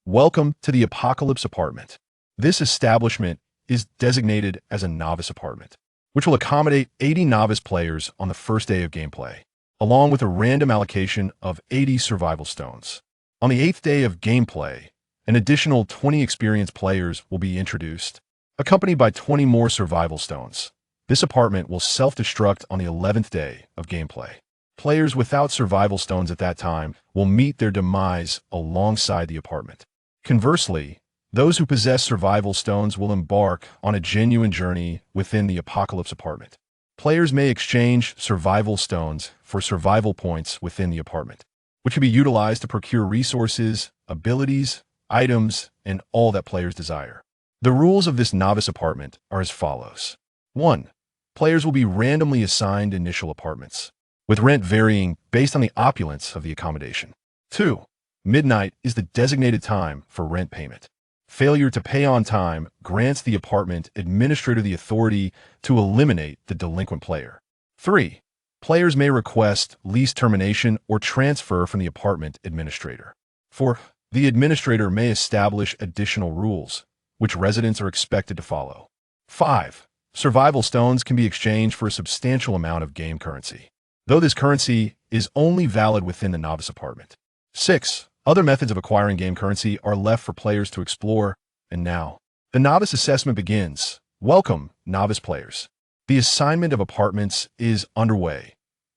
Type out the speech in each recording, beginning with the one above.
Welcome to the Apocalypse Apartment. This establishment is designated as a novice apartment, which will accommodate 80 novice players on the first day of gameplay, along with a random allocation of 80 survival stones. On the 8th day of gameplay, an additional 20 experienced players will be introduced, accompanied by 20 more survival stones. This apartment will self-destruct on the 11th day of gameplay. Players without survival stones at that time will meet their demise alongside the apartment. Conversely, those who possess survival stones will embark on a genuine journey within the Apocalypse Apartment. Players may exchange survival stones for survival points within the apartment, which can be utilized to procure resources, abilities, items, and all that players desire. The rules of this novice apartment are as follows. 1. Players will be randomly assigned initial apartments, with rent varying based on the opulence of the accommodation. 2. Midnight is the designated time for rent payment. Failure to pay on time grants the apartment administrator the authority to eliminate the delinquent player. 3. Players may request lease termination or transfer from the apartment administrator. 4. The administrator may establish additional rules, which residents are expected to follow. 5. Survival stones can be exchanged for a substantial amount of game currency, though this currency is only valid within the novice apartment. 6. Other methods of acquiring game currency are left for players to explore, and now, the novice assessment begins. Welcome, novice players. The assignment of apartments is underway.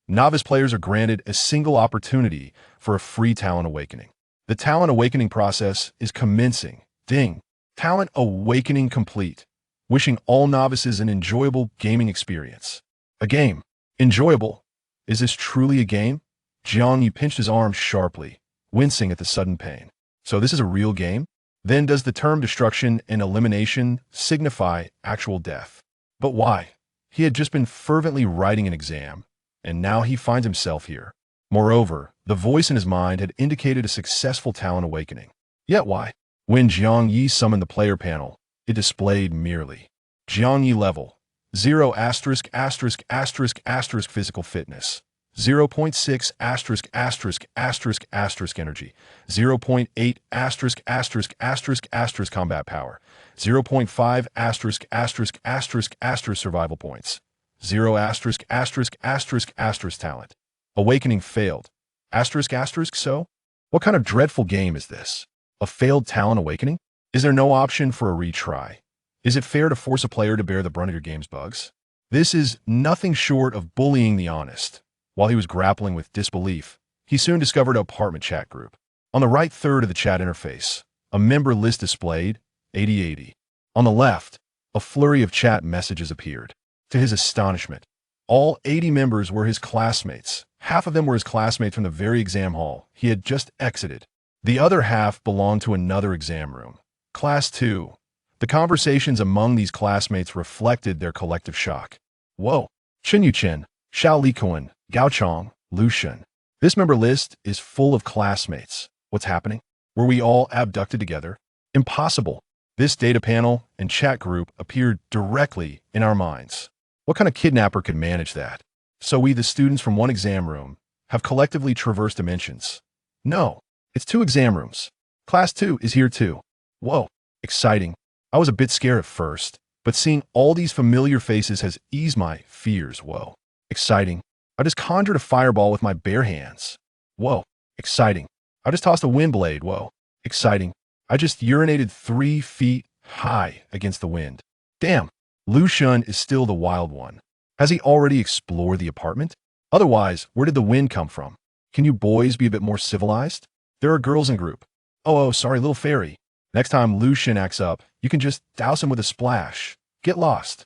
Novice players are granted a single opportunity for a free talent awakening. The talent awakening process is commencing. Ding. Talent awakening complete. Wishing all novices an enjoyable gaming experience. A game. Enjoyable. Is this truly a game? Jiang Ye pinched his arm sharply, wincing at the sudden pain. So this is a real game? Then does the term destruction and elimination signify actual death? But why? He had just been fervently writing an exam, and now he finds himself here. Moreover, the voice in his mind had indicated a successful talent awakening. Yet why? When Jiang Ye summoned the player panel, it displayed merely Jiang Ye level 0 asterisk asterisk asterisk asterisk physical fitness, 0.6 asterisk asterisk asterisk asterisk energy, 0.8 asterisk asterisk asterisk asterisk combat power, 0.5 asterisk asterisk asterisk asterisk survival points, 0 asterisk asterisk asterisk asterisk talent. Awakening failed. Asterisk asterisk so? What kind of dreadful game is this? A failed talent awakening? Is there no option for a retry? Is it fair to force a player to bear the brunt of your game's bugs? This is nothing short of bullying the honest. While he was grappling with disbelief, he soon discovered an apartment chat group. On the right third of the chat interface, a member list displayed, 8080. On the left, a flurry of chat messages appeared. To his astonishment, all 80 members were his classmates. Half of them were his classmates from the very exam hall he had just exited. The other half belonged to another exam room. Class 2. The conversations among these classmates reflected their collective shock. Whoa, Chen Yuchen, Xiao Likuan, Gao Chang, Lu Shen. This member list is full of classmates. What's happening? Were we all abducted together? Impossible. This data panel and chat group appeared directly in our minds. What kind of kidnapper could manage that? So we, the students from one exam room, have collectively traversed dimensions. No, it's 2 exam rooms. Class 2 is here too. Whoa, exciting. I was a bit scared at first, but seeing all these familiar faces has eased my fears. Whoa, exciting. I just conjured a fireball with my bare hands. Whoa, exciting. I just tossed a wind blade. Whoa, exciting. I just urinated 3 feet high against the wind. Damn, Lu Shun is still the wild one. Has he already explored the apartment? Otherwise, where did the wind come from? Can you boys be a bit more civilized? There are girls in group. Oh, sorry, little fairy. Next time Lu Shin acts up, you can just douse him with a splash. Get lost.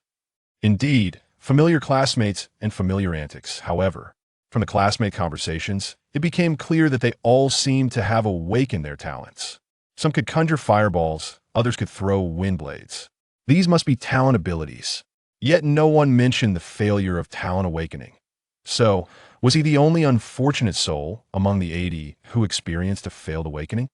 Indeed, familiar classmates and familiar antics. However, from the classmate conversations, it became clear that they all seemed to have awakened their talents. Some could conjure fireballs, others could throw wind blades. These must be talent abilities. Yet no one mentioned the failure of talent awakening. So, was he the only unfortunate soul among the 80 who experienced a failed awakening?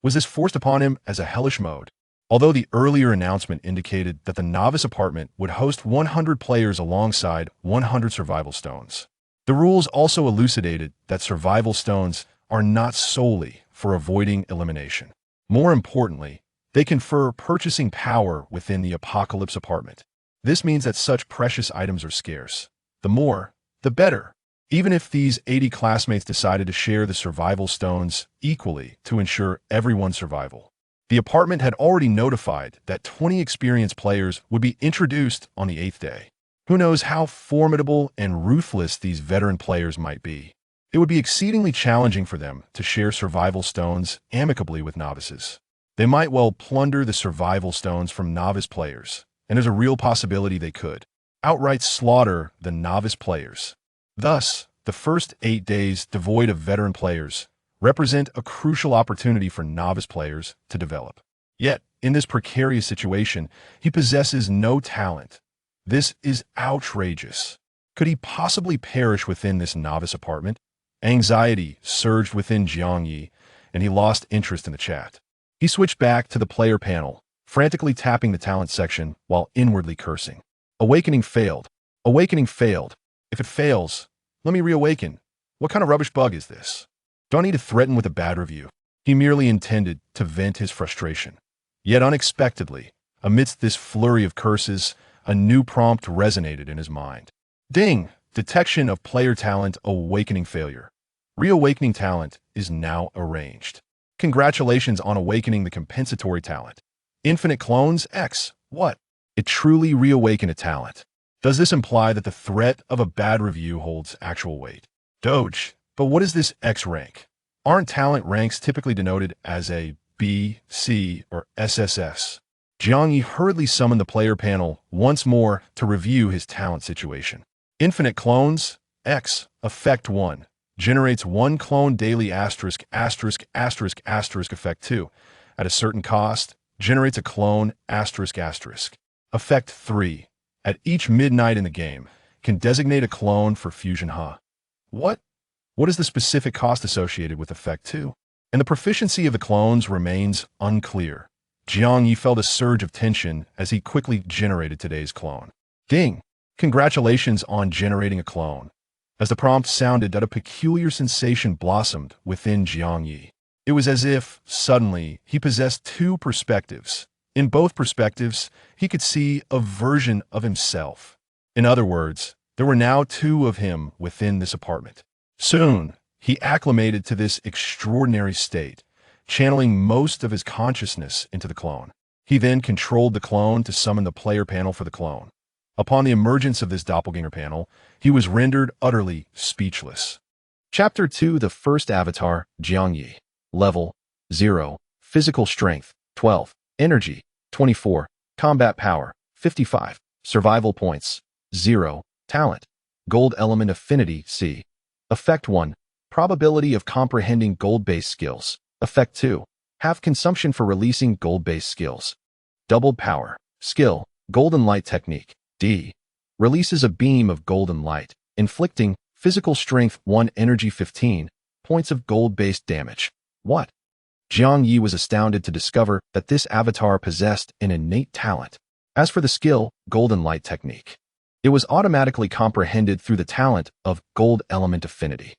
Was this forced upon him as a hellish mode? Although the earlier announcement indicated that the novice apartment would host 100 players alongside 100 survival stones, the rules also elucidated that survival stones are not solely for avoiding elimination. More importantly, they confer purchasing power within the Apocalypse Apartment. This means that such precious items are scarce. The more, the better. Even if these 80 classmates decided to share the survival stones equally to ensure everyone's survival. The apartment had already notified that 20 experienced players would be introduced on the 8th day. Who knows how formidable and ruthless these veteran players might be. It would be exceedingly challenging for them to share survival stones amicably with novices. They might well plunder the survival stones from novice players, and there's a real possibility they could outright slaughter the novice players. Thus, the first 8 days devoid of veteran players represent a crucial opportunity for novice players to develop. Yet, in this precarious situation, he possesses no talent. This is outrageous. Could he possibly perish within this novice apartment? Anxiety surged within Jiang Ye, and he lost interest in the chat. He switched back to the player panel, frantically tapping the talent section while inwardly cursing. Awakening failed. Awakening failed. If it fails, let me reawaken. What kind of rubbish bug is this? Do I need to threaten with a bad review? He merely intended to vent his frustration. Yet unexpectedly, amidst this flurry of curses, a new prompt resonated in his mind. Ding! Detection of player talent awakening failure. Reawakening talent is now arranged. Congratulations on awakening the compensatory talent. Infinite clones X. What? It truly reawakened a talent. Does this imply that the threat of a bad review holds actual weight? Doge. But what is this X rank? Aren't talent ranks typically denoted as a B, C, or SSS? Jiang Ye hurriedly summoned the player panel once more to review his talent situation. Infinite clones X. Effect 1. Generates 1 clone daily asterisk asterisk asterisk asterisk effect 2. At a certain cost, generates a clone asterisk asterisk. Effect 3. At each midnight in the game, can designate a clone for fusion Ha. What? What is the specific cost associated with Effect 2? And the proficiency of the clones remains unclear. Jiang Ye felt a surge of tension as he quickly generated today's clone. Ding! Congratulations on generating a clone. As the prompt sounded, that a peculiar sensation blossomed within Jiang Ye. It was as if, suddenly, he possessed 2 perspectives. In both perspectives, he could see a version of himself. In other words, there were now 2 of him within this apartment. Soon, he acclimated to this extraordinary state, channeling most of his consciousness into the clone. He then controlled the clone to summon the player panel for the clone. Upon the emergence of this doppelganger panel, he was rendered utterly speechless. Chapter 2. The First Avatar, Jiang Ye. Level 0. Physical Strength 12. Energy 24. Combat Power 55. Survival Points 0. Talent. Gold Element Affinity C. Effect 1. Probability of comprehending gold-based skills. Effect 2. Have consumption for releasing gold-based skills. Doubled Power. Skill. Golden Light Technique. D. Releases a beam of golden light, inflicting physical strength 1 energy 15 points of gold-based damage. What? Jiang Ye was astounded to discover that this avatar possessed an innate talent. As for the skill, Golden Light Technique, it was automatically comprehended through the talent of Gold Element Affinity.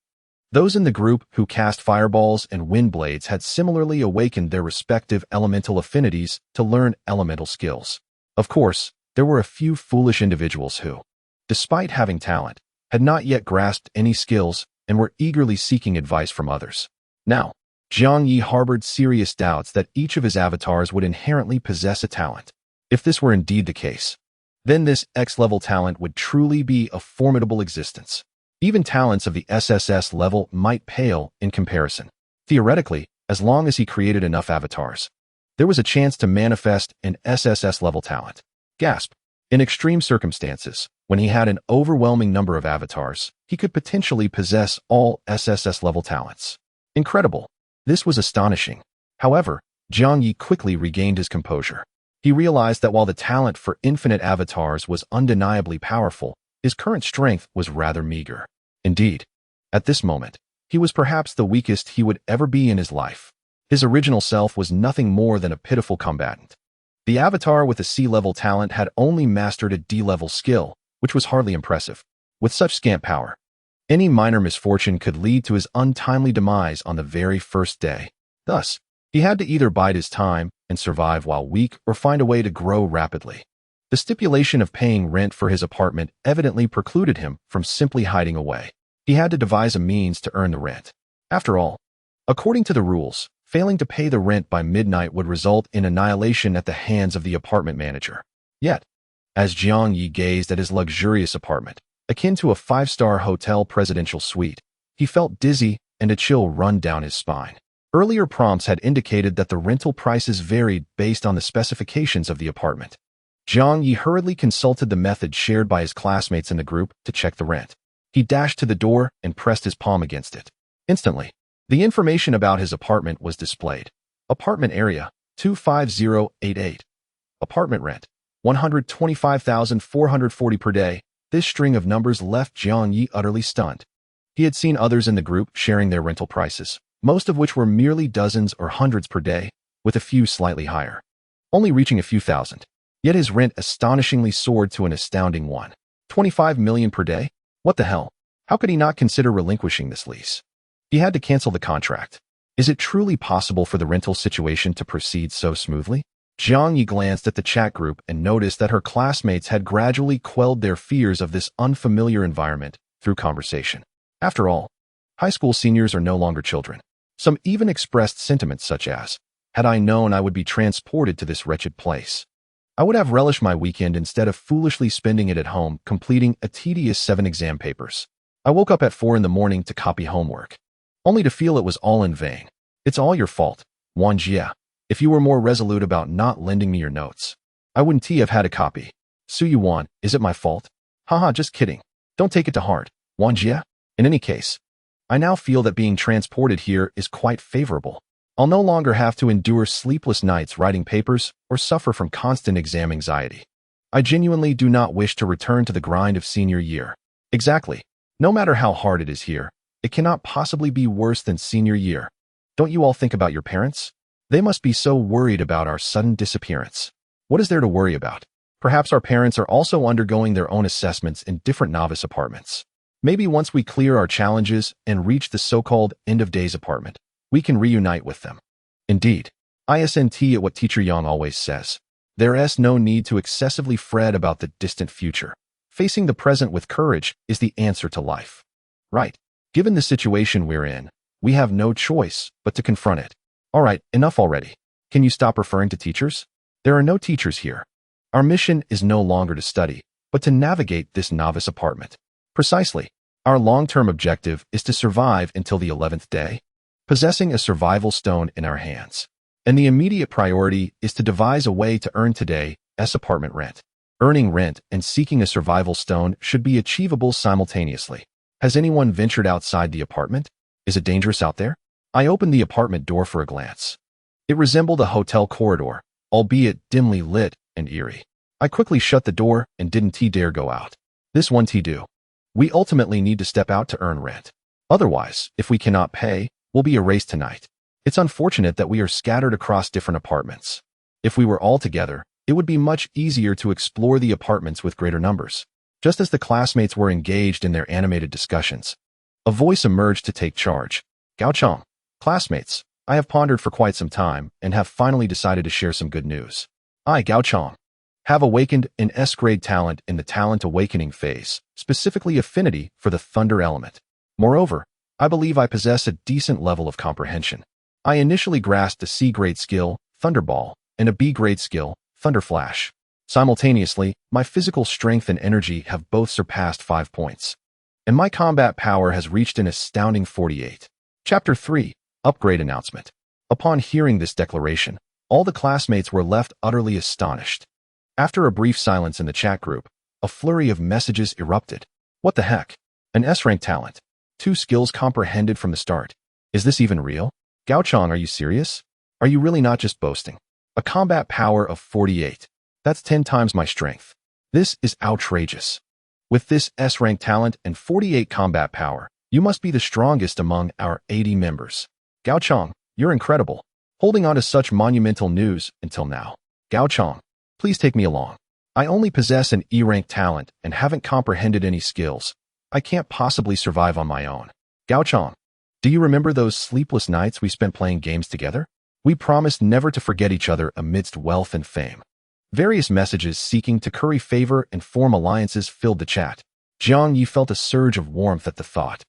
Those in the group who cast fireballs and wind blades had similarly awakened their respective elemental affinities to learn elemental skills. Of course, there were a few foolish individuals who, despite having talent, had not yet grasped any skills and were eagerly seeking advice from others. Now, Jiang Ye harbored serious doubts that each of his avatars would inherently possess a talent. If this were indeed the case, then this X-level talent would truly be a formidable existence. Even talents of the SSS level might pale in comparison. Theoretically, as long as he created enough avatars, there was a chance to manifest an SSS level talent. Gasp. In extreme circumstances, when he had an overwhelming number of avatars, he could potentially possess all SSS level talents. Incredible. This was astonishing. However, Jiang Ye quickly regained his composure. He realized that while the talent for infinite avatars was undeniably powerful, his current strength was rather meager. Indeed, at this moment, he was perhaps the weakest he would ever be in his life. His original self was nothing more than a pitiful combatant. The avatar with a C-level talent had only mastered a D-level skill, which was hardly impressive. With such scant power, any minor misfortune could lead to his untimely demise on the very first day. Thus, He had to either bide his time and survive while weak or find a way to grow rapidly. The stipulation of paying rent for his apartment evidently precluded him from simply hiding away. He had to devise a means to earn the rent. After all, according to the rules, failing to pay the rent by midnight would result in annihilation at the hands of the apartment manager. Yet, as Jiang Ye gazed at his luxurious apartment, akin to a five-star hotel presidential suite, he felt dizzy and a chill run down his spine. Earlier prompts had indicated that the rental prices varied based on the specifications of the apartment. Jiang Ye hurriedly consulted the method shared by his classmates in the group to check the rent. He dashed to the door and pressed his palm against it. Instantly, the information about his apartment was displayed. Apartment area, 25088. Apartment rent, 125,440 per day. This string of numbers left Jiang Ye utterly stunned. He had seen others in the group sharing their rental prices, most of which were merely dozens or hundreds per day, with a few slightly higher, only reaching a few thousand. Yet his rent astonishingly soared to an astounding 1.25 million per day. What the hell? How could he not consider relinquishing this lease? He had to cancel the contract. Is it truly possible for the rental situation to proceed so smoothly? Jiang Ye glanced at the chat group and noticed that her classmates had gradually quelled their fears of this unfamiliar environment through conversation. After all, high school seniors are no longer children. Some even expressed sentiments such as, "Had I known I would be transported to this wretched place, I would have relished my weekend instead of foolishly spending it at home completing a tedious 7 exam papers. I woke up at 4 in the morning to copy homework, only to feel it was all in vain. It's all your fault, Wang Jie. If you were more resolute about not lending me your notes, I wouldn't have had a copy. Su Yuan, is it my fault? Haha, just kidding. Don't take it to heart, Wang Jie. In any case, I now feel that being transported here is quite favorable. I'll no longer have to endure sleepless nights writing papers or suffer from constant exam anxiety. I genuinely do not wish to return to the grind of senior year. Exactly. No matter how hard it is here, it cannot possibly be worse than senior year. Don't you all think about your parents? They must be so worried about our sudden disappearance. What is there to worry about? Perhaps our parents are also undergoing their own assessments in different novice apartments. Maybe once we clear our challenges and reach the so-called end-of-days apartment, we can reunite with them. Indeed, ISNT at what Teacher Yang always says. There's no need to excessively fret about the distant future. Facing the present with courage is the answer to life. Right. Given the situation we're in, we have no choice but to confront it. All right, enough already. Can you stop referring to teachers? There are no teachers here. Our mission is no longer to study, but to navigate this novice apartment. Precisely. Our long-term objective is to survive until the 11th day, possessing a survival stone in our hands. And the immediate priority is to devise a way to earn today's apartment rent. Earning rent and seeking a survival stone should be achievable simultaneously. Has anyone ventured outside the apartment? Is it dangerous out there? I opened the apartment door for a glance. It resembled a hotel corridor, albeit dimly lit and eerie. I quickly shut the door and didn't dare go out. This one do. We ultimately need to step out to earn rent. Otherwise, if we cannot pay, we'll be erased tonight. It's unfortunate that we are scattered across different apartments. If we were all together, it would be much easier to explore the apartments with greater numbers. Just as the classmates were engaged in their animated discussions, a voice emerged to take charge. Gao Chang, classmates, I have pondered for quite some time and have finally decided to share some good news. I, Gao Chang, have awakened an S-grade talent in the talent awakening phase, specifically affinity for the thunder element. Moreover, I believe I possess a decent level of comprehension. I initially grasped a C-grade skill, Thunderball, and a B-grade skill, Thunder Flash. Simultaneously, my physical strength and energy have both surpassed 5 points, and my combat power has reached an astounding 48. Chapter 3, Upgrade Announcement. Upon hearing this declaration, all the classmates were left utterly astonished. After a brief silence in the chat group, a flurry of messages erupted. What the heck? An S-rank talent. 2 skills comprehended from the start. Is this even real? Gao Chang, are you serious? Are you really not just boasting? A combat power of 48. That's 10 times my strength. This is outrageous. With this S-rank talent and 48 combat power, you must be the strongest among our 80 members. Gao Chang, you're incredible. Holding on to such monumental news until now. Gao Chang, please take me along. I only possess an E-rank talent and haven't comprehended any skills. I can't possibly survive on my own. Gao Chang, do you remember those sleepless nights we spent playing games together? We promised never to forget each other amidst wealth and fame. Various messages seeking to curry favor and form alliances filled the chat. Jiang Ye felt a surge of warmth at the thought.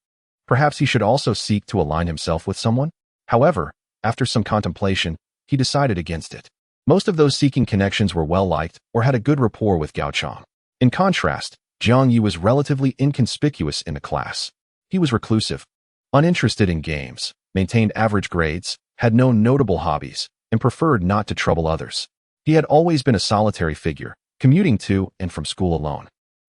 Perhaps he should also seek to align himself with someone? However, after some contemplation, he decided against it. Most of those seeking connections were well-liked or had a good rapport with Chang. In contrast, Jiang Ye was relatively inconspicuous in the class. He was reclusive, uninterested in games, maintained average grades, had no notable hobbies, and preferred not to trouble others. He had always been a solitary figure, commuting to and from school alone.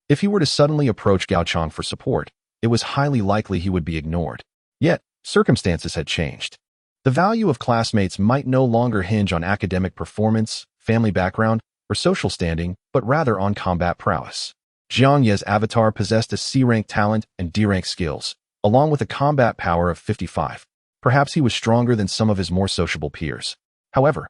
If he were to suddenly approach Chang for support, it was highly likely he would be ignored. Yet, circumstances had changed. The value of classmates might no longer hinge on academic performance, family background, or social standing, but rather on combat prowess. Jiang Ye's avatar possessed a C-rank talent and D-rank skills, along with a combat power of 55. Perhaps he was stronger than some of his more sociable peers. However,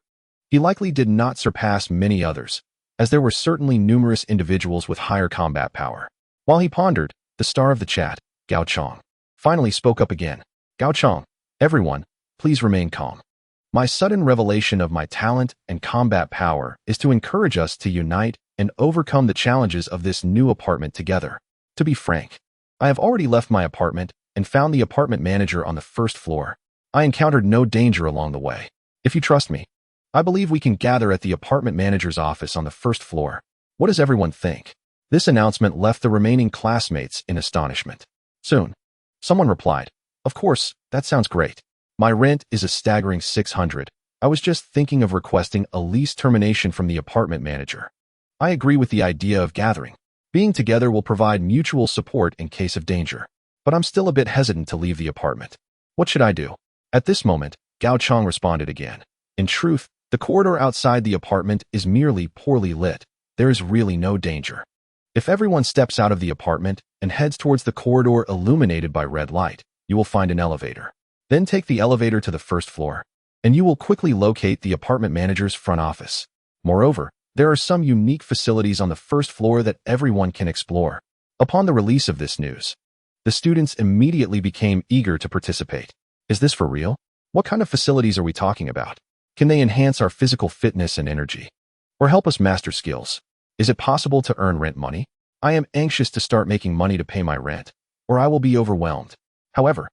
he likely did not surpass many others, as there were certainly numerous individuals with higher combat power. While he pondered, the star of the chat, Chang, finally spoke up again. Chang, everyone, please remain calm. My sudden revelation of my talent and combat power is to encourage us to unite and overcome the challenges of this new apartment together. To be frank, I have already left my apartment and found the apartment manager on the first floor. I encountered no danger along the way. If you trust me, I believe we can gather at the apartment manager's office on the first floor. What does everyone think? This announcement left the remaining classmates in astonishment. Soon, someone replied, "Of course, that sounds great. My rent is a staggering 600. I was just thinking of requesting a lease termination from the apartment manager. I agree with the idea of gathering. Being together will provide mutual support in case of danger. But I'm still a bit hesitant to leave the apartment. What should I do?" At this moment, Chang responded again. In truth, the corridor outside the apartment is merely poorly lit. There is really no danger. If everyone steps out of the apartment and heads towards the corridor illuminated by red light, you will find an elevator. Then take the elevator to the first floor, and you will quickly locate the apartment manager's front office. Moreover, there are some unique facilities on the first floor that everyone can explore. Upon the release of this news, the students immediately became eager to participate. Is this for real? What kind of facilities are we talking about? Can they enhance our physical fitness and energy? Or help us master skills? Is it possible to earn rent money? I am anxious to start making money to pay my rent, or I will be overwhelmed. However,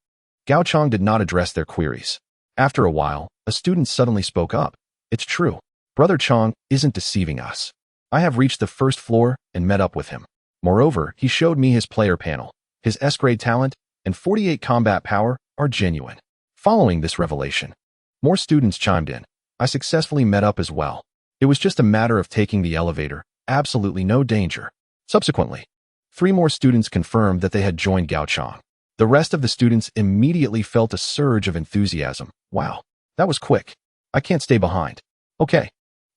Chang did not address their queries. After a while, a student suddenly spoke up. It's true. Brother Chang isn't deceiving us. I have reached the first floor and met up with him. Moreover, he showed me his player panel. His S-grade talent and 48 combat power are genuine. Following this revelation, more students chimed in. I successfully met up as well. It was just a matter of taking the elevator, absolutely no danger. Subsequently, 3 more students confirmed that they had joined Chang. The rest of the students immediately felt a surge of enthusiasm. Wow, that was quick. I can't stay behind. Okay,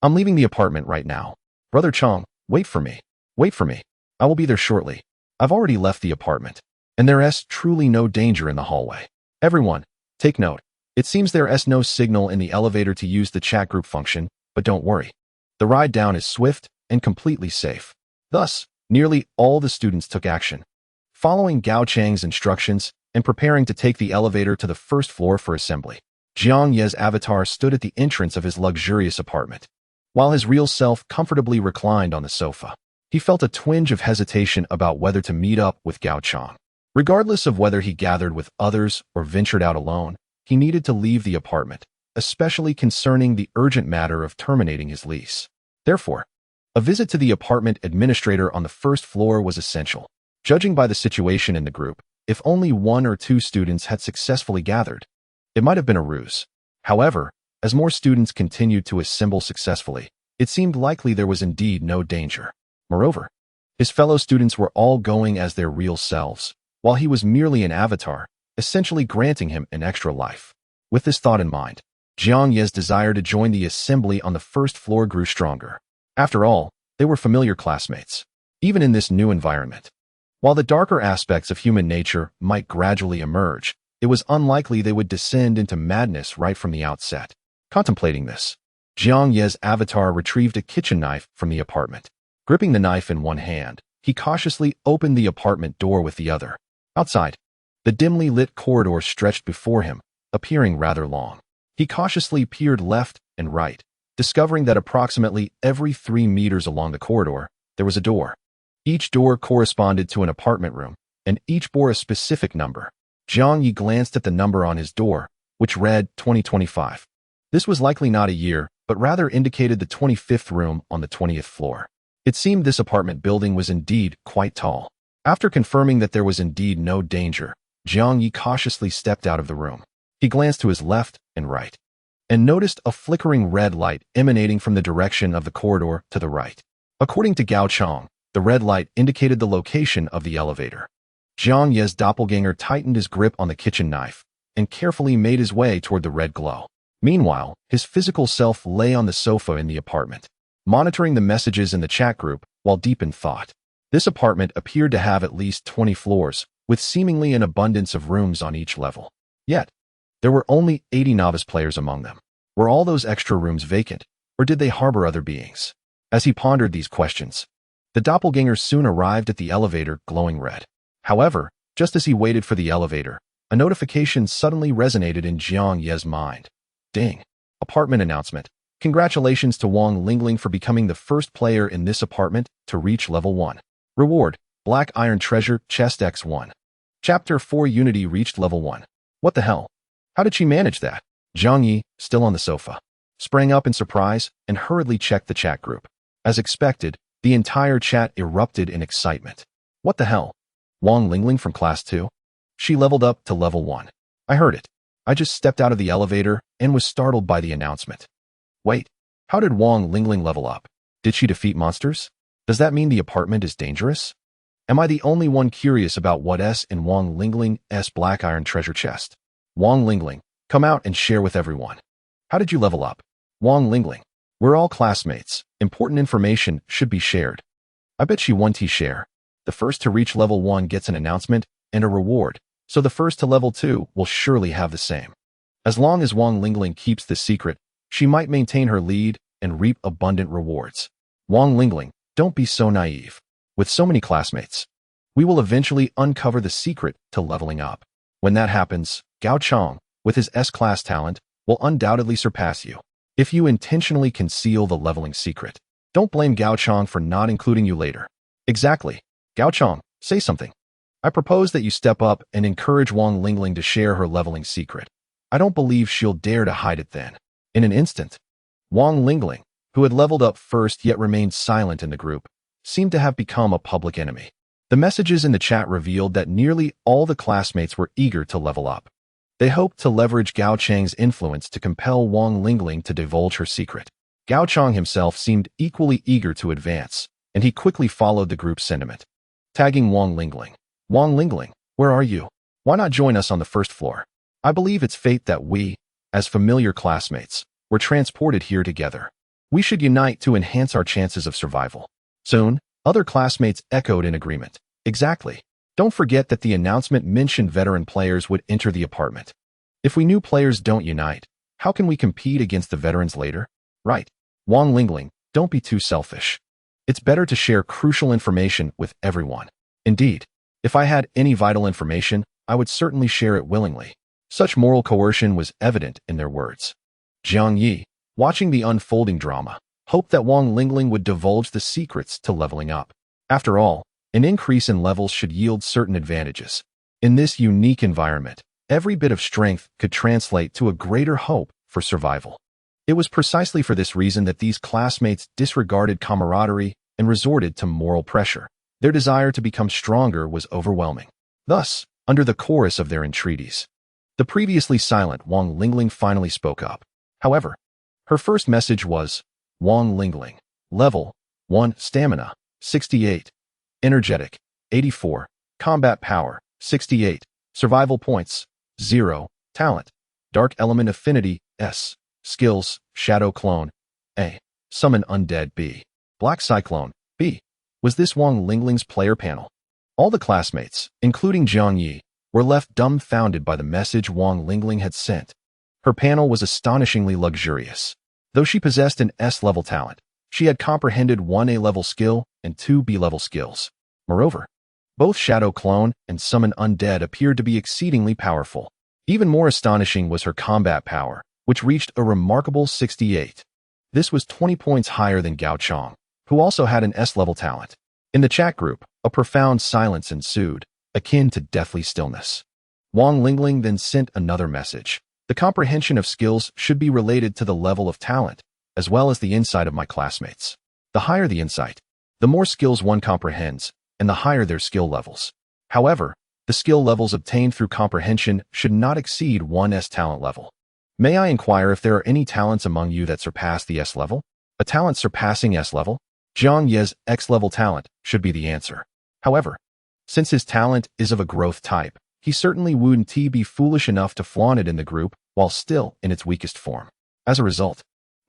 I'm leaving the apartment right now. Brother Chang, wait for me. Wait for me. I will be there shortly. I've already left the apartment, and there is truly no danger in the hallway. Everyone, take note. It seems there is no signal in the elevator to use the chat group function, but don't worry. The ride down is swift and completely safe. Thus, nearly all the students took action. Following Chang's instructions and preparing to take the elevator to the first floor for assembly, Jiang Ye's avatar stood at the entrance of his luxurious apartment. While his real self comfortably reclined on the sofa, he felt a twinge of hesitation about whether to meet up with Chang. Regardless of whether he gathered with others or ventured out alone, he needed to leave the apartment, especially concerning the urgent matter of terminating his lease. Therefore, a visit to the apartment administrator on the first floor was essential. Judging by the situation in the group, if only 1 or 2 students had successfully gathered, it might have been a ruse. However, as more students continued to assemble successfully, it seemed likely there was indeed no danger. Moreover, his fellow students were all going as their real selves, while he was merely an avatar, essentially granting him an extra life. With this thought in mind, Jiang Ye's desire to join the assembly on the first floor grew stronger. After all, they were familiar classmates, even in this new environment. While the darker aspects of human nature might gradually emerge, it was unlikely they would descend into madness right from the outset. Contemplating this, Jiang Ye's avatar retrieved a kitchen knife from the apartment. Gripping the knife in one hand, he cautiously opened the apartment door with the other. Outside, the dimly lit corridor stretched before him, appearing rather long. He cautiously peered left and right, discovering that approximately every 3 meters along the corridor, there was a door. Each door corresponded to an apartment room, and each bore a specific number. Jiang Ye glanced at the number on his door, which read 2025. This was likely not a year, but rather indicated the 25th room on the 20th floor. It seemed this apartment building was indeed quite tall. After confirming that there was indeed no danger, Jiang Ye cautiously stepped out of the room. He glanced to his left and right, and noticed a flickering red light emanating from the direction of the corridor to the right. According to Gao Chang, the red light indicated the location of the elevator. Jiang Ye's doppelganger tightened his grip on the kitchen knife and carefully made his way toward the red glow. Meanwhile, his physical self lay on the sofa in the apartment, monitoring the messages in the chat group while deep in thought. This apartment appeared to have at least 20 floors, with seemingly an abundance of rooms on each level. Yet, there were only 80 novice players among them. Were all those extra rooms vacant, or did they harbor other beings? As he pondered these questions, the doppelganger soon arrived at the elevator glowing red. However, just as he waited for the elevator, a notification suddenly resonated in Jiang Ye's mind. Ding. Apartment announcement. Congratulations to Wang Lingling for becoming the first player in this apartment to reach level 1. Reward, Black Iron Treasure, Chest X1. Chapter 4 Unity reached level 1. What the hell? How did she manage that? Jiang Ye, still on the sofa, sprang up in surprise and hurriedly checked the chat group. As expected, the entire chat erupted in excitement. What the hell? Wang Lingling from Class 2? She leveled up to level 1. I heard it. I just stepped out of the elevator and was startled by the announcement. Wait, how did Wang Lingling level up? Did she defeat monsters? Does that mean the apartment is dangerous? Am I the only one curious about what's in Wang Lingling's Black Iron Treasure chest? Wang Lingling, come out and share with everyone. How did you level up? Wang Lingling, we're all classmates. Important information should be shared. I bet she won share. The first to reach level 1 gets an announcement and a reward, so the first to level 2 will surely have the same. As long as Wang Lingling keeps this secret, she might maintain her lead and reap abundant rewards. Wang Lingling, don't be so naive. With so many classmates, we will eventually uncover the secret to leveling up. When that happens, Gao Chang, with his S-class talent, will undoubtedly surpass you. If you intentionally conceal the leveling secret, don't blame Gao Chang for not including you later. Exactly. Gao Chang, say something. I propose that you step up and encourage Wang Lingling to share her leveling secret. I don't believe she'll dare to hide it then. In an instant, Wang Lingling, who had leveled up first yet remained silent in the group, seemed to have become a public enemy. The messages in the chat revealed that nearly all the classmates were eager to level up. They hoped to leverage Gao Chang's influence to compel Wang Lingling to divulge her secret. Gao Chang himself seemed equally eager to advance, and he quickly followed the group's sentiment, tagging Wang Lingling. Wang Lingling, where are you? Why not join us on the first floor? I believe it's fate that we, as familiar classmates, were transported here together. We should unite to enhance our chances of survival. Soon, other classmates echoed in agreement. Exactly. Don't forget that the announcement mentioned veteran players would enter the apartment. If we new players don't unite, how can we compete against the veterans later? Right. Wang Lingling, don't be too selfish. It's better to share crucial information with everyone. Indeed, if I had any vital information, I would certainly share it willingly. Such moral coercion was evident in their words. Jiang Ye, watching the unfolding drama, hoped that Wang Lingling would divulge the secrets to leveling up. After all, an increase in levels should yield certain advantages. In this unique environment, every bit of strength could translate to a greater hope for survival. It was precisely for this reason that these classmates disregarded camaraderie and resorted to moral pressure. Their desire to become stronger was overwhelming. Thus, under the chorus of their entreaties, the previously silent Wang Lingling finally spoke up. However, her first message was, Wang Lingling, level 1, stamina, 68, energetic, 84, combat power, 68, survival points, 0, talent, dark element affinity, S, skills, shadow clone, A, summon undead, B, black cyclone, B. Was this Wang Lingling's player panel? All the classmates, including Jiang Ye, were left dumbfounded by the message Wang Lingling had sent. Her panel was astonishingly luxurious. Though she possessed an S-level talent, she had comprehended 1 A-level skill and 2 B-level skills. Moreover, both Shadow Clone and Summon Undead appeared to be exceedingly powerful. Even more astonishing was her combat power, which reached a remarkable 68. This was 20 points higher than Gao Chang, who also had an S-level talent. In the chat group, a profound silence ensued, akin to deathly stillness. Wang Lingling then sent another message. The comprehension of skills should be related to the level of talent, as well as the insight of my classmates. The higher the insight, the more skills one comprehends, and the higher their skill levels. However, the skill levels obtained through comprehension should not exceed one's talent level. May I inquire if there are any talents among you that surpass the S level? A talent surpassing S level? Jiang Ye's X-level talent should be the answer. However, since his talent is of a growth type, he certainly wouldn't be foolish enough to flaunt it in the group while still in its weakest form. As a result,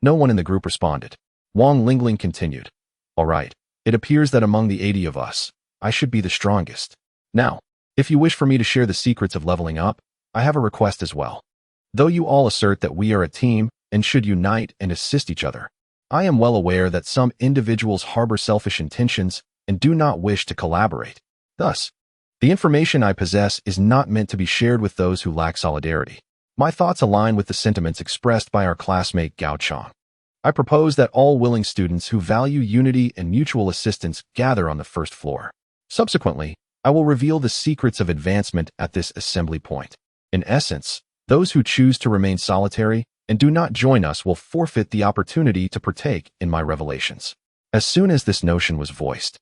no one in the group responded. Wang Lingling continued. All right, it appears that among the 80 of us, I should be the strongest. Now, if you wish for me to share the secrets of leveling up, I have a request as well. Though you all assert that we are a team and should unite and assist each other, I am well aware that some individuals harbor selfish intentions and do not wish to collaborate. Thus, the information I possess is not meant to be shared with those who lack solidarity. My thoughts align with the sentiments expressed by our classmate Gao Chang. I propose that all willing students who value unity and mutual assistance gather on the first floor. Subsequently, I will reveal the secrets of advancement at this assembly point. In essence, those who choose to remain solitary and do not join us will forfeit the opportunity to partake in my revelations. As soon as this notion was voiced,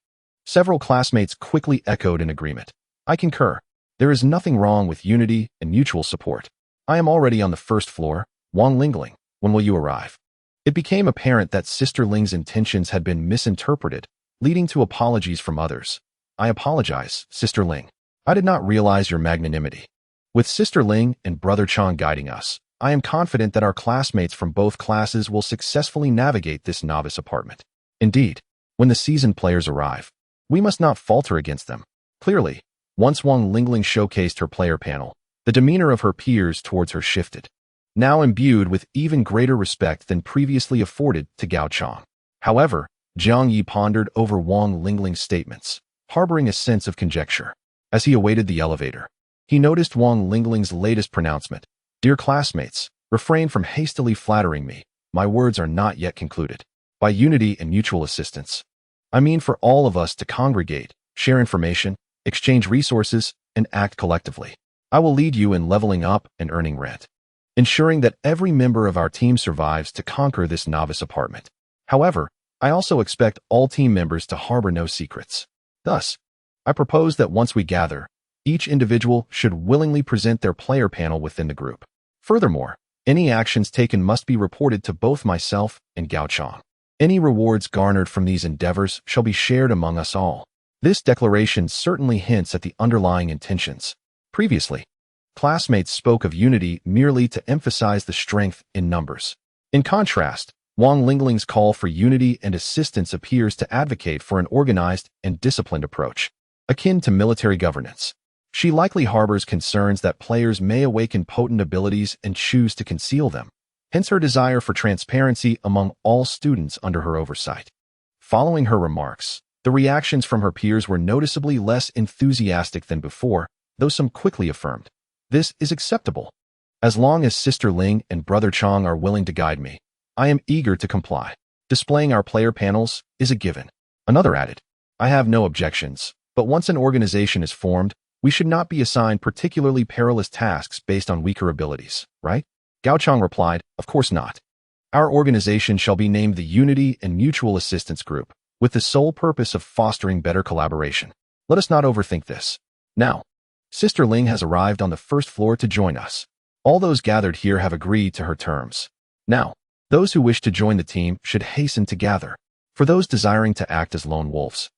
several classmates quickly echoed in agreement. I concur. There is nothing wrong with unity and mutual support. I am already on the first floor. Wang Lingling, when will you arrive? It became apparent that Sister Ling's intentions had been misinterpreted, leading to apologies from others. I apologize, Sister Ling. I did not realize your magnanimity. With Sister Ling and Brother Chang guiding us, I am confident that our classmates from both classes will successfully navigate this novice apartment. Indeed, when the seasoned players arrive, we must not falter against them. Clearly, once Wang Lingling showcased her player panel, the demeanor of her peers towards her shifted, now imbued with even greater respect than previously afforded to Gao Chang. However, Jiang Ye pondered over Wang Lingling's statements, harboring a sense of conjecture. As he awaited the elevator, he noticed Wang Lingling's latest pronouncement. Dear classmates, refrain from hastily flattering me. My words are not yet concluded. By unity and mutual assistance, I mean for all of us to congregate, share information, exchange resources, and act collectively. I will lead you in leveling up and earning rent, ensuring that every member of our team survives to conquer this novice apartment. However, I also expect all team members to harbor no secrets. Thus, I propose that once we gather, each individual should willingly present their player panel within the group. Furthermore, any actions taken must be reported to both myself and Gao Chang. Any rewards garnered from these endeavors shall be shared among us all. This declaration certainly hints at the underlying intentions. Previously, classmates spoke of unity merely to emphasize the strength in numbers. In contrast, Wang Lingling's call for unity and assistance appears to advocate for an organized and disciplined approach, akin to military governance. She likely harbors concerns that players may awaken potent abilities and choose to conceal them, hence her desire for transparency among all students under her oversight. Following her remarks, the reactions from her peers were noticeably less enthusiastic than before, though some quickly affirmed, "This is acceptable. As long as Sister Ling and Brother Chang are willing to guide me, I am eager to comply. Displaying our player panels is a given." Another added, "I have no objections, but once an organization is formed, we should not be assigned particularly perilous tasks based on weaker abilities, right?" Gao Chang replied, "Of course not. Our organization shall be named the Unity and Mutual Assistance Group, with the sole purpose of fostering better collaboration. Let us not overthink this. Now, Sister Ling has arrived on the first floor to join us. All those gathered here have agreed to her terms. Now, those who wish to join the team should hasten to gather. For those desiring to act as lone wolves,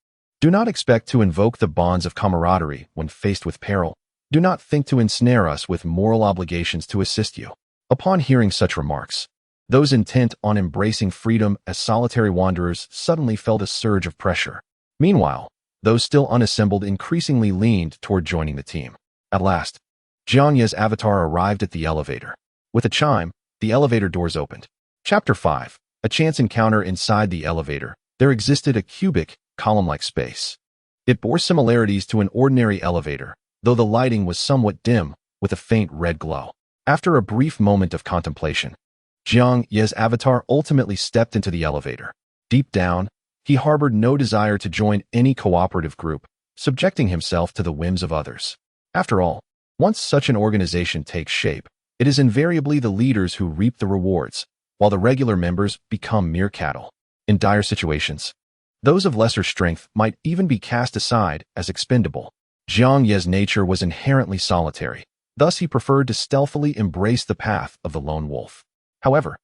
do not expect to invoke the bonds of camaraderie when faced with peril. Do not think to ensnare us with moral obligations to assist you." Upon hearing such remarks, those intent on embracing freedom as solitary wanderers suddenly felt a surge of pressure. Meanwhile, those still unassembled increasingly leaned toward joining the team. At last, Jiang Ye's avatar arrived at the elevator. With a chime, the elevator doors opened. Chapter 5. A chance encounter inside the elevator. There existed a cubic, column-like space. It bore similarities to an ordinary elevator, though the lighting was somewhat dim, with a faint red glow. After a brief moment of contemplation, Jiang Ye's avatar ultimately stepped into the elevator. Deep down, he harbored no desire to join any cooperative group, subjecting himself to the whims of others. After all, once such an organization takes shape, it is invariably the leaders who reap the rewards, while the regular members become mere cattle. In dire situations, those of lesser strength might even be cast aside as expendable. Jiang Ye's nature was inherently solitary, thus he preferred to stealthily embrace the path of the lone wolf. However,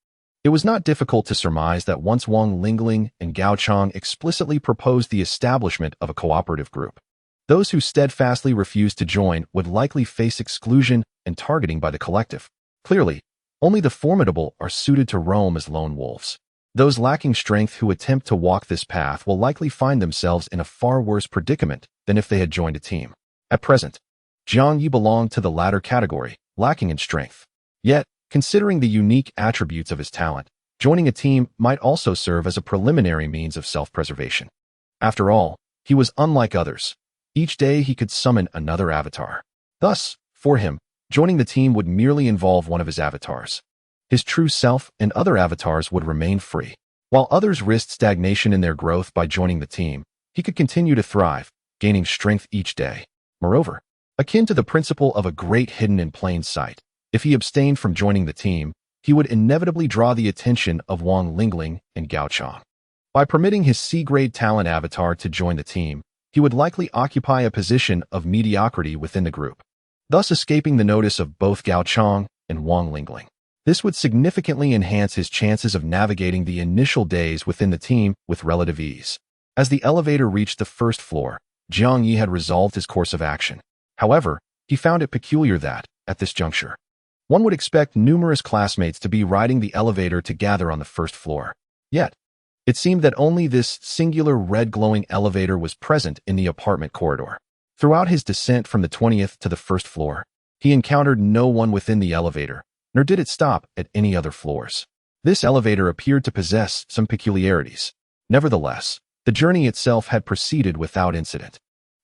it was not difficult to surmise that once Wang Lingling and Chang explicitly proposed the establishment of a cooperative group, those who steadfastly refused to join would likely face exclusion and targeting by the collective. Clearly, only the formidable are suited to roam as lone wolves. Those lacking strength who attempt to walk this path will likely find themselves in a far worse predicament than if they had joined a team. At present, Jiang Ye belonged to the latter category, lacking in strength. Yet, considering the unique attributes of his talent, joining a team might also serve as a preliminary means of self-preservation. After all, he was unlike others. Each day he could summon another avatar. Thus, for him, joining the team would merely involve one of his avatars. His true self and other avatars would remain free. While others risked stagnation in their growth by joining the team, he could continue to thrive, gaining strength each day. Moreover, akin to the principle of a great hidden in plain sight, if he abstained from joining the team, he would inevitably draw the attention of Wang Lingling and Chang. By permitting his C-grade talent avatar to join the team, he would likely occupy a position of mediocrity within the group, thus escaping the notice of both Chang and Wang Lingling. This would significantly enhance his chances of navigating the initial days within the team with relative ease. As the elevator reached the first floor, Jiang Ye had resolved his course of action. However, he found it peculiar that, at this juncture, one would expect numerous classmates to be riding the elevator to gather on the first floor. Yet, it seemed that only this singular red-glowing elevator was present in the apartment corridor. Throughout his descent from the 20th to the first floor, he encountered no one within the elevator, nor did it stop at any other floors. This elevator appeared to possess some peculiarities. Nevertheless, the journey itself had proceeded without incident.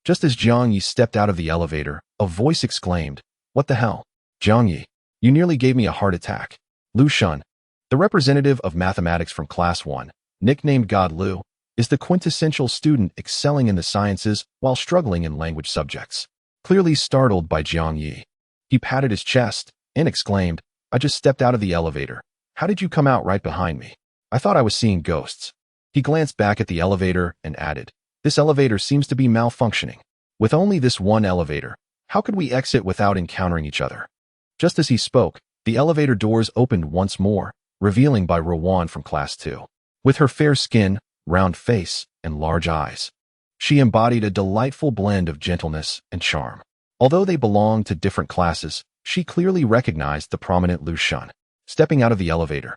Just as Jiang Ye stepped out of the elevator, a voice exclaimed, "What the hell? Jiang Ye, you nearly gave me a heart attack." Lu Shun, the representative of mathematics from Class 1, nicknamed God Lu, is the quintessential student excelling in the sciences while struggling in language subjects. Clearly startled by Jiang Ye, he patted his chest and exclaimed, "I just stepped out of the elevator. How did you come out right behind me? I thought I was seeing ghosts." He glanced back at the elevator and added, "This elevator seems to be malfunctioning. With only this one elevator, how could we exit without encountering each other?" Just as he spoke, the elevator doors opened once more, revealing Bai Ruowan from Class 2. With her fair skin, round face, and large eyes, she embodied a delightful blend of gentleness and charm. Although they belonged to different classes, she clearly recognized the prominent Lu Shun. Stepping out of the elevator,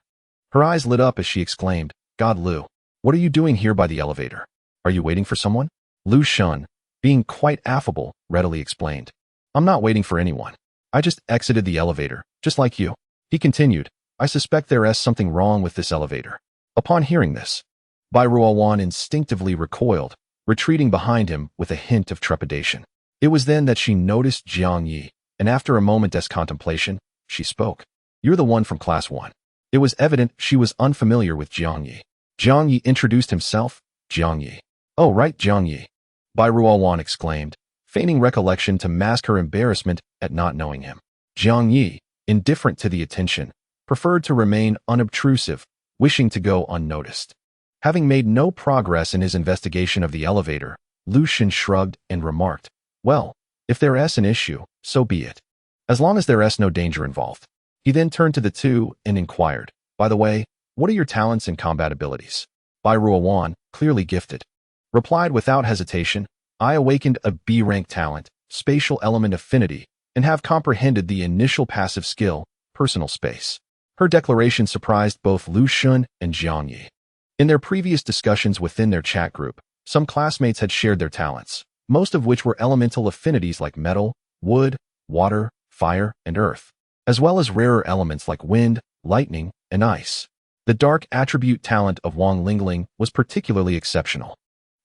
her eyes lit up as she exclaimed, "God Lu, what are you doing here by the elevator? Are you waiting for someone?" Lu Shun, being quite affable, readily explained, "I'm not waiting for anyone. I just exited the elevator, just like you." He continued, "I suspect there is something wrong with this elevator." Upon hearing this, Bai Ruowan instinctively recoiled, retreating behind him with a hint of trepidation. It was then that she noticed Jiang Ye, and after a moment's contemplation, she spoke. "You're the one from Class 1. It was evident she was unfamiliar with Jiang Ye. Jiang Ye introduced himself, Jiang Ye. "Oh, right, Jiang Ye," Bai Ruowan exclaimed, feigning recollection to mask her embarrassment at not knowing him. Jiang Ye, indifferent to the attention, preferred to remain unobtrusive, wishing to go unnoticed. Having made no progress in his investigation of the elevator, Lu Shun shrugged and remarked, "Well, if there is an issue, so be it. As long as there is no danger involved." He then turned to the two and inquired, "By the way, what are your talents and combat abilities?" Bai Ruowan, clearly gifted, replied without hesitation, "I awakened a B-rank talent, spatial element affinity, and have comprehended the initial passive skill, personal space." Her declaration surprised both Lu Shun and Jiang Ye. In their previous discussions within their chat group, some classmates had shared their talents, most of which were elemental affinities like metal, wood, water, fire, and earth, as well as rarer elements like wind, lightning, and ice. The dark attribute talent of Wang Lingling was particularly exceptional.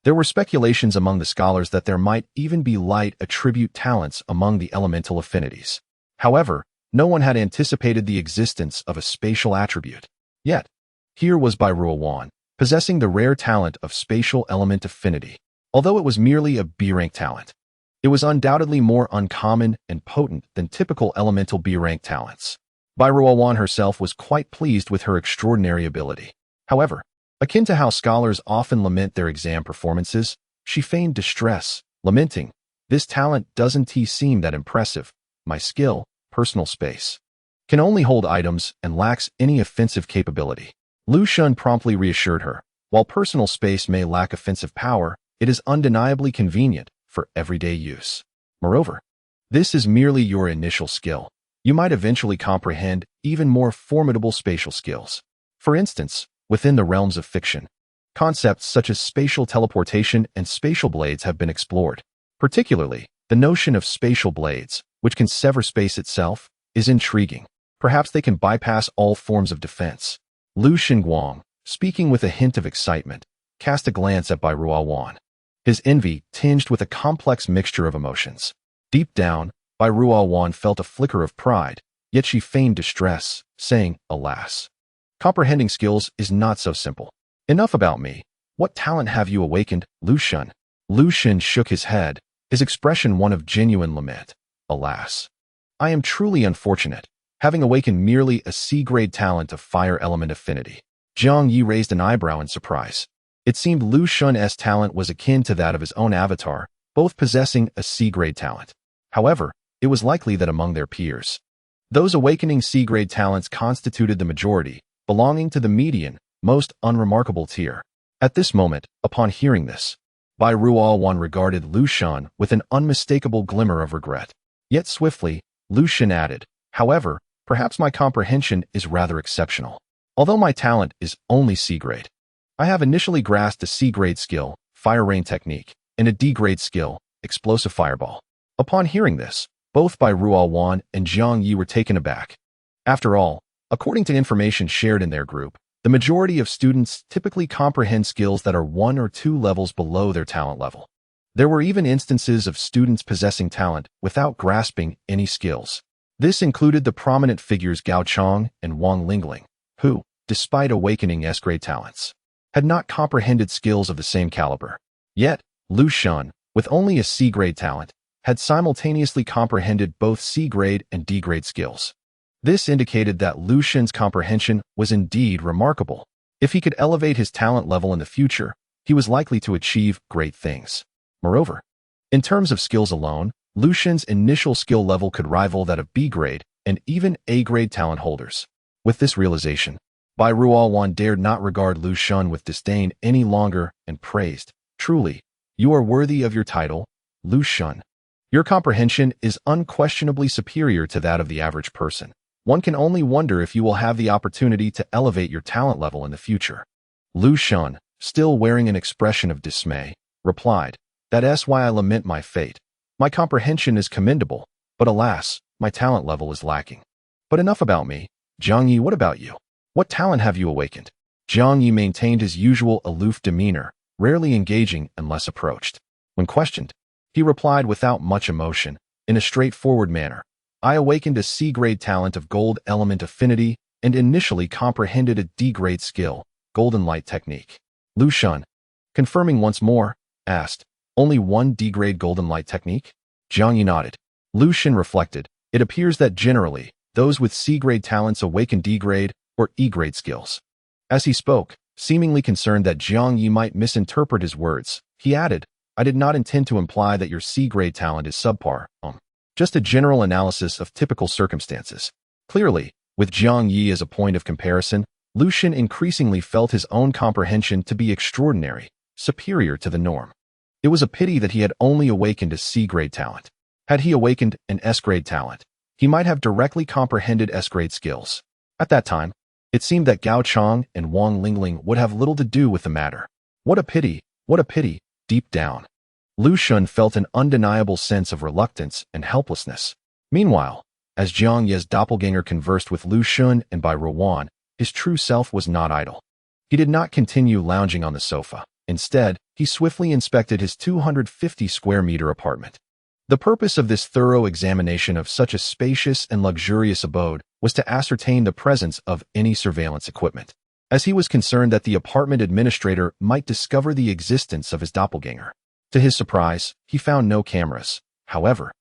There were speculations among the scholars that there might even be light attribute talents among the elemental affinities. However, No one had anticipated the existence of a spatial attribute. Yet, here was Ruowan, possessing the rare talent of spatial element affinity. Although it was merely a B-rank talent, it was undoubtedly more uncommon and potent than typical elemental B-rank talents. Ruowan herself was quite pleased with her extraordinary ability. However, akin to how scholars often lament their exam performances, she feigned distress, lamenting, "This talent doesn't seem that impressive. My skill, personal space, can only hold items and lacks any offensive capability." Lu Xun promptly reassured her, "While personal space may lack offensive power, it is undeniably convenient for everyday use. Moreover, this is merely your initial skill. You might eventually comprehend even more formidable spatial skills. For instance, within the realms of fiction, concepts such as spatial teleportation and spatial blades have been explored. Particularly, the notion of spatial blades, which can sever space itself, is intriguing. Perhaps they can bypass all forms of defense." Lu Xinguang, speaking with a hint of excitement, cast a glance at Ruowan. His envy tinged with a complex mixture of emotions. Deep down, Ruowan felt a flicker of pride, yet she feigned distress, saying, "Alas, comprehending skills is not so simple. Enough about me. What talent have you awakened, Lu Xun?" Lu Xun shook his head, his expression one of genuine lament. "Alas, I am truly unfortunate, having awakened merely a C-grade talent of fire element affinity." Jiang Ye raised an eyebrow in surprise. It seemed Lu Xun's talent was akin to that of his own avatar, both possessing a C-grade talent. However, it was likely that among their peers, those awakening C-grade talents constituted the majority, belonging to the median, most unremarkable tier. At this moment, upon hearing this, Ruowan regarded Lu Xun with an unmistakable glimmer of regret. Yet swiftly, Lu Xun added, "However, perhaps my comprehension is rather exceptional. Although my talent is only C-grade, I have initially grasped a C-grade skill, Fire Rain Technique, and a D-grade skill, Explosive Fireball." Upon hearing this, both Ruowan and Jiang Ye were taken aback. After all, according to information shared in their group, the majority of students typically comprehend skills that are 1 or 2 levels below their talent level. There were even instances of students possessing talent without grasping any skills. This included the prominent figures Chang and Wang Lingling, who, despite awakening S-grade talents, had not comprehended skills of the same caliber. Yet, Lu Xun, with only a C-grade talent, had simultaneously comprehended both C-grade and D-grade skills. This indicated that Lu Xun's comprehension was indeed remarkable. If he could elevate his talent level in the future, he was likely to achieve great things. Moreover, in terms of skills alone, Lu Xun's initial skill level could rival that of B-grade and even A-grade talent holders. With this realization, Ruowan dared not regard Lu Xun with disdain any longer and praised, "Truly, you are worthy of your title, Lu Xun. Your comprehension is unquestionably superior to that of the average person. One can only wonder if you will have the opportunity to elevate your talent level in the future." Lu Xun, still wearing an expression of dismay, replied, "That's why I lament my fate. My comprehension is commendable, but alas, my talent level is lacking. But enough about me. Jiang Ye, what about you? What talent have you awakened?" Jiang Ye maintained his usual aloof demeanor, rarely engaging unless approached. When questioned, he replied without much emotion, in a straightforward manner, "I awakened a C-grade talent of gold element affinity and initially comprehended a D-grade skill, Golden Light Technique." Lu Xun, confirming once more, asked, "Only one D-grade Golden Light Technique?" Jiang Ye nodded. Lu Xun reflected, "It appears that generally, those with C-grade talents awaken D-grade or E-grade skills." As he spoke, seemingly concerned that Jiang Ye might misinterpret his words, he added, "I did not intend to imply that your C-grade talent is subpar, just a general analysis of typical circumstances." Clearly, with Jiang Ye as a point of comparison, Lu Xun increasingly felt his own comprehension to be extraordinary, superior to the norm. It was a pity that he had only awakened a C-grade talent. Had he awakened an S-grade talent, he might have directly comprehended S-grade skills. At that time, it seemed that Chang and Wang Lingling would have little to do with the matter. What a pity, what a pity, deep down. Lu Xun felt an undeniable sense of reluctance and helplessness. Meanwhile, as Jiang Ye's doppelganger conversed with Lu Xun and Ruowan, his true self was not idle. He did not continue lounging on the sofa. Instead, he swiftly inspected his 250 square meter apartment. The purpose of this thorough examination of such a spacious and luxurious abode was to ascertain the presence of any surveillance equipment, as he was concerned that the apartment administrator might discover the existence of his doppelganger. To his surprise, he found no cameras. However,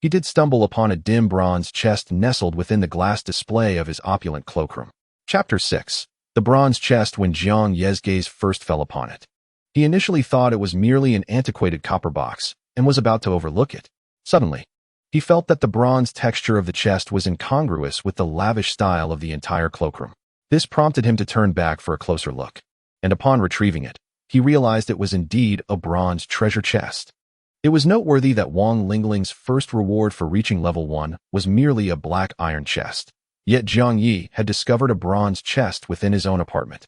he did stumble upon a dim bronze chest nestled within the glass display of his opulent cloakroom. Chapter 6. The bronze chest. When Jiang Ye's gaze first fell upon it, he initially thought it was merely an antiquated copper box and was about to overlook it. Suddenly, he felt that the bronze texture of the chest was incongruous with the lavish style of the entire cloakroom. This prompted him to turn back for a closer look, and upon retrieving it, he realized it was indeed a bronze treasure chest. It was noteworthy that Wang Lingling's first reward for reaching level 1 was merely a black iron chest, yet Jiang Ye had discovered a bronze chest within his own apartment.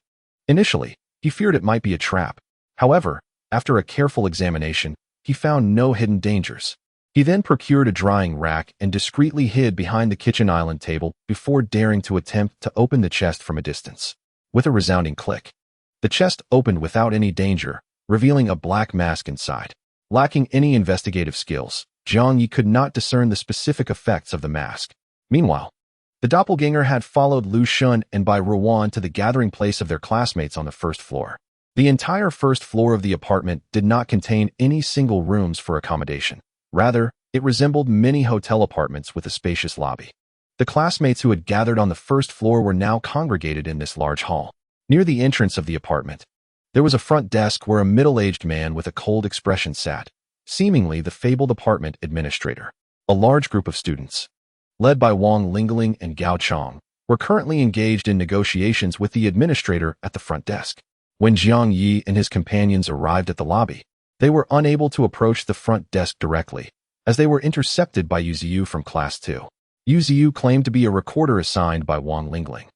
Initially, he feared it might be a trap. However, after a careful examination, he found no hidden dangers. He then procured a drying rack and discreetly hid behind the kitchen island table before daring to attempt to open the chest from a distance. With a resounding click, the chest opened without any danger, revealing a black mask inside. Lacking any investigative skills, Jiang Ye could not discern the specific effects of the mask. Meanwhile, the doppelganger had followed Lu Shun and Bai Ruan to the gathering place of their classmates on the first floor. The entire first floor of the apartment did not contain any single rooms for accommodation. Rather, it resembled many hotel apartments with a spacious lobby. The classmates who had gathered on the first floor were now congregated in this large hall. Near the entrance of the apartment, there was a front desk where a middle-aged man with a cold expression sat, seemingly the fabled apartment administrator. A large group of students, led by Wang Lingling and Gao Chang, were currently engaged in negotiations with the administrator at the front desk. When Jiang Ye and his companions arrived at the lobby, they were unable to approach the front desk directly, as they were intercepted by Yu Ziyu from Class 2. Yu Ziyu claimed to be a recorder assigned by Wang Lingling,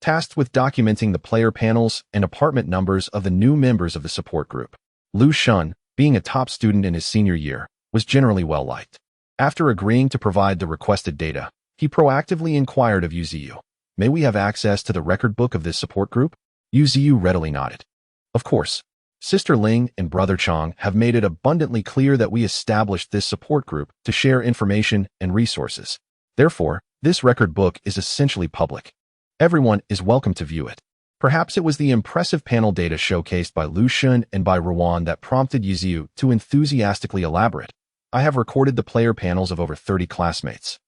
tasked with documenting the player panels and apartment numbers of the new members of the support group. Lu Shun, being a top student in his senior year, was generally well-liked. After agreeing to provide the requested data, he proactively inquired of Yu Ziyu, "May we have access to the record book of this support group?" Yu Ziyu readily nodded. "Of course. Sister Ling and Brother Chang have made it abundantly clear that we established this support group to share information and resources. Therefore, this record book is essentially public. Everyone is welcome to view it." Perhaps it was the impressive panel data showcased by Lu Shun and by Ruan that prompted Yiziu to enthusiastically elaborate. "I have recorded the player panels of over 30 classmates,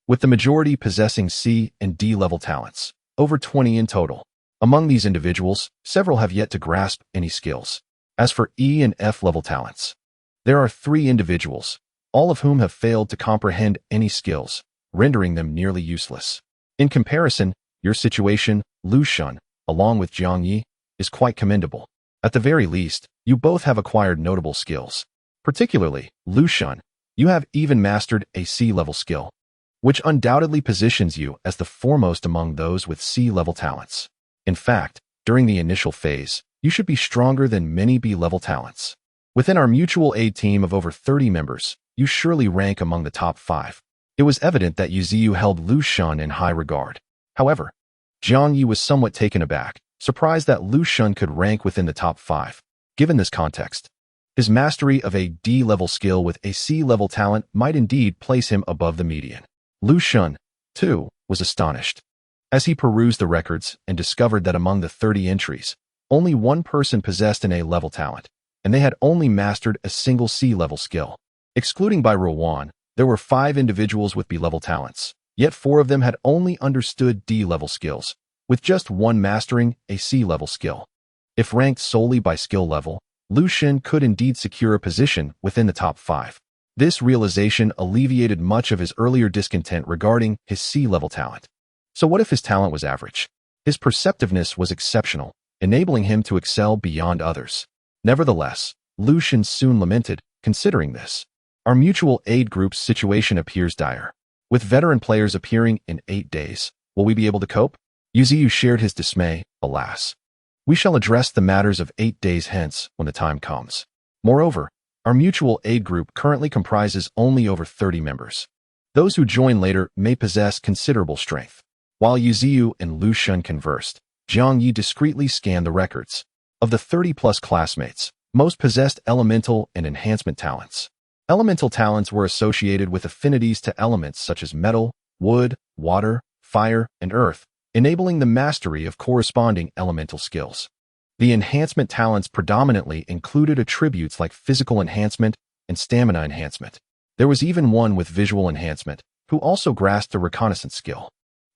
with the majority possessing C and D level talents, over 20 in total. Among these individuals, several have yet to grasp any skills. As for E and F level talents, there are 3 individuals, all of whom have failed to comprehend any skills, rendering them nearly useless. In comparison, your situation, Lu Shun, along with Jiang Ye, is quite commendable. At the very least, you both have acquired notable skills. Particularly, Lu Shun, you have even mastered a C-level skill, which undoubtedly positions you as the foremost among those with C-level talents. In fact, during the initial phase, you should be stronger than many B-level talents. Within our mutual aid team of over 30 members, you surely rank among the top 5. It was evident that Yu Ziyu held Lu Shun in high regard. However, Jiang Ye was somewhat taken aback, surprised that Lu Shun could rank within the top 5. Given this context, his mastery of a D-level skill with a C-level talent might indeed place him above the median. Lu Shun, too, was astonished, as he perused the records and discovered that among the 30 entries, only one person possessed an A-level talent, and they had only mastered a single C-level skill. Excluding Bai Ruan, there were 5 individuals with B-level talents, yet 4 of them had only understood D-level skills, with just one mastering a C-level skill. If ranked solely by skill level, Lu Shun could indeed secure a position within the top 5. This realization alleviated much of his earlier discontent regarding his C-level talent. So what if his talent was average? His perceptiveness was exceptional, enabling him to excel beyond others. Nevertheless, Lu Shun soon lamented, considering this. Our mutual aid group's situation appears dire. With veteran players appearing in 8 days, will we be able to cope? Yu Ziyu shared his dismay. Alas, we shall address the matters of 8 days hence when the time comes. Moreover, our mutual aid group currently comprises only over 30 members. Those who join later may possess considerable strength. While Yu Ziyu and Lu Shun conversed, Jiang Ye discreetly scanned the records. Of the 30-plus classmates, most possessed elemental and enhancement talents. Elemental talents were associated with affinities to elements such as metal, wood, water, fire, and earth, enabling the mastery of corresponding elemental skills. The enhancement talents predominantly included attributes like physical enhancement and stamina enhancement. There was even one with visual enhancement, who also grasped a reconnaissance skill.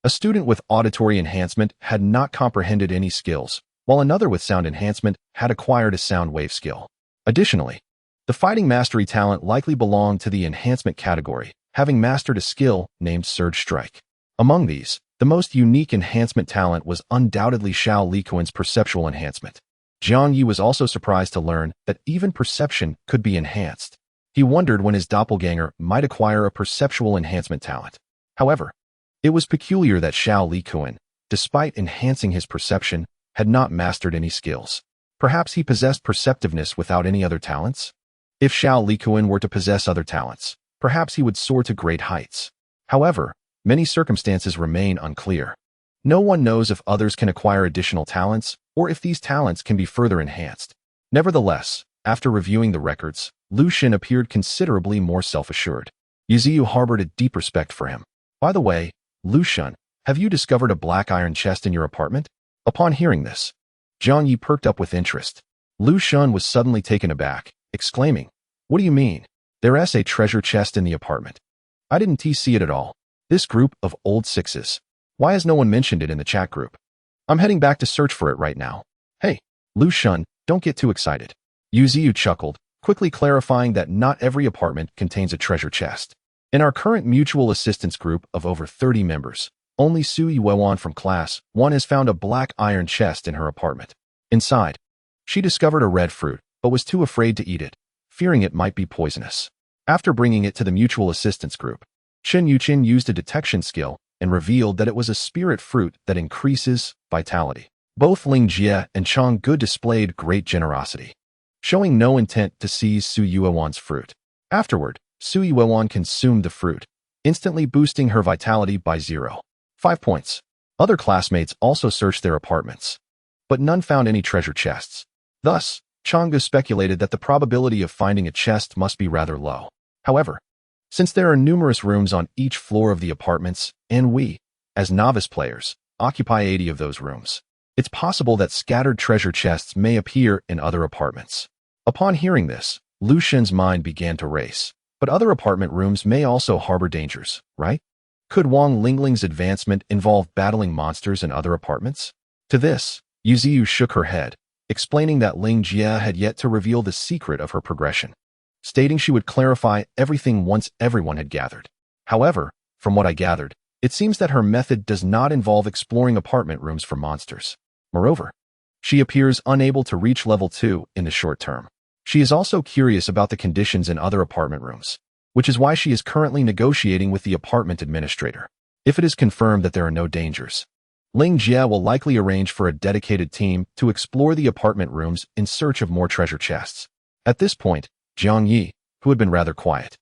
A student with auditory enhancement had not comprehended any skills, while another with sound enhancement had acquired a sound wave skill. Additionally, the fighting mastery talent likely belonged to the enhancement category, having mastered a skill named Surge Strike. Among these, the most unique enhancement talent was undoubtedly Xiao Likuan's perceptual enhancement. Jiang Ye was also surprised to learn that even perception could be enhanced. He wondered when his doppelganger might acquire a perceptual enhancement talent. However, it was peculiar that Xiao Likuan, despite enhancing his perception, had not mastered any skills. Perhaps he possessed perceptiveness without any other talents? If Xiao Likuan were to possess other talents, perhaps he would soar to great heights. However, many circumstances remain unclear. No one knows if others can acquire additional talents or if these talents can be further enhanced. Nevertheless, after reviewing the records, Lu Xun appeared considerably more self-assured. Yiziu harbored a deep respect for him. By the way, Lu Xun, have you discovered a black iron chest in your apartment? Upon hearing this, Jiang Ye perked up with interest. Lu Xun was suddenly taken aback, exclaiming, "What do you mean? There's a treasure chest in the apartment. I didn't see it at all. This group of old sixes. Why has no one mentioned it in the chat group? I'm heading back to search for it right now." "Hey, Lu Xun, don't get too excited." Yiziu chuckled, quickly clarifying that not every apartment contains a treasure chest. In our current mutual assistance group of over 30 members, only Su Yuewan from Class 1 has found a black iron chest in her apartment. Inside, she discovered a red fruit, but was too afraid to eat it, fearing it might be poisonous. After bringing it to the mutual assistance group, Chen Yuqin used a detection skill and revealed that it was a spirit fruit that increases vitality. Both Ling Jie and Chang Ge displayed great generosity, showing no intent to seize Su Yuewan's fruit. Afterward, Su Yuewan consumed the fruit, instantly boosting her vitality by 0.5 points. Other classmates also searched their apartments, but none found any treasure chests. Thus, Chang Ge speculated that the probability of finding a chest must be rather low. However, since there are numerous rooms on each floor of the apartments, and we, as novice players, occupy 80 of those rooms, it's possible that scattered treasure chests may appear in other apartments. Upon hearing this, Lu Xun's mind began to race. But other apartment rooms may also harbor dangers, right? Could Wang Lingling's advancement involve battling monsters in other apartments? To this, Yiziu shook her head, explaining that Ling Jie had yet to reveal the secret of her progression, stating she would clarify everything once everyone had gathered. However, from what I gathered, it seems that her method does not involve exploring apartment rooms for monsters. Moreover, she appears unable to reach level 2 in the short term. She is also curious about the conditions in other apartment rooms, which is why she is currently negotiating with the apartment administrator. If it is confirmed that there are no dangers, Ling Jie will likely arrange for a dedicated team to explore the apartment rooms in search of more treasure chests. At this point, Jiang Ye, who had been rather quiet,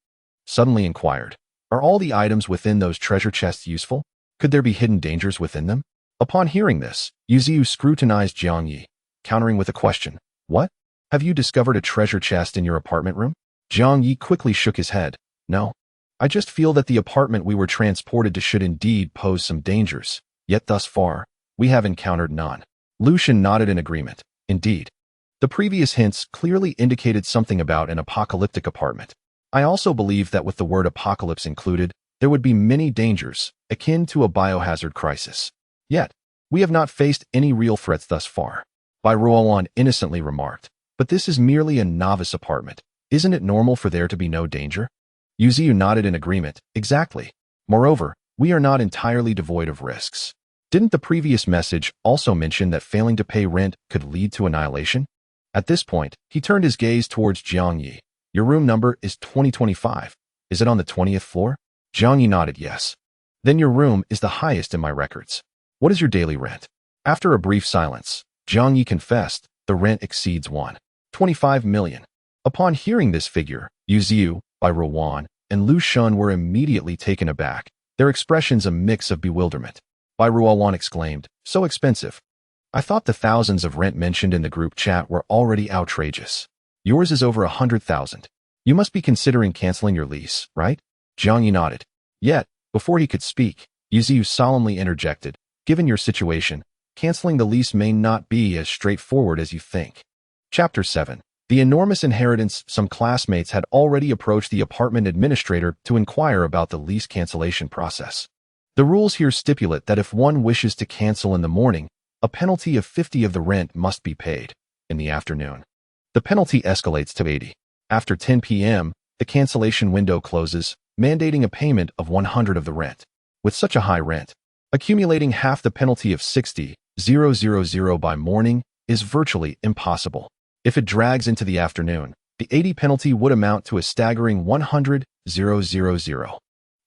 suddenly inquired, "Are all the items within those treasure chests useful? Could there be hidden dangers within them?" Upon hearing this, Yiziu scrutinized Jiang Ye, countering with a question, "What? Have you discovered a treasure chest in your apartment room?" Jiang Ye quickly shook his head. "No. I just feel that the apartment we were transported to should indeed pose some dangers, yet thus far, we have encountered none." Lu Xun nodded in agreement. Indeed, the previous hints clearly indicated something about an apocalyptic apartment. I also believe that with the word apocalypse included, there would be many dangers, akin to a biohazard crisis. Yet, we have not faced any real threats thus far. Bai Ruowan innocently remarked. "But this is merely a novice apartment. Isn't it normal for there to be no danger?" Yiziu nodded in agreement. "Exactly. Moreover, we are not entirely devoid of risks. Didn't the previous message also mention that failing to pay rent could lead to annihilation?" At this point, he turned his gaze towards Jiang Ye. "Your room number is 2025. Is it on the 20th floor?" Jiang Ye nodded yes. "Then your room is the highest in my records. What is your daily rent?" After a brief silence, Jiang Ye confessed, "The rent exceeds 1.25 million. Upon hearing this figure, Yiziu, Bai Ruowan, and Lu Xun were immediately taken aback, their expressions a mix of bewilderment. Bai Ruowan exclaimed, "So expensive. I thought the thousands of rent mentioned in the group chat were already outrageous. Yours is over 100,000. You must be considering canceling your lease, right? Jiang Ye nodded. Yet, before he could speak, Yuziu solemnly interjected, given your situation, canceling the lease may not be as straightforward as you think. Chapter 7. The enormous inheritance. Some classmates had already approached the apartment administrator to inquire about the lease cancellation process. The rules here stipulate that if one wishes to cancel in the morning, a penalty of 50 of the rent must be paid. In the afternoon, the penalty escalates to 80. After 10 p.m., the cancellation window closes, mandating a payment of 100 of the rent. With such a high rent, accumulating half the penalty of 60,000 by morning is virtually impossible. If it drags into the afternoon, the 80 penalty would amount to a staggering 100,000.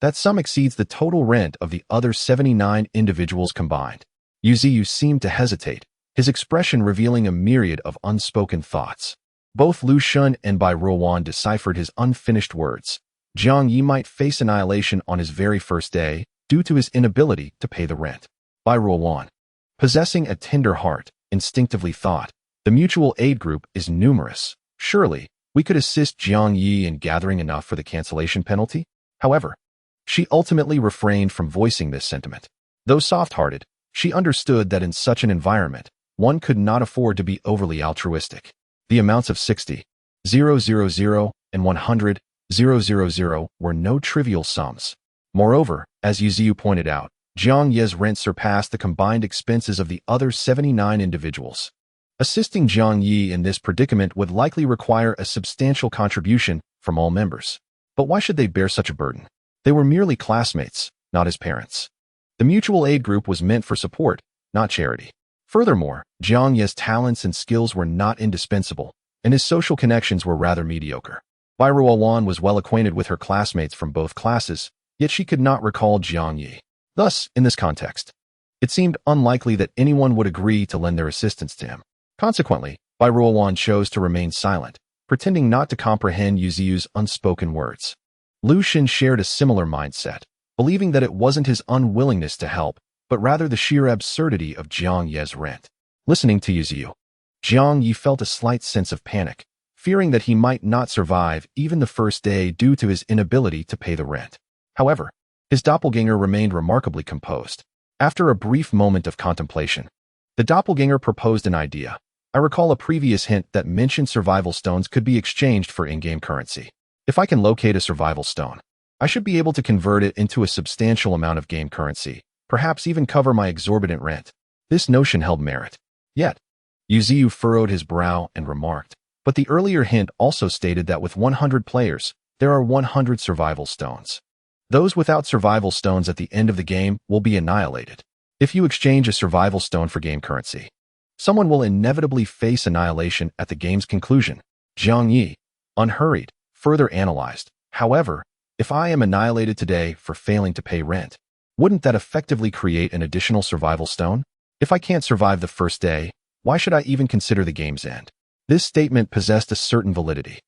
That sum exceeds the total rent of the other 79 individuals combined. Yuziu seemed to hesitate, his expression revealing a myriad of unspoken thoughts. Both Lu Shun and Bai Ruowan deciphered his unfinished words. Jiang Ye might face annihilation on his very first day due to his inability to pay the rent. Bai Ruowan, possessing a tender heart, instinctively thought, the mutual aid group is numerous. Surely, we could assist Jiang Ye in gathering enough for the cancellation penalty? However, she ultimately refrained from voicing this sentiment. Though soft-hearted, she understood that in such an environment, one could not afford to be overly altruistic. The amounts of 60,000 and 100,000 were no trivial sums. Moreover, as Yuziu pointed out, Jiang Ye's rent surpassed the combined expenses of the other 79 individuals. Assisting Jiang Ye in this predicament would likely require a substantial contribution from all members. But why should they bear such a burden? They were merely classmates, not his parents. The mutual aid group was meant for support, not charity. Furthermore, Jiang Ye's talents and skills were not indispensable, and his social connections were rather mediocre. Bai Ruowan was well acquainted with her classmates from both classes, yet she could not recall Jiang Ye. Thus, in this context, it seemed unlikely that anyone would agree to lend their assistance to him. Consequently, Bai Ruowan chose to remain silent, pretending not to comprehend Yuziu's unspoken words. Lu Xun shared a similar mindset, believing that it wasn't his unwillingness to help, but rather the sheer absurdity of Jiang Ye's rent. Listening to Yuziu, Jiang Ye felt a slight sense of panic, fearing that he might not survive even the first day due to his inability to pay the rent. However, his doppelganger remained remarkably composed. After a brief moment of contemplation, the doppelganger proposed an idea. I recall a previous hint that mentioned survival stones could be exchanged for in-game currency. If I can locate a survival stone, I should be able to convert it into a substantial amount of game currency, perhaps even cover my exorbitant rent. This notion held merit. Yet, Yuziu furrowed his brow and remarked, but the earlier hint also stated that with 100 players, there are 100 survival stones. Those without survival stones at the end of the game will be annihilated. If you exchange a survival stone for game currency, someone will inevitably face annihilation at the game's conclusion. Jiang Ye, unhurried, further analyzed. However, if I am annihilated today for failing to pay rent, wouldn't that effectively create an additional survival stone? If I can't survive the first day, why should I even consider the game's end? This statement possessed a certain validity.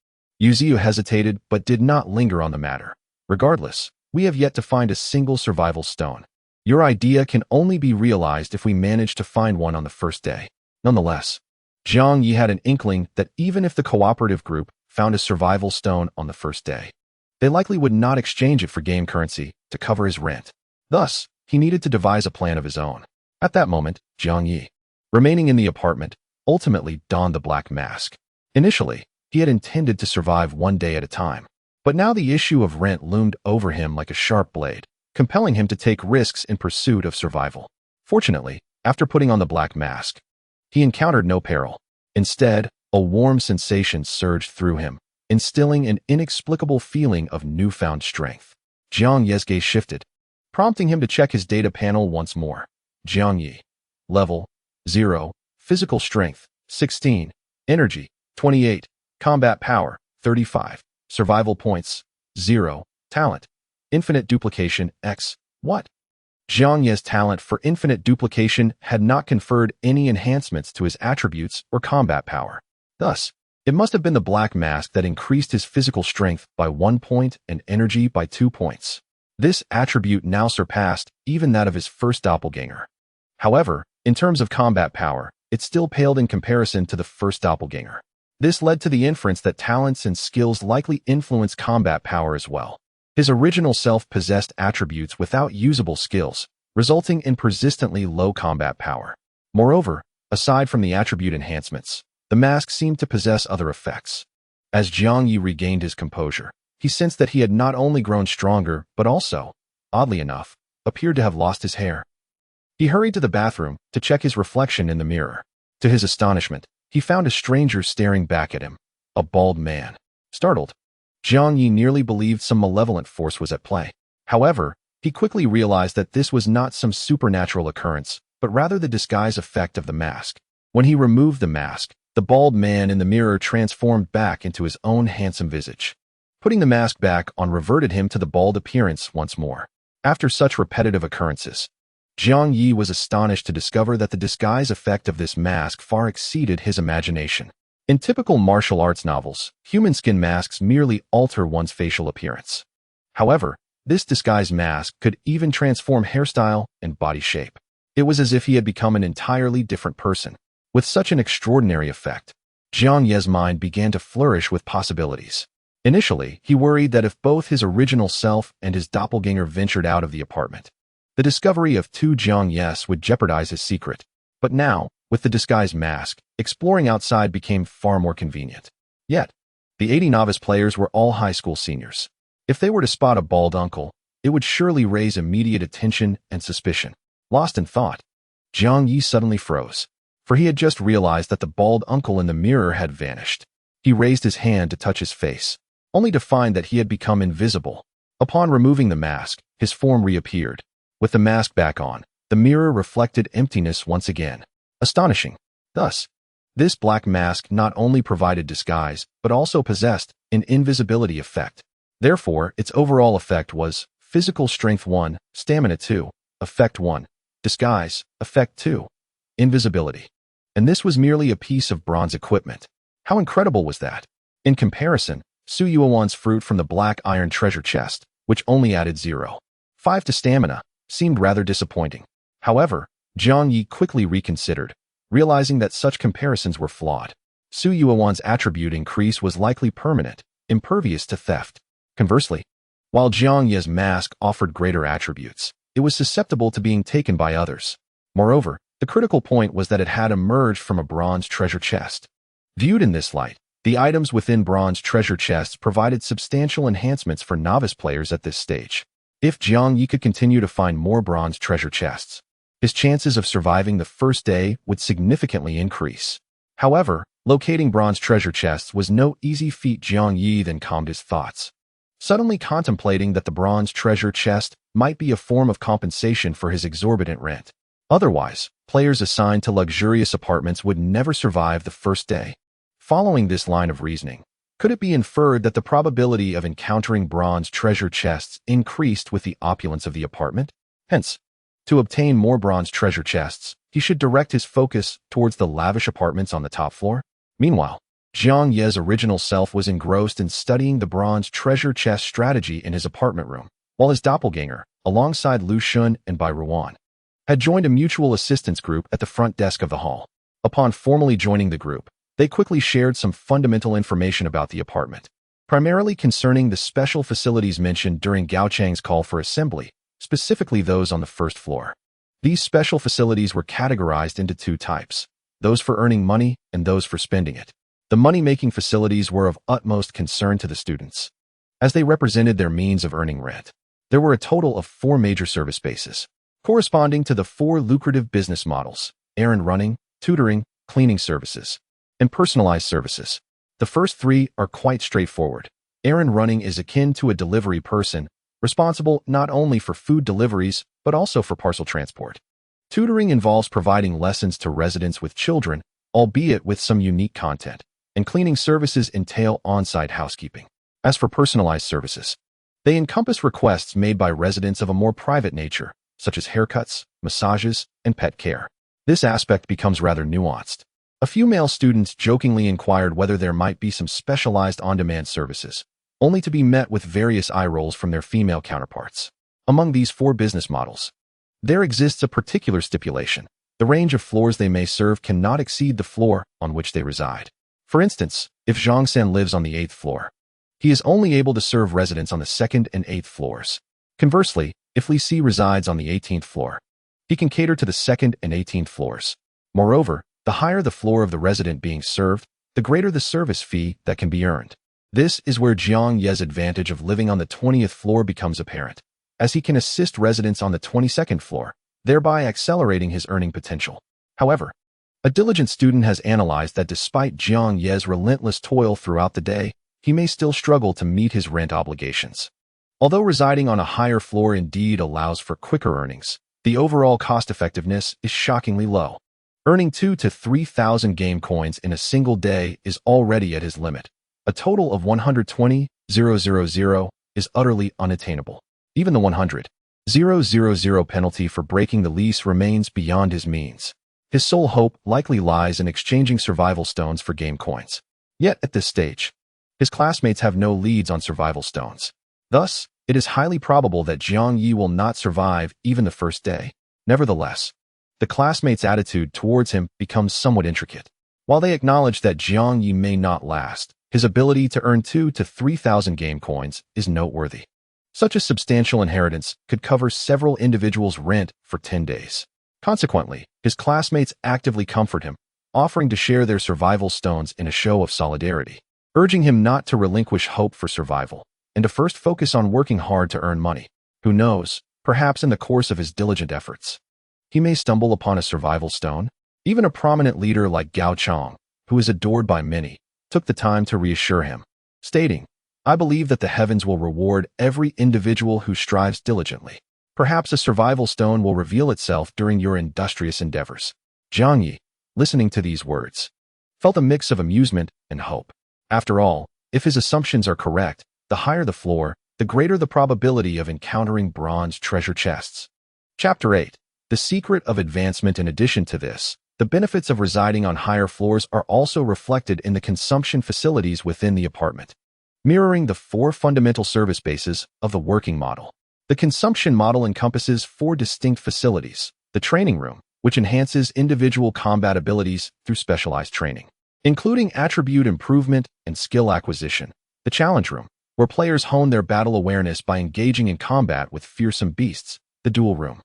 Yuziu hesitated but did not linger on the matter. Regardless, we have yet to find a single survival stone. Your idea can only be realized if we manage to find one on the first day. Nonetheless, Jiang Ye had an inkling that even if the cooperative group found a survival stone on the first day, they likely would not exchange it for game currency to cover his rent. Thus, he needed to devise a plan of his own. At that moment, Jiang Ye, remaining in the apartment, ultimately donned the black mask. Initially, he had intended to survive one day at a time, but now the issue of rent loomed over him like a sharp blade, compelling him to take risks in pursuit of survival. Fortunately, after putting on the black mask, he encountered no peril. Instead, a warm sensation surged through him, instilling an inexplicable feeling of newfound strength. Jiang Ye's gaze shifted, prompting him to check his data panel once more. Jiang Ye, level 0, physical strength 16, energy 28, combat power 35, survival points 0, talent infinite duplication X. What? Jiang Ye's talent for infinite duplication had not conferred any enhancements to his attributes or combat power. Thus, it must have been the black mask that increased his physical strength by 1 point and energy by 2 points. This attribute now surpassed even that of his first doppelganger. However, in terms of combat power, it still paled in comparison to the first doppelganger. This led to the inference that talents and skills likely influence combat power as well. His original self possessed attributes without usable skills, resulting in persistently low combat power. Moreover, aside from the attribute enhancements, the mask seemed to possess other effects. As Jiang Ye regained his composure, he sensed that he had not only grown stronger, but also, oddly enough, appeared to have lost his hair. He hurried to the bathroom to check his reflection in the mirror. To his astonishment, he found a stranger staring back at him, a bald man. Startled, Jiang Ye nearly believed some malevolent force was at play. However, he quickly realized that this was not some supernatural occurrence, but rather the disguise effect of the mask. When he removed the mask, the bald man in the mirror transformed back into his own handsome visage. Putting the mask back on reverted him to the bald appearance once more. After such repetitive occurrences, Jiang Ye was astonished to discover that the disguise effect of this mask far exceeded his imagination. In typical martial arts novels, human skin masks merely alter one's facial appearance. However, this disguise mask could even transform hairstyle and body shape. It was as if he had become an entirely different person. With such an extraordinary effect, Jiang Ye's mind began to flourish with possibilities. Initially, he worried that if both his original self and his doppelganger ventured out of the apartment, the discovery of two Jiang Yes would jeopardize his secret. But now, with the disguise mask, exploring outside became far more convenient. Yet, the 80 novice players were all high school seniors. If they were to spot a bald uncle, it would surely raise immediate attention and suspicion. Lost in thought, Jiang Ye suddenly froze, for he had just realized that the bald uncle in the mirror had vanished. He raised his hand to touch his face, only to find that he had become invisible. Upon removing the mask, his form reappeared. With the mask back on, the mirror reflected emptiness once again. Astonishing. Thus, this black mask not only provided disguise, but also possessed an invisibility effect. Therefore, its overall effect was physical strength 1, stamina 2, effect 1, disguise, effect 2, invisibility. And this was merely a piece of bronze equipment. How incredible was that? In comparison, Su Yuan's fruit from the black iron treasure chest, which only added 0.5 to stamina, seemed rather disappointing. However, Jiang Ye quickly reconsidered, realizing that such comparisons were flawed. Su Yuan's attribute increase was likely permanent, impervious to theft. Conversely, while Jiang Ye's mask offered greater attributes, it was susceptible to being taken by others. Moreover, the critical point was that it had emerged from a bronze treasure chest. Viewed in this light, the items within bronze treasure chests provided substantial enhancements for novice players at this stage. If Jiang Ye could continue to find more bronze treasure chests, his chances of surviving the first day would significantly increase. However, locating bronze treasure chests was no easy feat. Jiang Ye then calmed his thoughts, suddenly contemplating that the bronze treasure chest might be a form of compensation for his exorbitant rent. Otherwise, players assigned to luxurious apartments would never survive the first day. Following this line of reasoning, could it be inferred that the probability of encountering bronze treasure chests increased with the opulence of the apartment? Hence, to obtain more bronze treasure chests, he should direct his focus towards the lavish apartments on the top floor. Meanwhile, Jiang Ye's original self was engrossed in studying the bronze treasure chest strategy in his apartment room, while his doppelganger, alongside Lu Shun and Bai Ruan, had joined a mutual assistance group at the front desk of the hall. Upon formally joining the group, they quickly shared some fundamental information about the apartment, primarily concerning the special facilities mentioned during Gao Chang's call for assembly, specifically those on the first floor. These special facilities were categorized into two types, those for earning money and those for spending it. The money-making facilities were of utmost concern to the students, as they represented their means of earning rent. There were a total of 4 major service spaces, corresponding to the 4 lucrative business models: errand running, tutoring, cleaning services, and personalized services. The first 3 are quite straightforward. Errand running is akin to a delivery person, responsible not only for food deliveries, but also for parcel transport. Tutoring involves providing lessons to residents with children, albeit with some unique content, and cleaning services entail on-site housekeeping. As for personalized services, they encompass requests made by residents of a more private nature, such as haircuts, massages, and pet care. This aspect becomes rather nuanced. A few male students jokingly inquired whether there might be some specialized on-demand services, only to be met with various eye rolls from their female counterparts. Among these 4 business models, there exists a particular stipulation: the range of floors they may serve cannot exceed the floor on which they reside. For instance, if Zhang San lives on the 8th floor, he is only able to serve residents on the 2nd and 8th floors. Conversely, if Li Si resides on the 18th floor, he can cater to the 2nd and 18th floors. Moreover, the higher the floor of the resident being served, the greater the service fee that can be earned. This is where Jiang Ye's advantage of living on the 20th floor becomes apparent, as he can assist residents on the 22nd floor, thereby accelerating his earning potential. However, a diligent student has analyzed that despite Jiang Ye's relentless toil throughout the day, he may still struggle to meet his rent obligations. Although residing on a higher floor indeed allows for quicker earnings, the overall cost-effectiveness is shockingly low. Earning 2,000 to 3,000 game coins in a single day is already at his limit. A total of 120,000 is utterly unattainable. Even the 100,000 penalty for breaking the lease remains beyond his means. His sole hope likely lies in exchanging survival stones for game coins. Yet at this stage, his classmates have no leads on survival stones. Thus, it is highly probable that Jiang Ye will not survive even the first day. Nevertheless, the classmates' attitude towards him becomes somewhat intricate. While they acknowledge that Jiang Ye may not last, his ability to earn 2,000 to 3,000 game coins is noteworthy. Such a substantial inheritance could cover several individuals' rent for 10 days. Consequently, his classmates actively comfort him, offering to share their survival stones in a show of solidarity, urging him not to relinquish hope for survival, and to first focus on working hard to earn money. Who knows, perhaps in the course of his diligent efforts, he may stumble upon a survival stone. Even a prominent leader like Gao Chang, who is adored by many, took the time to reassure him, stating, "I believe that the heavens will reward every individual who strives diligently. Perhaps a survival stone will reveal itself during your industrious endeavors." Jiang Ye, listening to these words, felt a mix of amusement and hope. After all, if his assumptions are correct, the higher the floor, the greater the probability of encountering bronze treasure chests. Chapter 8. The secret of advancement. In addition to this, the benefits of residing on higher floors are also reflected in the consumption facilities within the apartment, mirroring the 4 fundamental service bases of the working model. The consumption model encompasses 4 distinct facilities: the training room, which enhances individual combat abilities through specialized training, including attribute improvement and skill acquisition; the challenge room, where players hone their battle awareness by engaging in combat with fearsome beasts; the duel room,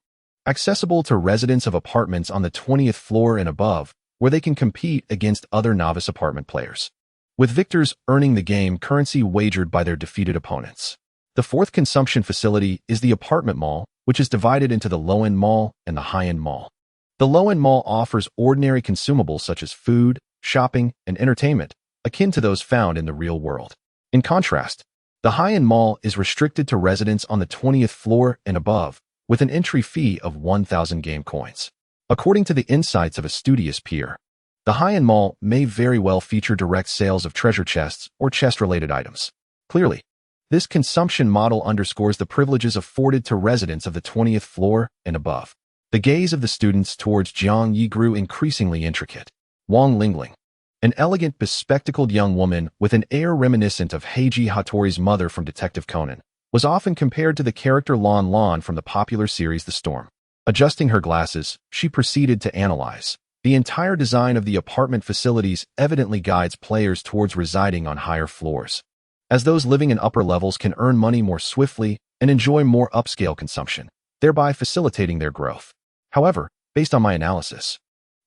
accessible to residents of apartments on the 20th floor and above, where they can compete against other novice apartment players, with victors earning the game currency wagered by their defeated opponents. The 4th consumption facility is the apartment mall, which is divided into the low-end mall and the high-end mall. The low-end mall offers ordinary consumables such as food, shopping, and entertainment, akin to those found in the real world. In contrast, the high-end mall is restricted to residents on the 20th floor and above, with an entry fee of 1,000 game coins. According to the insights of a studious peer, the high-end mall may very well feature direct sales of treasure chests or chest-related items. Clearly, this consumption model underscores the privileges afforded to residents of the 20th floor and above. The gaze of the students towards Jiang Ye grew increasingly intricate. Wang Lingling, an elegant, bespectacled young woman with an air reminiscent of Heiji Hattori's mother from Detective Conan, was often compared to the character Lan Lan from the popular series The Storm. Adjusting her glasses, she proceeded to analyze. The entire design of the apartment facilities evidently guides players towards residing on higher floors, as those living in upper levels can earn money more swiftly and enjoy more upscale consumption, thereby facilitating their growth. However, based on my analysis,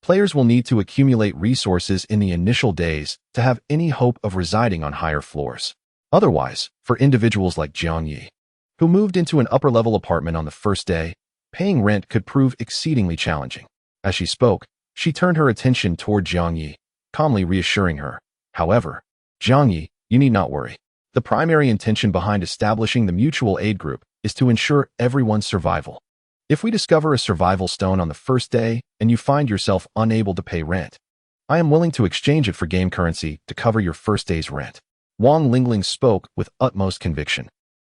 players will need to accumulate resources in the initial days to have any hope of residing on higher floors. Otherwise, for individuals like Jiang Ye, who moved into an upper-level apartment on the first day, paying rent could prove exceedingly challenging. As she spoke, she turned her attention toward Jiang Ye, calmly reassuring her. However, Jiang Ye, you need not worry. The primary intention behind establishing the mutual aid group is to ensure everyone's survival. If we discover a survival stone on the first day and you find yourself unable to pay rent, I am willing to exchange it for game currency to cover your first day's rent. Wang Lingling spoke with utmost conviction,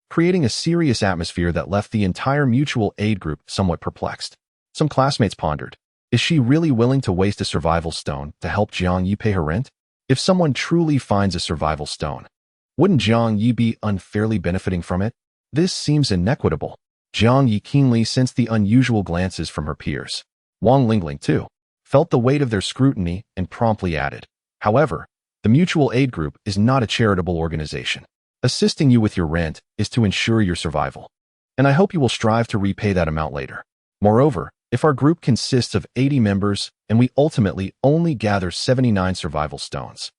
creating a serious atmosphere that left the entire mutual aid group somewhat perplexed. Some classmates pondered, is she really willing to waste a survival stone to help Jiang Ye pay her rent? If someone truly finds a survival stone, wouldn't Jiang Ye be unfairly benefiting from it? This seems inequitable. Jiang Ye keenly sensed the unusual glances from her peers. Wang Lingling, too, felt the weight of their scrutiny and promptly added, however, The mutual aid group is not a charitable organization. Assisting you with your rent is to ensure your survival, and I hope you will strive to repay that amount later. Moreover, if our group consists of 80 members and we ultimately only gather 79 survival stones,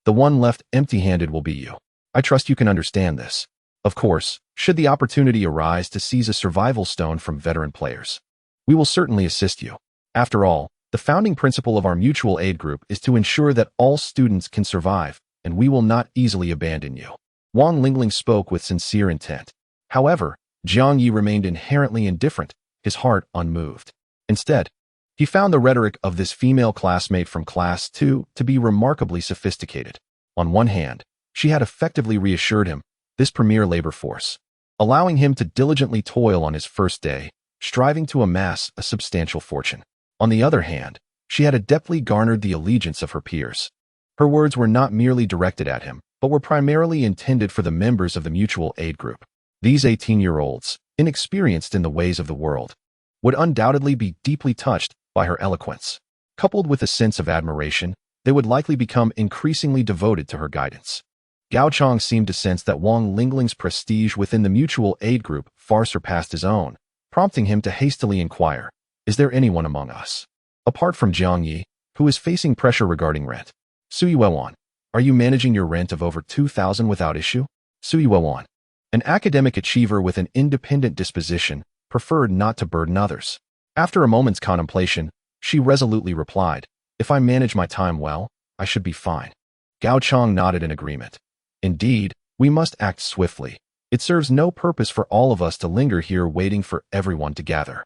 the one left empty-handed will be you. I trust you can understand this. Of course, should the opportunity arise to seize a survival stone from veteran players, we will certainly assist you. After all, the founding principle of our mutual aid group is to ensure that all students can survive, and we will not easily abandon you. Wang Lingling spoke with sincere intent. However, Jiang Ye remained inherently indifferent, his heart unmoved. Instead, he found the rhetoric of this female classmate from Class 2 to be remarkably sophisticated. On one hand, she had effectively reassured him, this premier labor force, allowing him to diligently toil on his first day, striving to amass a substantial fortune. On the other hand, she had adeptly garnered the allegiance of her peers. Her words were not merely directed at him, but were primarily intended for the members of the mutual aid group. These 18-year-olds, inexperienced in the ways of the world, would undoubtedly be deeply touched by her eloquence. Coupled with a sense of admiration, they would likely become increasingly devoted to her guidance. Gao Chang seemed to sense that Wang Lingling's prestige within the mutual aid group far surpassed his own, prompting him to hastily inquire, "Is there anyone among us, apart from Jiang Ye, who is facing pressure regarding rent?" Sui Wewan, are you managing your rent of over 2,000 without issue? Sui Wewan, an academic achiever with an independent disposition, preferred not to burden others. After a moment's contemplation, she resolutely replied, "If I manage my time well, I should be fine." Gao Chang nodded in agreement. Indeed, we must act swiftly. It serves no purpose for all of us to linger here waiting for everyone to gather.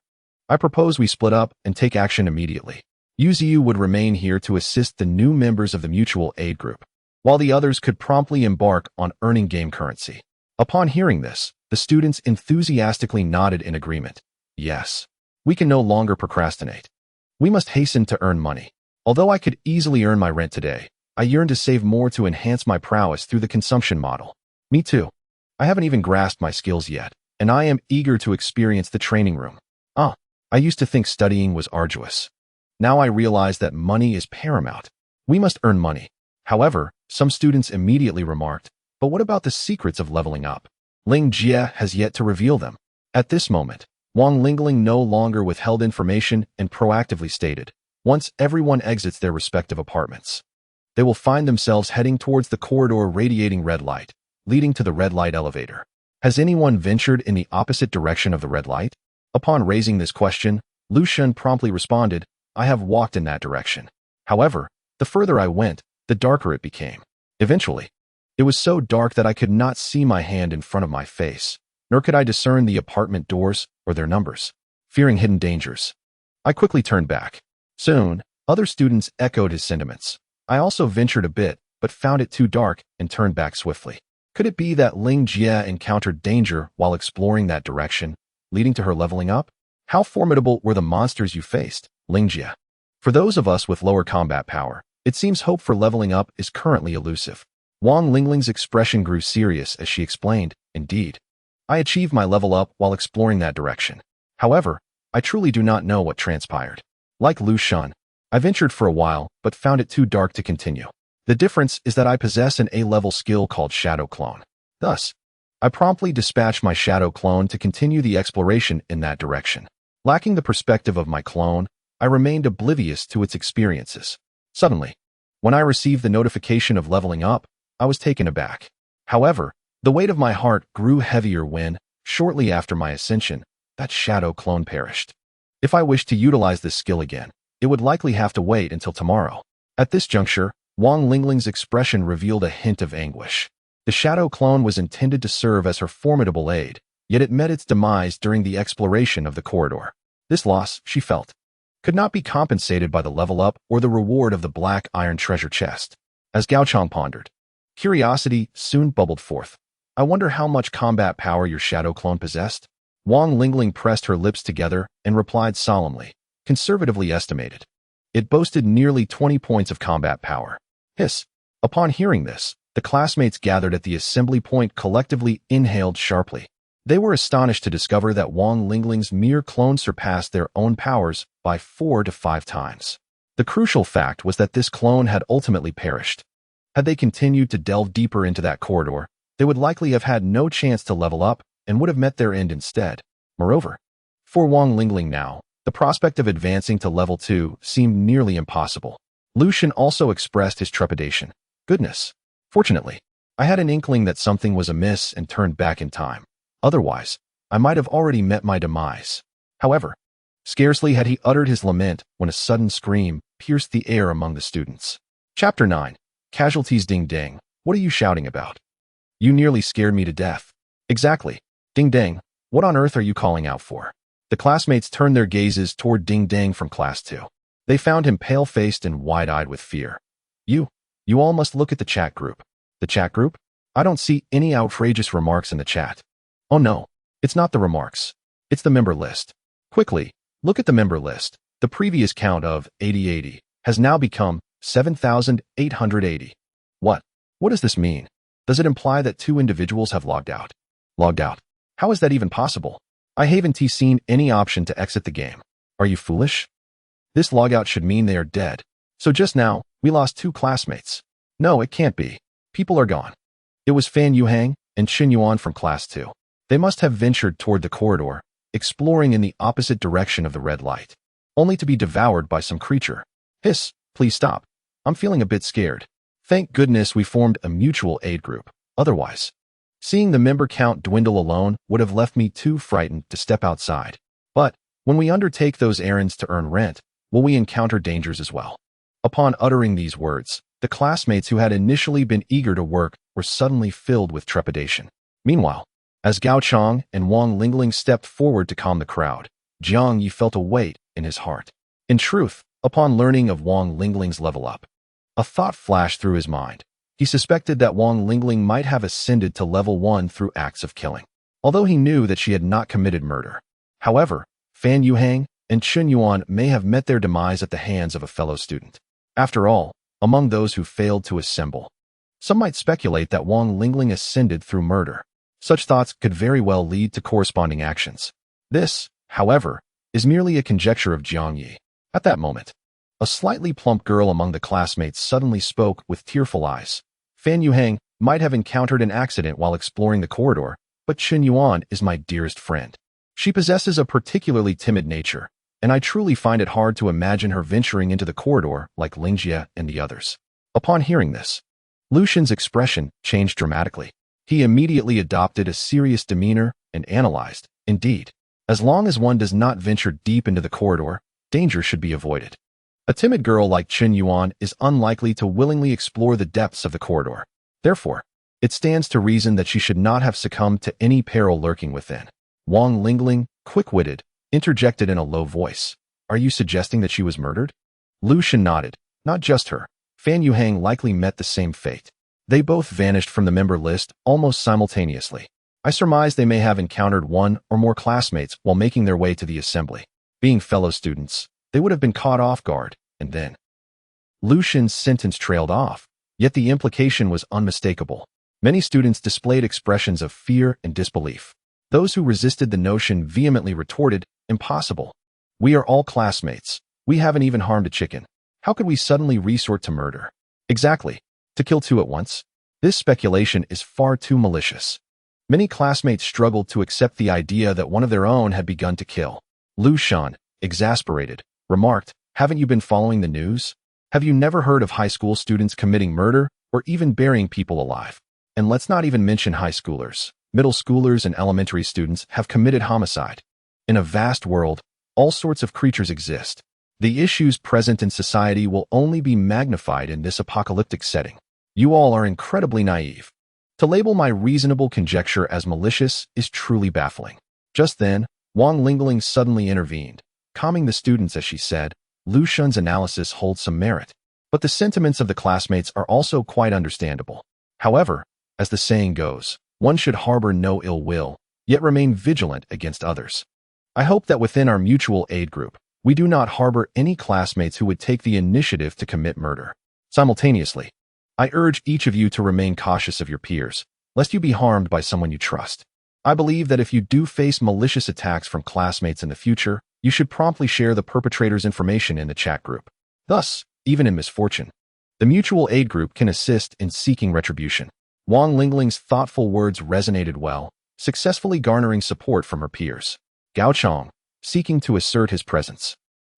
I propose we split up and take action immediately. Yu Ziyu would remain here to assist the new members of the mutual aid group, while the others could promptly embark on earning game currency. Upon hearing this, the students enthusiastically nodded in agreement. Yes, we can no longer procrastinate. We must hasten to earn money. Although I could easily earn my rent today, I yearn to save more to enhance my prowess through the consumption model. Me too. I haven't even grasped my skills yet, and I am eager to experience the training room. I used to think studying was arduous. Now I realize that money is paramount. We must earn money. However, some students immediately remarked, but what about the secrets of leveling up? Ling Jie has yet to reveal them. At this moment, Wang Lingling no longer withheld information and proactively stated, once everyone exits their respective apartments, they will find themselves heading towards the corridor radiating red light, leading to the red light elevator. Has anyone ventured in the opposite direction of the red light? Upon raising this question, Lu Shen promptly responded, I have walked in that direction. However, the further I went, the darker it became. Eventually, it was so dark that I could not see my hand in front of my face, nor could I discern the apartment doors or their numbers. Fearing hidden dangers, I quickly turned back. Soon, other students echoed his sentiments. I also ventured a bit, but found it too dark and turned back swiftly. Could it be that Ling Jie encountered danger while exploring that direction, leading to her leveling up? How formidable were the monsters you faced, Ling Jie? For those of us with lower combat power, it seems hope for leveling up is currently elusive. Wang Lingling's expression grew serious as she explained, indeed, I achieved my level up while exploring that direction. However, I truly do not know what transpired. Like Lu Shan, I ventured for a while, but found it too dark to continue. The difference is that I possess an A-level skill called Shadow Clone. Thus, I promptly dispatched my Shadow Clone to continue the exploration in that direction. Lacking the perspective of my clone, I remained oblivious to its experiences. Suddenly, when I received the notification of leveling up, I was taken aback. However, the weight of my heart grew heavier when, shortly after my ascension, that Shadow Clone perished. If I wished to utilize this skill again, it would likely have to wait until tomorrow. At this juncture, Wang Lingling's expression revealed a hint of anguish. The Shadow Clone was intended to serve as her formidable aid, yet it met its demise during the exploration of the corridor. This loss, she felt, could not be compensated by the level up or the reward of the black iron treasure chest. As Gao Chang pondered, curiosity soon bubbled forth. I wonder how much combat power your Shadow Clone possessed? Wang Lingling pressed her lips together and replied solemnly, conservatively estimated. It boasted nearly 20 points of combat power. Hiss. Upon hearing this, the classmates gathered at the assembly point collectively inhaled sharply. They were astonished to discover that Wang Lingling's mere clone surpassed their own powers by 4 to 5 times. The crucial fact was that this clone had ultimately perished. Had they continued to delve deeper into that corridor, they would likely have had no chance to level up and would have met their end instead. Moreover, for Wang Lingling now, the prospect of advancing to level 2 seemed nearly impossible. Lucian also expressed his trepidation. Goodness. Fortunately, I had an inkling that something was amiss and turned back in time. Otherwise, I might have already met my demise. However, scarcely had he uttered his lament when a sudden scream pierced the air among the students. Chapter 9. Casualties. Ding dang. What are you shouting about? You nearly scared me to death. Exactly. Ding dang. What on earth are you calling out for? The classmates turned their gazes toward Ding Dang from class 2. They found him pale-faced and wide-eyed with fear. You all must look at the chat group. The chat group? I don't see any outrageous remarks in the chat. Oh no, it's not the remarks. It's the member list. Quickly, look at the member list. The previous count of 8080 has now become 7,880. What does this mean? Does it imply that 2 individuals have logged out? Logged out? How is that even possible? I haven't seen any option to exit the game. Are you foolish? This logout should mean they are dead. So just now, we lost 2 classmates. No, it can't be. People are gone. It was Fan Yuhang and Chen Yuan from class 2. They must have ventured toward the corridor, exploring in the opposite direction of the red light, only to be devoured by some creature. Hiss, please stop. I'm feeling a bit scared. Thank goodness we formed a mutual aid group. Otherwise, seeing the member count dwindle alone would have left me too frightened to step outside. But when we undertake those errands to earn rent, will we encounter dangers as well? Upon uttering these words, the classmates who had initially been eager to work were suddenly filled with trepidation. Meanwhile, as Gao Chang and Wang Lingling stepped forward to calm the crowd, Jiang Ye felt a weight in his heart. In truth, upon learning of Wang Lingling's level up, a thought flashed through his mind. He suspected that Wang Lingling might have ascended to level 1 through acts of killing, although he knew that she had not committed murder. However, Fan Yuhang and Chen Yuan may have met their demise at the hands of a fellow student. After all, among those who failed to assemble, some might speculate that Wang Lingling ascended through murder. Such thoughts could very well lead to corresponding actions. This, however, is merely a conjecture of Jiang Ye. At that moment, a slightly plump girl among the classmates suddenly spoke with tearful eyes. Fan Yuhang might have encountered an accident while exploring the corridor, but Chen Yuan is my dearest friend. She possesses a particularly timid nature, and I truly find it hard to imagine her venturing into the corridor like Lingjie and the others. Upon hearing this, Lucian's expression changed dramatically. He immediately adopted a serious demeanor and analyzed. Indeed, as long as one does not venture deep into the corridor, danger should be avoided. A timid girl like Chen Yuan is unlikely to willingly explore the depths of the corridor. Therefore, it stands to reason that she should not have succumbed to any peril lurking within. Wang Lingling, quick-witted, interjected in a low voice. Are you suggesting that she was murdered? Lucian nodded. Not just her. Fan Yuhang likely met the same fate. They both vanished from the member list almost simultaneously. I surmise they may have encountered 1 or more classmates while making their way to the assembly. Being fellow students, they would have been caught off guard, and then Lucian's sentence trailed off, yet the implication was unmistakable. Many students displayed expressions of fear and disbelief. Those who resisted the notion vehemently retorted, impossible. We are all classmates. We haven't even harmed a chicken. How could we suddenly resort to murder? Exactly. To kill 2 at once? This speculation is far too malicious. Many classmates struggled to accept the idea that one of their own had begun to kill. Lucian, exasperated, remarked, haven't you been following the news? Have you never heard of high school students committing murder or even burying people alive? And let's not even mention high schoolers. Middle schoolers and elementary students have committed homicide. In a vast world, all sorts of creatures exist. The issues present in society will only be magnified in this apocalyptic setting. You all are incredibly naive. To label my reasonable conjecture as malicious is truly baffling. Just then, Wang Lingling suddenly intervened, calming the students as she said, Lucian's analysis holds some merit, but the sentiments of the classmates are also quite understandable. However, as the saying goes, one should harbor no ill will, yet remain vigilant against others. I hope that within our mutual aid group, we do not harbor any classmates who would take the initiative to commit murder. Simultaneously, I urge each of you to remain cautious of your peers, lest you be harmed by someone you trust. I believe that if you do face malicious attacks from classmates in the future, you should promptly share the perpetrator's information in the chat group. Thus, even in misfortune, The mutual aid group can assist in seeking retribution. Wang Lingling's thoughtful words resonated well, successfully garnering support from her peers. Chang, seeking to assert his presence,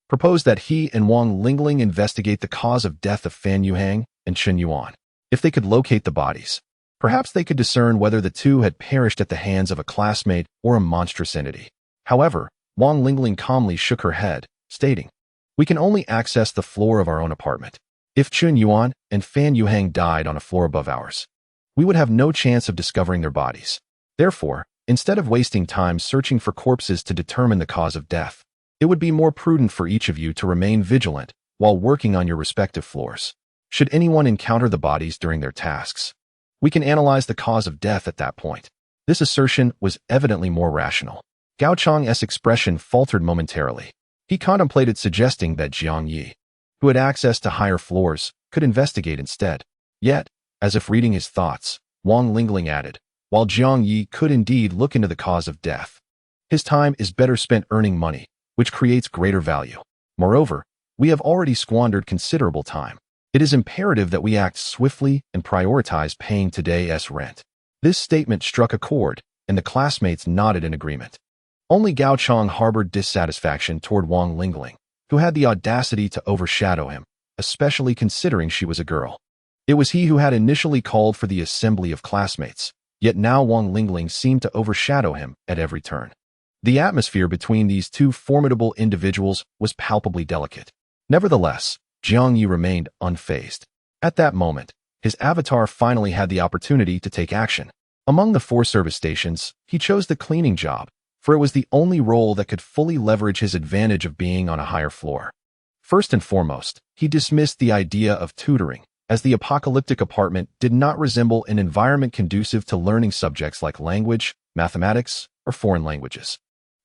proposed that he and Wang Lingling investigate the cause of death of Fan Yuhang and Chen Yuan. If they could locate the bodies, perhaps they could discern whether the two had perished at the hands of a classmate or a monstrous entity. However, Wang Lingling calmly shook her head, stating, "We can only access the floor of our own apartment. If Chen Yuan and Fan Yuhang died on a floor above ours, we would have no chance of discovering their bodies. Therefore, instead of wasting time searching for corpses to determine the cause of death, it would be more prudent for each of you to remain vigilant while working on your respective floors. Should anyone encounter the bodies during their tasks, we can analyze the cause of death at that point." This assertion was evidently more rational. Chang's expression faltered momentarily. He contemplated suggesting that Jiang Ye, who had access to higher floors, could investigate instead. Yet, as if reading his thoughts, Wang Lingling added, "While Jiang Ye could indeed look into the cause of death, his time is better spent earning money, which creates greater value. Moreover, we have already squandered considerable time. It is imperative that we act swiftly and prioritize paying today's rent." This statement struck a chord, and the classmates nodded in agreement. Only Chang harbored dissatisfaction toward Wang Lingling, who had the audacity to overshadow him, especially considering she was a girl. It was he who had initially called for the assembly of classmates, yet now Wang Lingling seemed to overshadow him at every turn. The atmosphere between these two formidable individuals was palpably delicate. Nevertheless, Jiang Ye remained unfazed. At that moment, his avatar finally had the opportunity to take action. Among the 4 service stations, he chose the cleaning job, for it was the only role that could fully leverage his advantage of being on a higher floor. First and foremost, he dismissed the idea of tutoring, as the apocalyptic apartment did not resemble an environment conducive to learning subjects like language, mathematics, or foreign languages.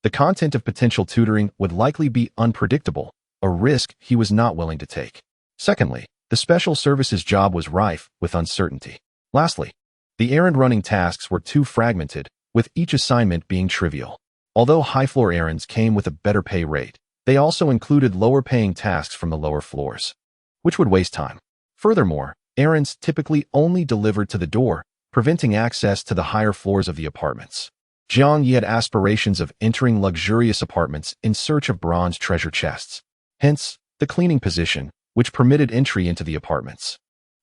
The content of potential tutoring would likely be unpredictable, a risk he was not willing to take. Secondly, the special services job was rife with uncertainty. Lastly, the errand-running tasks were too fragmented, with each assignment being trivial. Although high-floor errands came with a better pay rate, they also included lower-paying tasks from the lower floors, which would waste time. Furthermore, errands typically only delivered to the door, preventing access to the higher floors of the apartments. Jiang Ye had aspirations of entering luxurious apartments in search of bronze treasure chests. Hence, the cleaning position, which permitted entry into the apartments,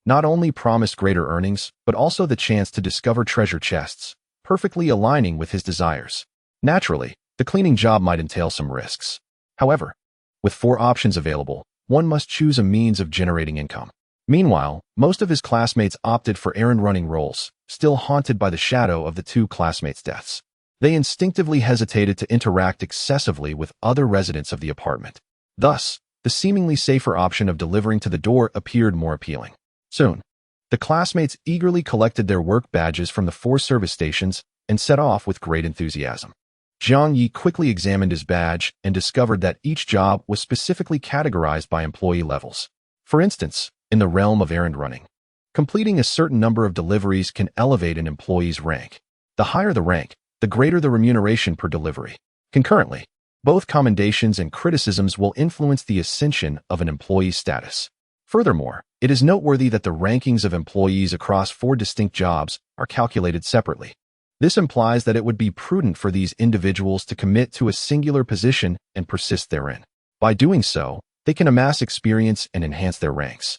not only promised greater earnings, but also the chance to discover treasure chests, perfectly aligning with his desires. Naturally, the cleaning job might entail some risks. However, with 4 options available, one must choose a means of generating income. Meanwhile, most of his classmates opted for errand-running roles, still haunted by the shadow of the 2 classmates' deaths. They instinctively hesitated to interact excessively with other residents of the apartment. Thus, the seemingly safer option of delivering to the door appeared more appealing. Soon, the classmates eagerly collected their work badges from the 4 service stations and set off with great enthusiasm. Jiang Ye quickly examined his badge and discovered that each job was specifically categorized by employee levels. For instance, in the realm of errand running, completing a certain number of deliveries can elevate an employee's rank. The higher the rank, the greater the remuneration per delivery. Concurrently, both commendations and criticisms will influence the ascension of an employee's status. Furthermore, it is noteworthy that the rankings of employees across 4 distinct jobs are calculated separately. This implies that it would be prudent for these individuals to commit to a singular position and persist therein. By doing so, they can amass experience and enhance their ranks,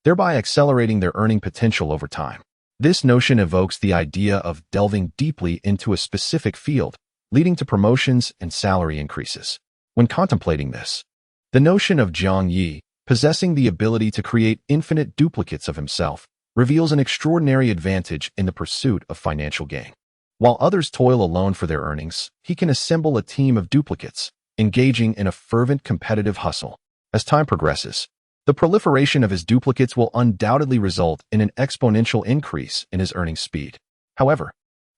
thereby accelerating their earning potential over time. This notion evokes the idea of delving deeply into a specific field, leading to promotions and salary increases. When contemplating this, the notion of Jiang Ye, possessing the ability to create infinite duplicates of himself, reveals an extraordinary advantage in the pursuit of financial gain. While others toil alone for their earnings, he can assemble a team of duplicates, engaging in a fervent competitive hustle. As time progresses, the proliferation of his duplicates will undoubtedly result in an exponential increase in his earning speed. However,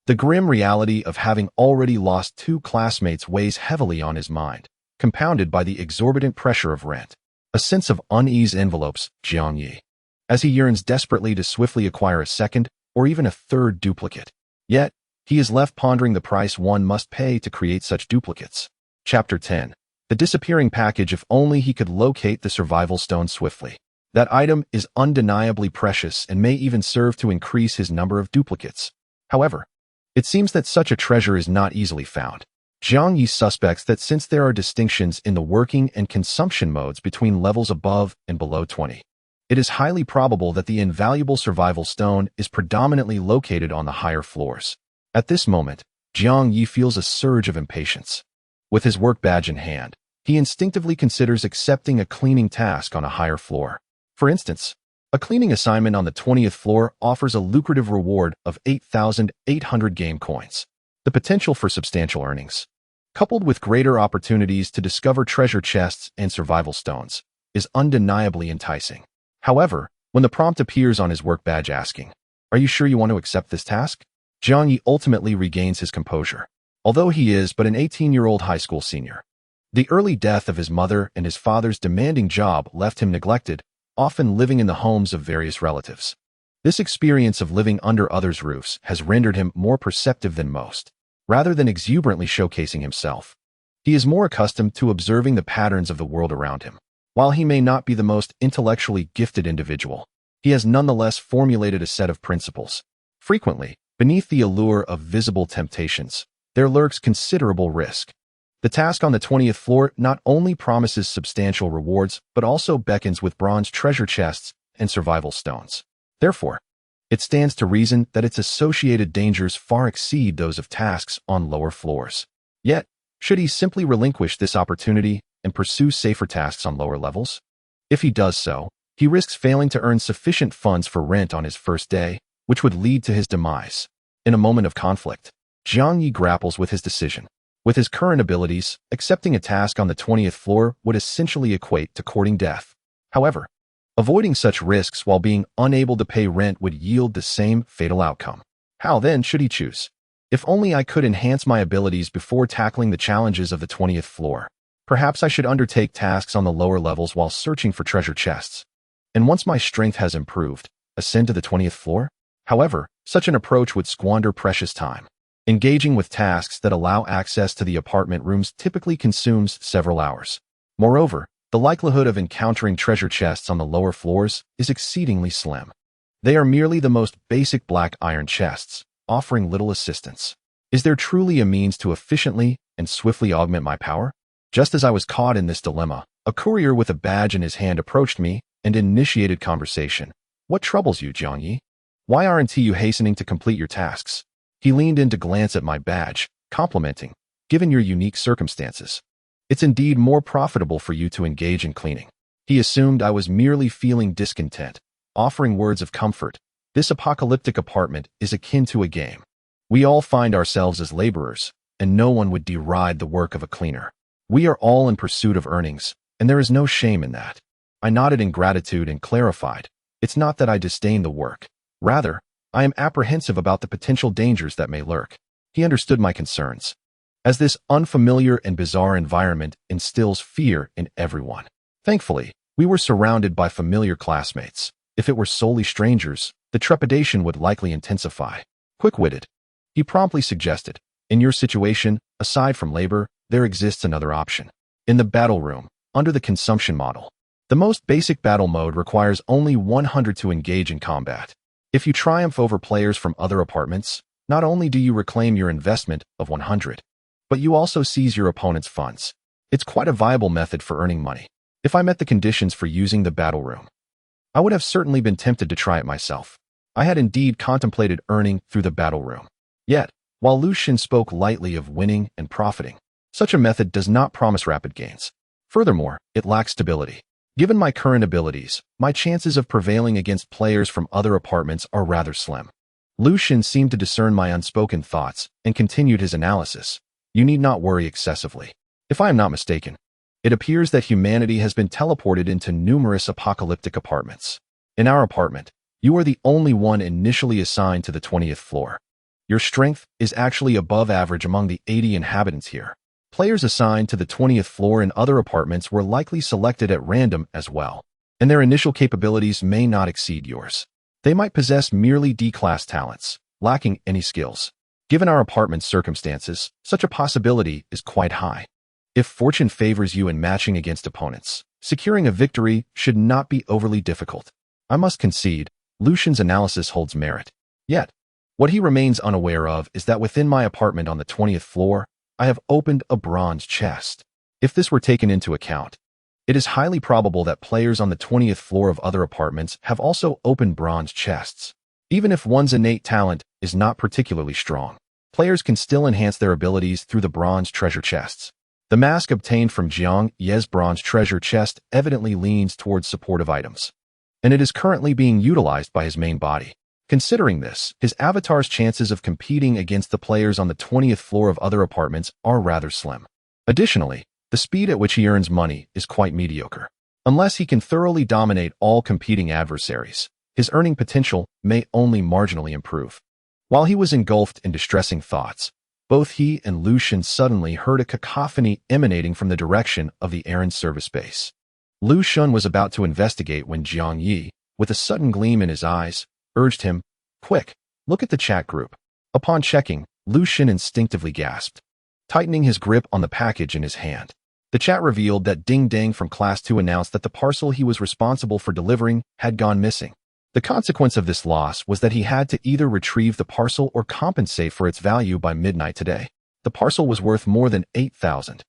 the grim reality of having already lost 2 classmates weighs heavily on his mind, compounded by the exorbitant pressure of rent. A sense of unease envelopes Jiang Ye, as he yearns desperately to swiftly acquire a second or even a third duplicate. Yet, he is left pondering the price one must pay to create such duplicates. Chapter 10. The disappearing package. If only he could locate the survival stone swiftly. That item is undeniably precious and may even serve to increase his number of duplicates. However, it seems that such a treasure is not easily found. Jiang Ye suspects that since there are distinctions in the working and consumption modes between levels above and below 20, it is highly probable that the invaluable survival stone is predominantly located on the higher floors. At this moment, Jiang Ye feels a surge of impatience. With his work badge in hand, he instinctively considers accepting a cleaning task on a higher floor. For instance, a cleaning assignment on the 20th floor offers a lucrative reward of 8,800 game coins, the potential for substantial earnings, coupled with greater opportunities to discover treasure chests and survival stones, is undeniably enticing. However, when the prompt appears on his work badge asking, "Are you sure you want to accept this task?" Jiang Ye ultimately regains his composure, although he is but an 18-year-old high school senior. The early death of his mother and his father's demanding job left him neglected, often living in the homes of various relatives. This experience of living under others' roofs has rendered him more perceptive than most. Rather than exuberantly showcasing himself, he is more accustomed to observing the patterns of the world around him. While he may not be the most intellectually gifted individual, he has nonetheless formulated a set of principles. Frequently, beneath the allure of visible temptations, there lurks considerable risk. The task on the 20th floor not only promises substantial rewards, but also beckons with bronze treasure chests and survival stones. Therefore, it stands to reason that its associated dangers far exceed those of tasks on lower floors. Yet, should he simply relinquish this opportunity and pursue safer tasks on lower levels? If he does so, he risks failing to earn sufficient funds for rent on his first day, which would lead to his demise. In a moment of conflict, Jiang Ye grapples with his decision. With his current abilities, accepting a task on the 20th floor would essentially equate to courting death. However, avoiding such risks while being unable to pay rent would yield the same fatal outcome. How then should he choose? If only I could enhance my abilities before tackling the challenges of the 20th floor. Perhaps I should undertake tasks on the lower levels while searching for treasure chests. And once my strength has improved, ascend to the 20th floor? However, such an approach would squander precious time. Engaging with tasks that allow access to the apartment rooms typically consumes several hours. Moreover, the likelihood of encountering treasure chests on the lower floors is exceedingly slim. They are merely the most basic black iron chests, offering little assistance. Is there truly a means to efficiently and swiftly augment my power? Just as I was caught in this dilemma, a courier with a badge in his hand approached me and initiated conversation. "What troubles you, Jiang Ye? Why aren't you hastening to complete your tasks?" He leaned in to glance at my badge, complimenting, "Given your unique circumstances, it's indeed more profitable for you to engage in cleaning." He assumed I was merely feeling discontent, offering words of comfort. This apocalyptic apartment is akin to a game. We all find ourselves as laborers, and no one would deride the work of a cleaner. We are all in pursuit of earnings, and there is no shame in that. I nodded in gratitude and clarified, "It's not that I disdain the work. Rather, I am apprehensive about the potential dangers that may lurk." He understood my concerns, as this unfamiliar and bizarre environment instills fear in everyone. Thankfully, we were surrounded by familiar classmates. If it were solely strangers, the trepidation would likely intensify. Quick-witted, he promptly suggested, "In your situation, aside from labor, there exists another option. In the battle room, under the consumption model, the most basic battle mode requires only 100 to engage in combat. If you triumph over players from other apartments, not only do you reclaim your investment of 100, but you also seize your opponent's funds. It's quite a viable method for earning money. If I met the conditions for using the battle room, I would have certainly been tempted to try it myself." I had indeed contemplated earning through the battle room. Yet, while Lu Xun spoke lightly of winning and profiting, such a method does not promise rapid gains. Furthermore, it lacks stability. Given my current abilities, my chances of prevailing against players from other apartments are rather slim. Lu Xun seemed to discern my unspoken thoughts and continued his analysis. "You need not worry excessively. If I am not mistaken, it appears that humanity has been teleported into numerous apocalyptic apartments. In our apartment, you are the only one initially assigned to the 20th floor. Your strength is actually above average among the 80 inhabitants here. Players assigned to the 20th floor in other apartments were likely selected at random as well, and their initial capabilities may not exceed yours. They might possess merely D-class talents, lacking any skills. Given our apartment's circumstances, such a possibility is quite high. If fortune favors you in matching against opponents, Securing a victory should not be overly difficult. I must concede, Lucian's analysis holds merit. Yet, what he remains unaware of is that within my apartment on the 20th floor, I have opened a bronze chest. If this were taken into account, it is highly probable that players on the 20th floor of other apartments have also opened bronze chests. Even if one's innate talent is not particularly strong, players can still enhance their abilities through the bronze treasure chests. The mask obtained from Jiang Ye's bronze treasure chest evidently leans towards supportive items, and it is currently being utilized by his main body. Considering this, his avatar's chances of competing against the players on the 20th floor of other apartments are rather slim. Additionally, the speed at which he earns money is quite mediocre. Unless he can thoroughly dominate all competing adversaries, his earning potential may only marginally improve. While he was engulfed in distressing thoughts, both he and Lucian suddenly heard a cacophony emanating from the direction of the errand service base. Lucian was about to investigate when Jiang Ye, with a sudden gleam in his eyes, urged him, "Quick, look at the chat group." Upon checking, Lucian instinctively gasped, tightening his grip on the package in his hand. The chat revealed that Ding Dang from Class 2 announced that the parcel he was responsible for delivering had gone missing. The consequence of this loss was that he had to either retrieve the parcel or compensate for its value by midnight today. The parcel was worth more than 8,000.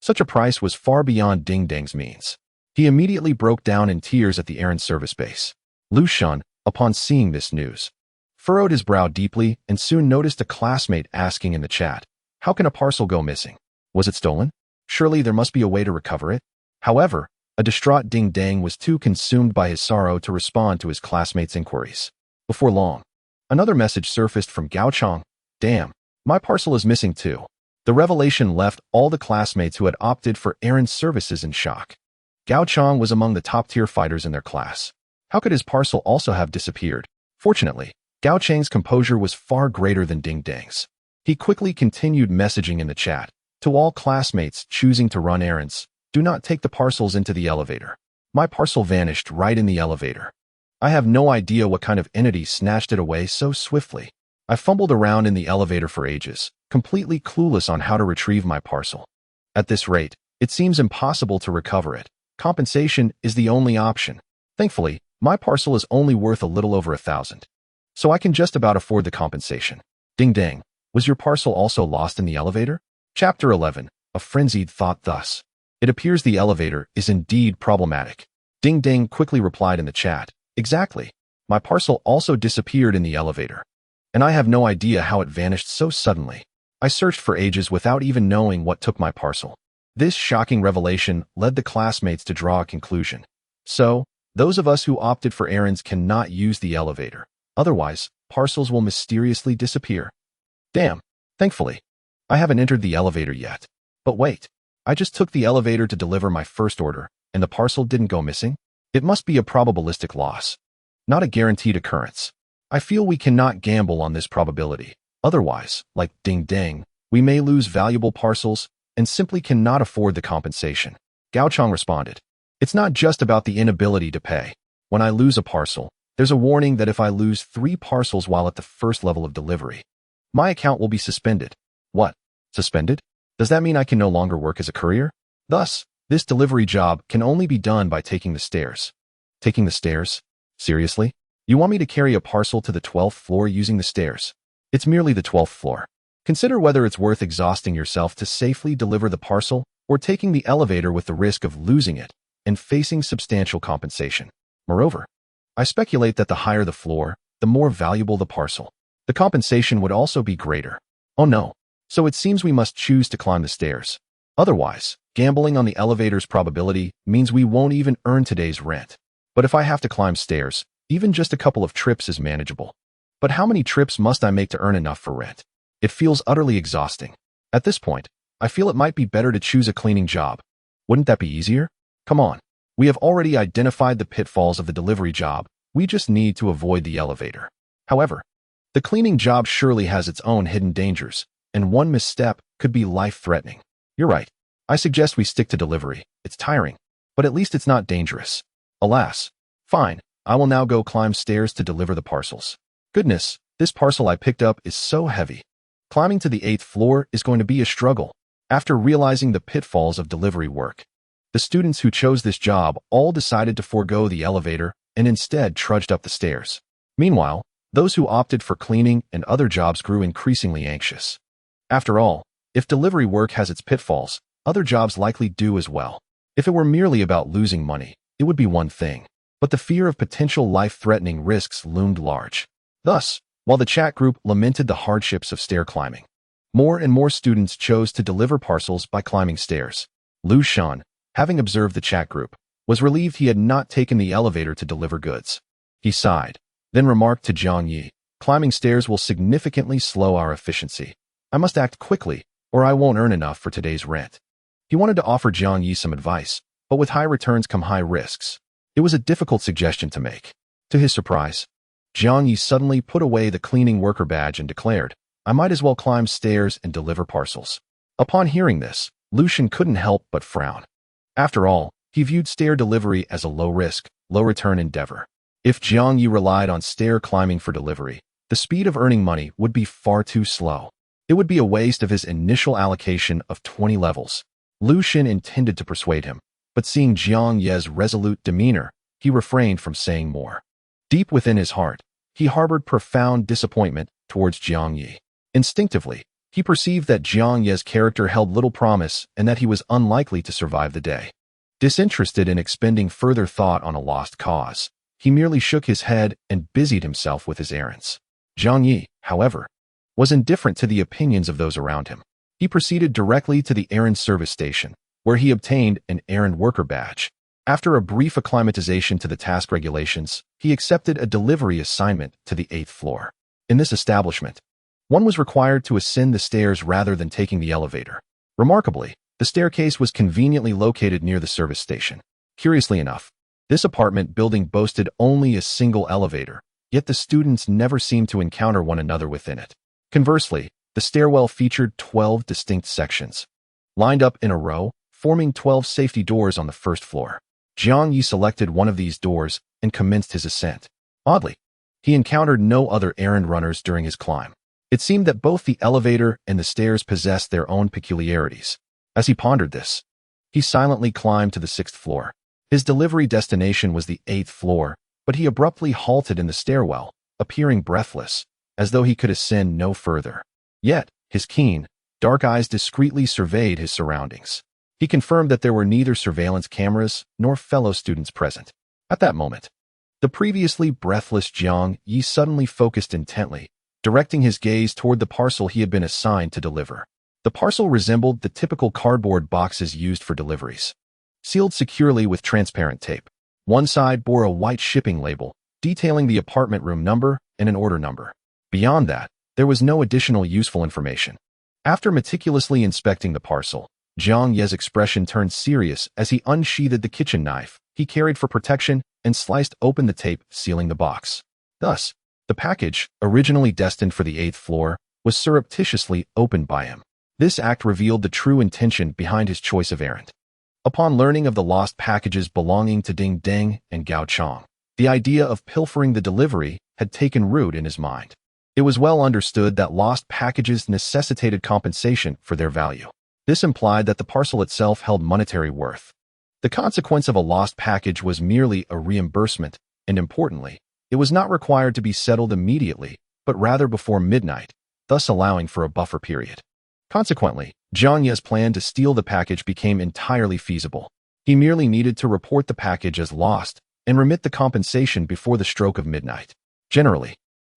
Such a price was far beyond Ding Dang's means. He immediately broke down in tears at the errand service base. Lucian, upon seeing this news, furrowed his brow deeply and soon noticed a classmate asking in the chat, "How can a parcel go missing? Was it stolen? Surely there must be a way to recover it." However, a distraught Ding Dang was too consumed by his sorrow to respond to his classmate's inquiries. Before long, another message surfaced from Chang. "Damn, my parcel is missing too." The revelation left all the classmates who had opted for errand services in shock. Chang was among the top-tier fighters in their class. How could his parcel also have disappeared? Fortunately, Chang's composure was far greater than Ding Dang's. He quickly continued messaging in the chat. "To all classmates choosing to run errands, do not take the parcels into the elevator. My parcel vanished right in the elevator. I have no idea what kind of entity snatched it away so swiftly. I fumbled around in the elevator for ages, completely clueless on how to retrieve my parcel. At this rate, it seems impossible to recover it. Compensation is the only option. Thankfully, my parcel is only worth a little over 1,000. So I can just about afford the compensation." Ding Dang, was your parcel also lost in the elevator? Chapter 11, a frenzied thought thus. It appears the elevator is indeed problematic. Ding Dang quickly replied in the chat, "Exactly. My parcel also disappeared in the elevator. And I have no idea how it vanished so suddenly. I searched for ages without even knowing what took my parcel." This shocking revelation led the classmates to draw a conclusion. So, those of us who opted for errands cannot use the elevator. Otherwise, parcels will mysteriously disappear. Damn. Thankfully, I haven't entered the elevator yet. But wait. I just took the elevator to deliver my first order, and the parcel didn't go missing? It must be a probabilistic loss, not a guaranteed occurrence. I feel we cannot gamble on this probability. Otherwise, like Ding Dang, we may lose valuable parcels and simply cannot afford the compensation. Chang responded, "It's not just about the inability to pay. When I lose a parcel, there's a warning that if I lose 3 parcels while at the first level of delivery, my account will be suspended." What? Suspended? Does that mean I can no longer work as a courier? Thus, this delivery job can only be done by taking the stairs. Taking the stairs? Seriously? You want me to carry a parcel to the 12th floor using the stairs? It's merely the 12th floor. Consider whether it's worth exhausting yourself to safely deliver the parcel or taking the elevator with the risk of losing it and facing substantial compensation. Moreover, I speculate that the higher the floor, the more valuable the parcel. The compensation would also be greater. Oh no. So it seems we must choose to climb the stairs. Otherwise, gambling on the elevator's probability means we won't even earn today's rent. But if I have to climb stairs, even just a couple of trips is manageable. But how many trips must I make to earn enough for rent? It feels utterly exhausting. At this point, I feel it might be better to choose a cleaning job. Wouldn't that be easier? Come on. We have already identified the pitfalls of the delivery job. We just need to avoid the elevator. However, the cleaning job surely has its own hidden dangers, and one misstep could be life-threatening. You're right. I suggest we stick to delivery. It's tiring, but at least it's not dangerous. Alas. Fine, I will now go climb stairs to deliver the parcels. Goodness, this parcel I picked up is so heavy. Climbing to the 8th floor is going to be a struggle. After realizing the pitfalls of delivery work, The students who chose this job all decided to forego the elevator and instead trudged up the stairs. Meanwhile, those who opted for cleaning and other jobs grew increasingly anxious. After all, if delivery work has its pitfalls, other jobs likely do as well. If it were merely about losing money, it would be one thing. But the fear of potential life-threatening risks loomed large. Thus, while the chat group lamented the hardships of stair climbing, more and more students chose to deliver parcels by climbing stairs. Lu Shan, having observed the chat group, was relieved he had not taken the elevator to deliver goods. He sighed, then remarked to Jiang Ye, "Climbing stairs will significantly slow our efficiency. I must act quickly, or I won't earn enough for today's rent." He wanted to offer Jiang Ye some advice, but with high returns come high risks. It was a difficult suggestion to make. To his surprise, Jiang Ye suddenly put away the cleaning worker badge and declared, "I might as well climb stairs and deliver parcels." Upon hearing this, Lu Shan couldn't help but frown. After all, he viewed stair delivery as a low-risk, low-return endeavor. If Jiang Ye relied on stair climbing for delivery, the speed of earning money would be far too slow. It would be a waste of his initial allocation of 20 levels. Lu Shan intended to persuade him, but seeing Jiang Ye's resolute demeanor, he refrained from saying more. Deep within his heart, he harbored profound disappointment towards Jiang Ye. Instinctively, he perceived that Jiang Ye's character held little promise and that he was unlikely to survive the day. Disinterested in expending further thought on a lost cause, he merely shook his head and busied himself with his errands. Jiang Ye, however, was indifferent to the opinions of those around him. He proceeded directly to the errand service station, where he obtained an errand worker badge. After a brief acclimatization to the task regulations, he accepted a delivery assignment to the 8th floor. In this establishment, one was required to ascend the stairs rather than taking the elevator. Remarkably, the staircase was conveniently located near the service station. Curiously enough, this apartment building boasted only a single elevator, yet the students never seemed to encounter one another within it. Conversely, the stairwell featured 12 distinct sections, lined up in a row, forming 12 safety doors on the first floor. Jiang Ye selected one of these doors and commenced his ascent. Oddly, he encountered no other errand runners during his climb. It seemed that both the elevator and the stairs possessed their own peculiarities. As he pondered this, he silently climbed to the 6th floor. His delivery destination was the 8th floor, but he abruptly halted in the stairwell, appearing breathless, as though he could ascend no further. Yet, his keen, dark eyes discreetly surveyed his surroundings. He confirmed that there were neither surveillance cameras nor fellow students present. At that moment, the previously breathless Jiang Ye suddenly focused intently, directing his gaze toward the parcel he had been assigned to deliver. The parcel resembled the typical cardboard boxes used for deliveries, sealed securely with transparent tape. One side bore a white shipping label, detailing the apartment room number and an order number. Beyond that, there was no additional useful information. After meticulously inspecting the parcel, Jiang Ye's expression turned serious as he unsheathed the kitchen knife he carried for protection and sliced open the tape sealing the box. Thus, the package, originally destined for the 8th floor, was surreptitiously opened by him. This act revealed the true intention behind his choice of errand. Upon learning of the lost packages belonging to Ding Deng and Gao Chang, the idea of pilfering the delivery had taken root in his mind. It was well understood that lost packages necessitated compensation for their value. This implied that the parcel itself held monetary worth. The consequence of a lost package was merely a reimbursement, and importantly, it was not required to be settled immediately, but rather before midnight, thus allowing for a buffer period. Consequently, Jiang Ye's plan to steal the package became entirely feasible. He merely needed to report the package as lost and remit the compensation before the stroke of midnight. Generally,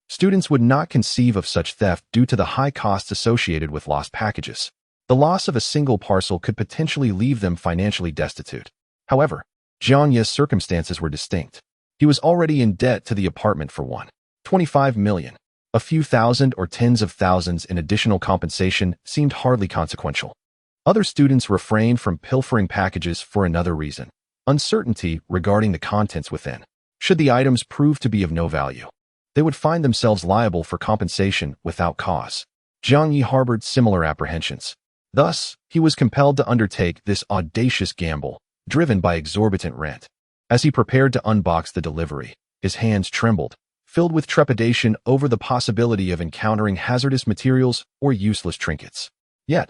students would not conceive of such theft due to the high costs associated with lost packages. The loss of a single parcel could potentially leave them financially destitute. However, Jiang Ye's circumstances were distinct. He was already in debt to the apartment for 25 million. A few thousand or tens of thousands in additional compensation seemed hardly consequential. Other students refrained from pilfering packages for another reason: uncertainty regarding the contents within. Should the items prove to be of no value, they would find themselves liable for compensation without cause. Jiang Ye harbored similar apprehensions. Thus, he was compelled to undertake this audacious gamble, driven by exorbitant rent. As he prepared to unbox the delivery, his hands trembled, filled with trepidation over the possibility of encountering hazardous materials or useless trinkets. Yet,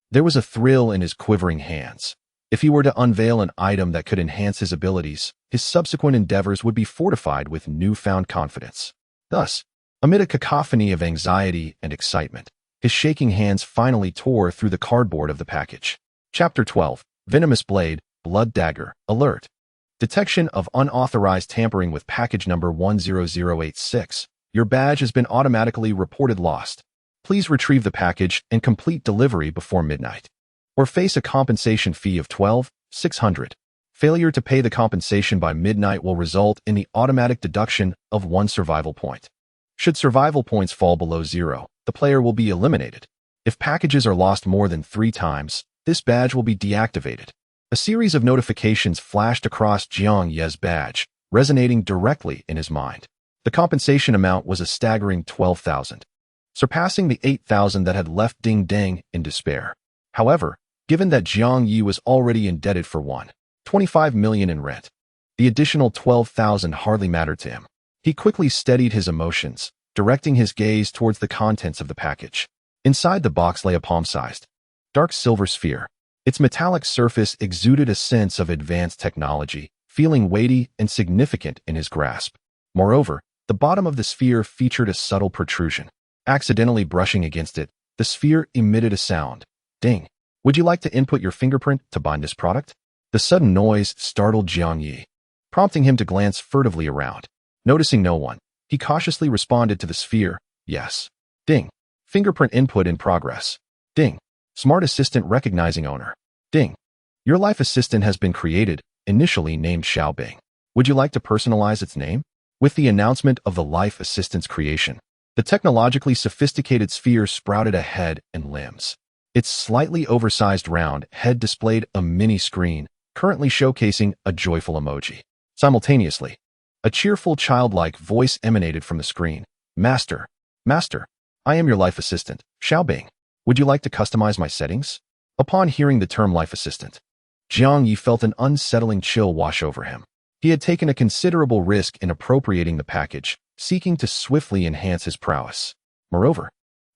there was a thrill in his quivering hands. If he were to unveil an item that could enhance his abilities, his subsequent endeavors would be fortified with newfound confidence. Thus, amid a cacophony of anxiety and excitement, his shaking hands finally tore through the cardboard of the package. Chapter 12. Venomous Blade, Blood Dagger, Alert. Detection of unauthorized tampering with package number 10086. Your badge has been automatically reported lost. Please retrieve the package and complete delivery before midnight, or face a compensation fee of $12,600. Failure to pay the compensation by midnight will result in the automatic deduction of 1 survival point. Should survival points fall below 0, the player will be eliminated. If packages are lost more than 3 times, this badge will be deactivated. A series of notifications flashed across Jiang Ye's badge, resonating directly in his mind. The compensation amount was a staggering 12,000, surpassing the 8,000 that had left Ding Deng in despair. However, given that Jiang Ye was already indebted for 1.25 million in rent, the additional 12,000 hardly mattered to him. He quickly steadied his emotions, directing his gaze towards the contents of the package. Inside the box lay a palm-sized, dark silver sphere. Its metallic surface exuded a sense of advanced technology, feeling weighty and significant in his grasp. Moreover, the bottom of the sphere featured a subtle protrusion. Accidentally brushing against it, the sphere emitted a sound. Ding. Would you like to input your fingerprint to bind this product? The sudden noise startled Jiang Ye, prompting him to glance furtively around. Noticing no one, he cautiously responded to the sphere, yes. Ding. Fingerprint input in progress. Ding. Smart assistant recognizing owner. Ding. Your life assistant has been created, initially named Xiaobing. Would you like to personalize its name? With the announcement of the life assistant's creation, the technologically sophisticated sphere sprouted a head and limbs. Its slightly oversized round head displayed a mini screen, currently showcasing a joyful emoji. Simultaneously, a cheerful childlike voice emanated from the screen. Master, I am your life assistant, Xiaobing. Would you like to customize my settings? Upon hearing the term life assistant, Jiang Ye felt an unsettling chill wash over him. He had taken a considerable risk in appropriating the package, seeking to swiftly enhance his prowess. Moreover,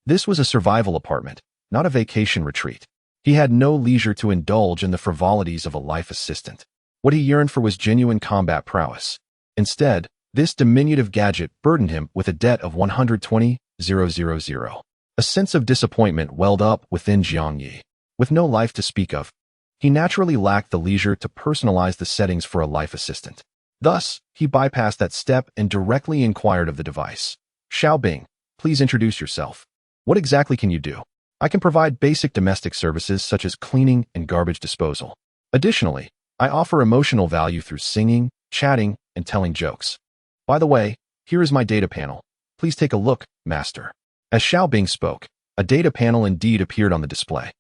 this was a survival apartment, not a vacation retreat. He had no leisure to indulge in the frivolities of a life assistant. What he yearned for was genuine combat prowess. Instead, this diminutive gadget burdened him with a debt of 120,000. A sense of disappointment welled up within Jiang Ye. With no life to speak of, he naturally lacked the leisure to personalize the settings for a life assistant. Thus, he bypassed that step and directly inquired of the device. Xiaobing, please introduce yourself. What exactly can you do? I can provide basic domestic services such as cleaning and garbage disposal. Additionally, I offer emotional value through singing, chatting, and telling jokes. By the way, here is my data panel. Please take a look, Master. As Xiaobing spoke, a data panel indeed appeared on the display.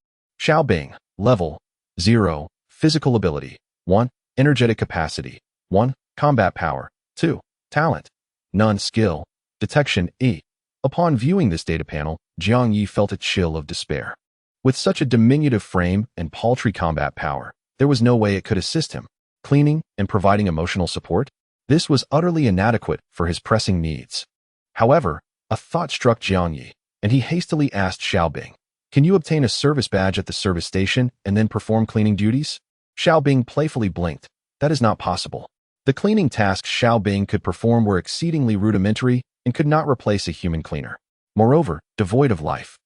Xiaobing, level 0, physical ability 1, energetic capacity 1, combat power 2, talent none, skill detection E. Upon viewing this data panel, Jiang Ye felt a chill of despair. With such a diminutive frame and paltry combat power, there was no way it could assist him. Cleaning and providing emotional support? This was utterly inadequate for his pressing needs. However, a thought struck Jiang Ye, and he hastily asked Xiaobing, can you obtain a service badge at the service station and then perform cleaning duties? Xiaobing playfully blinked. That is not possible. The cleaning tasks Xiaobing could perform were exceedingly rudimentary and could not replace a human cleaner. Moreover, devoid of life,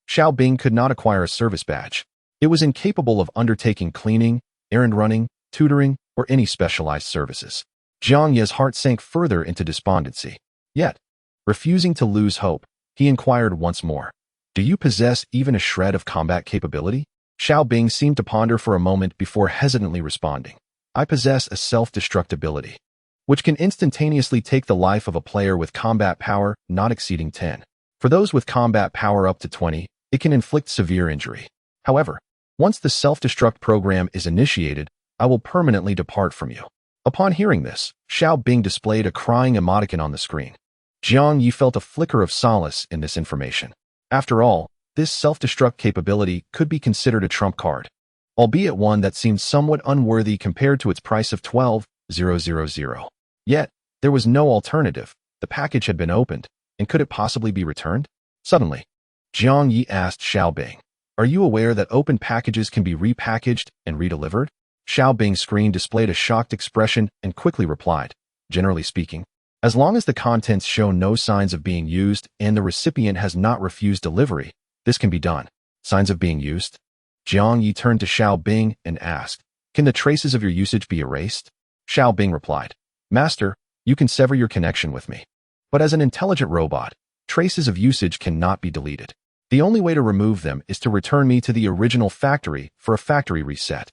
Xiaobing could not acquire a service badge. It was incapable of undertaking cleaning, errand running, tutoring, or any specialized services. Jiang Ye's heart sank further into despondency. Yet, refusing to lose hope, he inquired once more, do you possess even a shred of combat capability? Xiaobing seemed to ponder for a moment before hesitantly responding. I possess a self-destructibility, which can instantaneously take the life of a player with combat power not exceeding 10. For those with combat power up to 20, it can inflict severe injury. However, once the self-destruct program is initiated, I will permanently depart from you. Upon hearing this, Xiaobing displayed a crying emoticon on the screen. Jiang Ye felt a flicker of solace in this information. After all, this self-destruct capability could be considered a trump card, albeit one that seemed somewhat unworthy compared to its price of 12,000. Yet, there was no alternative. The package had been opened, and could it possibly be returned? Suddenly, Jiang Ye asked Xiaobing, are you aware that open packages can be repackaged and redelivered? Xiao Bing's screen displayed a shocked expression and quickly replied, "Generally speaking, as long as the contents show no signs of being used and the recipient has not refused delivery, this can be done." Signs of being used? Jiang Ye turned to Xiao Bing and asked, "Can the traces of your usage be erased?" Xiao Bing replied, "Master, you can sever your connection with me. But as an intelligent robot, traces of usage cannot be deleted. The only way to remove them is to return me to the original factory for a factory reset."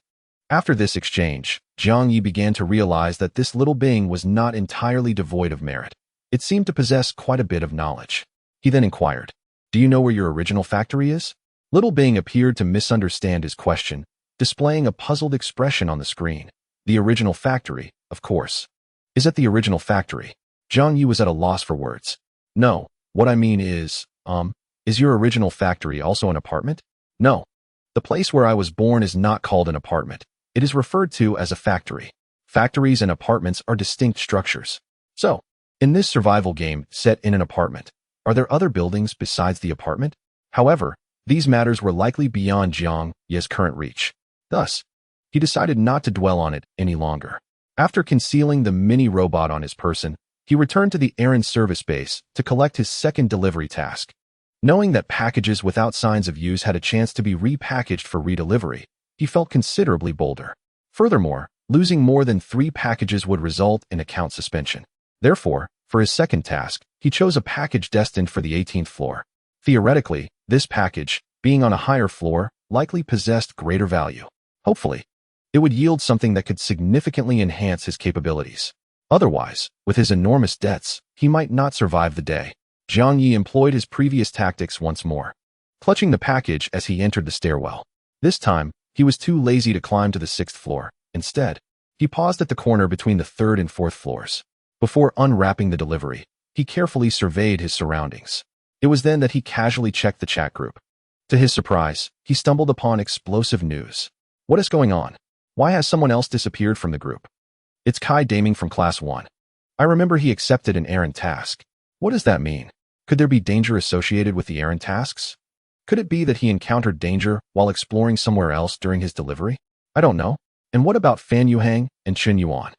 After this exchange, Jiang Ye began to realize that this little Bing was not entirely devoid of merit. It seemed to possess quite a bit of knowledge. He then inquired, "Do you know where your original factory is?" Little Bing appeared to misunderstand his question, displaying a puzzled expression on the screen. "The original factory, of course." "Is it the original factory?" Jiang Ye was at a loss for words. "No, what I mean is your original factory also an apartment?" "No. The place where I was born is not called an apartment. It is referred to as a factory. Factories and apartments are distinct structures. So, in this survival game set in an apartment, are there other buildings besides the apartment?" However, these matters were likely beyond Jiang Ye's current reach. Thus, he decided not to dwell on it any longer. After concealing the mini-robot on his person, he returned to the errand service base to collect his second delivery task. Knowing that packages without signs of use had a chance to be repackaged for redelivery, he felt considerably bolder. Furthermore, losing more than 3 packages would result in account suspension. Therefore, for his second task, he chose a package destined for the 18th floor. Theoretically, this package, being on a higher floor, likely possessed greater value. Hopefully, it would yield something that could significantly enhance his capabilities. Otherwise, with his enormous debts, he might not survive the day. Jiang Ye employed his previous tactics once more, clutching the package as he entered the stairwell. This time, he was too lazy to climb to the 6th floor. Instead, he paused at the corner between the 3rd and 4th floors. Before unwrapping the delivery, he carefully surveyed his surroundings. It was then that he casually checked the chat group. To his surprise, he stumbled upon explosive news. "What is going on? Why has someone else disappeared from the group? It's Kai Daming from Class 1. I remember he accepted an errand task. What does that mean? Could there be danger associated with the errand tasks? Could it be that he encountered danger while exploring somewhere else during his delivery? I don't know. And what about Fan Yuhang and Chen Yuan?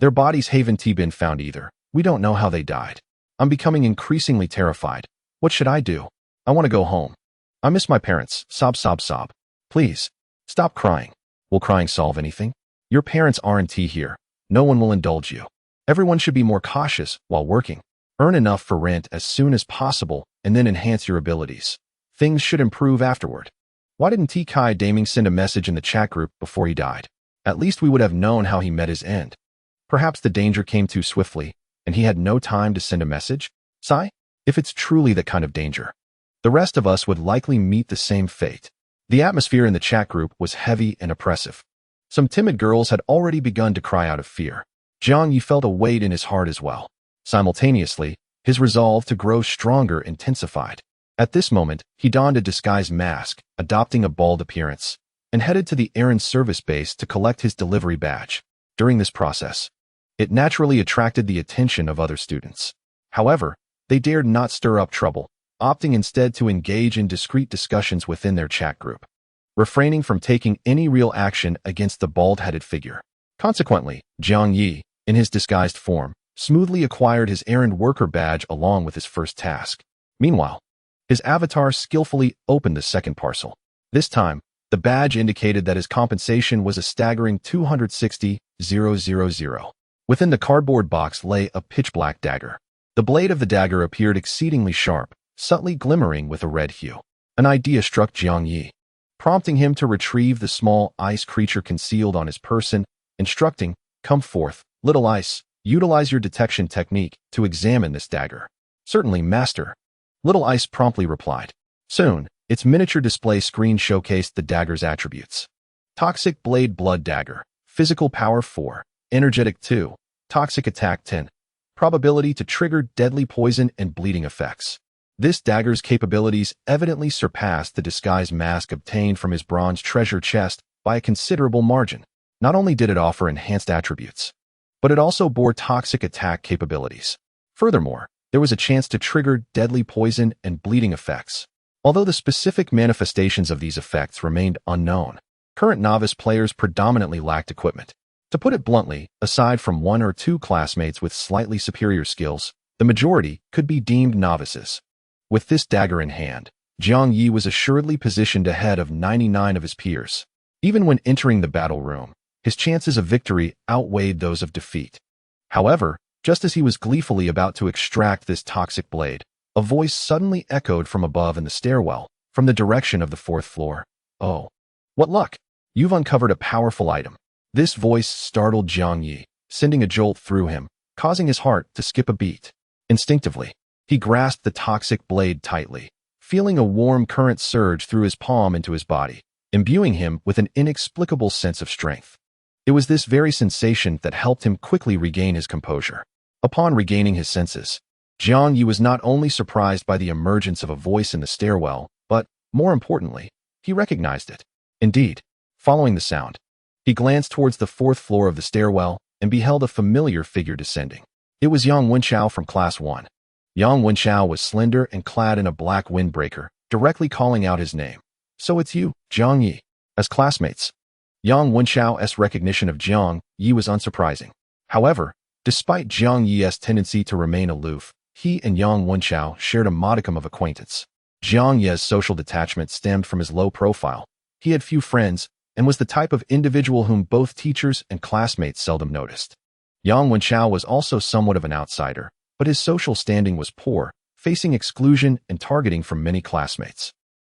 Their bodies haven't been found either. We don't know how they died. I'm becoming increasingly terrified. What should I do? I want to go home. I miss my parents. Sob, sob, sob. Please, stop crying. Will crying solve anything? Your parents aren't here. No one will indulge you. Everyone should be more cautious while working. Earn enough for rent as soon as possible and then enhance your abilities. Things should improve afterward. Why didn't T. Kai Daming send a message in the chat group before he died? At least we would have known how he met his end. Perhaps the danger came too swiftly, and he had no time to send a message? Sigh? If it's truly that kind of danger, the rest of us would likely meet the same fate. The atmosphere in the chat group was heavy and oppressive. Some timid girls had already begun to cry out of fear. Jiang Ye felt a weight in his heart as well. Simultaneously, his resolve to grow stronger intensified. At this moment, he donned a disguised mask, adopting a bald appearance, and headed to the errand service base to collect his delivery badge. During this process, it naturally attracted the attention of other students. However, they dared not stir up trouble, opting instead to engage in discreet discussions within their chat group, refraining from taking any real action against the bald-headed figure. Consequently, Jiang Ye, in his disguised form, smoothly acquired his errand worker badge along with his first task. Meanwhile, his avatar skillfully opened the second parcel. This time, the badge indicated that his compensation was a staggering 260,000. Within the cardboard box lay a pitch-black dagger. The blade of the dagger appeared exceedingly sharp, subtly glimmering with a red hue. An idea struck Jiang Ye, prompting him to retrieve the small ice creature concealed on his person, instructing, "Come forth, little ice, utilize your detection technique to examine this dagger." "Certainly, master." Little Ice promptly replied. Soon, its miniature display screen showcased the dagger's attributes. Toxic Blade Blood Dagger, Physical Power 4, Energetic 2, Toxic Attack 10, Probability to trigger deadly poison and bleeding effects. This dagger's capabilities evidently surpassed the disguised mask obtained from his bronze treasure chest by a considerable margin. Not only did it offer enhanced attributes, but it also bore toxic attack capabilities. Furthermore, there was a chance to trigger deadly poison and bleeding effects. Although the specific manifestations of these effects remained unknown, Current novice players predominantly lacked equipment. To put it bluntly, aside from one or two classmates with slightly superior skills, the majority could be deemed novices. With this dagger in hand, Jiang Ye was assuredly positioned ahead of 99 of his peers. Even when entering the battle room, his chances of victory outweighed those of defeat. However, just as he was gleefully about to extract this toxic blade, a voice suddenly echoed from above in the stairwell, from the direction of the fourth floor. "Oh, what luck! You've uncovered a powerful item." This voice startled Jiang Ye, sending a jolt through him, causing his heart to skip a beat. Instinctively, he grasped the toxic blade tightly, feeling a warm current surge through his palm into his body, imbuing him with an inexplicable sense of strength. It was this very sensation that helped him quickly regain his composure. Upon regaining his senses, Jiang Ye was not only surprised by the emergence of a voice in the stairwell, but, more importantly, he recognized it. Indeed, following the sound, he glanced towards the fourth floor of the stairwell and beheld a familiar figure descending. It was Yang Wenchao from Class 1. Yang Wenchao was slender and clad in a black windbreaker, directly calling out his name. "So it's you, Jiang Ye." As classmates, Yang Wenchao's recognition of Jiang Ye was unsurprising. However, despite Jiang Ye's tendency to remain aloof, he and Yang Wenchao shared a modicum of acquaintance. Jiang Ye's social detachment stemmed from his low profile. He had few friends and was the type of individual whom both teachers and classmates seldom noticed. Yang Wenchao was also somewhat of an outsider, but his social standing was poor, facing exclusion and targeting from many classmates.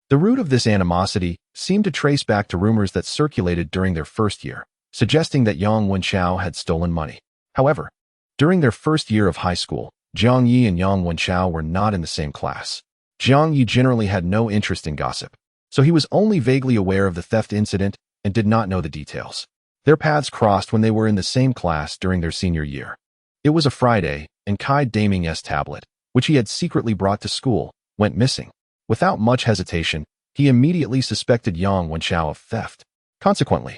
The root of this animosity seemed to trace back to rumors that circulated during their first year, suggesting that Yang Wenchao had stolen money. However, during their first year of high school, Jiang Ye and Yang Wenchao were not in the same class. Jiang Ye generally had no interest in gossip, so he was only vaguely aware of the theft incident and did not know the details. Their paths crossed when they were in the same class during their senior year. It was a Friday, and Kai Daming's tablet, which he had secretly brought to school, went missing. Without much hesitation, he immediately suspected Yang Wenchao of theft. Consequently,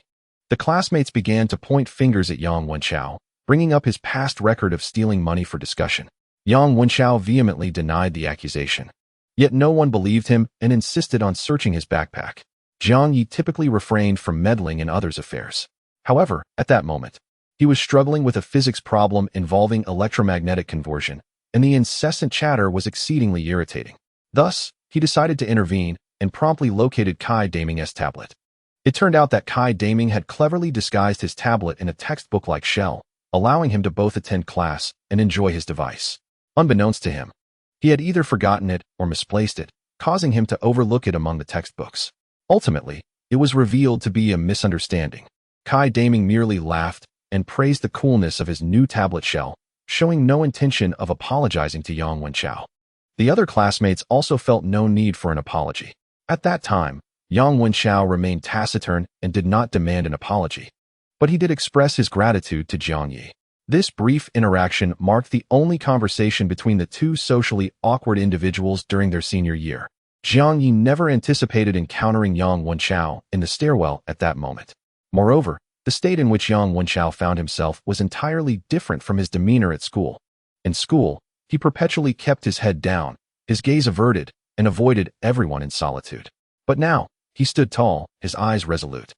the classmates began to point fingers at Yang Wenchao, bringing up his past record of stealing money for discussion. Yang Wenchao vehemently denied the accusation. Yet no one believed him and insisted on searching his backpack. Jiang Ye typically refrained from meddling in others' affairs. However, at that moment, he was struggling with a physics problem involving electromagnetic conversion, and the incessant chatter was exceedingly irritating. Thus, he decided to intervene and promptly located Kai Daming's tablet. It turned out that Kai Daming had cleverly disguised his tablet in a textbook-like shell, allowing him to both attend class and enjoy his device. Unbeknownst to him, he had either forgotten it or misplaced it, causing him to overlook it among the textbooks. Ultimately, it was revealed to be a misunderstanding. Kai Daming merely laughed and praised the coolness of his new tablet shell, showing no intention of apologizing to Yang Wenchao. The other classmates also felt no need for an apology. At that time, Yang Wenchao remained taciturn and did not demand an apology. But he did express his gratitude to Jiang Ye. This brief interaction marked the only conversation between the two socially awkward individuals during their senior year. Jiang Ye never anticipated encountering Yang Wenchao in the stairwell at that moment. Moreover, the state in which Yang Wenchao found himself was entirely different from his demeanor at school. In school, he perpetually kept his head down, his gaze averted, and avoided everyone in solitude. But now, he stood tall, his eyes resolute,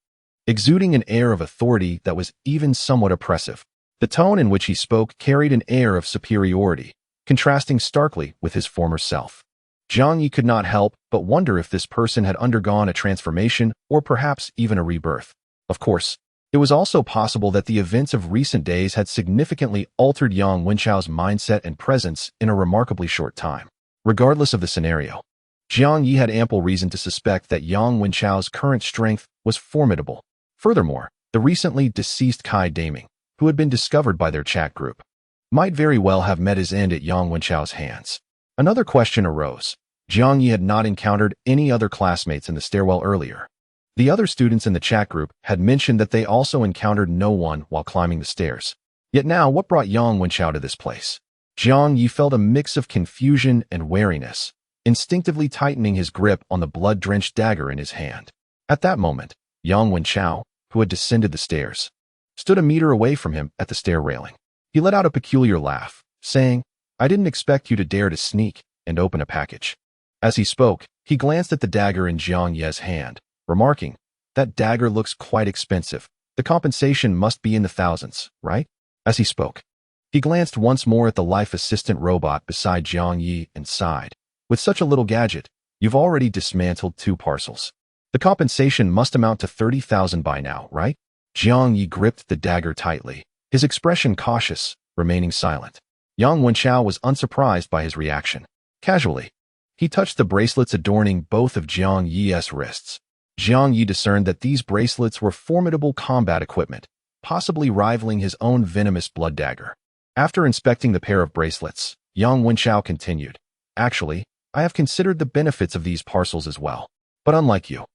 exuding an air of authority that was even somewhat oppressive. The tone in which he spoke carried an air of superiority, contrasting starkly with his former self. Jiang Ye could not help but wonder if this person had undergone a transformation or perhaps even a rebirth. Of course, it was also possible that the events of recent days had significantly altered Yang Wenchao's mindset and presence in a remarkably short time. Regardless of the scenario, Jiang Ye had ample reason to suspect that Yang Wenchao's current strength was formidable. Furthermore, the recently deceased Kai Daming, who had been discovered by their chat group, might very well have met his end at Yang Wenchao's hands. Another question arose. Jiang Ye had not encountered any other classmates in the stairwell earlier. The other students in the chat group had mentioned that they also encountered no one while climbing the stairs. Yet now, what brought Yang Wenchao to this place? Jiang Ye felt a mix of confusion and wariness, instinctively tightening his grip on the blood-drenched dagger in his hand. At that moment, Yang Wenchao, who had descended the stairs, stood a meter away from him at the stair railing. He let out a peculiar laugh, saying, "I didn't expect you to dare to sneak and open a package." As he spoke, he glanced at the dagger in Jiang Ye's hand, remarking, That dagger looks quite expensive. The compensation must be in the thousands, right? As he spoke, he glanced once more at the life assistant robot beside Jiang Ye and sighed. With such a little gadget, you've already dismantled 2 parcels. The compensation must amount to 30,000 by now, right? Jiang Ye gripped the dagger tightly, his expression cautious, remaining silent. Yang Wenchao was unsurprised by his reaction. Casually, he touched the bracelets adorning both of Jiang Ye's wrists. Jiang Ye discerned that these bracelets were formidable combat equipment, possibly rivaling his own venomous blood dagger. After inspecting the pair of bracelets, Yang Wenchao continued, "Actually, I have considered the benefits of these parcels as well. But unlike you,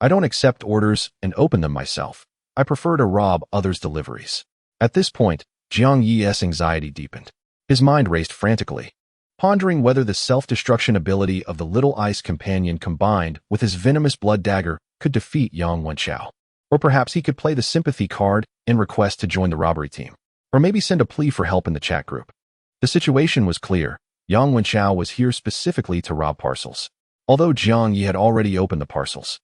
I don't accept orders and open them myself. I prefer to rob others' deliveries." At this point, Jiang Ye's anxiety deepened. His mind raced frantically, pondering whether the self-destruction ability of the little ice companion combined with his venomous blood dagger could defeat Yang Wenchao. Or perhaps he could play the sympathy card and request to join the robbery team. Or maybe send a plea for help in the chat group. The situation was clear. Yang Wenchao was here specifically to rob parcels. Although Jiang Ye had already opened the parcels,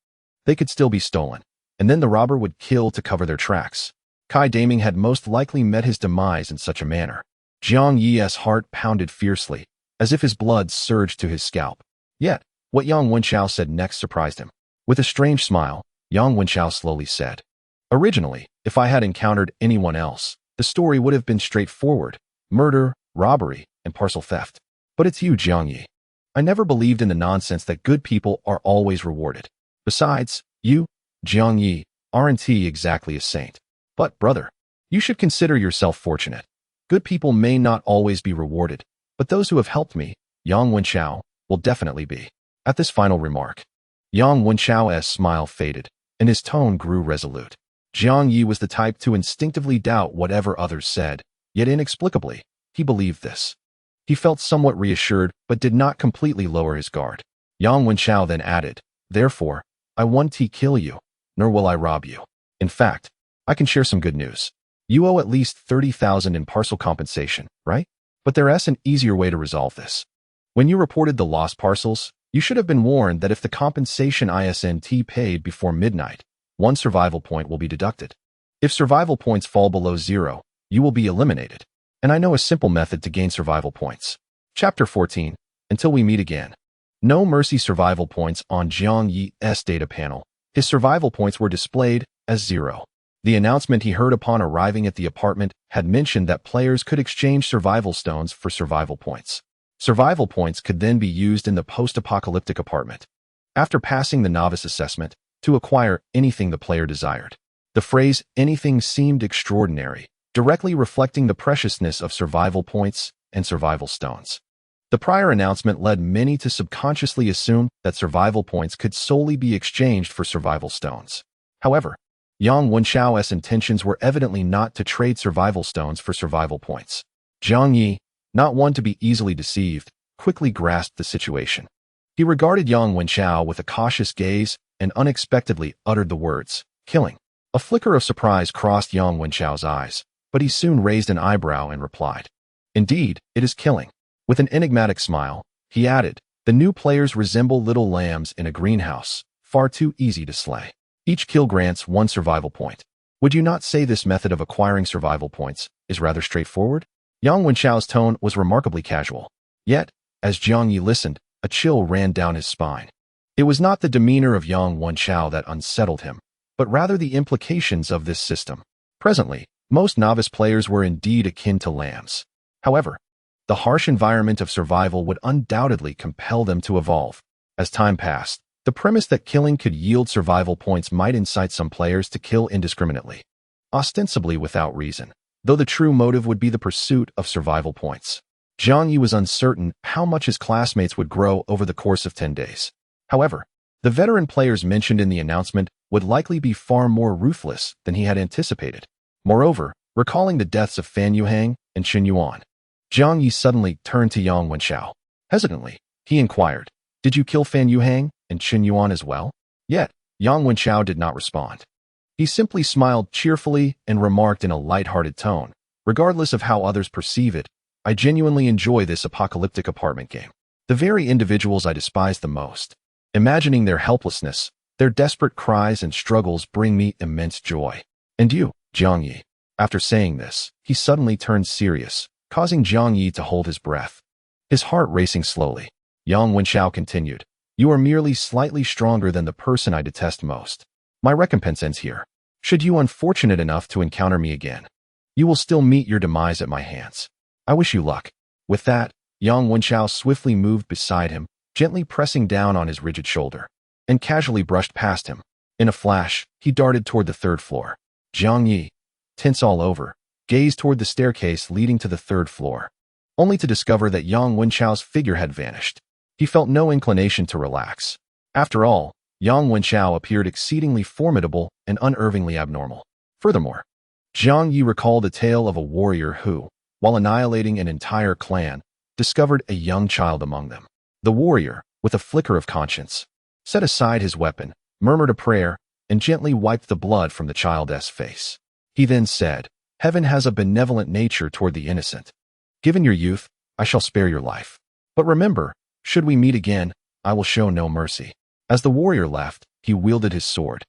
they could still be stolen, and then the robber would kill to cover their tracks. Kai Daming had most likely met his demise in such a manner. Jiang Ye's heart pounded fiercely, as if his blood surged to his scalp. Yet, what Yang Wenchao said next surprised him. With a strange smile, Yang Wenchao slowly said, "Originally, if I had encountered anyone else, the story would have been straightforward: murder, robbery, and parcel theft. But it's you, Jiang Ye. I never believed in the nonsense that good people are always rewarded. Besides, you, Jiang Ye, aren't exactly a saint. But, brother, you should consider yourself fortunate. Good people may not always be rewarded, but those who have helped me, Yang Wenchao, will definitely be." At this final remark, Yang Wenchao's smile faded, and his tone grew resolute. Jiang Ye was the type to instinctively doubt whatever others said, yet inexplicably, he believed this. He felt somewhat reassured, but did not completely lower his guard. Yang Wenchao then added, "Therefore, I won't kill you, nor will I rob you. In fact, I can share some good news. You owe at least 30,000 in parcel compensation, right? But there's an easier way to resolve this. When you reported the lost parcels, you should have been warned that if the compensation isn't paid before midnight, 1 survival point will be deducted. If survival points fall below 0, you will be eliminated. And I know a simple method to gain survival points." Chapter 14. Until we meet again. No mercy survival points on Jiang Ye's data panel. His survival points were displayed as 0. The announcement he heard upon arriving at the apartment had mentioned that players could exchange survival stones for survival points. Survival points could then be used in the post-apocalyptic apartment, after passing the novice assessment, to acquire anything the player desired. The phrase "anything" seemed extraordinary, directly reflecting the preciousness of survival points and survival stones. The prior announcement led many to subconsciously assume that survival points could solely be exchanged for survival stones. However, Yang Wenchao's intentions were evidently not to trade survival stones for survival points. Jiang Ye, not one to be easily deceived, quickly grasped the situation. He regarded Yang Wenchao with a cautious gaze and unexpectedly uttered the words, "killing." A flicker of surprise crossed Yang Wenchao's eyes, but he soon raised an eyebrow and replied, "Indeed, it is killing." With an enigmatic smile, he added, "The new players resemble little lambs in a greenhouse, far too easy to slay. Each kill grants 1 survival point. Would you not say this method of acquiring survival points is rather straightforward?" Yang Wenchao's tone was remarkably casual. Yet, as Jiang Ye listened, a chill ran down his spine. It was not the demeanor of Yang Wenchao that unsettled him, but rather the implications of this system. Presently, most novice players were indeed akin to lambs. However, the harsh environment of survival would undoubtedly compel them to evolve. As time passed, the premise that killing could yield survival points might incite some players to kill indiscriminately, ostensibly without reason, though the true motive would be the pursuit of survival points. Jiang Ye was uncertain how much his classmates would grow over the course of 10 days. However, the veteran players mentioned in the announcement would likely be far more ruthless than he had anticipated. Moreover, recalling the deaths of Fan Yuhang and Qin Yuan, Jiang Ye suddenly turned to Yang Wenchao. Hesitantly, he inquired, "Did you kill Fan Yuhang and Qin Yuan as well?" Yet, Yang Wenchao did not respond. He simply smiled cheerfully and remarked in a light-hearted tone, "Regardless of how others perceive it, I genuinely enjoy this apocalyptic apartment game. The very individuals I despise the most, imagining their helplessness, Their desperate cries and struggles bring me immense joy. And you, Jiang Ye. After saying this, he suddenly turned serious, causing Jiang Ye to hold his breath. His heart racing slowly. Yang Wenxiao continued, "You are merely slightly stronger than the person I detest most. My recompense ends here. Should you unfortunate enough to encounter me again, you will still meet your demise at my hands. I wish you luck." With that, Yang Wenxiao swiftly moved beside him, gently pressing down on his rigid shoulder, and casually brushed past him. In a flash, he darted toward the third floor. Jiang Ye, tense all over, gazed toward the staircase leading to the third floor, only to discover that Yang Wenxiao's figure had vanished. He felt no inclination to relax. After all, Yang Wenxiao appeared exceedingly formidable and unervingly abnormal. Furthermore, Jiang Ye recalled a tale of a warrior who, while annihilating an entire clan, discovered a young child among them. The warrior, with a flicker of conscience, set aside his weapon, murmured a prayer, and gently wiped the blood from the child's face. He then said, "Heaven has a benevolent nature toward the innocent. Given your youth, I shall spare your life. But remember, should we meet again, I will show no mercy." As the warrior left, he wielded his sword,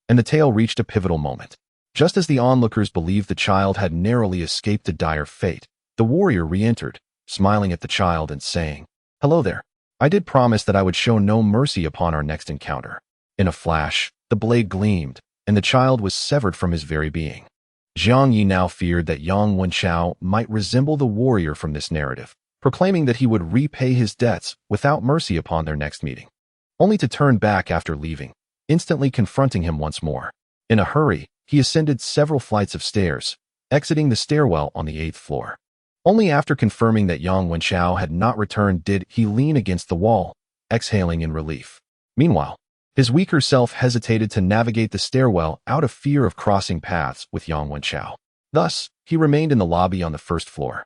and the tale reached a pivotal moment. Just as the onlookers believed the child had narrowly escaped a dire fate, the warrior re-entered, smiling at the child and saying, "Hello there. I did promise that I would show no mercy upon our next encounter." In a flash, the blade gleamed, and the child was severed from his very being. Jiang Ye now feared that Yang Wenxiao might resemble the warrior from this narrative, proclaiming that he would repay his debts without mercy upon their next meeting, only to turn back after leaving, instantly confronting him once more. In a hurry, he ascended several flights of stairs, exiting the stairwell on the 8th floor. Only after confirming that Yang Wenxiao had not returned did he lean against the wall, exhaling in relief. Meanwhile, his weaker self hesitated to navigate the stairwell out of fear of crossing paths with Yang Wenxiao. Thus, he remained in the lobby on the 1st floor,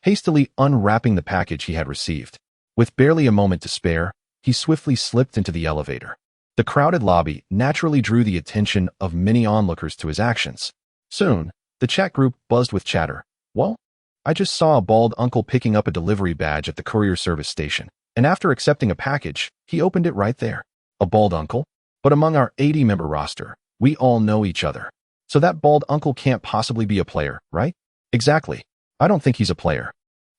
hastily unwrapping the package he had received. With barely a moment to spare, he swiftly slipped into the elevator. The crowded lobby naturally drew the attention of many onlookers to his actions. Soon, the chat group buzzed with chatter. "Well, I just saw a bald uncle picking up a delivery badge at the courier service station, and after accepting a package, he opened it right there." A bald uncle? But among our 80-member roster, we all know each other. So that bald uncle can't possibly be a player, right? Exactly. I don't think he's a player.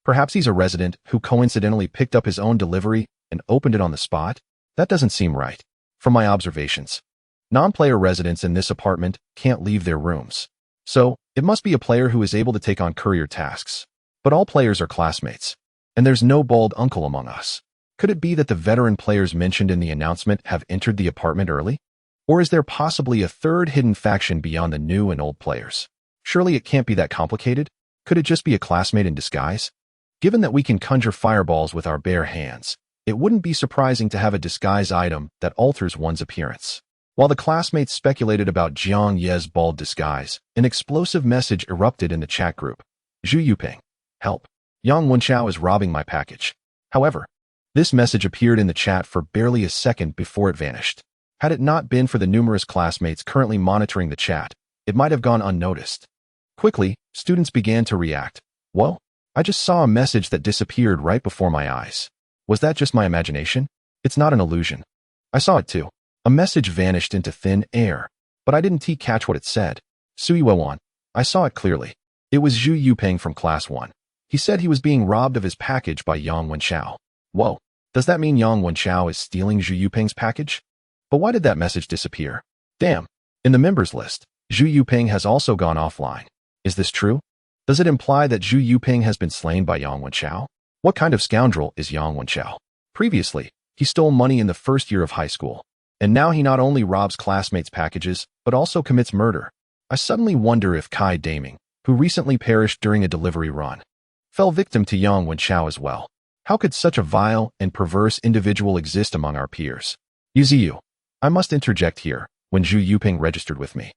Perhaps he's a resident who coincidentally picked up his own delivery and opened it on the spot? That doesn't seem right. From my observations, non-player residents in this apartment can't leave their rooms. So, it must be a player who is able to take on courier tasks. But all players are classmates, and there's no bald uncle among us. Could it be that the veteran players mentioned in the announcement have entered the apartment early? Or is there possibly a third hidden faction beyond the new and old players? Surely it can't be that complicated. Could it just be a classmate in disguise? Given that we can conjure fireballs with our bare hands, it wouldn't be surprising to have a disguise item that alters one's appearance. While the classmates speculated about Jiang Ye's bald disguise, an explosive message erupted in the chat group. "Zhu Yuping, help. Yang Wenxiao is robbing my package." However, this message appeared in the chat for barely a second before it vanished. Had it not been for the numerous classmates currently monitoring the chat, it might have gone unnoticed. Quickly, students began to react. "Well, I just saw a message that disappeared right before my eyes. Was that just my imagination? It's not an illusion. I saw it too. A message vanished into thin air, but I didn't catch what it said. Sui Wan, I saw it clearly. It was Zhu Yuping from Class 1. He said he was being robbed of his package by Yang Wenxiao. Whoa, does that mean Yang Wenxiao is stealing Zhu Yuping's package? But why did that message disappear? Damn, in the members list, Zhu Yuping has also gone offline. Is this true? Does it imply that Zhu Yuping has been slain by Yang Wenxiao? What kind of scoundrel is Yang Wenxiao? Previously, he stole money in the first year of high school, and now he not only robs classmates' packages, but also commits murder. I suddenly wonder if Kai Daming, who recently perished during a delivery run, fell victim to Yang Wenxiao as well. How could such a vile and perverse individual exist among our peers? Yuziyu, I must interject here, when Zhu Yuping registered with me.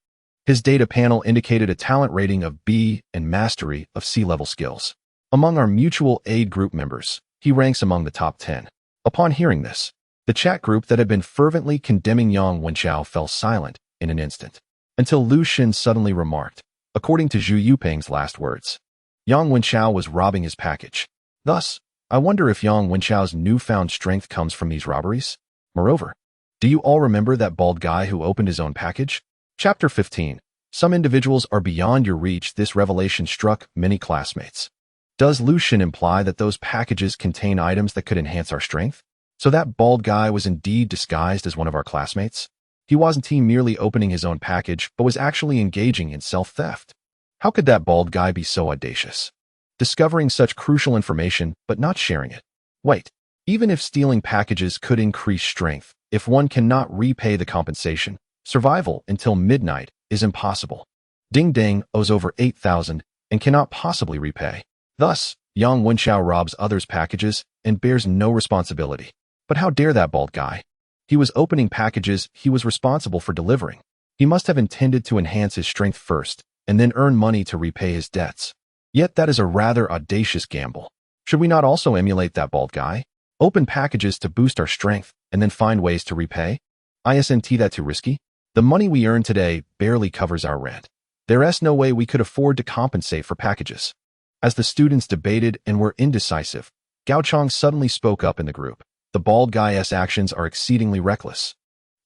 His data panel indicated a talent rating of B and mastery of C-level skills. Among our mutual aid group members, he ranks among the top 10. Upon hearing this, the chat group that had been fervently condemning Yang Wenxiao fell silent in an instant, until Lu Xin suddenly remarked, according to Zhu Yuping's last words, Yang Wenxiao was robbing his package. Thus, I wonder if Yang Wenxiao's newfound strength comes from these robberies. Moreover, Do you all remember that bald guy who opened his own package? Chapter 15. Some individuals are beyond your reach. This revelation struck many classmates. Does Lucian imply that those packages contain items that could enhance our strength? So that bald guy was indeed disguised as one of our classmates? He wasn't merely opening his own package, but was actually engaging in self-theft. How could that bald guy be so audacious? Discovering such crucial information, but not sharing it. Wait, even if stealing packages could increase strength, if one cannot repay the compensation, survival until midnight is impossible. Ding Ding owes over 8,000 and cannot possibly repay. Thus, Yang Wenxiao robs others' packages and bears no responsibility. But how dare that bald guy? He was opening packages he was responsible for delivering. He must have intended to enhance his strength first, and then earn money to repay his debts. Yet that is a rather audacious gamble. Should we not also emulate that bald guy? Open packages to boost our strength, and then find ways to repay? Isn't that too risky? The money we earn today barely covers our rent. There's no way we could afford to compensate for packages. As the students debated and were indecisive, Gao Chang suddenly spoke up in the group. The bald guy's actions are exceedingly reckless.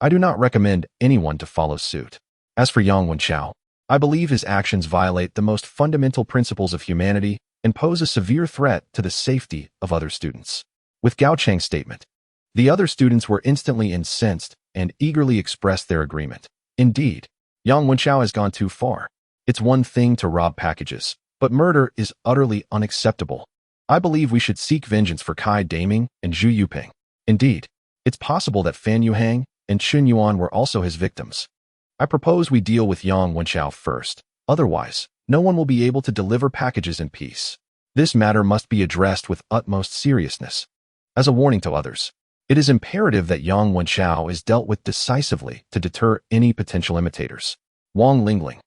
I do not recommend anyone to follow suit. As for Yang Wenxiao, I believe his actions violate the most fundamental principles of humanity and pose a severe threat to the safety of other students. With Gao Chang's statement, the other students were instantly incensed and eagerly expressed their agreement. Indeed, Yang Wenxiao has gone too far. It's one thing to rob packages, but murder is utterly unacceptable. I believe we should seek vengeance for Kai Daming and Zhu Yuping. Indeed, it's possible that Fan Yuhang and Chun Yuan were also his victims. I propose we deal with Yang Wenxiao first. Otherwise, no one will be able to deliver packages in peace. This matter must be addressed with utmost seriousness. As a warning to others, it is imperative that Yang Wenxiao is dealt with decisively to deter any potential imitators. Wang Lingling,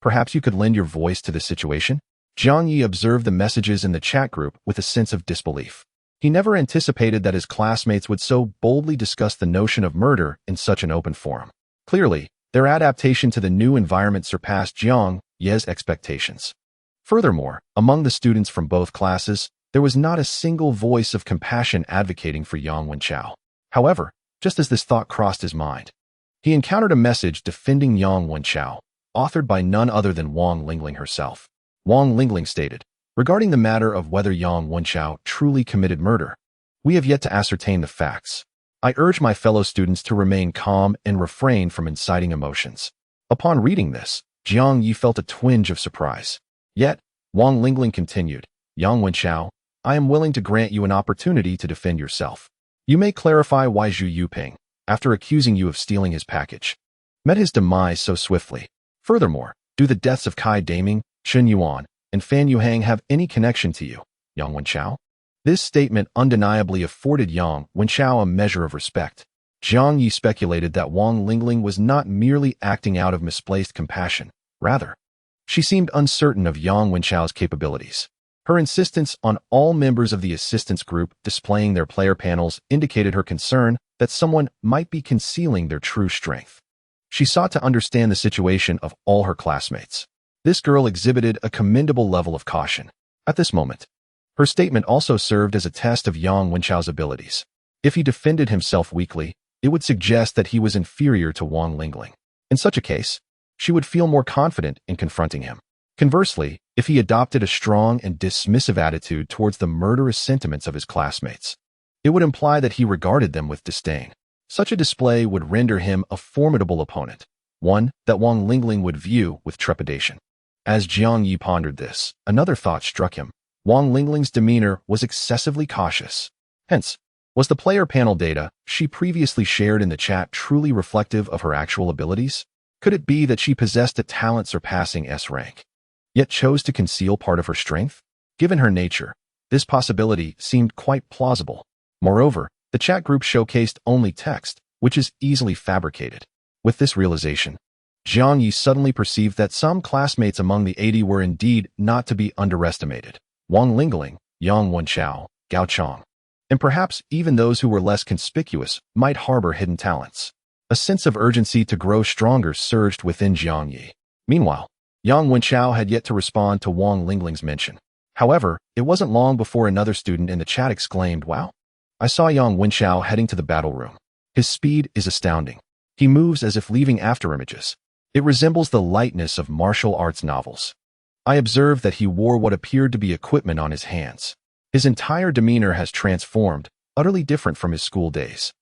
perhaps you could lend your voice to this situation? Jiang Ye observed the messages in the chat group with a sense of disbelief. He never anticipated that his classmates would so boldly discuss the notion of murder in such an open forum. Clearly, their adaptation to the new environment surpassed Jiang Ye's expectations. Furthermore, among the students from both classes, there was not a single voice of compassion advocating for Yang Wenxiao. However, just as this thought crossed his mind, he encountered a message defending Yang Wenxiao, authored by none other than Wang Lingling herself. Wang Lingling stated, regarding the matter of whether Yang Wenxiao truly committed murder, we have yet to ascertain the facts. I urge my fellow students to remain calm and refrain from inciting emotions. Upon reading this, Jiang Ye felt a twinge of surprise. Yet, Wang Lingling continued, Yang Wenxiao, I am willing to grant you an opportunity to defend yourself. You may clarify why Zhu Yuping, after accusing you of stealing his package, met his demise so swiftly. Furthermore, do the deaths of Kai Daming, Chun Yuan, and Fan Yuhang have any connection to you, Yang Wenxiao? This statement undeniably afforded Yang Wenxiao a measure of respect. Jiang Ye speculated that Wang Lingling was not merely acting out of misplaced compassion. Rather, she seemed uncertain of Yang Wenxiao's capabilities. Her insistence on all members of the assistance group displaying their player panels indicated her concern that someone might be concealing their true strength. She sought to understand the situation of all her classmates. This girl exhibited a commendable level of caution. At this moment, her statement also served as a test of Yang Wenxiao's abilities. If he defended himself weakly, it would suggest that he was inferior to Wang Lingling. In such a case, she would feel more confident in confronting him. Conversely, if he adopted a strong and dismissive attitude towards the murderous sentiments of his classmates, it would imply that he regarded them with disdain. Such a display would render him a formidable opponent, one that Wang Lingling would view with trepidation. As Jiang Ye pondered this, another thought struck him. Wang Lingling's demeanor was excessively cautious. Hence, was the player panel data she previously shared in the chat truly reflective of her actual abilities? Could it be that she possessed a talent surpassing S rank, yet chose to conceal part of her strength? Given her nature, this possibility seemed quite plausible. Moreover, the chat group showcased only text, which is easily fabricated. With this realization, Jiang Ye suddenly perceived that some classmates among the 80 were indeed not to be underestimated. Wang Lingling, Yang Wenxiao, Gao Chang, and perhaps even those who were less conspicuous might harbor hidden talents. A sense of urgency to grow stronger surged within Jiang Ye. Meanwhile, Yang Wenxiao had yet to respond to Wang Lingling's mention. However, it wasn't long before another student in the chat exclaimed, "Wow! I saw Yang Wenxiao heading to the battle room. His speed is astounding. He moves as if leaving afterimages. It resembles the lightness of martial arts novels. I observed that he wore what appeared to be equipment on his hands. His entire demeanor has transformed, utterly different from his school days.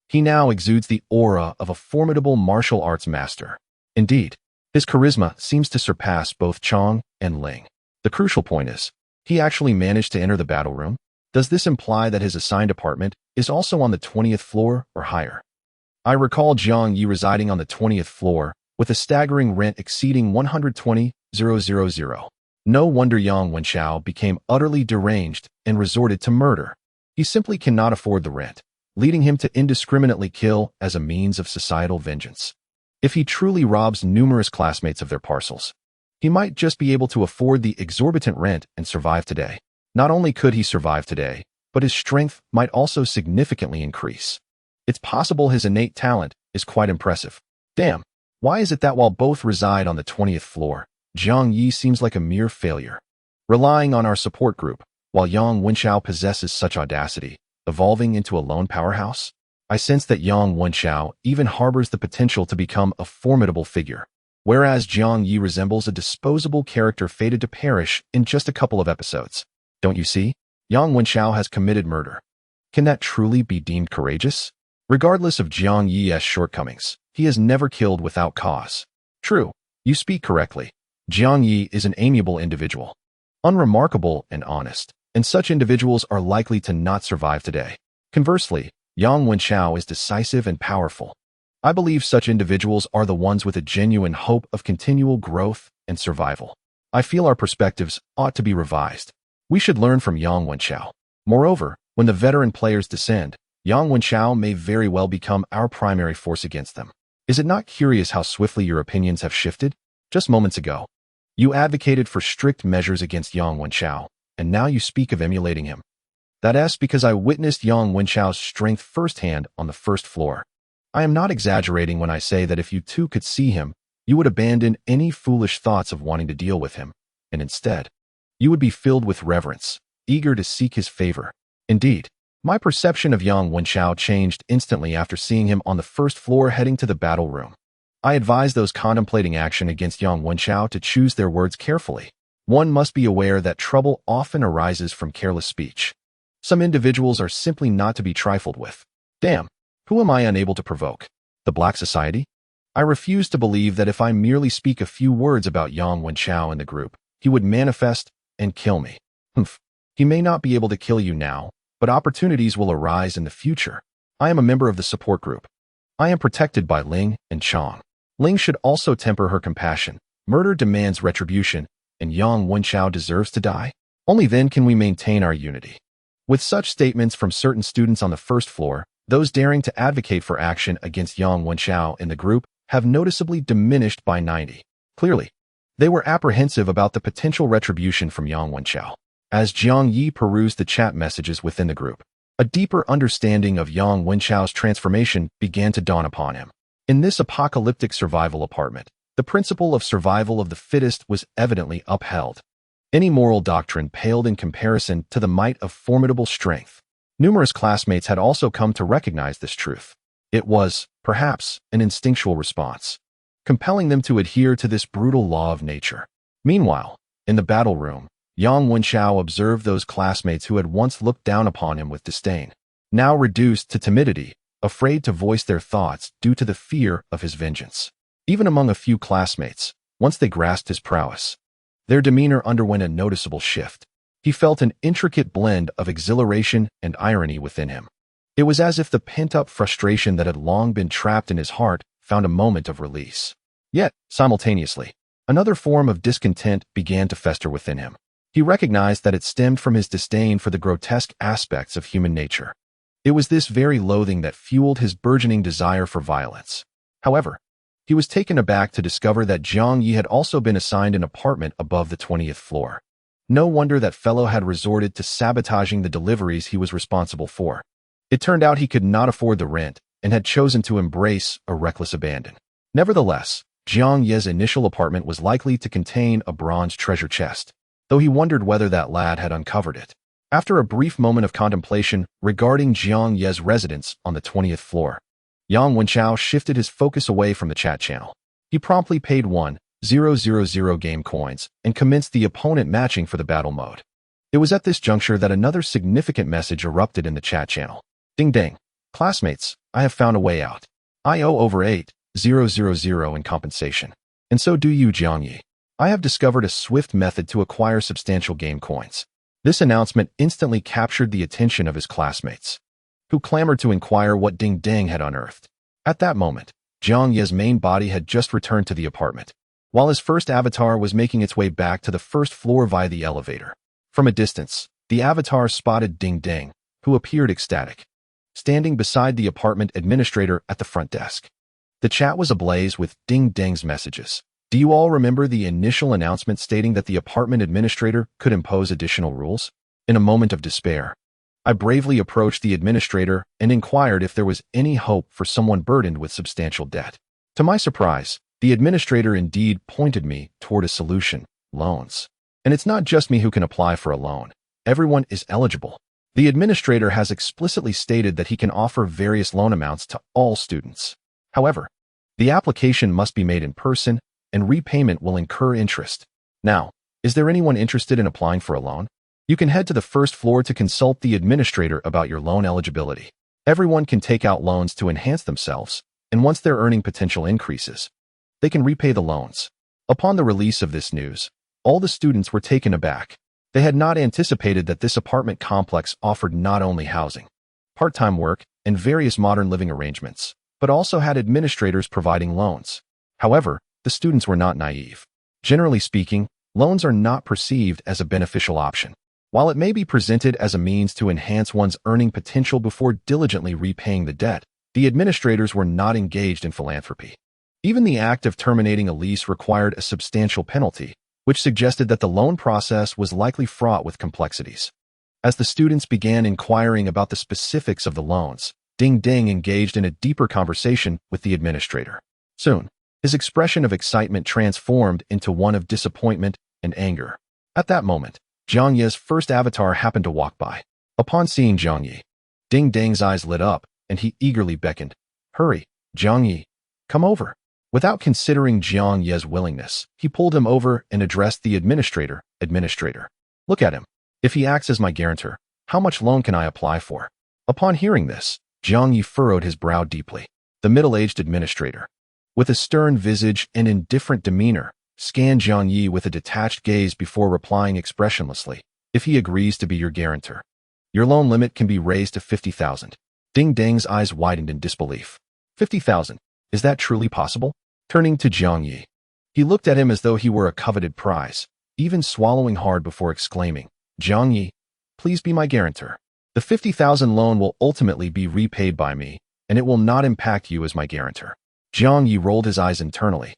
He now exudes the aura of a formidable martial arts master. Indeed, his charisma seems to surpass both Chang and Ling. The crucial point is, he actually managed to enter the battle room. Does this imply that his assigned apartment is also on the 20th floor or higher? I recall Jiang Ye residing on the 20th floor, with a staggering rent exceeding 120,000. No wonder Yang Wenxiao became utterly deranged and resorted to murder. He simply cannot afford the rent, leading him to indiscriminately kill as a means of societal vengeance. If he truly robs numerous classmates of their parcels, he might just be able to afford the exorbitant rent and survive today. Not only could he survive today, but his strength might also significantly increase. It's possible his innate talent is quite impressive. Damn, why is it that while both reside on the 20th floor, Jiang Ye seems like a mere failure? Relying on our support group, while Yang Wenxiao possesses such audacity, evolving into a lone powerhouse, I sense that Yang Wenxiao even harbors the potential to become a formidable figure, whereas Jiang Ye resembles a disposable character fated to perish in just a couple of episodes. Don't you see? Yang Wenxiao has committed murder. Can that truly be deemed courageous? Regardless of Jiang Ye's shortcomings, he is never killed without cause. True, you speak correctly. Jiang Ye is an amiable individual, unremarkable and honest, and such individuals are likely to not survive today. Conversely, Yang Wenxiao is decisive and powerful. I believe such individuals are the ones with a genuine hope of continual growth and survival. I feel our perspectives ought to be revised. We should learn from Yang Wenxiao. Moreover, when the veteran players descend, Yang Wenxiao may very well become our primary force against them. Is it not curious how swiftly your opinions have shifted? Just moments ago, you advocated for strict measures against Yang Wenxiao, and now you speak of emulating him. That's because I witnessed Yang Wenxiao's strength firsthand on the first floor. I am not exaggerating when I say that if you too could see him, you would abandon any foolish thoughts of wanting to deal with him, and instead, you would be filled with reverence, eager to seek his favor. Indeed, my perception of Yang Wenxiao changed instantly after seeing him on the first floor heading to the battle room. I advise those contemplating action against Yang Wenxiao to choose their words carefully. One must be aware that trouble often arises from careless speech. Some individuals are simply not to be trifled with. Damn, who am I unable to provoke? The Black Society? I refuse to believe that if I merely speak a few words about Yang Wenxiao in the group, he would manifest and kill me. Humph. He may not be able to kill you now, but opportunities will arise in the future. I am a member of the support group. I am protected by Ling and Chang. Ling should also temper her compassion. Murder demands retribution, and Yang Wenxiao deserves to die. Only then can we maintain our unity. With such statements from certain students on the first floor, those daring to advocate for action against Yang Wenxiao in the group have noticeably diminished by 90. Clearly, they were apprehensive about the potential retribution from Yang Wenxiao. As Jiang Ye perused the chat messages within the group, a deeper understanding of Yang Wenxiao's transformation began to dawn upon him. In this apocalyptic survival apartment, the principle of survival of the fittest was evidently upheld. Any moral doctrine paled in comparison to the might of formidable strength. Numerous classmates had also come to recognize this truth. It was, perhaps, an instinctual response, compelling them to adhere to this brutal law of nature. Meanwhile, in the battle room, Yang Wenxiao observed those classmates who had once looked down upon him with disdain, now reduced to timidity, afraid to voice their thoughts due to the fear of his vengeance. Even among a few classmates, once they grasped his prowess, their demeanor underwent a noticeable shift. He felt an intricate blend of exhilaration and irony within him. It was as if the pent-up frustration that had long been trapped in his heart found a moment of release. Yet, simultaneously, another form of discontent began to fester within him. He recognized that it stemmed from his disdain for the grotesque aspects of human nature. It was this very loathing that fueled his burgeoning desire for violence. However, he was taken aback to discover that Jiang Ye had also been assigned an apartment above the 20th floor. No wonder that fellow had resorted to sabotaging the deliveries he was responsible for. It turned out he could not afford the rent and had chosen to embrace a reckless abandon. Nevertheless, Jiang Ye's initial apartment was likely to contain a bronze treasure chest, though he wondered whether that lad had uncovered it. After a brief moment of contemplation regarding Jiang Ye's residence on the 20th floor, Yang Wenchao shifted his focus away from the chat channel. He promptly paid 1,000 game coins and commenced the opponent matching for the battle mode. It was at this juncture that another significant message erupted in the chat channel. Ding dang. Classmates, I have found a way out. I owe over 8,000 in compensation. And so do you, Jiang Ye. I have discovered a swift method to acquire substantial game coins. This announcement instantly captured the attention of his classmates, who clamored to inquire what Ding Dang had unearthed. At that moment, Jiang Ye's main body had just returned to the apartment, while his first avatar was making its way back to the first floor via the elevator. From a distance, the avatar spotted Ding Dang, who appeared ecstatic, standing beside the apartment administrator at the front desk. The chat was ablaze with Ding Dang's messages. Do you all remember the initial announcement stating that the apartment administrator could impose additional rules? In a moment of despair, I bravely approached the administrator and inquired if there was any hope for someone burdened with substantial debt. To my surprise, the administrator indeed pointed me toward a solution: loans. And it's not just me who can apply for a loan. Everyone is eligible. The administrator has explicitly stated that he can offer various loan amounts to all students. However, the application must be made in person, and repayment will incur interest. Now, is there anyone interested in applying for a loan? You can head to the first floor to consult the administrator about your loan eligibility. Everyone can take out loans to enhance themselves, and once their earning potential increases, they can repay the loans. Upon the release of this news, all the students were taken aback. They had not anticipated that this apartment complex offered not only housing, part-time work, and various modern living arrangements, but also had administrators providing loans. However, the students were not naive. Generally speaking, loans are not perceived as a beneficial option. While it may be presented as a means to enhance one's earning potential before diligently repaying the debt, the administrators were not engaged in philanthropy. Even the act of terminating a lease required a substantial penalty, which suggested that the loan process was likely fraught with complexities. As the students began inquiring about the specifics of the loans, Ding Dang engaged in a deeper conversation with the administrator. Soon, his expression of excitement transformed into one of disappointment and anger. At that moment, Jiang Ye's first avatar happened to walk by. Upon seeing Jiang Ye, Ding Dang's eyes lit up, and he eagerly beckoned. Hurry, Jiang Ye, come over. Without considering Jiang Ye's willingness, he pulled him over and addressed the administrator. Administrator, look at him. If he acts as my guarantor, how much loan can I apply for? Upon hearing this, Jiang Ye furrowed his brow deeply. The middle-aged administrator, with a stern visage and indifferent demeanor, scanned Jiang Ye with a detached gaze before replying expressionlessly. If he agrees to be your guarantor, your loan limit can be raised to 50,000. Ding Dang's eyes widened in disbelief. 50,000? Is that truly possible? Turning to Jiang Ye, he looked at him as though he were a coveted prize, even swallowing hard before exclaiming, Jiang Ye, please be my guarantor. The 50,000 loan will ultimately be repaid by me, and it will not impact you as my guarantor. Jiang Ye rolled his eyes internally,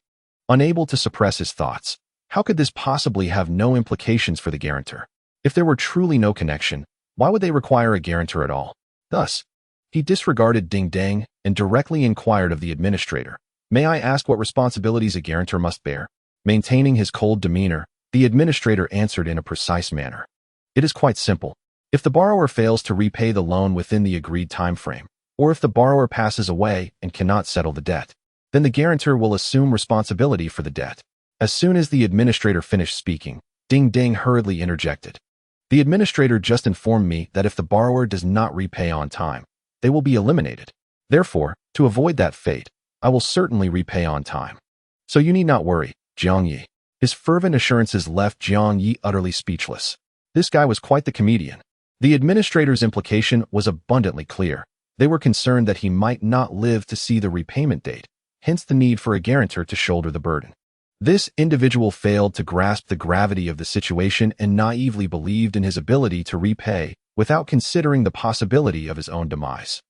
unable to suppress his thoughts. How could this possibly have no implications for the guarantor? If there were truly no connection, why would they require a guarantor at all? Thus, he disregarded Ding Dang and directly inquired of the administrator. May I ask what responsibilities a guarantor must bear? Maintaining his cold demeanor, the administrator answered in a precise manner. It is quite simple. If the borrower fails to repay the loan within the agreed time frame, or if the borrower passes away and cannot settle the debt, then the guarantor will assume responsibility for the debt. As soon as the administrator finished speaking, Ding Dang hurriedly interjected. The administrator just informed me that if the borrower does not repay on time, they will be eliminated. Therefore, to avoid that fate, I will certainly repay on time. So you need not worry, Jiang Ye. His fervent assurances left Jiang Ye utterly speechless. This guy was quite the comedian. The administrator's implication was abundantly clear. They were concerned that he might not live to see the repayment date, hence the need for a guarantor to shoulder the burden. This individual failed to grasp the gravity of the situation and naively believed in his ability to repay without considering the possibility of his own demise.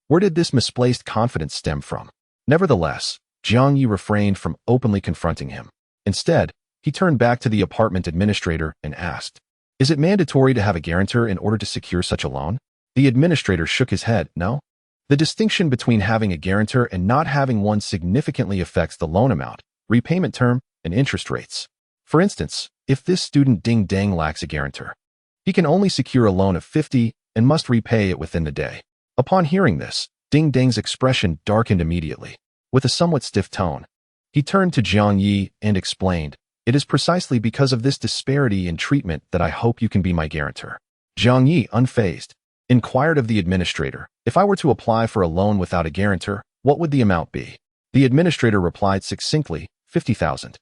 Where did this misplaced confidence stem from? Nevertheless, Jiang Ye refrained from openly confronting him. Instead, he turned back to the apartment administrator and asked, is it mandatory to have a guarantor in order to secure such a loan? The administrator shook his head. No. The distinction between having a guarantor and not having one significantly affects the loan amount, repayment term, and interest rates. For instance, if this student Ding Dang lacks a guarantor, he can only secure a loan of 50 and must repay it within the day. Upon hearing this, Ding Dang's expression darkened immediately. With a somewhat stiff tone, he turned to Jiang Ye and explained, "It is precisely because of this disparity in treatment that I hope you can be my guarantor." Jiang Ye, unfazed, inquired of the administrator, "If I were to apply for a loan without a guarantor, what would the amount be?" The administrator replied succinctly, 50,000.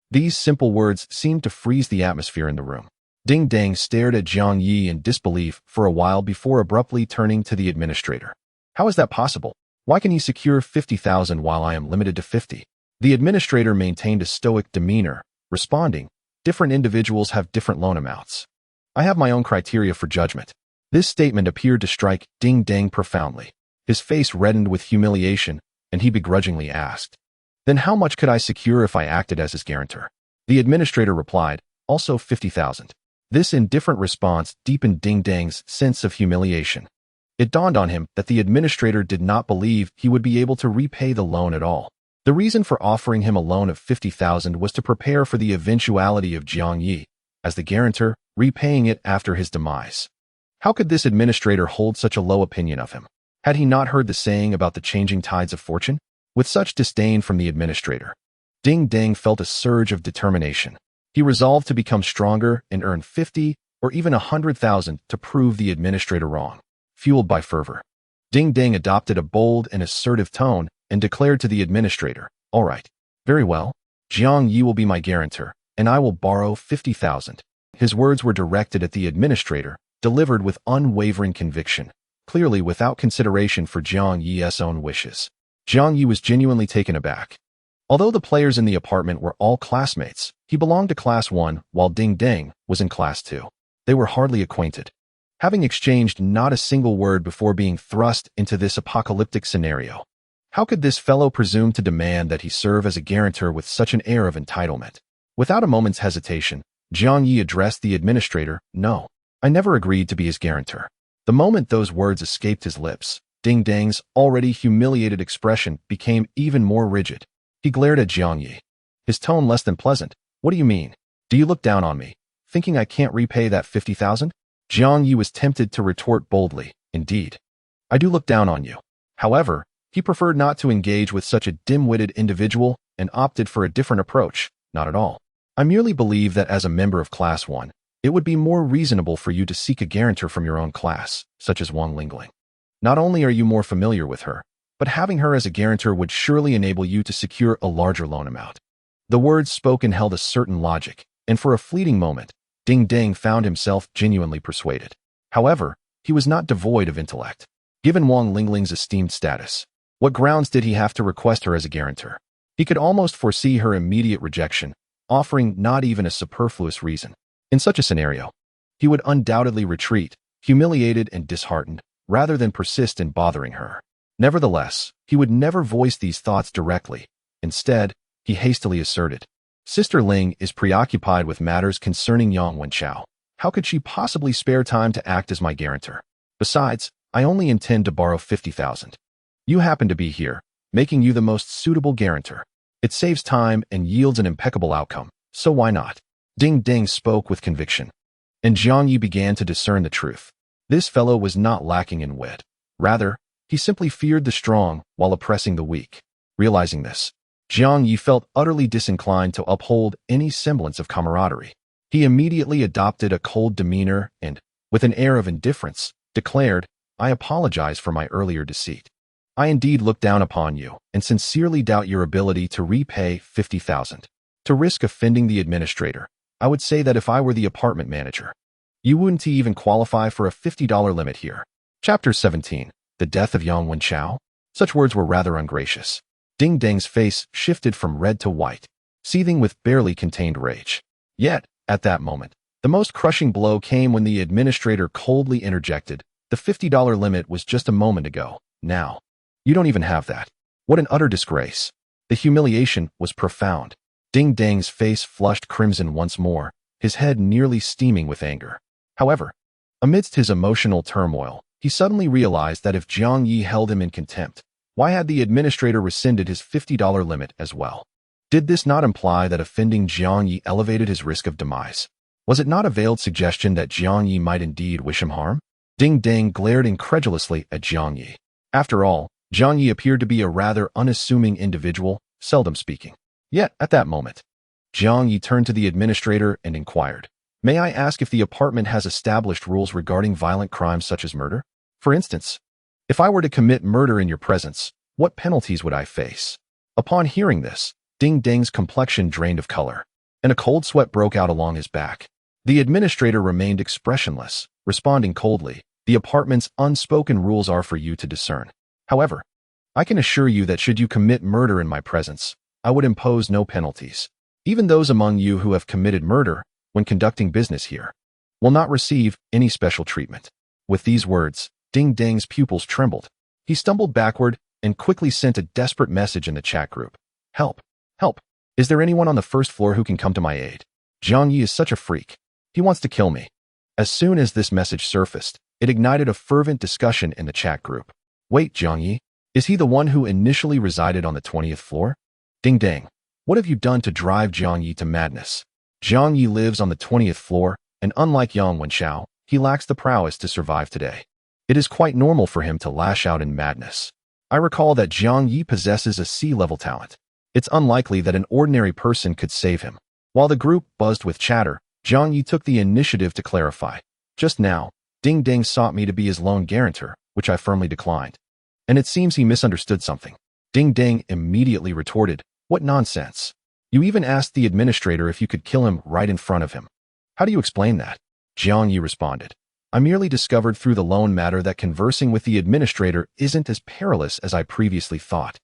These simple words seemed to freeze the atmosphere in the room. Ding Dang stared at Jiang Ye in disbelief for a while before abruptly turning to the administrator. "How is that possible? Why can he secure 50,000 while I am limited to 50? The administrator maintained a stoic demeanor, responding, "Different individuals have different loan amounts. I have my own criteria for judgment." This statement appeared to strike Ding Dang profoundly. His face reddened with humiliation, and he begrudgingly asked, "Then how much could I secure if I acted as his guarantor?" The administrator replied, "Also 50,000. This indifferent response deepened Ding Dang's sense of humiliation. It dawned on him that the administrator did not believe he would be able to repay the loan at all. The reason for offering him a loan of 50,000 was to prepare for the eventuality of Jiang Ye, as the guarantor, repaying it after his demise. How could this administrator hold such a low opinion of him? Had he not heard the saying about the changing tides of fortune? With such disdain from the administrator, Ding Dang felt a surge of determination. He resolved to become stronger and earn 50 or even 100,000 to prove the administrator wrong. Fueled by fervor, Ding Dang adopted a bold and assertive tone and declared to the administrator, "All right, very well. Jiang Ye will be my guarantor, and I will borrow 50,000. His words were directed at the administrator, delivered with unwavering conviction, clearly without consideration for Jiang Ye's own wishes. Jiang Ye was genuinely taken aback. Although the players in the apartment were all classmates, he belonged to Class 1 while Ding Dang was in Class 2. They were hardly acquainted, having exchanged not a single word before being thrust into this apocalyptic scenario. How could this fellow presume to demand that he serve as a guarantor with such an air of entitlement? Without a moment's hesitation, Jiang Ye addressed the administrator, "No, I never agreed to be his guarantor." The moment those words escaped his lips, Ding Dang's already humiliated expression became even more rigid. He glared at Jiang Ye, his tone less than pleasant. "What do you mean? Do you look down on me, thinking I can't repay that 50,000? Jiang Ye was tempted to retort boldly, "Indeed, I do look down on you." However, he preferred not to engage with such a dim-witted individual and opted for a different approach. "Not at all. I merely believe that as a member of Class 1, it would be more reasonable for you to seek a guarantor from your own class, such as Wang Lingling. Not only are you more familiar with her, but having her as a guarantor would surely enable you to secure a larger loan amount." The words spoken held a certain logic, and for a fleeting moment, Ding Dang found himself genuinely persuaded. However, he was not devoid of intellect. Given Wang Lingling's esteemed status, what grounds did he have to request her as a guarantor? He could almost foresee her immediate rejection, offering not even a superfluous reason. In such a scenario, he would undoubtedly retreat, humiliated and disheartened, rather than persist in bothering her. Nevertheless, he would never voice these thoughts directly. Instead, he hastily asserted, "Sister Ling is preoccupied with matters concerning Yang Wenchao. How could she possibly spare time to act as my guarantor? Besides, I only intend to borrow 50,000. You happen to be here, making you the most suitable guarantor. It saves time and yields an impeccable outcome, so why not?" Ding Dang spoke with conviction, and Jiang Ye began to discern the truth. This fellow was not lacking in wit. Rather, he simply feared the strong while oppressing the weak. Realizing this, Jiang Ye felt utterly disinclined to uphold any semblance of camaraderie. He immediately adopted a cold demeanor and, with an air of indifference, declared, "I apologize for my earlier deceit. I indeed look down upon you and sincerely doubt your ability to repay 50,000. To risk offending the administrator, I would say that if I were the apartment manager, you wouldn't even qualify for a $50 limit here." Chapter 17. The Death of Yang Wenchao. Such words were rather ungracious. Ding Dang's face shifted from red to white, seething with barely contained rage. Yet, at that moment, the most crushing blow came when the administrator coldly interjected, "The $50 limit was just a moment ago. Now, you don't even have that. What an utter disgrace." The humiliation was profound. Ding Dang's face flushed crimson once more, his head nearly steaming with anger. However, amidst his emotional turmoil, he suddenly realized that if Jiang Ye held him in contempt, why had the administrator rescinded his $50 limit as well? Did this not imply that offending Jiang Ye elevated his risk of demise? Was it not a veiled suggestion that Jiang Ye might indeed wish him harm? Ding Dang glared incredulously at Jiang Ye. After all, Jiang Ye appeared to be a rather unassuming individual, seldom speaking. Yet, at that moment, Jiang Ye turned to the administrator and inquired, "May I ask if the apartment has established rules regarding violent crimes such as murder? For instance, if I were to commit murder in your presence, what penalties would I face?" Upon hearing this, Ding Dang's complexion drained of color, and a cold sweat broke out along his back. The administrator remained expressionless, responding coldly, "The apartment's unspoken rules are for you to discern. However, I can assure you that should you commit murder in my presence, I would impose no penalties. Even those among you who have committed murder when conducting business here will not receive any special treatment." With these words, Ding Dang's pupils trembled. He stumbled backward and quickly sent a desperate message in the chat group. "Help! Help! Is there anyone on the first floor who can come to my aid? Jiang Ye is such a freak. He wants to kill me." As soon as this message surfaced, it ignited a fervent discussion in the chat group. "Wait, Jiang Ye, is he the one who initially resided on the 20th floor? Ding Dang, what have you done to drive Jiang Ye to madness? Jiang Ye lives on the 20th floor, and unlike Yang Wenchao, he lacks the prowess to survive today. It is quite normal for him to lash out in madness. I recall that Jiang Ye possesses a C-level talent. It's unlikely that an ordinary person could save him." While the group buzzed with chatter, Jiang Ye took the initiative to clarify. "Just now, Ding Dang sought me to be his lone guarantor, which I firmly declined. And it seems he misunderstood something." Ding Dang immediately retorted, "What nonsense. You even asked the administrator if you could kill him right in front of him. How do you explain that?" Jiang Ye responded, "I merely discovered through the loan matter that conversing with the administrator isn't as perilous as I previously thought.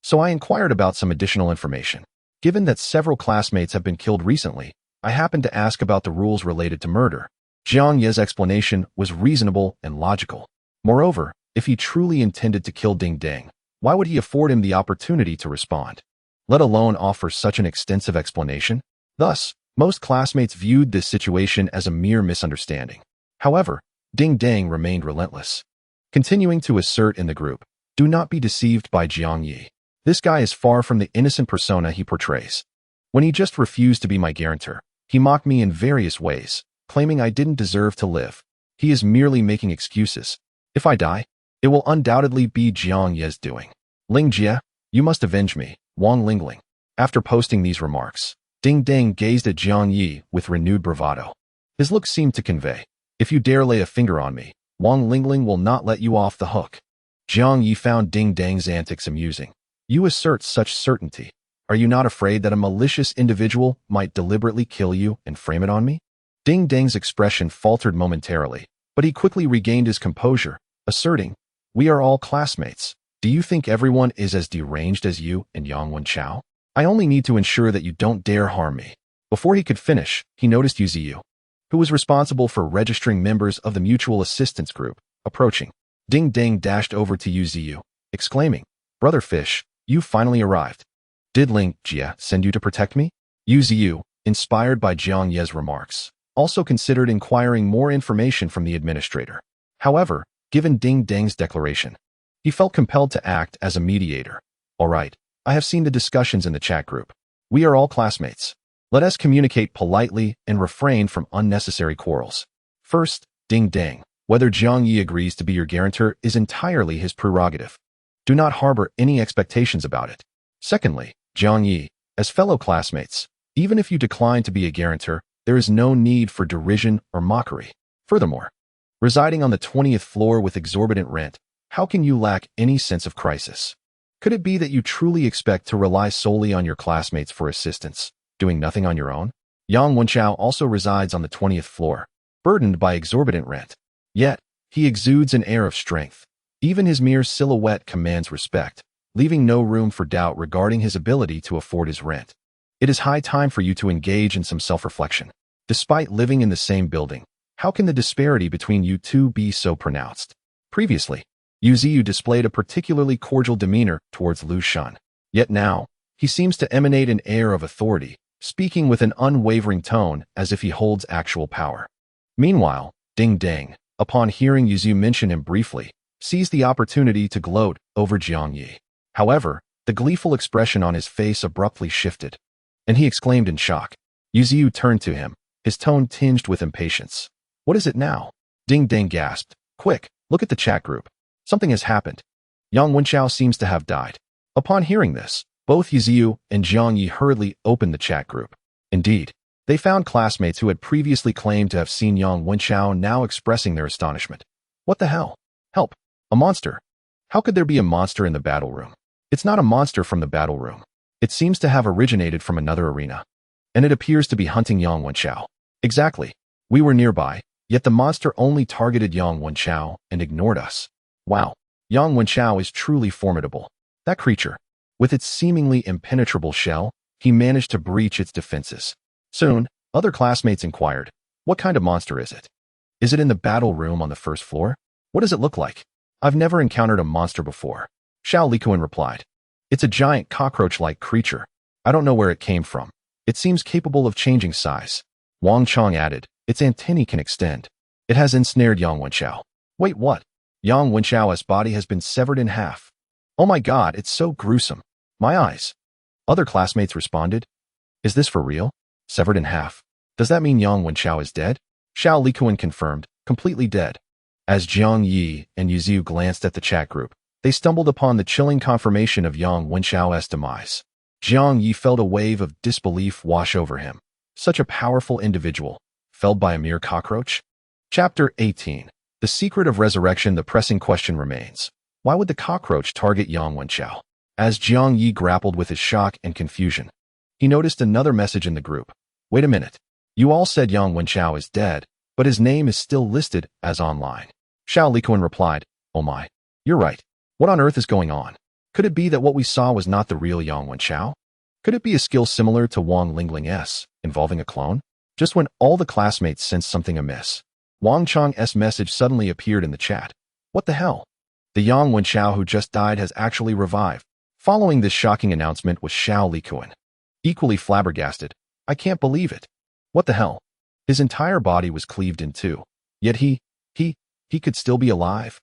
So I inquired about some additional information. Given that several classmates have been killed recently, I happened to ask about the rules related to murder." Jiang Ye's explanation was reasonable and logical. Moreover, if he truly intended to kill Ding Dang, why would he afford him the opportunity to respond, let alone offer such an extensive explanation? Thus, most classmates viewed this situation as a mere misunderstanding. However, Ding Dang remained relentless, continuing to assert in the group, "Do not be deceived by Jiang Ye. This guy is far from the innocent persona he portrays. When he just refused to be my guarantor, he mocked me in various ways, claiming I didn't deserve to live. He is merely making excuses. If I die, it will undoubtedly be Jiang Ye's doing. Ling Jie, you must avenge me, Wang Lingling." After posting these remarks, Ding Dang gazed at Jiang Ye with renewed bravado. His look seemed to convey, "If you dare lay a finger on me, Wang Lingling will not let you off the hook." Jiang Ye found Ding Dang's antics amusing. "You assert such certainty. Are you not afraid that a malicious individual might deliberately kill you and frame it on me?" Ding Dang's expression faltered momentarily, but he quickly regained his composure, asserting, "We are all classmates. Do you think everyone is as deranged as you and Yang Wenchao? I only need to ensure that you don't dare harm me." Before he could finish, he noticed Yu Ziyu, who was responsible for registering members of the mutual assistance group, approaching. Ding Dang dashed over to Yu Ziyu, exclaiming, "Brother Fish, you finally arrived. Did Ling Jie send you to protect me?" Yu Ziyu, inspired by Jiang Ye's remarks, also considered inquiring more information from the administrator. However, given Ding Dang's declaration, he felt compelled to act as a mediator. "All right, I have seen the discussions in the chat group. We are all classmates. Let us communicate politely and refrain from unnecessary quarrels. First, Ding Dang, whether Jiang Ye agrees to be your guarantor is entirely his prerogative. Do not harbor any expectations about it. Secondly, Jiang Ye, as fellow classmates, even if you decline to be a guarantor, there is no need for derision or mockery. Furthermore, residing on the 20th floor with exorbitant rent, how can you lack any sense of crisis? Could it be that you truly expect to rely solely on your classmates for assistance, doing nothing on your own? Yang Wenchao also resides on the 20th floor, burdened by exorbitant rent. Yet, he exudes an air of strength. Even his mere silhouette commands respect, leaving no room for doubt regarding his ability to afford his rent. It is high time for you to engage in some self-reflection. Despite living in the same building, how can the disparity between you two be so pronounced? Previously, Yu Ziyu displayed a particularly cordial demeanor towards Lu Shan. Yet now, he seems to emanate an air of authority, speaking with an unwavering tone as if he holds actual power. Meanwhile, Ding Dang, upon hearing Yu Ziyu mention him briefly, seized the opportunity to gloat over Jiang Ye. However, the gleeful expression on his face abruptly shifted, and he exclaimed in shock. Yu Ziyu turned to him, his tone tinged with impatience. "What is it now?" Ding Dang gasped. "Quick, look at the chat group. Something has happened." Yang Wenchao seems to have died. Upon hearing this, both Yiziu and Jiang Ye hurriedly opened the chat group. Indeed, they found classmates who had previously claimed to have seen Yang Wenchao now expressing their astonishment. What the hell? Help! A monster! How could there be a monster in the battle room? It's not a monster from the battle room. It seems to have originated from another arena. And it appears to be hunting Yang Wenchao. Exactly. We were nearby, yet the monster only targeted Yang Wenchao and ignored us. Wow. Yang Wenchao is truly formidable. That creature, with its seemingly impenetrable shell, he managed to breach its defenses. Soon, other classmates inquired, what kind of monster is it? Is it in the battle room on the first floor? What does it look like? I've never encountered a monster before. Xiao Likuan replied. It's a giant cockroach-like creature. I don't know where it came from. It seems capable of changing size. Wang Chang added, its antennae can extend. It has ensnared Yang Wenchao. Wait, what? Yang Wenchao's body has been severed in half. Oh my god, it's so gruesome. My eyes. Other classmates responded. Is this for real? Severed in half. Does that mean Yang Wenchao is dead? Xiao Likuan confirmed, completely dead. As Jiang Ye and Yiziu glanced at the chat group, they stumbled upon the chilling confirmation of Yang Wenchao's demise. Jiang Ye felt a wave of disbelief wash over him. Such a powerful individual, felled by a mere cockroach? Chapter 18. The Secret of Resurrection. The pressing question remains. Why would the cockroach target Yang Wenchao? As Jiang Ye grappled with his shock and confusion, he noticed another message in the group. Wait a minute. You all said Yang Wenchao is dead, but his name is still listed as online. Xiao Likuan replied, oh my. You're right. What on earth is going on? Could it be that what we saw was not the real Yang Wenchao? Could it be a skill similar to Wang Lingling's, involving a clone? Just when all the classmates sensed something amiss, Wang Chang's message suddenly appeared in the chat. What the hell? The Yang Wenchao who just died has actually revived. Following this shocking announcement was Xiao Likuan. Equally flabbergasted. I can't believe it. What the hell? His entire body was cleaved in two. Yet he could still be alive.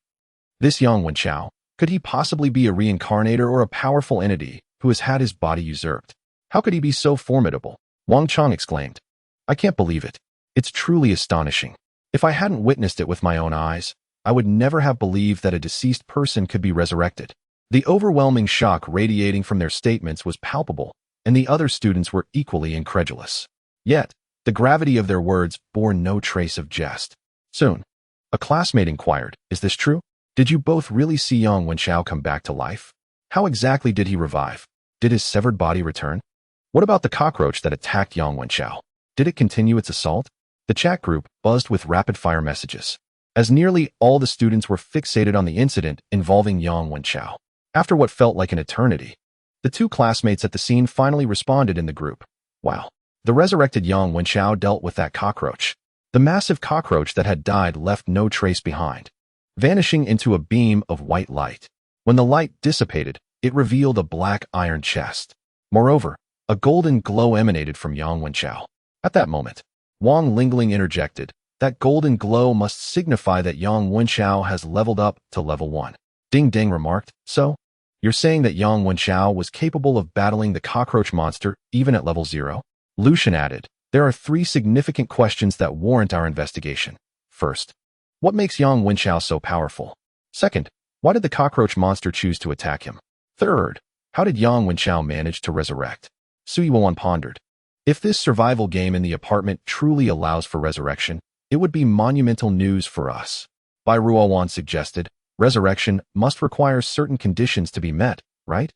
This Yang Wenchao, could he possibly be a reincarnator or a powerful entity who has had his body usurped? How could he be so formidable? Wang Chang exclaimed. I can't believe it. It's truly astonishing. If I hadn't witnessed it with my own eyes, I would never have believed that a deceased person could be resurrected. The overwhelming shock radiating from their statements was palpable, and the other students were equally incredulous. Yet, the gravity of their words bore no trace of jest. Soon, a classmate inquired, is this true? Did you both really see Yang Wenchao come back to life? How exactly did he revive? Did his severed body return? What about the cockroach that attacked Yang Wenchao? Did it continue its assault? The chat group buzzed with rapid-fire messages, as nearly all the students were fixated on the incident involving Yang Wenchao. After what felt like an eternity, the two classmates at the scene finally responded in the group. Wow. The resurrected Yang Wenchao dealt with that cockroach. The massive cockroach that had died left no trace behind, vanishing into a beam of white light. When the light dissipated, it revealed a black iron chest. Moreover, a golden glow emanated from Yang Wenchao. At that moment, Wang Lingling interjected, that golden glow must signify that Yang Wenchao has leveled up to level 1. Ding Ding remarked, so? You're saying that Yang Wenchao was capable of battling the cockroach monster even at level 0? Lucian added, there are 3 significant questions that warrant our investigation. First, what makes Yang Wenchao so powerful? Second, why did the cockroach monster choose to attack him? Third, how did Yang Wenchao manage to resurrect? Sui Wuan pondered. If this survival game in the apartment truly allows for resurrection, it would be monumental news for us. Bai Ruowan suggested, resurrection must require certain conditions to be met, right?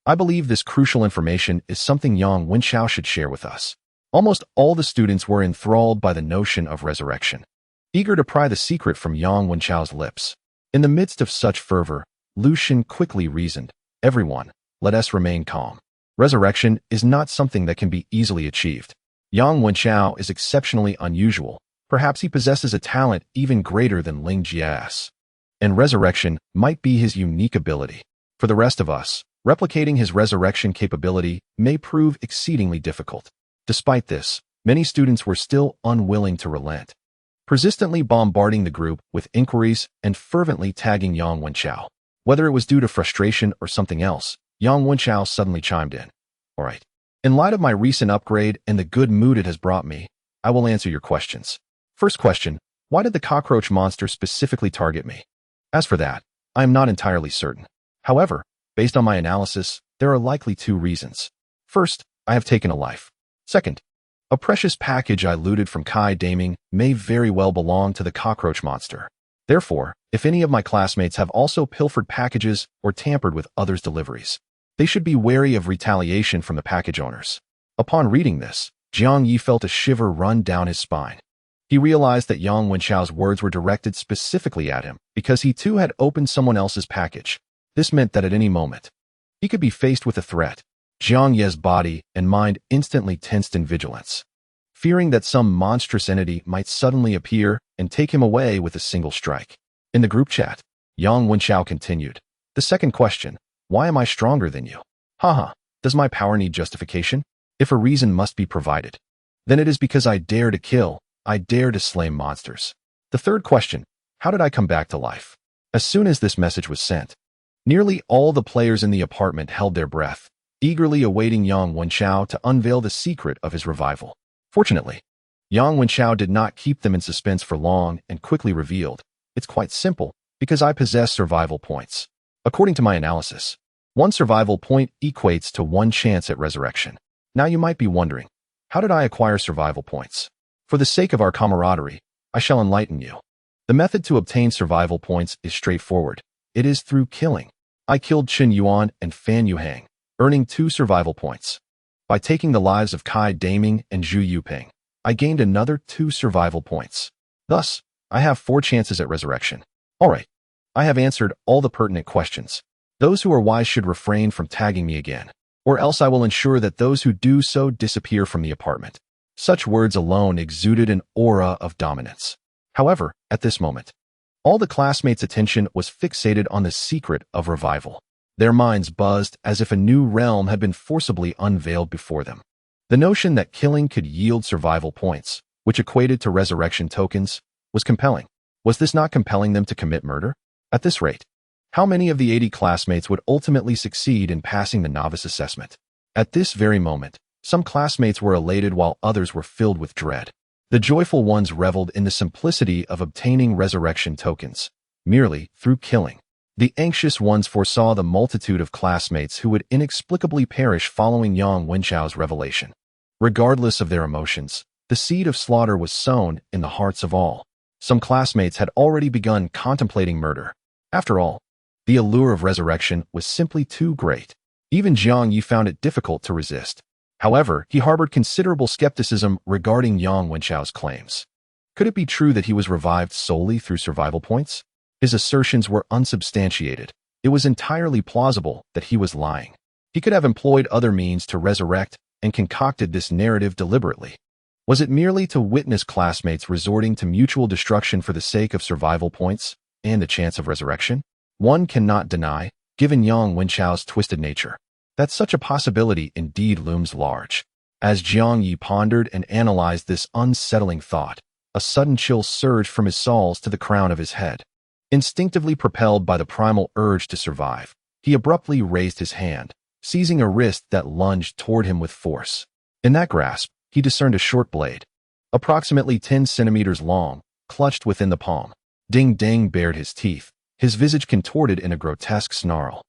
I believe this crucial information is something Yang Wenchao should share with us. Almost all the students were enthralled by the notion of resurrection, eager to pry the secret from Yang Wenchao's lips. In the midst of such fervor, Lucian quickly reasoned, everyone, let us remain calm. Resurrection is not something that can be easily achieved. Yang Wenchao is exceptionally unusual. Perhaps he possesses a talent even greater than Ling Jie's. And resurrection might be his unique ability. For the rest of us, replicating his resurrection capability may prove exceedingly difficult. Despite this, many students were still unwilling to relent, persistently bombarding the group with inquiries and fervently tagging Yang Wenchao. Whether it was due to frustration or something else, Yang Wenchao suddenly chimed in. All right. In light of my recent upgrade and the good mood it has brought me, I will answer your questions. First question, why did the cockroach monster specifically target me? As for that, I am not entirely certain. However, based on my analysis, there are likely two reasons. First, I have taken a life. Second, a precious package I looted from Kai Daming may very well belong to the cockroach monster. Therefore, if any of my classmates have also pilfered packages or tampered with others' deliveries, they should be wary of retaliation from the package owners. Upon reading this, Jiang Ye felt a shiver run down his spine. He realized that Yang Wenchao's words were directed specifically at him because he too had opened someone else's package. This meant that at any moment, he could be faced with a threat. Jiang Ye's body and mind instantly tensed in vigilance, fearing that some monstrous entity might suddenly appear and take him away with a single strike. In the group chat, Yang Wenchao continued, "The second question, why am I stronger than you? Haha, does my power need justification? If a reason must be provided, then it is because I dare to kill, I dare to slay monsters. The third question, how did I come back to life?" As soon as this message was sent, nearly all the players in the apartment held their breath, eagerly awaiting Yang Wenchao to unveil the secret of his revival. Fortunately, Yang Wenchao did not keep them in suspense for long and quickly revealed, "It's quite simple, because I possess survival points. According to my analysis, one survival point equates to one chance at resurrection." Now you might be wondering, how did I acquire survival points? For the sake of our camaraderie, I shall enlighten you. The method to obtain survival points is straightforward. It is through killing. I killed Chen Yuan and Fan Yuhang, earning 2 survival points. By taking the lives of Kai Daming and Zhu Yuping, I gained another 2 survival points. Thus, I have 4 chances at resurrection. Alright, I have answered all the pertinent questions. Those who are wise should refrain from tagging me again, or else I will ensure that those who do so disappear from the apartment. Such words alone exuded an aura of dominance. However, at this moment, all the classmates' attention was fixated on the secret of revival. Their minds buzzed as if a new realm had been forcibly unveiled before them. The notion that killing could yield survival points, which equated to resurrection tokens, was compelling. Was this not compelling them to commit murder? At this rate, how many of the 80 classmates would ultimately succeed in passing the novice assessment? At this very moment, some classmates were elated while others were filled with dread. The joyful ones reveled in the simplicity of obtaining resurrection tokens, merely through killing. The anxious ones foresaw the multitude of classmates who would inexplicably perish following Yang Wenchao's revelation. Regardless of their emotions, the seed of slaughter was sown in the hearts of all. Some classmates had already begun contemplating murder. After all, the allure of resurrection was simply too great. Even Jiang Ye found it difficult to resist. However, he harbored considerable skepticism regarding Yang Wenchao's claims. Could it be true that he was revived solely through survival points? His assertions were unsubstantiated. It was entirely plausible that he was lying. He could have employed other means to resurrect and concocted this narrative deliberately. Was it merely to witness classmates resorting to mutual destruction for the sake of survival points and the chance of resurrection? One cannot deny, given Yang Wenchao's twisted nature, that such a possibility indeed looms large. As Jiang Ye pondered and analyzed this unsettling thought, a sudden chill surged from his soles to the crown of his head. Instinctively propelled by the primal urge to survive, he abruptly raised his hand, seizing a wrist that lunged toward him with force. In that grasp, he discerned a short blade, approximately 10 centimeters long, clutched within the palm. Ding Ding bared his teeth, his visage contorted in a grotesque snarl,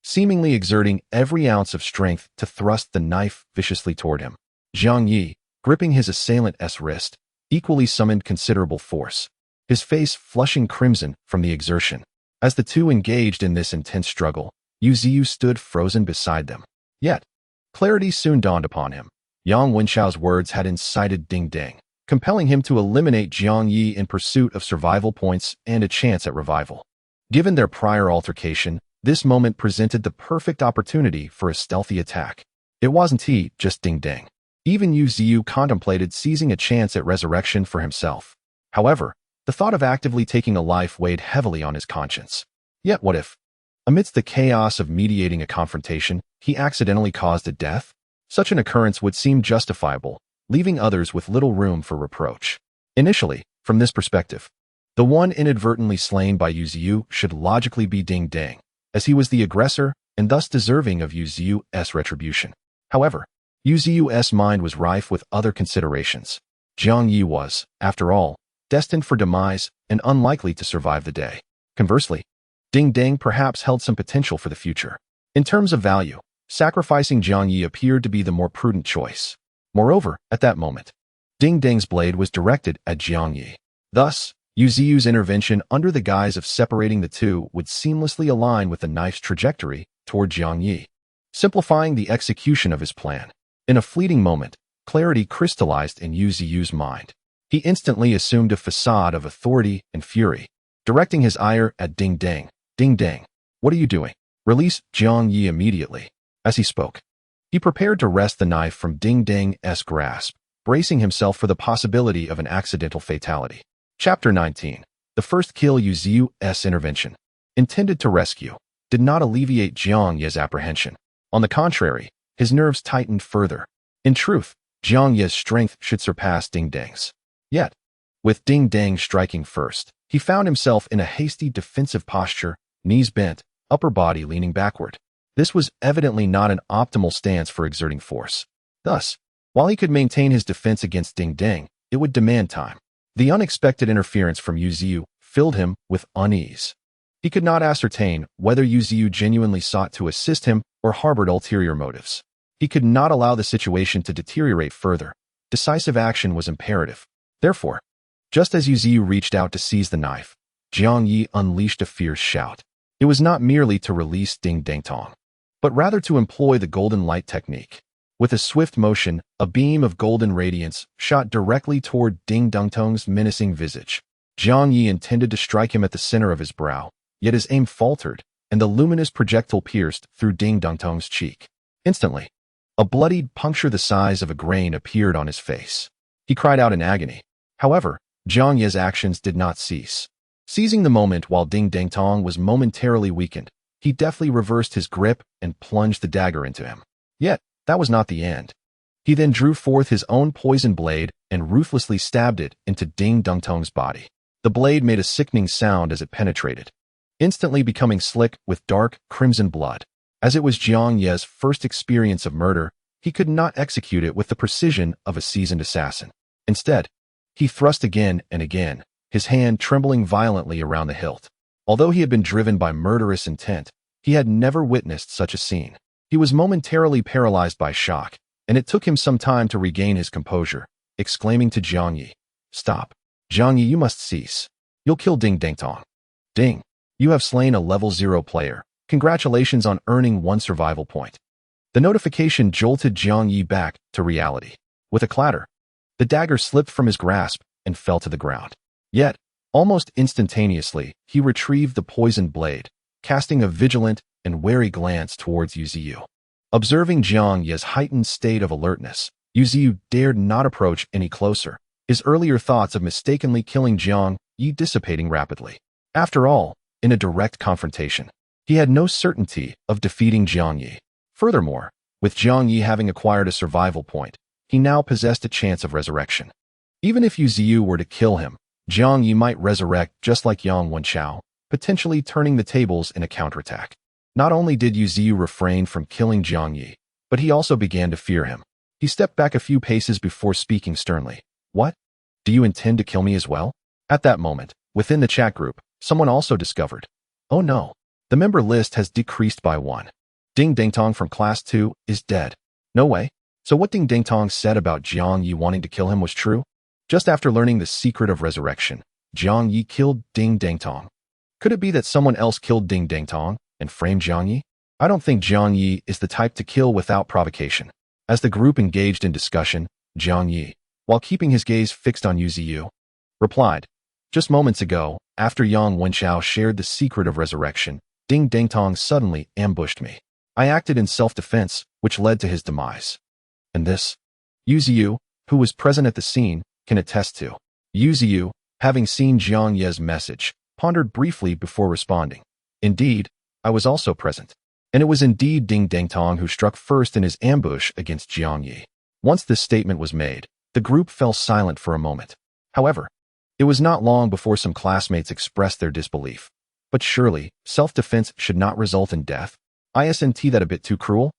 seemingly exerting every ounce of strength to thrust the knife viciously toward him. Jiang Ye, gripping his assailant's wrist, equally summoned considerable force, his face flushing crimson from the exertion. As the two engaged in this intense struggle, Yu Ziyu stood frozen beside them. Yet, clarity soon dawned upon him. Yang Wenchao's words had incited Ding Ding, compelling him to eliminate Jiang Ye in pursuit of survival points and a chance at revival. Given their prior altercation, this moment presented the perfect opportunity for a stealthy attack. It wasn't he, just Ding Ding. Even Yu Ziyu contemplated seizing a chance at resurrection for himself. However, the thought of actively taking a life weighed heavily on his conscience. Yet what if, amidst the chaos of mediating a confrontation, he accidentally caused a death? Such an occurrence would seem justifiable, leaving others with little room for reproach. Initially, from this perspective, the one inadvertently slain by Yu Ziyu should logically be Ding Ding, as he was the aggressor and thus deserving of Yu Ziyu's retribution. However, Yu Ziyu's mind was rife with other considerations. Jiang Ye was, after all, destined for demise and unlikely to survive the day. Conversely, Ding Dang perhaps held some potential for the future. In terms of value, sacrificing Jiang Ye appeared to be the more prudent choice. Moreover, at that moment, Ding Dang's blade was directed at Jiang Ye. Thus, Yu Ziyu's intervention under the guise of separating the two would seamlessly align with the knife's trajectory toward Jiang Ye, simplifying the execution of his plan. In a fleeting moment, clarity crystallized in Yu Ziyu's mind. He instantly assumed a facade of authority and fury, directing his ire at Ding Dang. Ding Dang, what are you doing? Release Jiang Ye immediately. As he spoke, he prepared to wrest the knife from Ding Dang's grasp, bracing himself for the possibility of an accidental fatality. Chapter 19. The first kill. Yu Ziyu's intervention, intended to rescue, did not alleviate Jiang Ye's apprehension. On the contrary, his nerves tightened further. In truth, Jiang Ye's strength should surpass Ding Dang's. Yet, with Ding Dang striking first, he found himself in a hasty defensive posture, knees bent, upper body leaning backward. This was evidently not an optimal stance for exerting force. Thus, while he could maintain his defense against Ding Dang, it would demand time. The unexpected interference from Yu Ziyu filled him with unease. He could not ascertain whether Yu Ziyu genuinely sought to assist him or harbored ulterior motives. He could not allow the situation to deteriorate further. Decisive action was imperative. Therefore, just as Yu Ziyu reached out to seize the knife, Jiang Ye unleashed a fierce shout. It was not merely to release Ding Dang, but rather to employ the golden light technique. With a swift motion, a beam of golden radiance shot directly toward Ding Dang's menacing visage. Jiang Ye intended to strike him at the center of his brow, yet his aim faltered, and the luminous projectile pierced through Ding Dang's cheek. Instantly, a bloodied puncture the size of a grain appeared on his face. He cried out in agony. However, Jiang Ye's actions did not cease. Seizing the moment while Ding Dang was momentarily weakened, he deftly reversed his grip and plunged the dagger into him. Yet, that was not the end. He then drew forth his own poison blade and ruthlessly stabbed it into Ding Dang's body. The blade made a sickening sound as it penetrated, instantly becoming slick with dark, crimson blood. As it was Jiang Ye's first experience of murder, he could not execute it with the precision of a seasoned assassin. Instead, he thrust again and again, his hand trembling violently around the hilt. Although he had been driven by murderous intent, he had never witnessed such a scene. He was momentarily paralyzed by shock, and it took him some time to regain his composure, exclaiming to Jiang Ye, "Stop. Jiang Ye, you must cease. You'll kill Ding Dang. Ding, you have slain a level 0 player. Congratulations on earning 1 survival point." The notification jolted Jiang Ye back to reality. With a clatter, the dagger slipped from his grasp and fell to the ground. Yet, almost instantaneously, he retrieved the poisoned blade, casting a vigilant and wary glance towards Yu Ziyu. Observing Jiang Ye's heightened state of alertness, Yu Ziyu dared not approach any closer, his earlier thoughts of mistakenly killing Jiang Ye dissipating rapidly. After all, in a direct confrontation, he had no certainty of defeating Jiang Ye. Furthermore, with Jiang Ye having acquired a survival point, he now possessed a chance of resurrection. Even if Yu Ziyu were to kill him, Jiang Ye might resurrect just like Yang Wenchao, potentially turning the tables in a counterattack. Not only did Yu Ziyu refrain from killing Jiang Ye, but he also began to fear him. He stepped back a few paces before speaking sternly. "What? Do you intend to kill me as well?" At that moment, within the chat group, someone also discovered, "Oh no, the member list has decreased by 1. Ding Dang from class 2 is dead." No way. So what Ding Dang said about Jiang Ye wanting to kill him was true? Just after learning the secret of resurrection, Jiang Ye killed Ding Dang. Could it be that someone else killed Ding Dang and framed Jiang Ye? I don't think Jiang Ye is the type to kill without provocation. As the group engaged in discussion, Jiang Ye, while keeping his gaze fixed on Yu Ziyu, replied, "Just moments ago, after Yang Wenchao shared the secret of resurrection, Ding Dang suddenly ambushed me. I acted in self-defense, which led to his demise. And this, Yu Ziyu, who was present at the scene, can attest to." Yu Ziyu, having seen Jiang Ye's message, pondered briefly before responding. "Indeed, I was also present. And it was indeed Ding Dang who struck first in his ambush against Jiang Ye." Once this statement was made, the group fell silent for a moment. However, it was not long before some classmates expressed their disbelief. But surely, self-defense should not result in death? Isn't that a bit too cruel?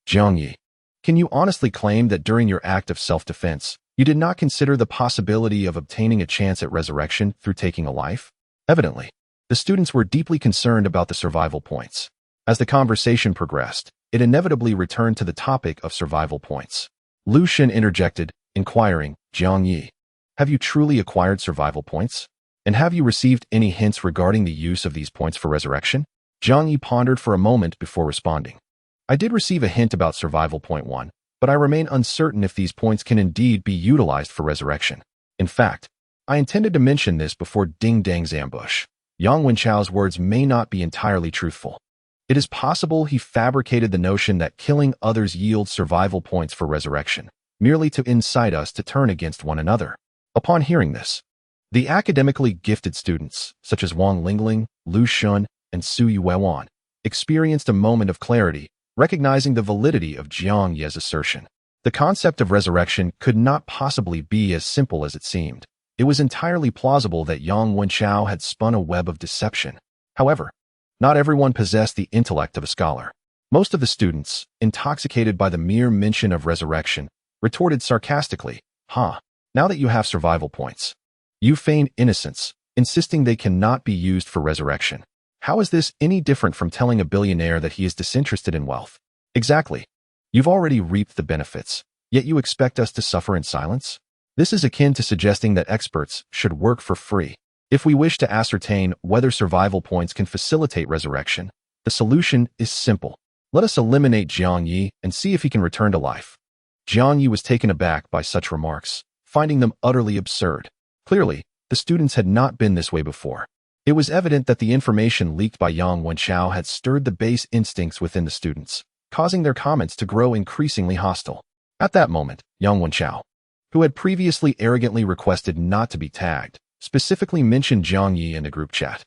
Jiang Ye, can you honestly claim that during your act of self-defense, you did not consider the possibility of obtaining a chance at resurrection through taking a life? Evidently, The students were deeply concerned about the survival points. As the conversation progressed, it inevitably returned to the topic of survival points. Lu Xun interjected, inquiring, Jiang Ye, have you truly acquired survival points? And have you received any hints regarding the use of these points for resurrection? Jiang Ye pondered for a moment before responding. I did receive a hint about survival point 1, but I remain uncertain if these points can indeed be utilized for resurrection. In fact, I intended to mention this before Ding Dang's ambush. Yang Wenchao's words may not be entirely truthful. It is possible he fabricated the notion that killing others yields survival points for resurrection, merely to incite us to turn against one another. Upon hearing this, the academically gifted students, such as Wang Lingling, Lu Xun, and Su Yuewan, experienced a moment of clarity, recognizing the validity of Jiang Ye's assertion. The concept of resurrection could not possibly be as simple as it seemed. It was entirely plausible that Yang Wenchao had spun a web of deception. However, not everyone possessed the intellect of a scholar. Most of the students, intoxicated by the mere mention of resurrection, retorted sarcastically, now that you have survival points, you feign innocence, insisting they cannot be used for resurrection. How is this any different from telling a billionaire that he is disinterested in wealth? Exactly. You've already reaped the benefits, yet you expect us to suffer in silence? This is akin to suggesting that experts should work for free. If we wish to ascertain whether survival points can facilitate resurrection, the solution is simple. Let us eliminate Jiang Ye and see if he can return to life. Jiang Ye was taken aback by such remarks, finding them utterly absurd. Clearly, the students had not been this way before. It was evident that the information leaked by Yang Wenchao had stirred the base instincts within the students, causing their comments to grow increasingly hostile. At that moment, Yang Wenchao, who had previously arrogantly requested not to be tagged, specifically mentioned Jiang Ye in the group chat.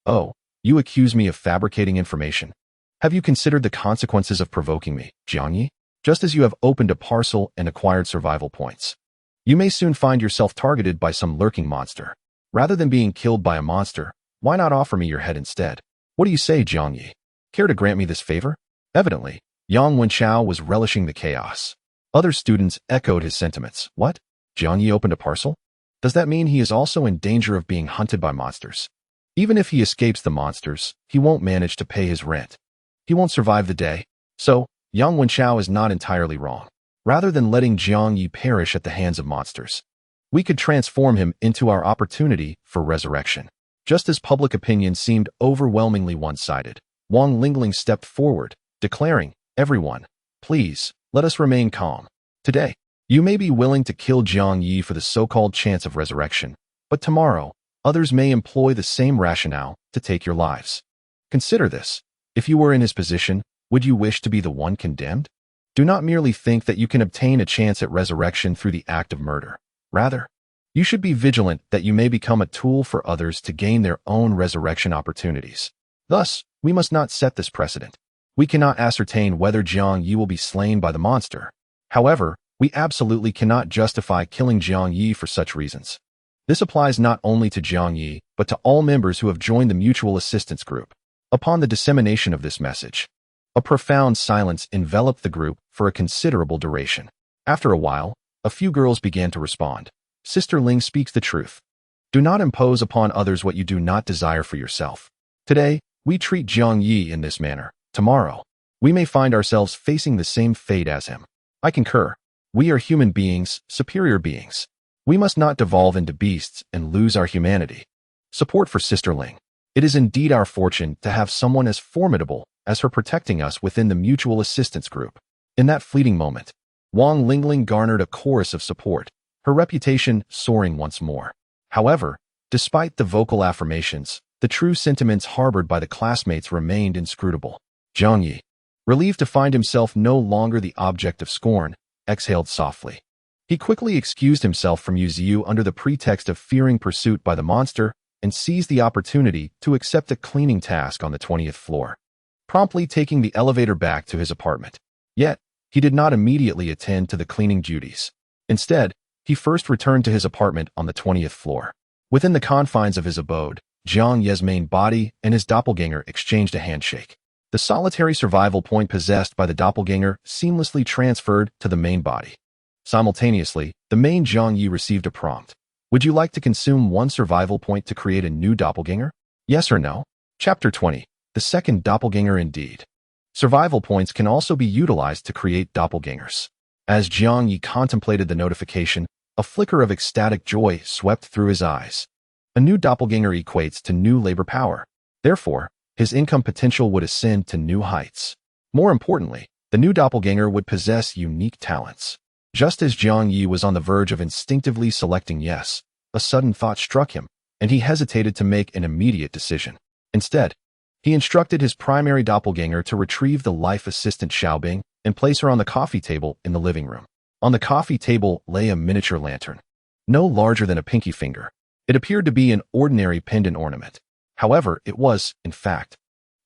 Oh, you accuse me of fabricating information. Have you considered the consequences of provoking me, Jiang Ye? Just as you have opened a parcel and acquired survival points, you may soon find yourself targeted by some lurking monster. Rather than being killed by a monster, why not offer me your head instead? What do you say, Jiang Ye? Care to grant me this favor? Evidently, Yang Wenchao was relishing the chaos. Other students echoed his sentiments. What? Jiang Ye opened a parcel? Does that mean he is also in danger of being hunted by monsters? Even if he escapes the monsters, he won't manage to pay his rent. He won't survive the day. So, Yang Wenchao is not entirely wrong. Rather than letting Jiang Ye perish at the hands of monsters, we could transform him into our opportunity for resurrection. Just as public opinion seemed overwhelmingly one-sided, Wang Lingling stepped forward, declaring, everyone, please, let us remain calm. Today, you may be willing to kill Jiang Ye for the so-called chance of resurrection, but tomorrow, others may employ the same rationale to take your lives. Consider this. If you were in his position, would you wish to be the one condemned? Do not merely think that you can obtain a chance at resurrection through the act of murder. Rather, you should be vigilant that you may become a tool for others to gain their own resurrection opportunities. Thus, we must not set this precedent. We cannot ascertain whether Jiang Ye will be slain by the monster. However, we absolutely cannot justify killing Jiang Ye for such reasons. This applies not only to Jiang Ye, but to all members who have joined the mutual assistance group. Upon the dissemination of this message, a profound silence enveloped the group for a considerable duration. After a while, a few girls began to respond. Sister Ling speaks the truth. Do not impose upon others what you do not desire for yourself. Today, we treat Jiang Ye in this manner. Tomorrow, we may find ourselves facing the same fate as him. I concur. We are human beings, superior beings. We must not devolve into beasts and lose our humanity. Support for Sister Ling. It is indeed our fortune to have someone as formidable as her protecting us within the mutual assistance group. In that fleeting moment, Wang Lingling garnered a chorus of support, her reputation soaring once more. However, despite the vocal affirmations, the true sentiments harbored by the classmates remained inscrutable. Jiang Ye, relieved to find himself no longer the object of scorn, exhaled softly. He quickly excused himself from Yuziu under the pretext of fearing pursuit by the monster and seized the opportunity to accept a cleaning task on the 20th floor, promptly taking the elevator back to his apartment. Yet, he did not immediately attend to the cleaning duties. Instead, he first returned to his apartment on the 20th floor. Within the confines of his abode, Jiang Ye's main body and his doppelganger exchanged a handshake. The solitary survival point possessed by the doppelganger seamlessly transferred to the main body. Simultaneously, the main Jiang Ye received a prompt. Would you like to consume one survival point to create a new doppelganger? Yes or no? Chapter 20. The second doppelganger indeed. Survival points can also be utilized to create doppelgangers. As Jiang Ye contemplated the notification, a flicker of ecstatic joy swept through his eyes. A new doppelganger equates to new labor power. Therefore, his income potential would ascend to new heights. More importantly, the new doppelganger would possess unique talents. Just as Jiang Ye was on the verge of instinctively selecting yes, a sudden thought struck him, and he hesitated to make an immediate decision. Instead, he instructed his primary doppelganger to retrieve the life assistant Xiaobing and place her on the coffee table in the living room. On the coffee table lay a miniature lantern, no larger than a pinky finger. It appeared to be an ordinary pendant ornament. However, it was, in fact,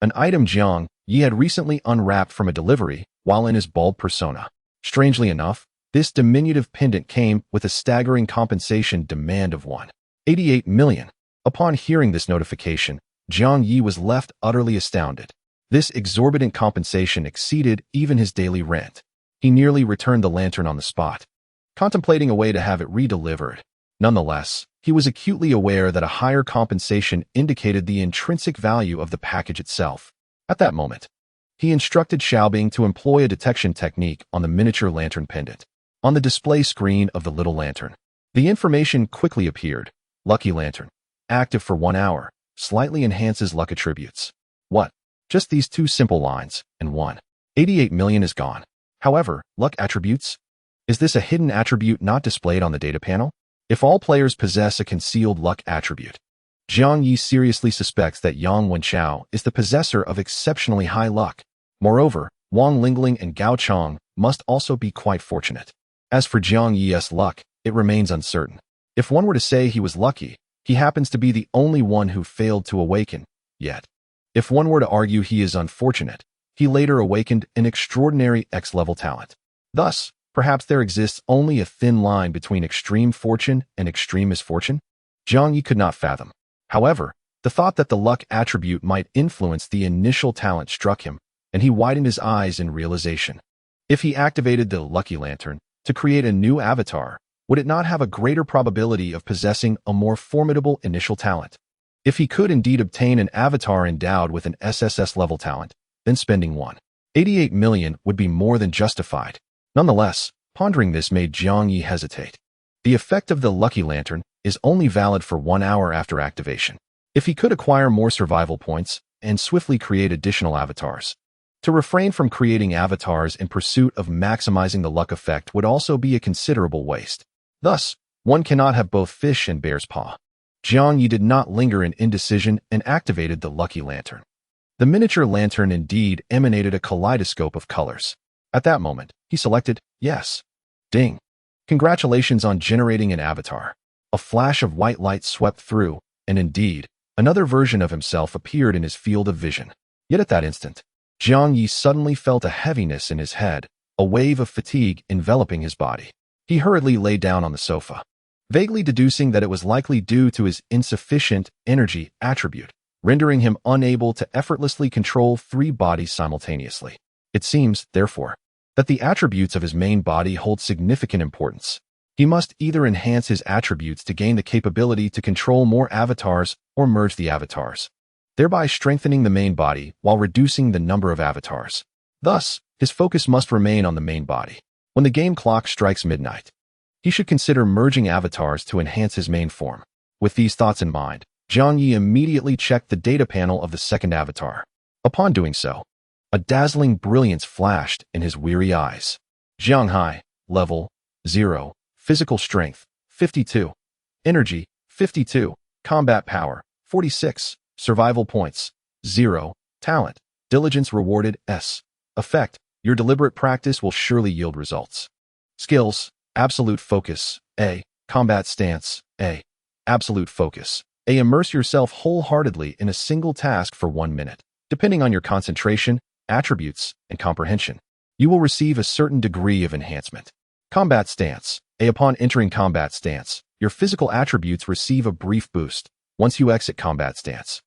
an item Jiang Ye had recently unwrapped from a delivery while in his bald persona. Strangely enough, this diminutive pendant came with a staggering compensation demand of 188 million. Upon hearing this notification, Jiang Ye was left utterly astounded. This exorbitant compensation exceeded even his daily rent. He nearly returned the lantern on the spot, contemplating a way to have it redelivered. Nonetheless, he was acutely aware that a higher compensation indicated the intrinsic value of the package itself. At that moment, he instructed Xiaobing to employ a detection technique on the miniature lantern pendant. On the display screen of the little lantern, the information quickly appeared. Lucky lantern. Active for 1 hour. Slightly enhances luck attributes. What? Just these two simple lines, and 188 million is gone. However, luck attributes? Is this a hidden attribute not displayed on the data panel? If all players possess a concealed luck attribute, Jiang Ye seriously suspects that Yang Wenchao is the possessor of exceptionally high luck. Moreover, Wang Lingling and Gao Chang must also be quite fortunate. As for Jiang Ye's luck, it remains uncertain. If one were to say he was lucky, he happens to be the only one who failed to awaken yet. If one were to argue he is unfortunate, he later awakened an extraordinary X-level talent. Thus, perhaps there exists only a thin line between extreme fortune and extreme misfortune? Jiang Ye could not fathom. However, the thought that the luck attribute might influence the initial talent struck him, and he widened his eyes in realization. If he activated the lucky lantern to create a new avatar, would it not have a greater probability of possessing a more formidable initial talent? If he could indeed obtain an avatar endowed with an SSS-level talent, then spending 188 million would be more than justified. Nonetheless, pondering this made Jiang Ye hesitate. The effect of the lucky lantern is only valid for 1 hour after activation. If he could acquire more survival points and swiftly create additional avatars, to refrain from creating avatars in pursuit of maximizing the luck effect would also be a considerable waste. Thus, one cannot have both fish and bear's paw. Jiang Ye did not linger in indecision and activated the lucky lantern. The miniature lantern indeed emanated a kaleidoscope of colors. At that moment, he selected yes. Ding. Congratulations on generating an avatar. A flash of white light swept through, and indeed, another version of himself appeared in his field of vision. Yet at that instant, Jiang Ye suddenly felt a heaviness in his head, a wave of fatigue enveloping his body. He hurriedly lay down on the sofa, vaguely deducing that it was likely due to his insufficient energy attribute, rendering him unable to effortlessly control 3 bodies simultaneously. It seems, therefore, that the attributes of his main body hold significant importance. He must either enhance his attributes to gain the capability to control more avatars or merge the avatars, thereby strengthening the main body while reducing the number of avatars. Thus, his focus must remain on the main body. When the game clock strikes midnight, he should consider merging avatars to enhance his main form. With these thoughts in mind, Jiang Ye immediately checked the data panel of the second avatar. Upon doing so, a dazzling brilliance flashed in his weary eyes. Jiang Ye, level 0, physical strength 52, energy 52, combat power 46, survival points 0, talent, diligence rewarded S. Effect, your deliberate practice will surely yield results. Skills, absolute focus, A. Combat stance, A. Absolute focus, A. Immerse yourself wholeheartedly in a single task for 1 minute. Depending on your concentration, attributes, and comprehension, you will receive a certain degree of enhancement. Combat stance, A. Upon entering combat stance, your physical attributes receive a brief boost. Once you exit combat stance,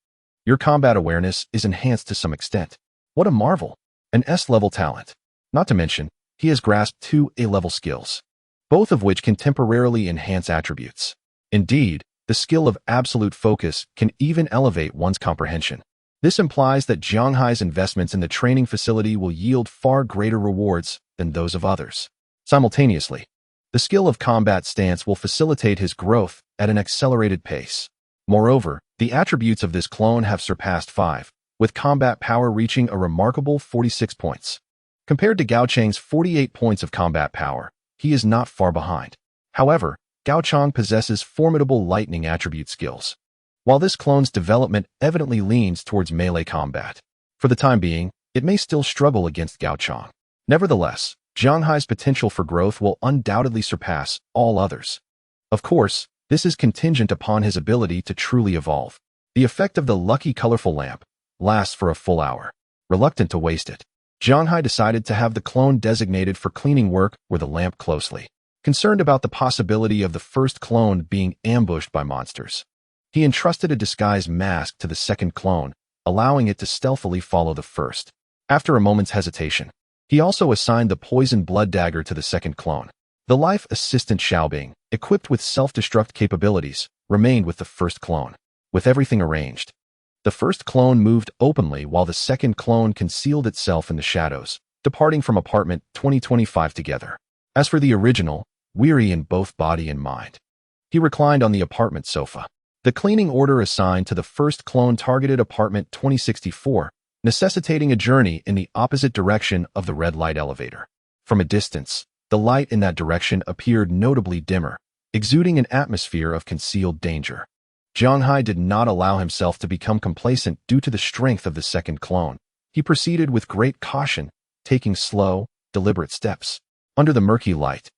your combat awareness is enhanced to some extent. What a marvel! An S-level talent. Not to mention, he has grasped 2 A-level skills, both of which can temporarily enhance attributes. Indeed, The skill of absolute focus can even elevate one's comprehension. This implies that Jiang Ye's investments in the training facility will yield far greater rewards than those of others. Simultaneously, the skill of combat stance will facilitate his growth at an accelerated pace. Moreover, the attributes of this clone have surpassed 5, with combat power reaching a remarkable 46 points. Compared to Gao Chang's 48 points of combat power, he is not far behind. However, Gao Chang possesses formidable lightning attribute skills. While this clone's development evidently leans towards melee combat, for the time being, it may still struggle against Gao Chang. Nevertheless, Jiang Ye's potential for growth will undoubtedly surpass all others. Of course, this is contingent upon his ability to truly evolve. The effect of the lucky colorful lamp lasts for a full hour. Reluctant to waste it, Jiang Ye decided to have the clone designated for cleaning work with the lamp closely. Concerned about the possibility of the first clone being ambushed by monsters, he entrusted a disguise mask to the second clone, allowing it to stealthily follow the first. After a moment's hesitation, he also assigned the poison blood dagger to the second clone. The life assistant Xiaobing, equipped with self-destruct capabilities, remained with the first clone. With everything arranged, the first clone moved openly while the second clone concealed itself in the shadows, departing from apartment 2025 together. As for the original, weary in both body and mind, he reclined on the apartment sofa. The cleaning order assigned to the first clone targeted apartment 2064, necessitating a journey in the opposite direction of the red light elevator. From a distance, the light in that direction appeared notably dimmer, exuding an atmosphere of concealed danger. Jiang Ye did not allow himself to become complacent due to the strength of the second clone. He proceeded with great caution, taking slow, deliberate steps. Under the murky light,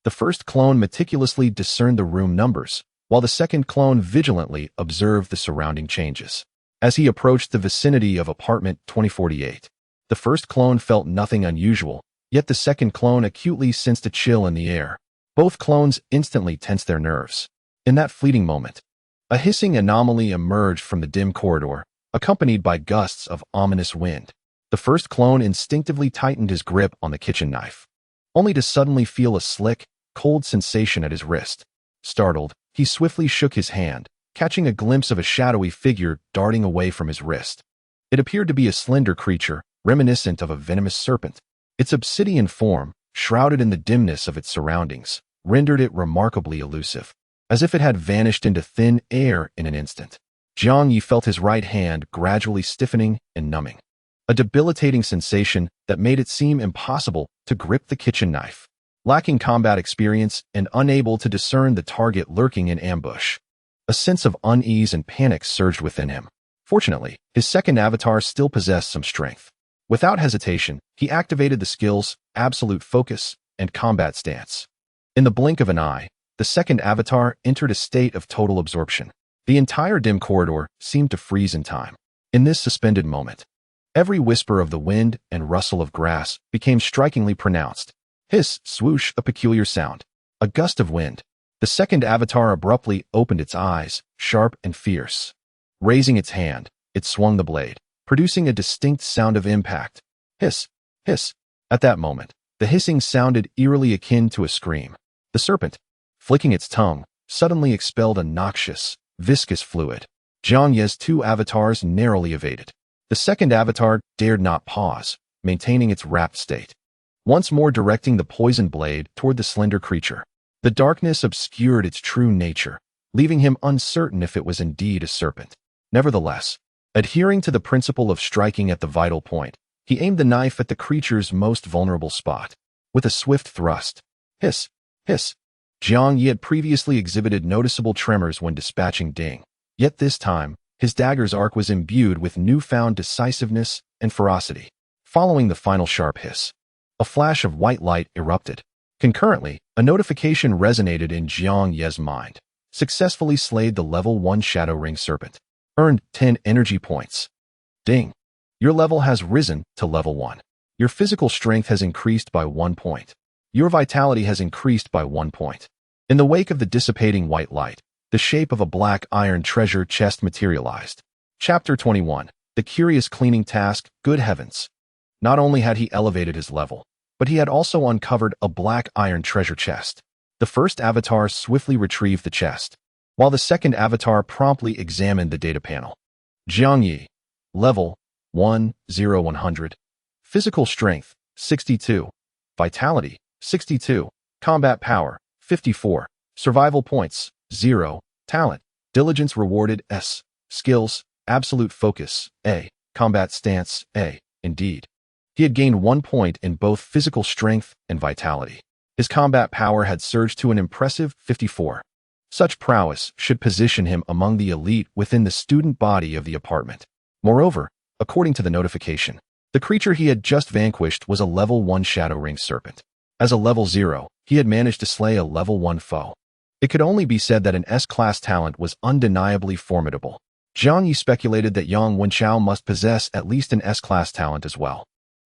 the first clone meticulously discerned the room numbers, while the second clone vigilantly observed the surrounding changes. As he approached the vicinity of apartment 2048, the first clone felt nothing unusual, yet the second clone acutely sensed a chill in the air. Both clones instantly tensed their nerves. In that fleeting moment, a hissing anomaly emerged from the dim corridor, accompanied by gusts of ominous wind. The first clone instinctively tightened his grip on the kitchen knife, only to suddenly feel a slick, cold sensation at his wrist. Startled, he swiftly shook his hand, catching a glimpse of a shadowy figure darting away from his wrist. It appeared to be a slender creature, reminiscent of a venomous serpent. Its obsidian form, shrouded in the dimness of its surroundings, rendered it remarkably elusive, as if it had vanished into thin air in an instant. Jiang Ye felt his right hand gradually stiffening and numbing, a debilitating sensation that made it seem impossible to grip the kitchen knife. Lacking combat experience and unable to discern the target lurking in ambush, a sense of unease and panic surged within him. Fortunately, his second avatar still possessed some strength. Without hesitation, he activated the skills Absolute Focus and Combat Stance. In the blink of an eye, the second avatar entered a state of total absorption. The entire dim corridor seemed to freeze in time. In this suspended moment, every whisper of the wind and rustle of grass became strikingly pronounced. Hiss, swoosh, a peculiar sound. A gust of wind. The second avatar abruptly opened its eyes, sharp and fierce. Raising its hand, it swung the blade, producing a distinct sound of impact. Hiss, hiss. At that moment, the hissing sounded eerily akin to a scream. The serpent, flicking its tongue, suddenly expelled a noxious, viscous fluid. Jiang Ye's two avatars narrowly evaded. The second avatar dared not pause, maintaining its rapt state, once more directing the poison blade toward the slender creature. The darkness obscured its true nature, leaving him uncertain if it was indeed a serpent. Nevertheless, adhering to the principle of striking at the vital point, he aimed the knife at the creature's most vulnerable spot. With a swift thrust, hiss, hiss. Jiang Ye had previously exhibited noticeable tremors when dispatching Ding, yet this time, his dagger's arc was imbued with newfound decisiveness and ferocity. Following the final sharp hiss, a flash of white light erupted. Concurrently, a notification resonated in Jiang Ye's mind. Successfully slayed the level 1 Shadow Ring Serpent. Earned 10 energy points. Ding. Your level has risen to level 1. Your physical strength has increased by 1 point. Your vitality has increased by 1 point. In the wake of the dissipating white light, the shape of a black iron treasure chest materialized. Chapter 21. The Curious Cleaning Task. Good heavens. Not only had he elevated his level, but he had also uncovered a black iron treasure chest. The first avatar swiftly retrieved the chest, while the second avatar promptly examined the data panel. Jiang Ye, level 10100, physical strength 62, vitality 62, combat power 54, survival points 0, talent, diligence rewarded S, skills, absolute focus A, combat stance A. Indeed, he had gained 1 point in both physical strength and vitality. His combat power had surged to an impressive 54. Such prowess should position him among the elite within the student body of the apartment. Moreover, according to the notification, the creature he had just vanquished was a level 1 Shadow Ring Serpent. As a level 0, he had managed to slay a level 1 foe. It could only be said that an S-class talent was undeniably formidable. Jiang Ye speculated that Yang Wenchao must possess at least an S-class talent as well,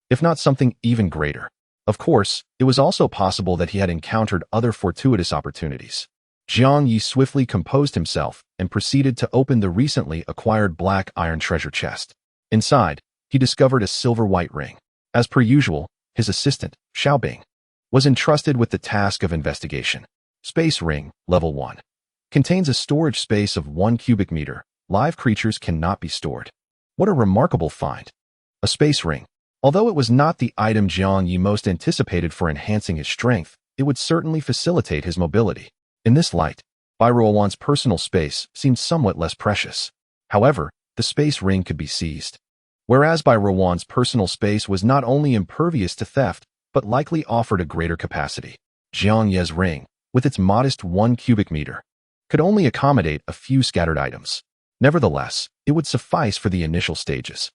if not something even greater. Of course, it was also possible that he had encountered other fortuitous opportunities. Jiang Ye swiftly composed himself and proceeded to open the recently acquired black iron treasure chest. Inside, he discovered a silver-white ring. As per usual, his assistant, Xiaobing, was entrusted with the task of investigation. Space ring, level 1. Contains a storage space of 1 cubic meter. Live creatures cannot be stored. What a remarkable find. A space ring. Although it was not the item Jiang Ye most anticipated for enhancing his strength, it would certainly facilitate his mobility. In this light, Bai Ruowan's personal space seemed somewhat less precious. However, the space ring could be seized. Whereas Bai Ruowan's personal space was not only impervious to theft, but likely offered a greater capacity. Jiang Ye's ring, with its modest 1 cubic meter, could only accommodate a few scattered items. Nevertheless, it would suffice for the initial stages.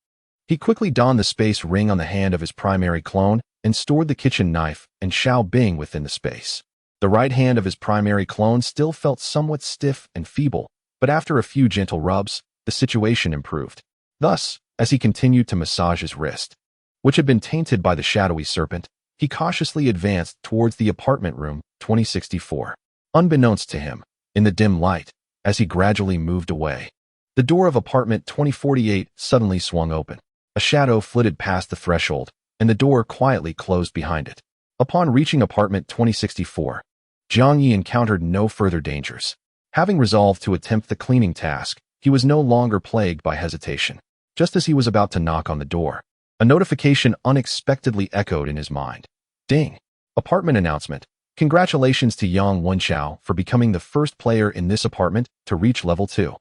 He quickly donned the space ring on the hand of his primary clone and stored the kitchen knife and Xiaobing within the space. The right hand of his primary clone still felt somewhat stiff and feeble, but after a few gentle rubs, the situation improved. Thus, as he continued to massage his wrist, which had been tainted by the shadowy serpent, he cautiously advanced towards the apartment room 2064. Unbeknownst to him, in the dim light, as he gradually moved away, the door of apartment 2048 suddenly swung open. A shadow flitted past the threshold, and the door quietly closed behind it. Upon reaching apartment 2064, Jiang Ye encountered no further dangers. Having resolved to attempt the cleaning task, he was no longer plagued by hesitation. Just as he was about to knock on the door, a notification unexpectedly echoed in his mind. Ding! Apartment announcement. Congratulations to Yang Wenchao for becoming the first player in this apartment to reach level 2.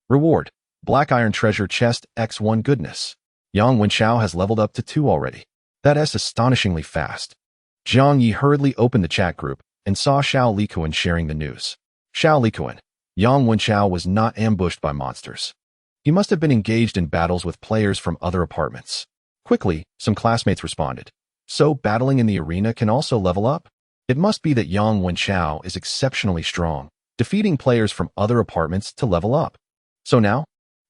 Reward: Black Iron Treasure Chest X1 Goodness. Yang Wenchao has leveled up to 2 already. That's astonishingly fast. Jiang Ye hurriedly opened the chat group and saw Xiao Likuan sharing the news. Xiao Likuan, Yang Wenchao was not ambushed by monsters. He must have been engaged in battles with players from other apartments. Quickly, some classmates responded. So, battling in the arena can also level up? It must be that Yang Wenchao is exceptionally strong, defeating players from other apartments to level up. So now,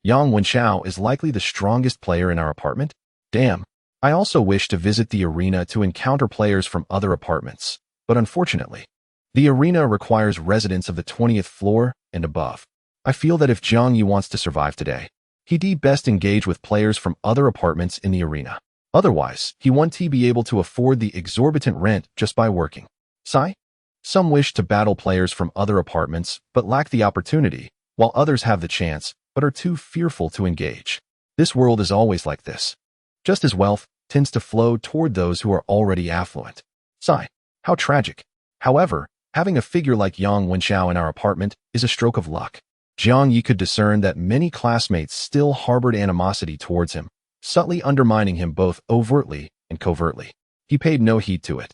Yang Wenchao is likely the strongest player in our apartment? Damn. I also wish to visit the arena to encounter players from other apartments, but unfortunately, the arena requires residents of the 20th floor and above. I feel that if Jiang Ye wants to survive today, he'd best engage with players from other apartments in the arena. Otherwise, he won't be able to afford the exorbitant rent just by working. Sigh? Some wish to battle players from other apartments but lack the opportunity, while others have the chance but are too fearful to engage. This world is always like this. Just as wealth tends to flow toward those who are already affluent. Sigh. How tragic. However, having a figure like Yang Wenchao in our apartment is a stroke of luck. Jiang Ye could discern that many classmates still harbored animosity towards him, subtly undermining him both overtly and covertly. He paid no heed to it.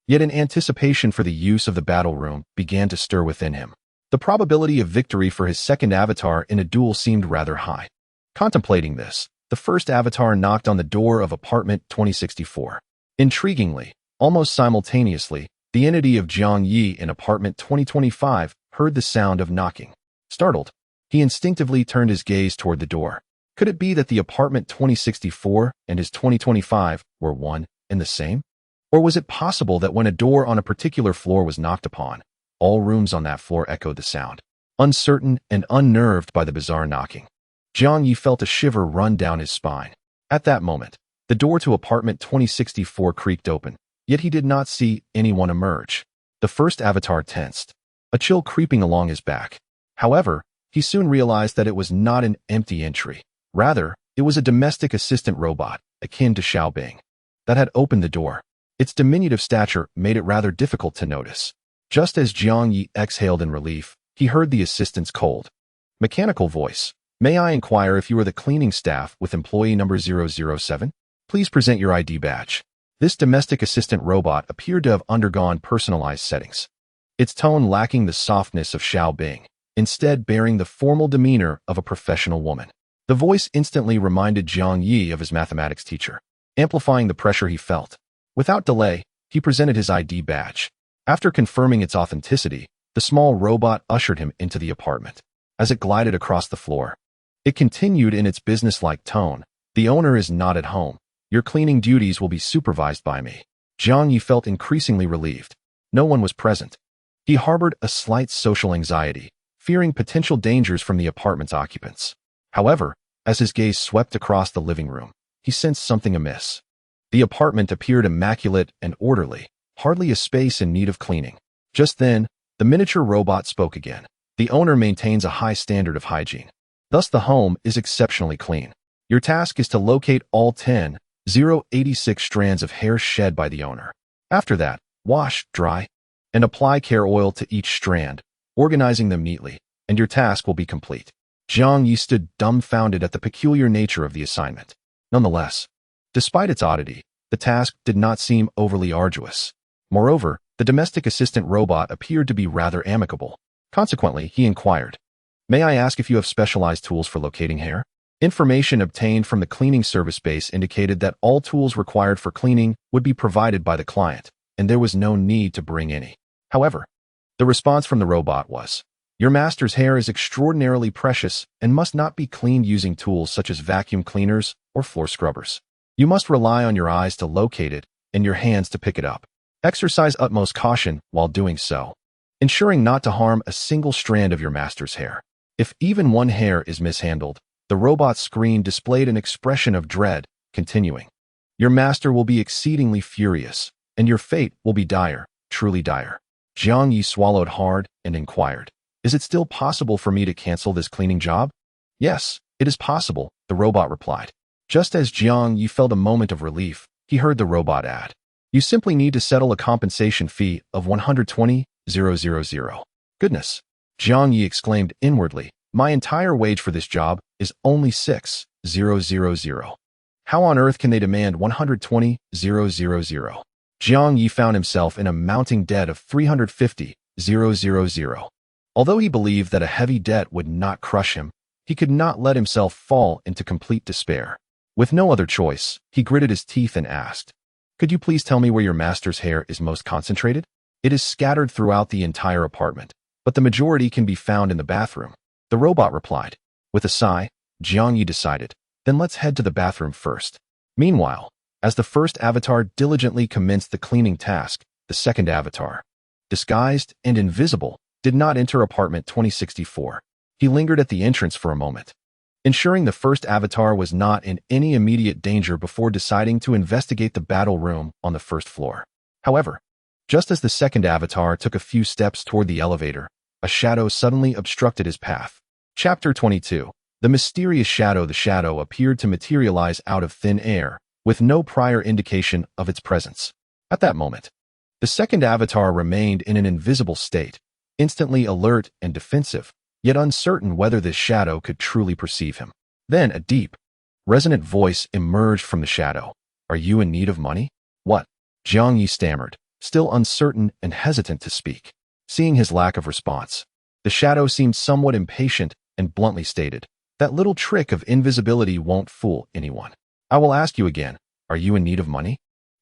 Yet an anticipation for the use of the battle room began to stir within him. The probability of victory for his second avatar in a duel seemed rather high. Contemplating this, the first avatar knocked on the door of apartment 2064. Intriguingly, almost simultaneously, the entity of Jiang Ye in apartment 2025 heard the sound of knocking. Startled, he instinctively turned his gaze toward the door. Could it be that the apartment 2064 and his 2025 were one and the same? Or was it possible that when a door on a particular floor was knocked upon, all rooms on that floor echoed the sound? Uncertain and unnerved by the bizarre knocking, Jiang Ye felt a shiver run down his spine. At that moment, the door to apartment 2064 creaked open, yet he did not see anyone emerge. The first avatar tensed, a chill creeping along his back. However, he soon realized that it was not an empty entry. Rather, it was a domestic assistant robot, akin to Xiaobing, that had opened the door. Its diminutive stature made it rather difficult to notice. Just as Jiang Ye exhaled in relief, he heard the assistant's cold, mechanical voice. May I inquire if you are the cleaning staff with employee number 007? Please present your ID badge. This domestic assistant robot appeared to have undergone personalized settings, its tone lacking the softness of Xiaobing, instead bearing the formal demeanor of a professional woman. The voice instantly reminded Jiang Ye of his mathematics teacher, amplifying the pressure he felt. Without delay, he presented his ID badge. After confirming its authenticity, the small robot ushered him into the apartment. As it glided across the floor, it continued in its businesslike tone. The owner is not at home. Your cleaning duties will be supervised by me. Jiang Ye felt increasingly relieved. No one was present. He harbored a slight social anxiety, fearing potential dangers from the apartment's occupants. However, as his gaze swept across the living room, he sensed something amiss. The apartment appeared immaculate and orderly, hardly a space in need of cleaning. Just then, the miniature robot spoke again. The owner maintains a high standard of hygiene. Thus, the home is exceptionally clean. Your task is to locate all 10,086 strands of hair shed by the owner. After that, wash, dry, and apply care oil to each strand, organizing them neatly, and your task will be complete. Jiang Ye stood dumbfounded at the peculiar nature of the assignment. Nonetheless, despite its oddity, the task did not seem overly arduous. Moreover, the domestic assistant robot appeared to be rather amicable. Consequently, he inquired, "May I ask if you have specialized tools for locating hair?" Information obtained from the cleaning service base indicated that all tools required for cleaning would be provided by the client, and there was no need to bring any. However, the response from the robot was, "Your master's hair is extraordinarily precious and must not be cleaned using tools such as vacuum cleaners or floor scrubbers. You must rely on your eyes to locate it and your hands to pick it up. Exercise utmost caution while doing so, ensuring not to harm a single strand of your master's hair. If even one hair is mishandled," the robot's screen displayed an expression of dread, continuing, "Your master will be exceedingly furious, and your fate will be dire, truly dire." Jiang Ye swallowed hard and inquired, "Is it still possible for me to cancel this cleaning job?" "Yes, it is possible," the robot replied. Just as Jiang Ye felt a moment of relief, he heard the robot add, "You simply need to settle a compensation fee of 120,000. Goodness! Jiang Ye exclaimed inwardly, "My entire wage for this job is only 6,000. How on earth can they demand 120,000? Jiang Ye found himself in a mounting debt of 350,000. Although he believed that a heavy debt would not crush him, he could not let himself fall into complete despair. With no other choice, he gritted his teeth and asked, "Could you please tell me where your master's hair is most concentrated?" "It is scattered throughout the entire apartment, but the majority can be found in the bathroom," the robot replied. With a sigh, Jiang Ye decided, "Then let's head to the bathroom first." Meanwhile, as the first avatar diligently commenced the cleaning task, the second avatar, disguised and invisible, did not enter apartment 2064. He lingered at the entrance for a moment, ensuring the first avatar was not in any immediate danger before deciding to investigate the battle room on the first floor. However, just as the second avatar took a few steps toward the elevator, a shadow suddenly obstructed his path. Chapter 22. The mysterious shadow. The shadow appeared to materialize out of thin air, with no prior indication of its presence. At that moment, the second avatar remained in an invisible state, instantly alert and defensive, yet uncertain whether this shadow could truly perceive him. Then a deep, resonant voice emerged from the shadow. "Are you in need of money?" "What?" Jiang Ye stammered, still uncertain and hesitant to speak. Seeing his lack of response, the shadow seemed somewhat impatient and bluntly stated, "That little trick of invisibility won't fool anyone. I will ask you again, are you in need of money?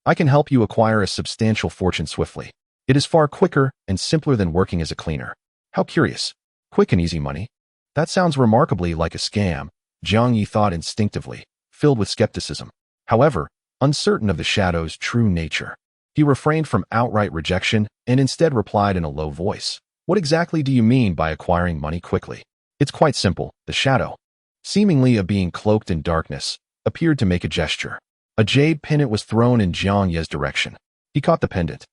I can help you acquire a substantial fortune swiftly. It is far quicker and simpler than working as a cleaner." How curious. Quick and easy money? That sounds remarkably like a scam, Jiang Ye thought instinctively, filled with skepticism. However, uncertain of the shadow's true nature, he refrained from outright rejection and instead replied in a low voice, "What exactly do you mean by acquiring money quickly?" "It's quite simple," the shadow, seemingly a being cloaked in darkness, appeared to make a gesture. A jade pendant was thrown in Jiang Ye's direction. He caught the pendant,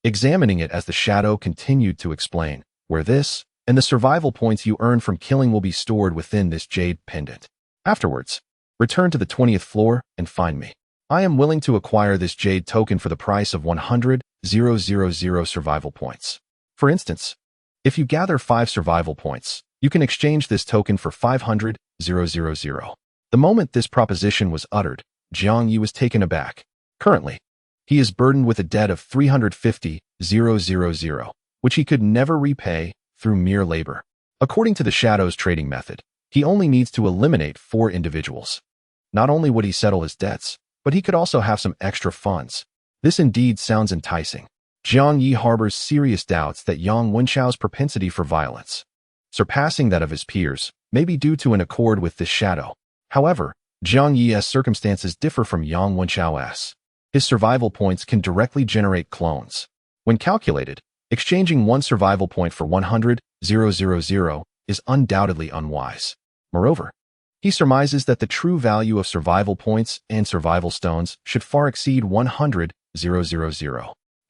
examining it as the shadow continued to explain, "Wear this, and the survival points you earn from killing will be stored within this jade pendant. Afterwards, return to the 20th floor and find me. I am willing to acquire this jade token for the price of 100,000 survival points. For instance, if you gather 5 survival points, you can exchange this token for 500,000. The moment this proposition was uttered, Jiang Ye was taken aback. Currently, he is burdened with a debt of 350,000, which he could never repay through mere labor. According to the Shadow's trading method, he only needs to eliminate 4 individuals. Not only would he settle his debts, but he could also have some extra funds. This indeed sounds enticing. Jiang Ye harbors serious doubts that Yang Wenchao's propensity for violence, surpassing that of his peers, may be due to an accord with this shadow. However, Jiang Ye's circumstances differ from Yang Wenchao's. His survival points can directly generate clones. When calculated, exchanging 1 survival point for 100,000 is undoubtedly unwise. Moreover, he surmises that the true value of survival points and survival stones should far exceed 100,000.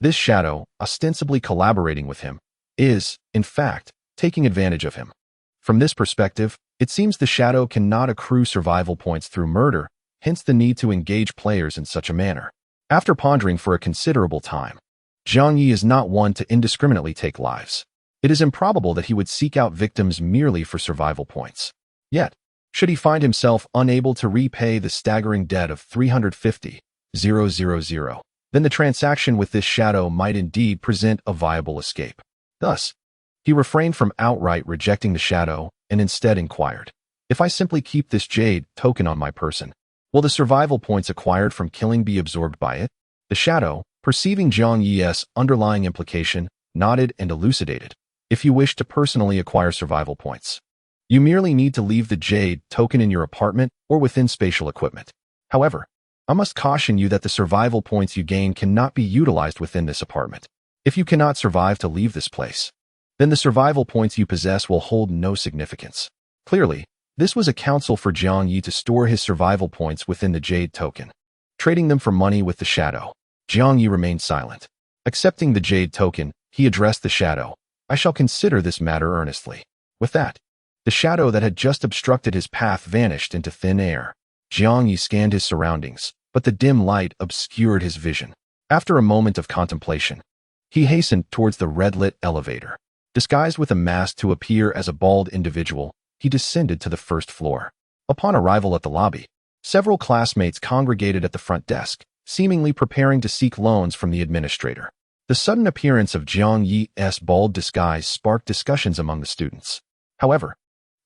This shadow, ostensibly collaborating with him, is, in fact, taking advantage of him. From this perspective, it seems the shadow cannot accrue survival points through murder, hence the need to engage players in such a manner. After pondering for a considerable time, Jiang Ye is not one to indiscriminately take lives. It is improbable that he would seek out victims merely for survival points. Yet, should he find himself unable to repay the staggering debt of 350,000, then the transaction with this shadow might indeed present a viable escape. Thus, he refrained from outright rejecting the shadow and instead inquired, if I simply keep this jade token on my person, will the survival points acquired from killing be absorbed by it? The shadow, perceiving Jiang Ye's underlying implication, nodded and elucidated. If you wish to personally acquire survival points, you merely need to leave the jade token in your apartment or within spatial equipment. However, I must caution you that the survival points you gain cannot be utilized within this apartment. If you cannot survive to leave this place, then the survival points you possess will hold no significance. Clearly, this was a counsel for Jiang Ye to store his survival points within the jade token, trading them for money with the shadow. Jiang Ye remained silent. Accepting the jade token, he addressed the shadow. I shall consider this matter earnestly. With that, the shadow that had just obstructed his path vanished into thin air. Jiang Ye scanned his surroundings, but the dim light obscured his vision. After a moment of contemplation, he hastened towards the red-lit elevator. Disguised with a mask to appear as a bald individual, he descended to the first floor. Upon arrival at the lobby, several classmates congregated at the front desk, seemingly preparing to seek loans from the administrator. The sudden appearance of Jiang Ye's bald disguise sparked discussions among the students. However,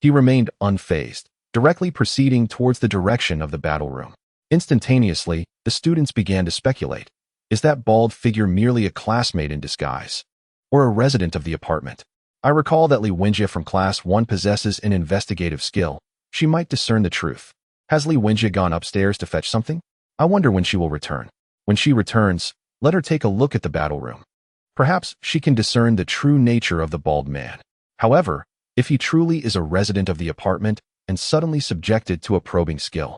he remained unfazed, directly proceeding towards the direction of the battle room. Instantaneously, the students began to speculate. Is that bald figure merely a classmate in disguise, or a resident of the apartment? I recall that Li Wenjie from Class 1 possesses an investigative skill. She might discern the truth. Has Li Wenjie gone upstairs to fetch something? I wonder when she will return. When she returns, let her take a look at the battle room. Perhaps she can discern the true nature of the bald man. However, if he truly is a resident of the apartment and suddenly subjected to a probing skill,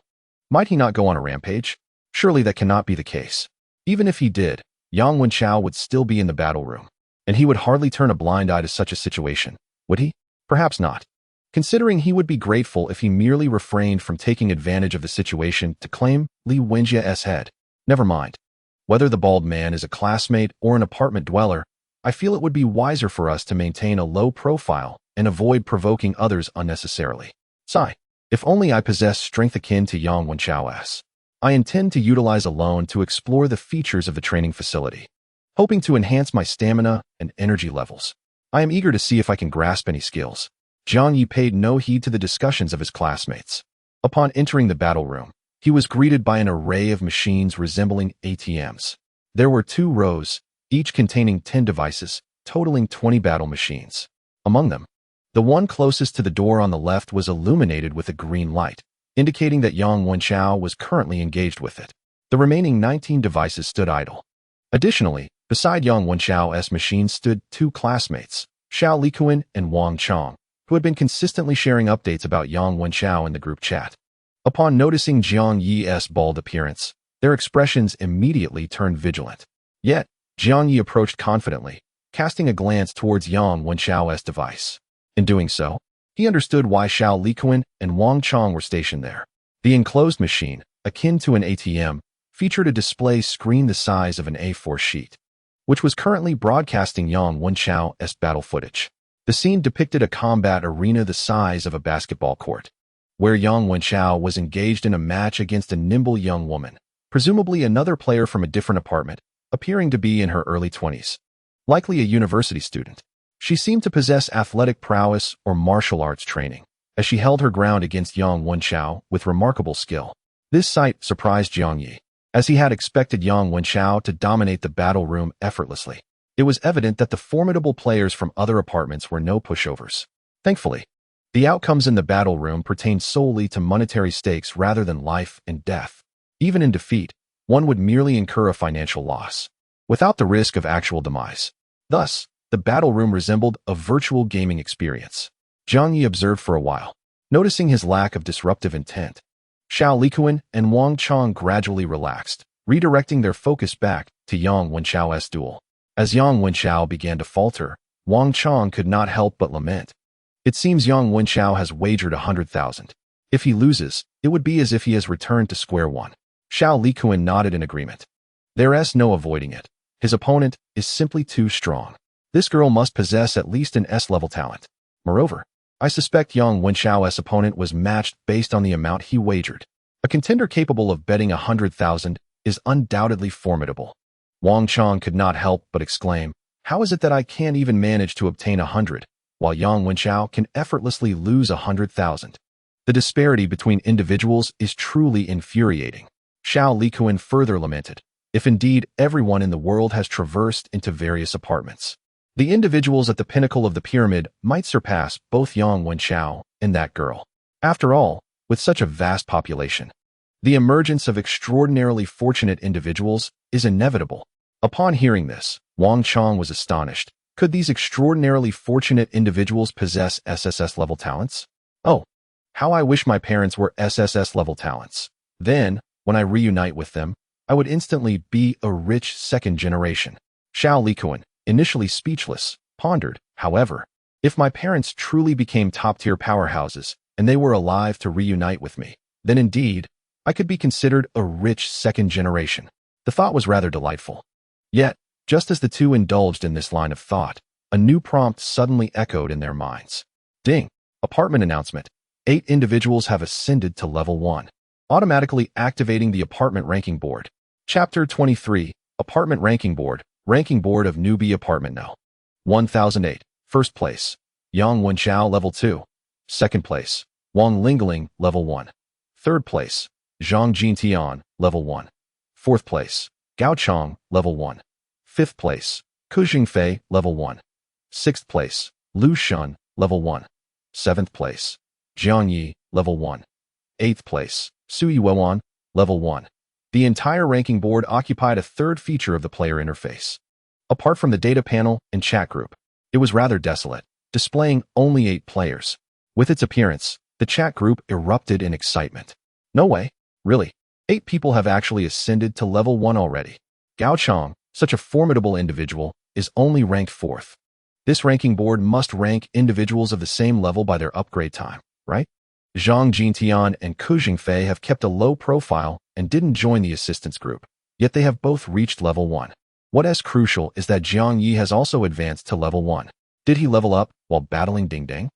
might he not go on a rampage? Surely that cannot be the case. Even if he did, Yang Wenchao would still be in the battle room, and he would hardly turn a blind eye to such a situation, would he? Perhaps not. Considering he would be grateful if he merely refrained from taking advantage of the situation to claim Li Wenjie's head. Never mind. Whether the bald man is a classmate or an apartment dweller, I feel it would be wiser for us to maintain a low profile and avoid provoking others unnecessarily. Sigh. If only I possess strength akin to Yang Wenchao's. I intend to utilize a loan to explore the features of the training facility, hoping to enhance my stamina and energy levels. I am eager to see if I can grasp any skills. Jiang Ye paid no heed to the discussions of his classmates. Upon entering the battle room, he was greeted by an array of machines resembling ATMs. There were 2 rows, each containing 10 devices, totaling 20 battle machines. Among them, the one closest to the door on the left was illuminated with a green light, indicating that Yang Wenchao was currently engaged with it. The remaining 19 devices stood idle. Additionally, beside Yang Wenchao's machine stood 2 classmates, Xiao Likuan and Wang Chang, who had been consistently sharing updates about Yang Wenchao in the group chat. Upon noticing Jiang Ye's bald appearance, their expressions immediately turned vigilant. Yet, Jiang Ye approached confidently, casting a glance towards Yang Wenchao's device. In doing so, he understood why Xiao Likuan and Wang Chang were stationed there. The enclosed machine, akin to an ATM, featured a display screen the size of an A4 sheet, which was currently broadcasting Yang Wenchao's battle footage. The scene depicted a combat arena the size of a basketball court, where Yang Wenchao was engaged in a match against a nimble young woman, presumably another player from a different apartment, appearing to be in her early 20s. Likely a university student. She seemed to possess athletic prowess or martial arts training, as she held her ground against Yang Wenchao with remarkable skill. This sight surprised Jiang Ye, as he had expected Yang Wenchao to dominate the battle room effortlessly. It was evident that the formidable players from other apartments were no pushovers. Thankfully, the outcomes in the battle room pertained solely to monetary stakes rather than life and death. Even in defeat, one would merely incur a financial loss, without the risk of actual demise. Thus, the battle room resembled a virtual gaming experience. Jiang Ye observed for a while, noticing his lack of disruptive intent. Xiao Likuan and Wang Chang gradually relaxed, redirecting their focus back to Yang Wenchao's duel. As Yang Wenchao began to falter, Wang Chang could not help but lament. It seems Yang Wenchao has wagered 100,000. If he loses, it would be as if he has returned to square one. Xiao Likuan nodded in agreement. There's no avoiding it. His opponent is simply too strong. This girl must possess at least an S-level talent. Moreover, I suspect Yang Wenchao's opponent was matched based on the amount he wagered. A contender capable of betting 100,000 is undoubtedly formidable. Wang Chang could not help but exclaim, "How is it that I can't even manage to obtain 100, while Yang Wenchao can effortlessly lose 100,000? The disparity between individuals is truly infuriating." Xiao Likuan further lamented, "If indeed everyone in the world has traversed into various apartments, the individuals at the pinnacle of the pyramid might surpass both Yang Wenchao and that girl. After all, with such a vast population, the emergence of extraordinarily fortunate individuals is inevitable." Upon hearing this, Wang Chang was astonished. Could these extraordinarily fortunate individuals possess SSS-level talents? Oh, how I wish my parents were SSS-level talents. Then, when I reunite with them, I would instantly be a rich second generation. Xiao Likuan, initially speechless, pondered, however, if my parents truly became top-tier powerhouses and they were alive to reunite with me, then indeed, I could be considered a rich second generation. The thought was rather delightful. Yet, just as the two indulged in this line of thought, a new prompt suddenly echoed in their minds. Ding! Apartment announcement. 8 individuals have ascended to level 1. Automatically activating the apartment ranking board. Chapter 23, Apartment Ranking Board. Ranking Board of Newbie Apartment No. 1008. First place, Yang Wenchao level 2. Second place, Wang Lingling level 1. Third place, Zhang Jintian level 1. Fourth place, Gao Chang level 1. Fifth place, Fei level 1. Sixth place, Lu Shun level 1. Seventh place, Jiang Ye level 1. Eighth place, Sui Wewan level 1. The entire ranking board occupied a third feature of the player interface. Apart from the data panel and chat group, it was rather desolate, displaying only 8 players. With its appearance, the chat group erupted in excitement. No way, really. 8 people have actually ascended to level 1 already. Gao Chang, such a formidable individual, is only ranked 4th. This ranking board must rank individuals of the same level by their upgrade time, right? Zhang Jintian and Fei have kept a low profile and didn't join the assistance group, yet they have both reached level 1. What is crucial is that Jiang Ye has also advanced to level 1. Did he level up while battling Ding Ding?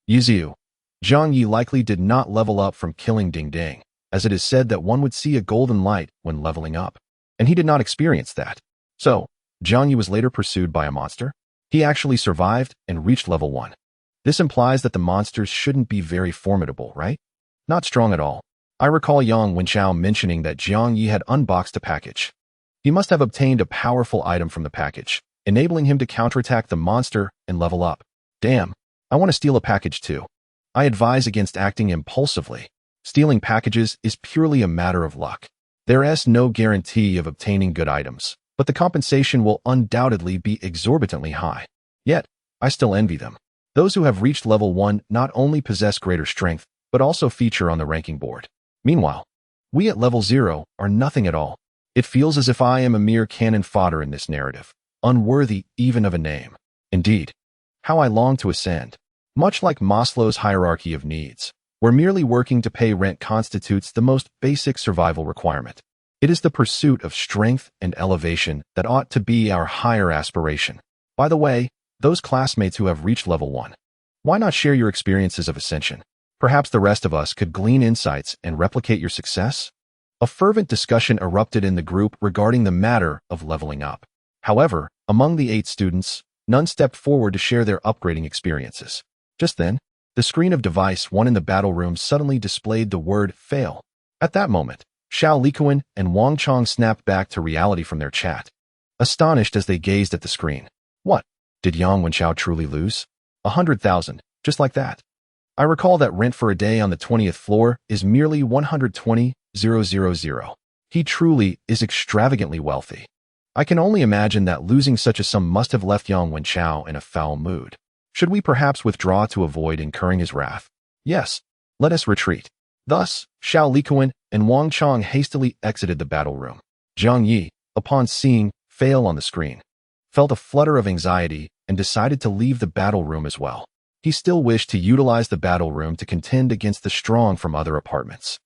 Yiziu. Jiang Ye likely did not level up from killing Ding Ding, as it is said that one would see a golden light when leveling up, and he did not experience that. So, Jiang Ye was later pursued by a monster? He actually survived and reached level 1. This implies that the monsters shouldn't be very formidable, right? Not strong at all. I recall Yang Wenchao mentioning that Jiang Ye had unboxed a package. He must have obtained a powerful item from the package, enabling him to counterattack the monster and level up. Damn, I want to steal a package too. I advise against acting impulsively. Stealing packages is purely a matter of luck. There is no guarantee of obtaining good items, but the compensation will undoubtedly be exorbitantly high. Yet, I still envy them. Those who have reached level 1 not only possess greater strength, but also feature on the ranking board. Meanwhile, we at level 0 are nothing at all. It feels as if I am a mere cannon fodder in this narrative, unworthy even of a name. Indeed, how I long to ascend. Much like Maslow's hierarchy of needs, where merely working to pay rent constitutes the most basic survival requirement. It is the pursuit of strength and elevation that ought to be our higher aspiration. By the way, those classmates who have reached level 1, why not share your experiences of ascension? Perhaps the rest of us could glean insights and replicate your success? A fervent discussion erupted in the group regarding the matter of leveling up. However, among the 8 students, none stepped forward to share their upgrading experiences. Just then, the screen of device 1 in the battle room suddenly displayed the word fail. At that moment, Xiao Likuan and Wang Chang snapped back to reality from their chat, astonished as they gazed at the screen. What? Did Yang Wenchao truly lose? 100,000, just like that. I recall that rent for a day on the 20th floor is merely 120,000. He truly is extravagantly wealthy. I can only imagine that losing such a sum must have left Yang Wenchao in a foul mood. Should we perhaps withdraw to avoid incurring his wrath? Yes, let us retreat. Thus, Xiao Likuan and Wang Chang hastily exited the battle room. Jiang Ye, upon seeing fail on the screen, felt a flutter of anxiety and decided to leave the battle room as well. He still wished to utilize the battle room to contend against the strong from other apartments.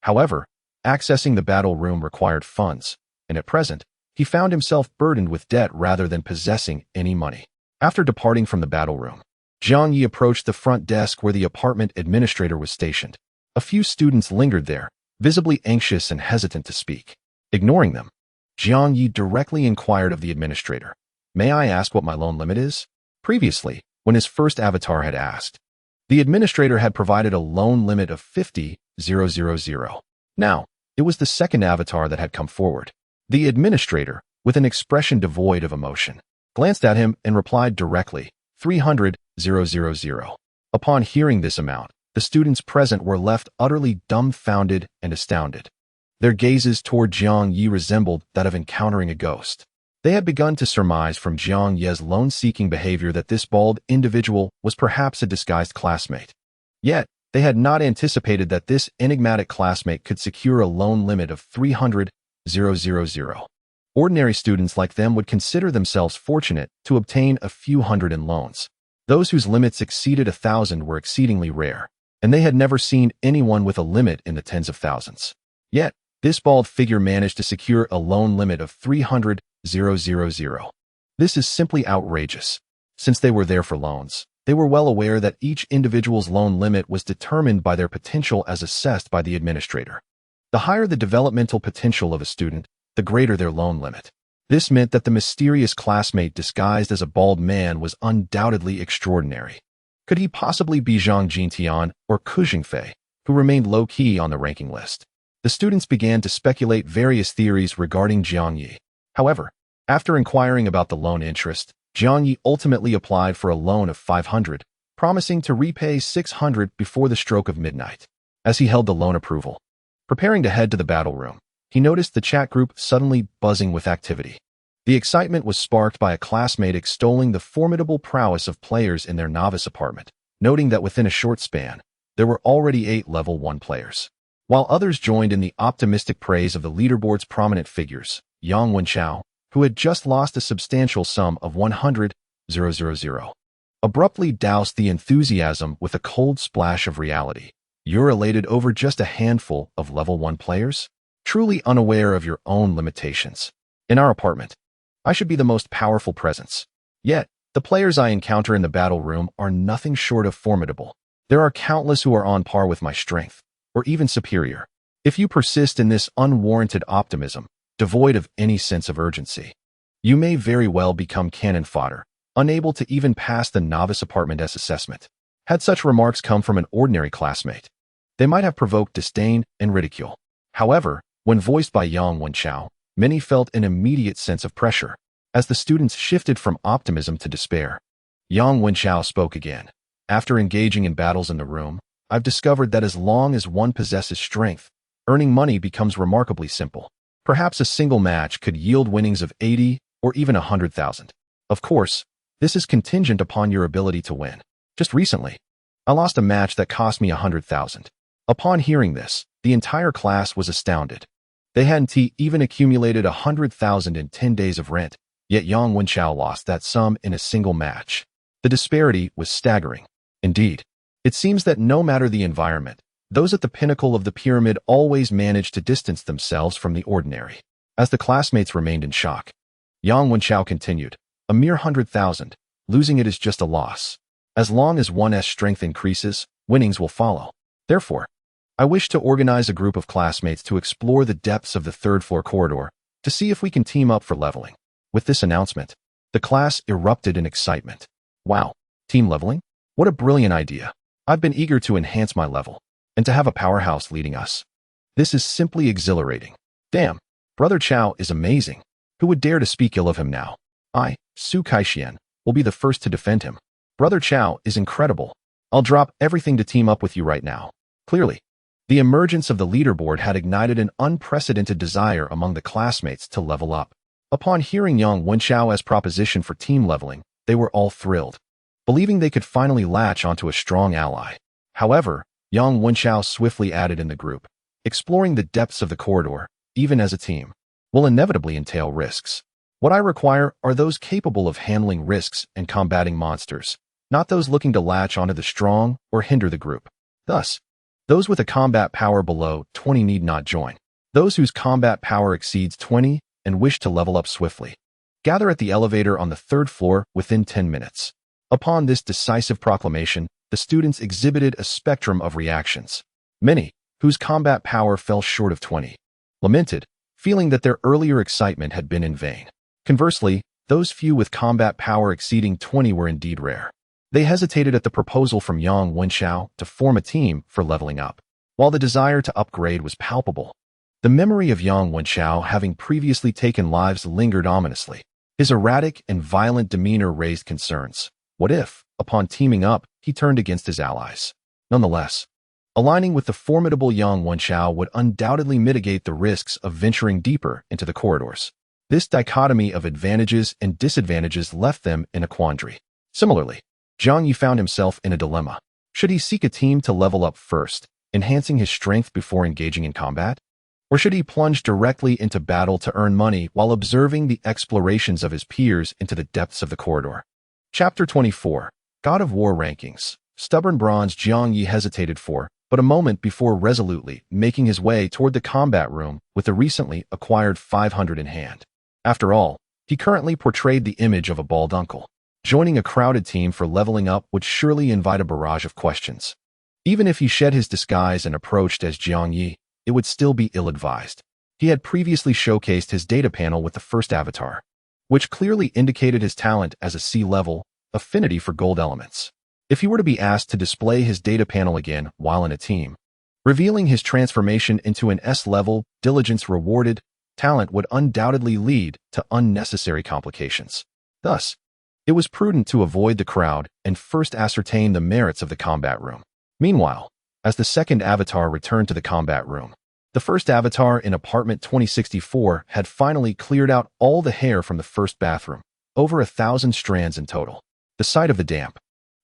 However, accessing the battle room required funds, and at present, he found himself burdened with debt rather than possessing any money. After departing from the battle room, Jiang Ye approached the front desk where the apartment administrator was stationed. A few students lingered there, visibly anxious and hesitant to speak. Ignoring them, Jiang Ye directly inquired of the administrator, "May I ask what my loan limit is?" Previously, when his first avatar had asked, the administrator had provided a loan limit of 50,000. Now, it was the second avatar that had come forward. The administrator, with an expression devoid of emotion, glanced at him and replied directly, 300,000. Upon hearing this amount, the students present were left utterly dumbfounded and astounded. Their gazes toward Jiang Ye resembled that of encountering a ghost. They had begun to surmise from Jiang Ye's loan-seeking behavior that this bald individual was perhaps a disguised classmate. Yet, they had not anticipated that this enigmatic classmate could secure a loan limit of 300,000. Ordinary students like them would consider themselves fortunate to obtain a few hundred in loans. Those whose limits exceeded 1,000 were exceedingly rare, and they had never seen anyone with a limit in the tens of thousands. Yet, this bald figure managed to secure a loan limit of 300,000. This is simply outrageous. Since they were there for loans, they were well aware that each individual's loan limit was determined by their potential as assessed by the administrator. The higher the developmental potential of a student, the greater their loan limit. This meant that the mysterious classmate disguised as a bald man was undoubtedly extraordinary. Could he possibly be Zhang Jintian or Ku Jingfei, who remained low-key on the ranking list? The students began to speculate various theories regarding Jiang Ye. However, after inquiring about the loan interest, Jiang Ye ultimately applied for a loan of 500, promising to repay 600 before the stroke of midnight. As he held the loan approval, preparing to head to the battle room, he noticed the chat group suddenly buzzing with activity. The excitement was sparked by a classmate extolling the formidable prowess of players in their novice apartment, noting that within a short span, there were already 8 level 1 players. While others joined in the optimistic praise of the leaderboard's prominent figures, Yang Wenchao, who had just lost a substantial sum of 100,000, abruptly doused the enthusiasm with a cold splash of reality. You're elated over just a handful of level 1 players? Truly unaware of your own limitations. In our apartment, I should be the most powerful presence. Yet, the players I encounter in the battle room are nothing short of formidable. There are countless who are on par with my strength, or even superior. If you persist in this unwarranted optimism, devoid of any sense of urgency, you may very well become cannon fodder, unable to even pass the novice apartment S assessment. Had such remarks come from an ordinary classmate, they might have provoked disdain and ridicule. However, when voiced by Yang Wenchao, many felt an immediate sense of pressure. As the students shifted from optimism to despair, Yang Wenchao spoke again. After engaging in battles in the room, I've discovered that as long as one possesses strength, earning money becomes remarkably simple. Perhaps a single match could yield winnings of 80 or even 100,000. Of course, this is contingent upon your ability to win. Just recently, I lost a match that cost me 100,000. Upon hearing this, the entire class was astounded. They hadn't even accumulated 100,000 in 10 days of rent, yet Yang Wenchao lost that sum in a single match. The disparity was staggering. Indeed, it seems that no matter the environment, those at the pinnacle of the pyramid always manage to distance themselves from the ordinary. As the classmates remained in shock, Yang Wenchao continued, "A mere 100,000. Losing it is just a loss. As long as one's strength increases, winnings will follow. Therefore, I wish to organize a group of classmates to explore the depths of the third-floor corridor to see if we can team up for leveling." With this announcement, the class erupted in excitement. Wow, team leveling? What a brilliant idea. I've been eager to enhance my level, and to have a powerhouse leading us. This is simply exhilarating. Damn, Brother Chao is amazing. Who would dare to speak ill of him now? I, Su Kaixian, will be the first to defend him. Brother Chao is incredible. I'll drop everything to team up with you right now. Clearly, the emergence of the leaderboard had ignited an unprecedented desire among the classmates to level up. Upon hearing Yang Wenchao's proposition for team leveling, they were all thrilled, believing they could finally latch onto a strong ally. However, Yang Wenchao swiftly added in the group, exploring the depths of the corridor, even as a team, will inevitably entail risks. What I require are those capable of handling risks and combating monsters, not those looking to latch onto the strong or hinder the group. Thus, those with a combat power below 20 need not join. Those whose combat power exceeds 20 and wish to level up swiftly, gather at the elevator on the third floor within 10 minutes. Upon this decisive proclamation, the students exhibited a spectrum of reactions. Many, whose combat power fell short of 20, lamented, feeling that their earlier excitement had been in vain. Conversely, those few with combat power exceeding 20 were indeed rare. They hesitated at the proposal from Yang Wenchao to form a team for leveling up, while the desire to upgrade was palpable. The memory of Yang Wenchao having previously taken lives lingered ominously. His erratic and violent demeanor raised concerns. What if, upon teaming up, he turned against his allies? Nonetheless, aligning with the formidable Yang Wenchao would undoubtedly mitigate the risks of venturing deeper into the corridors. This dichotomy of advantages and disadvantages left them in a quandary. Similarly, Jiang Ye found himself in a dilemma. Should he seek a team to level up first, enhancing his strength before engaging in combat? Or should he plunge directly into battle to earn money while observing the explorations of his peers into the depths of the corridor? Chapter 24. God of War Rankings. Stubborn bronze Jiang Ye hesitated for but a moment before resolutely making his way toward the combat room with the recently acquired 500 in hand. After all, he currently portrayed the image of a bald uncle. Joining a crowded team for leveling up would surely invite a barrage of questions. Even if he shed his disguise and approached as Jiang Ye, it would still be ill-advised. He had previously showcased his data panel with the first avatar, which clearly indicated his talent as a C-level, affinity for gold elements. If he were to be asked to display his data panel again while in a team, revealing his transformation into an S-level, diligence-rewarded, talent would undoubtedly lead to unnecessary complications. Thus, it was prudent to avoid the crowd and first ascertain the merits of the combat room. Meanwhile, as the second avatar returned to the combat room, the first avatar in apartment 2064 had finally cleared out all the hair from the first bathroom, over 1,000 strands in total. The sight of the damp,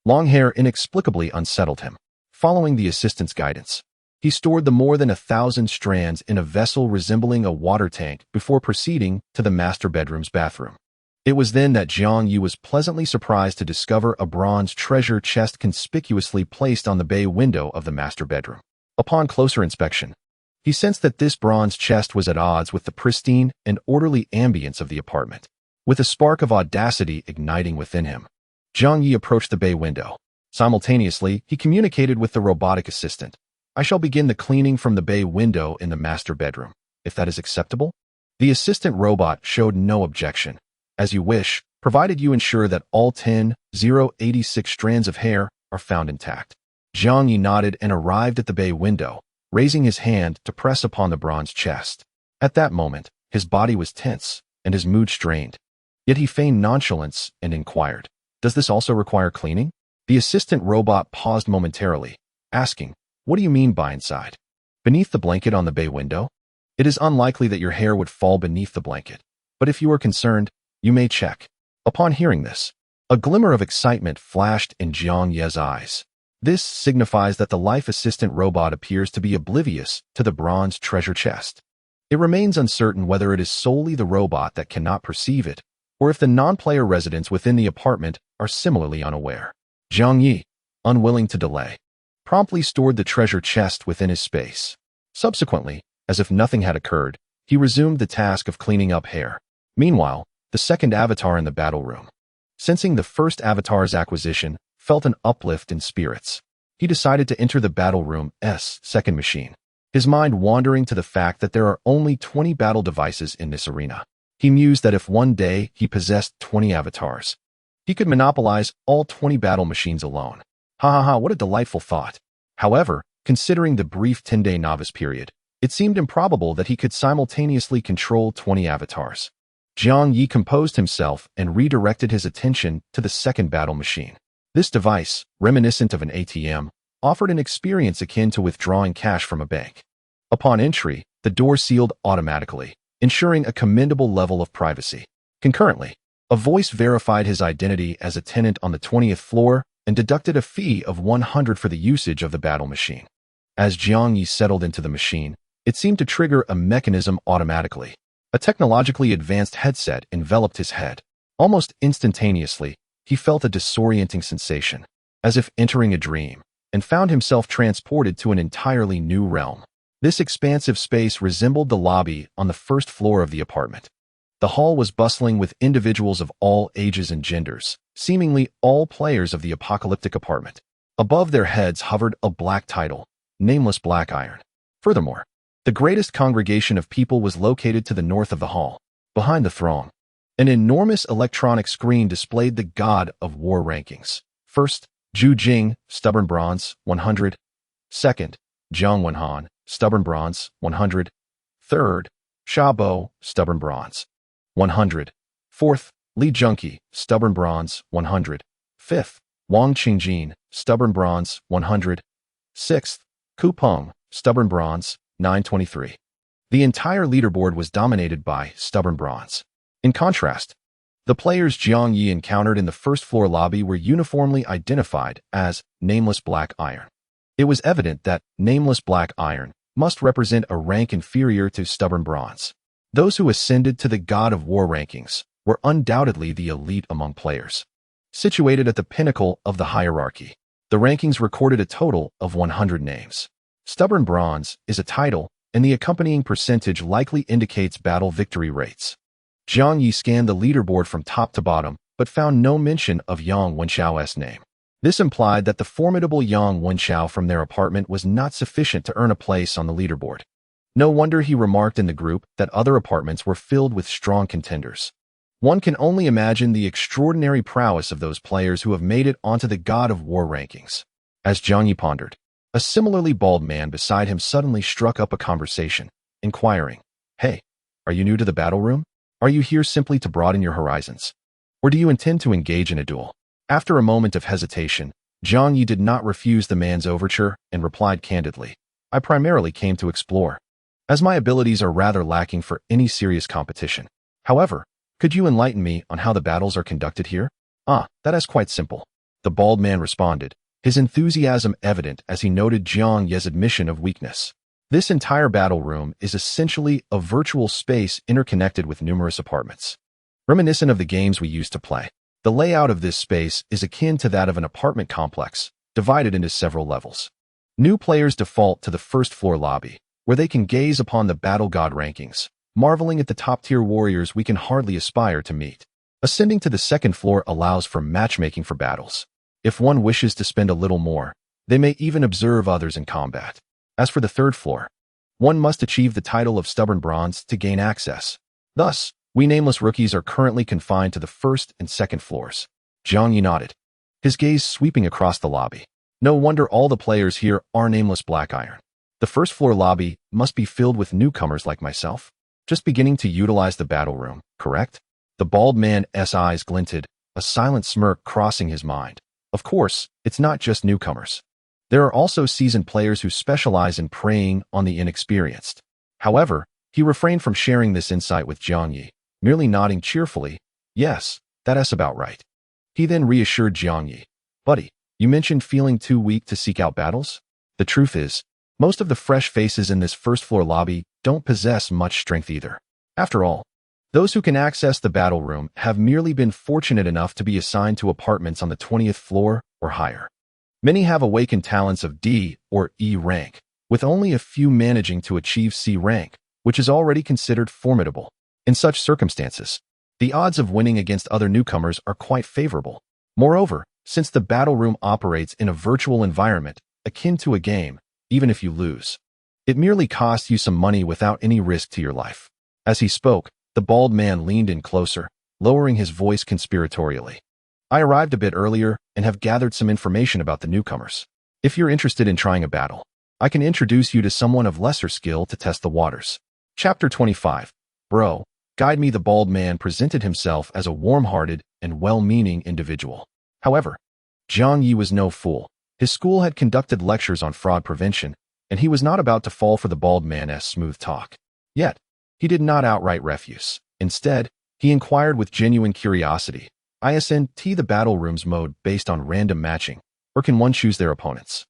long hair inexplicably unsettled him. Following the assistant's guidance, he stored the more than 1,000 strands in a vessel resembling a water tank before proceeding to the master bedroom's bathroom. It was then that Jiang Ye was pleasantly surprised to discover a bronze treasure chest conspicuously placed on the bay window of the master bedroom. Upon closer inspection, he sensed that this bronze chest was at odds with the pristine and orderly ambience of the apartment. With a spark of audacity igniting within him, Jiang Ye approached the bay window. Simultaneously, he communicated with the robotic assistant. "I shall begin the cleaning from the bay window in the master bedroom, if that is acceptable." The assistant robot showed no objection. "As you wish, provided you ensure that all 10,086 strands of hair are found intact." Jiang Ye nodded and arrived at the bay window, raising his hand to press upon the bronze chest. At that moment, his body was tense and his mood strained. Yet he feigned nonchalance and inquired, "Does this also require cleaning?" The assistant robot paused momentarily, asking, "What do you mean by inside? Beneath the blanket on the bay window? It is unlikely that your hair would fall beneath the blanket, but if you are concerned, you may check." Upon hearing this, a glimmer of excitement flashed in Jiang Ye's eyes. This signifies that the life assistant robot appears to be oblivious to the bronze treasure chest. It remains uncertain whether it is solely the robot that cannot perceive it, or if the non-player residents within the apartment are similarly unaware. Jiang Ye, unwilling to delay, promptly stored the treasure chest within his space. Subsequently, as if nothing had occurred, he resumed the task of cleaning up hair. Meanwhile, the second avatar in the battle room, sensing the first avatar's acquisition, felt an uplift in spirits. He decided to enter the battle room's second machine, his mind wandering to the fact that there are only 20 battle devices in this arena. He mused that if one day he possessed 20 avatars, he could monopolize all 20 battle machines alone. Ha ha ha, what a delightful thought. However, considering the brief 10-day novice period, it seemed improbable that he could simultaneously control 20 avatars. Jiang Ye composed himself and redirected his attention to the second battle machine. This device, reminiscent of an ATM, offered an experience akin to withdrawing cash from a bank. Upon entry, the door sealed automatically, ensuring a commendable level of privacy. Concurrently, a voice verified his identity as a tenant on the 20th floor and deducted a fee of 100 for the usage of the battle machine. As Jiang Ye settled into the machine, it seemed to trigger a mechanism automatically. A technologically advanced headset enveloped his head. Almost instantaneously, he felt a disorienting sensation, as if entering a dream, and found himself transported to an entirely new realm. This expansive space resembled the lobby on the first floor of the apartment. The hall was bustling with individuals of all ages and genders, seemingly all players of the apocalyptic apartment. Above their heads hovered a black title, Nameless Black Iron. Furthermore, the greatest congregation of people was located to the north of the hall. Behind the throng, an enormous electronic screen displayed the God of War rankings. First, Zhu Jing, Stubborn Bronze, 100. Second, Zhang Wenhan, Stubborn Bronze, 100. Third, Sha Bo, Stubborn Bronze, 100. Fourth, Li Junqi, Stubborn Bronze, 100. Fifth, Wang Qingjin, Stubborn Bronze, 100. Sixth, Ku Peng, Stubborn Bronze, 923. The entire leaderboard was dominated by Stubborn Bronze. In contrast, the players Jiang Ye encountered in the first floor lobby were uniformly identified as Nameless Black Iron. It was evident that Nameless Black Iron must represent a rank inferior to Stubborn Bronze. Those who ascended to the God of War rankings were undoubtedly the elite among players. Situated at the pinnacle of the hierarchy, the rankings recorded a total of 100 names. Stubborn Bronze is a title, and the accompanying percentage likely indicates battle victory rates. Jiang Ye scanned the leaderboard from top to bottom, but found no mention of Yang Wenxiao's name. This implied that the formidable Yang Wenxiao from their apartment was not sufficient to earn a place on the leaderboard. No wonder he remarked in the group that other apartments were filled with strong contenders. One can only imagine the extraordinary prowess of those players who have made it onto the God of War rankings. As Jiang Ye pondered, a similarly bald man beside him suddenly struck up a conversation, inquiring, "Hey, are you new to the battle room? Are you here simply to broaden your horizons? Or do you intend to engage in a duel?" After a moment of hesitation, Jiang Ye did not refuse the man's overture and replied candidly, "I primarily came to explore, as my abilities are rather lacking for any serious competition. However, could you enlighten me on how the battles are conducted here?" That is quite simple," the bald man responded, his enthusiasm evident as he noted Jiang Ye's admission of weakness. This entire battle room is essentially a virtual space interconnected with numerous apartments. Reminiscent of the games we used to play, the layout of this space is akin to that of an apartment complex, divided into several levels. New players default to the first floor lobby, where they can gaze upon the battle god rankings, marveling at the top-tier warriors we can hardly aspire to meet. Ascending to the second floor allows for matchmaking for battles. If one wishes to spend a little more, they may even observe others in combat. As for the third floor, one must achieve the title of Stubborn Bronze to gain access. Thus, we nameless rookies are currently confined to the first and second floors. Jiang Ye nodded, his gaze sweeping across the lobby. No wonder all the players here are Nameless Black Iron. The first floor lobby must be filled with newcomers like myself, just beginning to utilize the battle room, correct? The bald man's eyes glinted, a silent smirk crossing his mind. Of course, it's not just newcomers. There are also seasoned players who specialize in preying on the inexperienced. However, he refrained from sharing this insight with Jiang Ye, merely nodding cheerfully, "Yes, that's about right." He then reassured Jiang Ye, "Buddy, you mentioned feeling too weak to seek out battles? The truth is, most of the fresh faces in this first floor lobby don't possess much strength either. After all, those who can access the battle room have merely been fortunate enough to be assigned to apartments on the 20th floor or higher. Many have awakened talents of D or E rank, with only a few managing to achieve C rank, which is already considered formidable. In such circumstances, the odds of winning against other newcomers are quite favorable. Moreover, since the battle room operates in a virtual environment akin to a game, even if you lose, it merely costs you some money without any risk to your life. As he spoke, the bald man leaned in closer, lowering his voice conspiratorially. I arrived a bit earlier and have gathered some information about the newcomers. If you're interested in trying a battle, I can introduce you to someone of lesser skill to test the waters. Chapter 25. Bro, guide me. The bald man presented himself as a warm-hearted and well-meaning individual. However, Jiang Ye was no fool. His school had conducted lectures on fraud prevention, and he was not about to fall for the bald man's smooth talk. Yet, he did not outright refuse. Instead, he inquired with genuine curiosity, "Isn't the battle room's mode based on random matching, or can one choose their opponents?"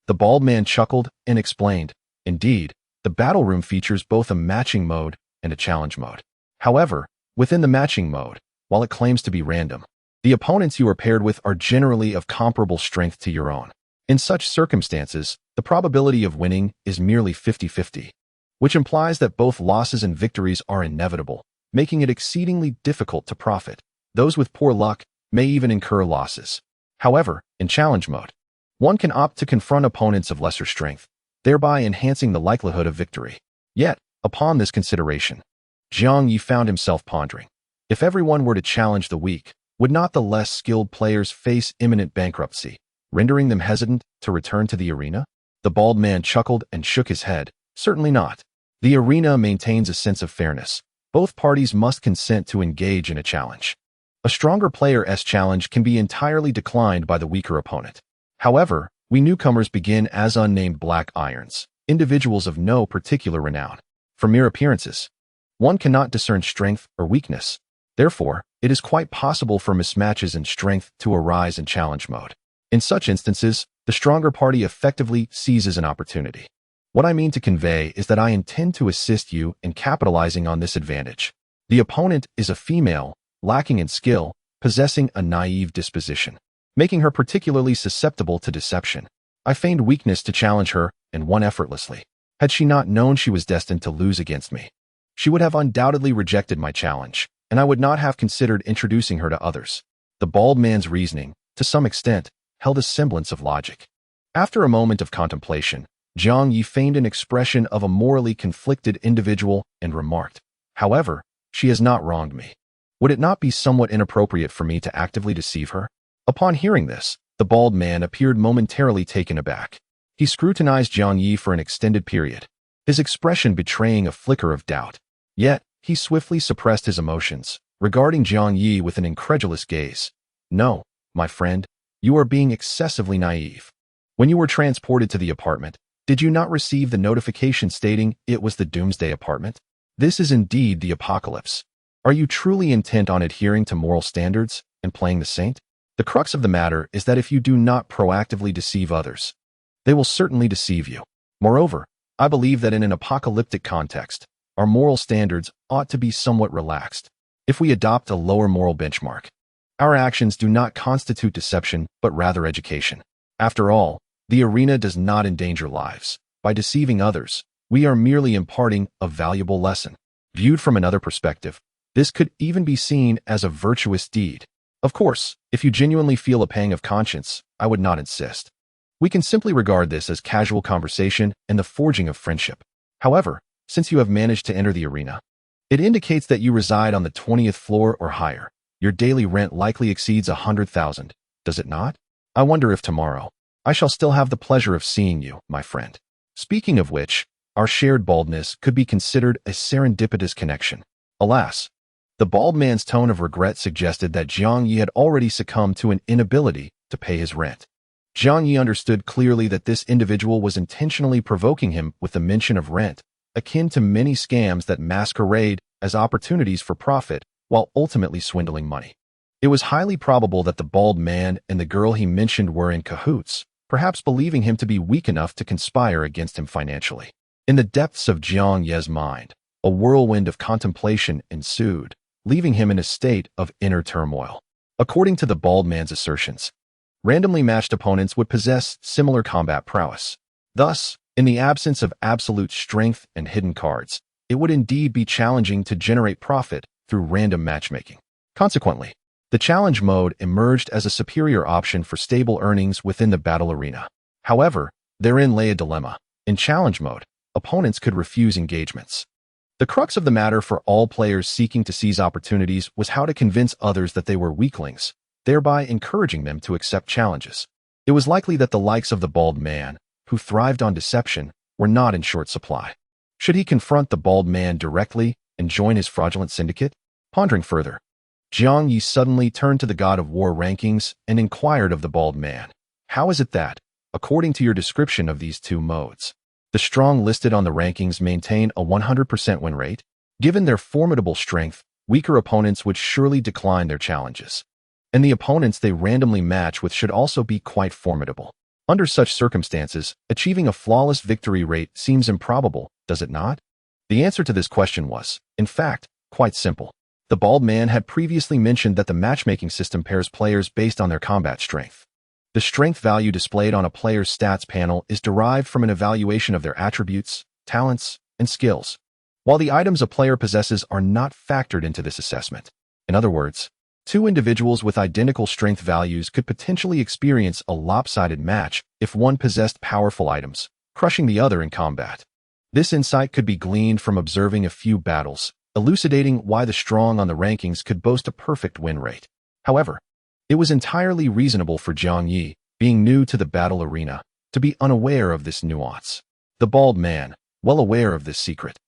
The bald man chuckled and explained, "Indeed, the battle room features both a matching mode and a challenge mode. However, within the matching mode, while it claims to be random, the opponents you are paired with are generally of comparable strength to your own. In such circumstances, the probability of winning is merely 50-50, which implies that both losses and victories are inevitable, making it exceedingly difficult to profit. Those with poor luck may even incur losses. However, in challenge mode, one can opt to confront opponents of lesser strength, thereby enhancing the likelihood of victory. Yet, upon this consideration, Jiang Ye found himself pondering. If everyone were to challenge the weak, would not the less skilled players face imminent bankruptcy, rendering them hesitant to return to the arena? The bald man chuckled and shook his head. Certainly not. The arena maintains a sense of fairness. Both parties must consent to engage in a challenge. A stronger player's challenge can be entirely declined by the weaker opponent. However, we newcomers begin as unnamed black irons, individuals of no particular renown. From mere appearances, one cannot discern strength or weakness. Therefore, it is quite possible for mismatches in strength to arise in challenge mode. In such instances, the stronger party effectively seizes an opportunity. What I mean to convey is that I intend to assist you in capitalizing on this advantage. The opponent is a female, lacking in skill, possessing a naive disposition, making her particularly susceptible to deception. I feigned weakness to challenge her and won effortlessly. Had she not known she was destined to lose against me, she would have undoubtedly rejected my challenge, and I would not have considered introducing her to others. The bald man's reasoning, to some extent, held a semblance of logic. After a moment of contemplation, Jiang Ye feigned an expression of a morally conflicted individual and remarked, "However, she has not wronged me. Would it not be somewhat inappropriate for me to actively deceive her?" Upon hearing this, the bald man appeared momentarily taken aback. He scrutinized Jiang Ye for an extended period, his expression betraying a flicker of doubt. Yet, he swiftly suppressed his emotions, regarding Jiang Ye with an incredulous gaze. "No, my friend, you are being excessively naive. When you were transported to the apartment, did you not receive the notification stating it was the Doomsday Apartment? This is indeed the apocalypse. Are you truly intent on adhering to moral standards and playing the saint? The crux of the matter is that if you do not proactively deceive others, they will certainly deceive you. Moreover, I believe that in an apocalyptic context, our moral standards ought to be somewhat relaxed. If we adopt a lower moral benchmark, our actions do not constitute deception, but rather education. After all, the arena does not endanger lives. By deceiving others, we are merely imparting a valuable lesson. Viewed from another perspective, this could even be seen as a virtuous deed. Of course, if you genuinely feel a pang of conscience, I would not insist. We can simply regard this as casual conversation and the forging of friendship. However, since you have managed to enter the arena, it indicates that you reside on the 20th floor or higher. Your daily rent likely exceeds 100,000, does it not? I wonder if tomorrow, I shall still have the pleasure of seeing you, my friend. Speaking of which, our shared baldness could be considered a serendipitous connection. Alas, the bald man's tone of regret suggested that Jiang Ye had already succumbed to an inability to pay his rent. Jiang Ye understood clearly that this individual was intentionally provoking him with the mention of rent, akin to many scams that masquerade as opportunities for profit while ultimately swindling money. It was highly probable that the bald man and the girl he mentioned were in cahoots, perhaps believing him to be weak enough to conspire against him financially. In the depths of Jiang Ye's mind, a whirlwind of contemplation ensued, leaving him in a state of inner turmoil. According to the bald man's assertions, randomly matched opponents would possess similar combat prowess. Thus, in the absence of absolute strength and hidden cards, it would indeed be challenging to generate profit through random matchmaking. Consequently, the challenge mode emerged as a superior option for stable earnings within the battle arena. However, therein lay a dilemma. In challenge mode, opponents could refuse engagements. The crux of the matter for all players seeking to seize opportunities was how to convince others that they were weaklings, thereby encouraging them to accept challenges. It was likely that the likes of the bald man, who thrived on deception, were not in short supply. Should he confront the bald man directly and join his fraudulent syndicate? Pondering further, Jiang Ye suddenly turned to the god of war rankings and inquired of the bald man, "How is it that, according to your description of these two modes, the strong listed on the rankings maintain a 100% win rate? Given their formidable strength, weaker opponents would surely decline their challenges. And the opponents they randomly match with should also be quite formidable. Under such circumstances, achieving a flawless victory rate seems improbable, does it not?" The answer to this question was, in fact, quite simple. The bald man had previously mentioned that the matchmaking system pairs players based on their combat strength. The strength value displayed on a player's stats panel is derived from an evaluation of their attributes, talents, and skills, while the items a player possesses are not factored into this assessment. In other words, two individuals with identical strength values could potentially experience a lopsided match if one possessed powerful items, crushing the other in combat. This insight could be gleaned from observing a few battles, elucidating why the strong on the rankings could boast a perfect win rate. However, it was entirely reasonable for Jiang Ye, being new to the battle arena, to be unaware of this nuance. The bald man, well aware of this secret,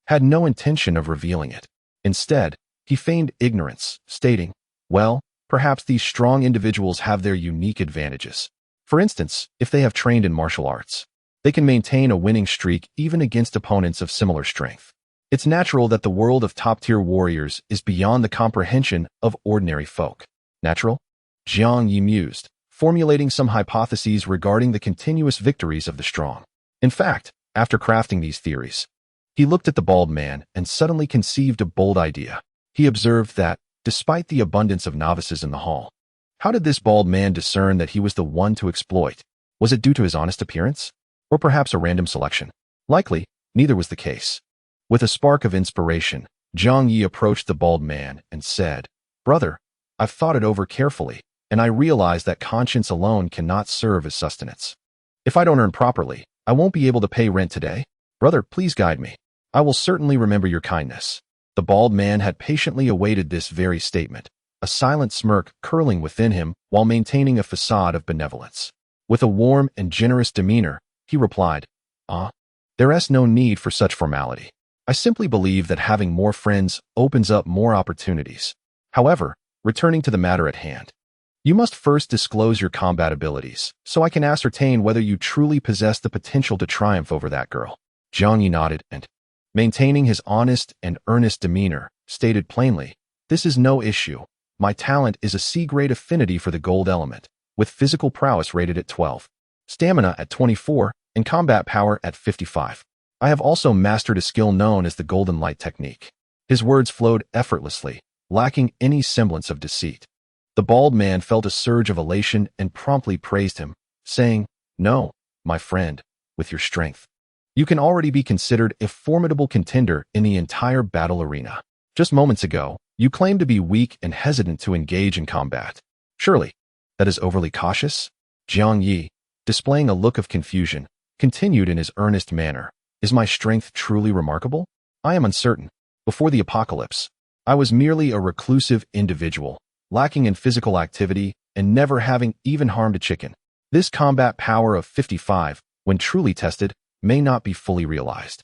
had no intention of revealing it. Instead, he feigned ignorance, stating, "Well, perhaps these strong individuals have their unique advantages. For instance, if they have trained in martial arts, they can maintain a winning streak even against opponents of similar strength. It's natural that the world of top-tier warriors is beyond the comprehension of ordinary folk." Natural? Jiang Ye mused, formulating some hypotheses regarding the continuous victories of the strong. In fact, after crafting these theories, he looked at the bald man and suddenly conceived a bold idea. He observed that, despite the abundance of novices in the hall, how did this bald man discern that he was the one to exploit? Was it due to his honest appearance? Or perhaps a random selection? Likely, neither was the case. With a spark of inspiration, Jiang Ye approached the bald man and said, "Brother, I've thought it over carefully, and I realize that conscience alone cannot serve as sustenance. If I don't earn properly, I won't be able to pay rent today. Brother, please guide me. I will certainly remember your kindness." The bald man had patiently awaited this very statement, a silent smirk curling within him while maintaining a facade of benevolence. With a warm and generous demeanor, he replied, "There is no need for such formality. I simply believe that having more friends opens up more opportunities. However, returning to the matter at hand, you must first disclose your combat abilities, so I can ascertain whether you truly possess the potential to triumph over that girl." Jiang Ye nodded and, maintaining his honest and earnest demeanor, stated plainly, "This is no issue. My talent is a C-grade affinity for the gold element, with physical prowess rated at 12, stamina at 24, and combat power at 55. I have also mastered a skill known as the golden light technique." His words flowed effortlessly, lacking any semblance of deceit. The bald man felt a surge of elation and promptly praised him, saying, "No, my friend, with your strength, you can already be considered a formidable contender in the entire battle arena. Just moments ago, you claimed to be weak and hesitant to engage in combat. Surely, that is overly cautious?" Jiang Ye, displaying a look of confusion, continued in his earnest manner, "Is my strength truly remarkable? I am uncertain. Before the apocalypse, I was merely a reclusive individual, lacking in physical activity and never having even harmed a chicken. This combat power of 55, when truly tested, may not be fully realized.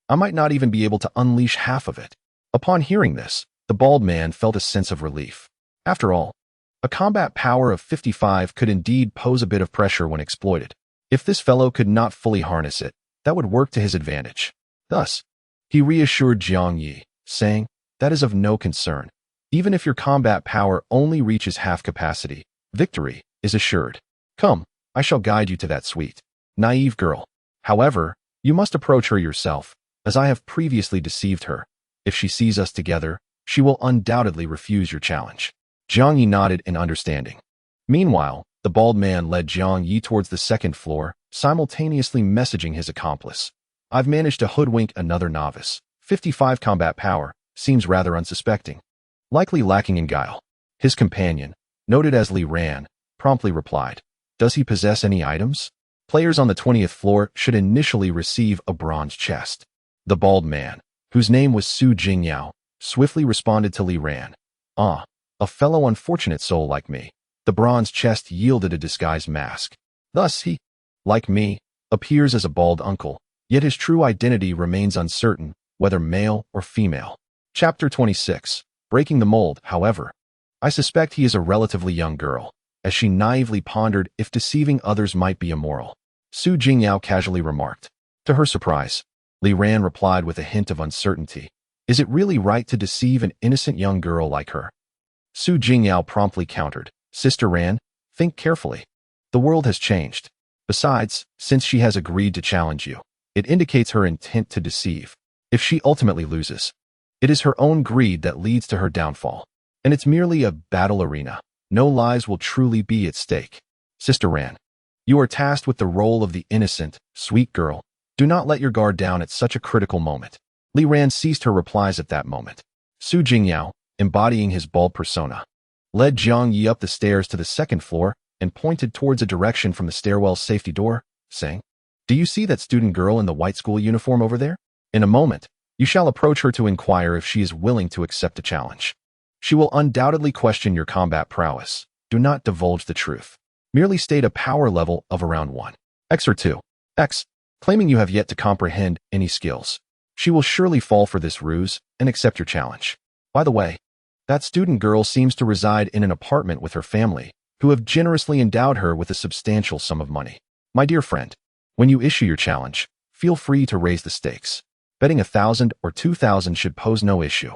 I might not even be able to unleash half of it." Upon hearing this, the bald man felt a sense of relief. After all, a combat power of 55 could indeed pose a bit of pressure when exploited. If this fellow could not fully harness it, that would work to his advantage. Thus, he reassured Jiang Ye, saying, "That is of no concern. Even if your combat power only reaches half capacity, victory is assured. Come, I shall guide you to that sweet, naive girl. However, you must approach her yourself, as I have previously deceived her. If she sees us together, she will undoubtedly refuse your challenge." Jiang Ye nodded in understanding. Meanwhile, The bald man led Jiang Ye towards the second floor, simultaneously messaging his accomplice. I've managed to hoodwink another novice. 55 combat power, seems rather unsuspecting. Likely lacking in guile. His companion, noted as Li Ran, promptly replied, does he possess any items? Players on the 20th floor should initially receive a bronze chest. The bald man, whose name was Su Jingyao, swiftly responded to Li Ran. Ah, a fellow unfortunate soul like me. The bronze chest yielded a disguised mask. Thus he, like me, appears as a bald uncle, yet his true identity remains uncertain, whether male or female. Chapter 26. Breaking the mold, however. I suspect he is a relatively young girl, as she naively pondered if deceiving others might be immoral. Su Jingyao casually remarked. To her surprise, Li Ran replied with a hint of uncertainty. Is it really right to deceive an innocent young girl like her? Su Jingyao promptly countered. Sister Ran, think carefully. The world has changed. Besides, since she has agreed to challenge you, it indicates her intent to deceive. If she ultimately loses, it is her own greed that leads to her downfall. And it's merely a battle arena. No lives will truly be at stake. Sister Ran, you are tasked with the role of the innocent, sweet girl. Do not let your guard down at such a critical moment. Li Ran ceased her replies at that moment. Su Jingyao, embodying his bald persona, led Jiang Ye up the stairs to the second floor and pointed towards a direction from the stairwell's safety door, saying, do you see that student girl in the white school uniform over there? In a moment, you shall approach her to inquire if she is willing to accept a challenge. She will undoubtedly question your combat prowess. Do not divulge the truth. Merely state a power level of around 1 X or 2 X, claiming you have yet to comprehend any skills. She will surely fall for this ruse and accept your challenge. By the way, that student girl seems to reside in an apartment with her family, who have generously endowed her with a substantial sum of money. My dear friend, when you issue your challenge, feel free to raise the stakes. Betting 1,000 or 2,000 should pose no issue.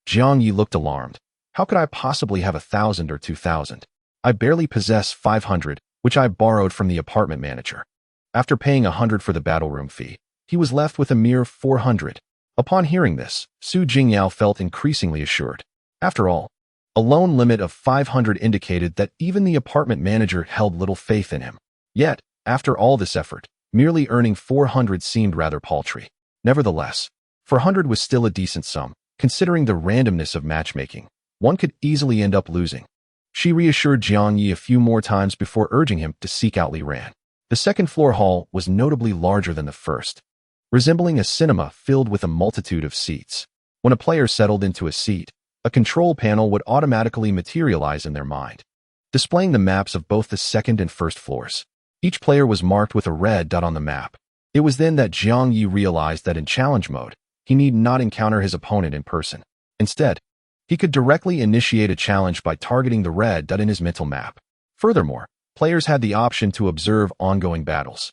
Jiang Ye looked alarmed. How could I possibly have 1,000 or 2,000? I barely possess 500, which I borrowed from the apartment manager. After paying 100 for the battle room fee, he was left with a mere 400. Upon hearing this, Su Jingyao felt increasingly assured. After all, a loan limit of 500 indicated that even the apartment manager held little faith in him. Yet, after all this effort, merely earning 400 seemed rather paltry. Nevertheless, 400 was still a decent sum, considering the randomness of matchmaking. One could easily end up losing. She reassured Jiang Ye a few more times before urging him to seek out Li Ran. The second floor hall was notably larger than the first, resembling a cinema filled with a multitude of seats. When a player settled into a seat, a control panel would automatically materialize in their mind, displaying the maps of both the second and first floors. Each player was marked with a red dot on the map. It was then that Jiang Ye realized that in challenge mode, he need not encounter his opponent in person. Instead, he could directly initiate a challenge by targeting the red dot in his mental map. Furthermore, players had the option to observe ongoing battles,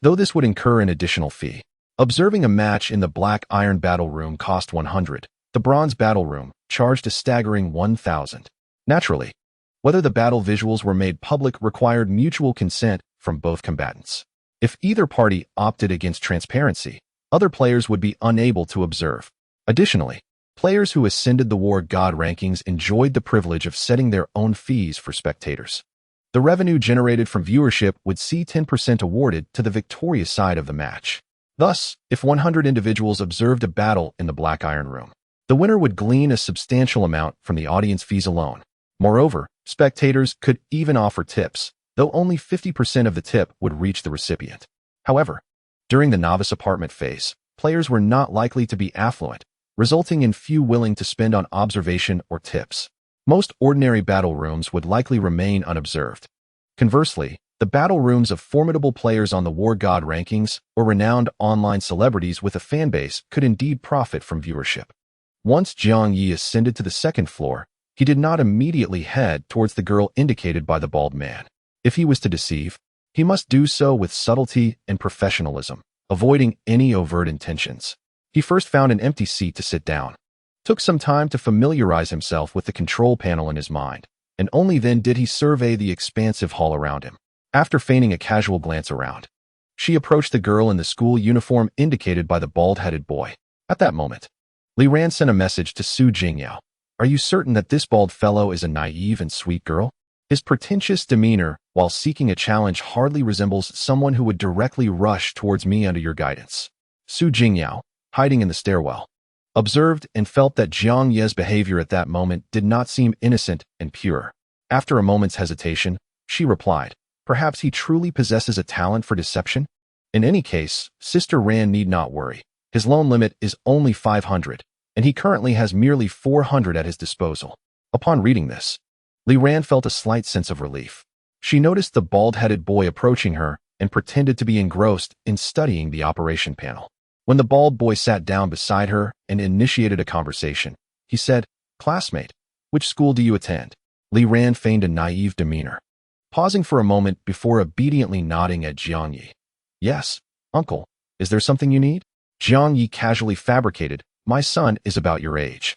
though this would incur an additional fee. Observing a match in the Black Iron Battle Room cost 100. The Bronze Battle Room charged a staggering 1,000. Naturally, whether the battle visuals were made public required mutual consent from both combatants. If either party opted against transparency, other players would be unable to observe. Additionally, players who ascended the War God rankings enjoyed the privilege of setting their own fees for spectators. The revenue generated from viewership would see 10% awarded to the victorious side of the match. Thus, if 100 individuals observed a battle in the Black Iron Room, the winner would glean a substantial amount from the audience fees alone. Moreover, spectators could even offer tips, though only 50% of the tip would reach the recipient. However, during the novice apartment phase, players were not likely to be affluent, resulting in few willing to spend on observation or tips. Most ordinary battle rooms would likely remain unobserved. Conversely, the battle rooms of formidable players on the War God rankings or renowned online celebrities with a fanbase could indeed profit from viewership. Once Jiang Ye ascended to the second floor, he did not immediately head towards the girl indicated by the bald man. If he was to deceive, he must do so with subtlety and professionalism, avoiding any overt intentions. He first found an empty seat to sit down, took some time to familiarize himself with the control panel in his mind, and only then did he survey the expansive hall around him. After feigning a casual glance around, she approached the girl in the school uniform indicated by the bald-headed boy. At that moment, Li Ran sent a message to Su Jingyao. Are you certain that this bald fellow is a naive and sweet girl? His pretentious demeanor while seeking a challenge hardly resembles someone who would directly rush towards me under your guidance. Su Jingyao, hiding in the stairwell, observed and felt that Jiang Ye's behavior at that moment did not seem innocent and pure. After a moment's hesitation, she replied, perhaps he truly possesses a talent for deception? In any case, Sister Ran need not worry. His loan limit is only 500, and he currently has merely 400 at his disposal. Upon reading this, Li Ran felt a slight sense of relief. She noticed the bald-headed boy approaching her and pretended to be engrossed in studying the operation panel. When the bald boy sat down beside her and initiated a conversation, he said, "Classmate, which school do you attend?" Li Ran feigned a naive demeanor, pausing for a moment before obediently nodding at Jiang Ye. "Yes, uncle. Is there something you need?" Jiang Ye casually fabricated, "My son is about your age.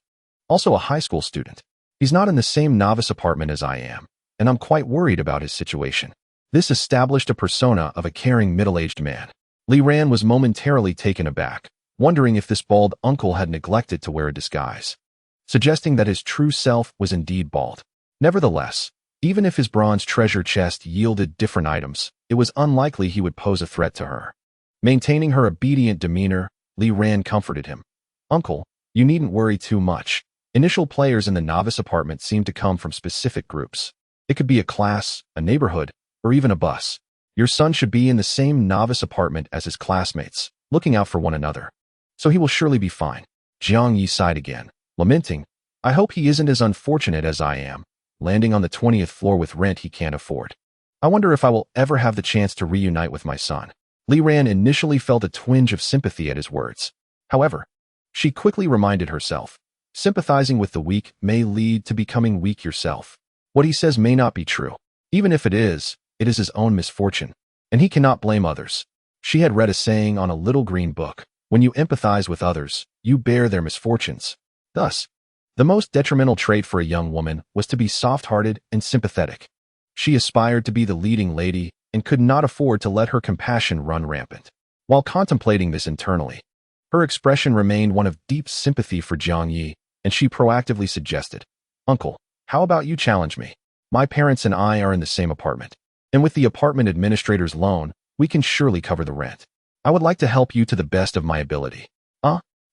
Also a high school student. He's not in the same novice apartment as I am, and I'm quite worried about his situation." This established a persona of a caring middle-aged man. Li Ran was momentarily taken aback, wondering if this bald uncle had neglected to wear a disguise, suggesting that his true self was indeed bald. Nevertheless, even if his bronze treasure chest yielded different items, it was unlikely he would pose a threat to her. Maintaining her obedient demeanor, Li Ran comforted him. "Uncle, you needn't worry too much. Initial players in the novice apartment seem to come from specific groups. It could be a class, a neighborhood, or even a bus. Your son should be in the same novice apartment as his classmates, looking out for one another. So he will surely be fine." Jiang Ye sighed again, lamenting, "I hope he isn't as unfortunate as I am, landing on the 20th floor with rent he can't afford. I wonder if I will ever have the chance to reunite with my son." Li Ran initially felt a twinge of sympathy at his words. However, she quickly reminded herself, sympathizing with the weak may lead to becoming weak yourself. What he says may not be true. Even if it is his own misfortune, and he cannot blame others. She had read a saying on a little green book, when you empathize with others, you bear their misfortunes. Thus, the most detrimental trait for a young woman was to be soft-hearted and sympathetic. She aspired to be the leading lady and could not afford to let her compassion run rampant. While contemplating this internally, her expression remained one of deep sympathy for Jiang Ye, and she proactively suggested, "Uncle, how about you challenge me? My parents and I are in the same apartment, and with the apartment administrator's loan, we can surely cover the rent. I would like to help you to the best of my ability."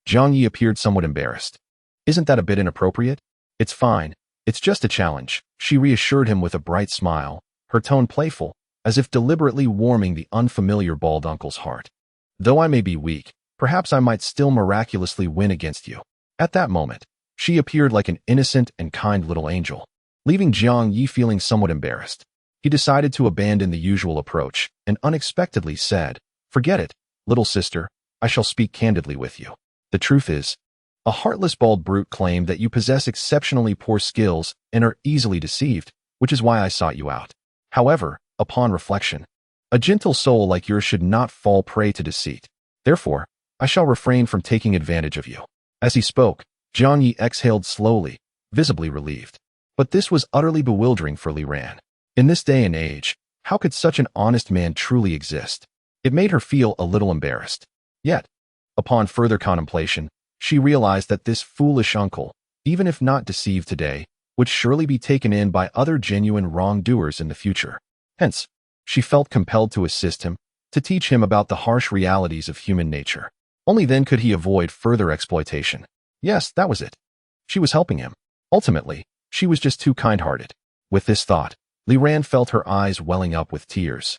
Jiang Ye appeared somewhat embarrassed. "Isn't that a bit inappropriate?" "It's fine. It's just a challenge," she reassured him with a bright smile, her tone playful, as if deliberately warming the unfamiliar bald uncle's heart. "Though I may be weak, perhaps I might still miraculously win against you." At that moment, she appeared like an innocent and kind little angel, leaving Jiang Ye feeling somewhat embarrassed. He decided to abandon the usual approach and unexpectedly said, "Forget it, little sister, I shall speak candidly with you. The truth is, a heartless bald brute claimed that you possess exceptionally poor skills and are easily deceived, which is why I sought you out. However, upon reflection, a gentle soul like yours should not fall prey to deceit. Therefore, I shall refrain from taking advantage of you." As he spoke, Jiang Ye exhaled slowly, visibly relieved. But this was utterly bewildering for Li Ran. In this day and age, how could such an honest man truly exist? It made her feel a little embarrassed. Yet, upon further contemplation, she realized that this foolish uncle, even if not deceived today, would surely be taken in by other genuine wrongdoers in the future. Hence, she felt compelled to assist him, to teach him about the harsh realities of human nature. Only then could he avoid further exploitation. Yes, that was it. She was helping him. Ultimately, she was just too kind-hearted. With this thought, Li Ran felt her eyes welling up with tears.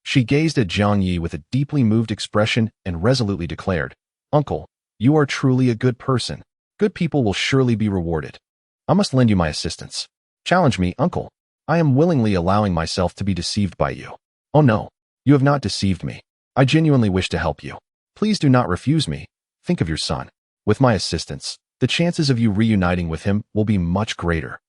She gazed at Jiang Ye with a deeply moved expression and resolutely declared, "Uncle, you are truly a good person. Good people will surely be rewarded. I must lend you my assistance. Challenge me, uncle. I am willingly allowing myself to be deceived by you." "Oh no, you have not deceived me. I genuinely wish to help you. Please do not refuse me. Think of your son. With my assistance, the chances of you reuniting with him will be much greater."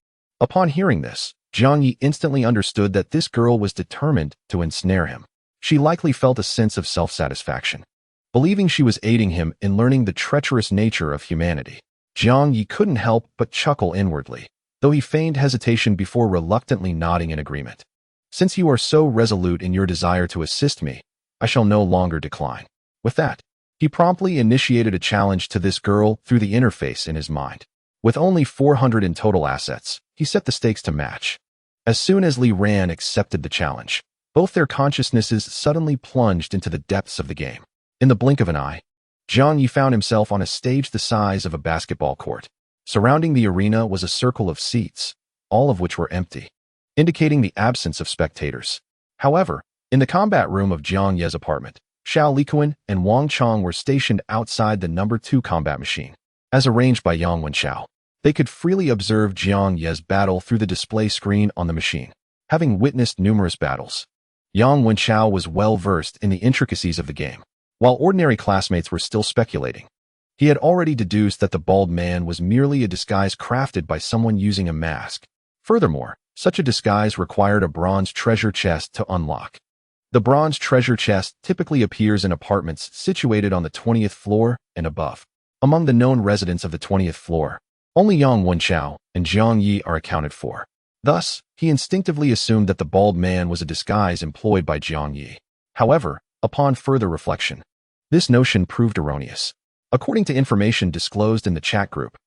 Upon hearing this, Jiang Ye instantly understood that this girl was determined to ensnare him. She likely felt a sense of self-satisfaction, believing she was aiding him in learning the treacherous nature of humanity. Jiang Ye couldn't help but chuckle inwardly, though he feigned hesitation before reluctantly nodding in agreement. "Since you are so resolute in your desire to assist me, I shall no longer decline." With that, he promptly initiated a challenge to this girl through the interface in his mind. With only 400 in total assets, he set the stakes to match. As soon as Li Ran accepted the challenge, both their consciousnesses suddenly plunged into the depths of the game. In the blink of an eye, Jiang Ye found himself on a stage the size of a basketball court. Surrounding the arena was a circle of seats, all of which were empty, indicating the absence of spectators. However, in the combat room of Jiang Ye's apartment, Xiao Liquan and Wang Chang were stationed outside the number 2 combat machine. As arranged by Yang Wenxiao, they could freely observe Jiang Ye's battle through the display screen on the machine. Having witnessed numerous battles, Yang Wenxiao was well versed in the intricacies of the game. While ordinary classmates were still speculating, he had already deduced that the bald man was merely a disguise crafted by someone using a mask. Furthermore, such a disguise required a bronze treasure chest to unlock. The bronze treasure chest typically appears in apartments situated on the 20th floor and above. Among the known residents of the 20th floor, only Yang Wenxiao and Jiang Ye are accounted for. Thus, he instinctively assumed that the bald man was a disguise employed by Jiang Ye. However, upon further reflection, this notion proved erroneous. According to information disclosed in the chat group,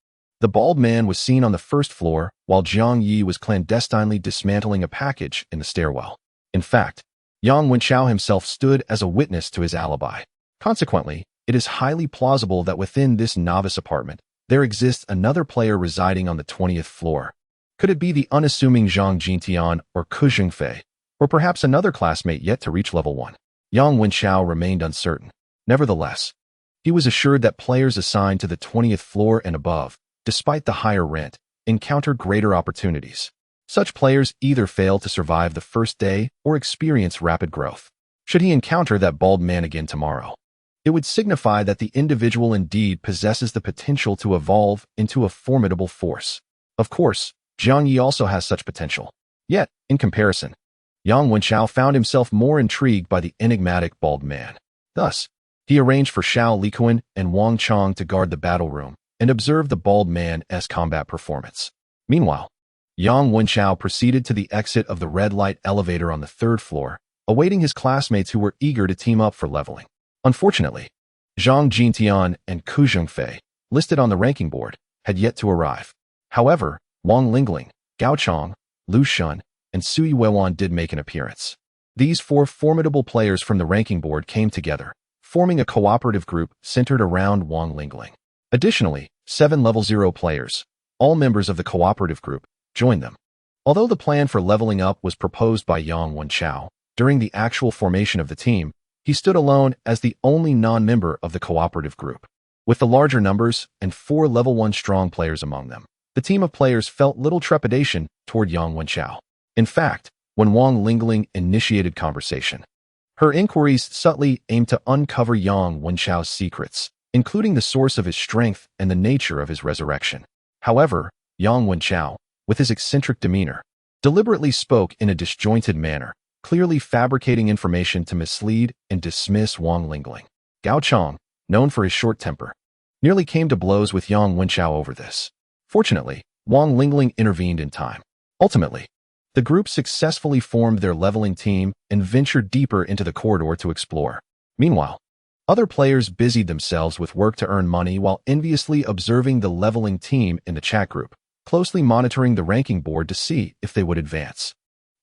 the bald man was seen on the first floor while Jiang Ye was clandestinely dismantling a package in the stairwell. In fact, Yang Wenxiao himself stood as a witness to his alibi. Consequently, it is highly plausible that within this novice apartment, there exists another player residing on the 20th floor. Could it be the unassuming Zhang Jintian or Ku Zhengfei, or perhaps another classmate yet to reach level 1? Yang Wenxiao remained uncertain. Nevertheless, he was assured that players assigned to the 20th floor and above, despite the higher rent, encountered greater opportunities. Such players either fail to survive the first day or experience rapid growth. Should he encounter that bald man again tomorrow, it would signify that the individual indeed possesses the potential to evolve into a formidable force. Of course, Jiang Ye also has such potential. Yet, in comparison, Yang Wenxiao found himself more intrigued by the enigmatic bald man. Thus, he arranged for Xiao Liquan and Wang Chang to guard the battle room and observe the bald man's combat performance. Meanwhile, Yang Wenxiao proceeded to the exit of the red light elevator on the 3rd floor, awaiting his classmates who were eager to team up for leveling. Unfortunately, Zhang Jintian and Ku Zhengfei, listed on the ranking board, had yet to arrive. However, Wang Lingling, Gao Chang, Lu Shun, and Sui Weiwan did make an appearance. These 4 formidable players from the ranking board came together, forming a cooperative group centered around Wang Lingling. Additionally, 7 level 0 players, all members of the cooperative group, joined them. Although the plan for leveling up was proposed by Yang Wenxiao, during the actual formation of the team, he stood alone as the only non-member of the cooperative group. With the larger numbers and 4 level 1 strong players among them, the team of players felt little trepidation toward Yang Wenxiao. In fact, when Wang Lingling initiated conversation, her inquiries subtly aimed to uncover Yang Wenxiao's secrets, including the source of his strength and the nature of his resurrection. However, Yang Wenxiao, with his eccentric demeanor, deliberately spoke in a disjointed manner, clearly fabricating information to mislead and dismiss Wang Lingling. Gao Chang, known for his short temper, nearly came to blows with Yang Wenxiao over this. Fortunately, Wang Lingling intervened in time. Ultimately, the group successfully formed their leveling team and ventured deeper into the corridor to explore. Meanwhile, other players busied themselves with work to earn money while enviously observing the leveling team in the chat group, closely monitoring the ranking board to see if they would advance.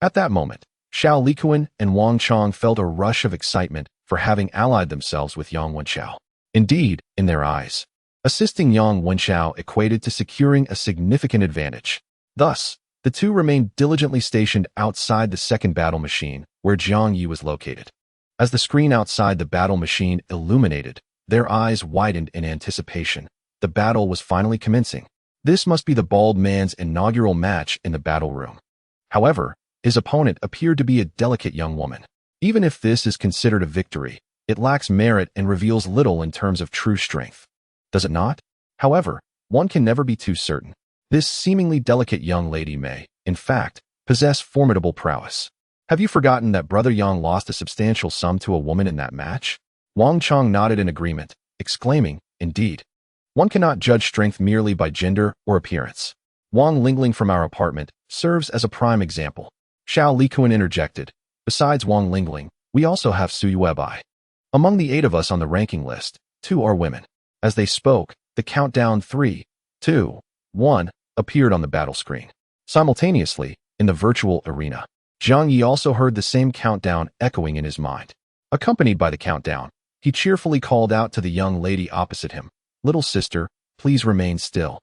At that moment, Xiao Liquan and Wang Chang felt a rush of excitement for having allied themselves with Yang Wenxiao. Indeed, in their eyes, assisting Yang Wenxiao equated to securing a significant advantage. Thus, the two remained diligently stationed outside the second battle machine, where Jiang Ye was located. As the screen outside the battle machine illuminated, their eyes widened in anticipation. The battle was finally commencing. This must be the bald man's inaugural match in the battle room. However, his opponent appeared to be a delicate young woman. Even if this is considered a victory, it lacks merit and reveals little in terms of true strength. Does it not? However, one can never be too certain. This seemingly delicate young lady may, in fact, possess formidable prowess. Have you forgotten that Brother Yang lost a substantial sum to a woman in that match? Wang Chang nodded in agreement, exclaiming, "Indeed. One cannot judge strength merely by gender or appearance." Wang Lingling from our apartment serves as a prime example. Xiao Liquan interjected. Besides Wang Lingling, we also have Sui Weibai. Among the 8 of us on the ranking list, 2 are women. As they spoke, the countdown 3, 2, 1 appeared on the battle screen. Simultaneously, in the virtual arena. Jiang Ye also heard the same countdown echoing in his mind. Accompanied by the countdown, he cheerfully called out to the young lady opposite him, "Little sister, please remain still.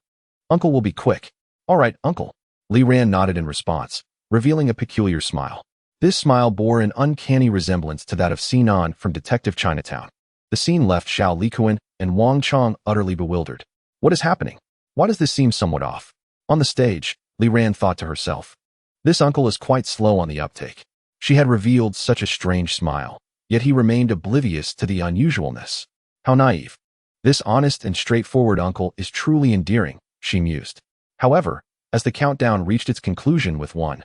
Uncle will be quick." "All right, uncle." Li Ran nodded in response, revealing a peculiar smile. This smile bore an uncanny resemblance to that of Sinan from Detective Chinatown. The scene left Xiao Likuan and Wang Chang utterly bewildered. What is happening? Why does this seem somewhat off? On the stage, Li Ran thought to herself. This uncle is quite slow on the uptake. She had revealed such a strange smile, yet he remained oblivious to the unusualness. How naive. This honest and straightforward uncle is truly endearing, she mused. However, as the countdown reached its conclusion with 1,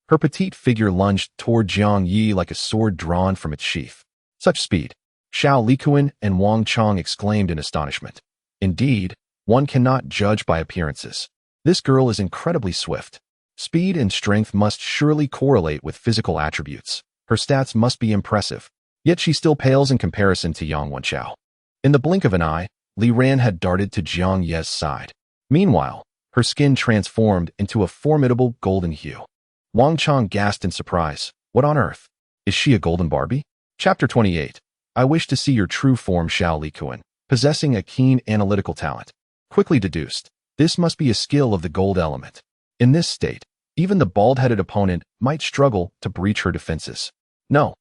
her petite figure lunged toward Jiang Ye like a sword drawn from its sheath. Such speed! Xiao Likuan and Wang Chang exclaimed in astonishment. Indeed, one cannot judge by appearances. This girl is incredibly swift. Speed and strength must surely correlate with physical attributes. Her stats must be impressive. Yet she still pales in comparison to Yang Wenchao. In the blink of an eye, Li Ran had darted to Jiang Ye's side. Meanwhile, her skin transformed into a formidable golden hue. Wang Chang gasped in surprise. What on earth? Is she a golden Barbie? Chapter 28. I wish to see your true form, Xiao Likuan, possessing a keen analytical talent. Quickly deduced, this must be a skill of the gold element. In this state, even the bald-headed opponent might struggle to breach her defenses. No,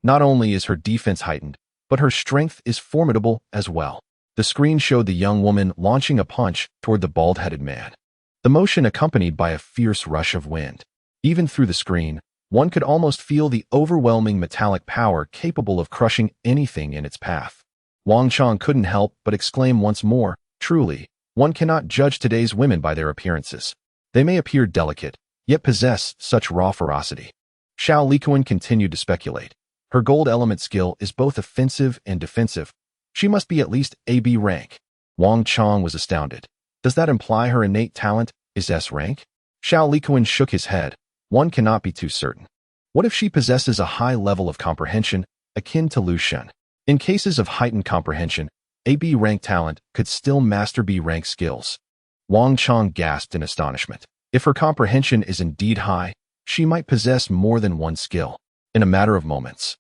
not only is her defense heightened, but her strength is formidable as well. The screen showed the young woman launching a punch toward the bald-headed man. The motion accompanied by a fierce rush of wind. Even through the screen, one could almost feel the overwhelming metallic power capable of crushing anything in its path. Wang Chang couldn't help but exclaim once more, truly, one cannot judge today's women by their appearances. They may appear delicate, yet possess such raw ferocity. Xiao Likuan continued to speculate. Her gold element skill is both offensive and defensive. She must be at least AB rank. Wang Chang was astounded. Does that imply her innate talent is S rank? Xiao Likuan shook his head. One cannot be too certain. What if she possesses a high level of comprehension, akin to Lu Shen? In cases of heightened comprehension, AB rank talent could still master B rank skills. Wang Chang gasped in astonishment. If her comprehension is indeed high, she might possess more than one skill. In a matter of moments,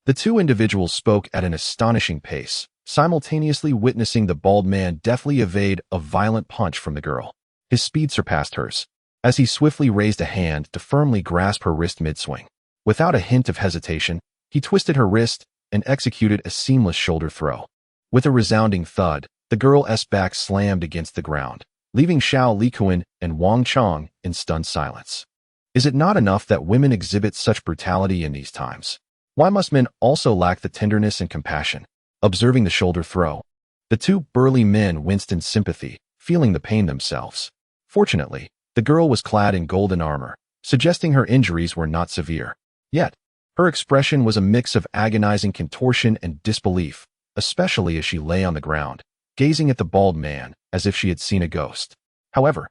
the two individuals spoke at an astonishing pace, simultaneously witnessing the bald man deftly evade a violent punch from the girl. His speed surpassed hers, as he swiftly raised a hand to firmly grasp her wrist mid-swing. Without a hint of hesitation, he twisted her wrist and executed a seamless shoulder throw. With a resounding thud, the girl's back slammed against the ground, leaving Xiao Likuan and Wang Chang in stunned silence. Is it not enough that women exhibit such brutality in these times? Why must men also lack the tenderness and compassion? Observing the shoulder throw, the two burly men winced in sympathy, feeling the pain themselves. Fortunately, the girl was clad in golden armor, suggesting her injuries were not severe. Yet, her expression was a mix of agonizing contortion and disbelief, especially as she lay on the ground, gazing at the bald man as if she had seen a ghost. However,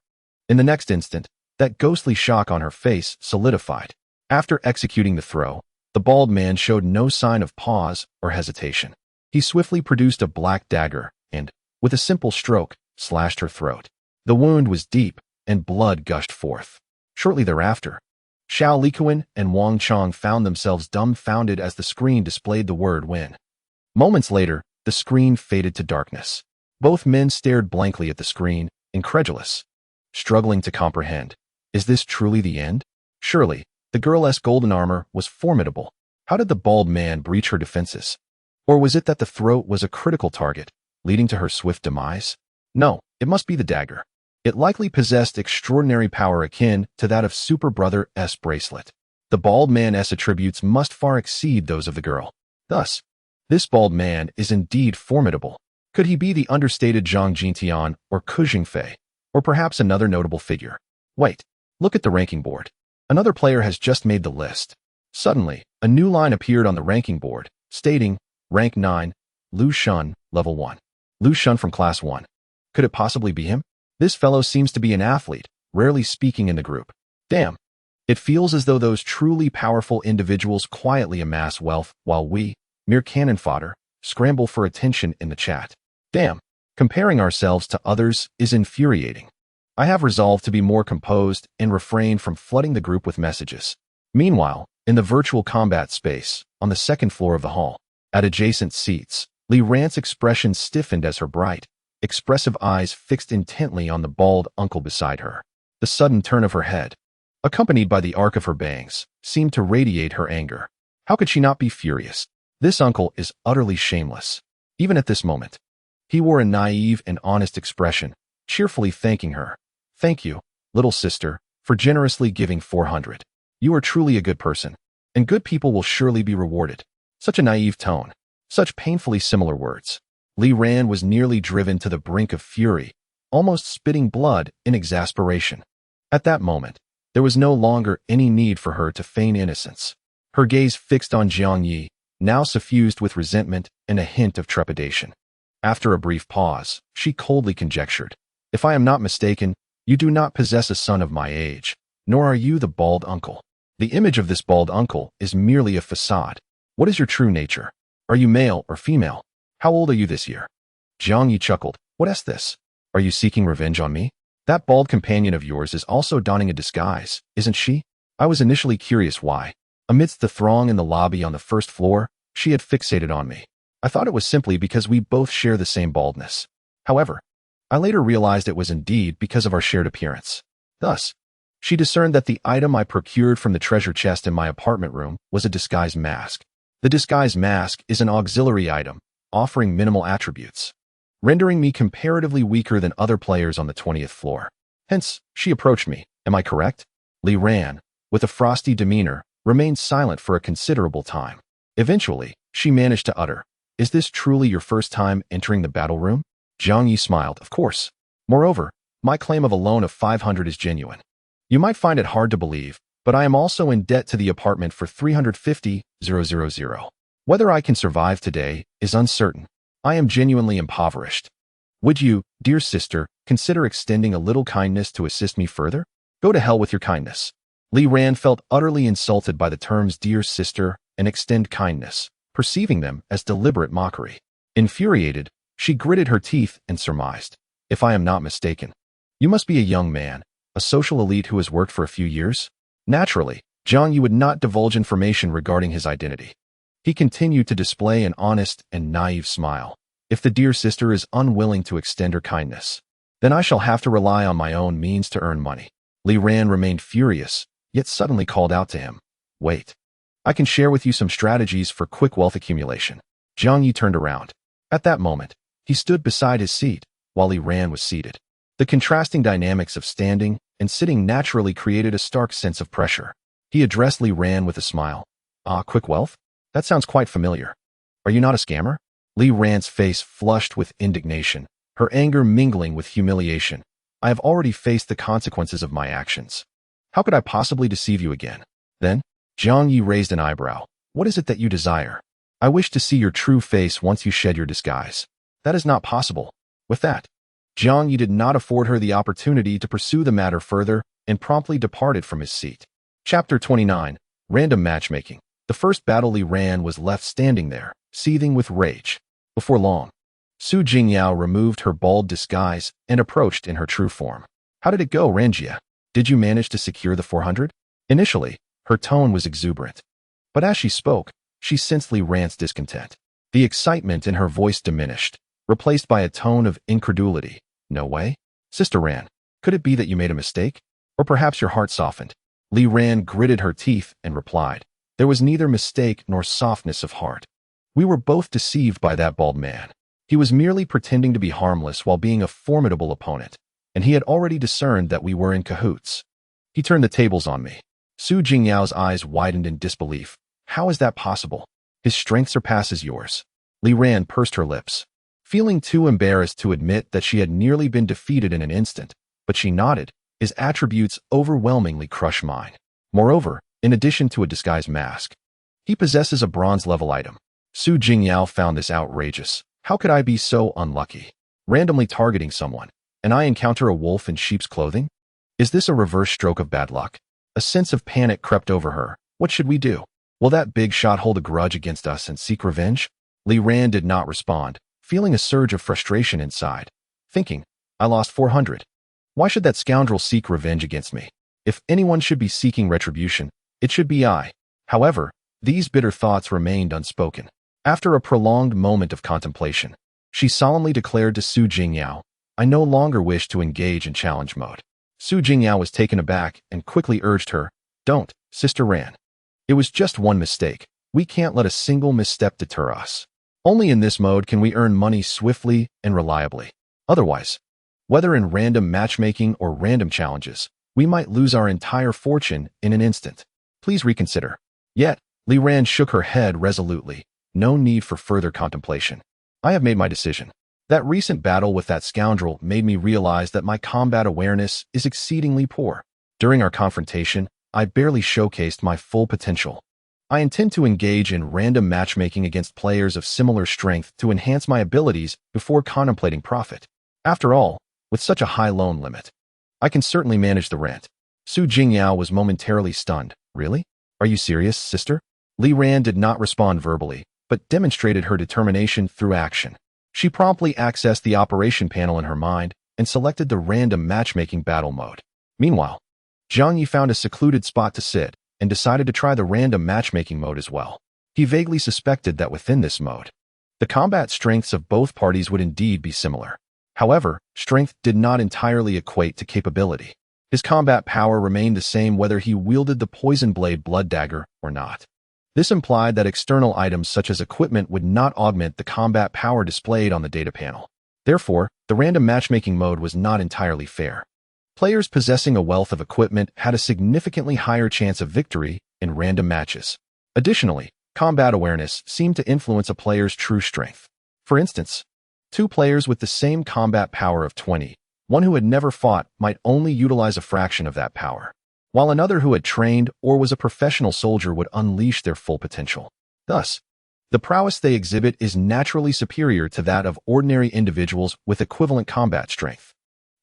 in the next instant, that ghostly shock on her face solidified. After executing the throw, the bald man showed no sign of pause or hesitation. He swiftly produced a black dagger and, with a simple stroke, slashed her throat. The wound was deep, and blood gushed forth. Shortly thereafter, Xiao Likuan and Wang Chang found themselves dumbfounded as the screen displayed the word win. Moments later, the screen faded to darkness. Both men stared blankly at the screen, incredulous, struggling to comprehend. Is this truly the end? Surely, the girl's golden armor was formidable. How did the bald man breach her defenses? Or was it that the throat was a critical target, leading to her swift demise? No, it must be the dagger. It likely possessed extraordinary power akin to that of Super Brother S bracelet. The bald man's attributes must far exceed those of the girl. Thus, this bald man is indeed formidable. Could he be the understated Zhang Jintian or Ku Jingfei, or perhaps another notable figure? Wait, look at the ranking board. Another player has just made the list. Suddenly, a new line appeared on the ranking board, stating, Rank 9, Lu Shun, Level 1. Lu Shun from Class 1. Could it possibly be him? This fellow seems to be an athlete, rarely speaking in the group. Damn. It feels as though those truly powerful individuals quietly amass wealth while we, mere cannon fodder, scramble for attention in the chat. Damn. Comparing ourselves to others is infuriating. I have resolved to be more composed and refrain from flooding the group with messages. Meanwhile, in the virtual combat space, on the second floor of the hall, at adjacent seats, Li Ran's expression stiffened as her bright, expressive eyes fixed intently on the bald uncle beside her. The sudden turn of her head, accompanied by the arc of her bangs, seemed to radiate her anger. How could she not be furious? This uncle is utterly shameless. Even at this moment, he wore a naive and honest expression, cheerfully thanking her. Thank you, little sister, for generously giving 400. You are truly a good person, and good people will surely be rewarded. Such a naive tone, such painfully similar words. Li Ran was nearly driven to the brink of fury, almost spitting blood in exasperation. At that moment, there was no longer any need for her to feign innocence. Her gaze fixed on Jiang Ye, now suffused with resentment and a hint of trepidation. After a brief pause, she coldly conjectured, "If I am not mistaken, you do not possess a son of my age, nor are you the bald uncle. The image of this bald uncle is merely a facade. What is your true nature? Are you male or female? How old are you this year?" Jiang Ye chuckled. "What is this? Are you seeking revenge on me? That bald companion of yours is also donning a disguise, isn't she?" I was initially curious why, amidst the throng in the lobby on the first floor, she had fixated on me. I thought it was simply because we both share the same baldness. However, I later realized it was indeed because of our shared appearance. Thus, she discerned that the item I procured from the treasure chest in my apartment room was a disguise mask. The disguise mask is an auxiliary item, offering minimal attributes, rendering me comparatively weaker than other players on the 20th floor. Hence, she approached me. Am I correct? Li Ran, with a frosty demeanor, remained silent for a considerable time. Eventually, she managed to utter, "Is this truly your first time entering the battle room?" Jiang Ye smiled. "Of course. Moreover, my claim of a loan of 500 is genuine. You might find it hard to believe, but I am also in debt to the apartment for 350,000. Whether I can survive today is uncertain. I am genuinely impoverished. Would you, dear sister, consider extending a little kindness to assist me further? Go to hell with your kindness." Li Ran felt utterly insulted by the terms dear sister and extend kindness, perceiving them as deliberate mockery. Infuriated, she gritted her teeth and surmised, "If I am not mistaken, you must be a young man, a social elite who has worked for a few years?" Naturally, Jiang Ye would not divulge information regarding his identity. He continued to display an honest and naive smile. "If the dear sister is unwilling to extend her kindness, then I shall have to rely on my own means to earn money." Li Ran remained furious, yet suddenly called out to him, "Wait. I can share with you some strategies for quick wealth accumulation." Jiang Ye turned around. At that moment, he stood beside his seat, while Li Ran was seated. The contrasting dynamics of standing and sitting naturally created a stark sense of pressure. He addressed Li Ran with a smile. "Ah, quick wealth? That sounds quite familiar. Are you not a scammer?" Li Ran's face flushed with indignation, her anger mingling with humiliation. "I have already faced the consequences of my actions. How could I possibly deceive you again?" Then, Jiang Ye raised an eyebrow. "What is it that you desire? I wish to see your true face once you shed your disguise." "That is not possible." With that, Jiang Ye did not afford her the opportunity to pursue the matter further and promptly departed from his seat. Chapter 29. Random Matchmaking. The first battle Li Ran was left standing there, seething with rage. Before long, Su Jingyao removed her bald disguise and approached in her true form. "How did it go, Ranjia? Did you manage to secure the 400? Initially, her tone was exuberant. But as she spoke, she sensed Li Ran's discontent. The excitement in her voice diminished, replaced by a tone of incredulity. "No way? Sister Ran, could it be that you made a mistake? Or perhaps your heart softened?" Li Ran gritted her teeth and replied, "There was neither mistake nor softness of heart. We were both deceived by that bald man. He was merely pretending to be harmless while being a formidable opponent, and he had already discerned that we were in cahoots. He turned the tables on me." Su Jingyao's eyes widened in disbelief. "How is that possible? His strength surpasses yours." Li Ran pursed her lips, feeling too embarrassed to admit that she had nearly been defeated in an instant, but she nodded. "His attributes overwhelmingly crush mine. Moreover, in addition to a disguise mask, he possesses a bronze-level item." Su Jingyao found this outrageous. "How could I be so unlucky? Randomly targeting someone, and I encounter a wolf in sheep's clothing? Is this a reverse stroke of bad luck?" A sense of panic crept over her. "What should we do? Will that big shot hold a grudge against us and seek revenge?" Li Ran did not respond, feeling a surge of frustration inside, thinking, "I lost 400. Why should that scoundrel seek revenge against me? If anyone should be seeking retribution, it should be I. However, these bitter thoughts remained unspoken. After a prolonged moment of contemplation, she solemnly declared to Su Jingyao, I no longer wish to engage in challenge mode. Su Jingyao was taken aback and quickly urged her, Don't, Sister Ran. It was just one mistake. We can't let a single misstep deter us. Only in this mode can we earn money swiftly and reliably. Otherwise, whether in random matchmaking or random challenges, we might lose our entire fortune in an instant. Please reconsider. Yet, Li Ran shook her head resolutely. No need for further contemplation. I have made my decision. That recent battle with that scoundrel made me realize that my combat awareness is exceedingly poor. During our confrontation, I barely showcased my full potential. I intend to engage in random matchmaking against players of similar strength to enhance my abilities before contemplating profit. After all, with such a high loan limit, I can certainly manage the rent. Su Jingyao was momentarily stunned. Really? Are you serious, sister? Li Ran did not respond verbally, but demonstrated her determination through action. She promptly accessed the operation panel in her mind and selected the random matchmaking battle mode. Meanwhile, Jiang Ye found a secluded spot to sit and decided to try the random matchmaking mode as well. He vaguely suspected that within this mode, the combat strengths of both parties would indeed be similar. However, strength did not entirely equate to capability. His combat power remained the same whether he wielded the poison blade blood dagger or not. This implied that external items such as equipment would not augment the combat power displayed on the data panel. Therefore, the random matchmaking mode was not entirely fair. Players possessing a wealth of equipment had a significantly higher chance of victory in random matches. Additionally, combat awareness seemed to influence a player's true strength. For instance, two players with the same combat power of 20, one who had never fought might only utilize a fraction of that power, while another who had trained or was a professional soldier would unleash their full potential. Thus, the prowess they exhibit is naturally superior to that of ordinary individuals with equivalent combat strength.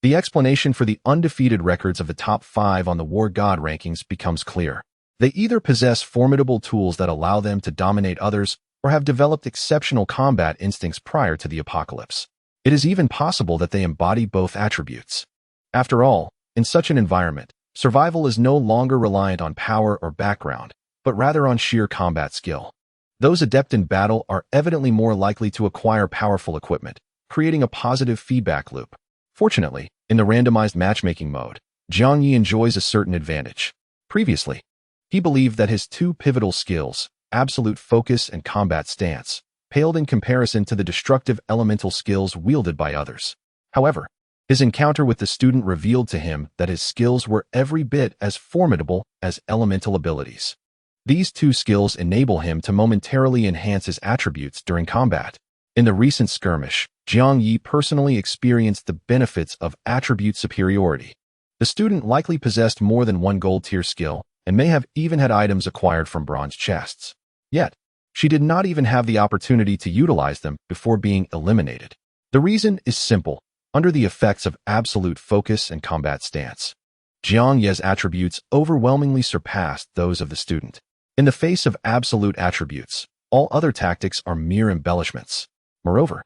The explanation for the undefeated records of the top 5 on the War God rankings becomes clear. They either possess formidable tools that allow them to dominate others or have developed exceptional combat instincts prior to the apocalypse. It is even possible that they embody both attributes. After all, in such an environment, survival is no longer reliant on power or background, but rather on sheer combat skill. Those adept in battle are evidently more likely to acquire powerful equipment, creating a positive feedback loop. Fortunately, in the randomized matchmaking mode, Jiang Ye enjoys a certain advantage. Previously, he believed that his two pivotal skills, absolute focus and combat stance, paled in comparison to the destructive elemental skills wielded by others. However, his encounter with the student revealed to him that his skills were every bit as formidable as elemental abilities. These two skills enable him to momentarily enhance his attributes during combat. In the recent skirmish, Jiang Ye personally experienced the benefits of attribute superiority. The student likely possessed more than one gold-tier skill and may have even had items acquired from bronze chests. Yet, she did not even have the opportunity to utilize them before being eliminated. The reason is simple. Under the effects of absolute focus and combat stance, Jiang Ye's attributes overwhelmingly surpassed those of the student. In the face of absolute attributes, all other tactics are mere embellishments. Moreover,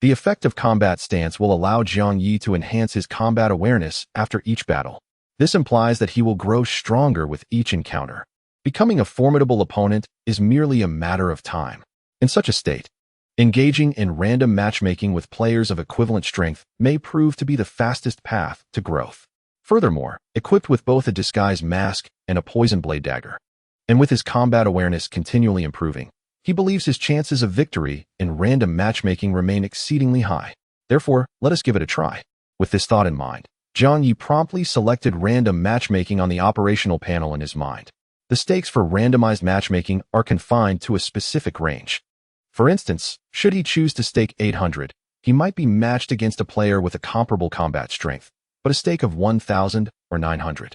the effect of combat stance will allow Jiang Ye to enhance his combat awareness after each battle. This implies that he will grow stronger with each encounter. Becoming a formidable opponent is merely a matter of time. In such a state, engaging in random matchmaking with players of equivalent strength may prove to be the fastest path to growth. Furthermore, equipped with both a disguise mask and a poison blade dagger, and with his combat awareness continually improving, he believes his chances of victory in random matchmaking remain exceedingly high. Therefore, let us give it a try. With this thought in mind, Jiang Ye promptly selected random matchmaking on the operational panel in his mind. The stakes for randomized matchmaking are confined to a specific range. For instance, should he choose to stake 800, he might be matched against a player with a comparable combat strength, but a stake of 1,000 or 900.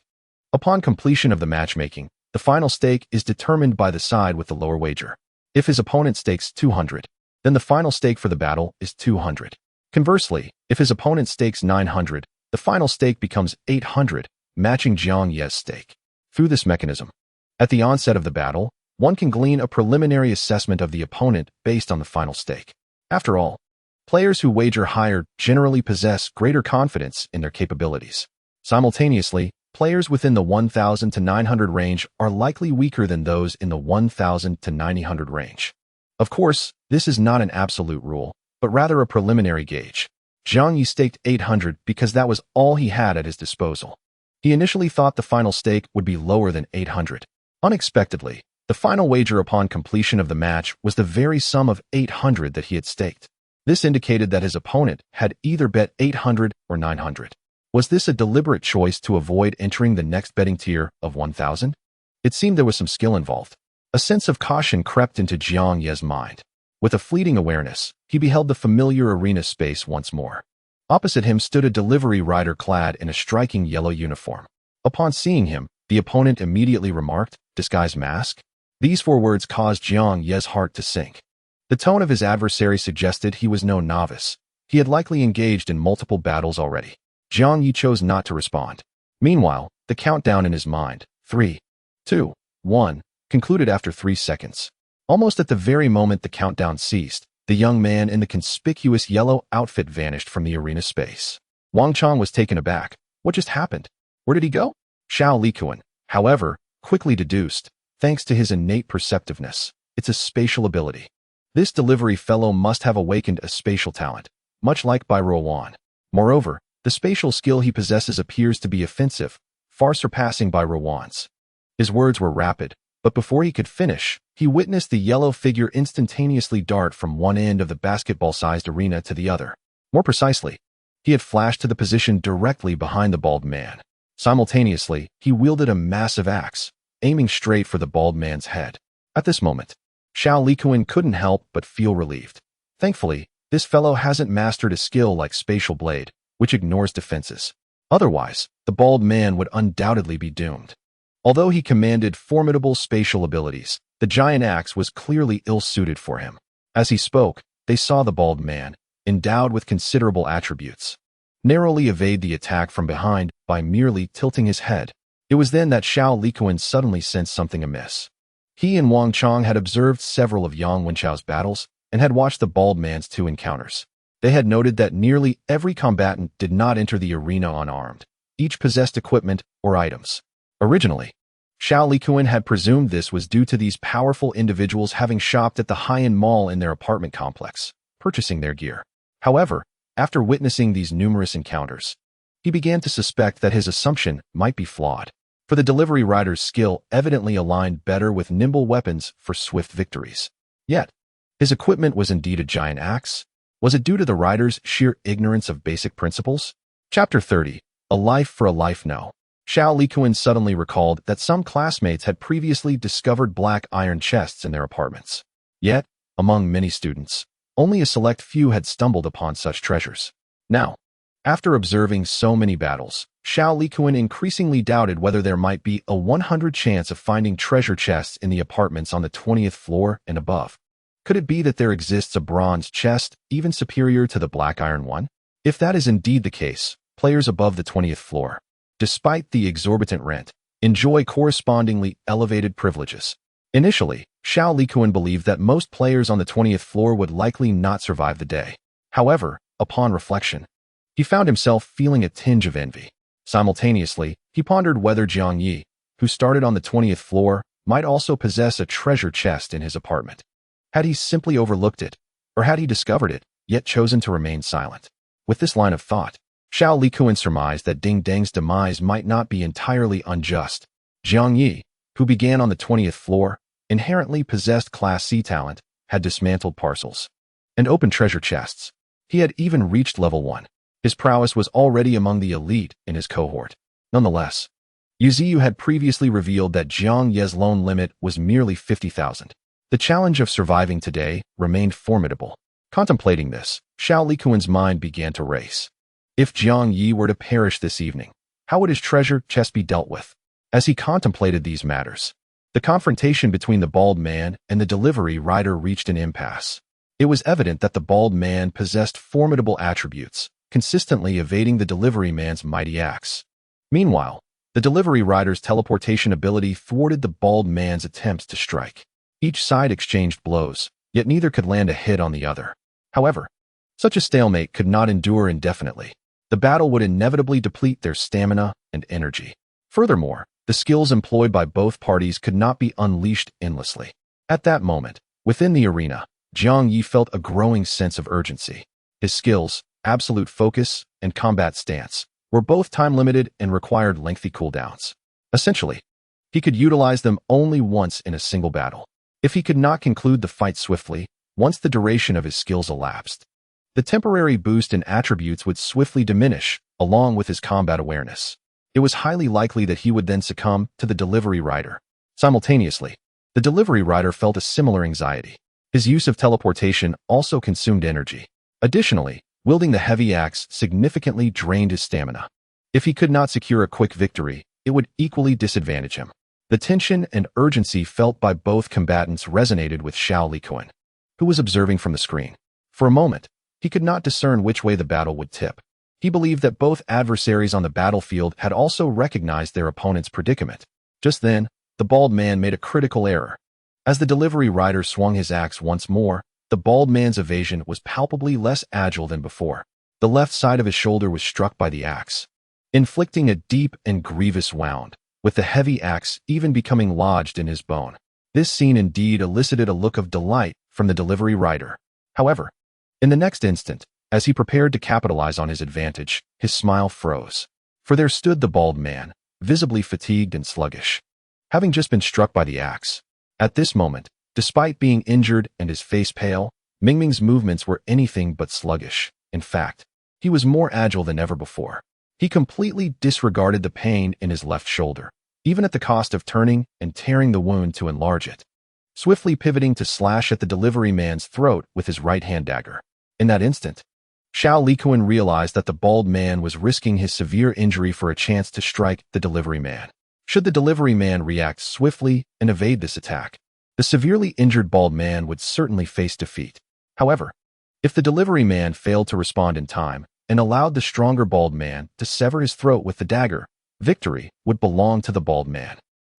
Upon completion of the matchmaking, the final stake is determined by the side with the lower wager. If his opponent stakes 200, then the final stake for the battle is 200. Conversely, if his opponent stakes 900, the final stake becomes 800, matching Jiang Ye's stake. Through this mechanism, at the onset of the battle, one can glean a preliminary assessment of the opponent based on the final stake. After all, players who wager higher generally possess greater confidence in their capabilities. Simultaneously, players within the 1000 to 900 range are likely weaker than those in the 1000 to 900 range. Of course, this is not an absolute rule, but rather a preliminary gauge. Jiang Ye staked 800 because that was all he had at his disposal. He initially thought the final stake would be lower than 800. Unexpectedly, the final wager upon completion of the match was the very sum of 800 that he had staked. This indicated that his opponent had either bet 800 or 900. Was this a deliberate choice to avoid entering the next betting tier of 1000? It seemed there was some skill involved. A sense of caution crept into Jiang Ye's mind. With a fleeting awareness, he beheld the familiar arena space once more. Opposite him stood a delivery rider clad in a striking yellow uniform. Upon seeing him, the opponent immediately remarked, "Disguise mask?" These 4 words caused Jiang Ye's heart to sink. The tone of his adversary suggested he was no novice. He had likely engaged in multiple battles already. Jiang Ye chose not to respond. Meanwhile, the countdown in his mind, 3, 2, 1, concluded after 3 seconds. Almost at the very moment the countdown ceased, the young man in the conspicuous yellow outfit vanished from the arena space. Wang Chang was taken aback. What just happened? Where did he go? Xiao Likuan, however, quickly deduced, thanks to his innate perceptiveness, it's a spatial ability. This delivery fellow must have awakened a spatial talent, much like Bai Ruowan. Moreover, the spatial skill he possesses appears to be offensive, far surpassing Bai Ruowan's. His words were rapid, but before he could finish, he witnessed the yellow figure instantaneously dart from one end of the basketball-sized arena to the other. More precisely, he had flashed to the position directly behind the bald man. Simultaneously, he wielded a massive axe, aiming straight for the bald man's head. At this moment, Xiao Likuan couldn't help but feel relieved. Thankfully, this fellow hasn't mastered a skill like Spatial Blade, which ignores defenses. Otherwise, the bald man would undoubtedly be doomed. Although he commanded formidable spatial abilities, the giant axe was clearly ill-suited for him. As he spoke, they saw the bald man, endowed with considerable attributes, narrowly evade the attack from behind by merely tilting his head. It was then that Xiao Likuan suddenly sensed something amiss. He and Wang Chang had observed several of Yang Wenchao's battles and had watched the bald man's 2 encounters. They had noted that nearly every combatant did not enter the arena unarmed. Each possessed equipment or items. Originally, Xiao Likuan had presumed this was due to these powerful individuals having shopped at the high-end mall in their apartment complex, purchasing their gear. However, after witnessing these numerous encounters, he began to suspect that his assumption might be flawed. For the delivery rider's skill evidently aligned better with nimble weapons for swift victories. Yet, his equipment was indeed a giant axe. Was it due to the rider's sheer ignorance of basic principles? Chapter 30. A Life for a Life. No. Xiao Likuan suddenly recalled that some classmates had previously discovered black iron chests in their apartments. Yet, among many students, only a select few had stumbled upon such treasures. Now, after observing so many battles, Xiao Likuan increasingly doubted whether there might be a 100 chance of finding treasure chests in the apartments on the 20th floor and above. Could it be that there exists a bronze chest even superior to the black iron one? If that is indeed the case, players above the 20th floor, despite the exorbitant rent, enjoy correspondingly elevated privileges. Initially, Xiao Likuan believed that most players on the 20th floor would likely not survive the day. However, upon reflection, he found himself feeling a tinge of envy. Simultaneously, he pondered whether Jiang Ye, who started on the 20th floor, might also possess a treasure chest in his apartment. Had he simply overlooked it, or had he discovered it, yet chosen to remain silent? With this line of thought, Xiao Likuan surmised that Ding Dang's demise might not be entirely unjust. Jiang Ye, who began on the 20th floor, inherently possessed Class C talent, had dismantled parcels and opened treasure chests. He had even reached level 1. His prowess was already among the elite in his cohort. Nonetheless, Yuziyu had previously revealed that Jiang Ye's loan limit was merely 50,000. The challenge of surviving today remained formidable. Contemplating this, Xiao Likuan's mind began to race. If Jiang Ye were to perish this evening, how would his treasure chest be dealt with? As he contemplated these matters, the confrontation between the bald man and the delivery rider reached an impasse. It was evident that the bald man possessed formidable attributes, consistently evading the delivery man's mighty axe. Meanwhile, the delivery rider's teleportation ability thwarted the bald man's attempts to strike. Each side exchanged blows, yet neither could land a hit on the other. However, such a stalemate could not endure indefinitely. the battle would inevitably deplete their stamina and energy. Furthermore, the skills employed by both parties could not be unleashed endlessly. At that moment, within the arena, Jiang Ye felt a growing sense of urgency. His skills, absolute focus, and combat stance were both time-limited and required lengthy cooldowns. Essentially, he could utilize them only once in a single battle. If he could not conclude the fight swiftly, once the duration of his skills elapsed, the temporary boost in attributes would swiftly diminish, along with his combat awareness. It was highly likely that he would then succumb to the delivery rider. Simultaneously, the delivery rider felt a similar anxiety. His use of teleportation also consumed energy. Additionally, wielding the heavy axe significantly drained his stamina. If he could not secure a quick victory, it would equally disadvantage him. The tension and urgency felt by both combatants resonated with Xiao Likuan, who was observing from the screen. For a moment, he could not discern which way the battle would tip. He believed that both adversaries on the battlefield had also recognized their opponent's predicament. Just then, the bald man made a critical error. As the delivery rider swung his axe once more, the bald man's evasion was palpably less agile than before. The left side of his shoulder was struck by the axe, inflicting a deep and grievous wound, with the heavy axe even becoming lodged in his bone. This scene indeed elicited a look of delight from the delivery rider. However, in the next instant, as he prepared to capitalize on his advantage, his smile froze. For there stood the bald man, visibly fatigued and sluggish, having just been struck by the axe. At this moment, despite being injured and his face pale, Mingming's movements were anything but sluggish. In fact, he was more agile than ever before. He completely disregarded the pain in his left shoulder, even at the cost of turning and tearing the wound to enlarge it, swiftly pivoting to slash at the delivery man's throat with his right-hand dagger. In that instant, Xiao Likuan realized that the bald man was risking his severe injury for a chance to strike the delivery man. Should the delivery man react swiftly and evade this attack, the severely injured bald man would certainly face defeat. However, if the delivery man failed to respond in time and allowed the stronger bald man to sever his throat with the dagger, victory would belong to the bald man.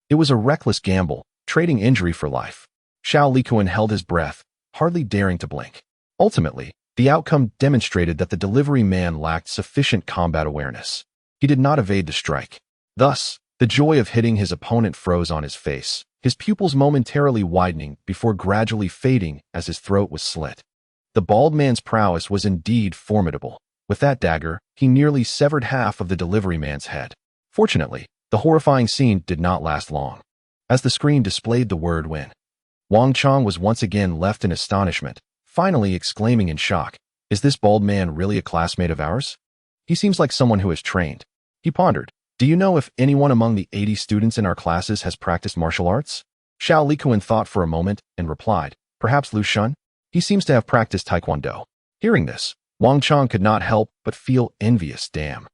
It was a reckless gamble, trading injury for life. Xiao Likuan held his breath, hardly daring to blink. Ultimately, the outcome demonstrated that the delivery man lacked sufficient combat awareness. He did not evade the strike. Thus, the joy of hitting his opponent froze on his face, his pupils momentarily widening before gradually fading as his throat was slit. The bald man's prowess was indeed formidable. With that dagger, he nearly severed half of the delivery man's head. Fortunately, the horrifying scene did not last long. As the screen displayed the word win, Wang Chang was once again left in astonishment, finally exclaiming in shock, "Is this bald man really a classmate of ours? He seems like someone who is trained." He pondered, "Do you know if anyone among the 80 students in our classes has practiced martial arts?" Xiao Likuan thought for a moment and replied, "Perhaps Lu Shun? He seems to have practiced taekwondo." Hearing this, Wang Chang could not help but feel envious. Damn.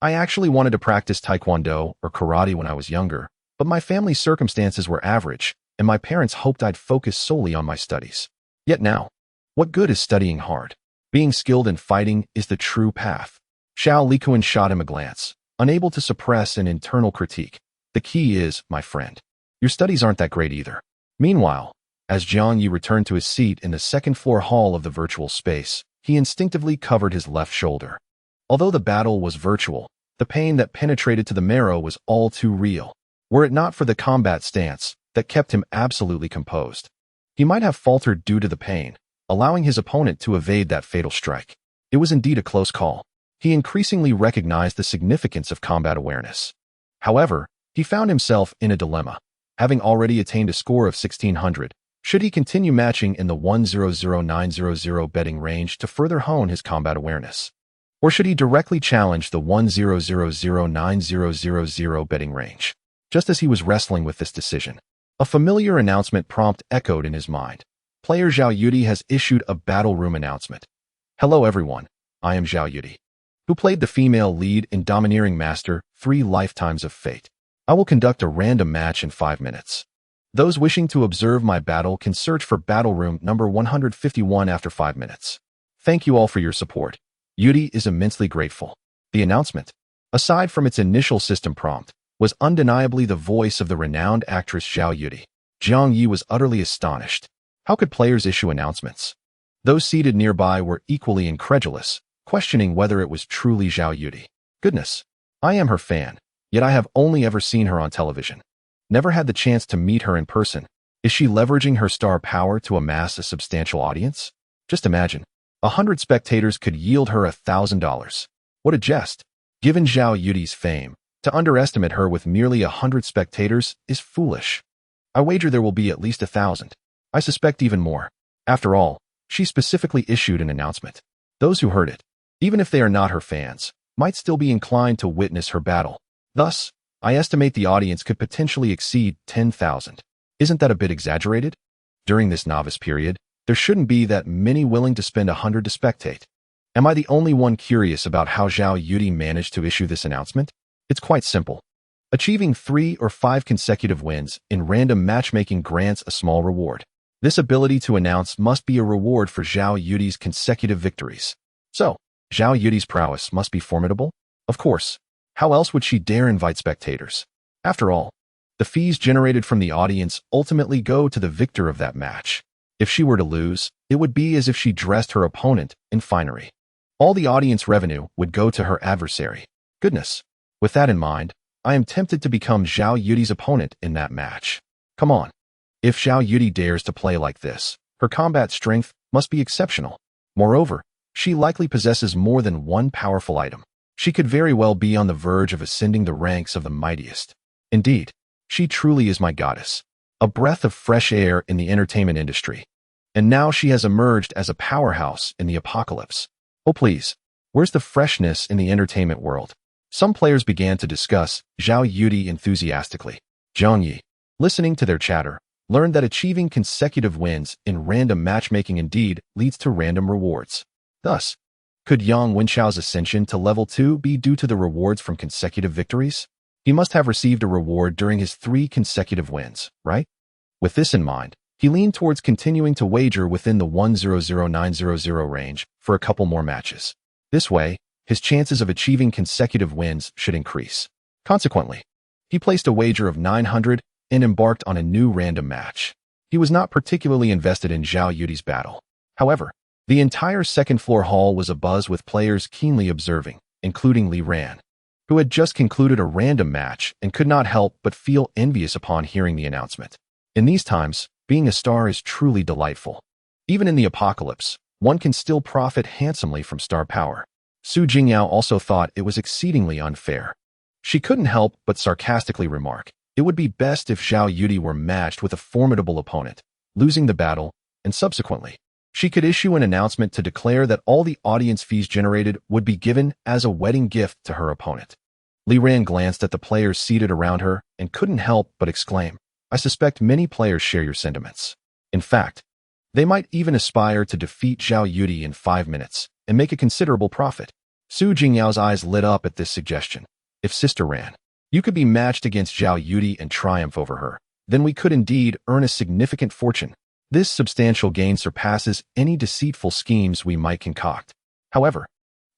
I actually wanted to practice taekwondo or karate when I was younger, but my family's circumstances were average, and my parents hoped I'd focus solely on my studies. Yet now, what good is studying hard? Being skilled in fighting is the true path. Xiao Likuan shot him a glance, unable to suppress an internal critique. The key is, my friend, your studies aren't that great either. Meanwhile, as Jiang Ye returned to his seat in the second-floor hall of the virtual space, he instinctively covered his left shoulder. Although the battle was virtual, the pain that penetrated to the marrow was all too real. Were it not for the combat stance that kept him absolutely composed, he might have faltered due to the pain, allowing his opponent to evade that fatal strike. It was indeed a close call. He increasingly recognized the significance of combat awareness. However, he found himself in a dilemma. Having already attained a score of 1600, should he continue matching in the 100900 betting range to further hone his combat awareness? Or should he directly challenge the 10009000 betting range? Just as he was wrestling with this decision, a familiar announcement prompt echoed in his mind. Player Zhao Yudi has issued a battle room announcement. Hello everyone, I am Zhao Yudi, who played the female lead in Domineering Master 3 Lifetimes of Fate. I will conduct a random match in 5 minutes. Those wishing to observe my battle can search for battle room number 151 after 5 minutes. Thank you all for your support. Yudi is immensely grateful. The announcement, aside from its initial system prompt, was undeniably the voice of the renowned actress Zhao Yudi. Jiang Ye was utterly astonished. How could players issue announcements? Those seated nearby were equally incredulous, questioning whether it was truly Zhao Yudi. Goodness, I am her fan, yet I have only ever seen her on television. Never had the chance to meet her in person. Is she leveraging her star power to amass a substantial audience? Just imagine, 100 spectators could yield her $1,000. What a jest. Given Zhao Yudi's fame, to underestimate her with merely 100 spectators is foolish. I wager there will be at least 1,000. I suspect even more. After all, she specifically issued an announcement. Those who heard it, even if they are not her fans, might still be inclined to witness her battle. Thus, I estimate the audience could potentially exceed 10,000. Isn't that a bit exaggerated? During this novice period, there shouldn't be that many willing to spend 100 to spectate. Am I the only one curious about how Zhao Yudi managed to issue this announcement? It's quite simple. Achieving 3 or 5 consecutive wins in random matchmaking grants a small reward. This ability to announce must be a reward for Zhao Yudi's consecutive victories. So, Zhao Yudi's prowess must be formidable? Of course. How else would she dare invite spectators? After all, the fees generated from the audience ultimately go to the victor of that match. If she were to lose, it would be as if she dressed her opponent in finery. All the audience revenue would go to her adversary. Goodness. With that in mind, I am tempted to become Zhao Yudi's opponent in that match. Come on. If Zhao Yudi dares to play like this, her combat strength must be exceptional. Moreover, she likely possesses more than one powerful item. She could very well be on the verge of ascending the ranks of the mightiest. Indeed, she truly is my goddess, a breath of fresh air in the entertainment industry. And now she has emerged as a powerhouse in the apocalypse. Oh please, where's the freshness in the entertainment world? Some players began to discuss Zhao Yudi enthusiastically. Jiang Ye, listening to their chatter, learned that achieving consecutive wins in random matchmaking indeed leads to random rewards. Thus, could Yang Wenchao's ascension to level 2 be due to the rewards from consecutive victories? He must have received a reward during his 3 consecutive wins, right? With this in mind, he leaned towards continuing to wager within the 100900 range for a couple more matches. This way, his chances of achieving consecutive wins should increase. Consequently, he placed a wager of 900 and embarked on a new random match. He was not particularly invested in Zhao Yudi's battle. However, the entire second-floor hall was abuzz with players keenly observing, including Li Ran, who had just concluded a random match and could not help but feel envious upon hearing the announcement. In these times, being a star is truly delightful. Even in the apocalypse, one can still profit handsomely from star power. Su Jingyao also thought it was exceedingly unfair. She couldn't help but sarcastically remark, it would be best if Zhao Yudi were matched with a formidable opponent, losing the battle, and subsequently, she could issue an announcement to declare that all the audience fees generated would be given as a wedding gift to her opponent. Li Ran glanced at the players seated around her and couldn't help but exclaim, I suspect many players share your sentiments. In fact, they might even aspire to defeat Zhao Yudi in 5 minutes and make a considerable profit. Su Jingyao's eyes lit up at this suggestion. If Sister Ran, you could be matched against Zhao Yudi and triumph over her, then we could indeed earn a significant fortune. This substantial gain surpasses any deceitful schemes we might concoct. However,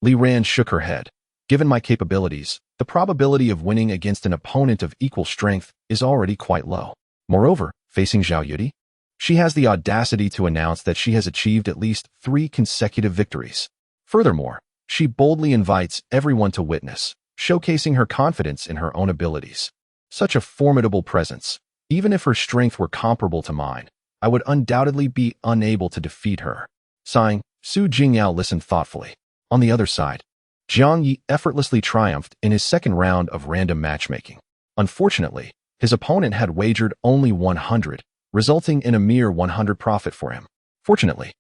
Li Ran shook her head. Given my capabilities, the probability of winning against an opponent of equal strength is already quite low. Moreover, facing Zhao Yudi, she has the audacity to announce that she has achieved at least 3 consecutive victories. Furthermore, she boldly invites everyone to witness, showcasing her confidence in her own abilities. Such a formidable presence, even if her strength were comparable to mine, I would undoubtedly be unable to defeat her. Sighing, Su Jingyao listened thoughtfully. On the other side, Jiang Ye effortlessly triumphed in his second round of random matchmaking. Unfortunately, his opponent had wagered only 100, resulting in a mere 100 profit for him. Fortunately,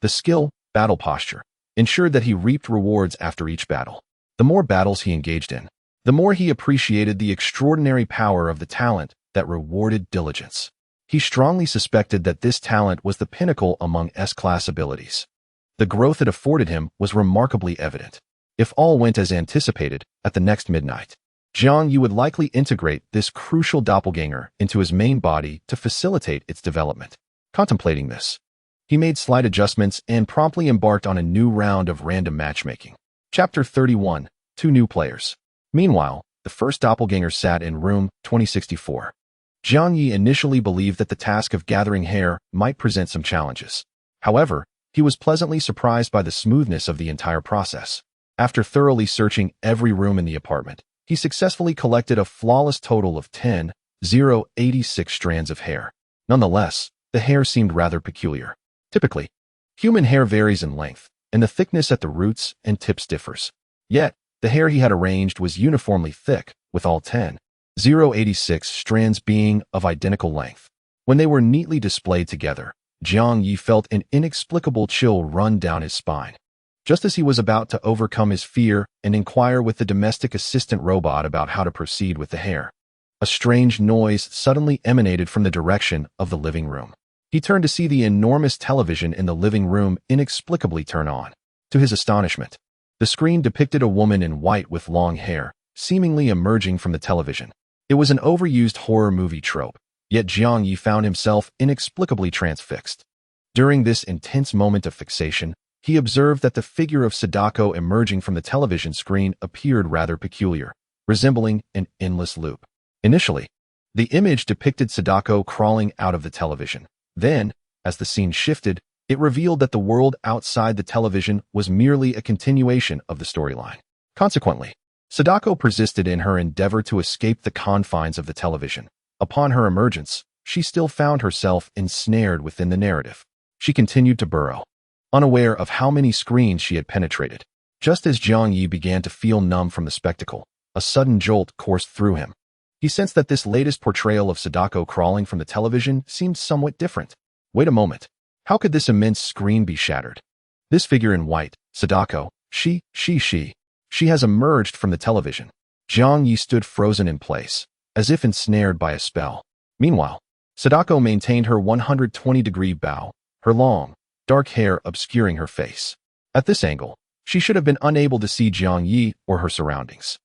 the skill, battle posture, ensured that he reaped rewards after each battle. The more battles he engaged in, the more he appreciated the extraordinary power of the talent that rewarded diligence. He strongly suspected that this talent was the pinnacle among S-class abilities. The growth it afforded him was remarkably evident. If all went as anticipated, at the next midnight, Jiang Ye would likely integrate this crucial doppelganger into his main body to facilitate its development. Contemplating this, he made slight adjustments and promptly embarked on a new round of random matchmaking. Chapter 31, 2 New Players. Meanwhile, the first doppelganger sat in room 2064. Jiang Ye initially believed that the task of gathering hair might present some challenges. However, He was pleasantly surprised by the smoothness of the entire process. After thoroughly searching every room in the apartment, he successfully collected a flawless total of 10,086 strands of hair. Nonetheless, the hair seemed rather peculiar. Typically, human hair varies in length, and the thickness at the roots and tips differs. Yet, the hair he had arranged was uniformly thick, with all 10,086 strands being of identical length. When they were neatly displayed together, Jiang Ye felt an inexplicable chill run down his spine. Just as he was about to overcome his fear and inquire with the domestic assistant robot about how to proceed with the hair, a strange noise suddenly emanated from the direction of the living room. He turned to see the enormous television in the living room inexplicably turn on. To his astonishment, the screen depicted a woman in white with long hair, seemingly emerging from the television. It was an overused horror movie trope, yet Jiang Ye found himself inexplicably transfixed. During this intense moment of fixation, he observed that the figure of Sadako emerging from the television screen appeared rather peculiar, resembling an endless loop. Initially, the image depicted Sadako crawling out of the television. Then, as the scene shifted, it revealed that the world outside the television was merely a continuation of the storyline. Consequently, Sadako persisted in her endeavor to escape the confines of the television. Upon her emergence, she still found herself ensnared within the narrative. She continued to burrow, unaware of how many screens she had penetrated. Just as Jiang Ye began to feel numb from the spectacle, a sudden jolt coursed through him. He sensed that this latest portrayal of Sadako crawling from the television seemed somewhat different. Wait a moment. How could this immense screen be shattered? This figure in white, Sadako, she has emerged from the television. Jiang Ye stood frozen in place, as if ensnared by a spell. Meanwhile, Sadako maintained her 120-degree bow, her long, dark hair obscuring her face. At this angle, she should have been unable to see Jiang Ye or her surroundings.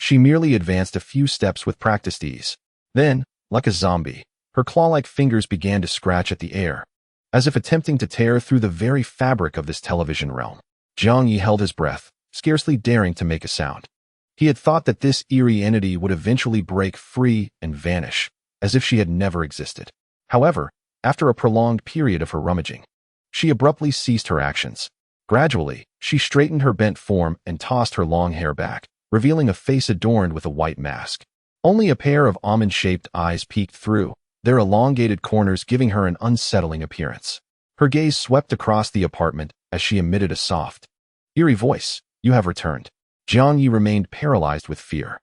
She merely advanced a few steps with practiced ease. Then, like a zombie, her claw-like fingers began to scratch at the air, as if attempting to tear through the very fabric of this television realm. Jiang Ye held his breath, scarcely daring to make a sound. He had thought that this eerie entity would eventually break free and vanish, as if she had never existed. However, after a prolonged period of her rummaging, she abruptly ceased her actions. Gradually, she straightened her bent form and tossed her long hair back, revealing a face adorned with a white mask. Only a pair of almond-shaped eyes peeked through, their elongated corners giving her an unsettling appearance. Her gaze swept across the apartment as she emitted a soft, eerie voice. "You have returned." Jiang Ye remained paralyzed with fear.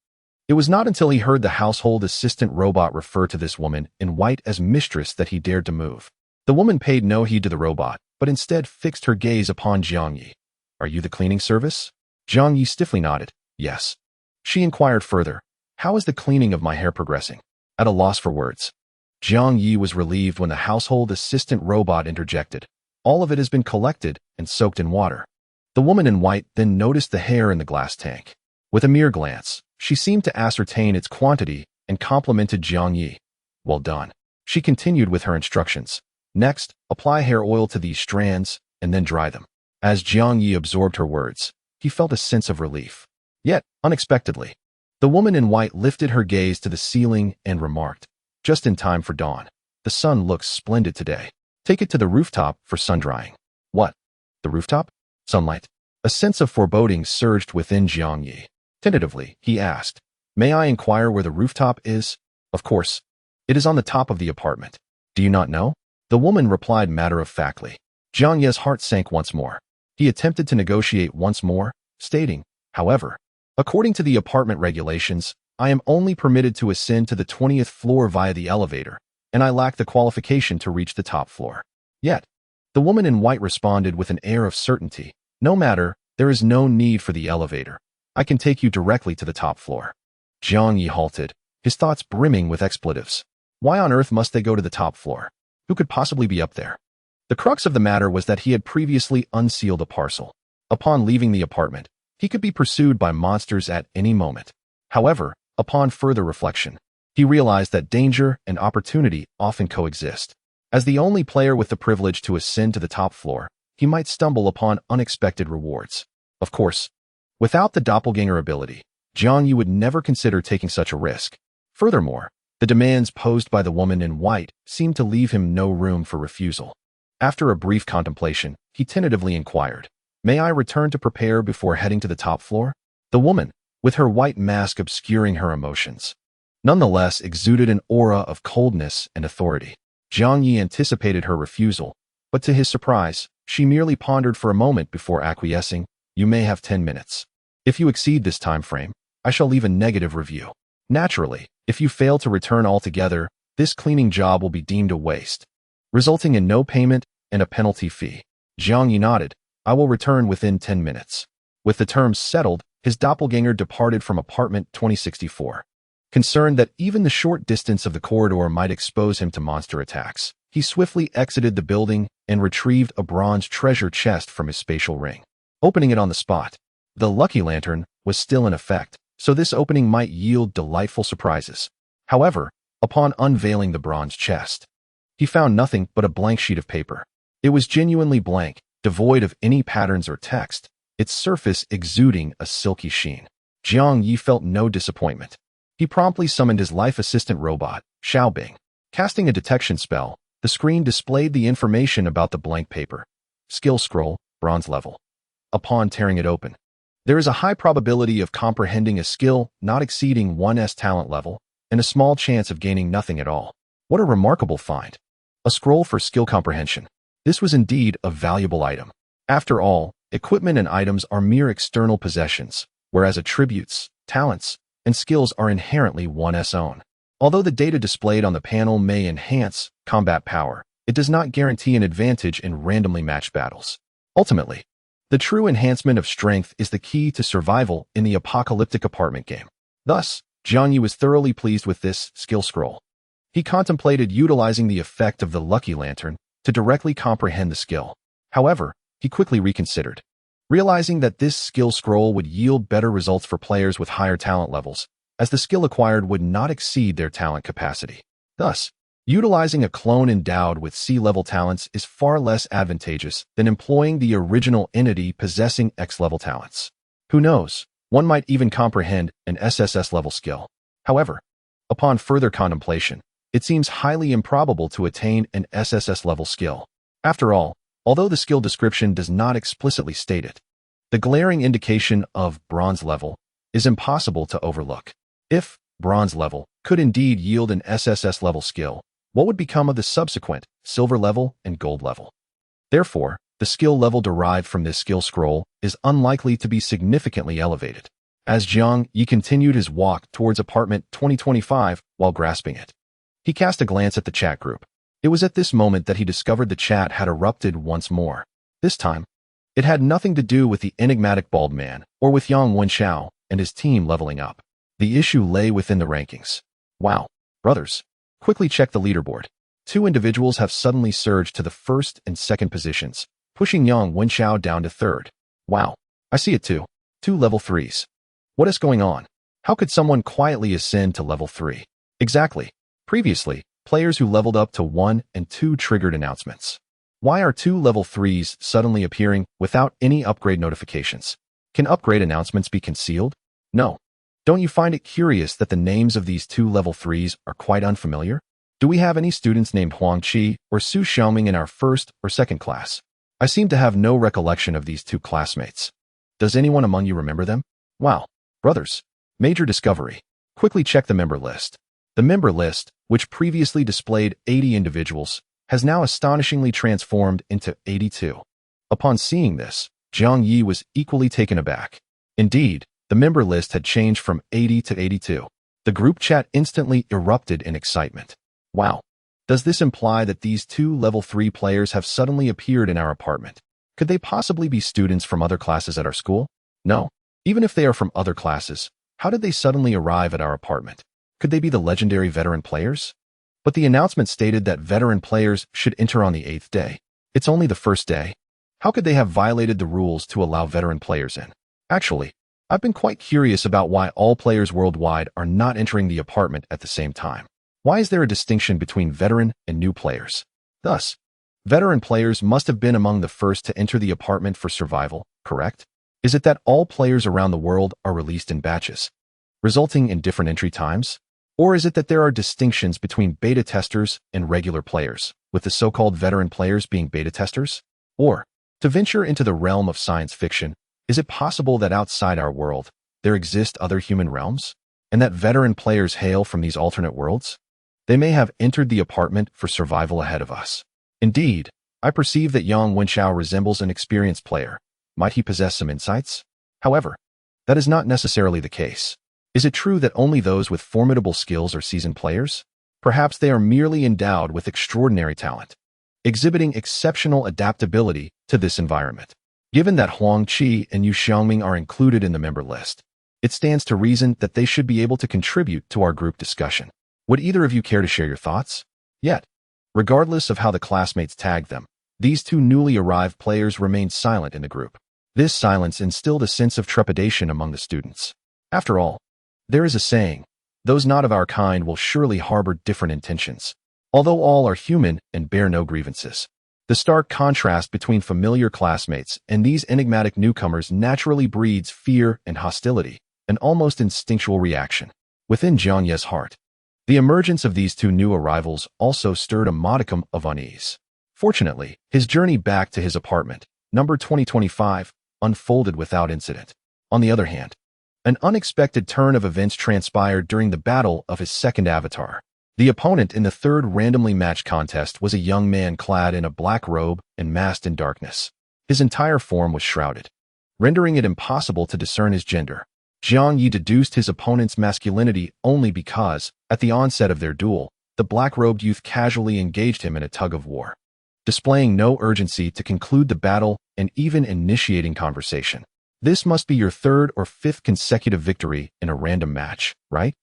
It was not until he heard the household assistant robot refer to this woman in white as mistress that he dared to move. The woman paid no heed to the robot, but instead fixed her gaze upon Jiang Ye. "Are you the cleaning service?" Jiang Ye stiffly nodded. "Yes." She inquired further, "How is the cleaning of my hair progressing?" At a loss for words, Jiang Ye was relieved when the household assistant robot interjected. "All of it has been collected and soaked in water." The woman in white then noticed the hair in the glass tank. With a mere glance, she seemed to ascertain its quantity and complimented Jiang Ye. "Well done." She continued with her instructions. "Next, apply hair oil to these strands and then dry them." As Jiang Ye absorbed her words, he felt a sense of relief. Yet, unexpectedly, the woman in white lifted her gaze to the ceiling and remarked, "Just in time for dawn. The sun looks splendid today. Take it to the rooftop for sun drying." "What? The rooftop? Sunlight?" A sense of foreboding surged within Jiang Ye. Tentatively, he asked, "May I inquire where the rooftop is?" "Of course. It is on the top of the apartment." "Do you not know?" The woman replied matter-of-factly. Jiang Ye's heart sank once more. He attempted to negotiate once more, stating, "However, according to the apartment regulations, I am only permitted to ascend to the 20th floor via the elevator, and I lack the qualification to reach the top floor." Yet, the woman in white responded with an air of certainty, "No matter, there is no need for the elevator. I can take you directly to the top floor." Jiang Ye halted, his thoughts brimming with expletives. Why on earth must they go to the top floor? Who could possibly be up there? The crux of the matter was that he had previously unsealed a parcel. Upon leaving the apartment, he could be pursued by monsters at any moment. However, upon further reflection, he realized that danger and opportunity often coexist. As the only player with the privilege to ascend to the top floor, he might stumble upon unexpected rewards. Of course, without the doppelganger ability, Jiang Ye would never consider taking such a risk. Furthermore, the demands posed by the woman in white seemed to leave him no room for refusal. After a brief contemplation, he tentatively inquired, "May I return to prepare before heading to the top floor?" The woman, with her white mask obscuring her emotions, nonetheless exuded an aura of coldness and authority. Jiang Ye anticipated her refusal, but to his surprise, she merely pondered for a moment before acquiescing. "You may have 10 minutes. If you exceed this time frame, I shall leave a negative review. Naturally, if you fail to return altogether, this cleaning job will be deemed a waste, resulting in no payment and a penalty fee." Jiang Ye nodded. "I will return within 10 minutes. With the terms settled, his doppelganger departed from apartment 2064. Concerned that even the short distance of the corridor might expose him to monster attacks, he swiftly exited the building and retrieved a bronze treasure chest from his spatial ring, opening it on the spot. The lucky lantern was still in effect, so this opening might yield delightful surprises. However, upon unveiling the bronze chest, he found nothing but a blank sheet of paper. It was genuinely blank, devoid of any patterns or text, its surface exuding a silky sheen. Jiang Ye felt no disappointment. He promptly summoned his life assistant robot, Xiaobing. Casting a detection spell, the screen displayed the information about the blank paper. Skill scroll, bronze level. Upon tearing it open, there is a high probability of comprehending a skill not exceeding 1's talent level, and a small chance of gaining nothing at all. What a remarkable find. A scroll for skill comprehension. This was indeed a valuable item. After all, equipment and items are mere external possessions, whereas attributes, talents, and skills are inherently one's own. Although the data displayed on the panel may enhance combat power, it does not guarantee an advantage in randomly matched battles. Ultimately, the true enhancement of strength is the key to survival in the apocalyptic apartment game. Thus, Jiang Ye was thoroughly pleased with this skill scroll. He contemplated utilizing the effect of the lucky lantern to directly comprehend the skill. However, he quickly reconsidered, realizing that this skill scroll would yield better results for players with higher talent levels, as the skill acquired would not exceed their talent capacity. Thus, utilizing a clone endowed with C-level talents is far less advantageous than employing the original entity possessing X-level talents. Who knows, one might even comprehend an SSS-level skill. However, upon further contemplation, it seems highly improbable to attain an SSS-level skill. After all, although the skill description does not explicitly state it, the glaring indication of bronze level is impossible to overlook. If bronze level could indeed yield an SSS level skill, what would become of the subsequent silver level and gold level? Therefore, the skill level derived from this skill scroll is unlikely to be significantly elevated. As Jiang Ye continued his walk towards apartment 2025 while grasping it, he cast a glance at the chat group. It was at this moment that he discovered the chat had erupted once more. This time, it had nothing to do with the enigmatic bald man or with Yang Wenxiao and his team leveling up. The issue lay within the rankings. Wow, brothers, quickly check the leaderboard. Two individuals have suddenly surged to the first and second positions, pushing Yang Wenxiao down to third. Wow, I see it too. 2 level 3s. What is going on? How could someone quietly ascend to level 3? Exactly. Previously, players who leveled up to 1 and 2 triggered announcements. Why are 2 level 3s suddenly appearing without any upgrade notifications? Can upgrade announcements be concealed? No. Don't you find it curious that the names of these 2 level 3s are quite unfamiliar? Do we have any students named Huang Qi or Su Xiaoming in our first or second class? I seem to have no recollection of these 2 classmates. Does anyone among you remember them? Wow. Brothers. Major discovery. Quickly check the member list. The member list, which previously displayed 80 individuals, has now astonishingly transformed into 82. Upon seeing this, Jiang Ye was equally taken aback. Indeed, the member list had changed from 80 to 82. The group chat instantly erupted in excitement. Wow. Does this imply that these 2 level 3 players have suddenly appeared in our apartment? Could they possibly be students from other classes at our school? No. Even if they are from other classes, how did they suddenly arrive at our apartment? Could they be the legendary veteran players? But the announcement stated that veteran players should enter on the 8th day. It's only the first day. How could they have violated the rules to allow veteran players in? Actually, I've been quite curious about why all players worldwide are not entering the apartment at the same time. Why is there a distinction between veteran and new players? Thus, veteran players must have been among the first to enter the apartment for survival, correct? Is it that all players around the world are released in batches, resulting in different entry times? Or is it that there are distinctions between beta testers and regular players, with the so-called veteran players being beta testers? Or, to venture into the realm of science fiction, is it possible that outside our world, there exist other human realms? And that veteran players hail from these alternate worlds? They may have entered the apartment for survival ahead of us. Indeed, I perceive that Yang Wenshao resembles an experienced player. Might he possess some insights? However, that is not necessarily the case. Is it true that only those with formidable skills are seasoned players? Perhaps they are merely endowed with extraordinary talent, exhibiting exceptional adaptability to this environment. Given that Huang Qi and Yu Xiangming are included in the member list, it stands to reason that they should be able to contribute to our group discussion. Would either of you care to share your thoughts? Yet, regardless of how the classmates tagged them, these two newly arrived players remained silent in the group. This silence instilled a sense of trepidation among the students. After all, there is a saying, those not of our kind will surely harbor different intentions, although all are human and bear no grievances. The stark contrast between familiar classmates and these enigmatic newcomers naturally breeds fear and hostility, an almost instinctual reaction within Jiang Ye's heart. The emergence of these two new arrivals also stirred a modicum of unease. Fortunately, his journey back to his apartment, number 2025, unfolded without incident. On the other hand, an unexpected turn of events transpired during the battle of his second avatar. The opponent in the third randomly matched contest was a young man clad in a black robe and masked in darkness. His entire form was shrouded, rendering it impossible to discern his gender. Jiang Ye deduced his opponent's masculinity only because, at the onset of their duel, the black-robed youth casually engaged him in a tug-of-war, displaying no urgency to conclude the battle and even initiating conversation. This must be your third or fifth consecutive victory in a random match, right?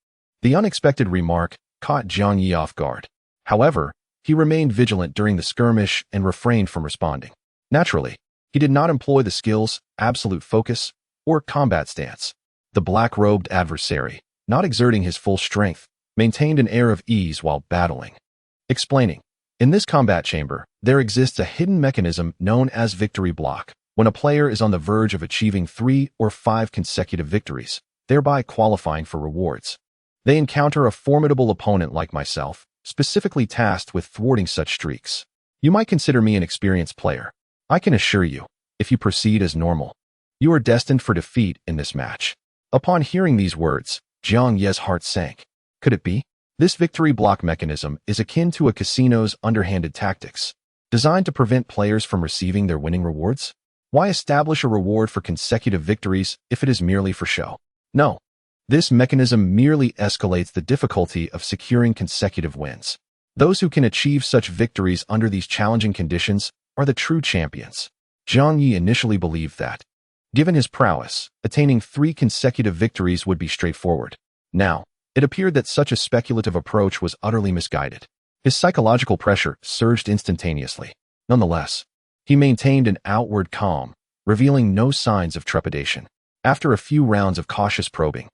The unexpected remark caught Jiang Ye off guard. However, he remained vigilant during the skirmish and refrained from responding. Naturally, he did not employ the skills, absolute focus, or combat stance. The black-robed adversary, not exerting his full strength, maintained an air of ease while battling. Explaining, in this combat chamber, there exists a hidden mechanism known as victory block. When a player is on the verge of achieving 3 or 5 consecutive victories, thereby qualifying for rewards, they encounter a formidable opponent like myself, specifically tasked with thwarting such streaks. You might consider me an experienced player. I can assure you, if you proceed as normal, you are destined for defeat in this match. Upon hearing these words, Jiang Ye's heart sank. Could it be? This victory block mechanism is akin to a casino's underhanded tactics, designed to prevent players from receiving their winning rewards? Why establish a reward for consecutive victories if it is merely for show? No. This mechanism merely escalates the difficulty of securing consecutive wins. Those who can achieve such victories under these challenging conditions are the true champions. Jiang Ye initially believed that, given his prowess, attaining 3 consecutive victories would be straightforward. Now, it appeared that such a speculative approach was utterly misguided. His psychological pressure surged instantaneously. Nonetheless, he maintained an outward calm, revealing no signs of trepidation. After a few rounds of cautious probing,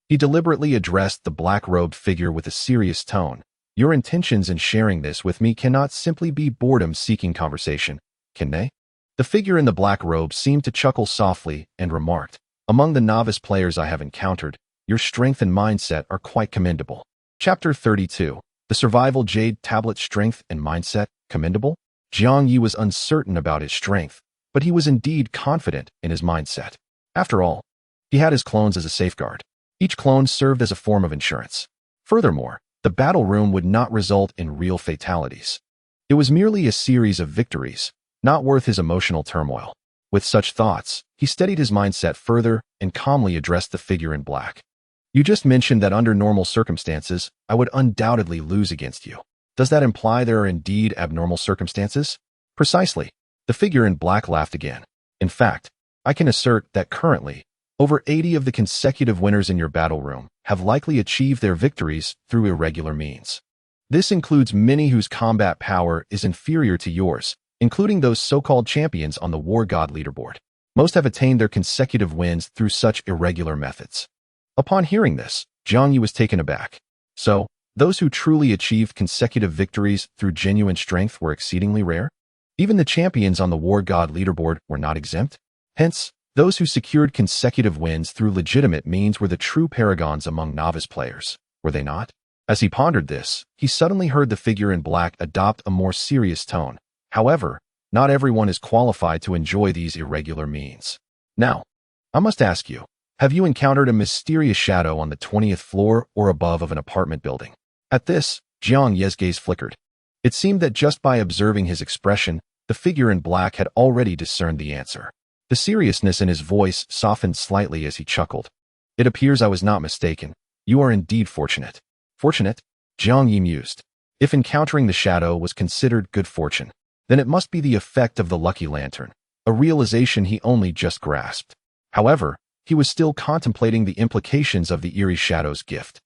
he deliberately addressed the black-robed figure with a serious tone. Your intentions in sharing this with me cannot simply be boredom-seeking conversation, can they? The figure in the black robe seemed to chuckle softly and remarked, among the novice players I have encountered, your strength and mindset are quite commendable. Chapter 32. The Survival Jade Tablet Strength and Mindset, Commendable? Jiang Ye was uncertain about his strength, but he was indeed confident in his mindset. After all, he had his clones as a safeguard. Each clone served as a form of insurance. Furthermore, the battle room would not result in real fatalities. It was merely a series of victories, not worth his emotional turmoil. With such thoughts, he steadied his mindset further and calmly addressed the figure in black. You just mentioned that under normal circumstances, I would undoubtedly lose against you. Does that imply there are indeed abnormal circumstances? Precisely. The figure in black laughed again. In fact, I can assert that currently, over 80 of the consecutive winners in your battle room have likely achieved their victories through irregular means. This includes many whose combat power is inferior to yours, including those so-called champions on the War God leaderboard. Most have attained their consecutive wins through such irregular methods. Upon hearing this, Jiang Ye was taken aback. So, those who truly achieved consecutive victories through genuine strength were exceedingly rare? Even the champions on the War God leaderboard were not exempt? Hence, those who secured consecutive wins through legitimate means were the true paragons among novice players, were they not? As he pondered this, he suddenly heard the figure in black adopt a more serious tone. However, not everyone is qualified to enjoy these irregular means. Now, I must ask you, have you encountered a mysterious shadow on the 20th floor or above of an apartment building? At this, Jiang Ye's gaze flickered. It seemed that just by observing his expression, the figure in black had already discerned the answer. The seriousness in his voice softened slightly as he chuckled. It appears I was not mistaken. You are indeed fortunate. Fortunate? Jiang Ye mused. If encountering the shadow was considered good fortune, then it must be the effect of the lucky lantern, a realization he only just grasped. However, he was still contemplating the implications of the eerie shadow's gift.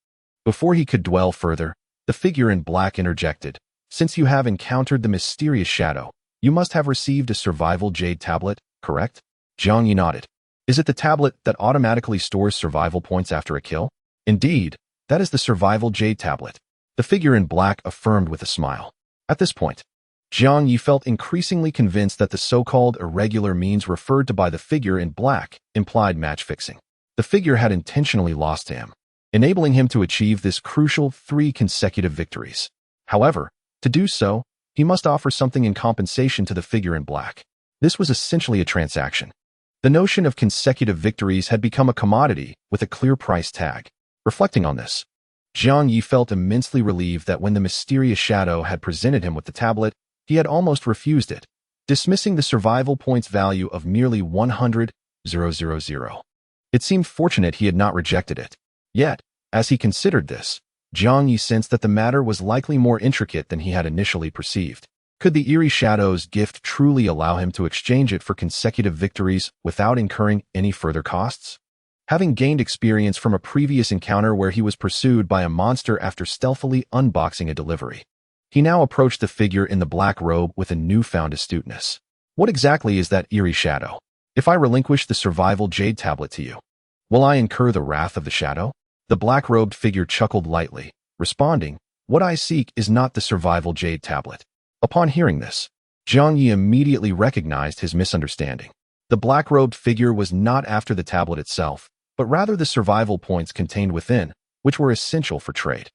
Before he could dwell further, the figure in black interjected. Since you have encountered the mysterious shadow, you must have received a survival jade tablet, correct? Jiang Ye nodded. Is it the tablet that automatically stores survival points after a kill? Indeed, that is the survival jade tablet. The figure in black affirmed with a smile. At this point, Jiang Ye felt increasingly convinced that the so-called irregular means referred to by the figure in black implied match-fixing. The figure had intentionally lost to him, enabling him to achieve this crucial 3 consecutive victories. However, to do so, he must offer something in compensation to the figure in black. This was essentially a transaction. The notion of consecutive victories had become a commodity with a clear price tag. Reflecting on this, Jiang Ye felt immensely relieved that when the mysterious shadow had presented him with the tablet, he had almost refused it, dismissing the survival points value of merely 100,000. It seemed fortunate he had not rejected it. Yet, as he considered this, Jiang Ye sensed that the matter was likely more intricate than he had initially perceived. Could the eerie shadow's gift truly allow him to exchange it for consecutive victories without incurring any further costs? Having gained experience from a previous encounter where he was pursued by a monster after stealthily unboxing a delivery, he now approached the figure in the black robe with a newfound astuteness. What exactly is that eerie shadow? If I relinquish the survival jade tablet to you, will I incur the wrath of the shadow? The black-robed figure chuckled lightly, responding, what I seek is not the survival jade tablet. Upon hearing this, Jiang Ye immediately recognized his misunderstanding. The black-robed figure was not after the tablet itself, but rather the survival points contained within, which were essential for trade.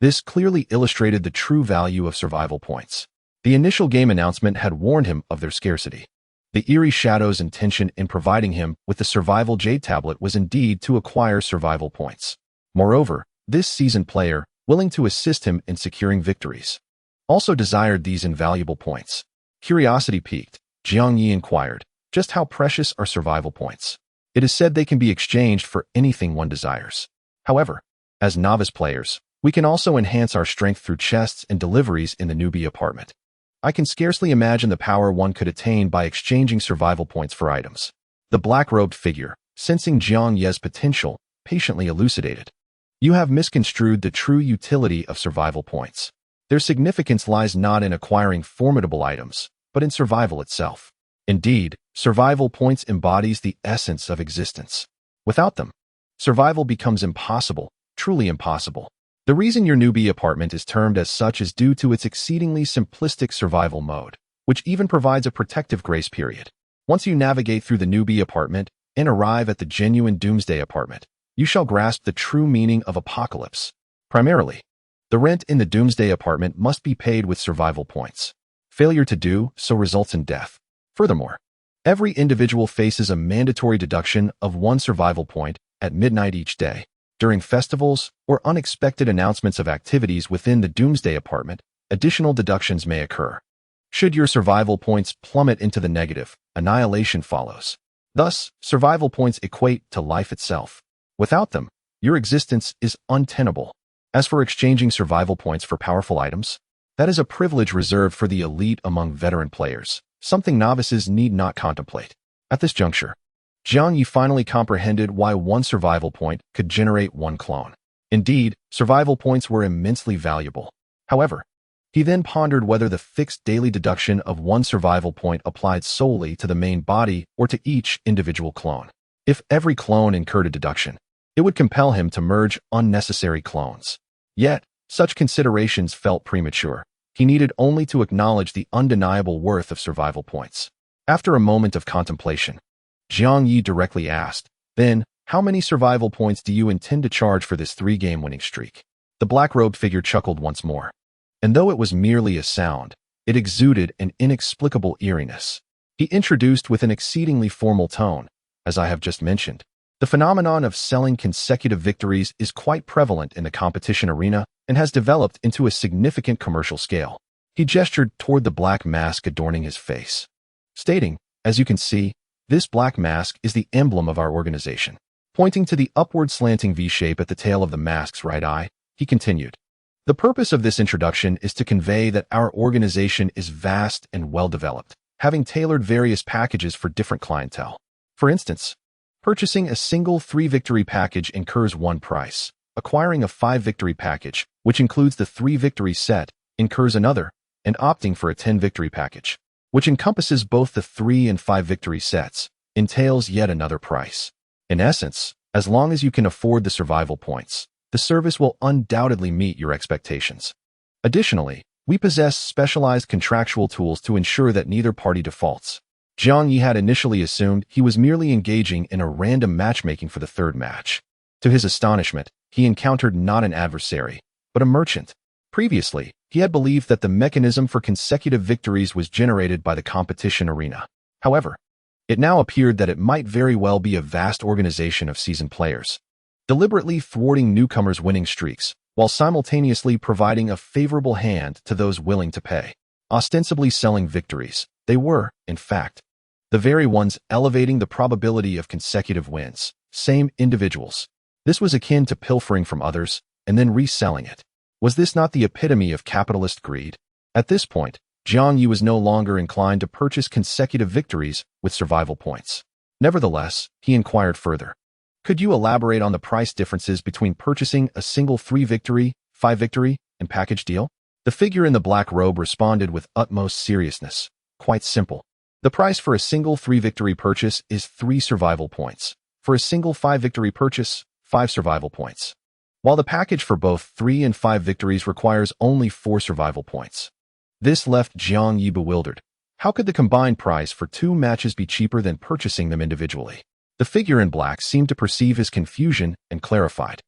This clearly illustrated the true value of survival points. The initial game announcement had warned him of their scarcity. The eerie shadow's intention in providing him with the survival jade tablet was indeed to acquire survival points. Moreover, this seasoned player, willing to assist him in securing victories, also desired these invaluable points. Curiosity piqued, Jiang Ye inquired, just how precious are survival points? It is said they can be exchanged for anything one desires. However, as novice players, we can also enhance our strength through chests and deliveries in the newbie apartment. I can scarcely imagine the power one could attain by exchanging survival points for items. The black-robed figure, sensing Jiang Ye's potential, patiently elucidated. You have misconstrued the true utility of survival points. Their significance lies not in acquiring formidable items, but in survival itself. Indeed, survival points embodies the essence of existence. Without them, survival becomes impossible, truly impossible. The reason your newbie apartment is termed as such is due to its exceedingly simplistic survival mode, which even provides a protective grace period. Once you navigate through the newbie apartment and arrive at the genuine Doomsday Apartment, you shall grasp the true meaning of apocalypse. Primarily, the rent in the Doomsday Apartment must be paid with survival points. Failure to do so results in death. Furthermore, every individual faces a mandatory deduction of 1 survival point at midnight each day. During festivals or unexpected announcements of activities within the Doomsday Apartment, additional deductions may occur. Should your survival points plummet into the negative, annihilation follows. Thus, survival points equate to life itself. Without them, your existence is untenable. As for exchanging survival points for powerful items, that is a privilege reserved for the elite among veteran players, something novices need not contemplate. At this juncture, Jiang Ye finally comprehended why 1 survival point could generate 1 clone. Indeed, survival points were immensely valuable. However, he then pondered whether the fixed daily deduction of 1 survival point applied solely to the main body or to each individual clone. If every clone incurred a deduction, it would compel him to merge unnecessary clones. Yet, such considerations felt premature. He needed only to acknowledge the undeniable worth of survival points. After a moment of contemplation, Jiang Ye directly asked, then, how many survival points do you intend to charge for this 3-game winning streak? The black-robed figure chuckled once more. And though it was merely a sound, it exuded an inexplicable eeriness. He introduced with an exceedingly formal tone, as I have just mentioned. The phenomenon of selling consecutive victories is quite prevalent in the competition arena and has developed into a significant commercial scale. He gestured toward the black mask adorning his face, stating, "As you can see, this black mask is the emblem of our organization." Pointing to the upward slanting V-shape at the tail of the mask's right eye, he continued, "The purpose of this introduction is to convey that our organization is vast and well-developed, having tailored various packages for different clientele. For instance, purchasing a single 3-victory package incurs one price. Acquiring a 5-victory package, which includes the 3-victory set, incurs another, and opting for a 10-victory package, which encompasses both the 3 and 5-victory sets, entails yet another price. In essence, as long as you can afford the survival points, the service will undoubtedly meet your expectations. Additionally, we possess specialized contractual tools to ensure that neither party defaults." Jiang Ye had initially assumed he was merely engaging in a random matchmaking for the third match. To his astonishment, he encountered not an adversary, but a merchant. Previously, he had believed that the mechanism for consecutive victories was generated by the competition arena. However, it now appeared that it might very well be a vast organization of seasoned players, deliberately thwarting newcomers' winning streaks, while simultaneously providing a favorable hand to those willing to pay. Ostensibly selling victories, they were, in fact, the very ones elevating the probability of consecutive wins. Same individuals. This was akin to pilfering from others and then reselling it. Was this not the epitome of capitalist greed? At this point, Jiang Ye was no longer inclined to purchase consecutive victories with survival points. Nevertheless, he inquired further. "Could you elaborate on the price differences between purchasing a single 3-victory, 5-victory, and package deal?" The figure in the black robe responded with utmost seriousness. "Quite simple. The price for a single 3-victory purchase is 3 survival points. For a single 5-victory purchase, 5 survival points. While the package for both 3 and 5 victories requires only 4 survival points." This left Jiang Ye bewildered. How could the combined price for 2 matches be cheaper than purchasing them individually? The figure in black seemed to perceive his confusion and clarified.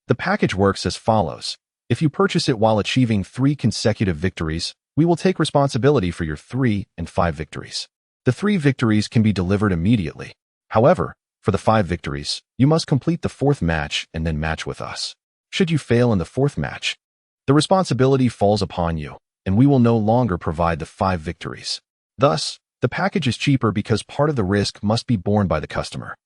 "The package works as follows. If you purchase it while achieving 3 consecutive victories, we will take responsibility for your 3 and 5 victories. The 3 victories can be delivered immediately. However, for the 5 victories, you must complete the 4th match and then match with us. Should you fail in the 4th match, the responsibility falls upon you, and we will no longer provide the 5 victories. Thus, the package is cheaper because part of the risk must be borne by the customer."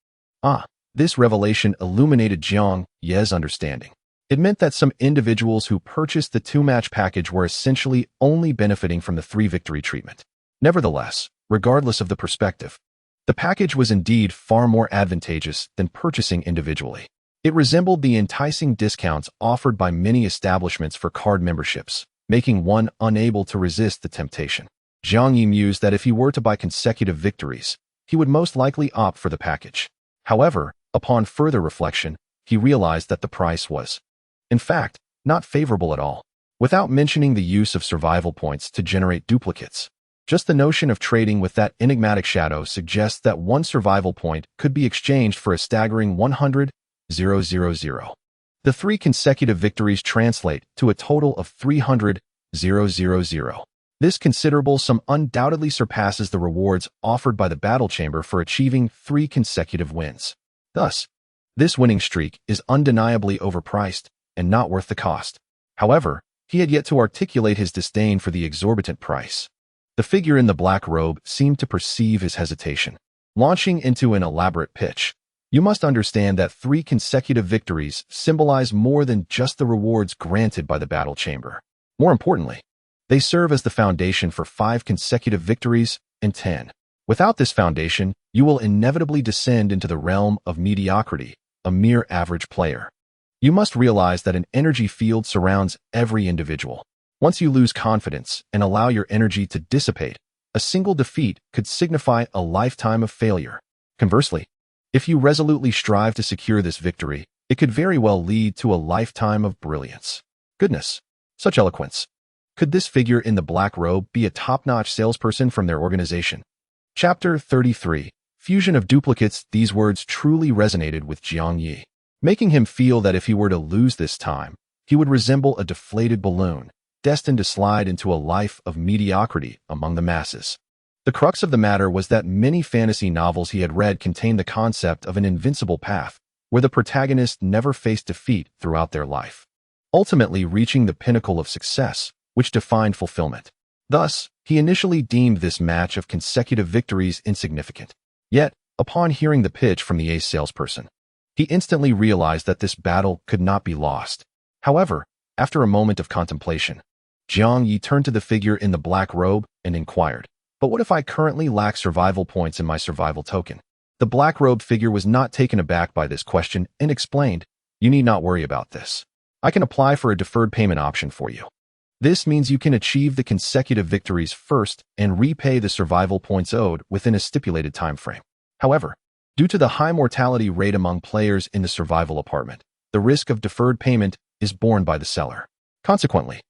This revelation illuminated Jiang Ye's understanding. It meant that some individuals who purchased the 2-match package were essentially only benefiting from the 3-victory treatment. Nevertheless, regardless of the perspective, the package was indeed far more advantageous than purchasing individually. It resembled the enticing discounts offered by many establishments for card memberships, making one unable to resist the temptation. Jiang Ye mused that if he were to buy consecutive victories, he would most likely opt for the package. However, upon further reflection, he realized that the price was, in fact, not favorable at all. Without mentioning the use of survival points to generate duplicates, just the notion of trading with that enigmatic shadow suggests that 1 survival point could be exchanged for a staggering 100,000. The 3 consecutive victories translate to a total of 300,000. This considerable sum undoubtedly surpasses the rewards offered by the battle chamber for achieving 3 consecutive wins. Thus, this winning streak is undeniably overpriced and not worth the cost. However, he had yet to articulate his disdain for the exorbitant price. The figure in the black robe seemed to perceive his hesitation. Launching into an elaborate pitch, "You must understand that 3 consecutive victories symbolize more than just the rewards granted by the battle chamber. More importantly, they serve as the foundation for 5 consecutive victories and 10. Without this foundation, you will inevitably descend into the realm of mediocrity, a mere average player. You must realize that an energy field surrounds every individual. Once you lose confidence and allow your energy to dissipate, a single defeat could signify a lifetime of failure. Conversely, if you resolutely strive to secure this victory, it could very well lead to a lifetime of brilliance." Goodness, such eloquence. Could this figure in the black robe be a top-notch salesperson from their organization? Chapter 33. Fusion of duplicates. These words truly resonated with Jiang Ye, making him feel that if he were to lose this time, he would resemble a deflated balloon, destined to slide into a life of mediocrity among the masses. The crux of the matter was that many fantasy novels he had read contained the concept of an invincible path, where the protagonist never faced defeat throughout their life, ultimately reaching the pinnacle of success, which defined fulfillment. Thus, he initially deemed this match of consecutive victories insignificant. Yet, upon hearing the pitch from the ace salesperson, he instantly realized that this battle could not be lost. However, after a moment of contemplation, Jiang Ye turned to the figure in the black robe and inquired, "But what if I currently lack survival points in my survival token?" The black-robed figure was not taken aback by this question and explained, "You need not worry about this. I can apply for a deferred payment option for you. This means you can achieve the consecutive victories first and repay the survival points owed within a stipulated time frame. However, due to the high mortality rate among players in the survival apartment, the risk of deferred payment is borne by the seller. Consequently,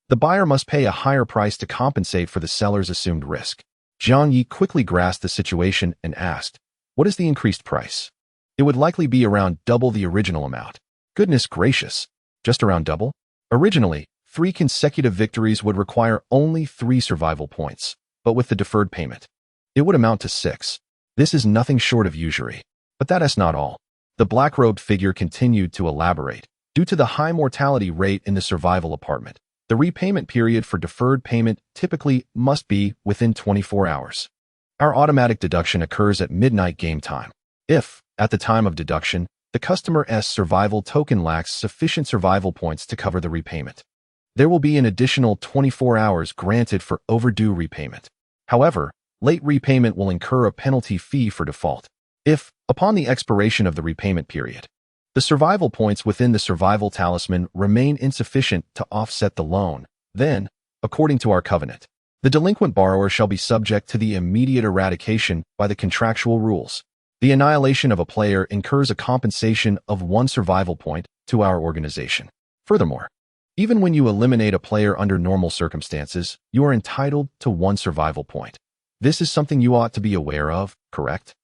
the buyer must pay a higher price to compensate for the seller's assumed risk." Jiang Ye quickly grasped the situation and asked, "What is the increased price?" "It would likely be around double the original amount." "Goodness gracious, just around double?" "Originally, 3 consecutive victories would require only 3 survival points, but with the deferred payment, it would amount to 6. This is nothing short of usury. But that is not all." The black-robed figure continued to elaborate. "Due to the high mortality rate in the survival apartment, the repayment period for deferred payment typically must be within 24 hours. Our automatic deduction occurs at midnight game time. If, at the time of deduction, the customer's survival token lacks sufficient survival points to cover the repayment, there will be an additional 24 hours granted for overdue repayment. However, late repayment will incur a penalty fee for default. If, upon the expiration of the repayment period, the survival points within the survival talisman remain insufficient to offset the loan, then, according to our covenant, the delinquent borrower shall be subject to the immediate eradication by the contractual rules. The annihilation of a player incurs a compensation of 1 survival point to our organization. Furthermore, even when you eliminate a player under normal circumstances, you are entitled to 1 survival point. This is something you ought to be aware of, correct?"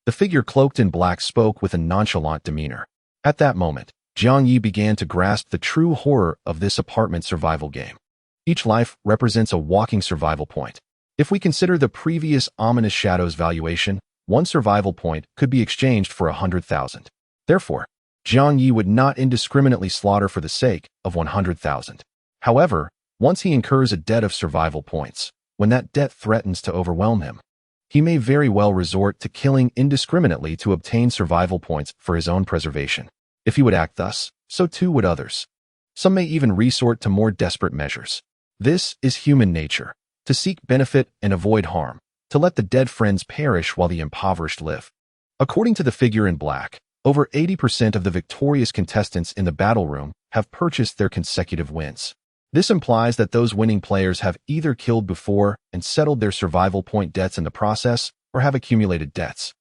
The figure cloaked in black spoke with a nonchalant demeanor. At that moment, Jiang Ye began to grasp the true horror of this apartment survival game. Each life represents a walking survival point. If we consider the previous ominous shadows valuation, 1 survival point could be exchanged for 100,000. Therefore, Jiang Ye would not indiscriminately slaughter for the sake of 100,000. However, once he incurs a debt of survival points, when that debt threatens to overwhelm him, he may very well resort to killing indiscriminately to obtain survival points for his own preservation. If he would act thus, so too would others. Some may even resort to more desperate measures. This is human nature, to seek benefit and avoid harm, to let the dead friends perish while the impoverished live. According to the figure in black, over 80% of the victorious contestants in the battle room have purchased their consecutive wins. This implies that those winning players have either killed before and settled their survival point debts in the process, or have accumulated debts,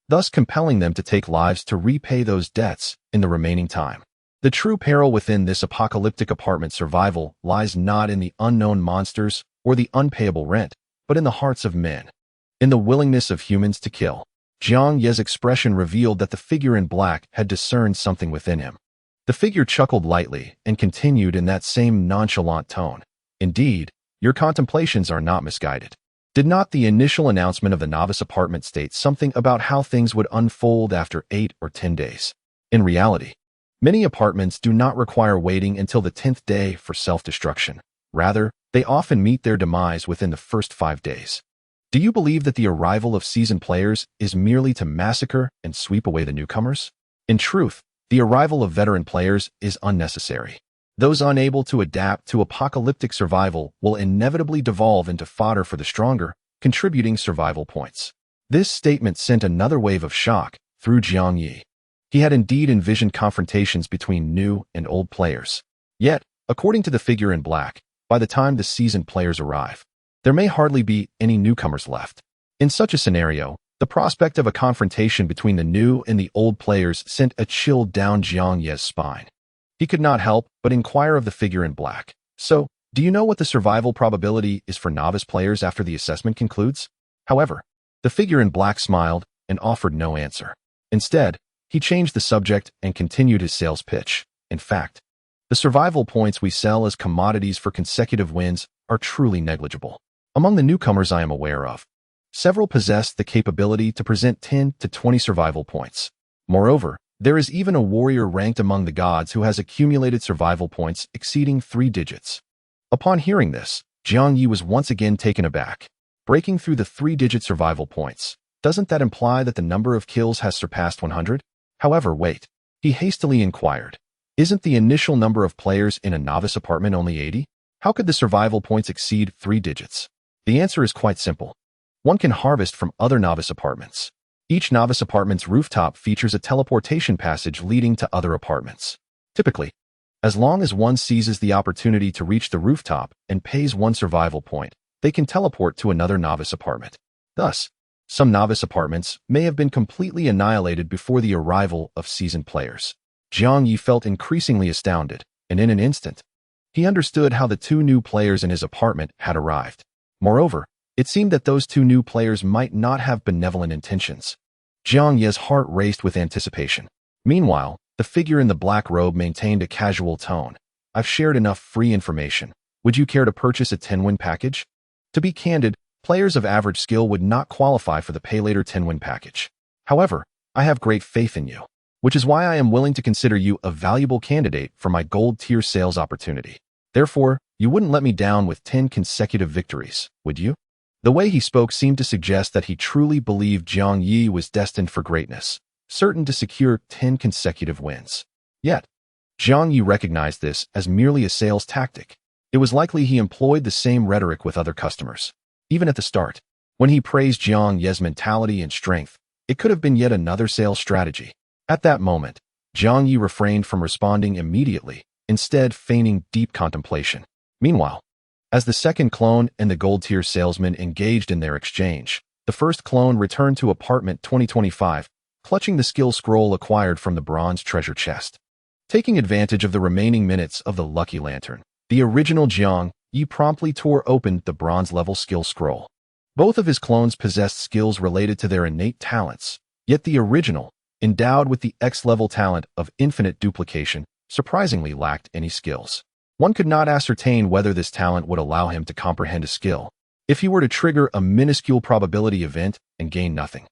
thus compelling them to take lives to repay those debts in the remaining time. The true peril within this apocalyptic apartment survival lies not in the unknown monsters or the unpayable rent, but in the hearts of men, in the willingness of humans to kill. Jiang Ye's expression revealed that the figure in black had discerned something within him. The figure chuckled lightly and continued in that same nonchalant tone. "Indeed, your contemplations are not misguided. Did not the initial announcement of the novice apartment state something about how things would unfold after 8 or 10 days? In reality, many apartments do not require waiting until the 10th day for self-destruction. Rather, they often meet their demise within the first 5 days. Do you believe that the arrival of seasoned players is merely to massacre and sweep away the newcomers? In truth, the arrival of veteran players is unnecessary. Those unable to adapt to apocalyptic survival will inevitably devolve into fodder for the stronger, contributing survival points." This statement sent another wave of shock through Jiang Ye. He had indeed envisioned confrontations between new and old players. Yet, according to the figure in black, by the time the seasoned players arrive, there may hardly be any newcomers left. In such a scenario, the prospect of a confrontation between the new and the old players sent a chill down Jiang Ye's spine. He could not help but inquire of the figure in black, "So, do you know what the survival probability is for novice players after the assessment concludes?" However, the figure in black smiled and offered no answer. Instead, he changed the subject and continued his sales pitch. "In fact, The survival points we sell as commodities for consecutive wins are truly negligible. Among the newcomers I am aware of, several possess the capability to present 10 to 20 survival points. Moreover, there is even a warrior ranked among the gods who has accumulated survival points exceeding 3 digits. Upon hearing this, Jiang Ye was once again taken aback. Breaking through the 3-digit survival points, doesn't that imply that the number of kills has surpassed 100? However, wait, he hastily inquired. Isn't the initial number of players in a novice apartment only 80? How could the survival points exceed 3 digits? The answer is quite simple. One can harvest from other novice apartments. Each novice apartment's rooftop features a teleportation passage leading to other apartments. Typically, as long as one seizes the opportunity to reach the rooftop and pays 1 survival point, they can teleport to another novice apartment. Thus, some novice apartments may have been completely annihilated before the arrival of seasoned players. Jiang Ye felt increasingly astounded, and in an instant, he understood how the 2 new players in his apartment had arrived. Moreover, it seemed that those 2 new players might not have benevolent intentions. Jiang Ye's heart raced with anticipation. Meanwhile, the figure in the black robe maintained a casual tone. I've shared enough free information. Would you care to purchase a 10-win package? To be candid, players of average skill would not qualify for the pay later 10-win package. However, I have great faith in you, which is why I am willing to consider you a valuable candidate for my gold tier sales opportunity. Therefore, you wouldn't let me down with 10 consecutive victories, would you? The way he spoke seemed to suggest that he truly believed Jiang Ye was destined for greatness, certain to secure 10 consecutive wins. Yet, Jiang Ye recognized this as merely a sales tactic. It was likely he employed the same rhetoric with other customers. Even at the start, when he praised Jiang Ye's mentality and strength, it could have been yet another sales strategy. At that moment, Jiang Ye refrained from responding immediately, instead feigning deep contemplation. Meanwhile, as the second clone and the gold-tier salesman engaged in their exchange, the first clone returned to apartment 2025, clutching the skill scroll acquired from the bronze treasure chest. Taking advantage of the remaining minutes of the lucky lantern, the original Jiang Ye promptly tore open the bronze-level skill scroll. Both of his clones possessed skills related to their innate talents, yet the original, endowed with the X-level talent of infinite duplication, surprisingly lacked any skills. One could not ascertain whether this talent would allow him to comprehend a skill. If he were to trigger a minuscule probability event and gain nothing,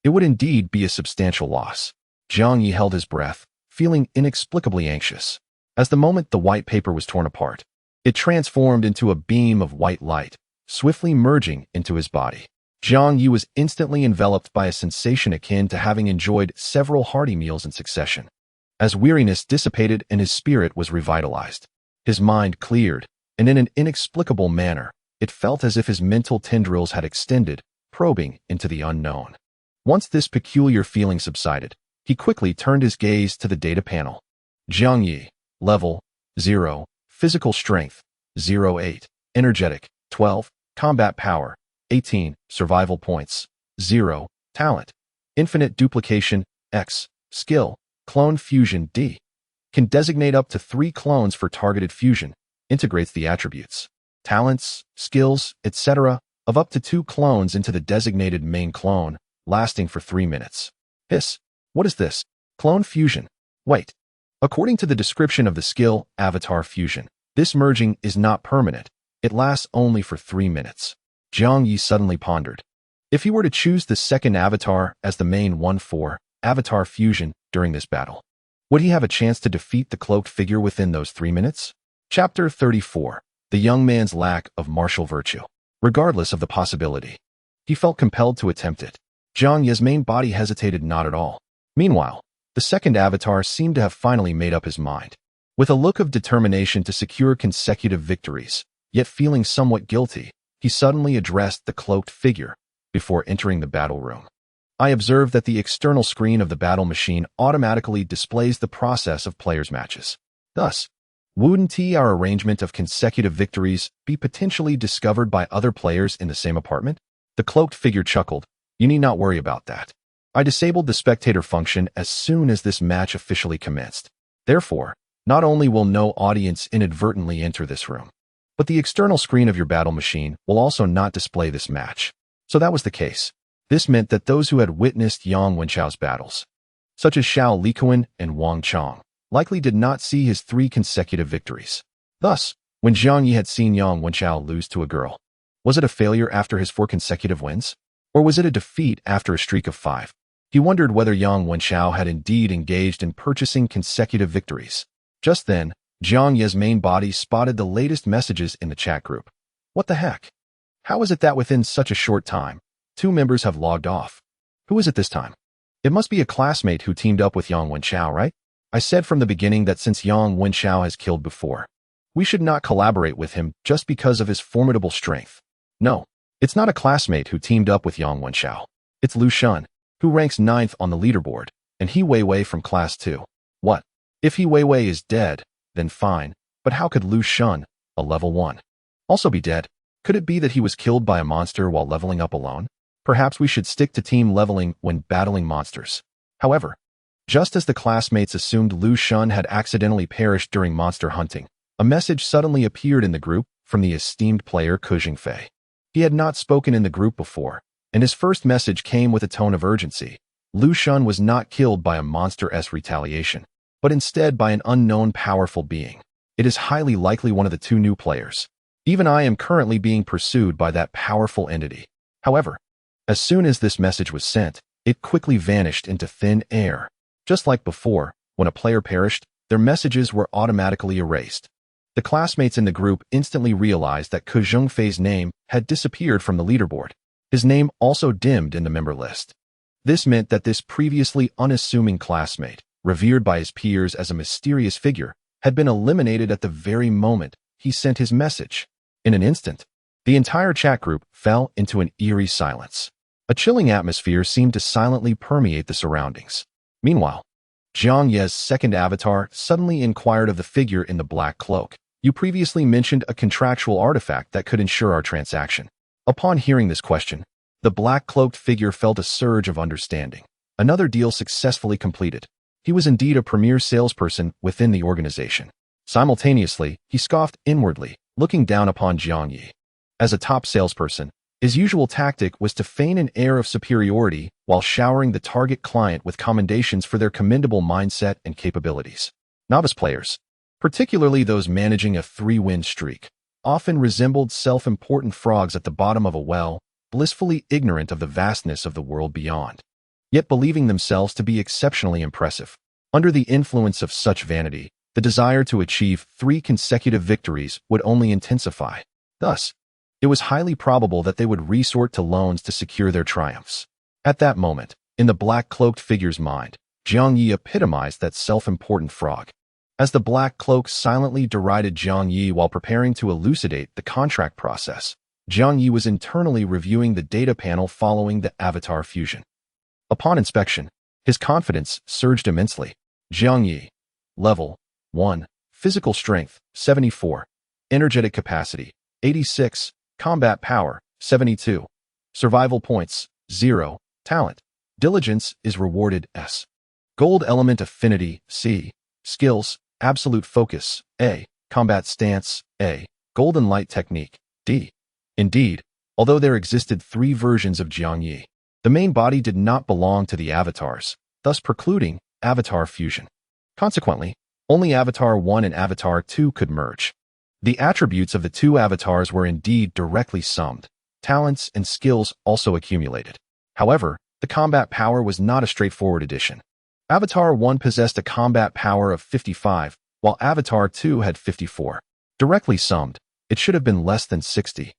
it would indeed be a substantial loss. Jiang Ye held his breath, feeling inexplicably anxious. As the moment the white paper was torn apart, it transformed into a beam of white light, swiftly merging into his body. Jiang Ye was instantly enveloped by a sensation akin to having enjoyed several hearty meals in succession. As weariness dissipated and his spirit was revitalized, his mind cleared, and in an inexplicable manner, it felt as if his mental tendrils had extended, probing into the unknown. Once this peculiar feeling subsided, he quickly turned his gaze to the data panel. Jiang Ye, level 0, physical strength 08, energetic 12, combat power 18, survival points 0, talent infinite duplication X, skill clone fusion D. Can designate up to 3 clones for targeted fusion, integrates the attributes, talents, skills, etc. of up to 2 clones into the designated main clone, lasting for 3 minutes. What is this? Clone fusion. Wait. According to the description of the skill, avatar fusion, this merging is not permanent. It lasts only for 3 minutes. Jiang Ye suddenly pondered. If he were to choose the second avatar as the main one for avatar fusion during this battle, would he have a chance to defeat the cloaked figure within those 3 minutes? Chapter 34. The young man's lack of martial virtue. Regardless of the possibility, he felt compelled to attempt it. Jiang Ye's main body hesitated not at all. Meanwhile, the second avatar seemed to have finally made up his mind. With a look of determination to secure consecutive victories, yet feeling somewhat guilty, he suddenly addressed the cloaked figure before entering the battle room. I observe that the external screen of the battle machine automatically displays the process of players' matches. Thus, wouldn't our arrangement of consecutive victories be potentially discovered by other players in the same apartment? The cloaked figure chuckled. You need not worry about that. I disabled the spectator function as soon as this match officially commenced. Therefore, not only will no audience inadvertently enter this room, but the external screen of your battle machine will also not display this match. So that was the case. This meant that those who had witnessed Yang Wenchao's battles, such as Xiao Likuan and Wang Chang, likely did not see his 3 consecutive victories. Thus, when Jiang Ye had seen Yang Wenchao lose to a girl, was it a failure after his 4 consecutive wins? Or was it a defeat after a streak of 5? He wondered whether Yang Wenchao had indeed engaged in purchasing consecutive victories. Just then, Jiang Ye's main body spotted the latest messages in the chat group. What the heck? How is it that within such a short time, 2 members have logged off? Who is it this time? It must be a classmate who teamed up with Yang Wenchao, right? I said from the beginning that since Yang Wenchao has killed before, we should not collaborate with him just because of his formidable strength. No, it's not a classmate who teamed up with Yang Wenchao. It's Lu Shun, who ranks 9th on the leaderboard, and He Weiwei from Class 2. What? If He Weiwei is dead, then fine, but how could Lu Shun, a level 1, also be dead? Could it be that he was killed by a monster while leveling up alone? Perhaps we should stick to team leveling when battling monsters. However, just as the classmates assumed Lu Shun had accidentally perished during monster hunting, a message suddenly appeared in the group from the esteemed player Ke Jingfei. He had not spoken in the group before, and his first message came with a tone of urgency. Lu Shun was not killed by a monster's retaliation, but instead by an unknown powerful being. It is highly likely one of the 2 new players. Even I am currently being pursued by that powerful entity. However, as soon as this message was sent, it quickly vanished into thin air. Just like before, when a player perished, their messages were automatically erased. The classmates in the group instantly realized that Ke Jingfei's name had disappeared from the leaderboard. His name also dimmed in the member list. This meant that this previously unassuming classmate, revered by his peers as a mysterious figure, had been eliminated at the very moment he sent his message. In an instant, the entire chat group fell into an eerie silence. A chilling atmosphere seemed to silently permeate the surroundings. Meanwhile, Jiang Ye's second avatar suddenly inquired of the figure in the black cloak. You previously mentioned a contractual artifact that could ensure our transaction. Upon hearing this question, the black-cloaked figure felt a surge of understanding. Another deal successfully completed. He was indeed a premier salesperson within the organization. Simultaneously, he scoffed inwardly, looking down upon Jiang Ye. As a top salesperson, his usual tactic was to feign an air of superiority while showering the target client with commendations for their commendable mindset and capabilities. Novice players, particularly those managing a 3-win streak, often resembled self-important frogs at the bottom of a well, blissfully ignorant of the vastness of the world beyond, yet believing themselves to be exceptionally impressive. Under the influence of such vanity, the desire to achieve 3 consecutive victories would only intensify. Thus, it was highly probable that they would resort to loans to secure their triumphs. At that moment, in the black-cloaked figure's mind, Jiang Ye epitomized that self-important frog. As the black cloak silently derided Jiang Ye while preparing to elucidate the contract process, Jiang Ye was internally reviewing the data panel following the avatar fusion. Upon inspection, his confidence surged immensely. Jiang Ye, level 1, physical strength, 74, energetic capacity, 86, combat power, 72, survival points, 0, talent, diligence is rewarded, S. Gold element affinity, C, skills, absolute focus, A, combat stance, A, golden light technique, D. Indeed, although there existed 3 versions of Jiang Ye, the main body did not belong to the avatars, thus precluding avatar fusion. Consequently, only Avatar 1 and Avatar 2 could merge. The attributes of the 2 avatars were indeed directly summed. Talents and skills also accumulated. However, the combat power was not a straightforward addition. Avatar 1 possessed a combat power of 55, while Avatar 2 had 54. Directly summed, it should have been less than 60.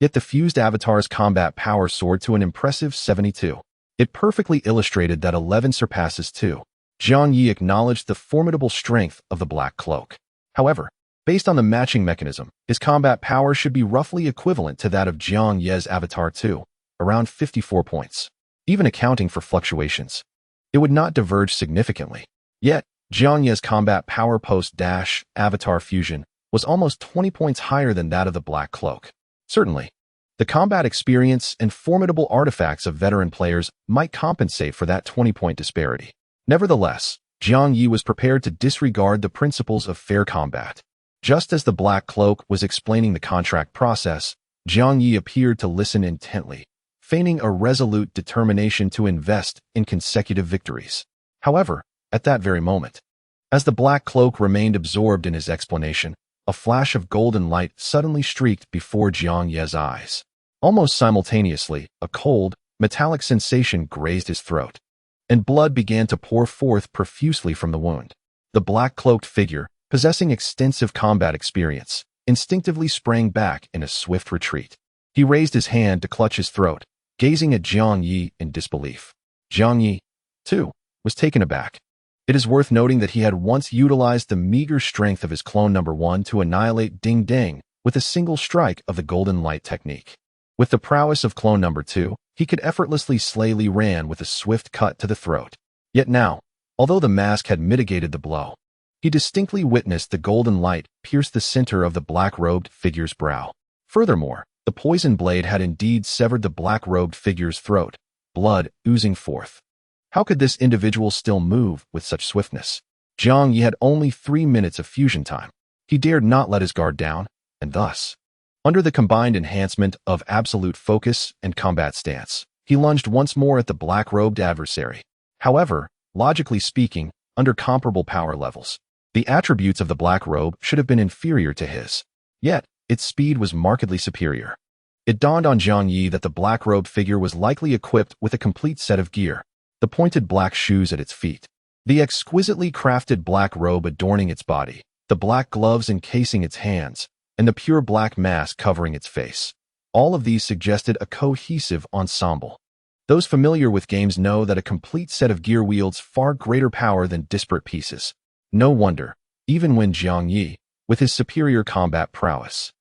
Yet the fused avatar's combat power soared to an impressive 72. It perfectly illustrated that 11 surpasses 2. Jiang Ye acknowledged the formidable strength of the Black Cloak. However, based on the matching mechanism, his combat power should be roughly equivalent to that of Jiang Ye's Avatar 2, around 54 points. Even accounting for fluctuations, it would not diverge significantly. Yet, Jiang Ye's combat power post-Avatar fusion was almost 20 points higher than that of the Black Cloak. Certainly, the combat experience and formidable artifacts of veteran players might compensate for that 20-point disparity. Nevertheless, Jiang Ye was prepared to disregard the principles of fair combat. Just as the Black Cloak was explaining the contract process, Jiang Ye appeared to listen intently, feigning a resolute determination to invest in consecutive victories. However, at that very moment, As the black cloak remained absorbed in his explanation, a flash of golden light suddenly streaked before Jiang Ye's eyes. Almost simultaneously, a cold, metallic sensation grazed his throat, and blood began to pour forth profusely from the wound. The black-cloaked figure, possessing extensive combat experience, instinctively sprang back in a swift retreat. He raised his hand to clutch his throat, gazing at Jiang Ye in disbelief. Jiang Ye, too, was taken aback. It is worth noting that he had once utilized the meager strength of his clone number 1 to annihilate Ding Ding with a single strike of the golden light technique. With the prowess of clone number 2, he could effortlessly slay Li Ran with a swift cut to the throat. Yet now, although the mask had mitigated the blow, he distinctly witnessed the golden light pierce the center of the black-robed figure's brow. Furthermore, the poison blade had indeed severed the black-robed figure's throat, blood oozing forth. How could this individual still move with such swiftness? Jiang Ye had only 3 minutes of fusion time. He dared not let his guard down, and thus, under the combined enhancement of absolute focus and combat stance, he lunged once more at the black-robed adversary. However, logically speaking, under comparable power levels, the attributes of the black robe should have been inferior to his. Yet, its speed was markedly superior. It dawned on Jiang Ye that the black-robed figure was likely equipped with a complete set of gear, the pointed black shoes at its feet, the exquisitely crafted black robe adorning its body, the black gloves encasing its hands, and the pure black mask covering its face. All of these suggested a cohesive ensemble. Those familiar with games know that a complete set of gear wields far greater power than disparate pieces. No wonder, even when Jiang Ye, with his superior combat prowess,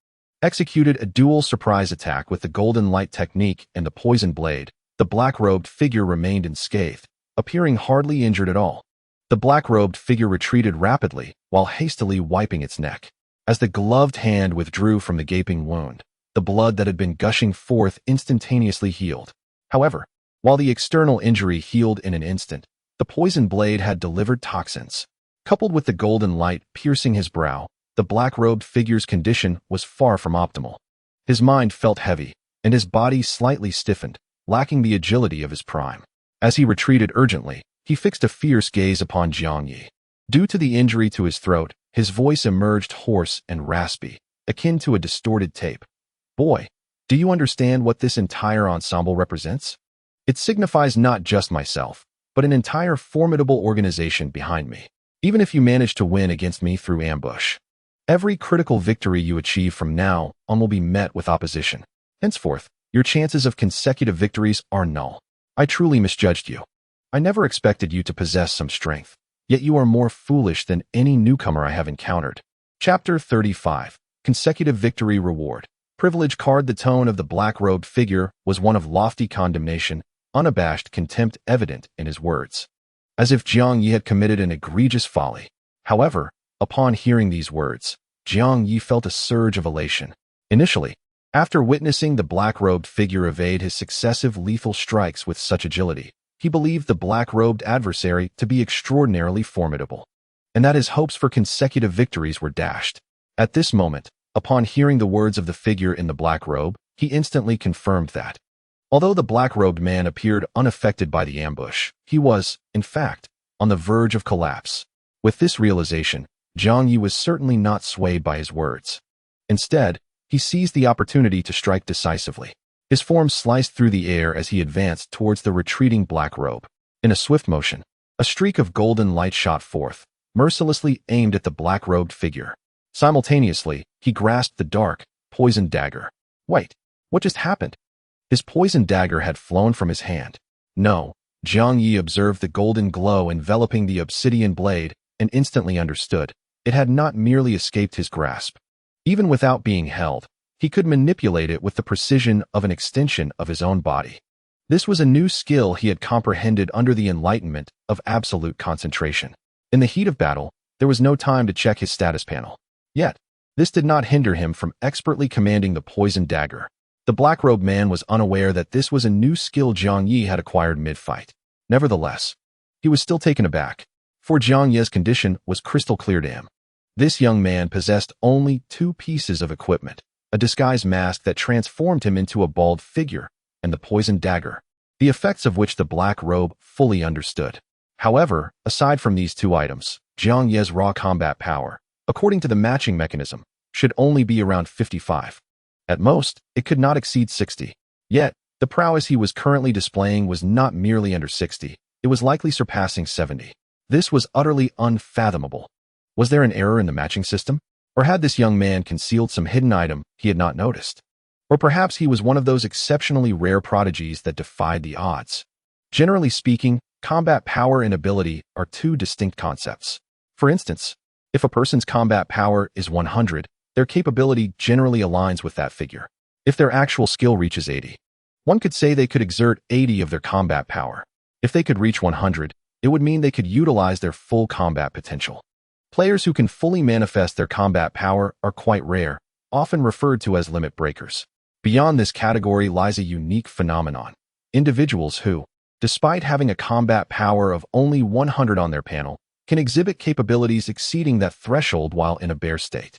executed a dual surprise attack with the golden light technique and the poison blade, the black-robed figure remained unscathed, appearing hardly injured at all. The black-robed figure retreated rapidly while hastily wiping its neck. As the gloved hand withdrew from the gaping wound, the blood that had been gushing forth instantaneously healed. However, while the external injury healed in an instant, the poison blade had delivered toxins. Coupled with the golden light piercing his brow, the black-robed figure's condition was far from optimal. His mind felt heavy, and his body slightly stiffened, lacking the agility of his prime. As he retreated urgently, he fixed a fierce gaze upon Jiang Ye. Due to the injury to his throat, his voice emerged hoarse and raspy, akin to a distorted tape. "Boy, do you understand what this entire ensemble represents? It signifies not just myself, but an entire formidable organization behind me. Even if you manage to win against me through ambush, every critical victory you achieve from now on will be met with opposition. Henceforth, your chances of consecutive victories are null. I truly misjudged you. I never expected you to possess some strength, yet you are more foolish than any newcomer I have encountered." Chapter 35. Consecutive Victory Reward. Privilege card. The tone of the black-robed figure was one of lofty condemnation, unabashed contempt evident in his words, as if Jiang Ye had committed an egregious folly. However, upon hearing these words, Jiang Ye felt a surge of elation. Initially, after witnessing the black-robed figure evade his successive lethal strikes with such agility, he believed the black-robed adversary to be extraordinarily formidable, and that his hopes for consecutive victories were dashed. At this moment, upon hearing the words of the figure in the black robe, he instantly confirmed that, although the black-robed man appeared unaffected by the ambush, he was, in fact, on the verge of collapse. With this realization, Jiang Ye was certainly not swayed by his words. Instead, he seized the opportunity to strike decisively. His form sliced through the air as he advanced towards the retreating black robe. In a swift motion, a streak of golden light shot forth, mercilessly aimed at the black-robed figure. Simultaneously, he grasped the dark, poisoned dagger. Wait, what just happened? His poisoned dagger had flown from his hand. No, Jiang Ye observed the golden glow enveloping the obsidian blade and instantly understood. It had not merely escaped his grasp. Even without being held, he could manipulate it with the precision of an extension of his own body. This was a new skill he had comprehended under the enlightenment of absolute concentration. In the heat of battle, there was no time to check his status panel. Yet, this did not hinder him from expertly commanding the poisoned dagger. The black-robed man was unaware that this was a new skill Jiang Ye had acquired mid-fight. Nevertheless, he was still taken aback, for Jiang Ye's condition was crystal clear to him. This young man possessed only 2 pieces of equipment: a disguise mask that transformed him into a bald figure, and the poisoned dagger, the effects of which the black robe fully understood. However, aside from these 2 items, Jiang Ye's raw combat power, according to the matching mechanism, should only be around 55. At most, it could not exceed 60. Yet, the prowess he was currently displaying was not merely under 60, it was likely surpassing 70. This was utterly unfathomable. Was there an error in the matching system? Or had this young man concealed some hidden item he had not noticed? Or perhaps he was one of those exceptionally rare prodigies that defied the odds. Generally speaking, combat power and ability are two distinct concepts. For instance, if a person's combat power is 100, their capability generally aligns with that figure. If their actual skill reaches 80, one could say they could exert 80 of their combat power. If they could reach 100, it would mean they could utilize their full combat potential. Players who can fully manifest their combat power are quite rare, often referred to as limit breakers. Beyond this category lies a unique phenomenon. Individuals who, despite having a combat power of only 100 on their panel, can exhibit capabilities exceeding that threshold while in a bare state.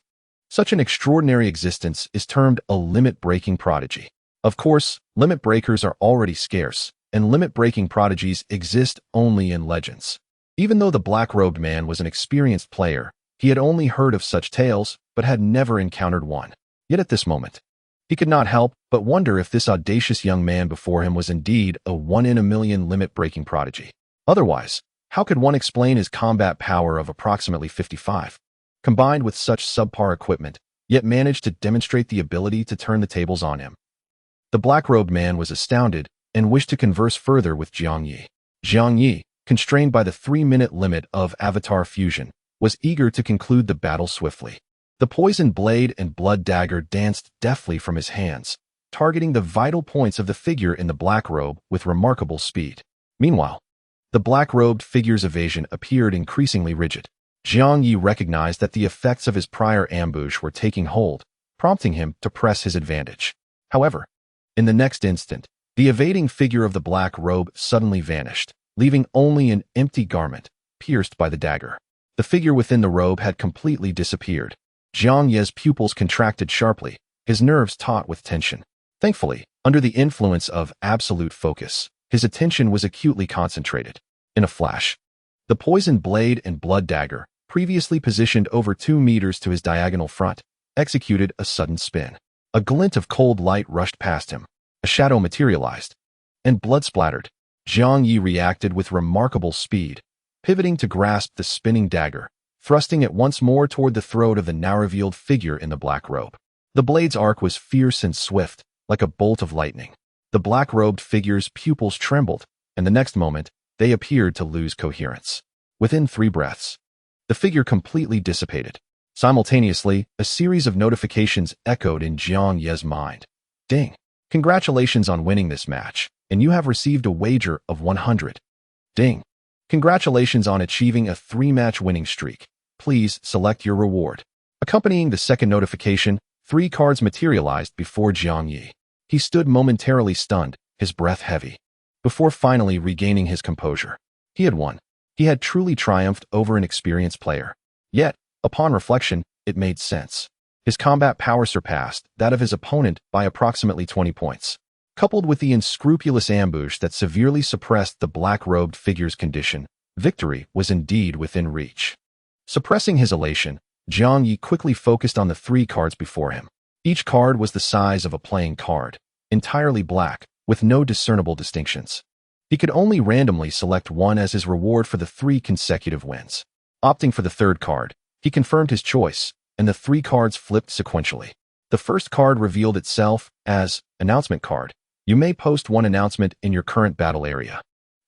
Such an extraordinary existence is termed a limit-breaking prodigy. Of course, limit breakers are already scarce, and limit-breaking prodigies exist only in legends. Even though the black-robed man was an experienced player, he had only heard of such tales, but had never encountered one. Yet at this moment, he could not help but wonder if this audacious young man before him was indeed a one-in-a-million limit-breaking prodigy. Otherwise, how could one explain his combat power of approximately 55, combined with such subpar equipment, yet managed to demonstrate the ability to turn the tables on him? The black-robed man was astounded and wished to converse further with Jiang Ye. Jiang Ye, constrained by the 3-minute limit of avatar fusion, was eager to conclude the battle swiftly. The poisoned blade and blood dagger danced deftly from his hands, targeting the vital points of the figure in the black robe with remarkable speed. Meanwhile, the black-robed figure's evasion appeared increasingly rigid. Jiang Ye recognized that the effects of his prior ambush were taking hold, prompting him to press his advantage. However, in the next instant, the evading figure of the black robe suddenly vanished, leaving only an empty garment, pierced by the dagger. The figure within the robe had completely disappeared. Jiang Ye's pupils contracted sharply, his nerves taut with tension. Thankfully, under the influence of absolute focus, his attention was acutely concentrated. In a flash, the poisoned blade and blood dagger, previously positioned over 2 meters to his diagonal front, executed a sudden spin. A glint of cold light rushed past him, a shadow materialized, and blood splattered. Jiang Ye reacted with remarkable speed, pivoting to grasp the spinning dagger, thrusting it once more toward the throat of the now-revealed figure in the black robe. The blade's arc was fierce and swift, like a bolt of lightning. The black-robed figure's pupils trembled, and the next moment, they appeared to lose coherence. Within 3 breaths, the figure completely dissipated. Simultaneously, a series of notifications echoed in Jiang Ye's mind. Ding! Congratulations on winning this match, and you have received a wager of 100. Ding! Congratulations on achieving a 3-match winning streak. Please select your reward. Accompanying the second notification, 3 cards materialized before Jiang Ye. He stood momentarily stunned, his breath heavy, before finally regaining his composure. He had won. He had truly triumphed over an experienced player. Yet, upon reflection, it made sense. His combat power surpassed that of his opponent by approximately 20 points. Coupled with the unscrupulous ambush that severely suppressed the black-robed figure's condition, victory was indeed within reach. Suppressing his elation, Jiang Ye quickly focused on the 3 cards before him. Each card was the size of a playing card, entirely black, with no discernible distinctions. He could only randomly select one as his reward for the 3 consecutive wins. Opting for the 3rd card, he confirmed his choice, and the 3 cards flipped sequentially. The first card revealed itself as Announcement Card. You may post 1 announcement in your current battle area.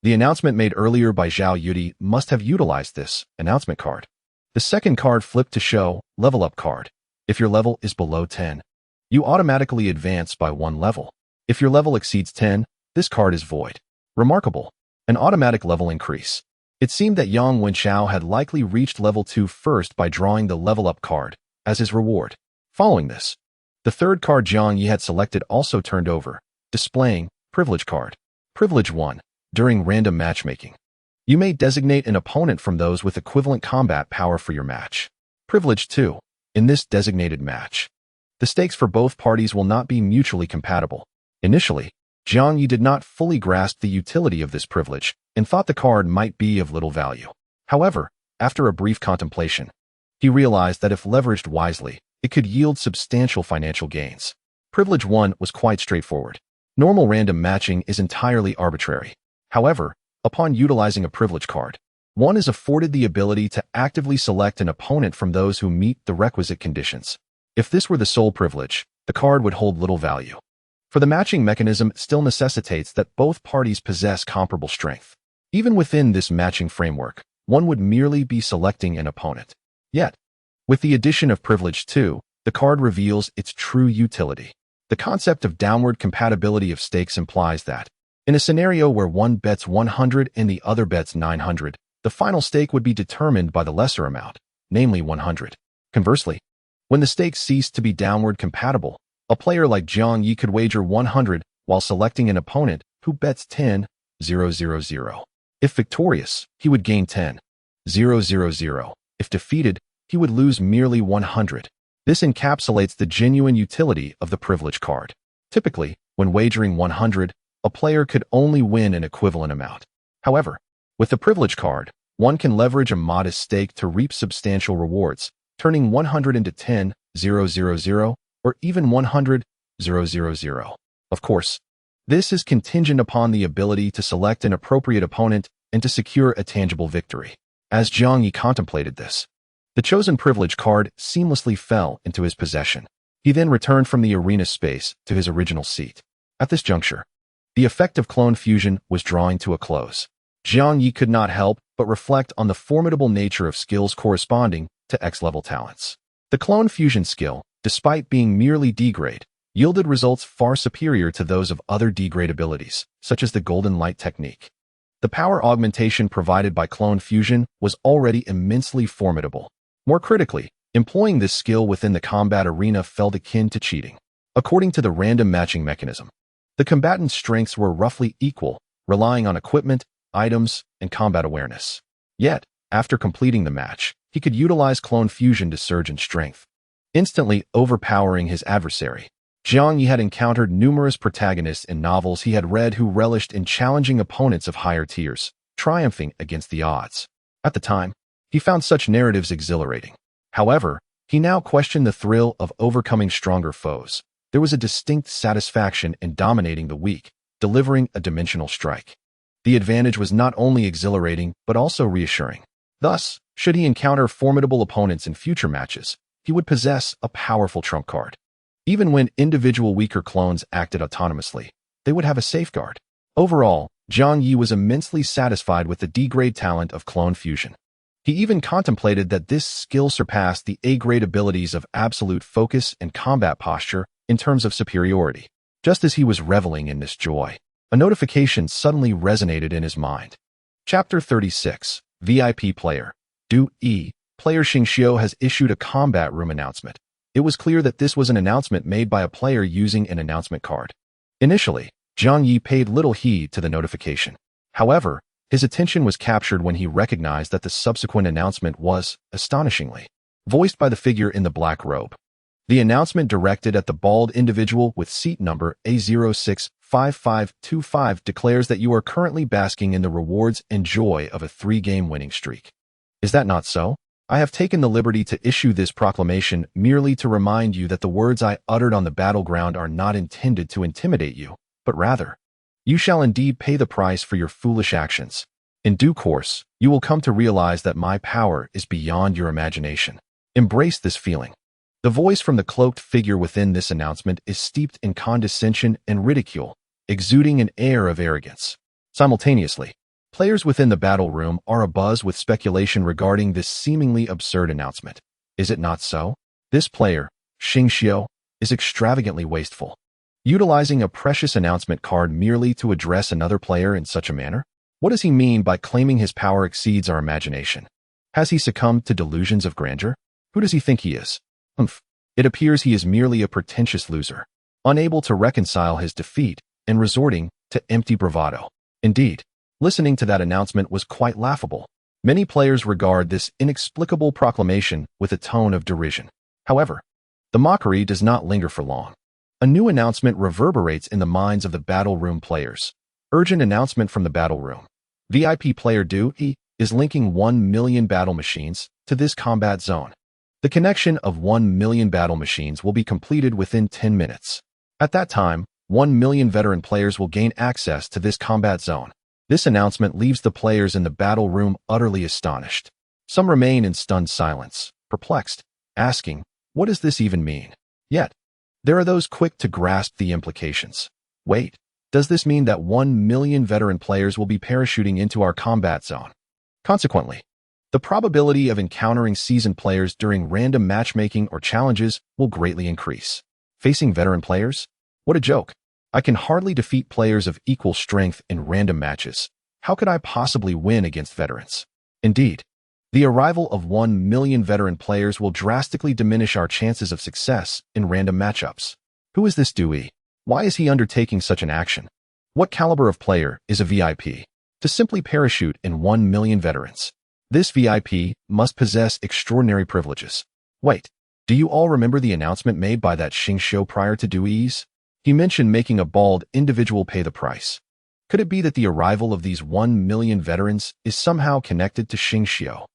The announcement made earlier by Zhao Yudi must have utilized this announcement card. The second card flipped to show Level Up Card. If your level is below 10, you automatically advance by 1 level. If your level exceeds 10, this card is void. Remarkable. An automatic level increase. It seemed that Yang Wenxiao had likely reached level 2 first by drawing the Level Up card as his reward. Following this, the 3rd card Jiang Ye had selected also turned over, displaying Privilege Card. Privilege 1. During random matchmaking, you may designate an opponent from those with equivalent combat power for your match. Privilege 2. In this designated match, the stakes for both parties will not be mutually compatible. Initially, Jiang Ye did not fully grasp the utility of this privilege and thought the card might be of little value. However, After a brief contemplation, he realized that if leveraged wisely, it could yield substantial financial gains. Privilege 1 was quite straightforward. Normal random matching is entirely arbitrary. However, upon utilizing a privilege card, one is afforded the ability to actively select an opponent from those who meet the requisite conditions. If this were the sole privilege, the card would hold little value. For the matching mechanism still necessitates that both parties possess comparable strength. Even within this matching framework, one would merely be selecting an opponent. Yet, with the addition of Privilege 2, the card reveals its true utility. The concept of downward compatibility of stakes implies that, in a scenario where one bets 100 and the other bets 900, the final stake would be determined by the lesser amount, namely 100. Conversely, when the stakes cease to be downward compatible, a player like Jiang Ye could wager 100 while selecting an opponent who bets 10, 000. If victorious, he would gain 10, 000. If defeated, he would lose merely 100. This encapsulates the genuine utility of the privilege card. Typically, when wagering 100, a player could only win an equivalent amount. However, with the privilege card, one can leverage a modest stake to reap substantial rewards, turning 100 into 10, 000, or even 100, 000. Of course, this is contingent upon the ability to select an appropriate opponent and to secure a tangible victory. As Jiang Ye contemplated this, the chosen privilege card seamlessly fell into his possession. He then returned from the arena space to his original seat. At this juncture, the effect of clone fusion was drawing to a close. Jiang Ye could not help but reflect on the formidable nature of skills corresponding to X-level talents. The clone fusion skill, despite being merely D-grade, yielded results far superior to those of other D-grade abilities, such as the Golden Light technique. The power augmentation provided by clone fusion was already immensely formidable. More critically, employing this skill within the combat arena felt akin to cheating. According to the random matching mechanism, the combatant's strengths were roughly equal, relying on equipment, items, and combat awareness. Yet, after completing the match, he could utilize clone fusion to surge in strength, instantly overpowering his adversary. Jiang Ye had encountered numerous protagonists in novels he had read who relished in challenging opponents of higher tiers, triumphing against the odds. At the time, he found such narratives exhilarating. However, he now questioned the thrill of overcoming stronger foes. There was a distinct satisfaction in dominating the weak, delivering a dimensional strike. The advantage was not only exhilarating but also reassuring. Thus, should he encounter formidable opponents in future matches, he would possess a powerful trump card. Even when individual weaker clones acted autonomously, they would have a safeguard. Overall, Jiang Ye was immensely satisfied with the D-grade talent of clone fusion. He even contemplated that this skill surpassed the A-grade abilities of absolute focus and combat posture in terms of superiority. Just as he was reveling in this joy, a notification suddenly resonated in his mind. Chapter 36, VIP Player. Player Xingxiu has issued a combat room announcement. It was clear that this was an announcement made by a player using an announcement card. Initially, Jiang Ye paid little heed to the notification. However, his attention was captured when he recognized that the subsequent announcement was, astonishingly, voiced by the figure in the black robe. The announcement directed at the bald individual with seat number A065525 declares that you are currently basking in the rewards and joy of a 3-game winning streak. Is that not so? I have taken the liberty to issue this proclamation merely to remind you that the words I uttered on the battleground are not intended to intimidate you, but rather, you shall indeed pay the price for your foolish actions. In due course, you will come to realize that my power is beyond your imagination. Embrace this feeling. The voice from the cloaked figure within this announcement is steeped in condescension and ridicule, exuding an air of arrogance. Simultaneously, players within the battle room are abuzz with speculation regarding this seemingly absurd announcement. Is it not so? This player, Xingxiu, is extravagantly wasteful. Utilizing a precious announcement card merely to address another player in such a manner? What does he mean by claiming his power exceeds our imagination? Has he succumbed to delusions of grandeur? Who does he think he is? It appears he is merely a pretentious loser, unable to reconcile his defeat and resorting to empty bravado. Indeed, listening to that announcement was quite laughable. Many players regard this inexplicable proclamation with a tone of derision. However, the mockery does not linger for long. A new announcement reverberates in the minds of the battle room players. Urgent announcement from the battle room. VIP player is linking 1 million battle machines to this combat zone. The connection of 1 million battle machines will be completed within 10 minutes. At that time, 1 million veteran players will gain access to this combat zone. This announcement leaves the players in the battle room utterly astonished. Some remain in stunned silence, perplexed, asking, what does this even mean? Yet, there are those quick to grasp the implications. Wait, does this mean that 1 million veteran players will be parachuting into our combat zone? Consequently, the probability of encountering seasoned players during random matchmaking or challenges will greatly increase. Facing veteran players? What a joke. I can hardly defeat players of equal strength in random matches. How could I possibly win against veterans? Indeed, the arrival of 1 million veteran players will drastically diminish our chances of success in random matchups. Who is this Dewey? Why is he undertaking such an action? What caliber of player is a VIP? To simply parachute in 1 million veterans, this VIP must possess extraordinary privileges. Wait, do you all remember the announcement made by that Xing Xiu prior to Dewey's? He mentioned making a bald individual pay the price. Could it be that the arrival of these 1 million veterans is somehow connected to Xing Xiu?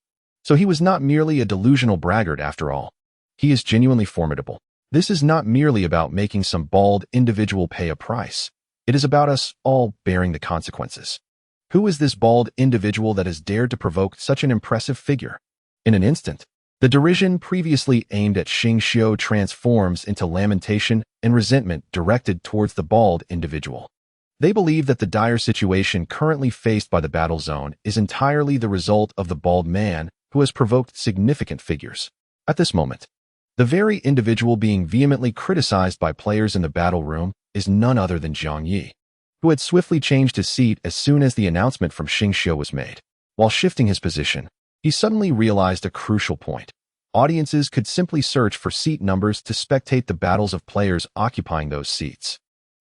So he was not merely a delusional braggart after all. He is genuinely formidable. This is not merely about making some bald individual pay a price. It is about us all bearing the consequences. Who is this bald individual that has dared to provoke such an impressive figure? In an instant, the derision previously aimed at Xing Xiu transforms into lamentation and resentment directed towards the bald individual. They believe that the dire situation currently faced by the battle zone is entirely the result of the bald man who has provoked significant figures. At this moment, the very individual being vehemently criticized by players in the battle room is none other than Jiang Ye, who had swiftly changed his seat as soon as the announcement from Xing Xiu was made. While shifting his position, he suddenly realized a crucial point. Audiences could simply search for seat numbers to spectate the battles of players occupying those seats.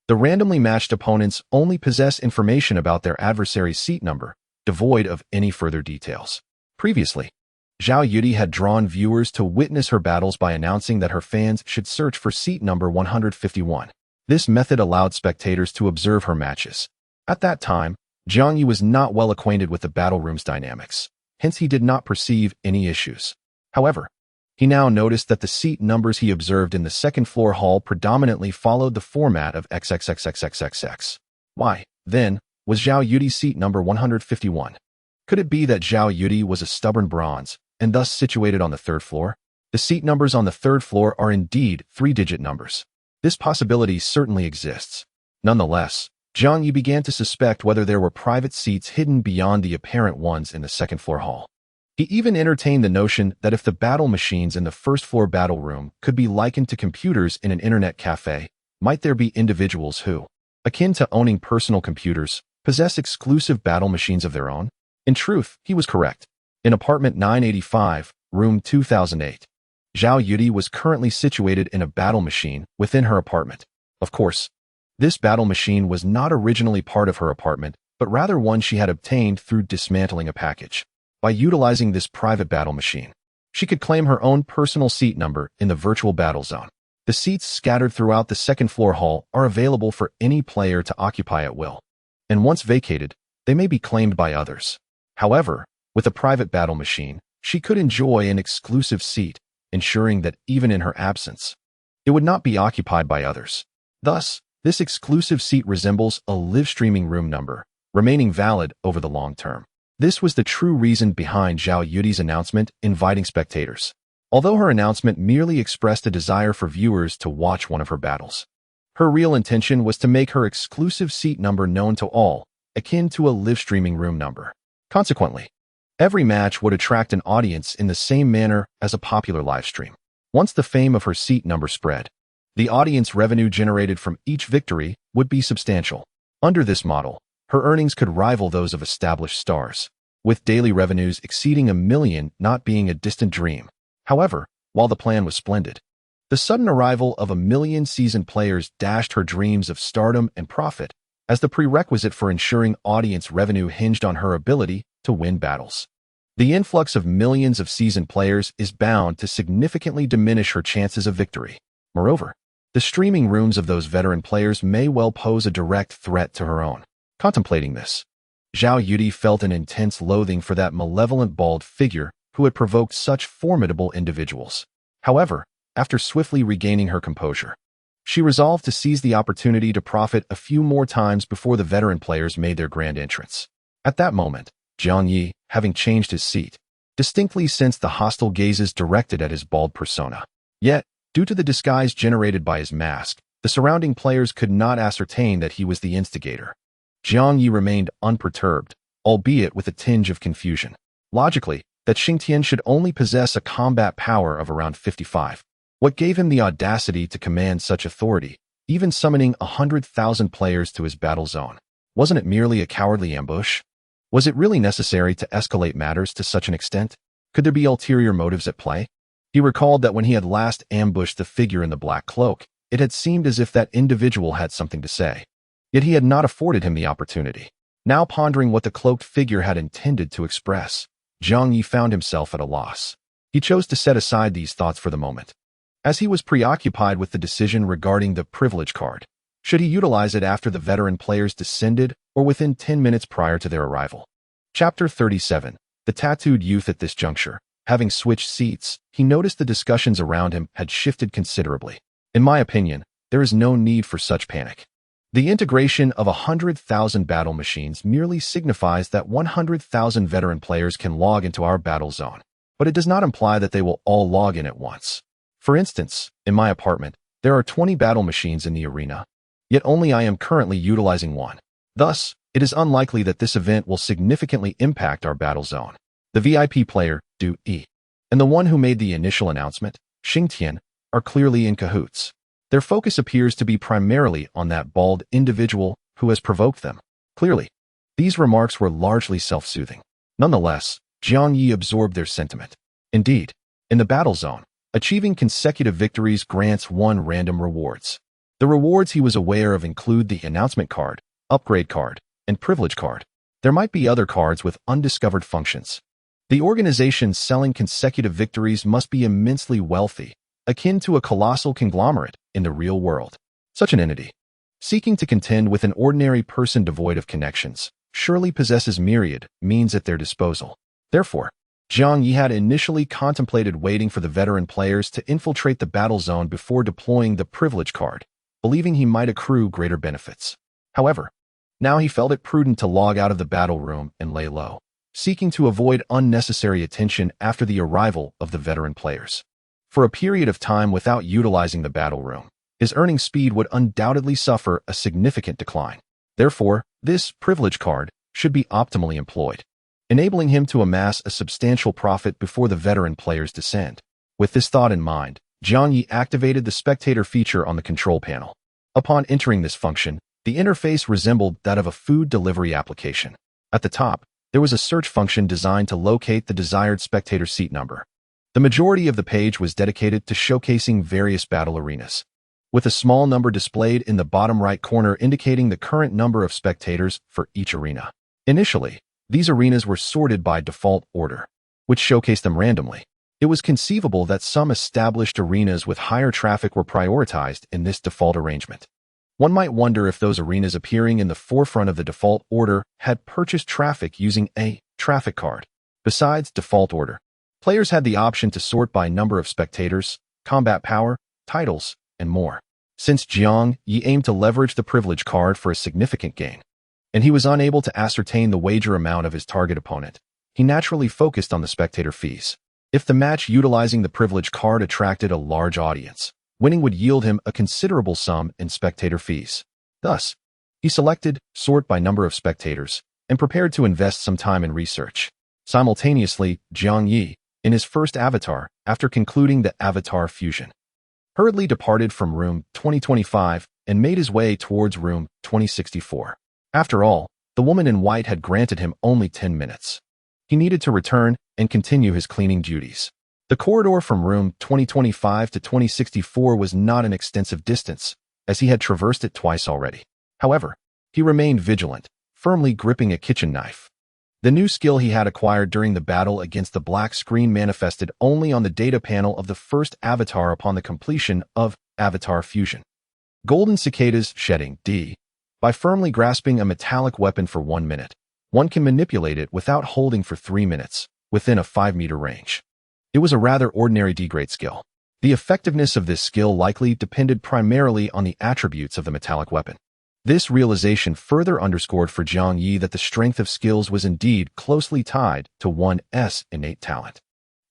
The randomly matched opponents only possess information about their adversary's seat number, devoid of any further details. Previously, Zhao Yudi had drawn viewers to witness her battles by announcing that her fans should search for seat number 151. This method allowed spectators to observe her matches. At that time, Jiang Ye was not well acquainted with the battle room's dynamics, hence he did not perceive any issues. However, he now noticed that the seat numbers he observed in the second-floor hall predominantly followed the format of XXXXXXX. Why, then, was Zhao Yudi's seat number 151? Could it be that Zhao Yudi was a stubborn bronze, and thus situated on the third floor? The seat numbers on the third floor are indeed three-digit numbers. This possibility certainly exists. Nonetheless, Jiang Ye began to suspect whether there were private seats hidden beyond the apparent ones in the second-floor hall. He even entertained the notion that if the battle machines in the first-floor battle room could be likened to computers in an internet cafe, might there be individuals who, akin to owning personal computers, possess exclusive battle machines of their own? In truth, he was correct. In apartment 985, room 2008, Zhao Yudi was currently situated in a battle machine within her apartment. Of course, this battle machine was not originally part of her apartment, but rather one she had obtained through dismantling a package. By utilizing this private battle machine, she could claim her own personal seat number in the virtual battle zone. The seats scattered throughout the second-floor hall are available for any player to occupy at will, and once vacated, they may be claimed by others. However, with a private battle machine, she could enjoy an exclusive seat, ensuring that even in her absence, it would not be occupied by others. Thus, this exclusive seat resembles a live-streaming room number, remaining valid over the long term. This was the true reason behind Zhao Yudi's announcement inviting spectators. Although her announcement merely expressed a desire for viewers to watch one of her battles, her real intention was to make her exclusive seat number known to all, akin to a live-streaming room number. Consequently, every match would attract an audience in the same manner as a popular livestream. Once the fame of her seat number spread, the audience revenue generated from each victory would be substantial. Under this model, her earnings could rival those of established stars, with daily revenues exceeding $1 million not being a distant dream. However, while the plan was splendid, the sudden arrival of 1 million seasoned players dashed her dreams of stardom and profit, as the prerequisite for ensuring audience revenue hinged on her ability to win battles. The influx of millions of seasoned players is bound to significantly diminish her chances of victory. Moreover, the streaming rooms of those veteran players may well pose a direct threat to her own. Contemplating this, Zhao Yudi felt an intense loathing for that malevolent bald figure who had provoked such formidable individuals. However, after swiftly regaining her composure, she resolved to seize the opportunity to profit a few more times before the veteran players made their grand entrance. At that moment, Jiang Ye, having changed his seat, distinctly sensed the hostile gazes directed at his bald persona. Yet, due to the disguise generated by his mask, the surrounding players could not ascertain that he was the instigator. Jiang Ye remained unperturbed, albeit with a tinge of confusion. Logically, that Xingtian should only possess a combat power of around 55. What gave him the audacity to command such authority, even summoning 100,000 players to his battle zone? Wasn't it merely a cowardly ambush? Was it really necessary to escalate matters to such an extent? Could there be ulterior motives at play? He recalled that when he had last ambushed the figure in the black cloak, it had seemed as if that individual had something to say. Yet he had not afforded him the opportunity. Now pondering what the cloaked figure had intended to express, Jiang Ye found himself at a loss. He chose to set aside these thoughts for the moment, as he was preoccupied with the decision regarding the privilege card. Should he utilize it after the veteran players descended or within 10 minutes prior to their arrival? Chapter 37. The tattooed youth. At this juncture, having switched seats, he noticed the discussions around him had shifted considerably. In my opinion, there is no need for such panic. The integration of 100,000 battle machines merely signifies that 100,000 veteran players can log into our battle zone, but it does not imply that they will all log in at once. For instance, in my apartment, there are 20 battle machines in the arena, yet only I am currently utilizing one. Thus, it is unlikely that this event will significantly impact our battle zone. The VIP player, Du Yi, and the one who made the initial announcement, Xingtian, are clearly in cahoots. Their focus appears to be primarily on that bald individual who has provoked them. Clearly, these remarks were largely self-soothing. Nonetheless, Jiang Ye absorbed their sentiment. Indeed, in the battle zone, achieving consecutive victories grants one random rewards. The rewards he was aware of include the announcement card, upgrade card, and privilege card. There might be other cards with undiscovered functions. The organization selling consecutive victories must be immensely wealthy, akin to a colossal conglomerate in the real world. Such an entity, seeking to contend with an ordinary person devoid of connections, surely possesses myriad means at their disposal. Therefore, Jiang Ye had initially contemplated waiting for the veteran players to infiltrate the battle zone before deploying the privilege card, believing he might accrue greater benefits. However, now he felt it prudent to log out of the battle room and lay low, seeking to avoid unnecessary attention after the arrival of the veteran players. For a period of time without utilizing the battle room, his earning speed would undoubtedly suffer a significant decline. Therefore, this privilege card should be optimally employed, enabling him to amass a substantial profit before the veteran players descend. With this thought in mind, Jiang Ye activated the spectator feature on the control panel. Upon entering this function, the interface resembled that of a food delivery application. At the top, there was a search function designed to locate the desired spectator seat number. The majority of the page was dedicated to showcasing various battle arenas, with a small number displayed in the bottom right corner indicating the current number of spectators for each arena. Initially, these arenas were sorted by default order, which showcased them randomly. It was conceivable that some established arenas with higher traffic were prioritized in this default arrangement. One might wonder if those arenas appearing in the forefront of the default order had purchased traffic using a traffic card. Besides default order, players had the option to sort by number of spectators, combat power, titles, and more. Since Jiang Ye aimed to leverage the privilege card for a significant gain, and he was unable to ascertain the wager amount of his target opponent, he naturally focused on the spectator fees. If the match utilizing the privilege card attracted a large audience, winning would yield him a considerable sum in spectator fees. Thus, he selected sort by number of spectators and prepared to invest some time in research. Simultaneously, Jiang Ye, in his first avatar, after concluding the avatar fusion, hurriedly departed from room 2025 and made his way towards room 2064. After all, the woman in white had granted him only 10 minutes. He needed to return and continue his cleaning duties. The corridor from room 2025 to 2064 was not an extensive distance, as he had traversed it twice already. However, he remained vigilant, firmly gripping a kitchen knife. The new skill he had acquired during the battle against the black screen manifested only on the data panel of the first avatar upon the completion of avatar fusion. Golden cicadas shedding D. By firmly grasping a metallic weapon for 1 minute, One can manipulate it without holding for 3 minutes, within a 5-meter range. It was a rather ordinary D-grade skill. The effectiveness of this skill likely depended primarily on the attributes of the metallic weapon. This realization further underscored for Jiang Ye that the strength of skills was indeed closely tied to one's innate talent.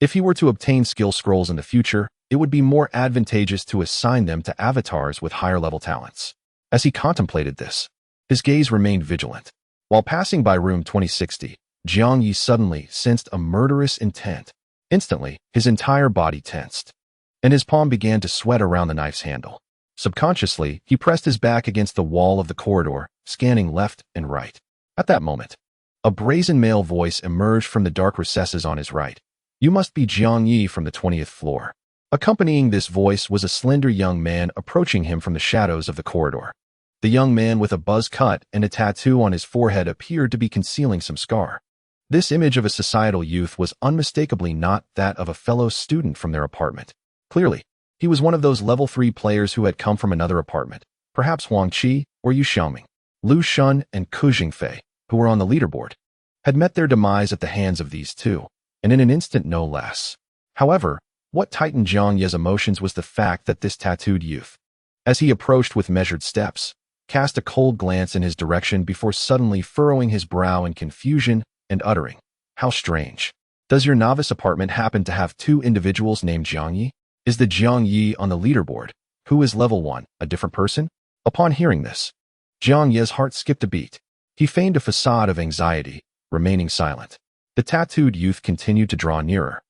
If he were to obtain skill scrolls in the future, it would be more advantageous to assign them to avatars with higher-level talents. As he contemplated this, his gaze remained vigilant. While passing by room 2060, Jiang Ye suddenly sensed a murderous intent. Instantly, his entire body tensed, and his palm began to sweat around the knife's handle. Subconsciously, he pressed his back against the wall of the corridor, scanning left and right. At that moment, a brazen male voice emerged from the dark recesses on his right. "You must be Jiang Ye from the 20th floor." Accompanying this voice was a slender young man approaching him from the shadows of the corridor. The young man with a buzz cut and a tattoo on his forehead appeared to be concealing some scar. This image of a societal youth was unmistakably not that of a fellow student from their apartment. Clearly, he was one of those level 3 players who had come from another apartment, perhaps Wang Qi or Yu Xiaoming. Lu Shun and Ku Jingfei, who were on the leaderboard, had met their demise at the hands of these two, and in an instant no less. However, what tightened Jiang Ye's emotions was the fact that this tattooed youth, as he approached with measured steps, cast a cold glance in his direction before suddenly furrowing his brow in confusion and uttering, "How strange. Does your novice apartment happen to have 2 individuals named Jiang Ye? Is the Jiang Ye on the leaderboard, who is level 1, a different person?" Upon hearing this, Jiang Ye's heart skipped a beat. He feigned a facade of anxiety, remaining silent. The tattooed youth continued to draw nearer,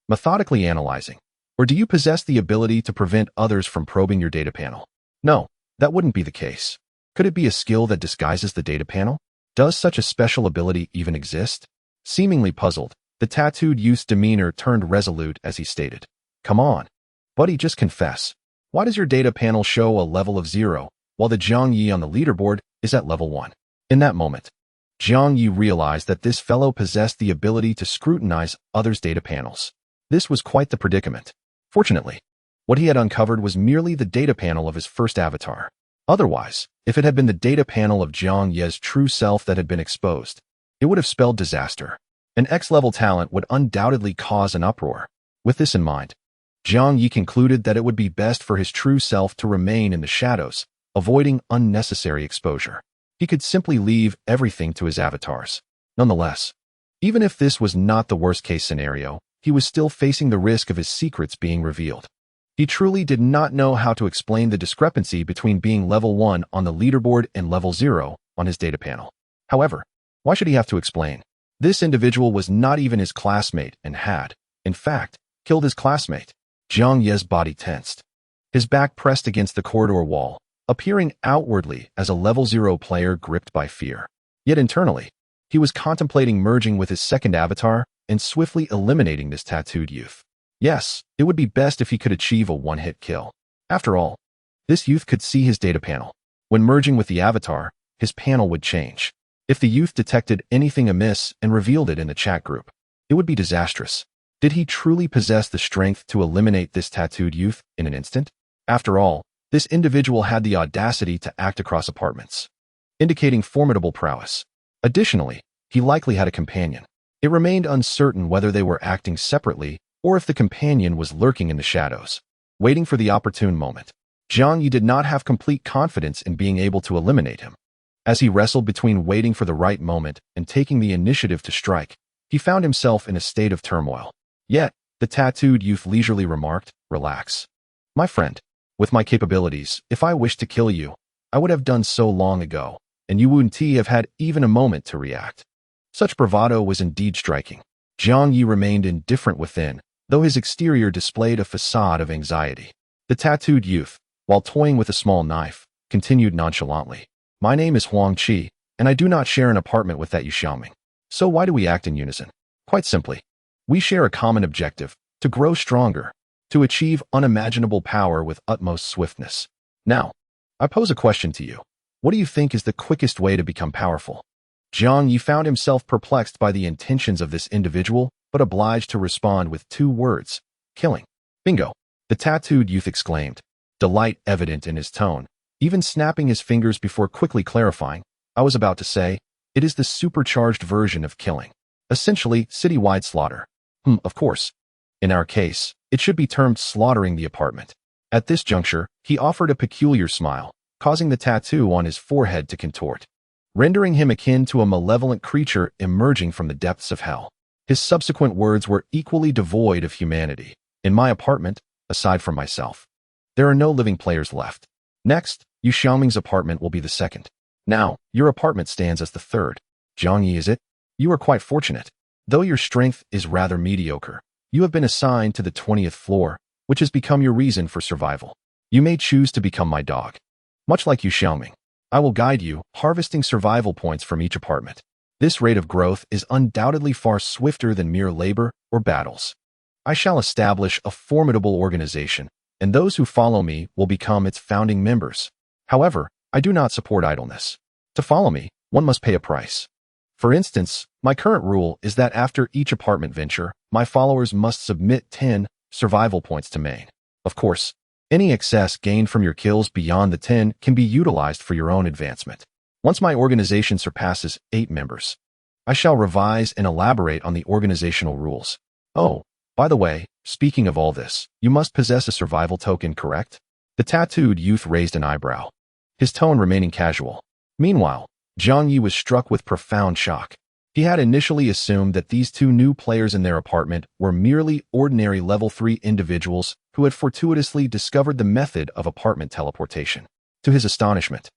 methodically analyzing. "Or do you possess the ability to prevent others from probing your data panel?" "No, that wouldn't be the case." "Could it be a skill that disguises the data panel? Does such a special ability even exist?" Seemingly puzzled, the tattooed youth's demeanor turned resolute as he stated, "Come on, buddy, just confess. Why does your data panel show a level of 0, while the Jiang Ye on the leaderboard is at level 1? In that moment, Jiang Ye realized that this fellow possessed the ability to scrutinize others' data panels. This was quite the predicament. Fortunately, what he had uncovered was merely the data panel of his first avatar. Otherwise, if it had been the data panel of Jiang Ye's true self that had been exposed, it would have spelled disaster. An X-level talent would undoubtedly cause an uproar. With this in mind, Jiang Ye concluded that it would be best for his true self to remain in the shadows, avoiding unnecessary exposure. He could simply leave everything to his avatars. Nonetheless, even if this was not the worst-case scenario, he was still facing the risk of his secrets being revealed. He truly did not know how to explain the discrepancy between being level 1 on the leaderboard and level 0 on his data panel. However, why should he have to explain? This individual was not even his classmate and had, in fact, killed his classmate. Jiang Ye's body tensed, his back pressed against the corridor wall, appearing outwardly as a level 0 player gripped by fear. Yet internally, he was contemplating merging with his second avatar and swiftly eliminating this tattooed youth. Yes, it would be best if he could achieve a one-hit kill. After all, this youth could see his data panel. When merging with the avatar, his panel would change. If the youth detected anything amiss and revealed it in the chat group, it would be disastrous. Did he truly possess the strength to eliminate this tattooed youth in an instant? After all, this individual had the audacity to act across apartments, indicating formidable prowess. Additionally, he likely had a companion. It remained uncertain whether they were acting separately or if the companion was lurking in the shadows, waiting for the opportune moment. Jiang Ye did not have complete confidence in being able to eliminate him. As he wrestled between waiting for the right moment and taking the initiative to strike, he found himself in a state of turmoil. Yet, the tattooed youth leisurely remarked, "Relax. My friend, with my capabilities, if I wished to kill you, I would have done so long ago, and you wouldn't have had even a moment to react." Such bravado was indeed striking. Jiang Ye remained indifferent within, though his exterior displayed a facade of anxiety. The tattooed youth, while toying with a small knife, continued nonchalantly, "My name is Huang Qi, and I do not share an apartment with that Yu Xiaoming. So why do we act in unison? Quite simply, we share a common objective, to grow stronger, to achieve unimaginable power with utmost swiftness. Now, I pose a question to you. What do you think is the quickest way to become powerful?" Jiang Ye found himself perplexed by the intentions of this individual, but obliged to respond with 2 words, "Killing." "Bingo," the tattooed youth exclaimed, delight evident in his tone, even snapping his fingers before quickly clarifying, "I was about to say, It is the supercharged version of killing. Essentially, citywide slaughter. Of course. In our case, it should be termed slaughtering the apartment. At this juncture, he offered a peculiar smile, causing the tattoo on his forehead to contort, rendering him akin to a malevolent creature emerging from the depths of hell. His subsequent words were equally devoid of humanity. In my apartment, aside from myself, there are no living players left. Next, Yu Xiaoming's apartment will be the second. Now, your apartment stands as the third. Jiang Ye, is it? You are quite fortunate. Though your strength is rather mediocre, you have been assigned to the 20th floor, which has become your reason for survival. You may choose to become my dog. Much like Yu Xiaoming, I will guide you, harvesting survival points from each apartment. This rate of growth is undoubtedly far swifter than mere labor or battles. I shall establish a formidable organization, and those who follow me will become its founding members. However, I do not support idleness. To follow me, one must pay a price. For instance, my current rule is that after each apartment venture, my followers must submit 10 survival points to main. Of course, any excess gained from your kills beyond the 10 can be utilized for your own advancement. Once my organization surpasses 8 members, I shall revise and elaborate on the organizational rules. Oh, by the way, speaking of all this, you must possess a survival token, correct? The tattooed youth raised an eyebrow, his tone remaining casual. Meanwhile, Jiang Ye was struck with profound shock. He had initially assumed that these two new players in their apartment were merely ordinary level 3 individuals who had fortuitously discovered the method of apartment teleportation. To his astonishment,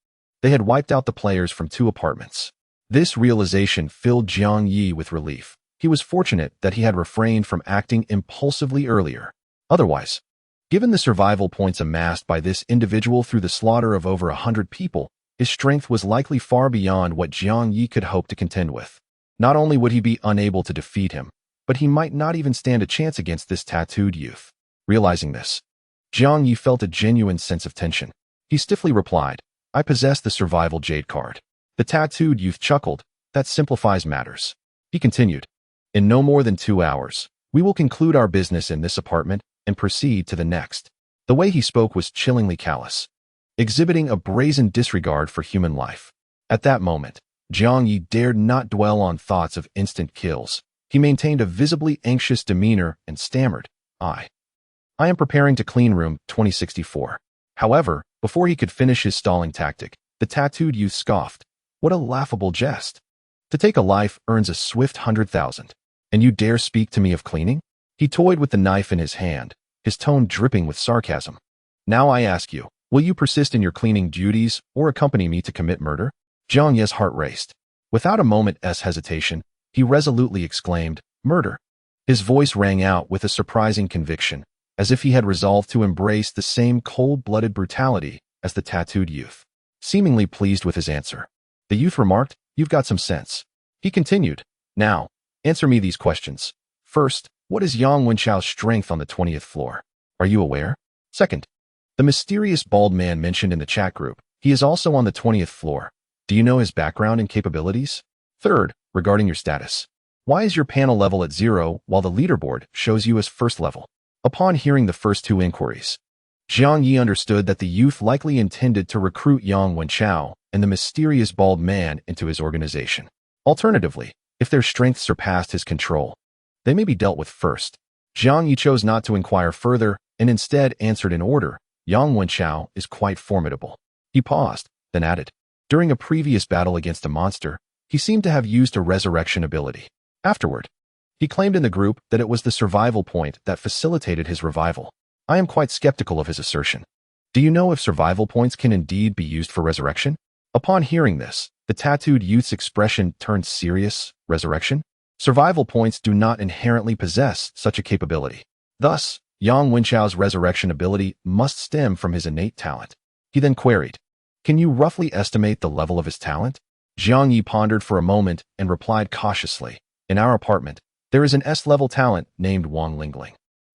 they had wiped out the players from 2 apartments. This realization filled Jiang Ye with relief. He was fortunate that he had refrained from acting impulsively earlier. Otherwise, given the survival points amassed by this individual through the slaughter of over 100 people, his strength was likely far beyond what Jiang Ye could hope to contend with. Not only would he be unable to defeat him, but he might not even stand a chance against this tattooed youth. Realizing this, Jiang Ye felt a genuine sense of tension. He stiffly replied, I possess the survival jade card. The tattooed youth chuckled. That simplifies matters. He continued, in no more than 2 hours, we will conclude our business in this apartment and proceed to the next. The way he spoke was chillingly callous, exhibiting a brazen disregard for human life. At that moment, Jiang Ye dared not dwell on thoughts of instant kills. He maintained a visibly anxious demeanor and stammered, I am preparing to clean room 2064. However, before he could finish his stalling tactic, the tattooed youth scoffed. What a laughable jest. To take a life earns a swift 100,000. And you dare speak to me of cleaning? He toyed with the knife in his hand, his tone dripping with sarcasm. Now I ask you, will you persist in your cleaning duties or accompany me to commit murder? Jiang Ye's heart raced. Without a moment's hesitation, he resolutely exclaimed, murder. His voice rang out with a surprising conviction, as if he had resolved to embrace the same cold-blooded brutality as the tattooed youth. Seemingly pleased with his answer, the youth remarked, you've got some sense. He continued, now, answer me these questions. First, what is Yang Wenchao's strength on the 20th floor? Are you aware? Second, the mysterious bald man mentioned in the chat group, he is also on the 20th floor. Do you know his background and capabilities? Third, regarding your status, why is your panel level at 0 while the leaderboard shows you as first level? Upon hearing the first 2 inquiries, Jiang Ye understood that the youth likely intended to recruit Yang Wenchao and the mysterious bald man into his organization. Alternatively, if their strength surpassed his control, they may be dealt with first. Jiang Ye chose not to inquire further and instead answered in order, Yang Wenchao is quite formidable. He paused, then added, during a previous battle against a monster, he seemed to have used a resurrection ability. Afterward, he claimed in the group that it was the survival point that facilitated his revival. I am quite skeptical of his assertion. Do you know if survival points can indeed be used for resurrection? Upon hearing this, the tattooed youth's expression turned serious. Resurrection? Survival points do not inherently possess such a capability. Thus, Yang Wenchao's resurrection ability must stem from his innate talent. He then queried, can you roughly estimate the level of his talent? Jiang Ye pondered for a moment and replied cautiously, in our apartment, there is an S-level talent named Wang Lingling,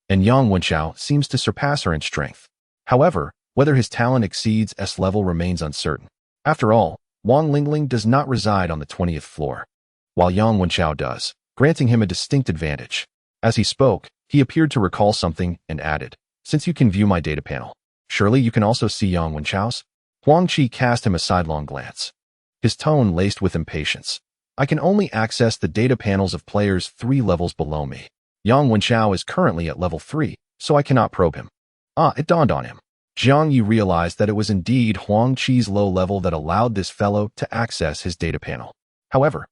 and Yang Wenchao seems to surpass her in strength. However, whether his talent exceeds S-level remains uncertain. After all, Wang Lingling does not reside on the 20th floor, while Yang Wenchao does, granting him a distinct advantage. As he spoke, he appeared to recall something and added, since you can view my data panel, surely you can also see Yang Wenchao's? Huang Qi cast him a sidelong glance, his tone laced with impatience. I can only access the data panels of players 3 levels below me. Yang Wenchao is currently at level 3, so I cannot probe him. It dawned on him. Jiang Ye realized that it was indeed Huang Qi's low level that allowed this fellow to access his data panel. However,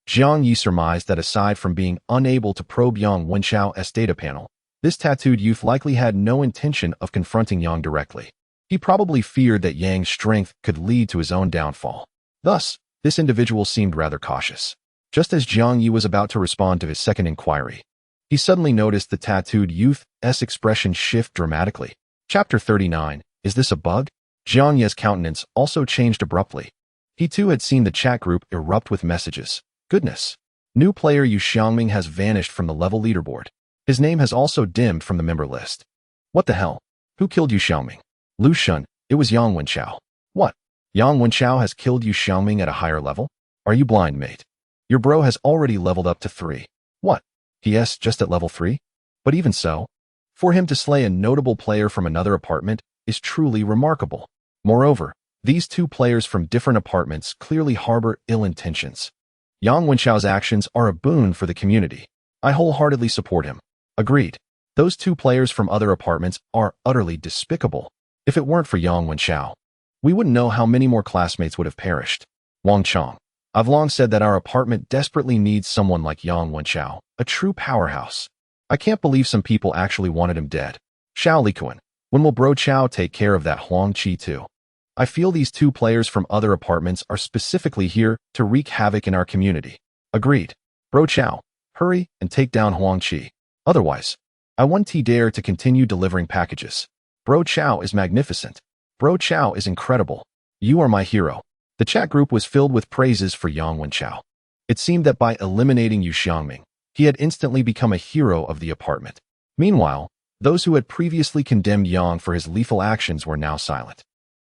Jiang Ye surmised that aside from being unable to probe Yang Wenchao's data panel, this tattooed youth likely had no intention of confronting Yang directly. He probably feared that Yang's strength could lead to his own downfall. Thus, this individual seemed rather cautious. Just as Jiang Ye was about to respond to his second inquiry, he suddenly noticed the tattooed youth's expression shift dramatically. Chapter 39, Is This a Bug? Jiang Ye's countenance also changed abruptly. He too had seen the chat group erupt with messages. Goodness. New player Yu Xiangming has vanished from the level leaderboard. His name has also dimmed from the member list. What the hell? Who killed Yu Xiangming? Lu Shun, it was Yang Wenchao. What? Yang Wenchao has killed Yu Xiangming at a higher level? Are you blind, mate? Your bro has already leveled up to 3. What? He.s. just at level 3? But even so, for him to slay a notable player from another apartment is truly remarkable. Moreover, these two players from different apartments clearly harbor ill intentions. Yang Wenchao's actions are a boon for the community. I wholeheartedly support him. Agreed. Those two players from other apartments are utterly despicable. If it weren't for Yang Wenchao, we wouldn't know how many more classmates would have perished. Wang Chang, I've long said that our apartment desperately needs someone like Yang Wenchao, a true powerhouse. I can't believe some people actually wanted him dead. Xiao Likuan, when will Bro Chao take care of that Huang Qi too? I feel these two players from other apartments are specifically here to wreak havoc in our community. Agreed. Bro Chao, hurry and take down Huang Qi. Otherwise, I won't dare to continue delivering packages. Bro Chao is magnificent. Bro Chao is incredible. You are my hero. The chat group was filled with praises for Yang Wenchao. It seemed that by eliminating Yu Xiangming, he had instantly become a hero of the apartment. Meanwhile, those who had previously condemned Yang for his lethal actions were now silent.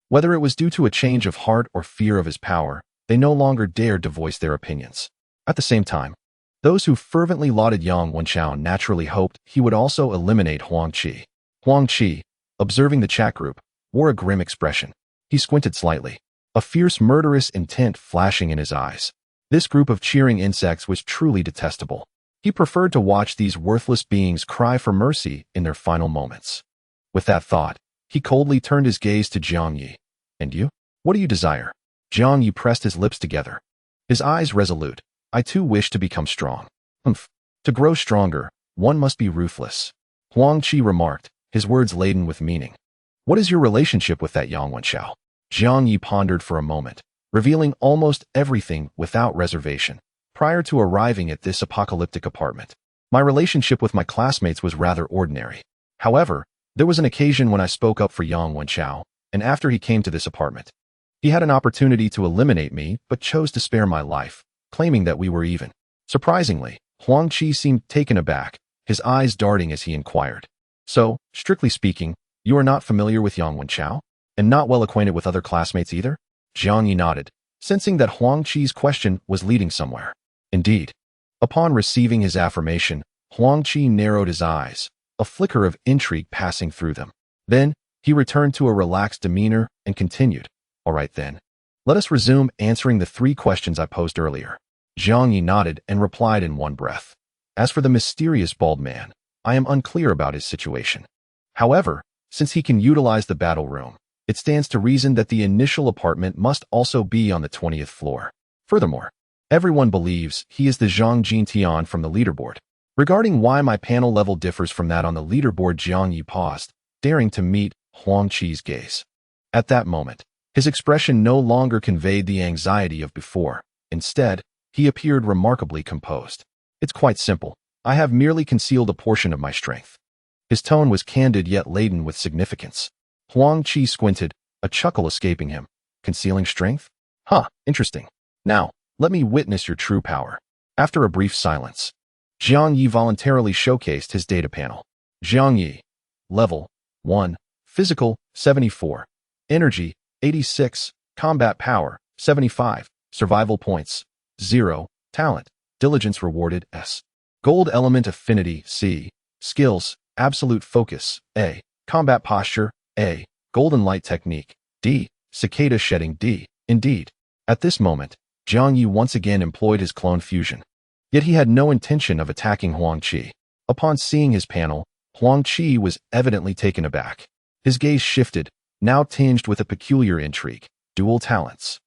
Whether it was due to a change of heart or fear of his power, they no longer dared to voice their opinions. At the same time, those who fervently lauded Yang Wenchao naturally hoped he would also eliminate Huang Qi. Huang Qi, observing the chat group, wore a grim expression. He squinted slightly, a fierce murderous intent flashing in his eyes. This group of cheering insects was truly detestable. He preferred to watch these worthless beings cry for mercy in their final moments. With that thought, he coldly turned his gaze to Jiang Ye. And you? What do you desire? Jiang Ye pressed his lips together, his eyes resolute. I too wish to become strong. To grow stronger, one must be ruthless. Huang Qi remarked, his words laden with meaning. What is your relationship with that Yang Wenchao? Jiang Ye pondered for a moment, revealing almost everything without reservation. Prior to arriving at this apocalyptic apartment, my relationship with my classmates was rather ordinary. However, there was an occasion when I spoke up for Yang Wenchao, and after he came to this apartment, he had an opportunity to eliminate me but chose to spare my life, claiming that we were even. Surprisingly, Huang Qi seemed taken aback, his eyes darting as he inquired. So, strictly speaking, you are not familiar with Yang Wenchao? And not well acquainted with other classmates either? Jiang Ye nodded, sensing that Huang Qi's question was leading somewhere. Indeed. Upon receiving his affirmation, Huang Qi narrowed his eyes, a flicker of intrigue passing through them. Then, he returned to a relaxed demeanor and continued. All right then. Let us resume answering the 3 questions I posed earlier. Jiang Ye nodded and replied in one breath. As for the mysterious bald man, I am unclear about his situation. However, since he can utilize the battle room, it stands to reason that the initial apartment must also be on the 20th floor. Furthermore, everyone believes he is the Zhang Jintian from the leaderboard. Regarding why my panel level differs from that on the leaderboard, Jiang Ye paused, daring to meet Huang Qi's gaze. At that moment, his expression no longer conveyed the anxiety of before. Instead, he appeared remarkably composed. It's quite simple. I have merely concealed a portion of my strength. His tone was candid yet laden with significance. Huang Qi squinted, a chuckle escaping him. Concealing strength? Interesting. Now, let me witness your true power. After a brief silence, Jiang Ye voluntarily showcased his data panel. Jiang Ye, level 1, physical 74, energy 86, combat power 75, survival points 0, talent, diligence rewarded S, gold element affinity C, skills, absolute focus A, combat posture A, golden light technique D, cicada shedding D. Indeed, at this moment, Jiang Ye once again employed his clone fusion. Yet he had no intention of attacking Huang Qi. Upon seeing his panel, Huang Qi was evidently taken aback. His gaze shifted, now tinged with a peculiar intrigue. Dual talents.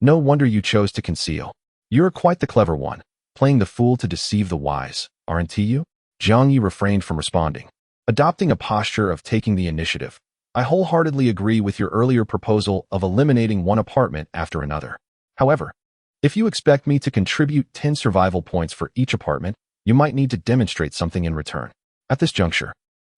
No wonder you chose to conceal. You're quite the clever one, playing the fool to deceive the wise, aren't you? Jiang Ye refrained from responding. Adopting a posture of taking the initiative, I wholeheartedly agree with your earlier proposal of eliminating one apartment after another. However, if you expect me to contribute 10 survival points for each apartment, you might need to demonstrate something in return. At this juncture,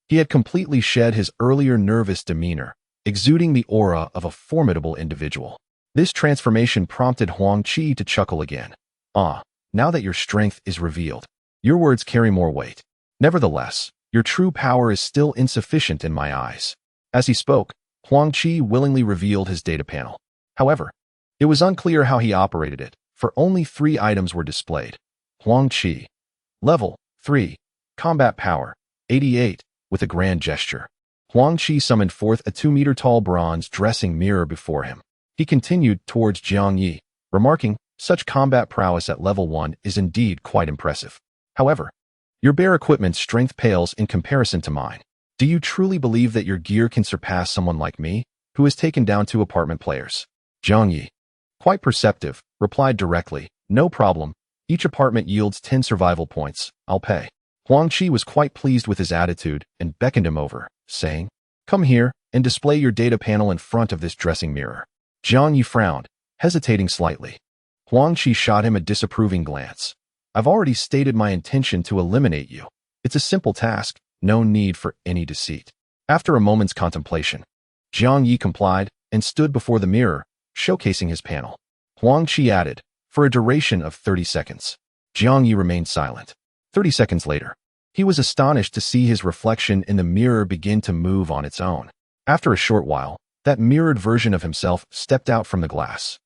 he had completely shed his earlier nervous demeanor, exuding the aura of a formidable individual. This transformation prompted Huang Qi to chuckle again. Now that your strength is revealed, your words carry more weight. Nevertheless, your true power is still insufficient in my eyes. As he spoke, Huang Qi willingly revealed his data panel. However, it was unclear how he operated it, for only 3 items were displayed. Huang Qi. Level 3. Combat Power 88. With a grand gesture, Huang Qi summoned forth a 2-meter-tall bronze dressing mirror before him. He continued towards Jiang Ye, remarking, such combat prowess at level 1 is indeed quite impressive. However, your bare equipment's strength pales in comparison to mine. Do you truly believe that your gear can surpass someone like me, who has taken down 2 apartment players? Jiang Ye, quite perceptive, replied directly, no problem. Each apartment yields 10 survival points. I'll pay. Huang Qi was quite pleased with his attitude and beckoned him over, saying, come here and display your data panel in front of this dressing mirror. Jiang Ye frowned, hesitating slightly. Huang Qi shot him a disapproving glance. I've already stated my intention to eliminate you. It's a simple task, no need for any deceit. After a moment's contemplation, Jiang Ye complied and stood before the mirror, showcasing his panel. Huang Qi added, for a duration of 30 seconds. Jiang Ye remained silent. 30 seconds later, he was astonished to see his reflection in the mirror begin to move on its own. After a short while, that mirrored version of himself stepped out from the glass.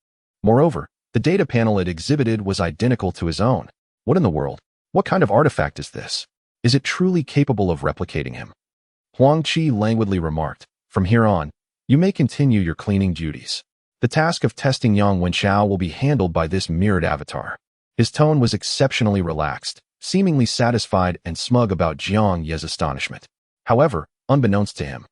Moreover, the data panel it exhibited was identical to his own. What in the world? What kind of artifact is this? Is it truly capable of replicating him? Huang Qi languidly remarked, from here on, you may continue your cleaning duties. The task of testing Yang Wenchao will be handled by this mirrored avatar. His tone was exceptionally relaxed, seemingly satisfied and smug about Jiang Ye's astonishment. However, unbeknownst to him,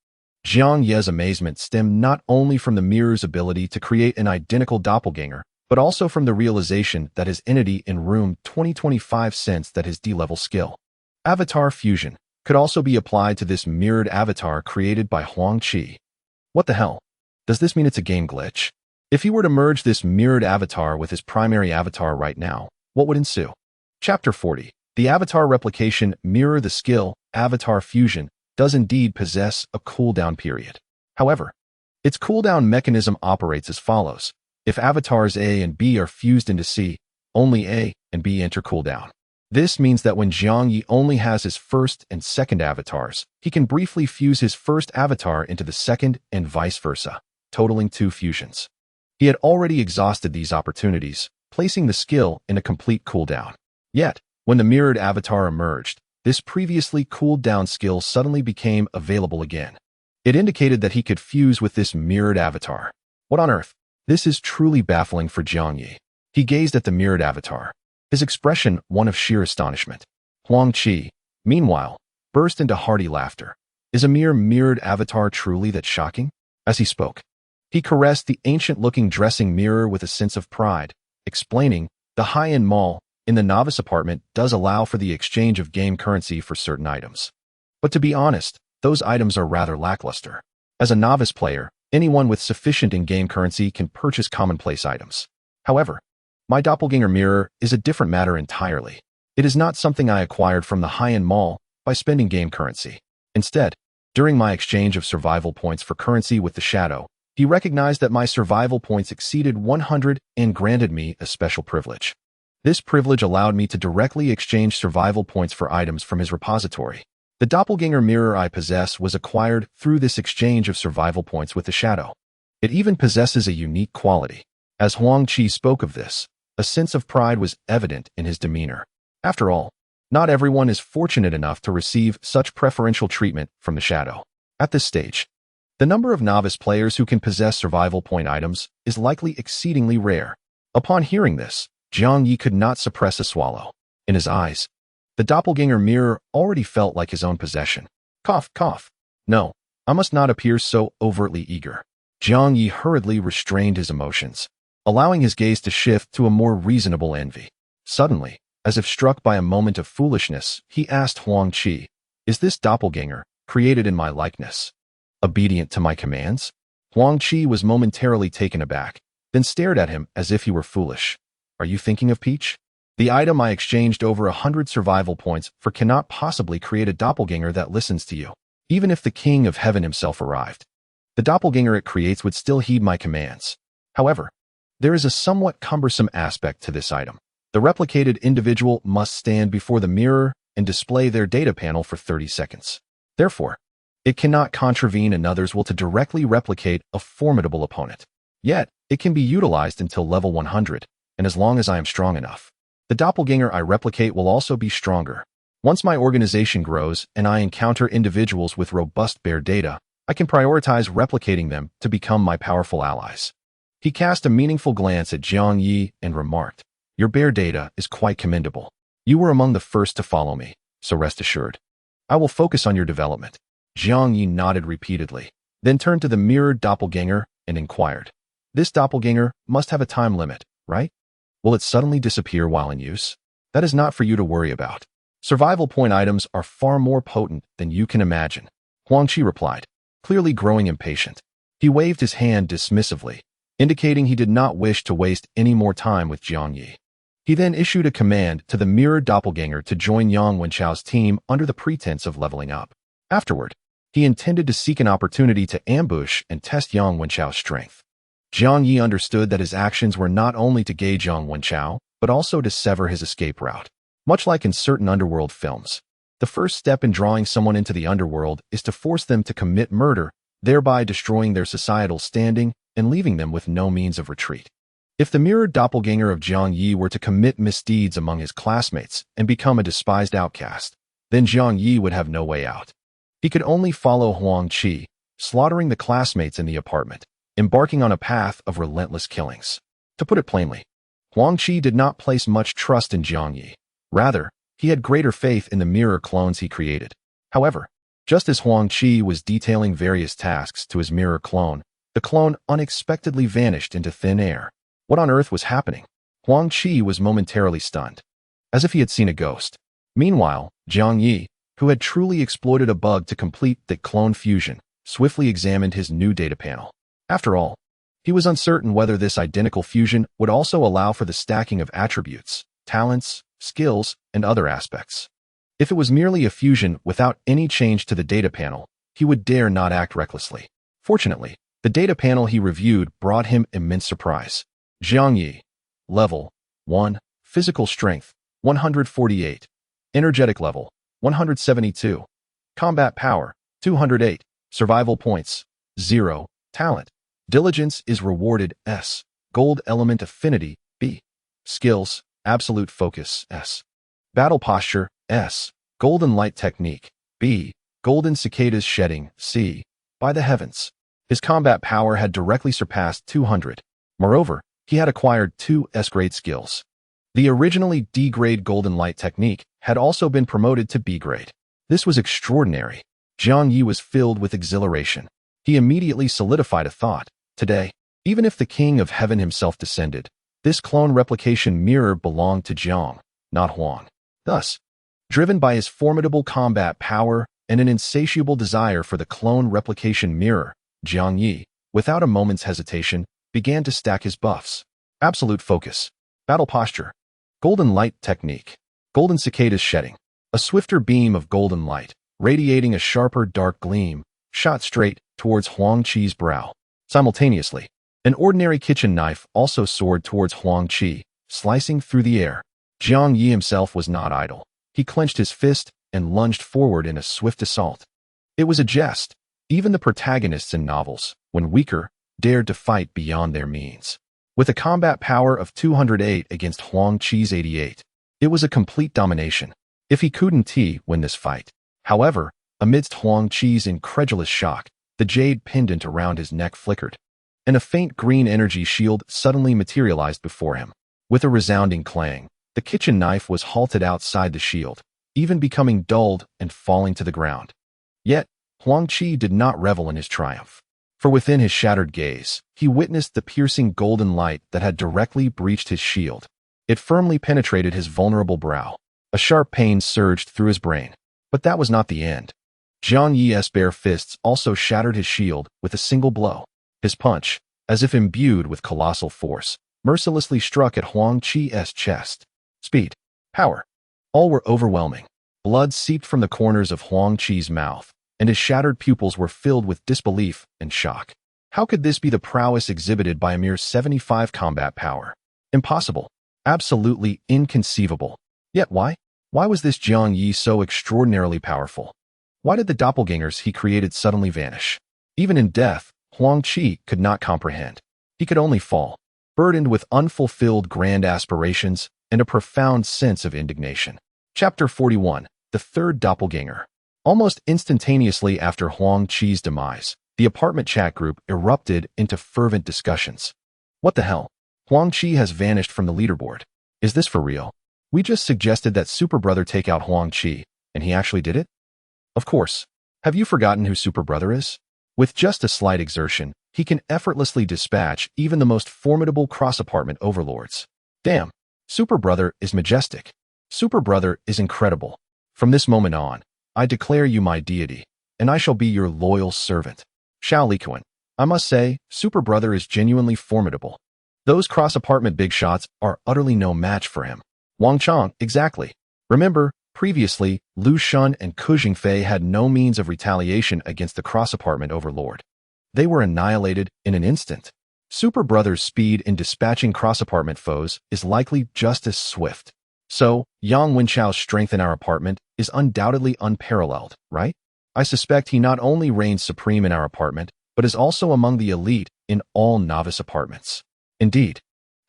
Jiang Ye's amazement stemmed not only from the mirror's ability to create an identical doppelganger, but also from the realization that his entity in room 2025 sensed that his D-level skill, Avatar Fusion, could also be applied to this mirrored avatar created by Huang Qi. What the hell? Does this mean it's a game glitch? If he were to merge this mirrored avatar with his primary avatar right now, what would ensue? Chapter 40. The avatar replication mirror the skill, Avatar Fusion, does indeed possess a cooldown period. However, its cooldown mechanism operates as follows. If avatars A and B are fused into C, only A and B enter cooldown. This means that when Jiang Ye only has his first and second avatars, he can briefly fuse his first avatar into the second and vice versa, totaling 2 fusions. He had already exhausted these opportunities, placing the skill in a complete cooldown. Yet, when the mirrored avatar emerged, this previously cooled down skill suddenly became available again. It indicated that he could fuse with this mirrored avatar. What on earth? This is truly baffling for Jiang Ye. He gazed at the mirrored avatar, his expression one of sheer astonishment. Huang Qi, meanwhile, burst into hearty laughter. Is a mere mirrored avatar truly that shocking? As he spoke, he caressed the ancient-looking dressing mirror with a sense of pride, explaining, the high-end mall in the novice apartment does allow for the exchange of game currency for certain items. But to be honest, those items are rather lackluster. As a novice player, anyone with sufficient in-game currency can purchase commonplace items. However, my doppelganger mirror is a different matter entirely. It is not something I acquired from the high-end mall by spending game currency. Instead, during my exchange of survival points for currency with the shadow, he recognized that my survival points exceeded 100 and granted me a special privilege. This privilege allowed me to directly exchange survival points for items from his repository. The doppelganger mirror I possess was acquired through this exchange of survival points with the shadow. It even possesses a unique quality. As Huang Qi spoke of this, a sense of pride was evident in his demeanor. After all, not everyone is fortunate enough to receive such preferential treatment from the shadow. At this stage, the number of novice players who can possess survival point items is likely exceedingly rare. Upon hearing this, Jiang Ye could not suppress a swallow. In his eyes, the doppelganger mirror already felt like his own possession. Cough, cough. No, I must not appear so overtly eager. Jiang Ye hurriedly restrained his emotions, allowing his gaze to shift to a more reasonable envy. Suddenly, as if struck by a moment of foolishness, he asked Huang Qi, "Is this doppelganger created in my likeness, obedient to my commands?" Huang Qi was momentarily taken aback, then stared at him as if he were foolish. "Are you thinking of Peach? The item I exchanged over 100 survival points for cannot possibly create a doppelganger that listens to you. Even if the King of Heaven himself arrived, the doppelganger it creates would still heed my commands. However, there is a somewhat cumbersome aspect to this item. The replicated individual must stand before the mirror and display their data panel for 30 seconds. Therefore, it cannot contravene another's will to directly replicate a formidable opponent. Yet, it can be utilized until level 100, and as long as I am strong enough, the doppelganger I replicate will also be stronger. Once my organization grows and I encounter individuals with robust bear data, I can prioritize replicating them to become my powerful allies." He cast a meaningful glance at Jiang Ye and remarked, "Your bear data is quite commendable. You were among the first to follow me, so rest assured. I will focus on your development." Jiang Ye nodded repeatedly, then turned to the mirrored doppelganger and inquired, "This doppelganger must have a time limit, right? Will it suddenly disappear while in use? That is not for you to worry about. Survival point items are far more potent than you can imagine," Huang Qi replied, clearly growing impatient. He waved his hand dismissively, indicating he did not wish to waste any more time with Jiang Ye. He then issued a command to the mirrored doppelganger to join Yang Wenchao's team under the pretense of leveling up. Afterward, he intended to seek an opportunity to ambush and test Yang Wenchao's strength. Jiang Ye understood that his actions were not only to gauge Yang Wenchao, but also to sever his escape route. Much like in certain underworld films, the first step in drawing someone into the underworld is to force them to commit murder, thereby destroying their societal standing and leaving them with no means of retreat. If the mirrored doppelganger of Jiang Ye were to commit misdeeds among his classmates and become a despised outcast, then Jiang Ye would have no way out. He could only follow Huang Qi, slaughtering the classmates in the apartment, embarking on a path of relentless killings. To put it plainly, Huang Qi did not place much trust in Jiang Ye. Rather, he had greater faith in the mirror clones he created. However, just as Huang Qi was detailing various tasks to his mirror clone, the clone unexpectedly vanished into thin air. What on earth was happening? Huang Qi was momentarily stunned, as if he had seen a ghost. Meanwhile, Jiang Ye, who had truly exploited a bug to complete the clone fusion, swiftly examined his new data panel. After all, he was uncertain whether this identical fusion would also allow for the stacking of attributes, talents, skills, and other aspects. If it was merely a fusion without any change to the data panel, he would dare not act recklessly. Fortunately, the data panel he reviewed brought him immense surprise. Jiang Ye, level 1, physical strength 148, energetic level 172, combat power 208, survival points 0, talent, diligence is rewarded S, gold element affinity B, skills, absolute focus S, battle posture S, golden light technique B, golden cicadas shedding C. By the heavens, his combat power had directly surpassed 200. Moreover, he had acquired 2 S-grade skills. The originally D-grade golden light technique had also been promoted to B-grade. This was extraordinary. Jiang Ye was filled with exhilaration. He immediately solidified a thought. Today, even if the King of Heaven himself descended, this clone replication mirror belonged to Jiang, not Huang. Thus, driven by his formidable combat power and an insatiable desire for the clone replication mirror, Jiang Ye, without a moment's hesitation, began to stack his buffs. Absolute focus, battle posture, golden light technique, golden cicadas shedding. A swifter beam of golden light, radiating a sharper dark gleam, shot straight towards Huang Qi's brow. Simultaneously, an ordinary kitchen knife also soared towards Huang Qi, slicing through the air. Jiang Ye himself was not idle. He clenched his fist and lunged forward in a swift assault. It was a jest. Even the protagonists in novels, when weaker, dared to fight beyond their means. With a combat power of 208 against Huang Qi's 88, it was a complete domination. If he couldn't win this fight. However, amidst Huang Qi's incredulous shock, the jade pendant around his neck flickered. and a faint green energy shield suddenly materialized before him. With a resounding clang, the kitchen knife was halted outside the shield, even becoming dulled and falling to the ground. Yet, Huang Qi did not revel in his triumph. For within his shattered gaze, he witnessed the piercing golden light that had directly breached his shield. It firmly penetrated his vulnerable brow. A sharp pain surged through his brain. But that was not the end. Jiang Ye's bare fists also shattered his shield with a single blow. His punch, as if imbued with colossal force, mercilessly struck at Huang Qi's chest. Speed, power, all were overwhelming. Blood seeped from the corners of Huang Qi's mouth, and his shattered pupils were filled with disbelief and shock. How could this be the prowess exhibited by a mere 75 combat power? Impossible. Absolutely inconceivable. Yet why? Why was this Jiang Ye so extraordinarily powerful? Why did the doppelgangers he created suddenly vanish? Even in death, Huang Qi could not comprehend. He could only fall, burdened with unfulfilled grand aspirations and a profound sense of indignation. Chapter 41. The Third Doppelganger. Almost instantaneously after Huang Qi's demise, the apartment chat group erupted into fervent discussions. What the hell? Huang Qi has vanished from the leaderboard. Is this for real? We just suggested that Super Brother take out Huang Qi, and he actually did it? Of course. Have you forgotten who Super Brother is? With just a slight exertion, he can effortlessly dispatch even the most formidable cross-apartment overlords. Damn, Super Brother is majestic. Super Brother is incredible. From this moment on, I declare you my deity, and I shall be your loyal servant. Xiao Likuan, I must say, Super Brother is genuinely formidable. Those cross-apartment big shots are utterly no match for him. Wang Chang, exactly. Remember, previously, Lu Shun and Ku Jingfei had no means of retaliation against the cross-apartment overlord. They were annihilated in an instant. Super Brother's speed in dispatching cross-apartment foes is likely just as swift. So, Yang Wenchao's strength in our apartment is undoubtedly unparalleled, right? I suspect he not only reigns supreme in our apartment, but is also among the elite in all novice apartments. Indeed,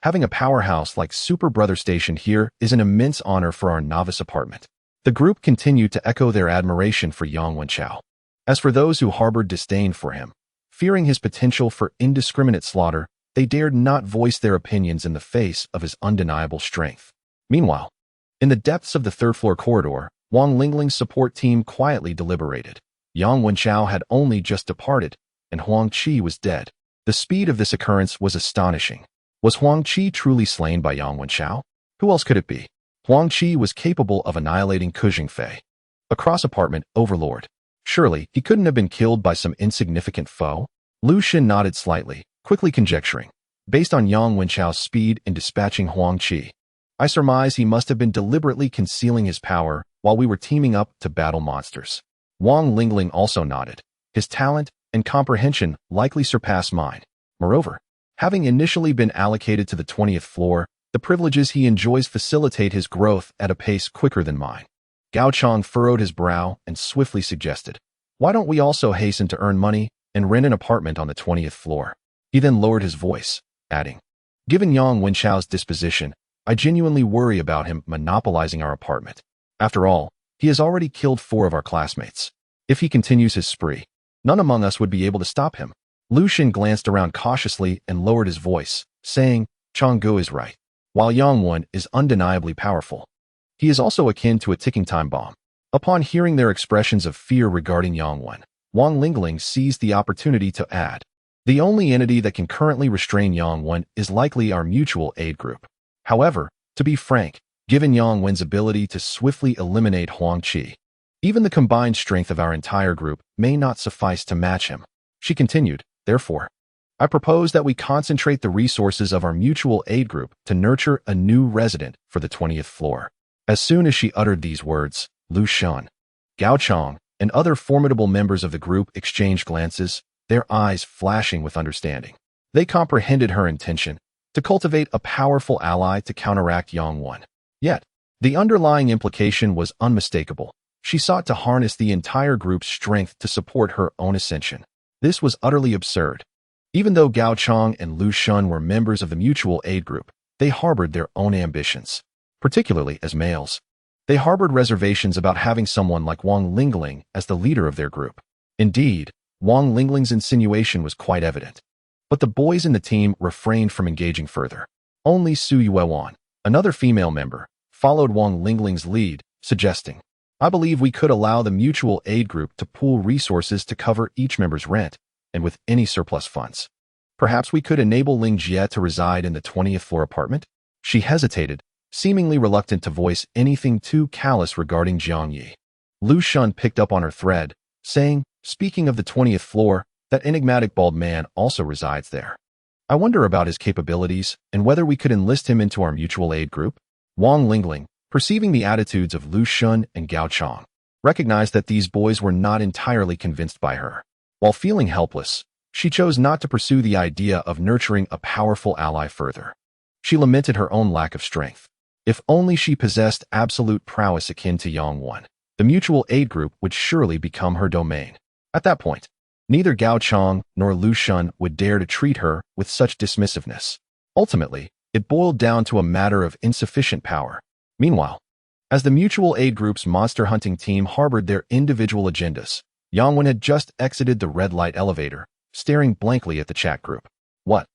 having a powerhouse like Super Brother stationed here is an immense honor for our novice apartment. The group continued to echo their admiration for Yang Wenchao. As for those who harbored disdain for him, fearing his potential for indiscriminate slaughter, they dared not voice their opinions in the face of his undeniable strength. Meanwhile, in the depths of the third-floor corridor, Wang Lingling's support team quietly deliberated. Yang Wenchao had only just departed, and Huang Qi was dead. The speed of this occurrence was astonishing. Was Huang Qi truly slain by Yang Wenchao? Who else could it be? Huang Qi was capable of annihilating Ku Jingfei, a cross-apartment overlord. Surely, he couldn't have been killed by some insignificant foe? Lu Xun nodded slightly, quickly conjecturing. Based on Yang Wenchao's speed in dispatching Huang Qi, I surmise he must have been deliberately concealing his power while we were teaming up to battle monsters. Wang Lingling also nodded. His talent and comprehension likely surpass mine. Moreover, having initially been allocated to the 20th floor, the privileges he enjoys facilitate his growth at a pace quicker than mine. Gao Chang furrowed his brow and swiftly suggested, why don't we also hasten to earn money and rent an apartment on the 20th floor? He then lowered his voice, adding, given Yang Wenchao's disposition, I genuinely worry about him monopolizing our apartment. After all, he has already killed 4 of our classmates. If he continues his spree, none among us would be able to stop him. Lu Xun glanced around cautiously and lowered his voice, saying, Chang Gu is right. While Yang Wen is undeniably powerful, he is also akin to a ticking time bomb. Upon hearing their expressions of fear regarding Yang Wen, Wang Lingling seized the opportunity to add, the only entity that can currently restrain Yang Wen is likely our mutual aid group. However, to be frank, given Yang Wen's ability to swiftly eliminate Huang Qi, even the combined strength of our entire group may not suffice to match him. She continued, therefore, I propose that we concentrate the resources of our mutual aid group to nurture a new resident for the 20th floor. As soon as she uttered these words, Lu Xun, Gao Chang, and other formidable members of the group exchanged glances, their eyes flashing with understanding. They comprehended her intention to cultivate a powerful ally to counteract Yang Wen. Yet, the underlying implication was unmistakable. She sought to harness the entire group's strength to support her own ascension. This was utterly absurd. Even though Gao Chang and Lu Xun were members of the mutual aid group, they harbored their own ambitions. Particularly as males, they harbored reservations about having someone like Wang Lingling as the leader of their group. Indeed, Wang Lingling's insinuation was quite evident. but the boys in the team refrained from engaging further. Only Su Yuewan, another female member, followed Wang Lingling's lead, suggesting, "I believe we could allow the mutual aid group to pool resources to cover each member's rent, and with any surplus funds. Perhaps we could enable Ling Jie to reside in the 20th floor apartment?" She hesitated, seemingly reluctant to voice anything too callous regarding Jiang Ye. Lu Shun picked up on her thread, saying, "Speaking of the 20th floor, that enigmatic bald man also resides there. I wonder about his capabilities and whether we could enlist him into our mutual aid group." Wang Lingling, perceiving the attitudes of Lu Shun and Gao Chang, recognized that these boys were not entirely convinced by her. While feeling helpless, she chose not to pursue the idea of nurturing a powerful ally further. She lamented her own lack of strength. If only she possessed absolute prowess akin to Yang Wan, the mutual aid group would surely become her domain. At that point, neither Gao Chang nor Lu Shun would dare to treat her with such dismissiveness. Ultimately, it boiled down to a matter of insufficient power. Meanwhile, as the mutual aid group's monster hunting team harbored their individual agendas, Yang Wan had just exited the red light elevator, staring blankly at the chat group. "What?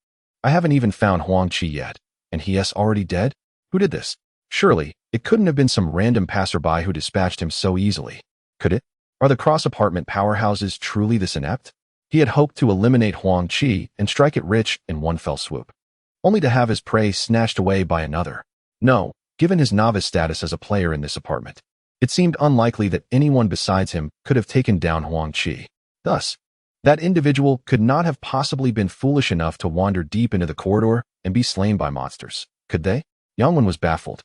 I haven't even found Huang Qi yet, and he's already dead? Who did this? Surely, it couldn't have been some random passerby who dispatched him so easily. Could it? Are the cross-apartment powerhouses truly this inept?" He had hoped to eliminate Huang Qi and strike it rich in one fell swoop, only to have his prey snatched away by another. No, given his novice status as a player in this apartment, it seemed unlikely that anyone besides him could have taken down Huang Qi. Thus, that individual could not have possibly been foolish enough to wander deep into the corridor and be slain by monsters, could they? Yang Wan was baffled,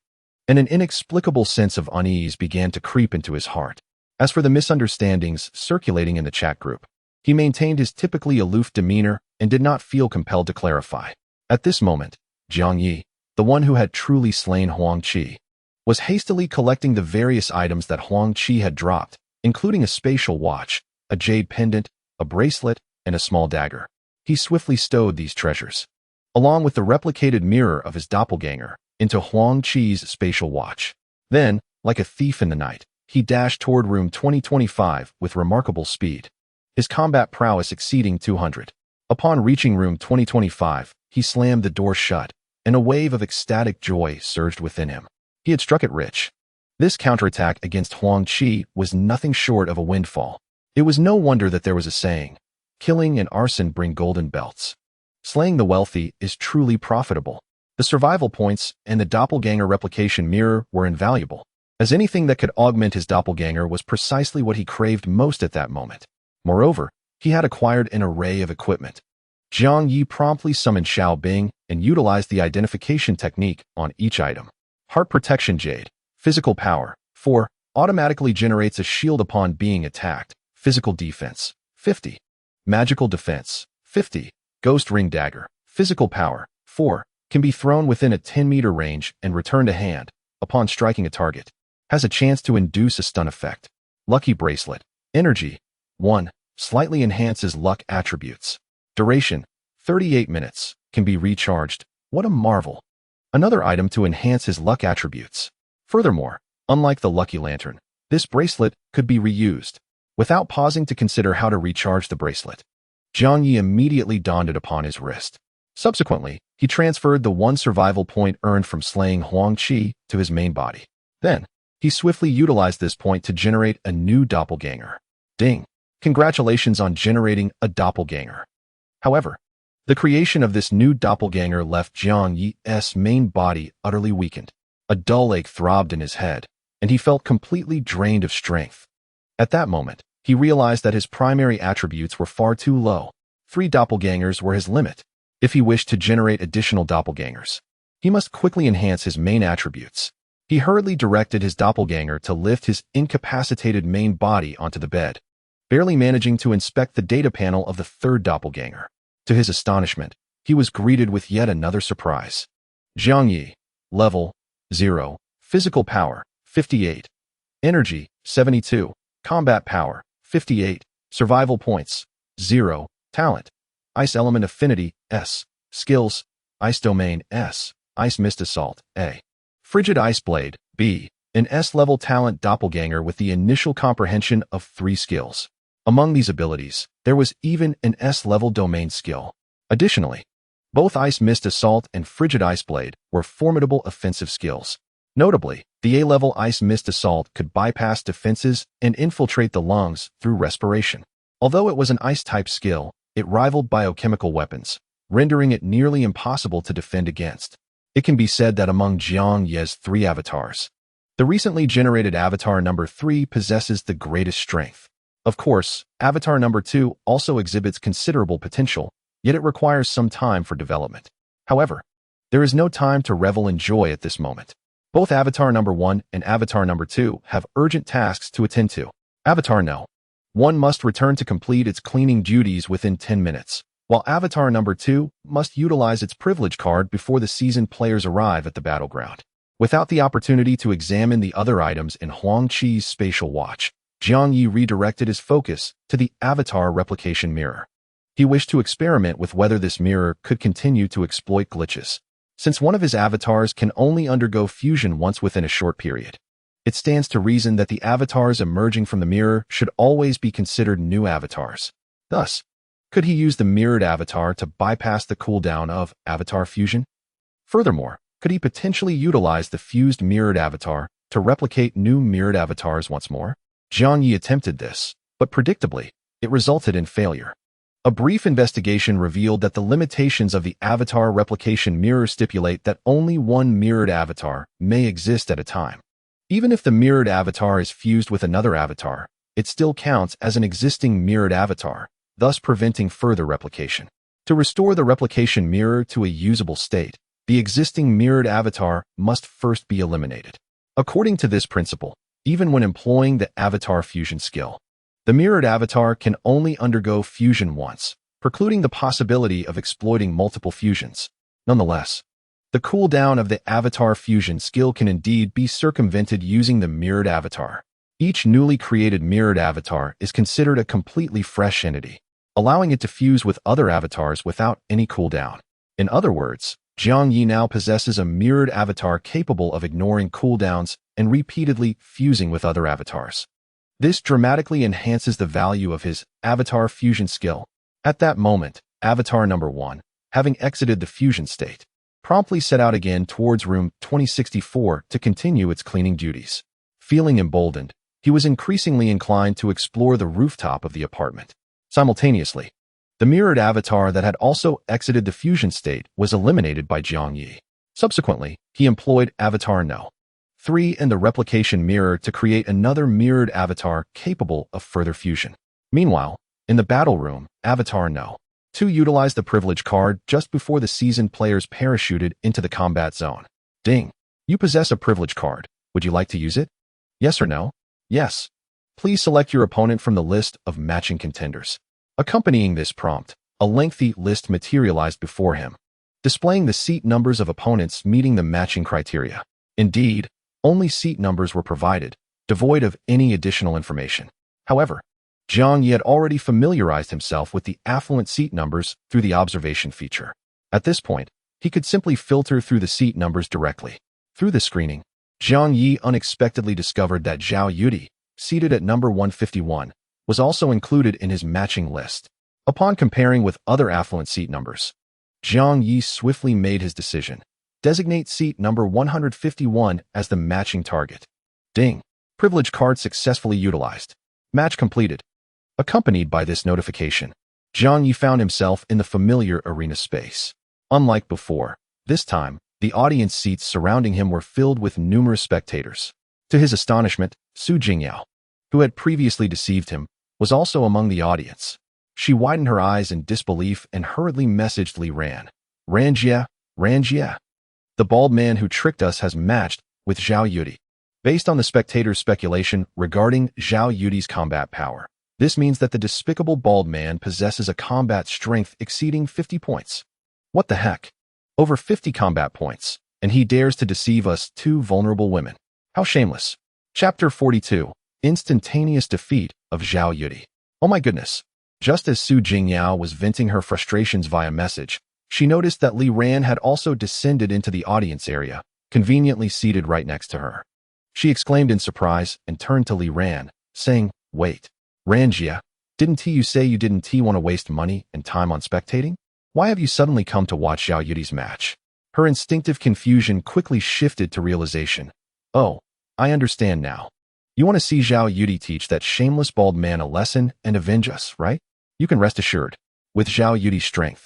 and an inexplicable sense of unease began to creep into his heart. As for the misunderstandings circulating in the chat group, he maintained his typically aloof demeanor and did not feel compelled to clarify. At this moment, Jiang Ye, the one who had truly slain Huang Qi, was hastily collecting the various items that Huang Qi had dropped, including a spatial watch, a jade pendant, a bracelet, and a small dagger. He swiftly stowed these treasures, along with the replicated mirror of his doppelganger, into Huang Qi's spatial watch. Then, like a thief in the night, he dashed toward room 2025 with remarkable speed, his combat prowess exceeding 200. Upon reaching room 2025, he slammed the door shut, and a wave of ecstatic joy surged within him. He had struck it rich. This counterattack against Huang Qi was nothing short of a windfall. It was no wonder that there was a saying, "Killing and arson bring golden belts." Slaying the wealthy is truly profitable. The survival points and the doppelganger replication mirror were invaluable, as anything that could augment his doppelganger was precisely what he craved most at that moment. Moreover, he had acquired an array of equipment. Jiang Ye promptly summoned Xiao Bing and utilized the identification technique on each item. Heart Protection Jade, Physical Power, 4, automatically generates a shield upon being attacked. Physical Defense, 50. Magical Defense, 50. Ghost Ring Dagger, Physical Power, 4, can be thrown within a 10-meter range and returned to hand upon striking a target. Has a chance to induce a stun effect. Lucky Bracelet, Energy, 1, slightly enhances luck attributes. Duration, 38 minutes, can be recharged. What a marvel. Another item to enhance his luck attributes. Furthermore, unlike the Lucky Lantern, this bracelet could be reused. Without pausing to consider how to recharge the bracelet, Jiang Ye immediately donned it upon his wrist. Subsequently, he transferred the one survival point earned from slaying Huang Qi to his main body. Then, he swiftly utilized this point to generate a new doppelganger. Ding! Congratulations on generating a doppelganger. However, the creation of this new doppelganger left Jiang Ye's main body utterly weakened. A dull ache throbbed in his head, and he felt completely drained of strength. At that moment, he realized that his primary attributes were far too low. 3 doppelgangers were his limit. If he wished to generate additional doppelgangers, he must quickly enhance his main attributes. He hurriedly directed his doppelganger to lift his incapacitated main body onto the bed, barely managing to inspect the data panel of the 3rd doppelganger. To his astonishment, he was greeted with yet another surprise. Jiang Ye, level 0, physical power 58, energy 72, combat power 58, survival points 0, talent, ice element affinity S, skills, ice domain S, ice mist assault A, frigid ice blade B, an S-level talent doppelganger with the initial comprehension of 3 skills. Among these abilities, there was even an S-level domain skill. Additionally, both Ice Mist Assault and Frigid Ice Blade were formidable offensive skills. Notably, the A-level Ice Mist Assault could bypass defenses and infiltrate the lungs through respiration. Although it was an ice-type skill, it rivaled biochemical weapons, rendering it nearly impossible to defend against. It can be said that among Jiang Ye's 3 avatars, the recently generated Avatar number 3 possesses the greatest strength. Of course, Avatar number 2 also exhibits considerable potential, yet it requires some time for development. However, there is no time to revel in joy at this moment. Both Avatar number 1 and Avatar number 2 have urgent tasks to attend to. Avatar No. 1 must return to complete its cleaning duties within 10 minutes, while Avatar number 2 must utilize its privilege card before the seasoned players arrive at the battleground. Without the opportunity to examine the other items in Huang Qi's spatial watch, Jiang Ye redirected his focus to the Avatar replication mirror. He wished to experiment with whether this mirror could continue to exploit glitches. Since one of his avatars can only undergo fusion once within a short period, it stands to reason that the avatars emerging from the mirror should always be considered new avatars. Thus, could he use the mirrored avatar to bypass the cooldown of avatar fusion? Furthermore, could he potentially utilize the fused mirrored avatar to replicate new mirrored avatars once more? Jiang Ye attempted this, but predictably, it resulted in failure. A brief investigation revealed that the limitations of the avatar replication mirror stipulate that only one mirrored avatar may exist at a time. Even if the mirrored avatar is fused with another avatar, it still counts as an existing mirrored avatar, thus preventing further replication. To restore the replication mirror to a usable state, the existing mirrored avatar must first be eliminated. According to this principle, even when employing the avatar fusion skill, the mirrored avatar can only undergo fusion once, precluding the possibility of exploiting multiple fusions. Nonetheless, the cooldown of the avatar fusion skill can indeed be circumvented using the mirrored avatar. Each newly created mirrored avatar is considered a completely fresh entity, allowing it to fuse with other avatars without any cooldown. In other words, Jiang Ye now possesses a mirrored avatar capable of ignoring cooldowns and repeatedly fusing with other avatars. This dramatically enhances the value of his avatar fusion skill. At that moment, Avatar number 1, having exited the fusion state, promptly set out again towards room 2064 to continue its cleaning duties. Feeling emboldened, he was increasingly inclined to explore the rooftop of the apartment. Simultaneously, the mirrored avatar that had also exited the fusion state was eliminated by Jiang Ye. Subsequently, he employed Avatar No. 3 in the replication mirror to create another mirrored avatar capable of further fusion. Meanwhile, in the battle room, Avatar No. 2 utilized the privilege card just before the seasoned players parachuted into the combat zone. Ding! You possess a privilege card. Would you like to use it? Yes or no? Yes. Please select your opponent from the list of matching contenders. Accompanying this prompt, a lengthy list materialized before him, displaying the seat numbers of opponents meeting the matching criteria. Indeed, only seat numbers were provided, devoid of any additional information. However, Jiang Ye had already familiarized himself with the affluent seat numbers through the observation feature. At this point, he could simply filter through the seat numbers directly. Through the screening, Jiang Ye unexpectedly discovered that Zhao Yudi, seated at number 151, was also included in his matching list. Upon comparing with other affluent seat numbers, Jiang Ye swiftly made his decision. Designate seat number 151 as the matching target. Ding! Privilege card successfully utilized. Match completed. Accompanied by this notification, Jiang Ye found himself in the familiar arena space. Unlike before, this time, the audience seats surrounding him were filled with numerous spectators. To his astonishment, Su Jingyao, who had previously deceived him, was also among the audience. She widened her eyes in disbelief and hurriedly messaged Li Ran. Ranjie, Ranjie. The bald man who tricked us has matched with Zhao Yudi. Based on the spectators' speculation regarding Zhao Yudi's combat power, this means that the despicable bald man possesses a combat strength exceeding 50 points. What the heck? Over 50 combat points, and he dares to deceive us two vulnerable women. How shameless. Chapter 42. Instantaneous defeat of Zhao Yudi. Oh my goodness. Just as Su Jingyao was venting her frustrations via message, she noticed that Li Ran had also descended into the audience area, conveniently seated right next to her. She exclaimed in surprise and turned to Li Ran, saying, "Wait, Ranjia, didn't you say you didn't want to waste money and time on spectating? Why have you suddenly come to watch Zhao Yudi's match? Her instinctive confusion quickly shifted to realization. Oh, I understand now. You want to see Zhao Yudi teach that shameless bald man a lesson and avenge us, right? You can rest assured. With Zhao Yudi's strength,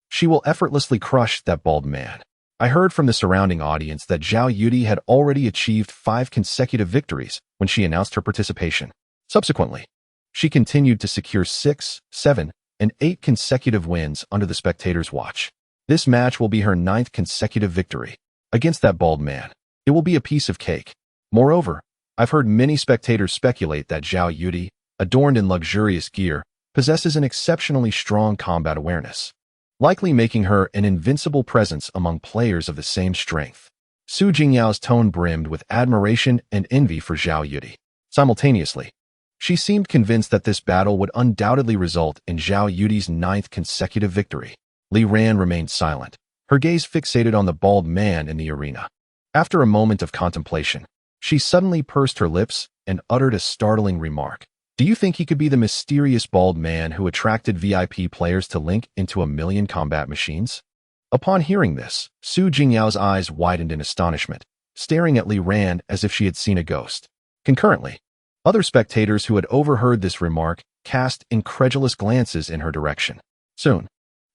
she will effortlessly crush that bald man. I heard from the surrounding audience that Zhao Yudi had already achieved 5 consecutive victories when she announced her participation. Subsequently, she continued to secure 6, 7, and 8 consecutive wins under the spectators' watch. This match will be her 9th consecutive victory against that bald man. It will be a piece of cake. Moreover, I've heard many spectators speculate that Zhao Yudi, adorned in luxurious gear, possesses an exceptionally strong combat awareness, likely making her an invincible presence among players of the same strength. Su Jingyao's tone brimmed with admiration and envy for Zhao Yudi. Simultaneously, she seemed convinced that this battle would undoubtedly result in Zhao Yudi's 9th consecutive victory. Li Ran remained silent, her gaze fixated on the bald man in the arena. After a moment of contemplation, she suddenly pursed her lips and uttered a startling remark. Do you think he could be the mysterious bald man who attracted VIP players to link into 1,000,000 combat machines? Upon hearing this, Su Jingyao's eyes widened in astonishment, staring at Li Ran as if she had seen a ghost. Concurrently, other spectators who had overheard this remark cast incredulous glances in her direction. Soon,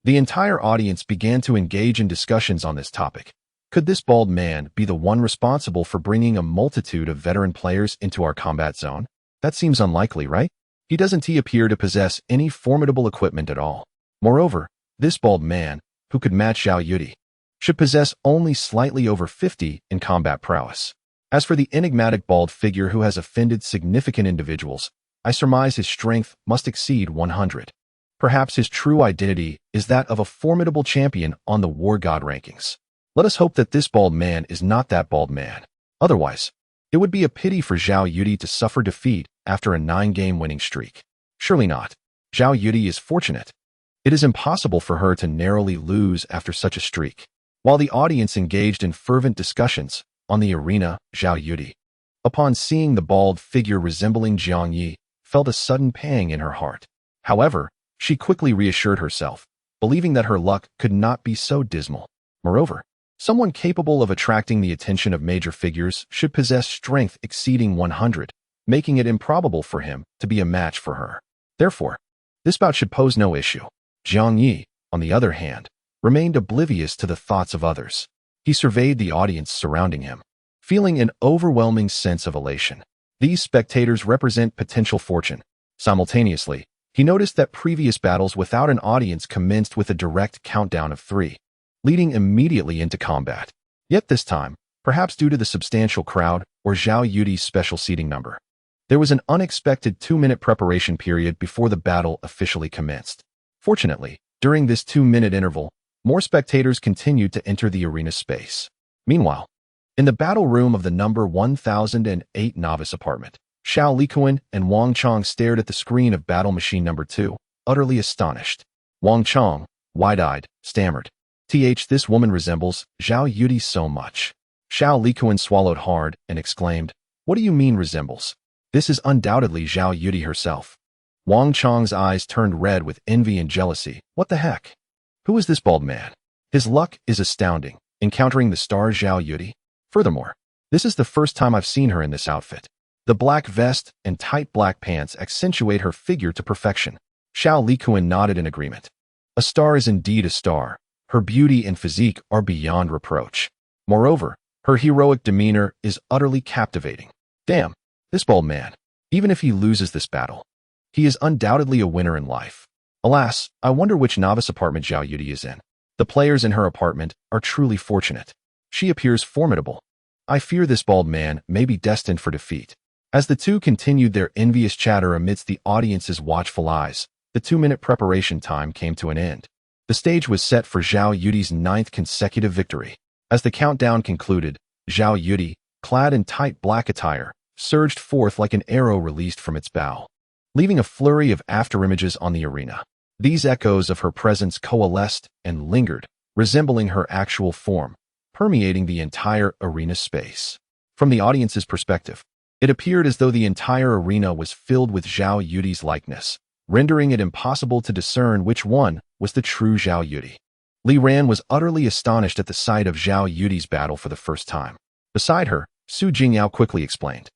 the entire audience began to engage in discussions on this topic. Could this bald man be the one responsible for bringing a multitude of veteran players into our combat zone? That seems unlikely, right? He doesn't appear to possess any formidable equipment at all. Moreover, this bald man, who could match Zhao Yudi, should possess only slightly over 50 in combat prowess. As for the enigmatic bald figure who has offended significant individuals, I surmise his strength must exceed 100. Perhaps his true identity is that of a formidable champion on the War God rankings. Let us hope that this bald man is not that bald man. Otherwise, it would be a pity for Zhao Yudi to suffer defeat after a 9-game winning streak. Surely not. Zhao Yudi is fortunate. It is impossible for her to narrowly lose after such a streak. While the audience engaged in fervent discussions on the arena, Zhao Yudi, upon seeing the bald figure resembling Jiang Ye, felt a sudden pang in her heart. However, she quickly reassured herself, believing that her luck could not be so dismal. Moreover, someone capable of attracting the attention of major figures should possess strength exceeding 100, making it improbable for him to be a match for her. Therefore, this bout should pose no issue. Jiang Ye, on the other hand, remained oblivious to the thoughts of others. He surveyed the audience surrounding him, feeling an overwhelming sense of elation. These spectators represent potential fortune. Simultaneously, he noticed that previous battles without an audience commenced with a direct countdown of 3, leading immediately into combat. Yet this time, perhaps due to the substantial crowd or Zhao Yudi's special seating number, there was an unexpected 2-minute preparation period before the battle officially commenced. Fortunately, during this 2-minute interval, more spectators continued to enter the arena space. Meanwhile, in the battle room of the number 1008 novice apartment, Xiao Likuan and Wang Chang stared at the screen of battle machine number 2, utterly astonished. Wang Chang, wide-eyed, stammered, This woman resembles Zhao Yudi so much. Xiao Likuan swallowed hard and exclaimed, What do you mean resembles? This is undoubtedly Zhao Yudi herself. Wang Chang's eyes turned red with envy and jealousy. What the heck? Who is this bald man? His luck is astounding, encountering the star Zhao Yudi. Furthermore, this is the first time I've seen her in this outfit. The black vest and tight black pants accentuate her figure to perfection. Xiao Likuan nodded in agreement. A star is indeed a star. Her beauty and physique are beyond reproach. Moreover, her heroic demeanor is utterly captivating. Damn, this bald man, even if he loses this battle, he is undoubtedly a winner in life. Alas, I wonder which novice apartment Zhao Yudi is in. The players in her apartment are truly fortunate. She appears formidable. I fear this bald man may be destined for defeat. As the two continued their envious chatter amidst the audience's watchful eyes, the 2-minute preparation time came to an end. The stage was set for Zhao Yudi's 9th consecutive victory. As the countdown concluded, Zhao Yudi, clad in tight black attire, surged forth like an arrow released from its bow, leaving a flurry of afterimages on the arena. These echoes of her presence coalesced and lingered, resembling her actual form, permeating the entire arena space. From the audience's perspective, it appeared as though the entire arena was filled with Zhao Yudi's likeness, rendering it impossible to discern which one was the true Zhao Yudi. Li Ran was utterly astonished at the sight of Zhao Yudi's battle for the first time. Beside her, Su Jingyao quickly explained.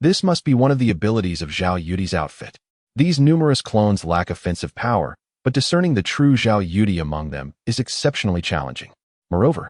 This must be one of the abilities of Zhao Yudi's outfit. These numerous clones lack offensive power, but discerning the true Zhao Yudi among them is exceptionally challenging. Moreover,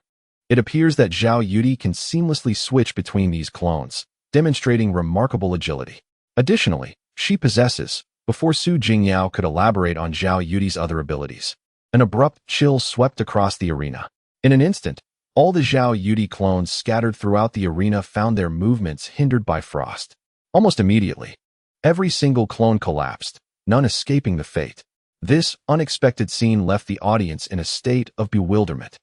it appears that Zhao Yudi can seamlessly switch between these clones, demonstrating remarkable agility. Additionally, she possesses, before Su Jingyao could elaborate on Zhao Yudi's other abilities, an abrupt chill swept across the arena. In an instant, all the Zhao Yudi clones scattered throughout the arena found their movements hindered by frost. Almost immediately, every single clone collapsed, none escaping the fate. This unexpected scene left the audience in a state of bewilderment.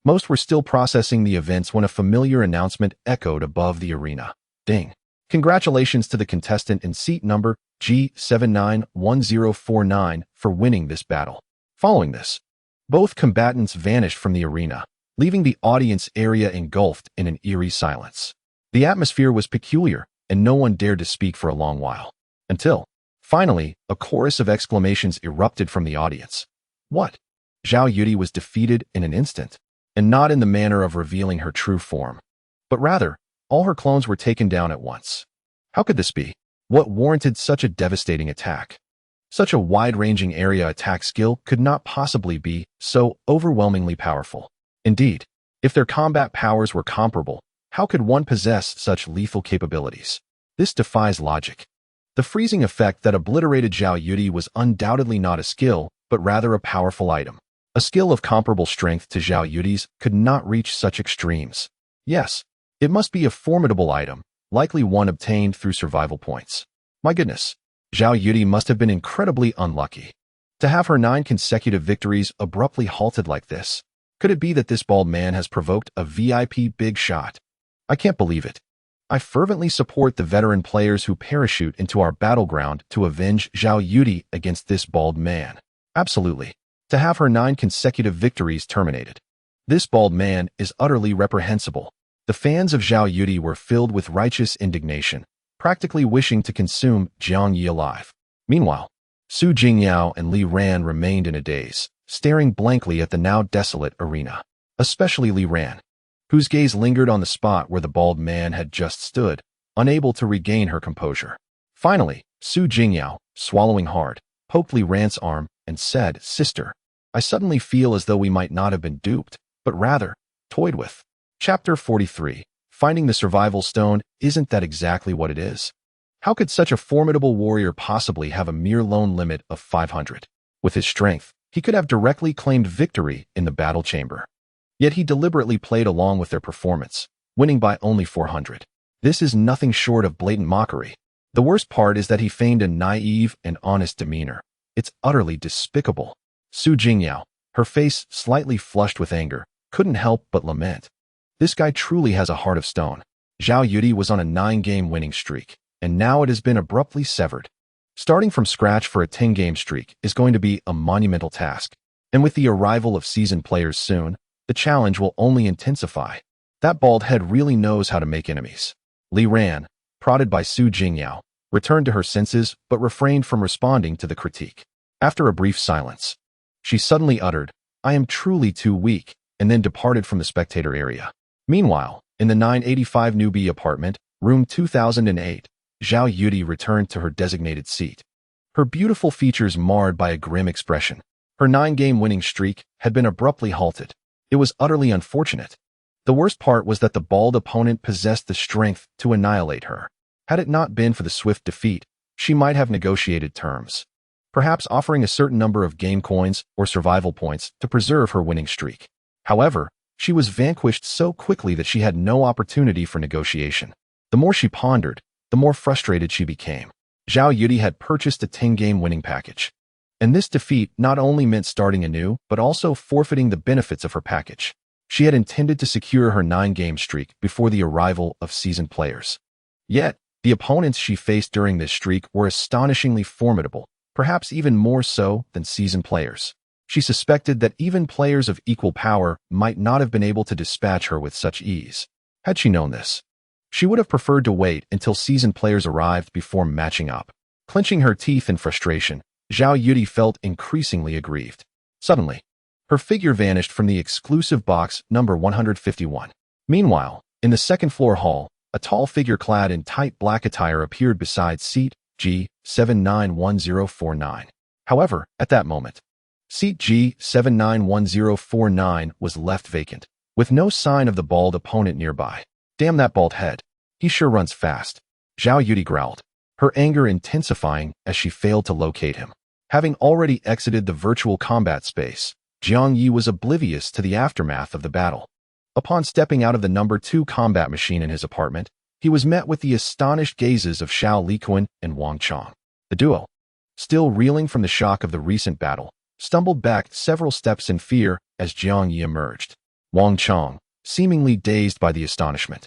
Most were still processing the events when a familiar announcement echoed above the arena. Ding! Congratulations to the contestant in seat number G791049 for winning this battle. Following this, both combatants vanished from the arena, leaving the audience area engulfed in an eerie silence. The atmosphere was peculiar, and no one dared to speak for a long while. Until, finally, a chorus of exclamations erupted from the audience. What? Zhao Yudi was defeated in an instant, and not in the manner of revealing her true form, but rather, all her clones were taken down at once. How could this be? What warranted such a devastating attack? Such a wide-ranging area attack skill could not possibly be so overwhelmingly powerful. Indeed, if their combat powers were comparable, how could one possess such lethal capabilities? This defies logic. The freezing effect that obliterated Zhao Yudi was undoubtedly not a skill, but rather a powerful item. A skill of comparable strength to Zhao Yudi's could not reach such extremes. Yes, it must be a formidable item, likely one obtained through survival points. My goodness, Zhao Yudi must have been incredibly unlucky. To have her 9 consecutive victories abruptly halted like this. Could it be that this bald man has provoked a VIP big shot? I can't believe it. I fervently support the veteran players who parachute into our battleground to avenge Zhao Yudi against this bald man. Absolutely. To have her 9 consecutive victories terminated. This bald man is utterly reprehensible. The fans of Zhao Yudi were filled with righteous indignation, practically wishing to consume Jiang Ye alive. Meanwhile, Su Jingyao and Li Ran remained in a daze, staring blankly at the now desolate arena. Especially Li Ran, whose gaze lingered on the spot where the bald man had just stood, unable to regain her composure. Finally, Su Jingyao, swallowing hard, poked Li Ran's arm and said, "Sister, I suddenly feel as though we might not have been duped, but rather, toyed with." Chapter 43. Finding the Survival Stone, isn't that exactly what it is? How could such a formidable warrior possibly have a mere lone limit of 500? With his strength, he could have directly claimed victory in the battle chamber. Yet he deliberately played along with their performance, winning by only 400. This is nothing short of blatant mockery. The worst part is that he feigned a naive and honest demeanor. It's utterly despicable. Su Jingyao, her face slightly flushed with anger, couldn't help but lament. This guy truly has a heart of stone. Zhao Yudi was on a 9-game winning streak, and now it has been abruptly severed. Starting from scratch for a 10-game streak is going to be a monumental task, and with the arrival of seasoned players soon, the challenge will only intensify. That bald head really knows how to make enemies. Li Ran, prodded by Su Jingyao, returned to her senses but refrained from responding to the critique. After a brief silence, she suddenly uttered, "I am truly too weak," and then departed from the spectator area. Meanwhile, in the 985 newbie apartment, room 2008, Zhao Yudi returned to her designated seat. Her beautiful features marred by a grim expression. Her 9-game winning streak had been abruptly halted. It was utterly unfortunate. The worst part was that the bald opponent possessed the strength to annihilate her. Had it not been for the swift defeat, she might have negotiated terms, perhaps offering a certain number of game coins or survival points to preserve her winning streak. However, she was vanquished so quickly that she had no opportunity for negotiation. The more she pondered, the more frustrated she became. Zhao Yudi had purchased a 10-game winning package, and this defeat not only meant starting anew, but also forfeiting the benefits of her package. She had intended to secure her 9-game streak before the arrival of seasoned players. Yet, the opponents she faced during this streak were astonishingly formidable, perhaps even more so than seasoned players. She suspected that even players of equal power might not have been able to dispatch her with such ease. Had she known this, she would have preferred to wait until seasoned players arrived before matching up. Clenching her teeth in frustration, Zhao Yudi felt increasingly aggrieved. Suddenly, Her figure vanished from the exclusive box number 151. Meanwhile, in the second-floor hall, a tall figure clad in tight black attire appeared beside seat G791049. However, at that moment, seat G791049 was left vacant, with no sign of the bald opponent nearby. Damn that bald head. He sure runs fast. Zhao Yudi growled, her anger intensifying as she failed to locate him. Having already exited the virtual combat space, Jiang Ye was oblivious to the aftermath of the battle. Upon stepping out of the number 2 combat machine in his apartment, he was met with the astonished gazes of Xiao Liquan and Wang Chang. The duo, still reeling from the shock of the recent battle, stumbled back several steps in fear as Jiang Ye emerged. Wang Chang, seemingly dazed by the astonishment,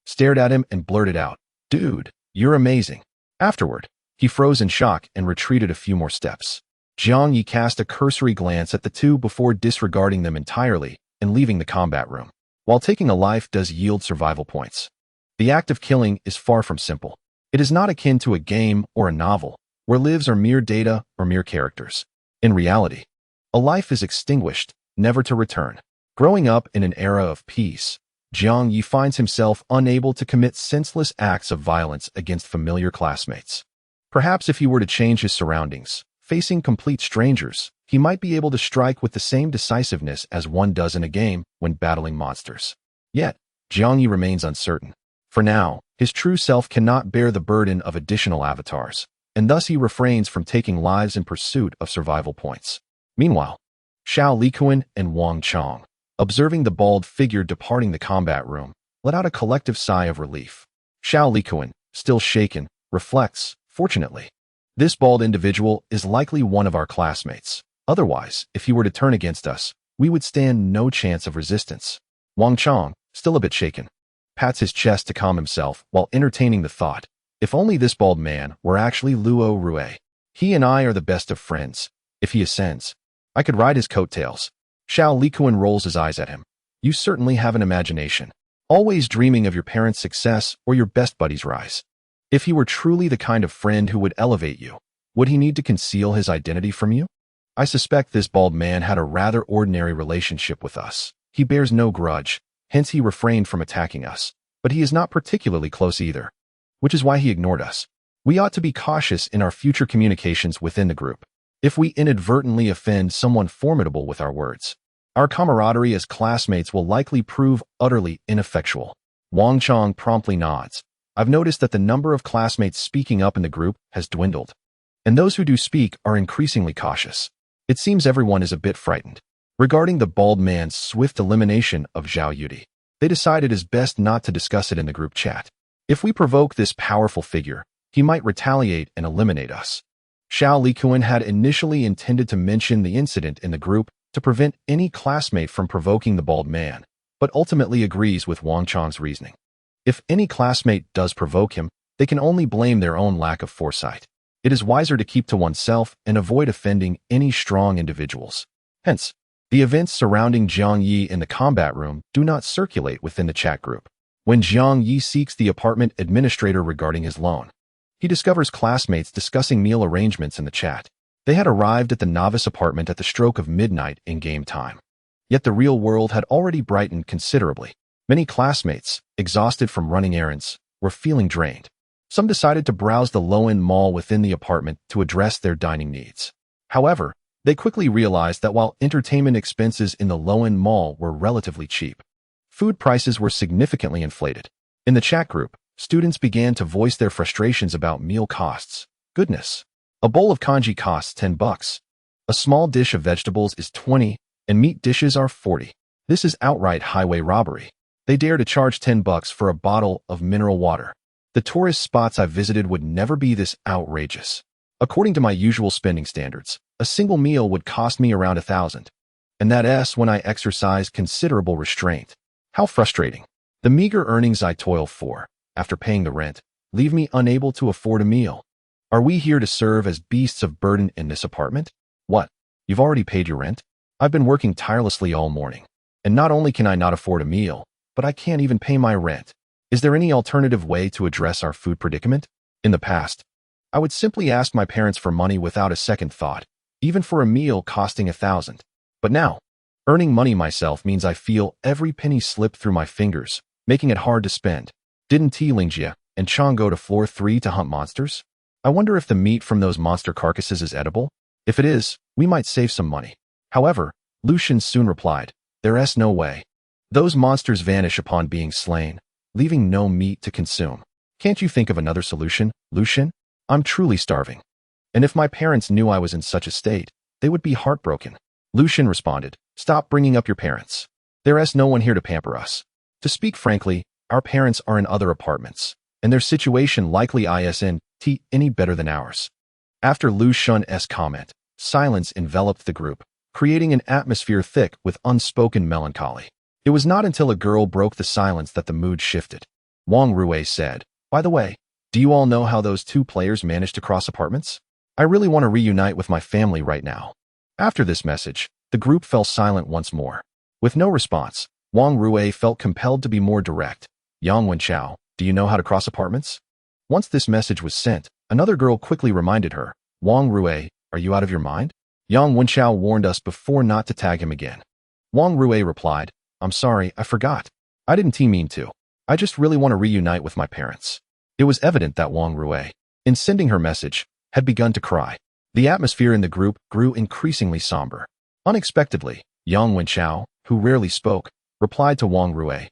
stared at him and blurted out, "Dude, you're amazing." Afterward, he froze in shock and retreated a few more steps. Jiang Ye cast a cursory glance at the two before disregarding them entirely and leaving the combat room. While taking a life does yield survival points, the act of killing is far from simple. It is not akin to a game or a novel, where lives are mere data or mere characters. In reality, a life is extinguished, never to return. Growing up in an era of peace, Jiang Ye finds himself unable to commit senseless acts of violence against familiar classmates. Perhaps if he were to change his surroundings, facing complete strangers, he might be able to strike with the same decisiveness as one does in a game when battling monsters. Yet, Jiang Ye remains uncertain. For now, his true self cannot bear the burden of additional avatars, and thus he refrains from taking lives in pursuit of survival points. Meanwhile, Xiao Liquan and Wang Chang, observing the bald figure departing the combat room, let out a collective sigh of relief. Xiao Liquan, still shaken, reflects, fortunately, this bald individual is likely one of our classmates. Otherwise, if he were to turn against us, we would stand no chance of resistance. Wang Chang, still a bit shaken, pats his chest to calm himself while entertaining the thought, if only this bald man were actually Luo Rue. He and I are the best of friends. If he ascends, I could ride his coattails. Xiao Liquan rolls his eyes at him. You certainly have an imagination, always dreaming of your parents' success or your best buddy's rise. If he were truly the kind of friend who would elevate you, would he need to conceal his identity from you? I suspect this bald man had a rather ordinary relationship with us. He bears no grudge, hence he refrained from attacking us. But he is not particularly close either, which is why he ignored us. We ought to be cautious in our future communications within the group. If we inadvertently offend someone formidable with our words, our camaraderie as classmates will likely prove utterly ineffectual. Wang Chang promptly nods. I've noticed that the number of classmates speaking up in the group has dwindled, and those who do speak are increasingly cautious. It seems everyone is a bit frightened. Regarding the bald man's swift elimination of Zhao Yudi, they decided it is best not to discuss it in the group chat. If we provoke this powerful figure, he might retaliate and eliminate us. Xiao Liquan had initially intended to mention the incident in the group to prevent any classmate from provoking the bald man, but ultimately agrees with Wang Chang's reasoning. If any classmate does provoke him, they can only blame their own lack of foresight. It is wiser to keep to oneself and avoid offending any strong individuals. Hence, the events surrounding Jiang Ye in the combat room do not circulate within the chat group. When Jiang Ye seeks the apartment administrator regarding his loan, he discovers classmates discussing meal arrangements in the chat. They had arrived at the novice apartment at the stroke of midnight in game time. Yet the real world had already brightened considerably. Many classmates, exhausted from running errands, were feeling drained. Some decided to browse the low-end mall within the apartment to address their dining needs. However, they quickly realized that while entertainment expenses in the low-end mall were relatively cheap, food prices were significantly inflated. In the chat group, students began to voice their frustrations about meal costs. Goodness, a bowl of congee costs $10. A small dish of vegetables is $20, and meat dishes are $40. This is outright highway robbery. They dare to charge $10 for a bottle of mineral water. The tourist spots I visited would never be this outrageous. According to my usual spending standards, a single meal would cost me around $1,000. And that's when I exercise considerable restraint. How frustrating. The meager earnings I toil for, after paying the rent, leave me unable to afford a meal. Are we here to serve as beasts of burden in this apartment? What? You've already paid your rent? I've been working tirelessly all morning. And not only can I not afford a meal, but I can't even pay my rent. Is there any alternative way to address our food predicament? In the past, I would simply ask my parents for money without a second thought, even for a meal costing $1,000. But now, Earning money myself means I feel every penny slip through my fingers, making it hard to spend. Didn't Lingling and Chang go to floor 3 to hunt monsters? I wonder if the meat from those monster carcasses is edible? If it is, we might save some money. However, Lucian soon replied, there's no way. Those monsters vanish upon being slain, leaving no meat to consume. Can't you think of another solution, Lucian? I'm truly starving. And if my parents knew I was in such a state, they would be heartbroken. Lucian responded, stop bringing up your parents. There's no one here to pamper us. To speak frankly, our parents are in other apartments, and their situation likely isn't any better than ours. After Lucian's comment, silence enveloped the group, creating an atmosphere thick with unspoken melancholy. It was not until a girl broke the silence that the mood shifted. Wang Rui said, by the way, do you all know how those two players managed to cross apartments? I really want to reunite with my family right now. After this message, the group fell silent once more. With no response, Wang Rui felt compelled to be more direct. Yang Wenchao, do you know how to cross apartments? Once this message was sent, another girl quickly reminded her, Wang Rui, are you out of your mind? Yang Wenchao warned us before not to tag him again. Wang Rui replied, I'm sorry, I forgot. I didn't mean to. I just really want to reunite with my parents. It was evident that Wang Rui, in sending her message, had begun to cry. The atmosphere in the group grew increasingly somber. Unexpectedly, Yang Wenchao, who rarely spoke, replied to Wang Rui,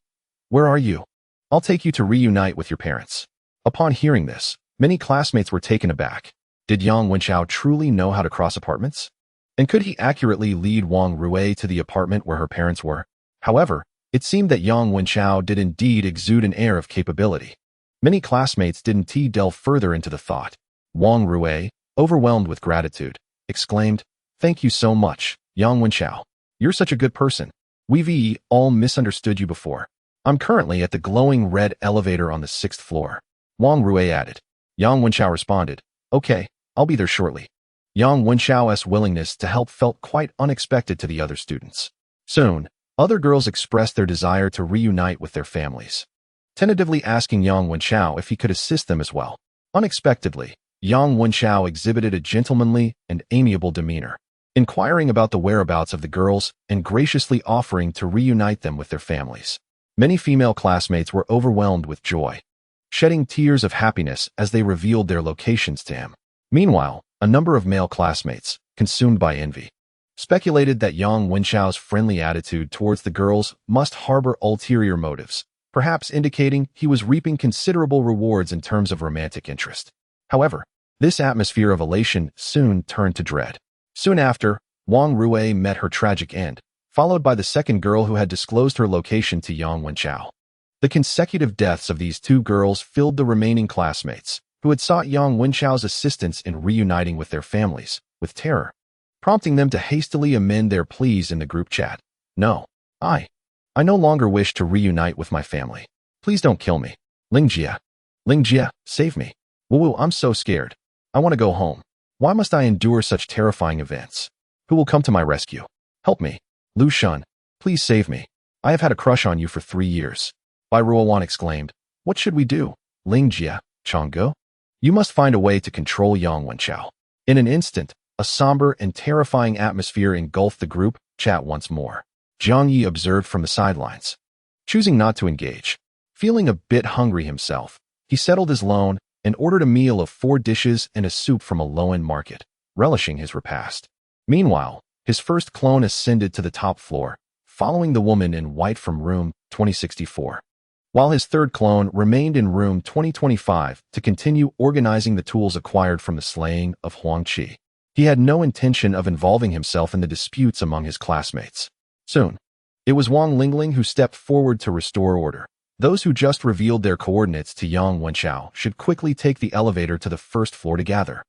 where are you? I'll take you to reunite with your parents. Upon hearing this, many classmates were taken aback. Did Yang Wenchao truly know how to cross apartments? And could he accurately lead Wang Rui to the apartment where her parents were? However, it seemed that Yang Wenchao did indeed exude an air of capability. Many classmates didn't delve further into the thought. Wang Rui, overwhelmed with gratitude, exclaimed, thank you so much, Yang Wenchao. You're such a good person. We've all misunderstood you before. I'm currently at the glowing red elevator on the 6th floor. Wang Rui added. Yang Wenchao responded, okay, I'll be there shortly. Yang Wenchao's willingness to help felt quite unexpected to the other students. Soon, other girls expressed their desire to reunite with their families, tentatively asking Yang Wenchao if he could assist them as well. Unexpectedly, Yang Wenchao exhibited a gentlemanly and amiable demeanor, inquiring about the whereabouts of the girls and graciously offering to reunite them with their families. Many female classmates were overwhelmed with joy, shedding tears of happiness as they revealed their locations to him. Meanwhile, a number of male classmates, consumed by envy, speculated that Yang Wenchao's friendly attitude towards the girls must harbor ulterior motives, perhaps indicating he was reaping considerable rewards in terms of romantic interest. However, this atmosphere of elation soon turned to dread. Soon after, Wang Rui met her tragic end, followed by the second girl who had disclosed her location to Yang Wenchao. The consecutive deaths of these two girls filled the remaining classmates, who had sought Yang Wenchao's assistance in reuniting with their families, with terror, prompting them to hastily amend their pleas in the group chat. No, I no longer wish to reunite with my family. Please don't kill me. Lingjie, save me. Woo, I'm so scared. I want to go home. Why must I endure such terrifying events? Who will come to my rescue? Help me. Lu Shun, please save me. I have had a crush on you for 3 years. Bai Ruowan exclaimed. What should we do? Lingjie, Changgo? You must find a way to control Yang Wenchao. In an instant, a somber and terrifying atmosphere engulfed the group chat once more. Jiang Ye observed from the sidelines, choosing not to engage. Feeling a bit hungry himself, he settled his loan and ordered a meal of 4 dishes and a soup from a low-end market, relishing his repast. Meanwhile, his first clone ascended to the top floor, following the woman in white from room 2064. While his third clone remained in room 2025 to continue organizing the tools acquired from the slaying of Huang Qi. He had no intention of involving himself in the disputes among his classmates. Soon, it was Wang Lingling who stepped forward to restore order. Those who just revealed their coordinates to Yang Wenchao should quickly take the elevator to the 1st floor to gather.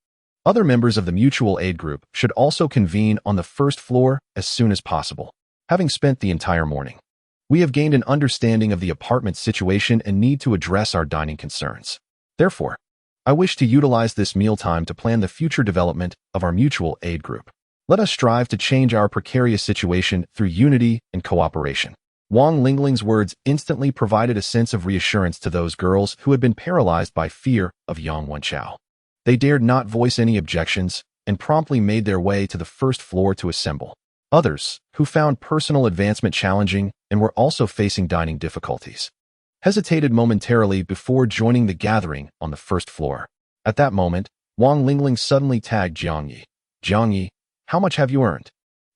Other members of the mutual aid group should also convene on the 1st floor as soon as possible. Having spent the entire morning, we have gained an understanding of the apartment situation and need to address our dining concerns. Therefore, I wish to utilize this mealtime to plan the future development of our mutual aid group. Let us strive to change our precarious situation through unity and cooperation. Wang Lingling's words instantly provided a sense of reassurance to those girls who had been paralyzed by fear of Yang Wenchao. They dared not voice any objections and promptly made their way to the 1st floor to assemble. Others, who found personal advancement challenging and were also facing dining difficulties, hesitated momentarily before joining the gathering on the first floor. At that moment, Wang Lingling suddenly tagged Jiang Ye. Jiang Ye, how much have you earned?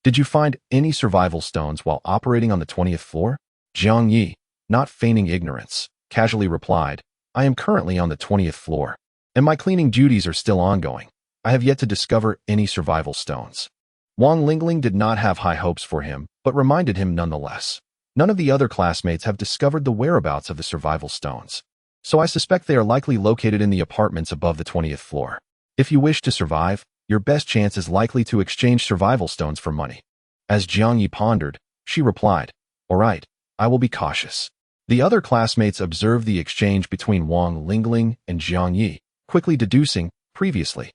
Did you find any survival stones while operating on the 20th floor? Jiang Ye, not feigning ignorance, casually replied, I am currently on the 20th floor, and my cleaning duties are still ongoing. I have yet to discover any survival stones. Wang Lingling did not have high hopes for him, but reminded him nonetheless. None of the other classmates have discovered the whereabouts of the survival stones, so I suspect they are likely located in the apartments above the 20th floor. If you wish to survive, your best chance is likely to exchange survival stones for money. As Jiang Ye pondered, she replied, All right, I will be cautious. The other classmates observed the exchange between Wang Lingling and Jiang Ye, quickly deducing, previously,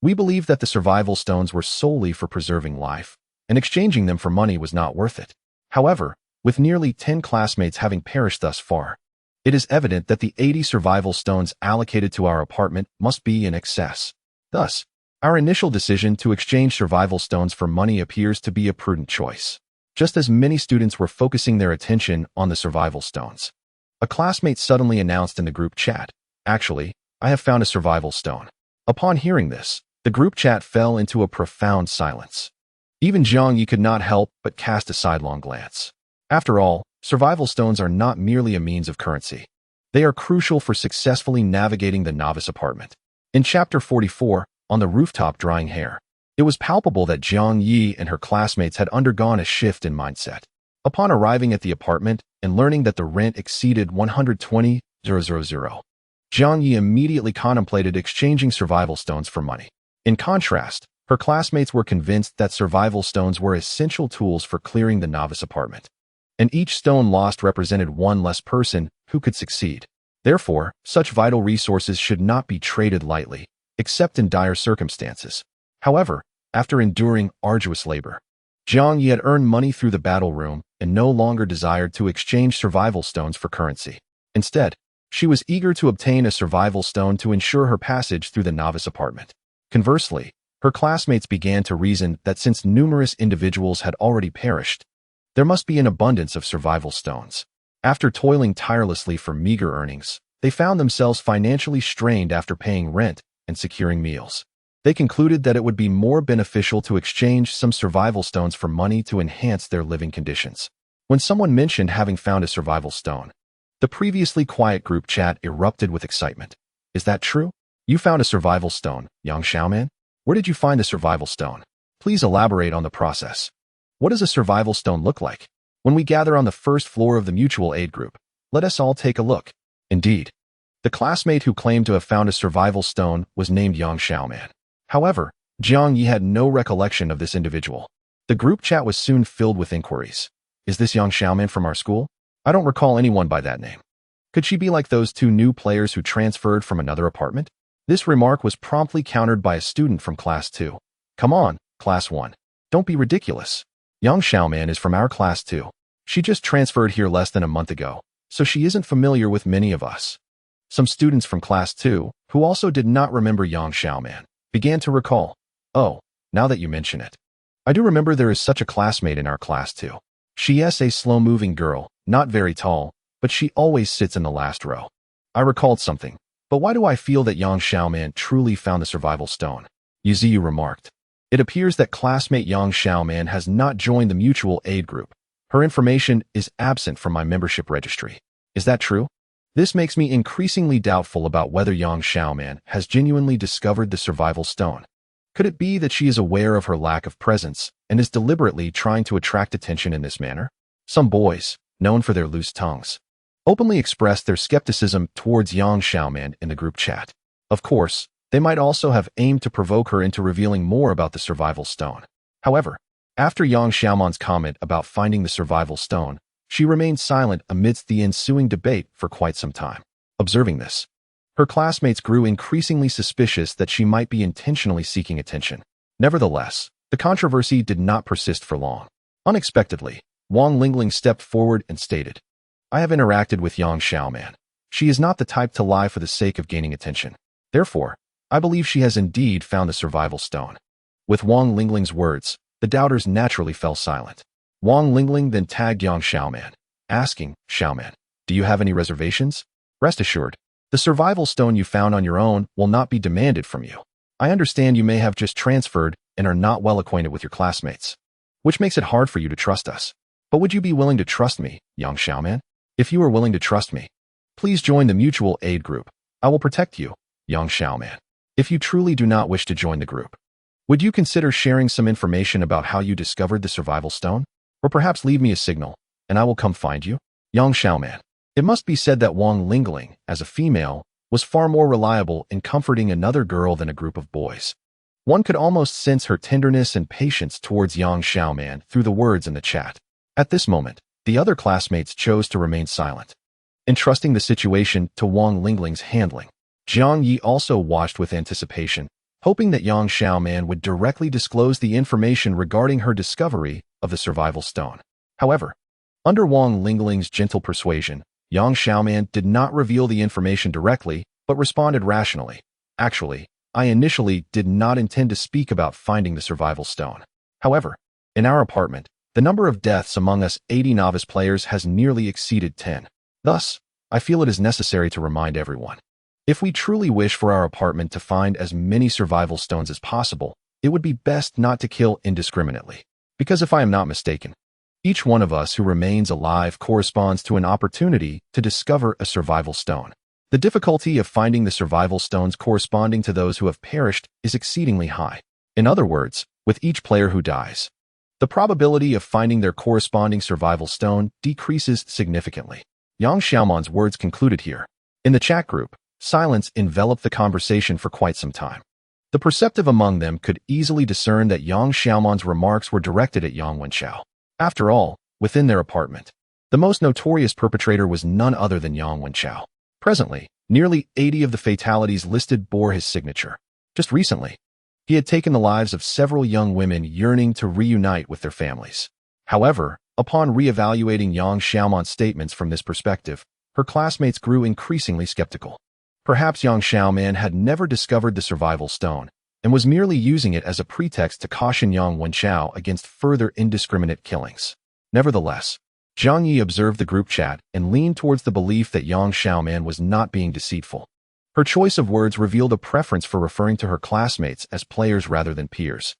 we believe that the survival stones were solely for preserving life, and exchanging them for money was not worth it. However, with nearly 10 classmates having perished thus far, it is evident that the 80 survival stones allocated to our apartment must be in excess. Thus, our initial decision to exchange survival stones for money appears to be a prudent choice. Just as many students were focusing their attention on the survival stones, a classmate suddenly announced in the group chat, Actually, I have found a survival stone. Upon hearing this, the group chat fell into a profound silence. Even Jiang Ye could not help but cast a sidelong glance. After all, survival stones are not merely a means of currency. They are crucial for successfully navigating the novice apartment. In Chapter 44, on the rooftop drying hair, it was palpable that Jiang Ye and her classmates had undergone a shift in mindset. Upon arriving at the apartment and learning that the rent exceeded 120,000, Jiang Ye immediately contemplated exchanging survival stones for money. In contrast, her classmates were convinced that survival stones were essential tools for clearing the novice apartment, and each stone lost represented one less person who could succeed. Therefore, such vital resources should not be traded lightly, except in dire circumstances. However, after enduring arduous labor, Jiang Ye had earned money through the battle room and no longer desired to exchange survival stones for currency. Instead, she was eager to obtain a survival stone to ensure her passage through the novice apartment. Conversely, her classmates began to reason that since numerous individuals had already perished, there must be an abundance of survival stones. After toiling tirelessly for meager earnings, they found themselves financially strained after paying rent and securing meals. They concluded that it would be more beneficial to exchange some survival stones for money to enhance their living conditions. When someone mentioned having found a survival stone, the previously quiet group chat erupted with excitement. Is that true? You found a survival stone, Yang Xiaoman? Where did you find the survival stone? Please elaborate on the process. What does a survival stone look like? When we gather on the first floor of the mutual aid group, let us all take a look. Indeed, the classmate who claimed to have found a survival stone was named Yang Xiaoman. However, Jiang Ye had no recollection of this individual. The group chat was soon filled with inquiries. Is this Yang Xiaoman from our school? I don't recall anyone by that name. Could she be like those two new players who transferred from another apartment? This remark was promptly countered by a student from Class 2. Come on, Class 1. Don't be ridiculous. Yang Xiaoman is from our Class 2. She just transferred here less than a month ago, so she isn't familiar with many of us. Some students from Class 2, who also did not remember Yang Xiaoman, began to recall. Oh, now that you mention it. I do remember there is such a classmate in our Class 2. She is a slow-moving girl, not very tall, but she always sits in the last row. I recalled something. But why do I feel that Yang Xiaoman truly found the survival stone? Yuziyu remarked. It appears that classmate Yang Xiaoman has not joined the mutual aid group. Her information is absent from my membership registry. Is that true? This makes me increasingly doubtful about whether Yang Xiaoman has genuinely discovered the survival stone. Could it be that she is aware of her lack of presence and is deliberately trying to attract attention in this manner? Some boys, known for their loose tongues, openly expressed their skepticism towards Yang Xiaoman in the group chat. Of course, they might also have aimed to provoke her into revealing more about the survival stone. However, after Yang Xiaoman's comment about finding the survival stone, she remained silent amidst the ensuing debate for quite some time. Observing this, her classmates grew increasingly suspicious that she might be intentionally seeking attention. Nevertheless, the controversy did not persist for long. Unexpectedly, Wang Lingling stepped forward and stated, I have interacted with Yang Xiaoman. She is not the type to lie for the sake of gaining attention. Therefore, I believe she has indeed found the survival stone. With Wang Lingling's words, The doubters naturally fell silent. Wang Lingling then tagged young Xiaoman, asking, "Xiaoman, do you have any reservations? Rest assured, the survival stone you found on your own will not be demanded from you. I understand you may have just transferred and are not well acquainted with your classmates, which makes it hard for you to trust us. But would you be willing to trust me, young Xiaoman? If you are willing to trust me, please join the mutual aid group. I will protect you, young Xiaoman. If you truly do not wish to join the group, would you consider sharing some information about how you discovered the survival stone? Or perhaps leave me a signal, and I will come find you, young Xiaoman." It must be said that Wang Lingling, as a female, was far more reliable in comforting another girl than a group of boys. One could almost sense her tenderness and patience towards young Xiaoman through the words in the chat. At this moment, the other classmates chose to remain silent, entrusting the situation to Wang Lingling's handling. Jiang Ye also watched with anticipation, hoping that young Xiaoman would directly disclose the information regarding her discovery of the survival stone. However, under Wang Lingling's gentle persuasion, young Xiaoman did not reveal the information directly, but responded rationally. "Actually, I initially did not intend to speak about finding the survival stone. However, in our apartment, the number of deaths among us 80 novice players has nearly exceeded 10. Thus, I feel it is necessary to remind everyone. If we truly wish for our apartment to find as many survival stones as possible, it would be best not to kill indiscriminately. Because if I am not mistaken, each one of us who remains alive corresponds to an opportunity to discover a survival stone. The difficulty of finding the survival stones corresponding to those who have perished is exceedingly high. In other words, with each player who dies, the probability of finding their corresponding survival stone decreases significantly." Yang Xiaoman's words concluded here. In the chat group, silence enveloped the conversation for quite some time. The perceptive among them could easily discern that Yang Xiaoman's remarks were directed at Yang Wenchao. After all, within their apartment, the most notorious perpetrator was none other than Yang Wenchao. Presently, nearly 80 of the fatalities listed bore his signature. Just recently, he had taken the lives of several young women yearning to reunite with their families. However, upon re-evaluating Yang Xiaoman's statements from this perspective, her classmates grew increasingly skeptical. Perhaps Yang Xiaoman had never discovered the survival stone and was merely using it as a pretext to caution Yang Wenchao against further indiscriminate killings. Nevertheless, Jiang Ye observed the group chat and leaned towards the belief that Yang Xiaoman was not being deceitful. Her choice of words revealed a preference for referring to her classmates as players rather than peers,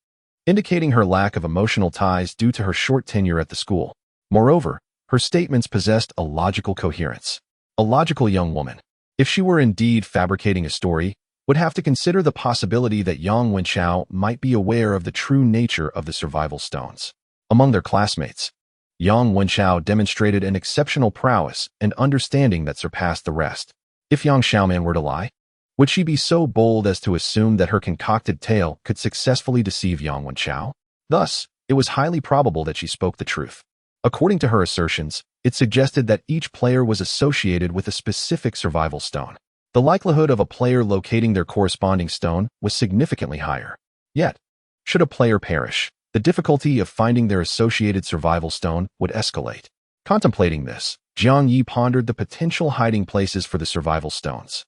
indicating her lack of emotional ties due to her short tenure at the school. Moreover, her statements possessed a logical coherence. A logical young woman, if she were indeed fabricating a story, would have to consider the possibility that Yang Wenchao might be aware of the true nature of the survival stones. Among their classmates, Yang Wenchao demonstrated an exceptional prowess and understanding that surpassed the rest. If Yang Xiaoman were to lie, would she be so bold as to assume that her concocted tale could successfully deceive Yang Wenchao? Thus, it was highly probable that she spoke the truth. According to her assertions, it suggested that each player was associated with a specific survival stone. The likelihood of a player locating their corresponding stone was significantly higher. Yet, should a player perish, the difficulty of finding their associated survival stone would escalate. Contemplating this, Jiang Ye pondered the potential hiding places for the survival stones.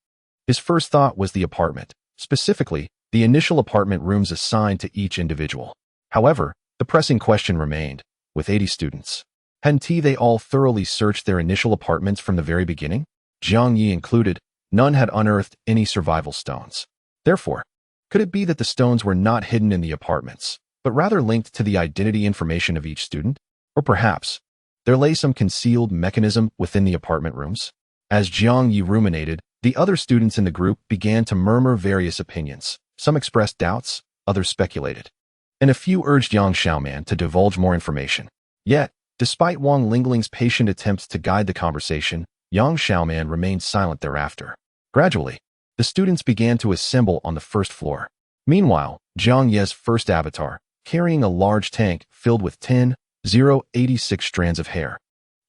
His first thought was the apartment, specifically, the initial apartment rooms assigned to each individual. However, the pressing question remained, with 80 students. Hadn't they all thoroughly searched their initial apartments from the very beginning? Jiang Ye included, none had unearthed any survival stones. Therefore, could it be that the stones were not hidden in the apartments, but rather linked to the identity information of each student? Or perhaps, there lay some concealed mechanism within the apartment rooms? As Jiang Ye ruminated, the other students in the group began to murmur various opinions. Some expressed doubts, others speculated, and a few urged Yang Xiaoman to divulge more information. Yet, despite Wang Lingling's patient attempts to guide the conversation, Yang Xiaoman remained silent thereafter. Gradually, the students began to assemble on the first floor. Meanwhile, Jiang Ye's first avatar, carrying a large tank filled with 86 strands of hair,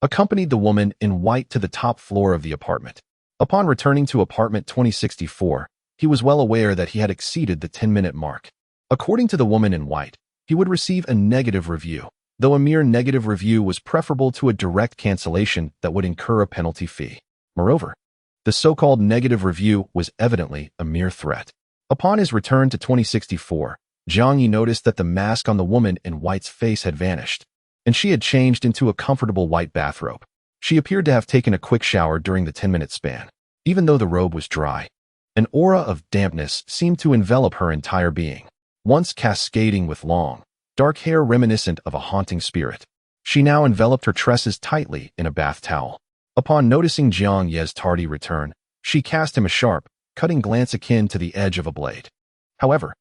accompanied the woman in white to the top floor of the apartment. Upon returning to apartment 2064, he was well aware that he had exceeded the 10-minute mark. According to the woman in white, he would receive a negative review, though a mere negative review was preferable to a direct cancellation that would incur a penalty fee. Moreover, the so-called negative review was evidently a mere threat. Upon his return to 2064, Jiang Ye noticed that the mask on the woman in white's face had vanished, and she had changed into a comfortable white bathrobe. She appeared to have taken a quick shower during the 10-minute span. Even though the robe was dry, an aura of dampness seemed to envelop her entire being, once cascading with long, dark hair reminiscent of a haunting spirit. She now enveloped her tresses tightly in a bath towel. Upon noticing Jiang Ye's tardy return, she cast him a sharp, cutting glance akin to the edge of a blade. However,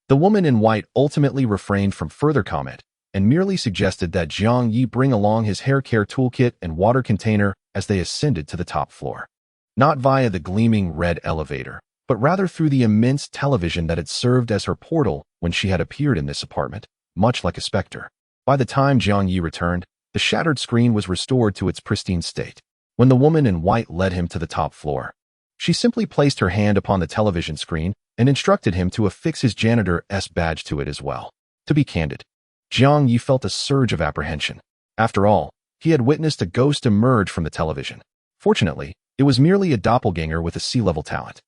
the woman in white ultimately refrained from further comment and merely suggested that Jiang Ye bring along his hair care toolkit and water container as they ascended to the top floor. Not via the gleaming red elevator, but rather through the immense television that had served as her portal when she had appeared in this apartment, much like a specter. By the time Jiang Ye returned, the shattered screen was restored to its pristine state. When the woman in white led him to the top floor, she simply placed her hand upon the television screen and instructed him to affix his janitor's badge to it as well. To be candid, Jiang Ye felt a surge of apprehension. After all, he had witnessed a ghost emerge from the television. Fortunately, it was merely a doppelganger with a sea-level talent.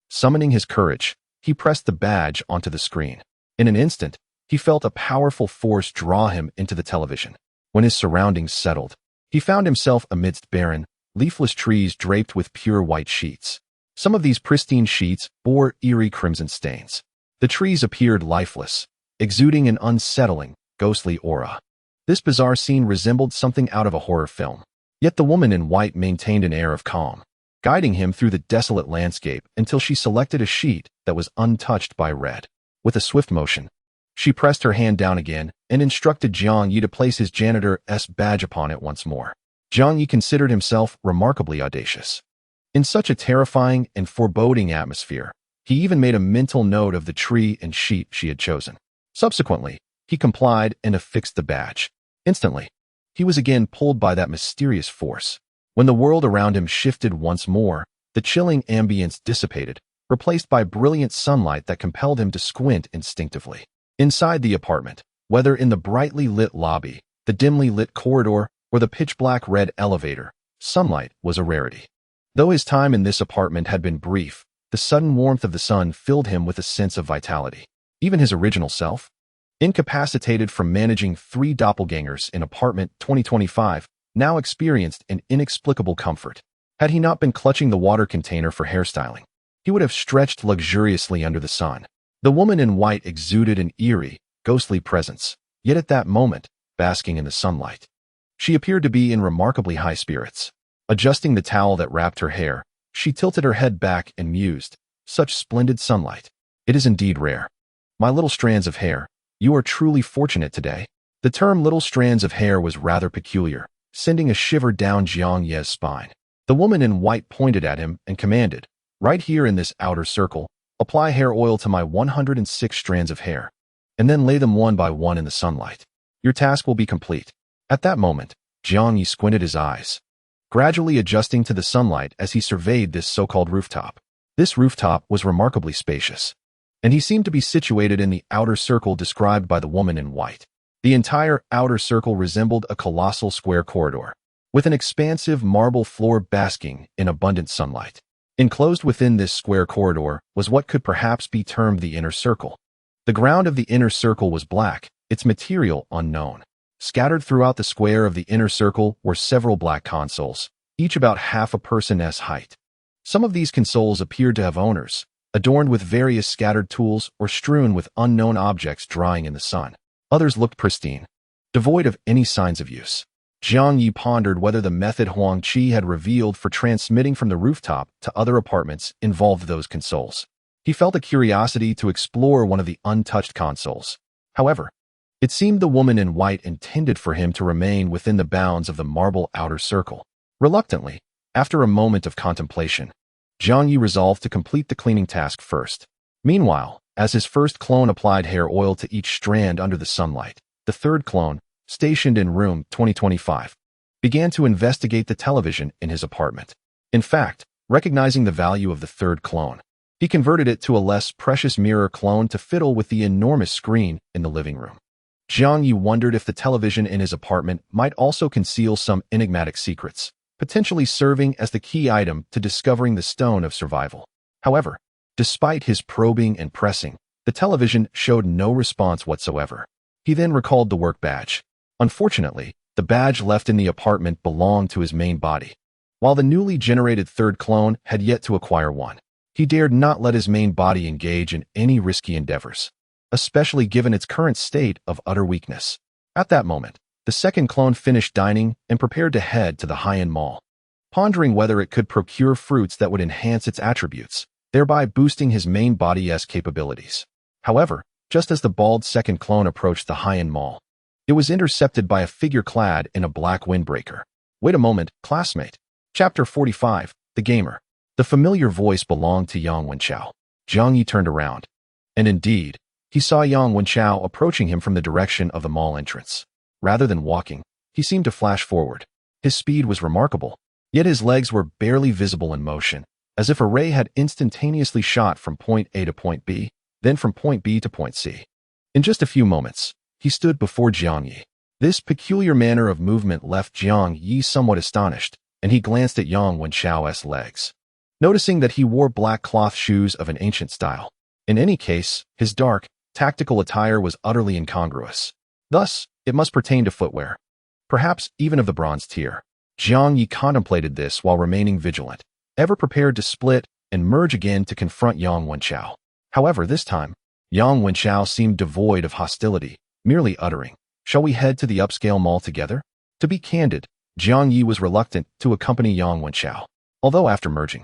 Summoning his courage, he pressed the badge onto the screen. In an instant, he felt a powerful force draw him into the television. When his surroundings settled, he found himself amidst barren, leafless trees draped with pure white sheets. Some of these pristine sheets bore eerie crimson stains. The trees appeared lifeless, exuding an unsettling, ghostly aura. This bizarre scene resembled something out of a horror film. Yet the woman in white maintained an air of calm, guiding him through the desolate landscape until she selected a sheet that was untouched by red. With a swift motion, she pressed her hand down again and instructed Jiang Ye to place his janitor's badge upon it once more. Jiang Ye considered himself remarkably audacious. In such a terrifying and foreboding atmosphere, he even made a mental note of the tree and sheet she had chosen. Subsequently, he complied and affixed the badge. Instantly, he was again pulled by that mysterious force. When the world around him shifted once more, the chilling ambience dissipated, replaced by brilliant sunlight that compelled him to squint instinctively. Inside the apartment, whether in the brightly lit lobby, the dimly lit corridor, or the pitch-black red elevator, sunlight was a rarity. Though his time in this apartment had been brief, the sudden warmth of the sun filled him with a sense of vitality. Even his original self, incapacitated from managing 3 doppelgangers in apartment 2025, now experienced an inexplicable comfort. Had he not been clutching the water container for hairstyling, he would have stretched luxuriously under the sun. The woman in white exuded an eerie, ghostly presence, yet at that moment, basking in the sunlight. She appeared to be in remarkably high spirits. Adjusting the towel that wrapped her hair, she tilted her head back and mused, "Such splendid sunlight. It is indeed rare. My little strands of hair, you are truly fortunate today." The term little strands of hair was rather peculiar, sending a shiver down Jiang Ye's spine. The woman in white pointed at him and commanded, "Right here in this outer circle, apply hair oil to my 106 strands of hair, and then lay them one by one in the sunlight. Your task will be complete." At that moment, Jiang Ye squinted his eyes, gradually adjusting to the sunlight as he surveyed this so-called rooftop. This rooftop was remarkably spacious, and he seemed to be situated in the outer circle described by the woman in white. The entire outer circle resembled a colossal square corridor, with an expansive marble floor basking in abundant sunlight. Enclosed within this square corridor was what could perhaps be termed the inner circle. The ground of the inner circle was black, its material unknown. Scattered throughout the square of the inner circle were several black consoles, each about half a person's height. Some of these consoles appeared to have owners, adorned with various scattered tools or strewn with unknown objects drying in the sun. Others looked pristine, devoid of any signs of use. Jiang Ye pondered whether the method Huang Qi had revealed for transmitting from the rooftop to other apartments involved those consoles. He felt a curiosity to explore one of the untouched consoles. However, it seemed the woman in white intended for him to remain within the bounds of the marble outer circle. Reluctantly, after a moment of contemplation, Jiang Ye resolved to complete the cleaning task first. Meanwhile, as his first clone applied hair oil to each strand under the sunlight, the third clone, stationed in room 2025, began to investigate the television in his apartment. In fact, recognizing the value of the third clone, he converted it to a less precious mirror clone to fiddle with the enormous screen in the living room. Jiang Ye wondered if the television in his apartment might also conceal some enigmatic secrets, potentially serving as the key item to discovering the stone of survival. However, despite his probing and pressing, The television showed no response whatsoever. He then recalled the work badge. Unfortunately, the badge left in the apartment belonged to his main body. While the newly generated third clone had yet to acquire one, he dared not let his main body engage in any risky endeavors, especially given its current state of utter weakness. At that moment, the second clone finished dining and prepared to head to the high-end mall, pondering whether it could procure fruits that would enhance its attributes, thereby boosting his main body's capabilities. However, just as the bald second clone approached the high-end mall, it was intercepted by a figure clad in a black windbreaker. Wait a moment, classmate. Chapter 45, The Gamer. The familiar voice belonged to Yang Wenchao. Jiang Ye turned around, and indeed, he saw Yang Wenchao approaching him from the direction of the mall entrance. Rather than walking, he seemed to flash forward. His speed was remarkable, yet his legs were barely visible in motion, as if a ray had instantaneously shot from point A to point B, then from point B to point C. In just a few moments, he stood before Jiang Ye. This peculiar manner of movement left Jiang Ye somewhat astonished, and he glanced at Yang Wenchao's legs, noticing that he wore black cloth shoes of an ancient style. In any case, his dark, tactical attire was utterly incongruous. Thus, it must pertain to footwear, perhaps even of the bronze tier. Jiang Ye contemplated this while remaining vigilant, ever prepared to split and merge again to confront Yang Wenchao. However, this time, Yang Wenchao seemed devoid of hostility, merely uttering, "Shall we head to the upscale mall together?" To be candid, Jiang Ye was reluctant to accompany Yang Wenchao. Although after merging,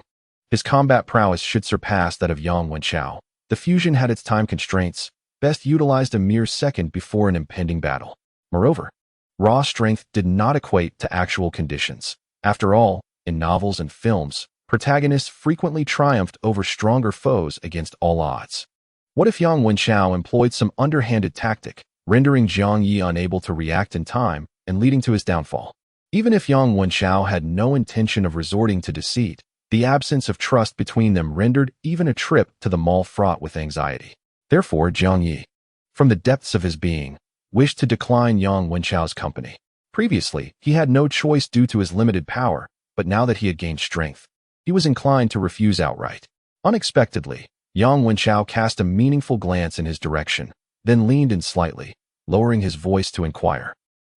his combat prowess should surpass that of Yang Wenchao, the fusion had its time constraints, best utilized a mere second before an impending battle. Moreover, raw strength did not equate to actual conditions. After all, in novels and films, protagonists frequently triumphed over stronger foes against all odds. What if Yang Wenchao employed some underhanded tactic, rendering Jiang Ye unable to react in time and leading to his downfall? Even if Yang Wenchao had no intention of resorting to deceit, the absence of trust between them rendered even a trip to the mall fraught with anxiety. Therefore, Jiang Ye, from the depths of his being, wished to decline Yang Wenchao's company. Previously, he had no choice due to his limited power, but now that he had gained strength, he was inclined to refuse outright. Unexpectedly, Yang Wenchao cast a meaningful glance in his direction, then leaned in slightly, lowering his voice to inquire.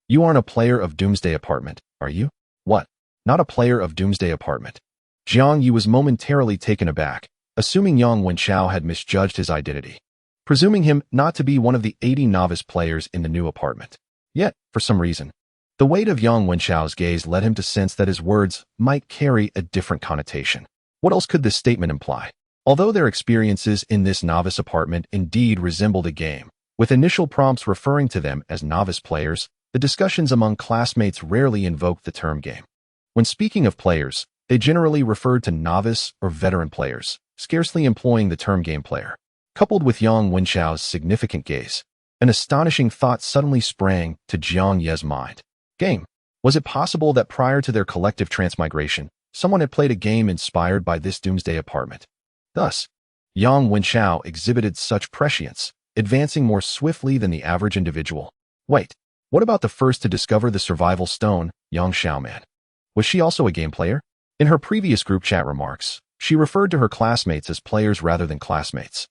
"You aren't a player of Doomsday Apartment, are you?" "What? Not a player of Doomsday Apartment?" Jiang Ye was momentarily taken aback, assuming Yang Wenchao had misjudged his identity, presuming him not to be one of the 80 novice players in the new apartment. Yet, for some reason, the weight of Yang Wenchao's gaze led him to sense that his words might carry a different connotation. What else could this statement imply? Although their experiences in this novice apartment indeed resembled a game, with initial prompts referring to them as novice players, the discussions among classmates rarely invoked the term game. When speaking of players, they generally referred to novice or veteran players, scarcely employing the term game player. Coupled with Yang Wenchao's significant gaze, an astonishing thought suddenly sprang to Jiang Ye's mind. Game. Was it possible that prior to their collective transmigration, someone had played a game inspired by this Doomsday Apartment? Thus, Yang Wenchao exhibited such prescience, advancing more swiftly than the average individual. Wait, what about the first to discover the survival stone, Yang Xiaoman? Was she also a game player? In her previous group chat remarks, she referred to her classmates as players rather than classmates,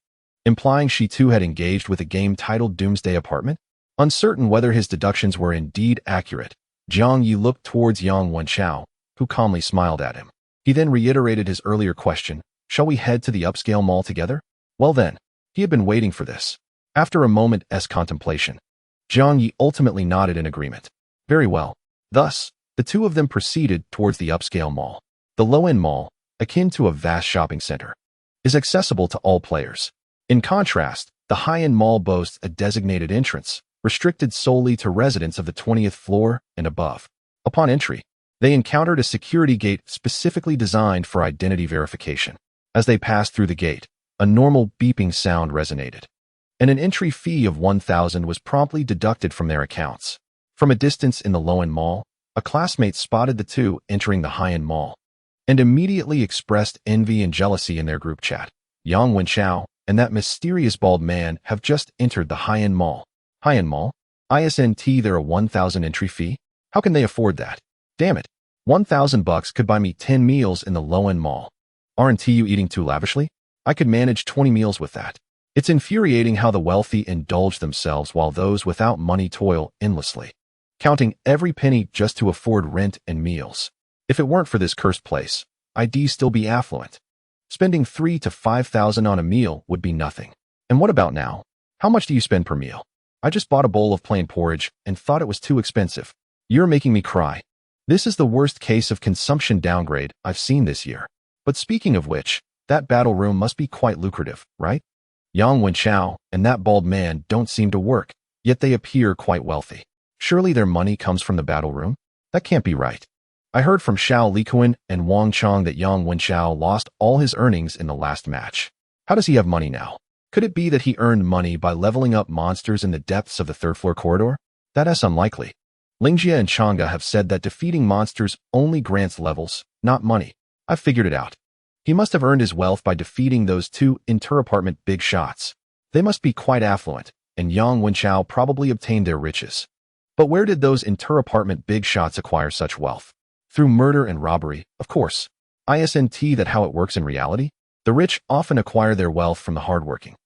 implying she too had engaged with a game titled Doomsday Apartment. Uncertain whether his deductions were indeed accurate, Jiang Ye looked towards Yang Wenchao, who calmly smiled at him. He then reiterated his earlier question, "Shall we head to the upscale mall together?" Well then, he had been waiting for this. After a moment's contemplation, Jiang Ye ultimately nodded in agreement. Very well. Thus, the two of them proceeded towards the upscale mall. The low-end mall, akin to a vast shopping center, is accessible to all players. In contrast, the high-end mall boasts a designated entrance, restricted solely to residents of the 20th floor and above. Upon entry, they encountered a security gate specifically designed for identity verification. As they passed through the gate, a normal beeping sound resonated, and an entry fee of 1,000 was promptly deducted from their accounts. From a distance in the low-end mall, a classmate spotted the two entering the high-end mall, and immediately expressed envy and jealousy in their group chat. Yang Wenchao and that mysterious bald man have just entered the high-end mall. High-end mall? ISNT there a 1,000 entry fee? How can they afford that? Damn it. $1,000 could buy me 10 meals in the low-end mall. Aren't you eating too lavishly? I could manage 20 meals with that. It's infuriating how the wealthy indulge themselves while those without money toil endlessly, counting every penny just to afford rent and meals. If it weren't for this cursed place, I'd still be affluent. Spending 3,000 to 5,000 on a meal would be nothing. And what about now? How much do you spend per meal? I just bought a bowl of plain porridge and thought it was too expensive. You're making me cry. This is the worst case of consumption downgrade I've seen this year. But speaking of which, that battle room must be quite lucrative, right? Yang Wenchao and that bald man don't seem to work, yet they appear quite wealthy. Surely their money comes from the battle room? That can't be right. I heard from Xiao Likuan and Wang Chang that Yang Wenchao lost all his earnings in the last match. How does he have money now? Could it be that he earned money by leveling up monsters in the depths of the third-floor corridor? That is unlikely. Lingjie and Chang'e have said that defeating monsters only grants levels, not money. I've figured it out. He must have earned his wealth by defeating those two inter-apartment big shots. They must be quite affluent, and Yang Wenchao probably obtained their riches. But where did those inter-apartment big shots acquire such wealth? Through murder and robbery, of course. Isn't that how it works in reality? The rich often acquire their wealth from the hardworking.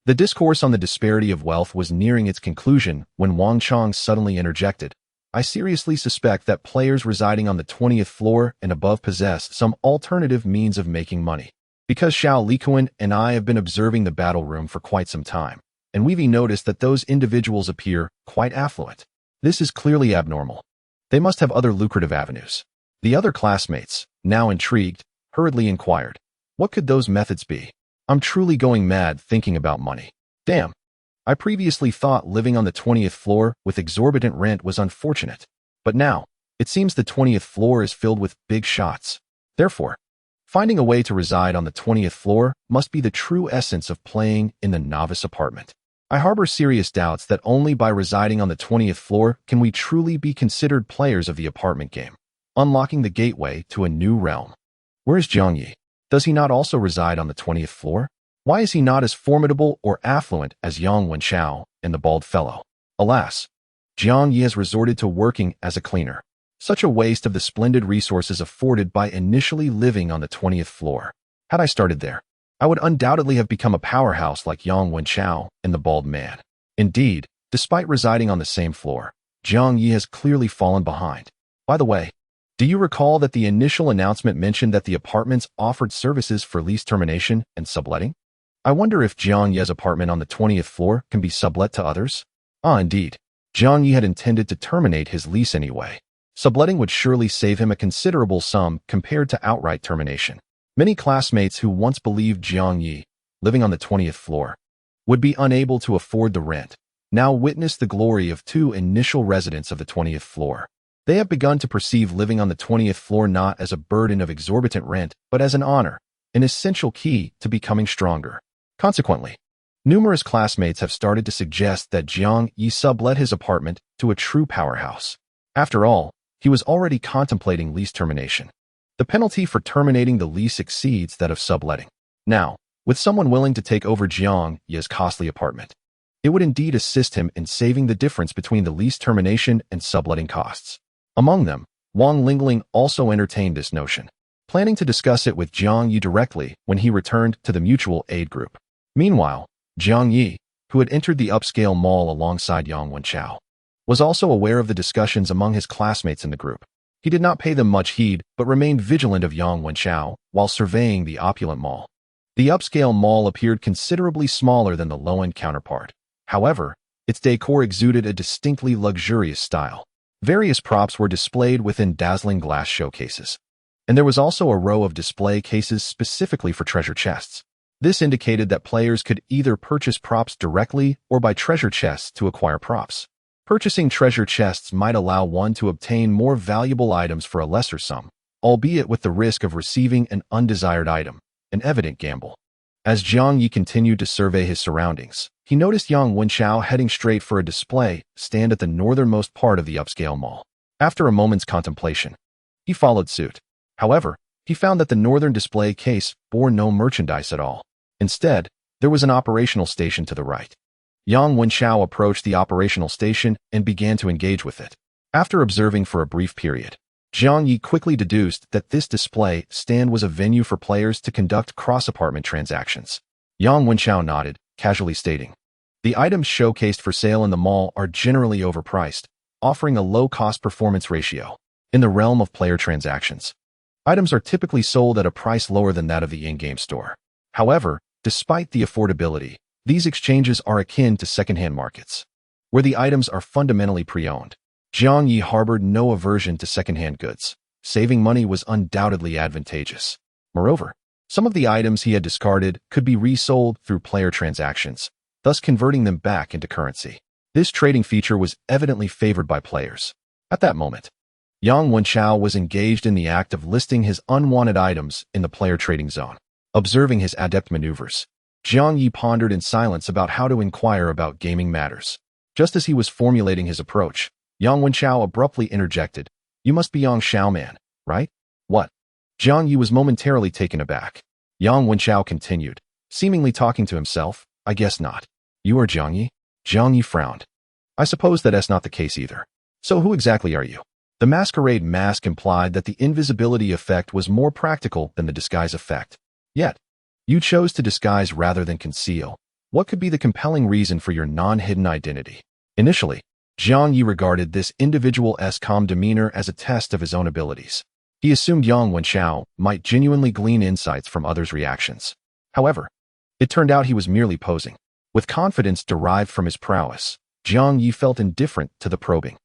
The discourse on the disparity of wealth was nearing its conclusion when Wang Chang suddenly interjected. I seriously suspect that players residing on the 20th floor and above possess some alternative means of making money. Because Xiao Likuan and I have been observing the battle room for quite some time, and we've noticed that those individuals appear quite affluent. This is clearly abnormal. They must have other lucrative avenues. The other classmates, now intrigued, hurriedly inquired, what could those methods be? I'm truly going mad thinking about money. Damn. I previously thought living on the 20th floor with exorbitant rent was unfortunate, but now, it seems the 20th floor is filled with big shots. Therefore, finding a way to reside on the 20th floor must be the true essence of playing in the novice apartment. I harbor serious doubts that only by residing on the 20th floor can we truly be considered players of the apartment game, unlocking the gateway to a new realm. Where is Jiang Ye? Does he not also reside on the 20th floor? Why is he not as formidable or affluent as Yang Wenchao and the bald fellow? Alas, Jiang Ye has resorted to working as a cleaner. Such a waste of the splendid resources afforded by initially living on the 20th floor. Had I started there, I would undoubtedly have become a powerhouse like Yang Wenchao and the bald man. Indeed, despite residing on the same floor, Jiang Ye has clearly fallen behind. By the way, do you recall that the initial announcement mentioned that the apartments offered services for lease termination and subletting? I wonder if Jiang Ye's apartment on the 20th floor can be sublet to others? Indeed. Jiang Ye had intended to terminate his lease anyway. Subletting would surely save him a considerable sum compared to outright termination. Many classmates who once believed Jiang Ye, living on the 20th floor, would be unable to afford the rent, now witness the glory of two initial residents of the 20th floor. They have begun to perceive living on the 20th floor not as a burden of exorbitant rent, but as an honor, an essential key to becoming stronger. Consequently, numerous classmates have started to suggest that Jiang Ye sublet his apartment to a true powerhouse. After all, he was already contemplating lease termination. The penalty for terminating the lease exceeds that of subletting. Now, with someone willing to take over Jiang Ye's costly apartment, it would indeed assist him in saving the difference between the lease termination and subletting costs. Among them, Wang Lingling also entertained this notion, planning to discuss it with Jiang Ye directly when he returned to the mutual aid group. Meanwhile, Jiang Ye, who had entered the upscale mall alongside Yang Wenchao, was also aware of the discussions among his classmates in the group. He did not pay them much heed but remained vigilant of Yang Wenchao while surveying the opulent mall. The upscale mall appeared considerably smaller than the low-end counterpart. However, its decor exuded a distinctly luxurious style. Various props were displayed within dazzling glass showcases, and there was also a row of display cases specifically for treasure chests. This indicated that players could either purchase props directly or buy treasure chests to acquire props. Purchasing treasure chests might allow one to obtain more valuable items for a lesser sum, albeit with the risk of receiving an undesired item, an evident gamble. As Jiang Ye continued to survey his surroundings, he noticed Yang Wenchao heading straight for a display stand at the northernmost part of the upscale mall. After a moment's contemplation, he followed suit. However, he found that the northern display case bore no merchandise at all. Instead, there was an operational station to the right. Yang Wenchao approached the operational station and began to engage with it. After observing for a brief period, Jiang Ye quickly deduced that this display stand was a venue for players to conduct cross-apartment transactions. Yang Wenchao nodded, casually stating. The items showcased for sale in the mall are generally overpriced, offering a low cost-performance ratio. In the realm of player transactions, items are typically sold at a price lower than that of the in-game store. However, despite the affordability, these exchanges are akin to second-hand markets, where the items are fundamentally pre-owned. Jiang Ye harbored no aversion to second-hand goods. Saving money was undoubtedly advantageous. Moreover, some of the items he had discarded could be resold through player transactions, thus converting them back into currency. This trading feature was evidently favored by players. At that moment, Yang Wenchao was engaged in the act of listing his unwanted items in the player trading zone. Observing his adept maneuvers, Jiang Ye pondered in silence about how to inquire about gaming matters. Just as he was formulating his approach, Yang Wenchao abruptly interjected, "You must be Yang Xiao man, right?" "What?" Jiang Ye was momentarily taken aback. Yang Wenchao continued, seemingly talking to himself, "I guess not. You are Jiang Ye?" Jiang Ye frowned. "I suppose that's not the case either. So who exactly are you?" The masquerade mask implied that the invisibility effect was more practical than the disguise effect. Yet, you chose to disguise rather than conceal. What could be the compelling reason for your non-hidden identity? Initially, Jiang Ye regarded this individual's calm demeanor as a test of his own abilities. He assumed Yang Wenchao might genuinely glean insights from others' reactions. However, it turned out he was merely posing. With confidence derived from his prowess, Jiang Ye felt indifferent to the probing.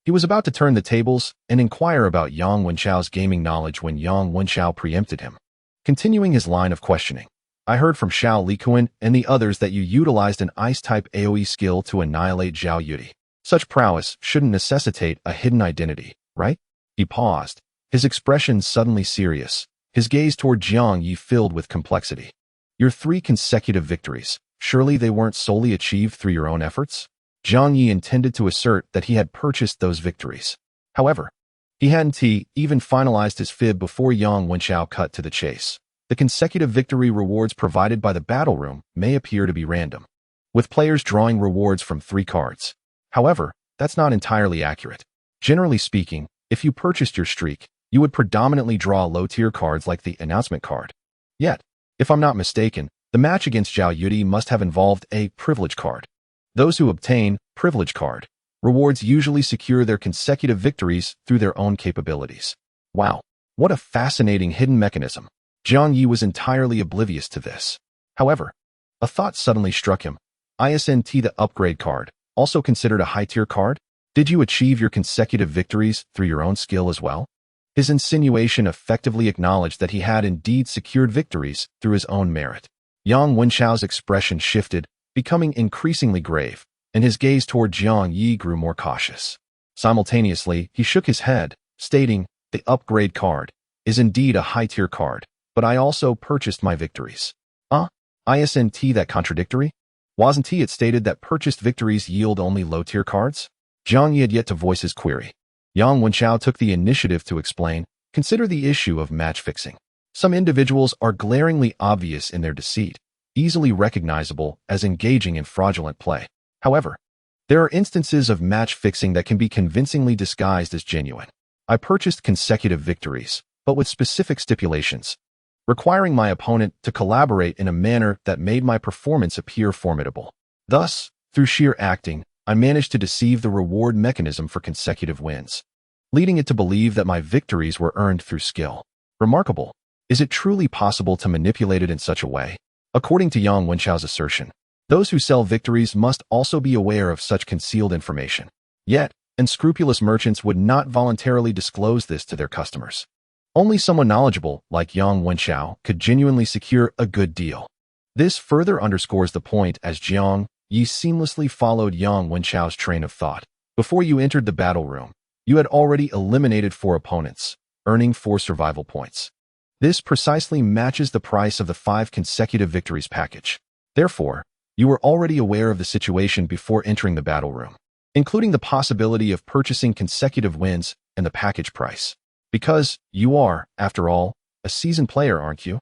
He was about to turn the tables and inquire about Yang Wenchao's gaming knowledge when Yang Wenchao preempted him. Continuing his line of questioning, "I heard from Xiao Likuan and the others that you utilized an ice-type AoE skill to annihilate Zhao Yudi. Such prowess shouldn't necessitate a hidden identity, right?" He paused, his expression suddenly serious, his gaze toward Jiang Ye filled with complexity. "Your 3 consecutive victories, surely they weren't solely achieved through your own efforts?" Jiang Ye intended to assert that he had purchased those victories. However, he hadn't even finalized his fib before Yang Wenchao cut to the chase. The consecutive victory rewards provided by the battle room may appear to be random, with players drawing rewards from 3 cards. However, that's not entirely accurate. Generally speaking, if you purchased your streak, you would predominantly draw low-tier cards like the announcement card. Yet, if I'm not mistaken, the match against Zhao Yudi must have involved a privilege card. Those who obtain privilege card rewards usually secure their consecutive victories through their own capabilities. Wow, what a fascinating hidden mechanism. Jiang Ye was entirely oblivious to this. However, a thought suddenly struck him. Isn't the upgrade card also considered a high-tier card? Did you achieve your consecutive victories through your own skill as well? His insinuation effectively acknowledged that he had indeed secured victories through his own merit. Yang Wenchao's expression shifted, becoming increasingly grave, and his gaze toward Jiang Ye grew more cautious. Simultaneously, he shook his head, stating, "The upgrade card is indeed a high-tier card, but I also purchased my victories." Isn't that contradictory? Wasn't it stated that purchased victories yield only low-tier cards? Jiang Ye had yet to voice his query. Yang Wenchao took the initiative to explain, "Consider the issue of match fixing. Some individuals are glaringly obvious in their deceit, easily recognizable as engaging in fraudulent play. However, there are instances of match fixing that can be convincingly disguised as genuine. I purchased consecutive victories, but with specific stipulations, requiring my opponent to collaborate in a manner that made my performance appear formidable. Thus, through sheer acting, I managed to deceive the reward mechanism for consecutive wins, leading it to believe that my victories were earned through skill. Remarkable. Is it truly possible to manipulate it in such a way?" According to Yang Wenchao's assertion, those who sell victories must also be aware of such concealed information. Yet, unscrupulous merchants would not voluntarily disclose this to their customers. Only someone knowledgeable, like Yang Wenchao, could genuinely secure a good deal. This further underscores the point as Jiang Ye seamlessly followed Yang Wenchao's train of thought. Before you entered the battle room, you had already eliminated 4 opponents, earning 4 survival points. This precisely matches the price of the 5 consecutive victories package. Therefore, you were already aware of the situation before entering the battle room, including the possibility of purchasing consecutive wins and the package price. Because you are, after all, a seasoned player, aren't you?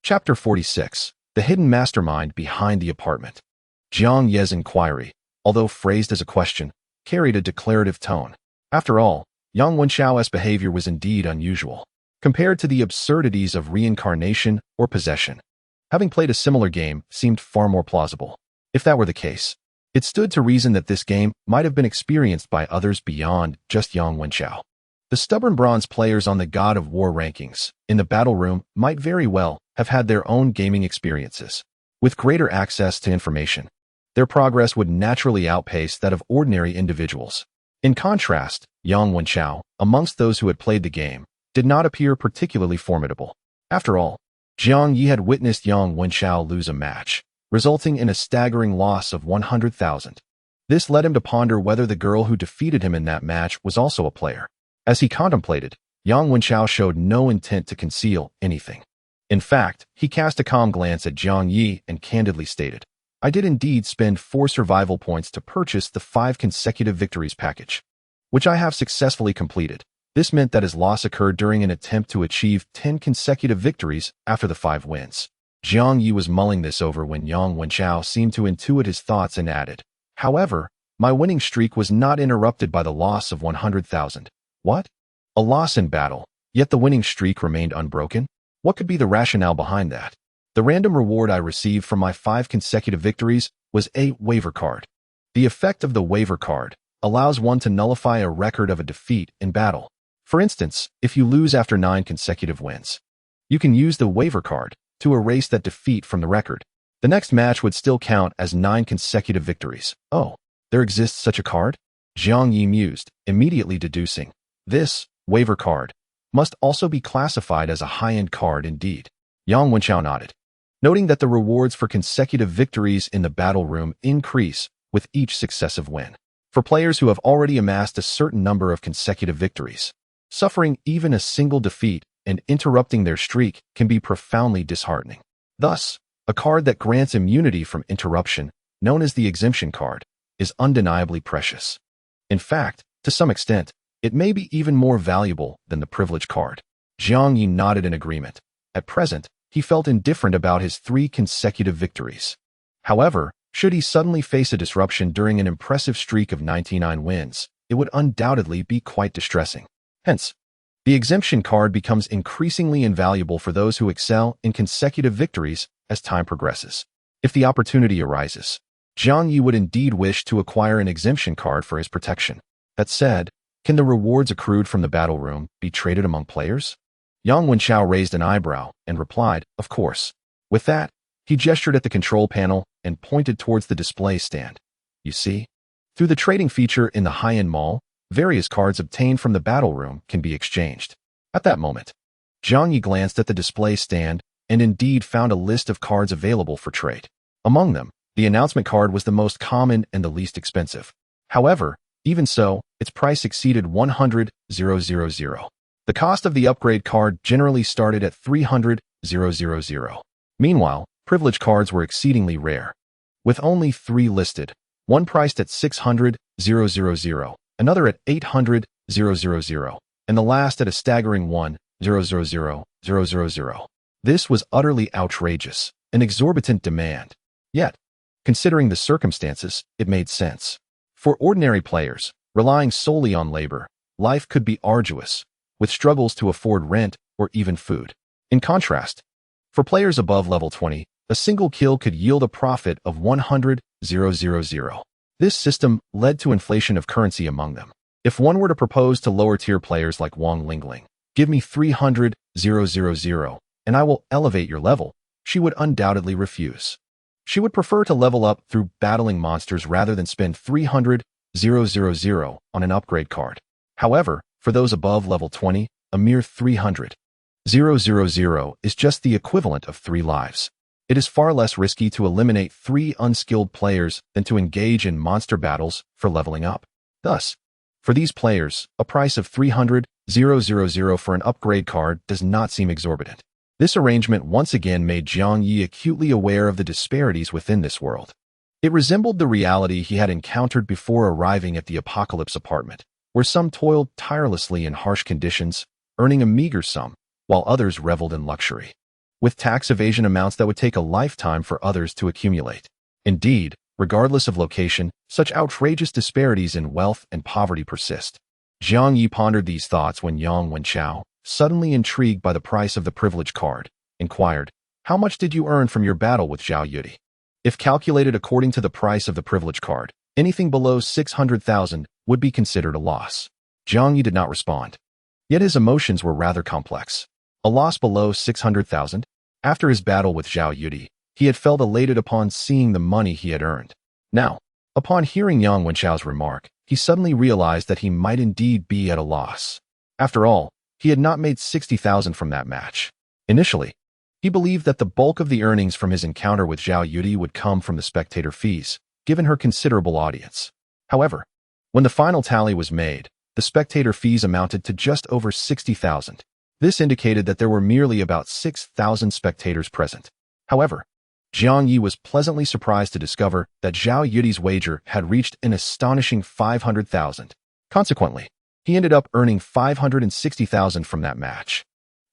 Chapter 46. The Hidden Mastermind Behind the Apartment. Jiang Ye's inquiry, although phrased as a question, carried a declarative tone. After all, Yang Wenchao's behavior was indeed unusual, compared to the absurdities of reincarnation or possession. Having played a similar game seemed far more plausible. If that were the case, it stood to reason that this game might have been experienced by others beyond just Yang Wenchao. The stubborn bronze players on the God of War rankings in the battle room might very well have had their own gaming experiences. With greater access to information, their progress would naturally outpace that of ordinary individuals. In contrast, Yang Wenchao, amongst those who had played the game, did not appear particularly formidable. After all, Jiang Ye had witnessed Yang Wenchao lose a match, resulting in a staggering loss of 100,000. This led him to ponder whether the girl who defeated him in that match was also a player. As he contemplated, Yang Wenchao showed no intent to conceal anything. In fact, he cast a calm glance at Jiang Ye and candidly stated, "I did indeed spend 4 survival points to purchase the 5 consecutive victories package, which I have successfully completed. This meant that his loss occurred during an attempt to achieve 10 consecutive victories after the 5 wins." Jiang Ye was mulling this over when Yang Wenchao seemed to intuit his thoughts and added, "However, my winning streak was not interrupted by the loss of 100,000. What? A loss in battle, yet the winning streak remained unbroken? What could be the rationale behind that? The random reward I received from my 5 consecutive victories was a waiver card. The effect of the waiver card allows one to nullify a record of a defeat in battle. For instance, if you lose after 9 consecutive wins, you can use the waiver card to erase that defeat from the record. The next match would still count as 9 consecutive victories. Oh, there exists such a card? Jiang Ye mused, immediately deducing, this waiver card must also be classified as a high-end card indeed. Yang Wenchao nodded, noting that the rewards for consecutive victories in the battle room increase with each successive win. For players who have already amassed a certain number of consecutive victories, suffering even a single defeat and interrupting their streak can be profoundly disheartening. Thus, a card that grants immunity from interruption, known as the exemption card, is undeniably precious. In fact, to some extent, it may be even more valuable than the privilege card. Jiang Ye nodded in agreement. At present, he felt indifferent about his 3 consecutive victories. However, should he suddenly face a disruption during an impressive streak of 99 wins, it would undoubtedly be quite distressing. Hence, the exemption card becomes increasingly invaluable for those who excel in consecutive victories as time progresses. If the opportunity arises, Jiang Ye would indeed wish to acquire an exemption card for his protection. That said, can the rewards accrued from the battle room be traded among players? Yang Wenchao raised an eyebrow and replied, "Of course." With that, he gestured at the control panel and pointed towards the display stand. "You see? Through the trading feature in the high-end mall, various cards obtained from the battle room can be exchanged." At that moment, Jiang Ye glanced at the display stand and indeed found a list of cards available for trade. Among them, the announcement card was the most common and the least expensive. However, even so, its price exceeded 100,000. The cost of the upgrade card generally started at 300,000. Meanwhile, privilege cards were exceedingly rare, with only 3 listed, one priced at 600,000, another at 800,000, and the last at a staggering 1,000,000. This was utterly outrageous, an exorbitant demand. Yet, considering the circumstances, it made sense. For ordinary players, relying solely on labor, life could be arduous, with struggles to afford rent or even food. In contrast, for players above level 20, a single kill could yield a profit of 100,000. This system led to inflation of currency among them. If one were to propose to lower-tier players like Wang Lingling, "Give me 300,000 and I will elevate your level," she would undoubtedly refuse. She would prefer to level up through battling monsters rather than spend 300,000 on an upgrade card. However, for those above level 20, a mere 300,000 is just the equivalent of 3 lives. It is far less risky to eliminate 3 unskilled players than to engage in monster battles for leveling up. Thus, for these players, a price of 300,000 for an upgrade card does not seem exorbitant. This arrangement once again made Jiang Ye acutely aware of the disparities within this world. It resembled the reality he had encountered before arriving at the Apocalypse Apartment, where some toiled tirelessly in harsh conditions, earning a meager sum, while others reveled in luxury, with tax evasion amounts that would take a lifetime for others to accumulate. Indeed, regardless of location, such outrageous disparities in wealth and poverty persist. Jiang Ye pondered these thoughts when Yang Wenchao, suddenly intrigued by the price of the privilege card, inquired, "How much did you earn from your battle with Zhao Yudi?" If calculated according to the price of the privilege card, anything below 600,000 would be considered a loss. Jiang Ye did not respond. Yet his emotions were rather complex. A loss below 600,000? After his battle with Zhao Yudi, he had felt elated upon seeing the money he had earned. Now, upon hearing Yang Wenchao's remark, he suddenly realized that he might indeed be at a loss. After all, he had not made 60,000 from that match. Initially, he believed that the bulk of the earnings from his encounter with Zhao Yudi would come from the spectator fees, given her considerable audience. However, when the final tally was made, the spectator fees amounted to just over 60,000. This indicated that there were merely about 6,000 spectators present. However, Jiang Ye was pleasantly surprised to discover that Zhao Yudi's wager had reached an astonishing 500,000. Consequently, he ended up earning 560,000 from that match.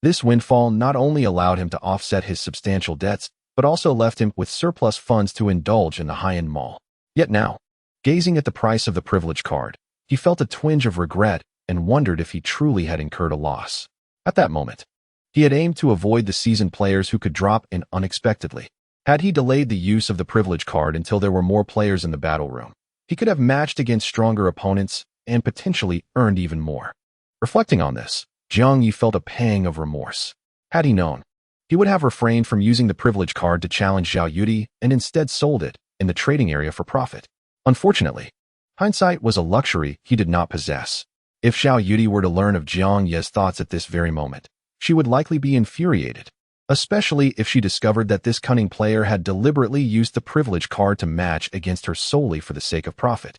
This windfall not only allowed him to offset his substantial debts, but also left him with surplus funds to indulge in the high-end mall. Yet now, gazing at the price of the privilege card, he felt a twinge of regret and wondered if he truly had incurred a loss. At that moment, he had aimed to avoid the seasoned players who could drop in unexpectedly. Had he delayed the use of the privilege card until there were more players in the battle room, he could have matched against stronger opponents and potentially earned even more. Reflecting on this, Jiang Ye felt a pang of remorse. Had he known, he would have refrained from using the privilege card to challenge Zhao Yudi and instead sold it in the trading area for profit. Unfortunately, hindsight was a luxury he did not possess. If Zhao Yudi were to learn of Jiang Ye's thoughts at this very moment, she would likely be infuriated, especially if she discovered that this cunning player had deliberately used the privilege card to match against her solely for the sake of profit,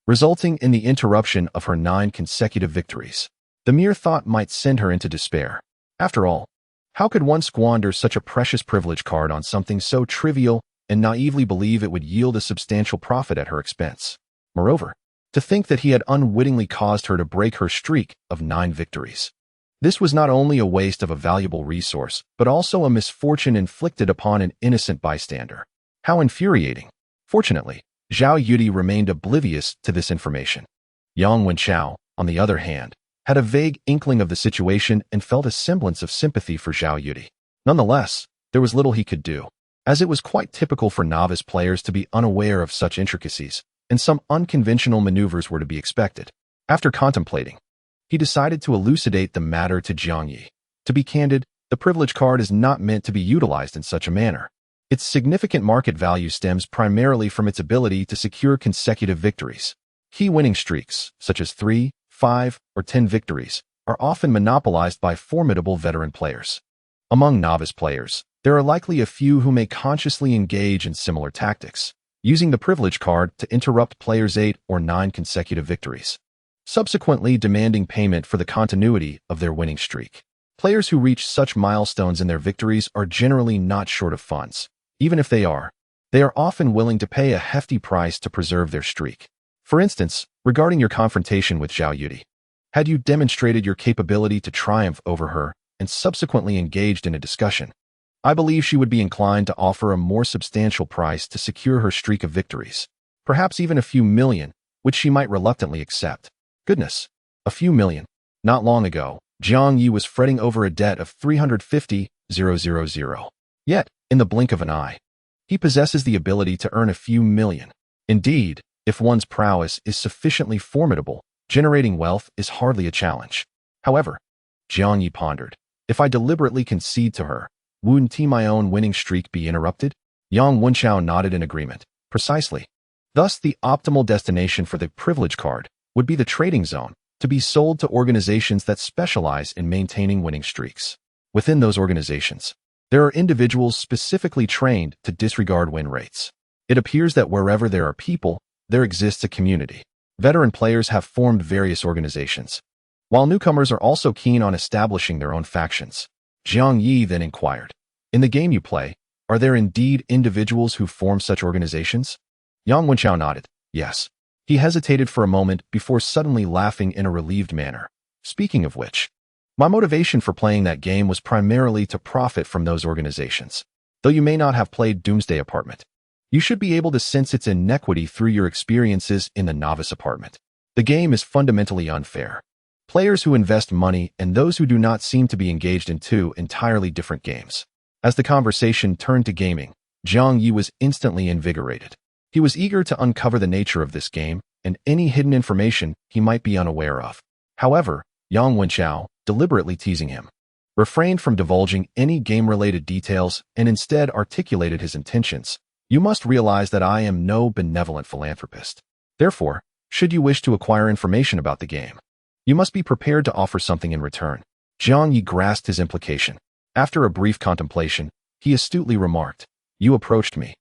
resulting in the interruption of her 9 consecutive victories. The mere thought might send her into despair. After all, how could one squander such a precious privilege card on something so trivial and naively believe it would yield a substantial profit at her expense? Moreover, to think that he had unwittingly caused her to break her streak of 9 victories. This was not only a waste of a valuable resource, but also a misfortune inflicted upon an innocent bystander. How infuriating! Fortunately, Zhao Yudi remained oblivious to this information. Yang Wenchao, on the other hand, had a vague inkling of the situation and felt a semblance of sympathy for Zhao Yudi. Nonetheless, there was little he could do, as it was quite typical for novice players to be unaware of such intricacies, and some unconventional maneuvers were to be expected. After contemplating, he decided to elucidate the matter to Jiang Ye. To be candid, the privilege card is not meant to be utilized in such a manner. Its significant market value stems primarily from its ability to secure consecutive victories. Key winning streaks, such as 3, 5, or 10 victories, are often monopolized by formidable veteran players. Among novice players, there are likely a few who may consciously engage in similar tactics, using the privilege card to interrupt players' 8 or 9 consecutive victories, subsequently demanding payment for the continuity of their winning streak. Players who reach such milestones in their victories are generally not short of funds. Even if they are often willing to pay a hefty price to preserve their streak. For instance, regarding your confrontation with Zhao Yudi, had you demonstrated your capability to triumph over her and subsequently engaged in a discussion, I believe she would be inclined to offer a more substantial price to secure her streak of victories, perhaps even a few million, which she might reluctantly accept. Goodness, a few million. Not long ago, Jiang Ye was fretting over a debt of 350,000. Yet, in the blink of an eye, he possesses the ability to earn a few million. Indeed, if one's prowess is sufficiently formidable, generating wealth is hardly a challenge. However, Jiang Ye pondered, if I deliberately concede to her, wouldn't my own winning streak be interrupted? Yang Wenchao nodded in agreement. Precisely. Thus, the optimal destination for the privilege card would be the trading zone, to be sold to organizations that specialize in maintaining winning streaks. Within those organizations, there are individuals specifically trained to disregard win rates. It appears that wherever there are people, there exists a community. Veteran players have formed various organizations, while newcomers are also keen on establishing their own factions. Jiang Ye then inquired, in the game you play, are there indeed individuals who form such organizations? Yang Wenchao nodded, yes. He hesitated for a moment before suddenly laughing in a relieved manner. Speaking of which, my motivation for playing that game was primarily to profit from those organizations. Though you may not have played Doomsday Apartment, you should be able to sense its inequity through your experiences in the novice apartment. The game is fundamentally unfair. Players who invest money and those who do not seem to be engaged in two entirely different games. As the conversation turned to gaming, Jiang Ye was instantly invigorated. He was eager to uncover the nature of this game and any hidden information he might be unaware of. However, Yang Wenchao, deliberately teasing him, refrained from divulging any game-related details and instead articulated his intentions. You must realize that I am no benevolent philanthropist. Therefore, should you wish to acquire information about the game, you must be prepared to offer something in return. Jiang Ye grasped his implication. After a brief contemplation, he astutely remarked, You approached me.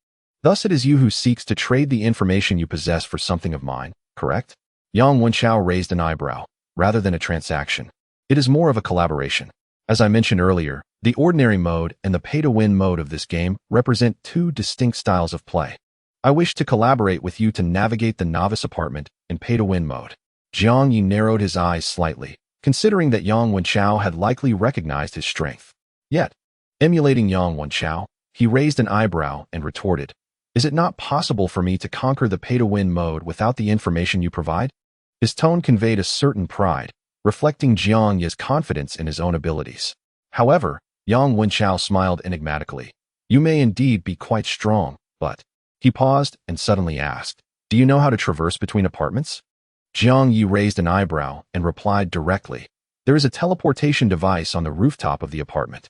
Thus it is you who seeks to trade the information you possess for something of mine, correct? Yang Wenchao raised an eyebrow. Rather than a transaction, it is more of a collaboration. As I mentioned earlier, the ordinary mode and the pay-to-win mode of this game represent two distinct styles of play. I wish to collaborate with you to navigate the novice apartment in pay-to-win mode. Jiang Ye narrowed his eyes slightly, considering that Yang Wenchao had likely recognized his strength. Yet, emulating Yang Wenchao, he raised an eyebrow and retorted, Is it not possible for me to conquer the pay-to-win mode without the information you provide? His tone conveyed a certain pride, reflecting Jiang Ye's confidence in his own abilities. However, Yang Wenchao smiled enigmatically. You may indeed be quite strong, but... He paused and suddenly asked, Do you know how to traverse between apartments? Jiang Ye raised an eyebrow and replied directly, There is a teleportation device on the rooftop of the apartment.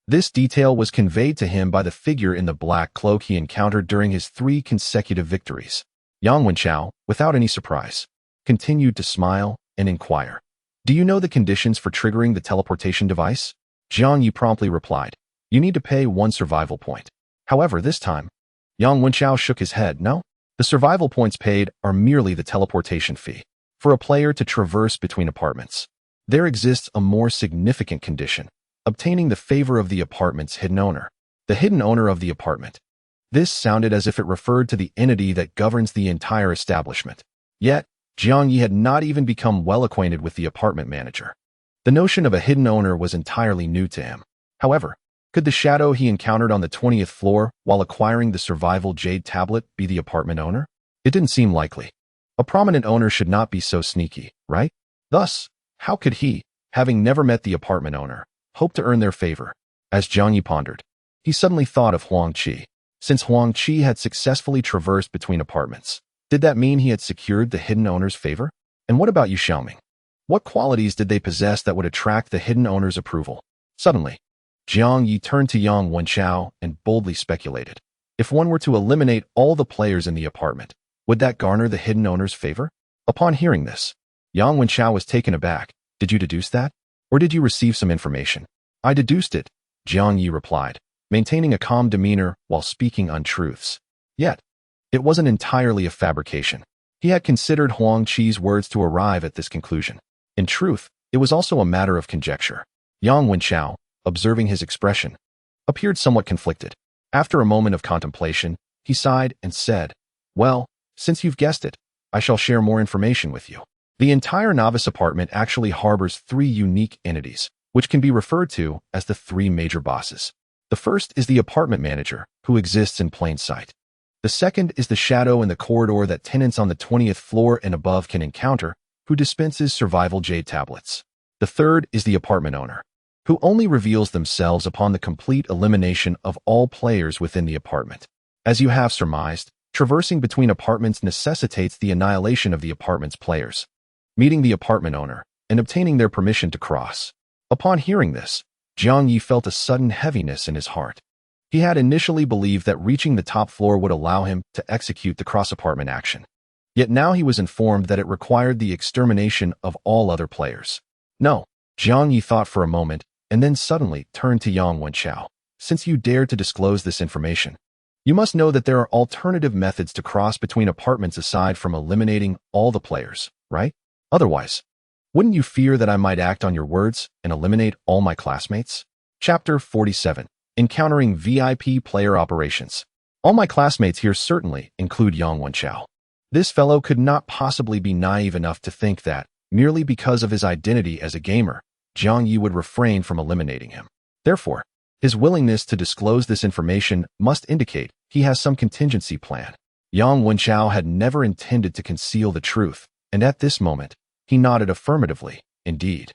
This detail was conveyed to him by the figure in the black cloak he encountered during his 3 consecutive victories. Yang Wenchao, without any surprise, continued to smile and inquire, Do you know the conditions for triggering the teleportation device? Jiang Ye promptly replied, You need to pay 1 survival point. However, this time, Yang Wenchao shook his head. No, the survival points paid are merely the teleportation fee. For a player to traverse between apartments, there exists a more significant condition, obtaining the favor of the apartment's hidden owner. The hidden owner of the apartment. This sounded as if it referred to the entity that governs the entire establishment. Yet, Jiang Ye had not even become well acquainted with the apartment manager. The notion of a hidden owner was entirely new to him. However, could the shadow he encountered on the 20th floor while acquiring the survival jade tablet be the apartment owner? It didn't seem likely. A prominent owner should not be so sneaky, right? Thus, how could he, having never met the apartment owner, hope to earn their favor? As Jiang Ye pondered, he suddenly thought of Huang Qi. Since Huang Qi had successfully traversed between apartments, did that mean he had secured the hidden owner's favor? And what about Yu Xiaoming? What qualities did they possess that would attract the hidden owner's approval? Suddenly, Jiang Ye turned to Yang Wenchao and boldly speculated. If one were to eliminate all the players in the apartment, would that garner the hidden owner's favor? Upon hearing this, Yang Wenchao was taken aback. Did you deduce that? Or did you receive some information? I deduced it, Jiang Ye replied, maintaining a calm demeanor while speaking untruths. Yet, it wasn't entirely a fabrication. He had considered Huang Qi's words to arrive at this conclusion. In truth, it was also a matter of conjecture. Yang Wenchao, observing his expression, appeared somewhat conflicted. After a moment of contemplation, he sighed and said, Well, since you've guessed it, I shall share more information with you. The entire novice apartment actually harbors 3 unique entities, which can be referred to as the 3 major bosses. The first is the apartment manager, who exists in plain sight. The second is the shadow in the corridor that tenants on the 20th floor and above can encounter, who dispenses survival jade tablets. The third is the apartment owner, who only reveals themselves upon the complete elimination of all players within the apartment. As you have surmised, traversing between apartments necessitates the annihilation of the apartment's players, meeting the apartment owner, and obtaining their permission to cross. Upon hearing this, Jiang Ye felt a sudden heaviness in his heart. He had initially believed that reaching the top floor would allow him to execute the cross-apartment action. Yet now he was informed that it required the extermination of all other players. No, Jiang Ye thought for a moment, and then suddenly turned to Yang Wenchao. Since you dared to disclose this information, you must know that there are alternative methods to cross between apartments aside from eliminating all the players, right? Otherwise, wouldn't you fear that I might act on your words and eliminate all my classmates? Chapter 47. Encountering VIP Player Operations. All my classmates here certainly include Yang Wenchao. This fellow could not possibly be naive enough to think that, merely because of his identity as a gamer, Jiang Ye would refrain from eliminating him. Therefore, his willingness to disclose this information must indicate he has some contingency plan. Yang Wenchao had never intended to conceal the truth, and at this moment, he nodded affirmatively. Indeed.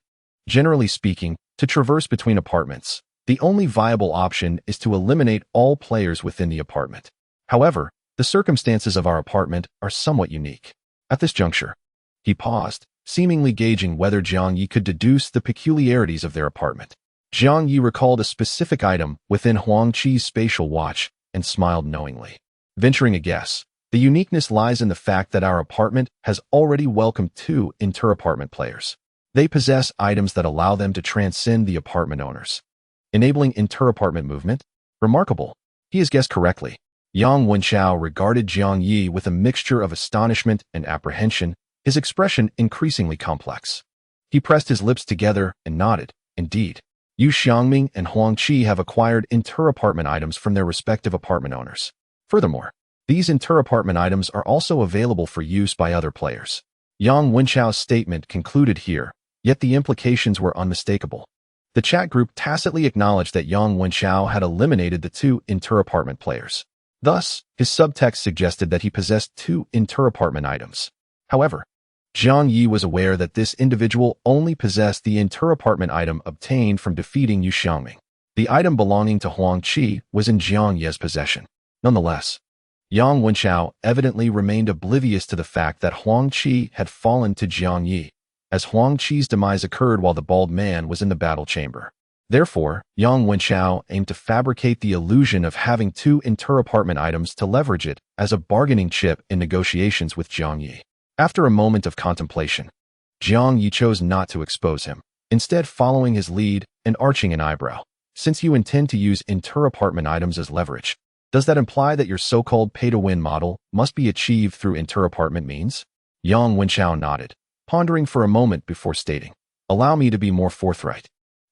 Generally speaking, to traverse between apartments, The only viable option is to eliminate all players within the apartment. However, the circumstances of our apartment are somewhat unique. At this juncture, he paused, seemingly gauging whether Jiang Ye could deduce the peculiarities of their apartment. Jiang Ye recalled a specific item within Huang Qi's spatial watch and smiled knowingly. Venturing a guess, the uniqueness lies in the fact that our apartment has already welcomed 2 inter-apartment players. They possess items that allow them to transcend the apartment owners, enabling inter-apartment movement. Remarkable. He has guessed correctly. Yang Wenchao regarded Jiang Ye with a mixture of astonishment and apprehension, his expression increasingly complex. He pressed his lips together and nodded. Indeed, Yu Xiangming and Huang Qi have acquired inter-apartment items from their respective apartment owners. Furthermore, these inter-apartment items are also available for use by other players. Yang Wenchao's statement concluded here, yet the implications were unmistakable. The chat group tacitly acknowledged that Yang Wenchao had eliminated the 2 inter-apartment players. Thus, his subtext suggested that he possessed 2 inter-apartment items. However, Jiang Ye was aware that this individual only possessed the inter-apartment item obtained from defeating Yu Xiangming. The item belonging to Huang Qi was in Jiang Ye's possession. Nonetheless, Yang Wenchao evidently remained oblivious to the fact that Huang Qi had fallen to Jiang Ye, as Huang Qi's demise occurred while the bald man was in the battle chamber. Therefore, Yang Wenchao aimed to fabricate the illusion of having 2 inter-apartment items to leverage it as a bargaining chip in negotiations with Jiang Ye. After a moment of contemplation, Jiang Ye chose not to expose him, instead following his lead and arching an eyebrow. Since you intend to use inter-apartment items as leverage, does that imply that your so-called pay-to-win model must be achieved through inter-apartment means? Yang Wenchao nodded, pondering for a moment before stating, "Allow me to be more forthright.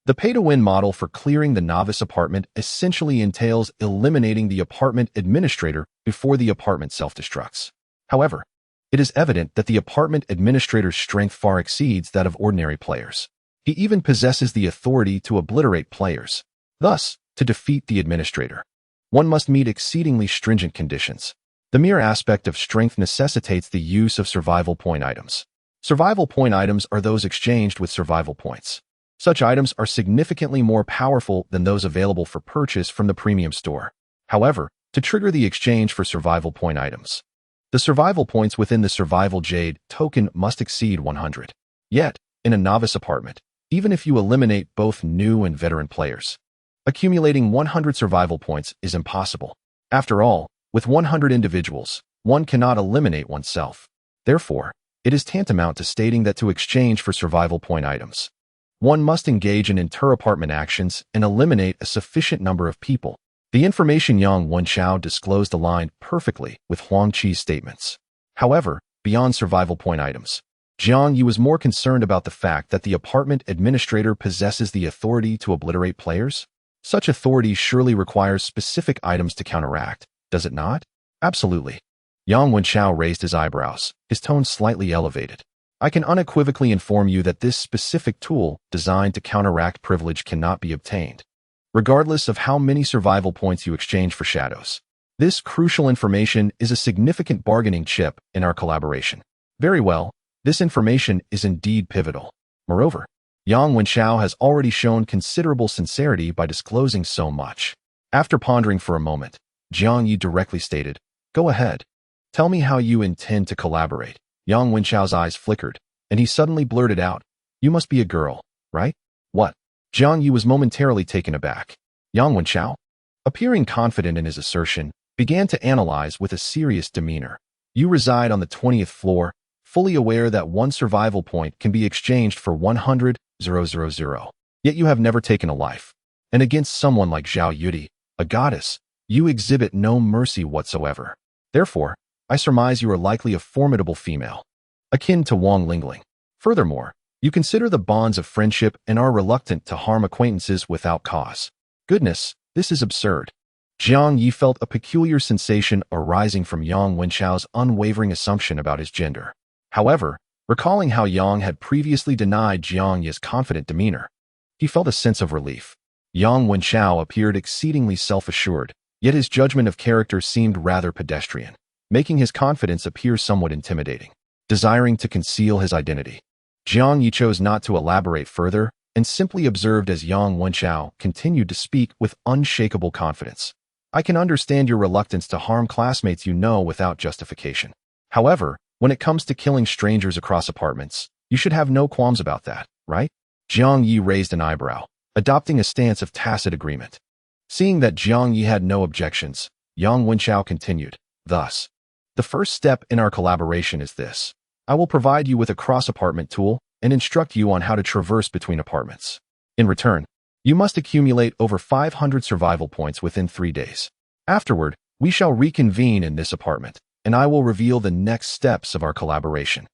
The pay-to-win model for clearing the novice apartment essentially entails eliminating the apartment administrator before the apartment self-destructs. However, it is evident that the apartment administrator's strength far exceeds that of ordinary players. He even possesses the authority to obliterate players. Thus, to defeat the administrator, one must meet exceedingly stringent conditions. The mere aspect of strength necessitates the use of survival point items. Survival point items are those exchanged with survival points. Such items are significantly more powerful than those available for purchase from the premium store. However, to trigger the exchange for survival point items, the survival points within the survival jade token must exceed 100. Yet, in a novice apartment, even if you eliminate both new and veteran players, accumulating 100 survival points is impossible. After all, with 100 individuals, one cannot eliminate oneself. Therefore, it is tantamount to stating that to exchange for survival point items, one must engage in inter-apartment actions and eliminate a sufficient number of people. The information Yang Wenchao disclosed aligned perfectly with Huang Qi's statements. However, beyond survival point items, Jiang Ye was more concerned about the fact that the apartment administrator possesses the authority to obliterate players. Such authority surely requires specific items to counteract, does it not? Absolutely. Yang Wenchao raised his eyebrows, his tone slightly elevated. I can unequivocally inform you that this specific tool designed to counteract privilege cannot be obtained, regardless of how many survival points you exchange for shadows. This crucial information is a significant bargaining chip in our collaboration. Very well, this information is indeed pivotal. Moreover, Yang Wenchao has already shown considerable sincerity by disclosing so much. After pondering for a moment, Jiang Ye directly stated, "Go ahead. Tell me how you intend to collaborate." Yang Wenchao's eyes flickered, and he suddenly blurted out, "You must be a girl, right?" "What?" Jiang Ye was momentarily taken aback. Yang Wenchao, appearing confident in his assertion, began to analyze with a serious demeanor. "You reside on the 20th floor, fully aware that one survival point can be exchanged for 100,000. Yet you have never taken a life. And against someone like Zhao Yudi, a goddess, you exhibit no mercy whatsoever. Therefore, I surmise you are likely a formidable female, akin to Wang Lingling. Furthermore, you consider the bonds of friendship and are reluctant to harm acquaintances without cause. Goodness, this is absurd." Jiang Ye felt a peculiar sensation arising from Yang Wenchao's unwavering assumption about his gender. However, recalling how Yang had previously denied Jiang Ye's confident demeanor, he felt a sense of relief. Yang Wenchao appeared exceedingly self-assured, yet his judgment of character seemed rather pedestrian, making his confidence appear somewhat intimidating. Desiring to conceal his identity, Jiang Ye chose not to elaborate further and simply observed as Yang Wenchao continued to speak with unshakable confidence. I can understand your reluctance to harm classmates you know without justification. However, when it comes to killing strangers across apartments, you should have no qualms about that, right? Jiang Ye raised an eyebrow, adopting a stance of tacit agreement. Seeing that Jiang Ye had no objections, Yang Wenchao continued, thus, the first step in our collaboration is this. I will provide you with a cross-apartment tool and instruct you on how to traverse between apartments. In return, you must accumulate over 500 survival points within 3 days. Afterward, we shall reconvene in this apartment, and I will reveal the next steps of our collaboration.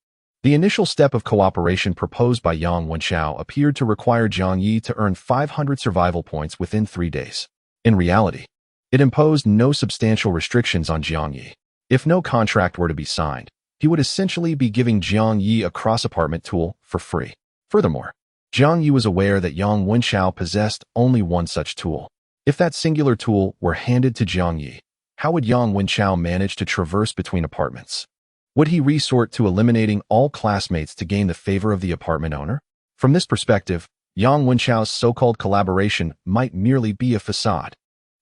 The initial step of cooperation proposed by Yang Wenchao appeared to require Jiang Ye to earn 500 survival points within 3 days. In reality, it imposed no substantial restrictions on Jiang Ye. If no contract were to be signed, he would essentially be giving Jiang Ye a cross-apartment tool for free. Furthermore, Jiang Ye was aware that Yang Wenchao possessed only one such tool. If that singular tool were handed to Jiang Ye, how would Yang Wenchao manage to traverse between apartments? Would he resort to eliminating all classmates to gain the favor of the apartment owner? From this perspective, Yang Wenchao's so-called collaboration might merely be a facade.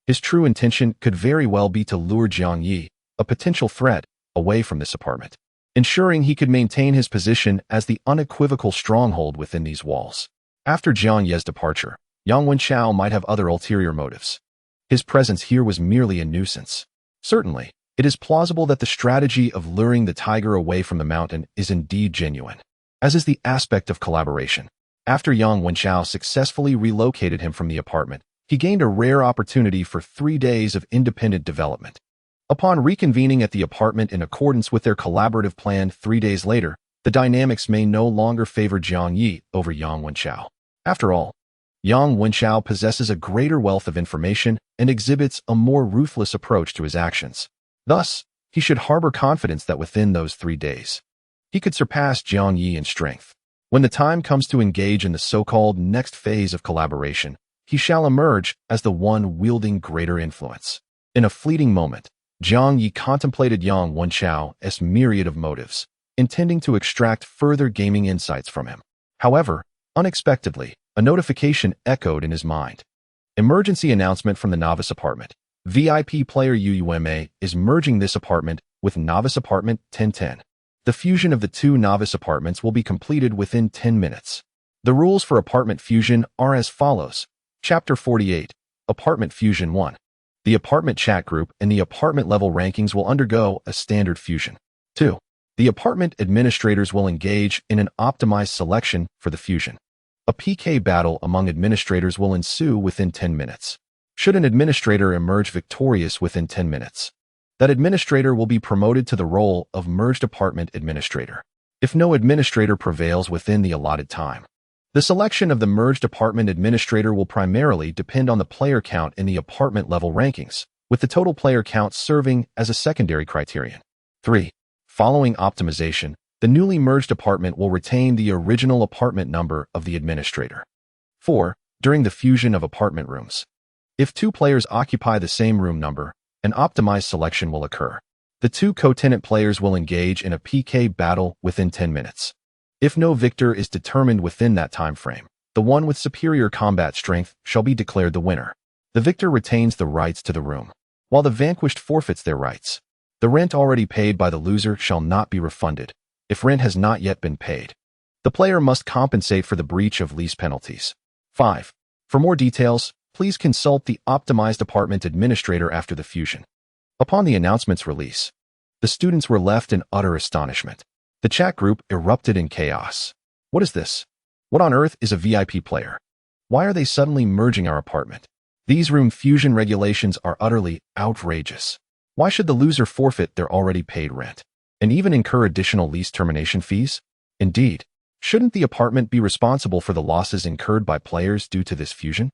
His true intention could very well be to lure Jiang Ye, a potential threat, away from this apartment, ensuring he could maintain his position as the unequivocal stronghold within these walls. After Jiang Ye's departure, Yang Wenchao might have other ulterior motives. His presence here was merely a nuisance. Certainly, it is plausible that the strategy of luring the tiger away from the mountain is indeed genuine, as is the aspect of collaboration. After Yang Wenchao successfully relocated him from the apartment, he gained a rare opportunity for 3 days of independent development. Upon reconvening at the apartment in accordance with their collaborative plan 3 days later, the dynamics may no longer favor Jiang Ye over Yang Wenchao. After all, Yang Wenchao possesses a greater wealth of information and exhibits a more ruthless approach to his actions. Thus, he should harbor confidence that within those 3 days, he could surpass Jiang Ye in strength. When the time comes to engage in the so-called next phase of collaboration, he shall emerge as the one wielding greater influence. In a fleeting moment, Jiang Ye contemplated Yang Wenchao's myriad of motives, intending to extract further gaming insights from him. However, unexpectedly, a notification echoed in his mind. Emergency announcement from the novice apartment. VIP player Yume is merging this apartment with novice apartment 1010. The fusion of the 2 novice apartments will be completed within 10 minutes. The rules for apartment fusion are as follows. Chapter 48, Apartment Fusion 1. The apartment chat group and the apartment level rankings will undergo a standard fusion. 2. The apartment administrators will engage in an optimized selection for the fusion. A PK battle among administrators will ensue within 10 minutes. Should an administrator emerge victorious within 10 minutes, that administrator will be promoted to the role of merged apartment administrator. If no administrator prevails within the allotted time, the selection of the merged apartment administrator will primarily depend on the player count in the apartment level rankings, with the total player count serving as a secondary criterion. 3. Following optimization, the newly merged apartment will retain the original apartment number of the administrator. 4. During the fusion of apartment rooms, if 2 players occupy the same room number, an optimized selection will occur. The 2 co-tenant players will engage in a PK battle within 10 minutes. If no victor is determined within that time frame, the one with superior combat strength shall be declared the winner. The victor retains the rights to the room, while the vanquished forfeits their rights. The rent already paid by the loser shall not be refunded. If rent has not yet been paid, the player must compensate for the breach of lease penalties. 5. For more details, please consult the optimized apartment administrator after the fusion. Upon the announcement's release, the students were left in utter astonishment. The chat group erupted in chaos. What is this? What on earth is a VIP player? Why are they suddenly merging our apartment? These room fusion regulations are utterly outrageous. Why should the loser forfeit their already paid rent, and even incur additional lease termination fees? Indeed, shouldn't the apartment be responsible for the losses incurred by players due to this fusion?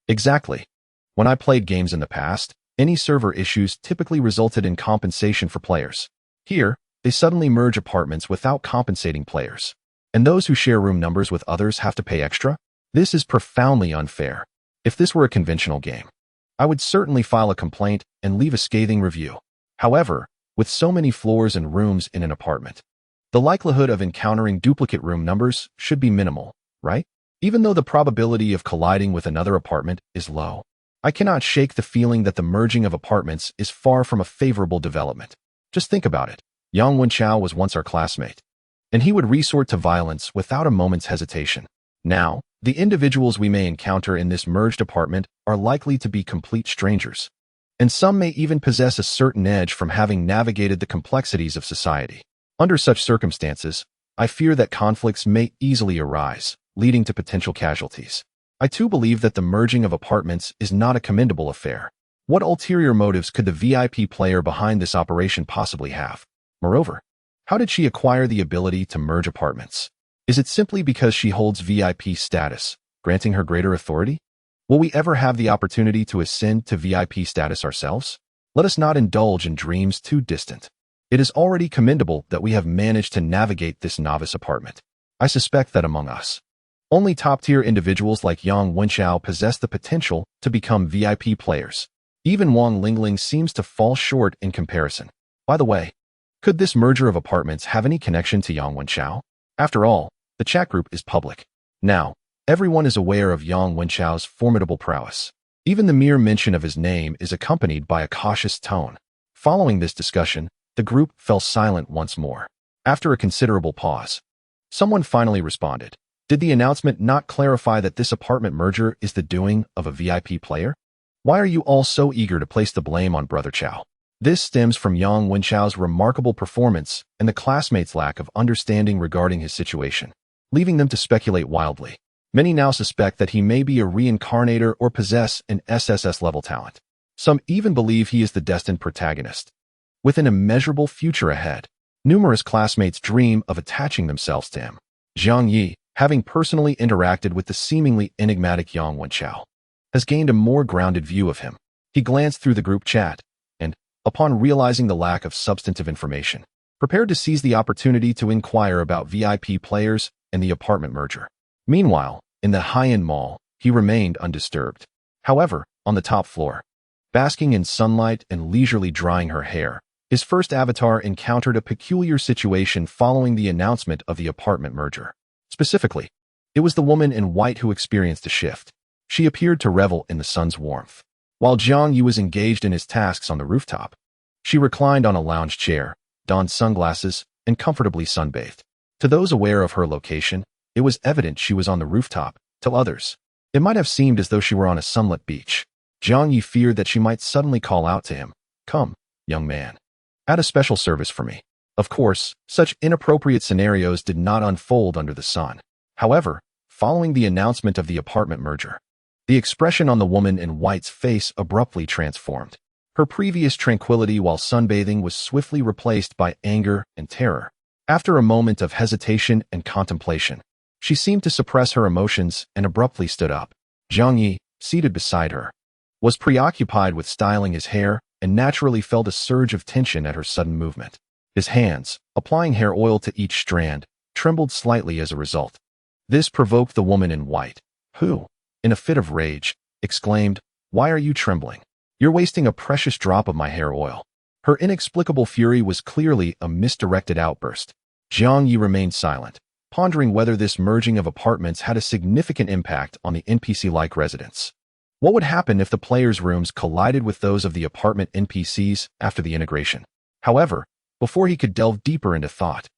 Exactly. When I played games in the past, any server issues typically resulted in compensation for players. Here, they suddenly merge apartments without compensating players, and those who share room numbers with others have to pay extra? This is profoundly unfair. If this were a conventional game, I would certainly file a complaint and leave a scathing review. However, with so many floors and rooms in an apartment, the likelihood of encountering duplicate room numbers should be minimal, right? Even though the probability of colliding with another apartment is low, I cannot shake the feeling that the merging of apartments is far from a favorable development. Just think about it. Yang Wenchao was once our classmate, and he would resort to violence without a moment's hesitation. Now, the individuals we may encounter in this merged apartment are likely to be complete strangers, and some may even possess a certain edge from having navigated the complexities of society. Under such circumstances, I fear that conflicts may easily arise, leading to potential casualties. I too believe that the merging of apartments is not a commendable affair. What ulterior motives could the VIP player behind this operation possibly have? Moreover, how did she acquire the ability to merge apartments? Is it simply because she holds VIP status, granting her greater authority? Will we ever have the opportunity to ascend to VIP status ourselves? Let us not indulge in dreams too distant. It is already commendable that we have managed to navigate this novice apartment. I suspect that among us, only top-tier individuals like Yang Wenchao possess the potential to become VIP players. Even Wang Lingling seems to fall short in comparison. By the way, could this merger of apartments have any connection to Yang Wenchao? After all, the chat group is public. Now, everyone is aware of Yang Wenchao's formidable prowess. Even the mere mention of his name is accompanied by a cautious tone. Following this discussion, the group fell silent once more. After a considerable pause, someone finally responded. Did the announcement not clarify that this apartment merger is the doing of a VIP player? Why are you all so eager to place the blame on Brother Chow? This stems from Yang Wenchao's remarkable performance and the classmates' lack of understanding regarding his situation, leaving them to speculate wildly. Many now suspect that he may be a reincarnator or possess an SSS-level talent. Some even believe he is the destined protagonist. With an immeasurable future ahead, numerous classmates dream of attaching themselves to him. Jiang Ye, having personally interacted with the seemingly enigmatic Yang Wenchao, has gained a more grounded view of him. He glanced through the group chat, and, upon realizing the lack of substantive information, prepared to seize the opportunity to inquire about VIP players and the apartment merger. Meanwhile, in the high-end mall, he remained undisturbed. However, on the top floor, basking in sunlight and leisurely drying her hair, his first avatar encountered a peculiar situation following the announcement of the apartment merger. Specifically, it was the woman in white who experienced a shift. She appeared to revel in the sun's warmth. While Jiang Ye was engaged in his tasks on the rooftop, she reclined on a lounge chair, donned sunglasses, and comfortably sunbathed. To those aware of her location, it was evident she was on the rooftop. To others, it might have seemed as though she were on a sunlit beach. Jiang Ye feared that she might suddenly call out to him, "Come, young man, add a special service for me." Of course, such inappropriate scenarios did not unfold under the sun. However, following the announcement of the apartment merger, the expression on the woman in white's face abruptly transformed. Her previous tranquility while sunbathing was swiftly replaced by anger and terror. After a moment of hesitation and contemplation, she seemed to suppress her emotions and abruptly stood up. Jiang Ye, seated beside her, was preoccupied with styling his hair and naturally felt a surge of tension at her sudden movement. His hands, applying hair oil to each strand, trembled slightly as a result. This provoked the woman in white, who, in a fit of rage, exclaimed, "Why are you trembling? You're wasting a precious drop of my hair oil." Her inexplicable fury was clearly a misdirected outburst. Jiang Ye remained silent, pondering whether this merging of apartments had a significant impact on the NPC-like residents. What would happen if the players' rooms collided with those of the apartment NPCs after the integration? However, before he could delve deeper into thought,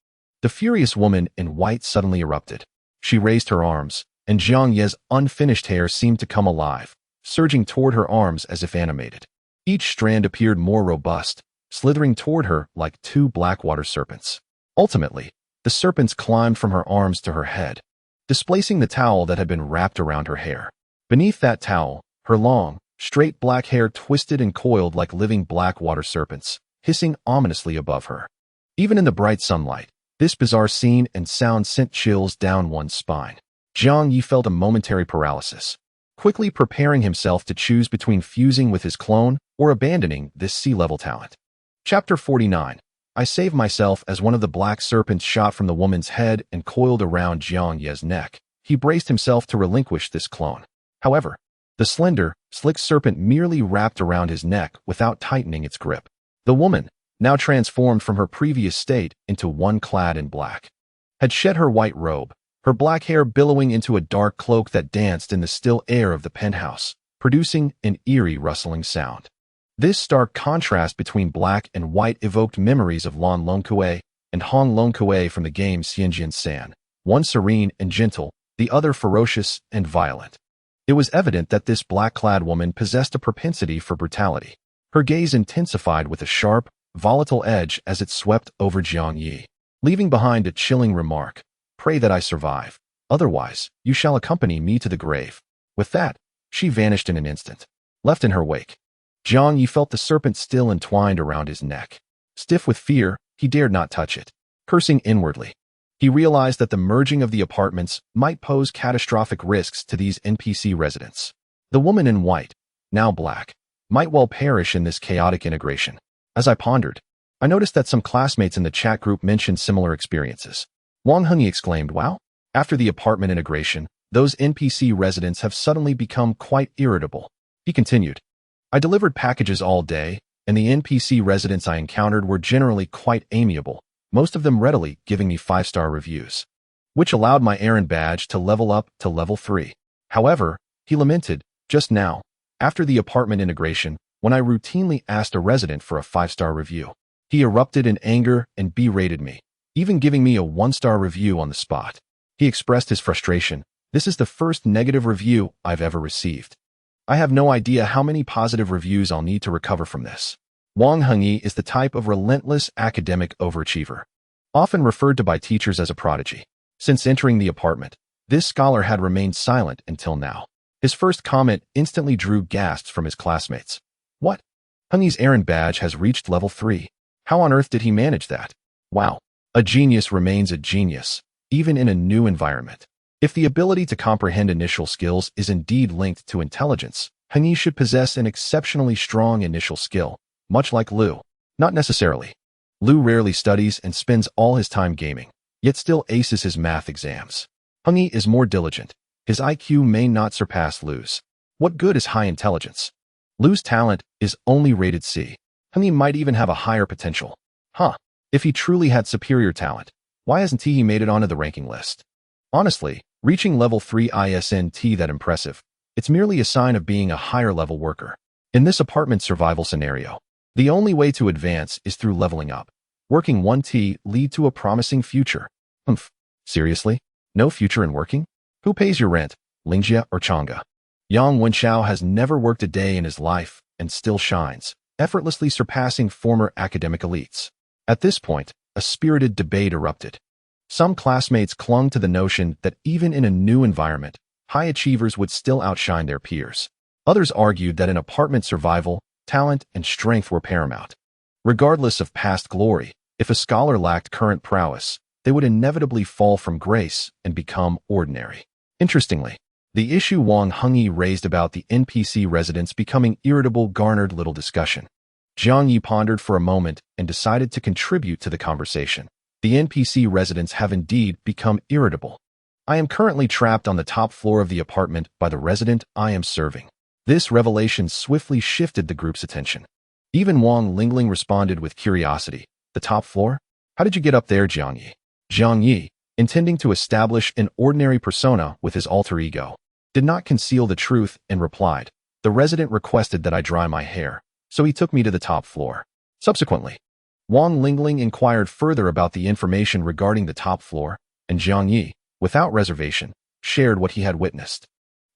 the furious woman in white suddenly erupted. She raised her arms, and Jiang Ye's unfinished hair seemed to come alive, surging toward her arms as if animated. Each strand appeared more robust, slithering toward her like two black water serpents. Ultimately, the serpents climbed from her arms to her head, displacing the towel that had been wrapped around her hair. Beneath that towel, her long, straight black hair twisted and coiled like living black water serpents, hissing ominously above her. Even in the bright sunlight, this bizarre scene and sound sent chills down one's spine. Jiang Ye felt a momentary paralysis, quickly preparing himself to choose between fusing with his clone or abandoning this sea-level talent. Chapter 49. I saved myself as one of the black serpents shot from the woman's head and coiled around Jiang Ye's neck. He braced himself to relinquish this clone. However, the slender, slick serpent merely wrapped around his neck without tightening its grip. The woman, now transformed from her previous state into one clad in black, had shed her white robe, her black hair billowing into a dark cloak that danced in the still air of the penthouse, producing an eerie rustling sound. This stark contrast between black and white evoked memories of Lan Longkue and Hong Longkue from the game Xianjian San, one serene and gentle, the other ferocious and violent. It was evident that this black-clad woman possessed a propensity for brutality. Her gaze intensified with a sharp, volatile edge as it swept over Jiang Ye, leaving behind a chilling remark, "Pray that I survive. Otherwise, you shall accompany me to the grave." With that, she vanished in an instant, left in her wake. Jiang Ye felt the serpent still entwined around his neck. Stiff with fear, he dared not touch it. Cursing inwardly, he realized that the merging of the apartments might pose catastrophic risks to these NPC residents. The woman in white, now black, might well perish in this chaotic integration. As I pondered, I noticed that some classmates in the chat group mentioned similar experiences. Wang Lingling exclaimed, "Wow!" After the apartment integration, those NPC residents have suddenly become quite irritable. He continued, "I delivered packages all day, and the NPC residents I encountered were generally quite amiable, most of them readily giving me 5-star reviews, which allowed my errand badge to level up to level 3. However," he lamented, "just now, after the apartment integration, when I routinely asked a resident for a 5-star review, he erupted in anger and berated me, even giving me a 1-star review on the spot." He expressed his frustration. "This is the first negative review I've ever received. I have no idea how many positive reviews I'll need to recover from this." Wang Lingling is the type of relentless academic overachiever, often referred to by teachers as a prodigy. Since entering the apartment, this scholar had remained silent until now. His first comment instantly drew gasps from his classmates. "What? Ling's errand badge has reached level 3. How on earth did he manage that? Wow. A genius remains a genius, even in a new environment." If the ability to comprehend initial skills is indeed linked to intelligence, Jiang Ye should possess an exceptionally strong initial skill, much like Lu. Not necessarily. Lu rarely studies and spends all his time gaming, yet still aces his math exams. Jiang Ye is more diligent. His IQ may not surpass Lu's. What good is high intelligence? Lu's talent is only rated C. Jiang Ye might even have a higher potential. If he truly had superior talent, why hasn't he made it onto the ranking list? Honestly, reaching level 3 isn't that impressive. It's merely a sign of being a higher level worker. In this apartment survival scenario, the only way to advance is through leveling up. Working 1T lead to a promising future. Seriously? No future in working? Who pays your rent, Lingjia or Chang'e? Yang Wenxiao has never worked a day in his life and still shines, effortlessly surpassing former academic elites. At this point, a spirited debate erupted. Some classmates clung to the notion that even in a new environment, high achievers would still outshine their peers. Others argued that in apartment survival, talent and strength were paramount. Regardless of past glory, if a scholar lacked current prowess, they would inevitably fall from grace and become ordinary. Interestingly, the issue Wang Lingling raised about the NPC residents becoming irritable garnered little discussion. Jiang Ye pondered for a moment and decided to contribute to the conversation. The NPC residents have indeed become irritable. "I am currently trapped on the top floor of the apartment by the resident I am serving." This revelation swiftly shifted the group's attention. Even Wang Lingling responded with curiosity. "The top floor? How did you get up there, Jiang Ye?" Jiang Ye, intending to establish an ordinary persona with his alter ego, did not conceal the truth and replied, "The resident requested that I dry my hair, so he took me to the top floor." Subsequently, Wang Lingling inquired further about the information regarding the top floor, and Jiang Ye, without reservation, shared what he had witnessed.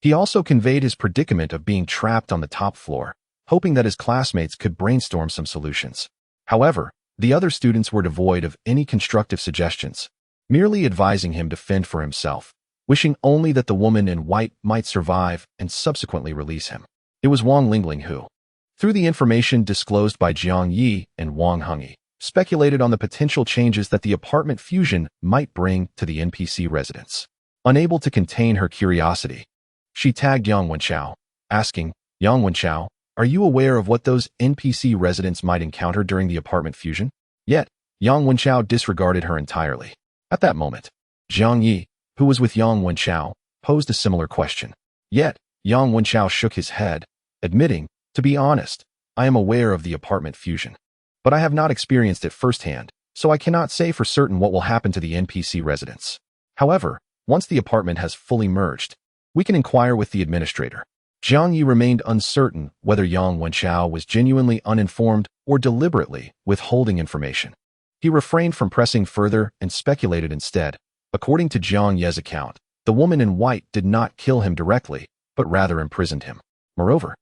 He also conveyed his predicament of being trapped on the top floor, hoping that his classmates could brainstorm some solutions. However, the other students were devoid of any constructive suggestions, merely advising him to fend for himself, wishing only that the woman in white might survive and subsequently release him. It was Wang Lingling who, through the information disclosed by Jiang Ye and Wang Lingling, speculated on the potential changes that the apartment fusion might bring to the NPC residents. Unable to contain her curiosity, she tagged Yang Wenxiao, asking, "Yang Wenxiao, are you aware of what those NPC residents might encounter during the apartment fusion?" Yet, Yang Wenxiao disregarded her entirely. At that moment, Jiang Ye, who was with Yang Wenxiao, posed a similar question. Yet, Yang Wenxiao shook his head, admitting, "To be honest, I am aware of the apartment fusion, but I have not experienced it firsthand, so I cannot say for certain what will happen to the NPC residents." However, Once the apartment has fully merged, we can inquire with the administrator. Jiang Ye remained uncertain whether Yang Wenchao was genuinely uninformed or deliberately withholding information. He refrained from pressing further and speculated instead. According to Jiang Ye's account, the woman in white did not kill him directly, but rather imprisoned him. Moreover,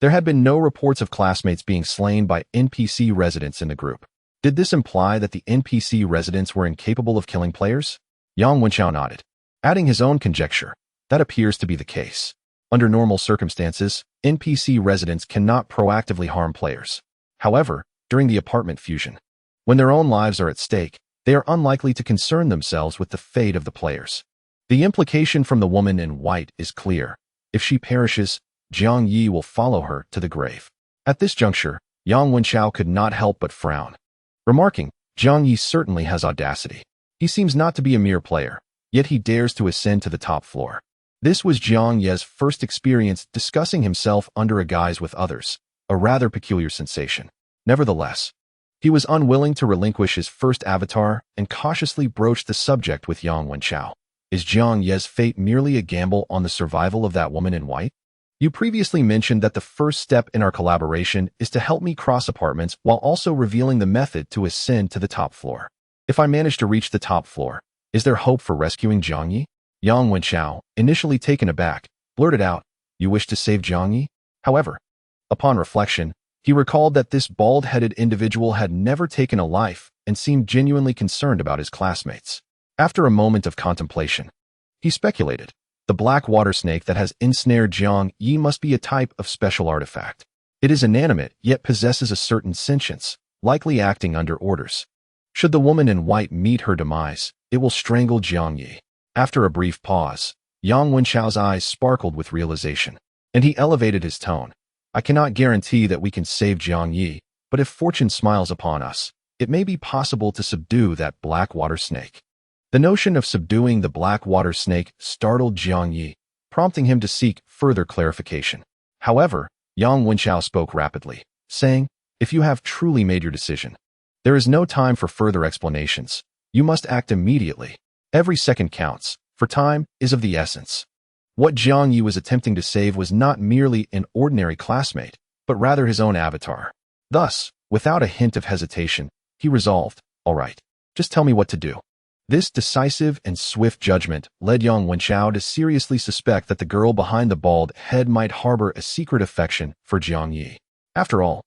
there had been no reports of classmates being slain by NPC residents in the group. Did this imply that the NPC residents were incapable of killing players? Yang Wenchao nodded, adding his own conjecture. That appears to be the case. Under normal circumstances, NPC residents cannot proactively harm players. However, during the apartment fusion, when their own lives are at stake, they are unlikely to concern themselves with the fate of the players. The implication from the woman in white is clear. If she perishes, Jiang Ye will follow her to the grave. At this juncture, Yang Wenchao could not help but frown, remarking, Jiang Ye certainly has audacity. He seems not to be a mere player, yet he dares to ascend to the top floor. This was Jiang Ye's first experience discussing himself under a guise with others, a rather peculiar sensation. Nevertheless, he was unwilling to relinquish his first avatar and cautiously broached the subject with Yang Wenchao. Is Jiang Ye's fate merely a gamble on the survival of that woman in white? You previously mentioned that the first step in our collaboration is to help me cross apartments while also revealing the method to ascend to the top floor. If I manage to reach the top floor, is there hope for rescuing Jiang Ye? Yang Wenchao, initially taken aback, blurted out, You wish to save Jiang Ye? However, upon reflection, he recalled that this bald-headed individual had never taken a life and seemed genuinely concerned about his classmates. After a moment of contemplation, he speculated, the black water snake that has ensnared Jiang Ye must be a type of special artifact. It is inanimate, yet possesses a certain sentience, likely acting under orders. Should the woman in white meet her demise, it will strangle Jiang Ye. After a brief pause, Yang Wenchao's eyes sparkled with realization, and he elevated his tone. I cannot guarantee that we can save Jiang Ye, but if fortune smiles upon us, it may be possible to subdue that black water snake. The notion of subduing the black water snake startled Jiang Ye, prompting him to seek further clarification. However, Yang Wenchao spoke rapidly, saying, If you have truly made your decision, there is no time for further explanations. You must act immediately. Every second counts, for time is of the essence. What Jiang Ye was attempting to save was not merely an ordinary classmate, but rather his own avatar. Thus, without a hint of hesitation, he resolved, All right, just tell me what to do. This decisive and swift judgment led Yang Wenchao to seriously suspect that the girl behind the bald head might harbor a secret affection for Jiang Ye. After all,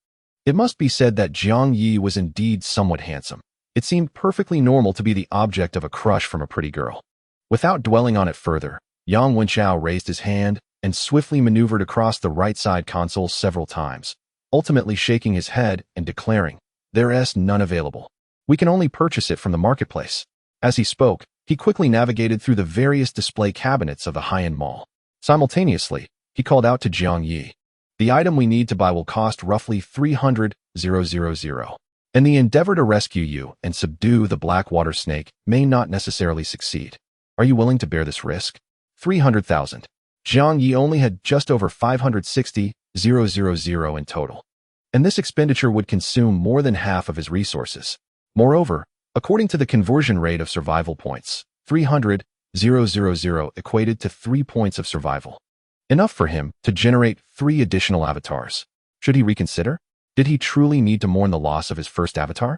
it must be said that Jiang Ye was indeed somewhat handsome. It seemed perfectly normal to be the object of a crush from a pretty girl. Without dwelling on it further, Yang Wenchao raised his hand and swiftly maneuvered across the right side console several times, ultimately shaking his head and declaring, There is none available. We can only purchase it from the marketplace. As he spoke, he quickly navigated through the various display cabinets of the high-end mall. Simultaneously, he called out to Jiang Ye, The item we need to buy will cost roughly 300,000. And the endeavor to rescue you and subdue the black water snake may not necessarily succeed. Are you willing to bear this risk? 300,000. Jiang Ye only had just over 560,000 in total. And this expenditure would consume more than half of his resources. Moreover, according to the conversion rate of survival points, 300,000 equated to 3 points of survival. Enough for him to generate 3 additional avatars. Should he reconsider? Did he truly need to mourn the loss of his first avatar?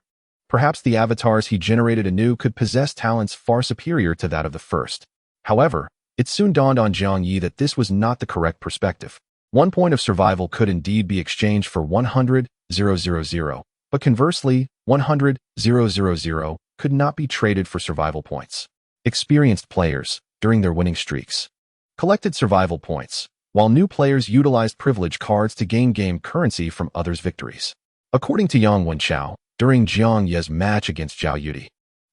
Perhaps the avatars he generated anew could possess talents far superior to that of the first. However, it soon dawned on Jiang Ye that this was not the correct perspective. 1 point of survival could indeed be exchanged for 100,000, but conversely, 100,000 could not be traded for survival points. Experienced players, during their winning streaks, collected survival points, while new players utilized privilege cards to gain game currency from others' victories. According to Yang Wenchao, during Jiang Ye's match against Zhao Yudi,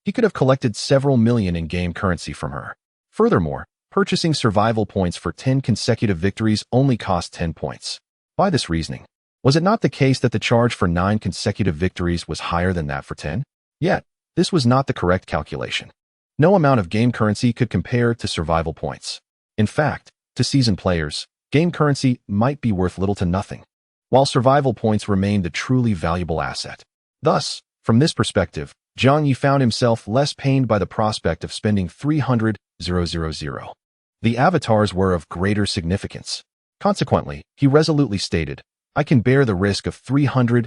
he could have collected several million in game currency from her. Furthermore, purchasing survival points for 10 consecutive victories only cost 10 points. By this reasoning, was it not the case that the charge for 9 consecutive victories was higher than that for 10? Yet, this was not the correct calculation. No amount of game currency could compare to survival points. In fact, to seasoned players, game currency might be worth little to nothing, while survival points remained the truly valuable asset. Thus, from this perspective, Jiang Ye found himself less pained by the prospect of spending 300,000 The avatars were of greater significance. Consequently, he resolutely stated, I can bear the risk of 300,000.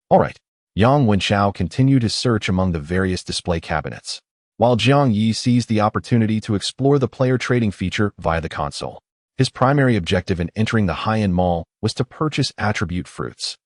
All right. Yang Wenchao continued his search among the various display cabinets, while Jiang Ye seized the opportunity to explore the player trading feature via the console. His primary objective in entering the high-end mall was to purchase attribute fruits.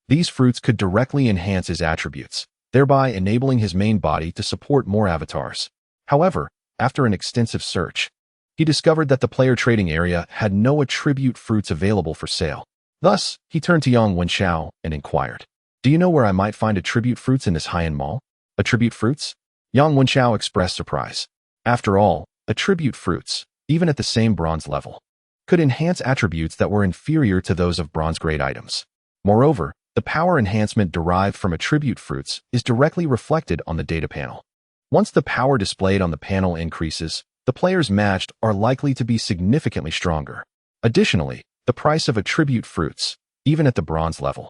These fruits could directly enhance his attributes, thereby enabling his main body to support more avatars. However, after an extensive search, he discovered that the player trading area had no attribute fruits available for sale. Thus, he turned to Yang Wenchao and inquired, do you know where I might find attribute fruits in this high-end mall? Attribute fruits? Yang Wenchao expressed surprise. After all, attribute fruits, even at the same bronze level, could enhance attributes that were inferior to those of bronze-grade items. Moreover, the power enhancement derived from attribute fruits is directly reflected on the data panel. Once the power displayed on the panel increases, the players matched are likely to be significantly stronger. Additionally, the price of attribute fruits, even at the bronze level,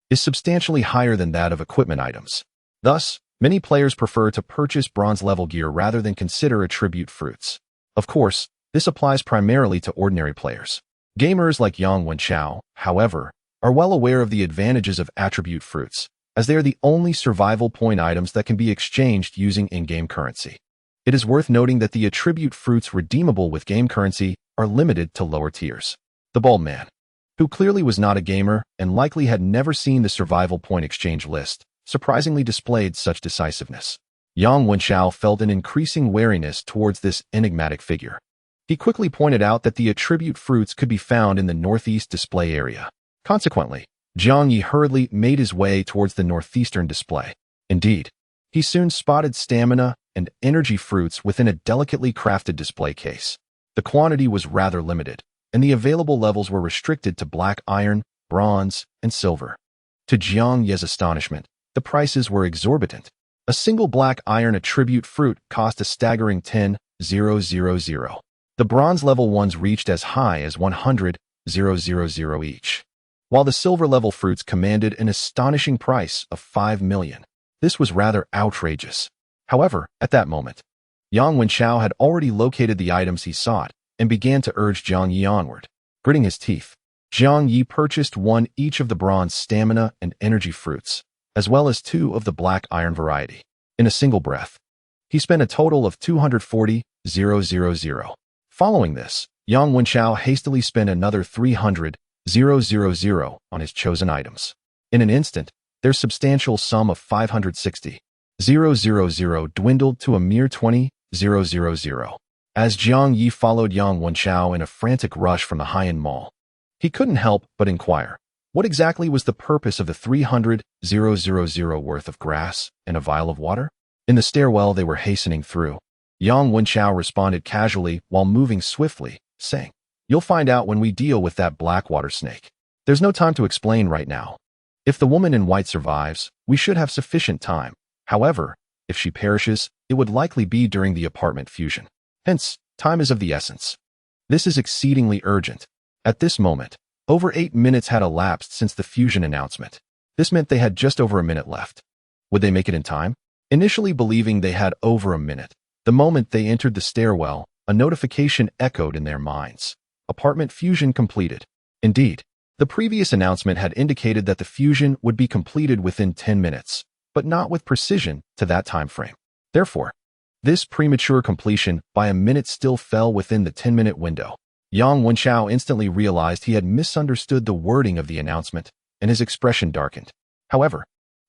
is substantially higher than that of equipment items. Thus, many players prefer to purchase bronze-level gear rather than consider attribute fruits. Of course, this applies primarily to ordinary players. Gamers like Yang Wenchao, however, are well aware of the advantages of attribute fruits, as they are the only survival point items that can be exchanged using in-game currency. It is worth noting that the attribute fruits redeemable with game currency are limited to lower tiers. The bald man, who clearly was not a gamer and likely had never seen the survival point exchange list, surprisingly displayed such decisiveness. Yang Wenchao felt an increasing wariness towards this enigmatic figure. He quickly pointed out that the attribute fruits could be found in the northeast display area. Consequently, Jiang Ye hurriedly made his way towards the northeastern display. Indeed, he soon spotted stamina and energy fruits within a delicately crafted display case. The quantity was rather limited, and the available levels were restricted to black iron, bronze, and silver. To Jiang Ye's astonishment, the prices were exorbitant. A single black iron attribute fruit cost a staggering 10,000. The bronze level ones reached as high as 100,000 each, while the silver level fruits commanded an astonishing price of 5 million. This was rather outrageous. However, at that moment, Yang Wenchao had already located the items he sought and began to urge Jiang Ye onward. Gritting his teeth, Jiang Ye purchased one each of the bronze stamina and energy fruits, as well as 2 of the black iron variety. In a single breath, he spent a total of 240,000. Following this, Yang Wenchao hastily spent another 300,000 on his chosen items. In an instant, their substantial sum of 560,000 dwindled to a mere 20,000. As Jiang Ye followed Yang Wenchao in a frantic rush from the high-end mall, he couldn't help but inquire, what exactly was the purpose of the 300,000 worth of grass and a vial of water? In the stairwell they were hastening through, Yang Wenchao responded casually while moving swiftly, saying, you'll find out when we deal with that black water snake. There's no time to explain right now. If the woman in white survives, we should have sufficient time. However, if she perishes, it would likely be during the apartment fusion. Hence, time is of the essence. This is exceedingly urgent. At this moment, over 8 minutes had elapsed since the fusion announcement. This meant they had just over a minute left. Would they make it in time? Initially believing they had over a minute, the moment they entered the stairwell, a notification echoed in their minds. Apartment fusion completed. Indeed, the previous announcement had indicated that the fusion would be completed within 10 minutes, but not with precision to that time frame. Therefore, this premature completion by a minute still fell within the 10-minute window. Yang Wenchao instantly realized he had misunderstood the wording of the announcement, and his expression darkened. However,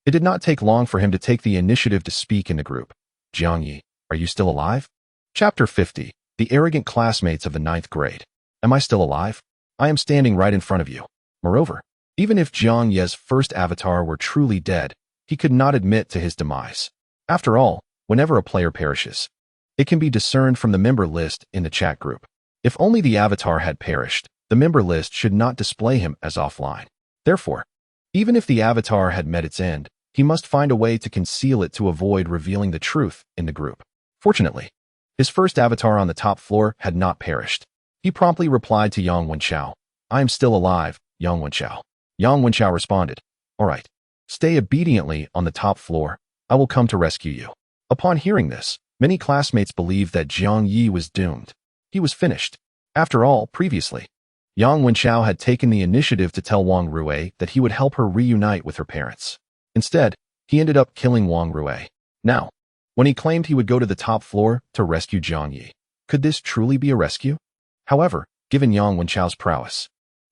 it did not take long for him to take the initiative to speak in the group. Jiang Ye, are you still alive? Chapter 50. The arrogant classmates of the 9th grade. Am I still alive? I am standing right in front of you. Moreover, even if Jiang Ye's first avatar were truly dead, he could not admit to his demise. After all, whenever a player perishes, it can be discerned from the member list in the chat group. If only the avatar had perished, the member list should not display him as offline. Therefore, even if the avatar had met its end, he must find a way to conceal it to avoid revealing the truth in the group. Fortunately, his first avatar on the top floor had not perished. He promptly replied to Yang Wenchao, I am still alive, Yang Wenchao. Yang Wenchao responded, all right, stay obediently on the top floor. I will come to rescue you. Upon hearing this, Many classmates believed that Jiang Ye was doomed. He was finished. After all, previously, Yang Wenchao had taken the initiative to tell Wang Rui that he would help her reunite with her parents. Instead, he ended up killing Wang Rui. Now, when he claimed he would go to the top floor to rescue Jiang Ye, could this truly be a rescue? However, given Yang Wenchao's prowess,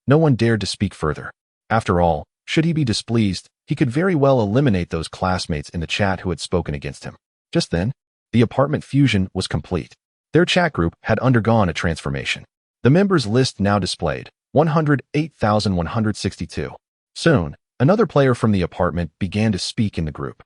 no one dared to speak further. After all, should he be displeased, he could very well eliminate those classmates in the chat who had spoken against him. Just then, the apartment fusion was complete. Their chat group had undergone a transformation. The members list now displayed 108,162. Soon, another player from the apartment began to speak in the group.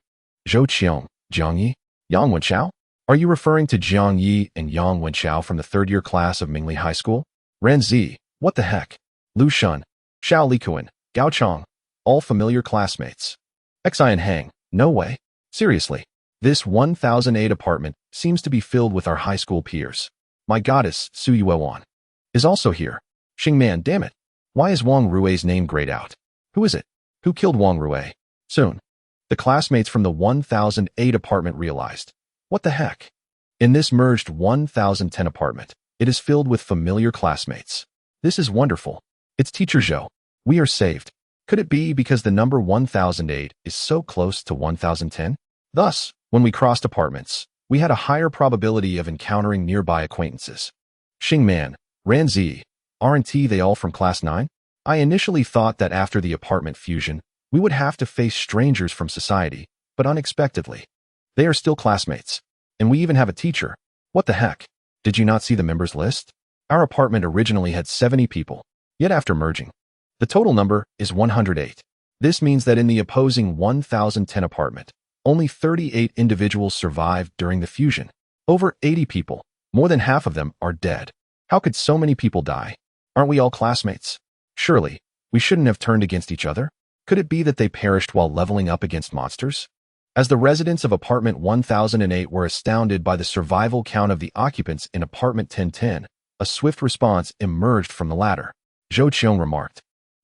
Zhou Qiong, Jiang Ye, Yang Wenchao? Are you referring to Jiang Ye and Yang Wenchao from the third-year class of Mingli High School? Ran Zi, what the heck? Lu Shun, Xiao Likuan, Gao Chang, all familiar classmates. Xian Hang, no way. Seriously, this 1008 apartment seems to be filled with our high school peers. My goddess, Su Yuewan, is also here. Xingman, damn it. Why is Wang Rui's name grayed out? Who is it? Who killed Wang Rui? Soon, the classmates from the 1008 apartment realized. What the heck? In this merged 1010 apartment, it is filled with familiar classmates. This is wonderful. It's Teacher Zhou. We are saved. Could it be because the number 1008 is so close to 1010? Thus, when we crossed apartments, we had a higher probability of encountering nearby acquaintances. Xingman, Ran Zi, aren't they all from class 9? I initially thought that after the apartment fusion, we would have to face strangers from society, but unexpectedly, they are still classmates. And we even have a teacher. What the heck? Did you not see the members list? Our apartment originally had 70 people, yet after merging, the total number is 108. This means that in the opposing 1010 apartment, only 38 individuals survived during the fusion. Over 80 people, more than half of them, are dead. How could so many people die? Aren't we all classmates? Surely, we shouldn't have turned against each other? Could it be that they perished while leveling up against monsters? As the residents of apartment 1008 were astounded by the survival count of the occupants in apartment 1010, a swift response emerged from the latter. Zhou Qiong remarked,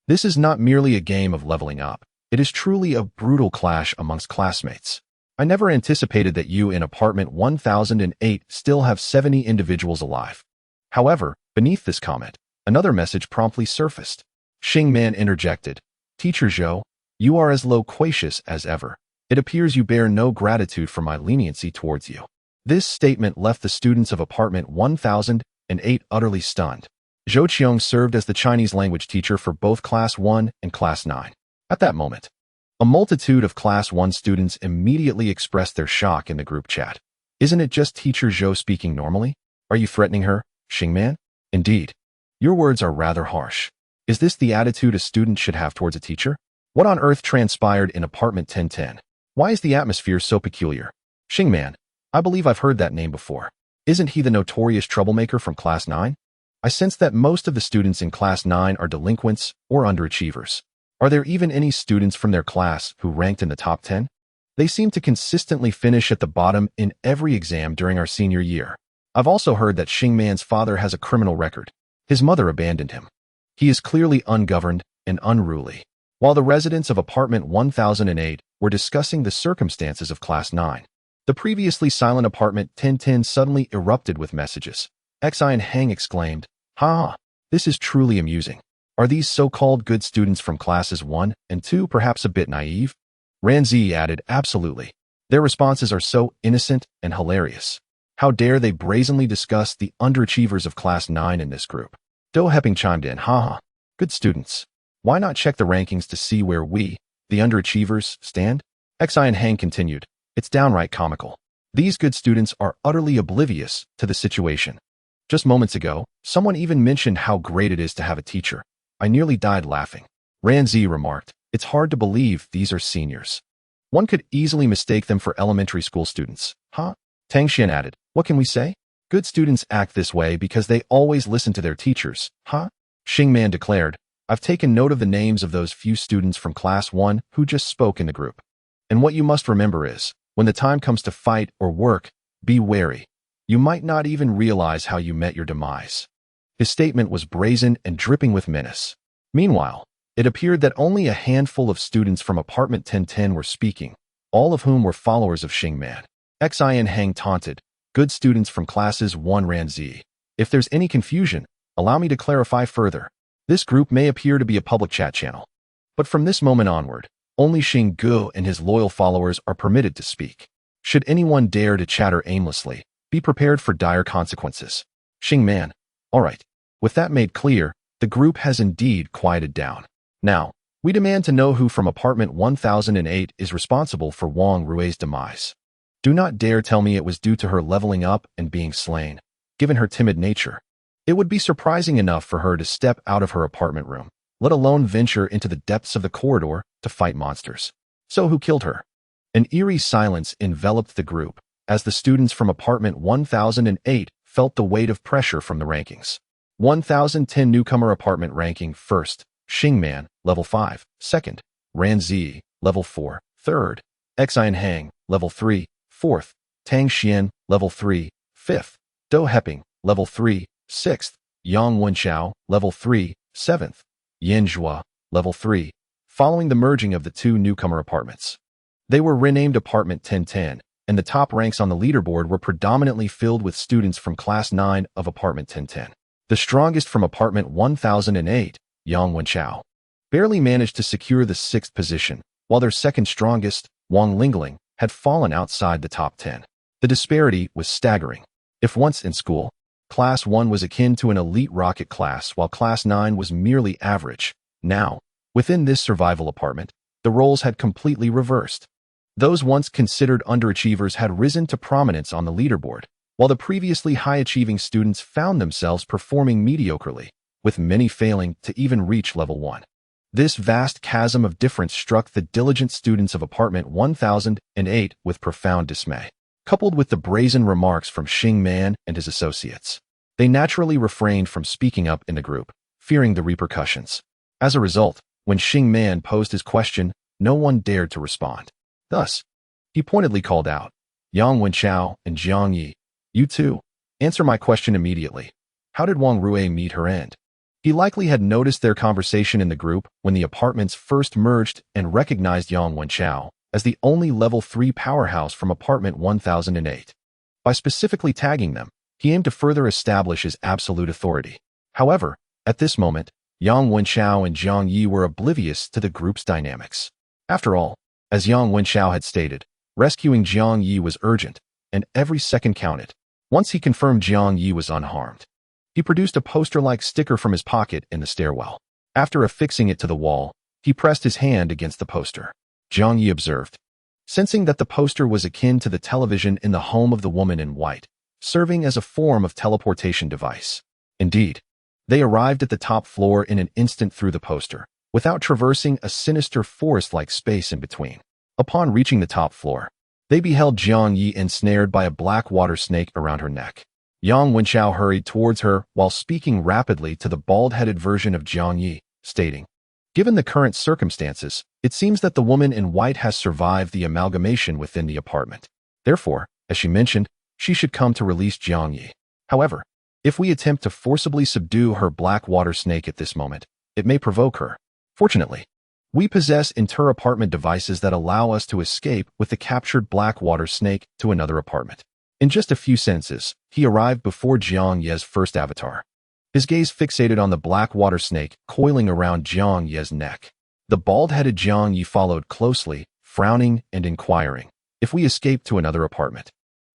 "This is not merely a game of leveling up. It is truly a brutal clash amongst classmates. I never anticipated that you in apartment 1008 still have 70 individuals alive." However, beneath this comment, another message promptly surfaced. Xingman interjected, "Teacher Zhou, you are as loquacious as ever. It appears you bear no gratitude for my leniency towards you." This statement left the students of apartment 1008 utterly stunned. Zhou Qiong served as the Chinese language teacher for both Class 1 and Class 9. At that moment, a multitude of Class 1 students immediately expressed their shock in the group chat. "Isn't it just Teacher Zhou speaking normally? Are you threatening her, Xingman? Indeed. Your words are rather harsh. Is this the attitude a student should have towards a teacher? What on earth transpired in apartment 1010? Why is the atmosphere so peculiar? Xingman, I believe I've heard that name before. Isn't he the notorious troublemaker from Class 9? I sense that most of the students in Class 9 are delinquents or underachievers. Are there even any students from their class who ranked in the top 10? They seem to consistently finish at the bottom in every exam during our senior year. I've also heard that Xingman's father has a criminal record. His mother abandoned him. He is clearly ungoverned and unruly." While the residents of apartment 1008 were discussing the circumstances of Class 9, the previously silent apartment 1010 suddenly erupted with messages. Xian Hang exclaimed, "Ha! This is truly amusing. Are these so-called good students from classes 1 and 2 perhaps a bit naive?" Ran Zi added, "Absolutely. Their responses are so innocent and hilarious. How dare they brazenly discuss the underachievers of Class 9 in this group?" Do Heping chimed in, "Haha. Good students. Why not check the rankings to see where we, the underachievers, stand?" Xian Hang continued, "It's downright comical. These good students are utterly oblivious to the situation. Just moments ago, someone even mentioned how great it is to have a teacher. I nearly died laughing." Ran Zi remarked, "It's hard to believe these are seniors. One could easily mistake them for elementary school students." Huh? Tang Xian added, "What can we say? Good students act this way because they always listen to their teachers." Huh? Xingman declared, "I've taken note of the names of those few students from Class 1 who just spoke in the group. And what you must remember is, when the time comes to fight or work, be wary. You might not even realize how you met your demise." His statement was brazen and dripping with menace. Meanwhile, it appeared that only a handful of students from apartment 1010 were speaking, all of whom were followers of Xingman. Xian Hang taunted, good students from classes 1 ran Z. If there's any confusion, allow me to clarify further. This group may appear to be a public chat channel, but from this moment onward, only Xing Ge and his loyal followers are permitted to speak. Should anyone dare to chatter aimlessly, be prepared for dire consequences. Xing Man. Alright. With that made clear, the group has indeed quieted down. Now, we demand to know who from apartment 1008 is responsible for Wang Rui's demise. Do not dare tell me it was due to her leveling up and being slain. Given her timid nature, it would be surprising enough for her to step out of her apartment room, let alone venture into the depths of the corridor to fight monsters. So who killed her? An eerie silence enveloped the group as the students from apartment 1008 felt the weight of pressure from the rankings. 1010 newcomer apartment ranking first, Xing Man, level 5, second, Ran Zi, level 4, third, Xian Hang, level 3, fourth, Tang Xian, level 3, fifth, Do Heping, level 3, sixth, Yang Wenxiao, level 3, seventh, Yin Zhua, level 3, following the merging of the two newcomer apartments. They were renamed Apartment 1010, and the top ranks on the leaderboard were predominantly filled with students from Class 9 of Apartment 1010. The strongest from Apartment 1008, Yang Wenxiao, barely managed to secure the 6th position, while their second strongest, Wang Lingling, had fallen outside the top 10. The disparity was staggering. If once in school, Class 1 was akin to an elite rocket class while Class 9 was merely average, now, within this survival apartment, the roles had completely reversed. Those once considered underachievers had risen to prominence on the leaderboard, while the previously high-achieving students found themselves performing mediocrely, with many failing to even reach level 1. This vast chasm of difference struck the diligent students of Apartment 1008 with profound dismay. Coupled with the brazen remarks from Xing Man and his associates, they naturally refrained from speaking up in the group, fearing the repercussions. As a result, when Xing Man posed his question, no one dared to respond. Thus, he pointedly called out, Yang Wenxiao and Jiang Ye, you two, answer my question immediately. How did Wang Rui meet her end? He likely had noticed their conversation in the group when the apartments first merged and recognized Yang Wenxiao as the only level 3 powerhouse from Apartment 1008. By specifically tagging them, he aimed to further establish his absolute authority. However, at this moment, Yang Wenxiao and Jiang Ye were oblivious to the group's dynamics. After all, as Yang Wenxiao had stated, rescuing Jiang Ye was urgent, and every second counted. Once he confirmed Jiang Ye was unharmed, he produced a poster-like sticker from his pocket in the stairwell. After affixing it to the wall, he pressed his hand against the poster. Jiang Ye observed, sensing that the poster was akin to the television in the home of the woman in white, serving as a form of teleportation device. Indeed, they arrived at the top floor in an instant through the poster, without traversing a sinister forest-like space in between. Upon reaching the top floor, they beheld Jiang Ye ensnared by a black water snake around her neck. Yang Wenxiao hurried towards her while speaking rapidly to the bald-headed version of Jiang Ye, stating, given the current circumstances, it seems that the woman in white has survived the amalgamation within the apartment. Therefore, as she mentioned, she should come to release Jiang Ye. However, if we attempt to forcibly subdue her black water snake at this moment, it may provoke her. Fortunately, we possess inter-apartment devices that allow us to escape with the captured black water snake to another apartment. In just a few sentences, he arrived before Jiang Ye's first avatar. His gaze fixated on the black water snake coiling around Jiang Ye's neck. The bald-headed Jiang Ye followed closely, frowning and inquiring, if we escape to another apartment,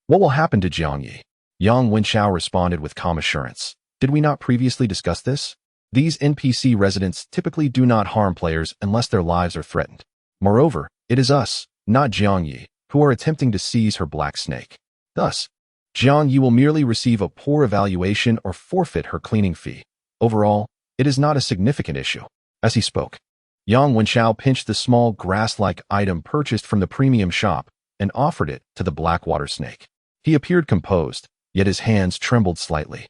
what will happen to Jiang Ye? Yang Wenxiao responded with calm assurance. Did we not previously discuss this? These NPC residents typically do not harm players unless their lives are threatened. Moreover, it is us, not Jiang Ye, who are attempting to seize her black snake. Thus, Jiang Ye will merely receive a poor evaluation or forfeit her cleaning fee. Overall, it is not a significant issue. As he spoke, Yang Wenxiao pinched the small grass-like item purchased from the premium shop and offered it to the black water snake. He appeared composed, yet his hands trembled slightly.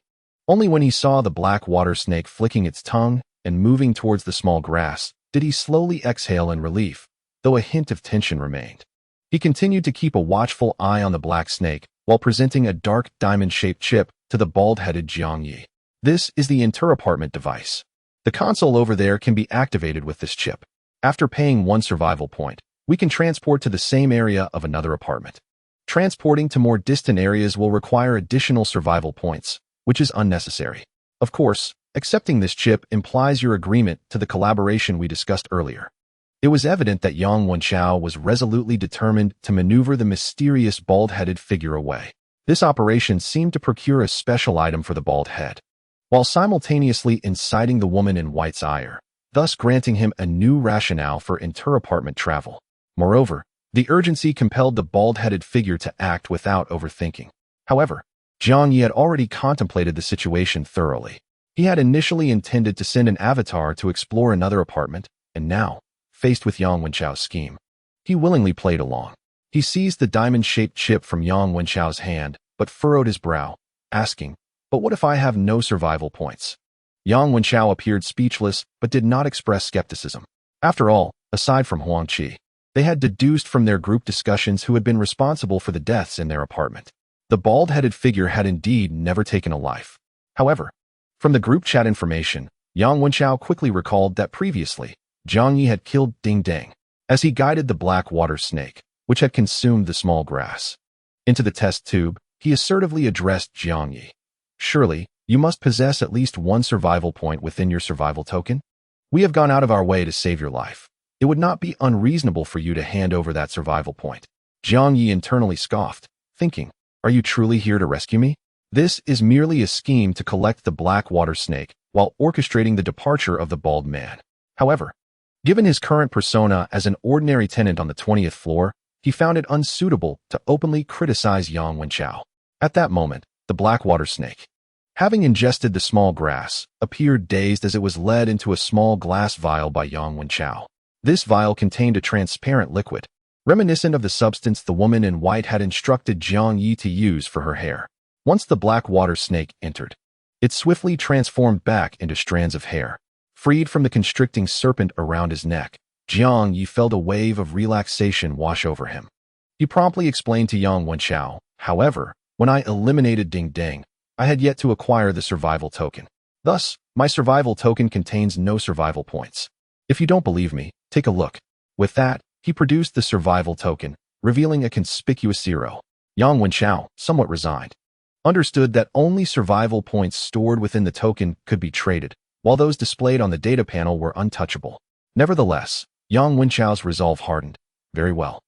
Only when he saw the black water snake flicking its tongue and moving towards the small grass did he slowly exhale in relief, though a hint of tension remained. He continued to keep a watchful eye on the black snake while presenting a dark diamond-shaped chip to the bald-headed Jiang Ye. This is the inter-apartment device. The console over there can be activated with this chip. After paying 1 survival point, we can transport to the same area of another apartment. Transporting to more distant areas will require additional survival points, which is unnecessary. Of course, accepting this chip implies your agreement to the collaboration we discussed earlier. It was evident that Yang Wenchao was resolutely determined to maneuver the mysterious bald-headed figure away. This operation seemed to procure a special item for the bald head, while simultaneously inciting the woman in white's ire, thus granting him a new rationale for inter-apartment travel. Moreover, the urgency compelled the bald-headed figure to act without overthinking. However, Jiang Ye had already contemplated the situation thoroughly. He had initially intended to send an avatar to explore another apartment, and now, faced with Yang Wenchao's scheme, he willingly played along. He seized the diamond-shaped chip from Yang Wenchao's hand, but furrowed his brow, asking, "But what if I have no survival points?" Yang Wenchao appeared speechless, but did not express skepticism. After all, aside from Huang Qi, they had deduced from their group discussions who had been responsible for the deaths in their apartment. The bald-headed figure had indeed never taken a life. However, from the group chat information, Yang Wenchao quickly recalled that previously, Jiang Ye had killed Ding Ding as he guided the black water snake, which had consumed the small grass. Into the test tube, he assertively addressed Jiang Ye. "Surely, you must possess at least one survival point within your survival token? We have gone out of our way to save your life. It would not be unreasonable for you to hand over that survival point." Jiang Ye internally scoffed, thinking, "Are you truly here to rescue me? This is merely a scheme to collect the black water snake while orchestrating the departure of the bald man." However, given his current persona as an ordinary tenant on the 20th floor, he found it unsuitable to openly criticize Yang Wenchao. At that moment, the black water snake, having ingested the small grass, appeared dazed as it was led into a small glass vial by Yang Wenchao. This vial contained a transparent liquid, reminiscent of the substance the woman in white had instructed Jiang Ye to use for her hair. Once the black water snake entered, it swiftly transformed back into strands of hair. Freed from the constricting serpent around his neck, Jiang Ye felt a wave of relaxation wash over him. He promptly explained to Yang Wenchao, "However, when I eliminated Ding Ding, I had yet to acquire the survival token. Thus, my survival token contains no survival points. If you don't believe me, take a look." With that, he produced the survival token, revealing a conspicuous 0. Yang Wenchao, somewhat resigned, understood that only survival points stored within the token could be traded, while those displayed on the data panel were untouchable. Nevertheless, Yang Wenchao's resolve hardened. "Very well.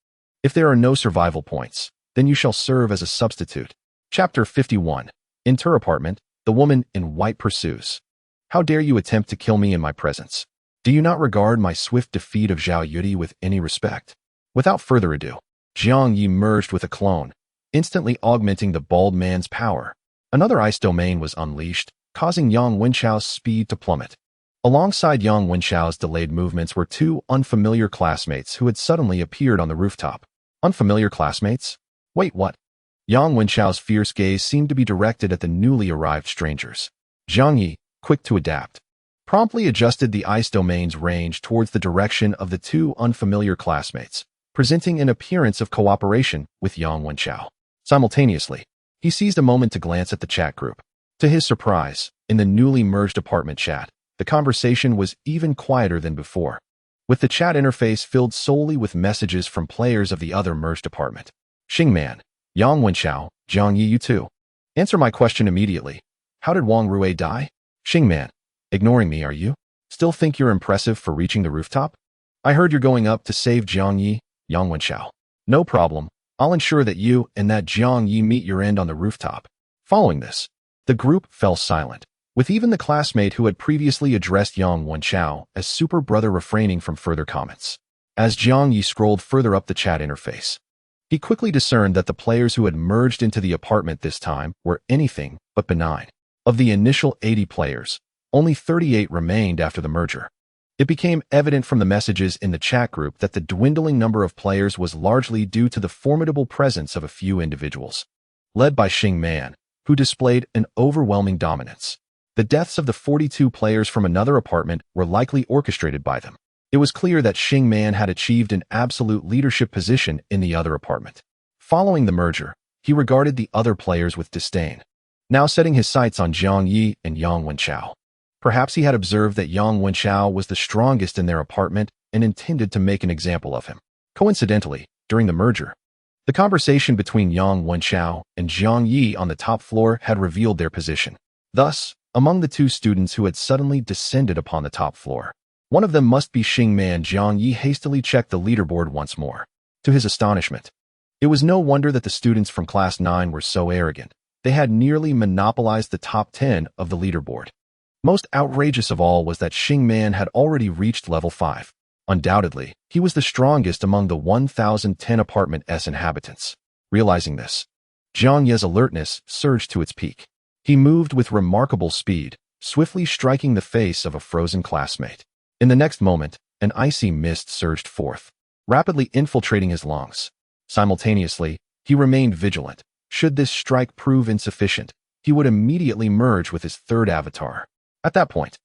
If there are no survival points, then you shall serve as a substitute." Chapter 51. Inter-apartment, the woman in white pursues. "How dare you attempt to kill me in my presence? Do you not regard my swift defeat of Zhao Yudi with any respect?" Without further ado, Jiang Ye merged with a clone, instantly augmenting the bald man's power. Another ice domain was unleashed, causing Yang Wenchao's speed to plummet. Alongside Yang Wenchao's delayed movements were two unfamiliar classmates who had suddenly appeared on the rooftop. Unfamiliar classmates? Wait, what? Yang Wenchao's fierce gaze seemed to be directed at the newly arrived strangers. Jiang Ye, quick to adapt, promptly adjusted the ice domain's range towards the direction of the two unfamiliar classmates, presenting an appearance of cooperation with Yang Wenchao. Simultaneously, he seized a moment to glance at the chat group. To his surprise, in the newly merged apartment chat, the conversation was even quieter than before, with the chat interface filled solely with messages from players of the other merged apartment. "Xingman, Yang Wenchao, Jiang Ye, you too. Answer my question immediately. How did Wang Rui die?" "Xingman, ignoring me, are you? Still think you're impressive for reaching the rooftop? I heard you're going up to save Jiang Ye." Yang Wenchao: "No problem. I'll ensure that you and that Jiang Ye meet your end on the rooftop." Following this, the group fell silent, with even the classmate who had previously addressed Yang Wenchao as super brother refraining from further comments. As Jiang Ye scrolled further up the chat interface, he quickly discerned that the players who had merged into the apartment this time were anything but benign. Of the initial 80 players, only 38 remained after the merger. It became evident from the messages in the chat group that the dwindling number of players was largely due to the formidable presence of a few individuals, led by Xingman, who displayed an overwhelming dominance. The deaths of the 42 players from another apartment were likely orchestrated by them. It was clear that Xingman had achieved an absolute leadership position in the other apartment. Following the merger, he regarded the other players with disdain, now setting his sights on Jiang Ye and Yang Wenchao. Perhaps he had observed that Yang Wenchao was the strongest in their apartment and intended to make an example of him. Coincidentally, during the merger, The conversation between Yang Wenchao and Jiang Ye on the top floor had revealed their position. Thus, among the two students who had suddenly descended upon the top floor, one of them must be Xing Man. Jiang Ye hastily checked the leaderboard once more. To his astonishment, it was no wonder that the students from Class 9 were so arrogant. They had nearly monopolized the top 10 of the leaderboard. Most outrageous of all was that Xing Man had already reached level 5. Undoubtedly, he was the strongest among the 1010 apartment S inhabitants. Realizing this, Jiang Ye's alertness surged to its peak. He moved with remarkable speed, swiftly striking the face of a frozen classmate. In the next moment, an icy mist surged forth, rapidly infiltrating his lungs. Simultaneously, he remained vigilant. Should this strike prove insufficient, he would immediately merge with his third avatar. At that point,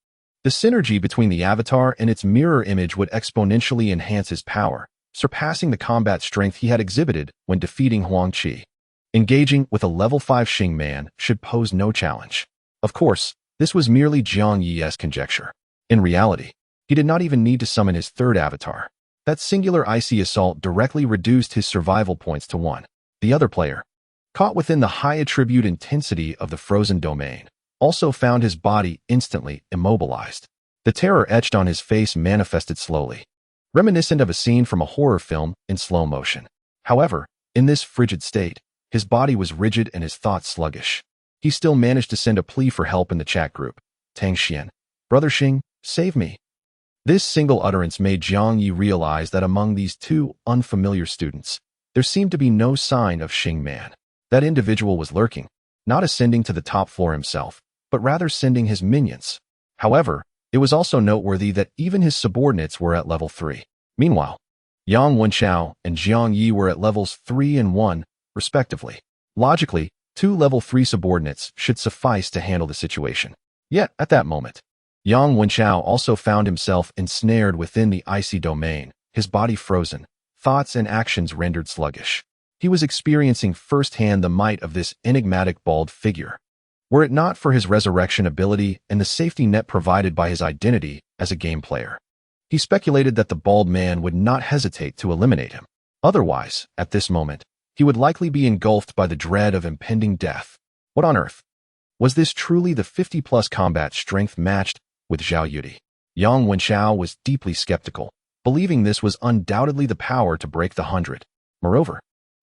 the synergy between the avatar and its mirror image would exponentially enhance his power, surpassing the combat strength he had exhibited when defeating Huang Qi. Engaging with a level 5 Xing Man should pose no challenge. Of course, this was merely Jiang Ye's conjecture. In reality, he did not even need to summon his third avatar. That singular icy assault directly reduced his survival points to 1. The other player, caught within the high attribute intensity of the frozen domain, also found his body instantly immobilized. The terror etched on his face manifested slowly, reminiscent of a scene from a horror film in slow motion. However, in this frigid state, his body was rigid and his thoughts sluggish. He still managed to send a plea for help in the chat group. Tang Xian, Brother Xing, save me. This single utterance made Jiang Ye realize that among these two unfamiliar students, there seemed to be no sign of Xing Man. That individual was lurking, not ascending to the top floor himself, but rather sending his minions. However, it was also noteworthy that even his subordinates were at level 3. Meanwhile, Yang Wenchao and Jiang Ye were at levels 3 and 1, respectively. Logically, 2 level 3 subordinates should suffice to handle the situation. Yet, at that moment, Yang Wenchao also found himself ensnared within the icy domain, his body frozen, thoughts and actions rendered sluggish. He was experiencing firsthand the might of this enigmatic bald figure. Were it not for his resurrection ability and the safety net provided by his identity as a game player, he speculated that the bald man would not hesitate to eliminate him. Otherwise, at this moment, he would likely be engulfed by the dread of impending death. What on earth? Was this truly the 50-plus combat strength matched with Zhao Yudi? Yang Wenchao was deeply skeptical, believing this was undoubtedly the power to break the 100. Moreover,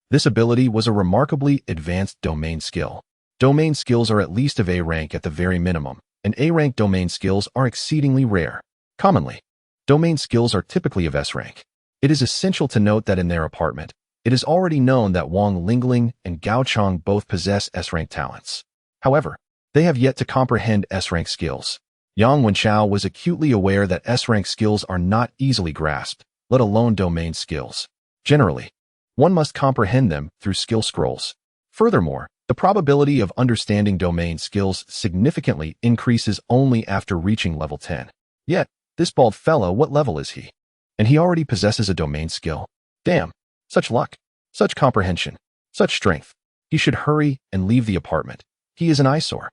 this ability was a remarkably advanced domain skill. Domain skills are at least of A rank at the very minimum, and A rank domain skills are exceedingly rare. Commonly, domain skills are typically of S rank. It is essential to note that in their apartment, it is already known that Wang Lingling and Gao Chang both possess S rank talents. However, they have yet to comprehend S rank skills. Yang Wenchao was acutely aware that S rank skills are not easily grasped, let alone domain skills. Generally, one must comprehend them through skill scrolls. Furthermore, the probability of understanding domain skills significantly increases only after reaching level 10. Yet, this bald fellow, what level is he? And he already possesses a domain skill. Damn, such luck, such comprehension, such strength. He should hurry and leave the apartment. He is an eyesore.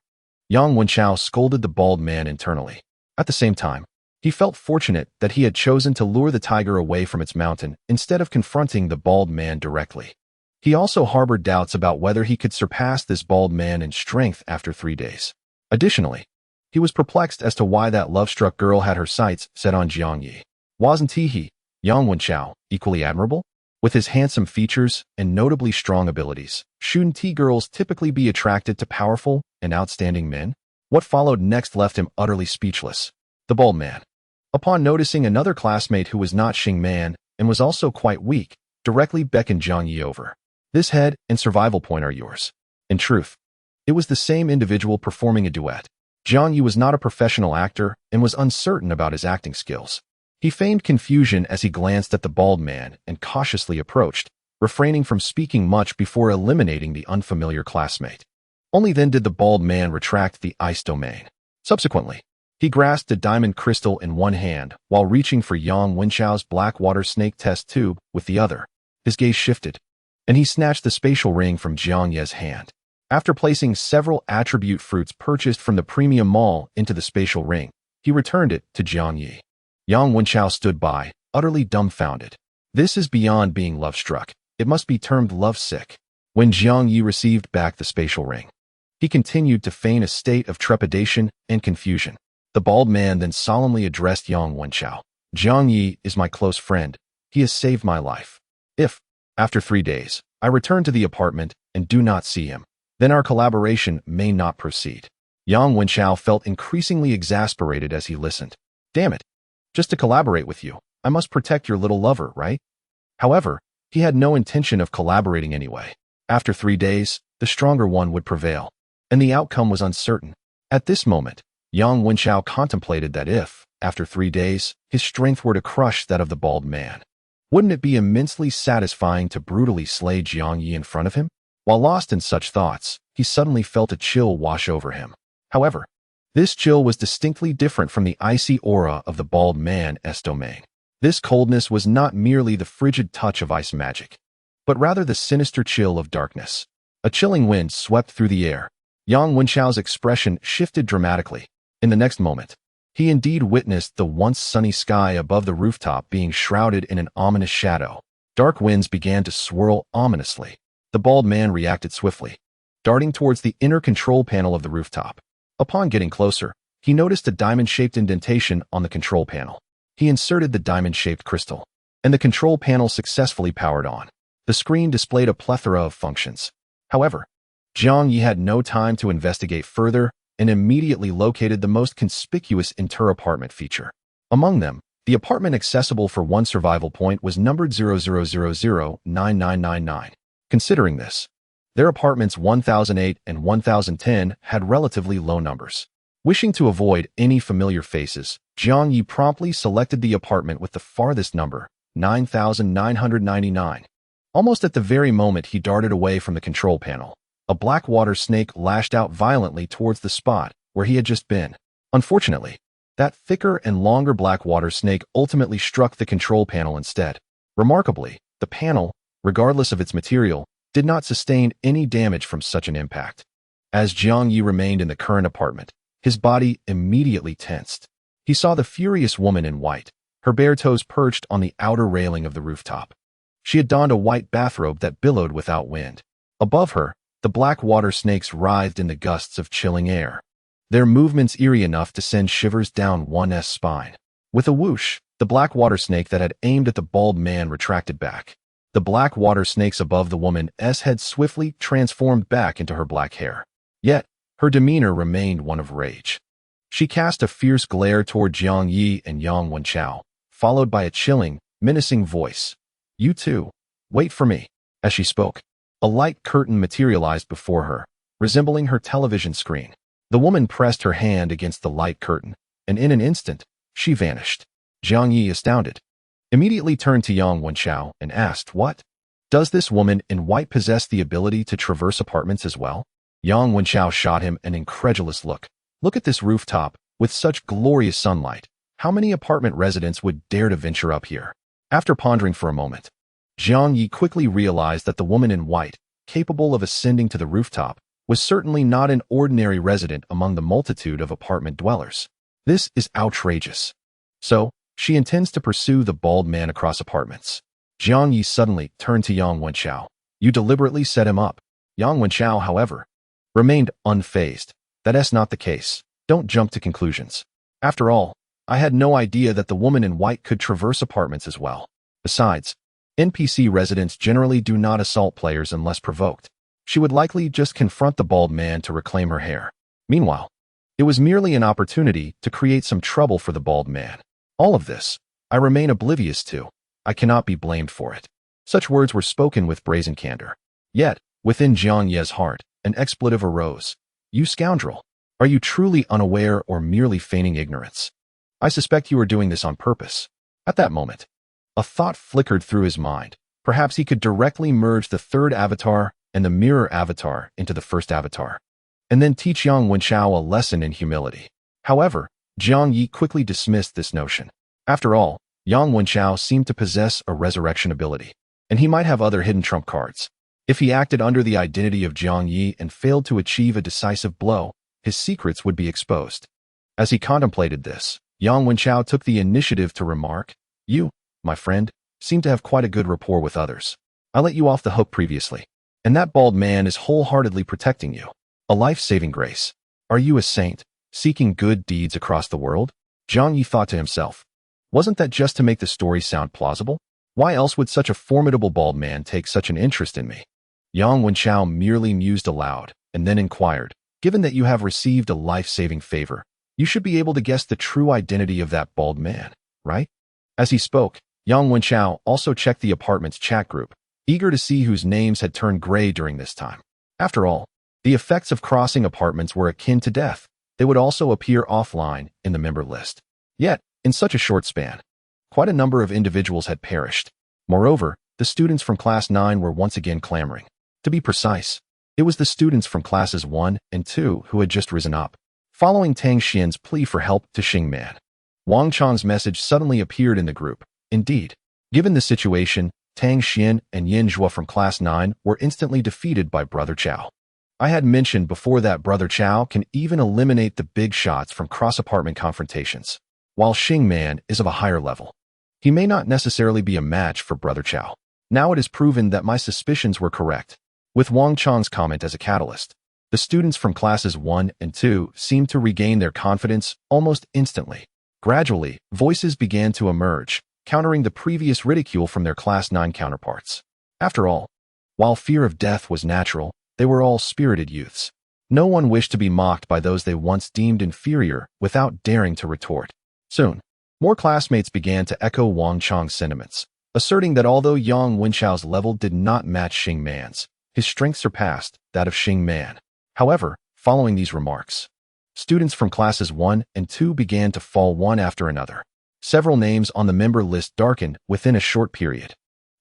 Yang Wenchao scolded the bald man internally. At the same time, he felt fortunate that he had chosen to lure the tiger away from its mountain instead of confronting the bald man directly. He also harbored doubts about whether he could surpass this bald man in strength after 3 days. Additionally, he was perplexed as to why that love-struck girl had her sights set on Jiang Ye. Wasn't he, Yang Wenchao, equally admirable? With his handsome features and notably strong abilities, shouldn't girls typically be attracted to powerful and outstanding men? What followed next left him utterly speechless. The bald man, upon noticing another classmate who was not Xing Man and was also quite weak, directly beckoned Jiang Ye over. This head and survival point are yours. In truth, it was the same individual performing a duet. Jiang Ye was not a professional actor and was uncertain about his acting skills. He feigned confusion as he glanced at the bald man and cautiously approached, refraining from speaking much before eliminating the unfamiliar classmate. Only then did the bald man retract the ice domain. Subsequently, he grasped a diamond crystal in one hand while reaching for Yang Wenchao's black water snake test tube with the other. His gaze shifted, and he snatched the spatial ring from Jiang Ye's hand. After placing several attribute fruits purchased from the premium mall into the spatial ring, he returned it to Jiang Ye. Yang Wenchao stood by, utterly dumbfounded. This is beyond being love-struck. It must be termed lovesick. When Jiang Ye received back the spatial ring, he continued to feign a state of trepidation and confusion. The bald man then solemnly addressed Yang Wenchao. Jiang Ye is my close friend. He has saved my life. If, after 3 days, I return to the apartment and do not see him, then our collaboration may not proceed. Yang Wenchao felt increasingly exasperated as he listened. Damn it. Just to collaborate with you, I must protect your little lover, right? However, he had no intention of collaborating anyway. After 3 days, the stronger one would prevail, and the outcome was uncertain. At this moment, Yang Wenchao contemplated that if, after 3 days, his strength were to crush that of the bald man, wouldn't it be immensely satisfying to brutally slay Jiang Ye in front of him? While lost in such thoughts, he suddenly felt a chill wash over him. However, this chill was distinctly different from the icy aura of the bald man's domain. This coldness was not merely the frigid touch of ice magic, but rather the sinister chill of darkness. A chilling wind swept through the air. Yang Wenchao's expression shifted dramatically. In the next moment, he indeed witnessed the once sunny sky above the rooftop being shrouded in an ominous shadow. Dark winds began to swirl ominously. The bald man reacted swiftly, darting towards the inner control panel of the rooftop. Upon getting closer, he noticed a diamond-shaped indentation on the control panel. He inserted the diamond-shaped crystal, and the control panel successfully powered on. The screen displayed a plethora of functions. However, Jiang Ye had no time to investigate further and immediately located the most conspicuous inter-apartment feature. Among them, the apartment accessible for one survival point was numbered 00009999. Considering this, their apartments 1008 and 1010 had relatively low numbers. Wishing to avoid any familiar faces, Jiang Ye promptly selected the apartment with the farthest number, 9999. Almost at the very moment he darted away from the control panel, a black water snake lashed out violently towards the spot where he had just been. Unfortunately, that thicker and longer black water snake ultimately struck the control panel instead. Remarkably, the panel, regardless of its material, did not sustain any damage from such an impact. As Jiang Ye remained in the current apartment, his body immediately tensed. He saw the furious woman in white, her bare toes perched on the outer railing of the rooftop. She had donned a white bathrobe that billowed without wind. Above her, the black water snakes writhed in the gusts of chilling air, their movements eerie enough to send shivers down one's spine. With a whoosh, the black water snake that had aimed at the bald man retracted back. The black water snakes above the woman's head swiftly transformed back into her black hair. Yet, her demeanor remained one of rage. She cast a fierce glare toward Jiang Ye and Yang Wenchao, followed by a chilling, menacing voice. You too. Wait for me. As she spoke, a light curtain materialized before her, resembling her television screen. The woman pressed her hand against the light curtain, and in an instant, she vanished. Jiang Ye, astounded, immediately turned to Yang Wenchao and asked, What? Does this woman in white possess the ability to traverse apartments as well? Yang Wenchao shot him an incredulous look. Look at this rooftop, with such glorious sunlight. How many apartment residents would dare to venture up here? After pondering for a moment, Jiang Ye quickly realized that the woman in white, capable of ascending to the rooftop, was certainly not an ordinary resident among the multitude of apartment dwellers. This is outrageous. So, she intends to pursue the bald man across apartments. Jiang Ye suddenly turned to Yang Wenchao. You deliberately set him up. Yang Wenchao, however, remained unfazed. That's not the case. Don't jump to conclusions. After all, I had no idea that the woman in white could traverse apartments as well. Besides, NPC residents generally do not assault players unless provoked. She would likely just confront the bald man to reclaim her hair. Meanwhile, it was merely an opportunity to create some trouble for the bald man. All of this, I remain oblivious to. I cannot be blamed for it. Such words were spoken with brazen candor. Yet, within Jiang Ye's heart, an expletive arose. You scoundrel! Are you truly unaware or merely feigning ignorance? I suspect you are doing this on purpose. At that moment, a thought flickered through his mind. Perhaps he could directly merge the third avatar and the mirror avatar into the first avatar, and then teach Yang Wenchao a lesson in humility. However, Jiang Ye quickly dismissed this notion. After all, Yang Wenchao seemed to possess a resurrection ability, and he might have other hidden trump cards. If he acted under the identity of Jiang Ye and failed to achieve a decisive blow, his secrets would be exposed. As he contemplated this, Yang Wenchao took the initiative to remark, You, my friend, seem to have quite a good rapport with others. I let you off the hook previously, and that bald man is wholeheartedly protecting you. A life-saving grace. Are you a saint, seeking good deeds across the world? Jiang Ye thought to himself. Wasn't that just to make the story sound plausible? Why else would such a formidable bald man take such an interest in me? Yang Wenchao merely mused aloud, and then inquired, given that you have received a life-saving favor, you should be able to guess the true identity of that bald man, right? As he spoke, Yang Wenchao also checked the apartment's chat group, eager to see whose names had turned gray during this time. After all, the effects of crossing apartments were akin to death. They would also appear offline in the member list. Yet, in such a short span, quite a number of individuals had perished. Moreover, the students from Class 9 were once again clamoring. To be precise, it was the students from Classes 1 and 2 who had just risen up. Following Tang Xian's plea for help to Xing Man, Wang Chang's message suddenly appeared in the group. Indeed, given the situation, Tang Xian and Yin Zhuo from Class 9 were instantly defeated by Brother Chao. I had mentioned before that Brother Chao can even eliminate the big shots from cross-apartment confrontations, while Xing Man is of a higher level. He may not necessarily be a match for Brother Chao. Now it is proven that my suspicions were correct. With Wang Chang's comment as a catalyst, the students from Classes 1 and 2 seemed to regain their confidence almost instantly. Gradually, voices began to emerge, countering the previous ridicule from their Class 9 counterparts. After all, while fear of death was natural, they were all spirited youths. No one wished to be mocked by those they once deemed inferior without daring to retort. Soon, more classmates began to echo Wang Chang's sentiments, asserting that although Yang Wenchao's level did not match Xing Man's, his strength surpassed that of Xing Man. However, following these remarks, students from Classes 1 and 2 began to fall one after another. Several names on the member list darkened within a short period.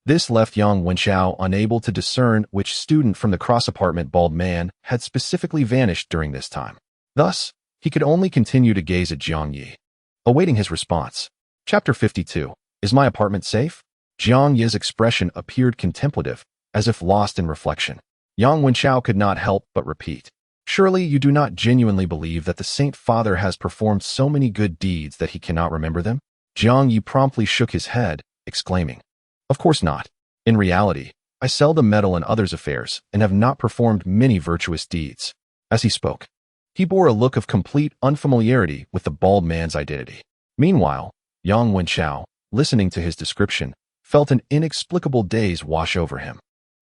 This left Yang Wenchao unable to discern which student from the cross-apartment bald man had specifically vanished during this time. Thus, he could only continue to gaze at Jiang Ye, awaiting his response. Chapter 52. Is my apartment safe? Jiang Ye's expression appeared contemplative, as if lost in reflection. Yang Wenchao could not help but repeat. Surely you do not genuinely believe that the Saint Father has performed so many good deeds that he cannot remember them? Jiang Ye promptly shook his head, exclaiming, Of course not. In reality, I seldom meddle in others' affairs and have not performed many virtuous deeds. As he spoke, he bore a look of complete unfamiliarity with the bald man's identity. Meanwhile, Yang Wenchao, listening to his description, felt an inexplicable daze wash over him.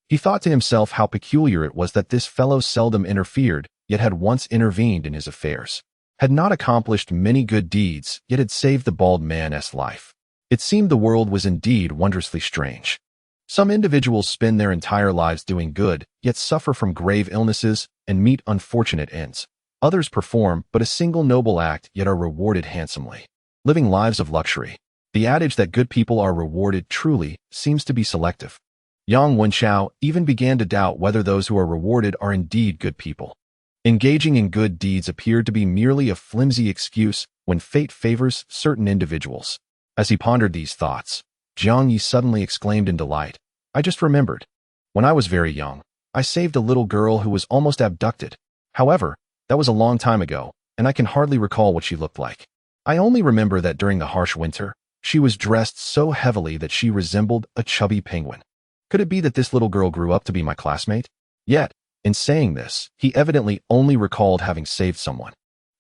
He thought to himself how peculiar it was that this fellow seldom interfered, yet had once intervened in his affairs, had not accomplished many good deeds, yet had saved the bald man's life. It seemed the world was indeed wondrously strange. Some individuals spend their entire lives doing good, yet suffer from grave illnesses and meet unfortunate ends. Others perform but a single noble act, yet are rewarded handsomely, living lives of luxury. The adage that good people are rewarded truly seems to be selective. Yang Wenchao even began to doubt whether those who are rewarded are indeed good people. Engaging in good deeds appeared to be merely a flimsy excuse when fate favors certain individuals. As he pondered these thoughts, Jiang Ye suddenly exclaimed in delight, I just remembered. When I was very young, I saved a little girl who was almost abducted. However, that was a long time ago, and I can hardly recall what she looked like. I only remember that during the harsh winter, she was dressed so heavily that she resembled a chubby penguin. Could it be that this little girl grew up to be my classmate? Yet, in saying this, he evidently only recalled having saved someone,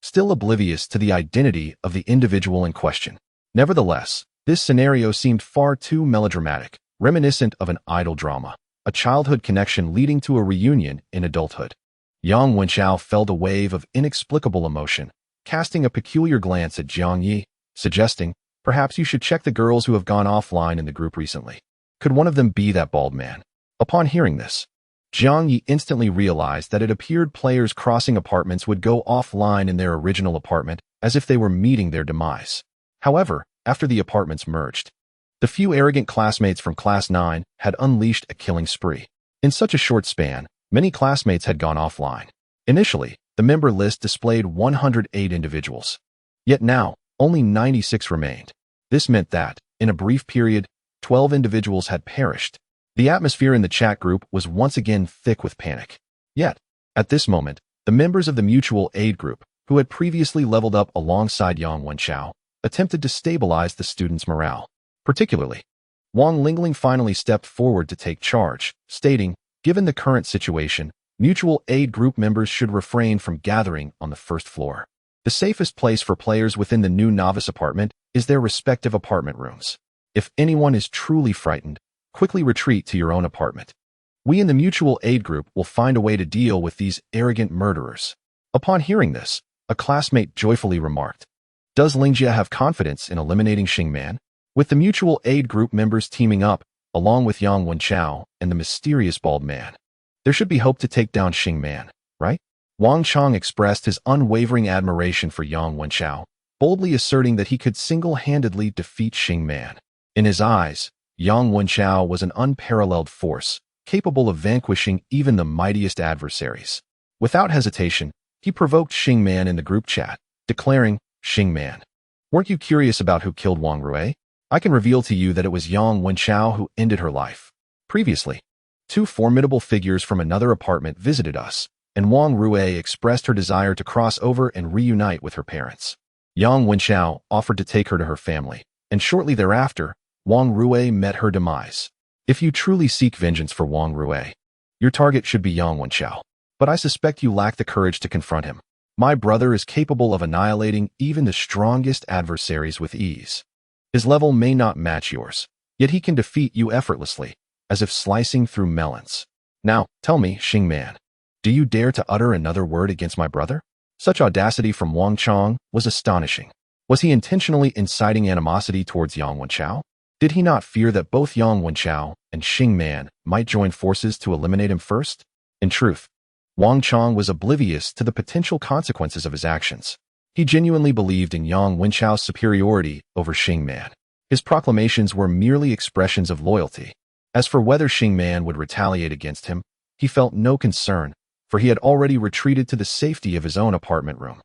still oblivious to the identity of the individual in question. Nevertheless, this scenario seemed far too melodramatic, reminiscent of an idle drama, a childhood connection leading to a reunion in adulthood. Yang Wenchao felt a wave of inexplicable emotion, casting a peculiar glance at Jiang Ye, suggesting, perhaps you should check the girls who have gone offline in the group recently. Could one of them be that bald man? Upon hearing this, Jiang Ye instantly realized that it appeared players crossing apartments would go offline in their original apartment as if they were meeting their demise. However, after the apartments merged, the few arrogant classmates from Class 9 had unleashed a killing spree. In such a short span, many classmates had gone offline. Initially, the member list displayed 108 individuals. Yet now, only 96 remained. This meant that, in a brief period, 12 individuals had perished. The atmosphere in the chat group was once again thick with panic. Yet, at this moment, the members of the mutual aid group, who had previously leveled up alongside Yang Wenchao, attempted to stabilize the students' morale. Particularly, Wang Lingling finally stepped forward to take charge, stating, "Given the current situation, mutual aid group members should refrain from gathering on the first floor. The safest place for players within the new novice apartment is their respective apartment rooms. If anyone is truly frightened, quickly retreat to your own apartment. We in the mutual aid group will find a way to deal with these arrogant murderers." Upon hearing this, a classmate joyfully remarked, "Does Lingjie have confidence in eliminating Xingman?" With the mutual aid group members teaming up, along with Yang Wenchao and the mysterious bald man, there should be hope to take down Xingman, right? Wang Chang expressed his unwavering admiration for Yang Wenchao, boldly asserting that he could single-handedly defeat Xingman. In his eyes, Yang Wenchao was an unparalleled force, capable of vanquishing even the mightiest adversaries. Without hesitation, he provoked Xingman in the group chat, declaring, "Xingman, weren't you curious about who killed Wang Rui? I can reveal to you that it was Yang Wenchao who ended her life. Previously, two formidable figures from another apartment visited us, and Wang Rui expressed her desire to cross over and reunite with her parents. Yang Wenchao offered to take her to her family, and shortly thereafter, Wang Rui met her demise. If you truly seek vengeance for Wang Rui, your target should be Yang Wenchao. But I suspect you lack the courage to confront him. My brother is capable of annihilating even the strongest adversaries with ease. His level may not match yours, yet he can defeat you effortlessly, as if slicing through melons. Now, tell me, Xingman, do you dare to utter another word against my brother?" Such audacity from Wang Chang was astonishing. Was he intentionally inciting animosity towards Yang Wenchao? Did he not fear that both Yang Wenchao and Xingman might join forces to eliminate him first? In truth, Wang Chang was oblivious to the potential consequences of his actions. He genuinely believed in Yang Wenchao's superiority over Xingman. His proclamations were merely expressions of loyalty. As for whether Xingman would retaliate against him, he felt no concern, for he had already retreated to the safety of his own apartment room,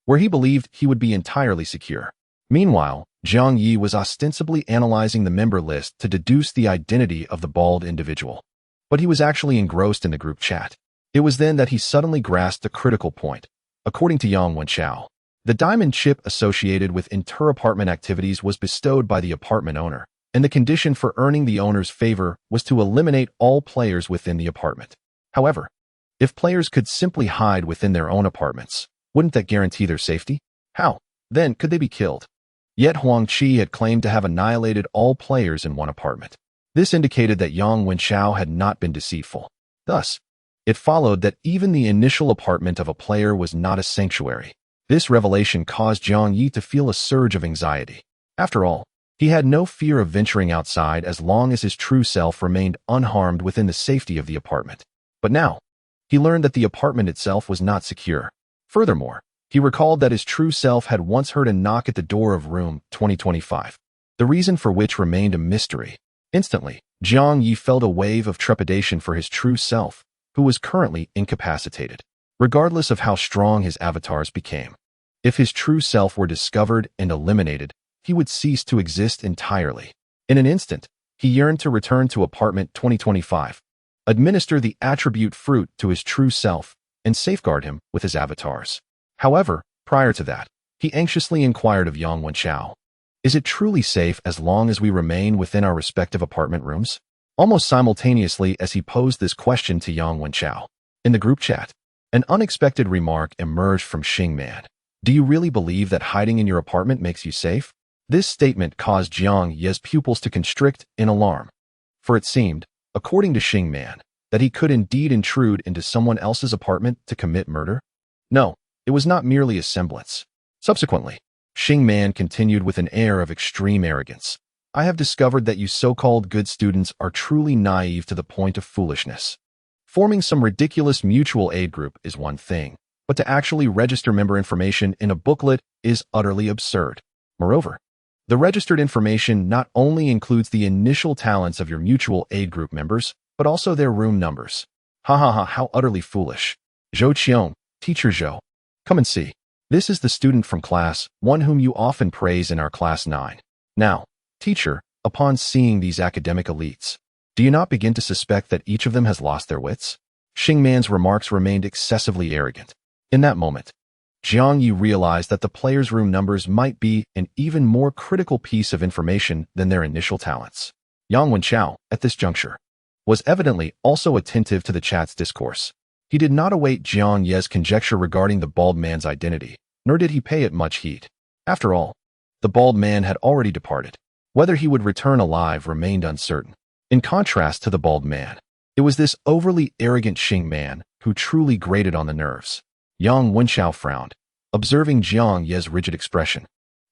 where he believed he would be entirely secure. Meanwhile, Jiang Ye was ostensibly analyzing the member list to deduce the identity of the bald individual. But he was actually engrossed in the group chat. It was then that he suddenly grasped a critical point. According to Yang Wenchao, the diamond chip associated with inter-apartment activities was bestowed by the apartment owner, and the condition for earning the owner's favor was to eliminate all players within the apartment. However, if players could simply hide within their own apartments, wouldn't that guarantee their safety? How, then, could they be killed? Yet Huang Qi had claimed to have annihilated all players in one apartment. This indicated that Yang Wenchao had not been deceitful. Thus, it followed that even the initial apartment of a player was not a sanctuary. This revelation caused Jiang Ye to feel a surge of anxiety. After all, he had no fear of venturing outside as long as his true self remained unharmed within the safety of the apartment. But now, he learned that the apartment itself was not secure. Furthermore, he recalled that his true self had once heard a knock at the door of room 2025, the reason for which remained a mystery. Instantly, Jiang Ye felt a wave of trepidation for his true self, who was currently incapacitated, regardless of how strong his avatars became. If his true self were discovered and eliminated, he would cease to exist entirely. In an instant, he yearned to return to apartment 2025, administer the attribute fruit to his true self, and safeguard him with his avatars. However, prior to that, he anxiously inquired of Yang Wenchao, "Is it truly safe as long as we remain within our respective apartment rooms?" Almost simultaneously as he posed this question to Yang Wenchao, in the group chat, an unexpected remark emerged from Xingman. "Do you really believe that hiding in your apartment makes you safe?" This statement caused Jiang Ye's pupils to constrict in alarm, for it seemed, according to Xingman, that he could indeed intrude into someone else's apartment to commit murder. No, it was not merely a semblance. Subsequently, Xingman continued with an air of extreme arrogance. "I have discovered that you so-called good students are truly naive to the point of foolishness. Forming some ridiculous mutual aid group is one thing, but to actually register member information in a booklet is utterly absurd. Moreover, the registered information not only includes the initial talents of your mutual aid group members, but also their room numbers. Ha ha ha, how utterly foolish. Zhou Qiong, teacher Zhou. Come and see. This is the student from class 1 whom you often praise in our class 9. Now, teacher, upon seeing these academic elites, do you not begin to suspect that each of them has lost their wits?" Xingman's remarks remained excessively arrogant. In that moment, Jiang Ye realized that the players' room numbers might be an even more critical piece of information than their initial talents. Yang Wenchao, at this juncture, was evidently also attentive to the chat's discourse. He did not await Jiang Ye's conjecture regarding the bald man's identity, nor did he pay it much heed. After all, the bald man had already departed. Whether he would return alive remained uncertain. In contrast to the bald man, it was this overly arrogant Xing man who truly grated on the nerves. Yang Wenchao frowned, observing Jiang Ye's rigid expression,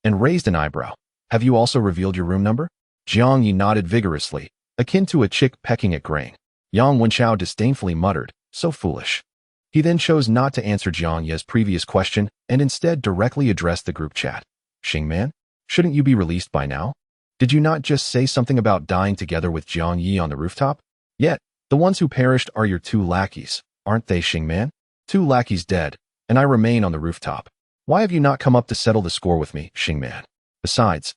and raised an eyebrow. Have you also revealed your room number? Jiang Ye nodded vigorously, akin to a chick pecking at grain. Yang Wenchao disdainfully muttered, so foolish. He then chose not to answer Jiang Ye's previous question and instead directly addressed the group chat. Xing man, shouldn't you be released by now? Did you not just say something about dying together with Jiang Ye on the rooftop? Yet, the ones who perished are your 2 lackeys, aren't they, Xing man? 2 lackeys dead, and I remain on the rooftop. Why have you not come up to settle the score with me, Xing man? Besides,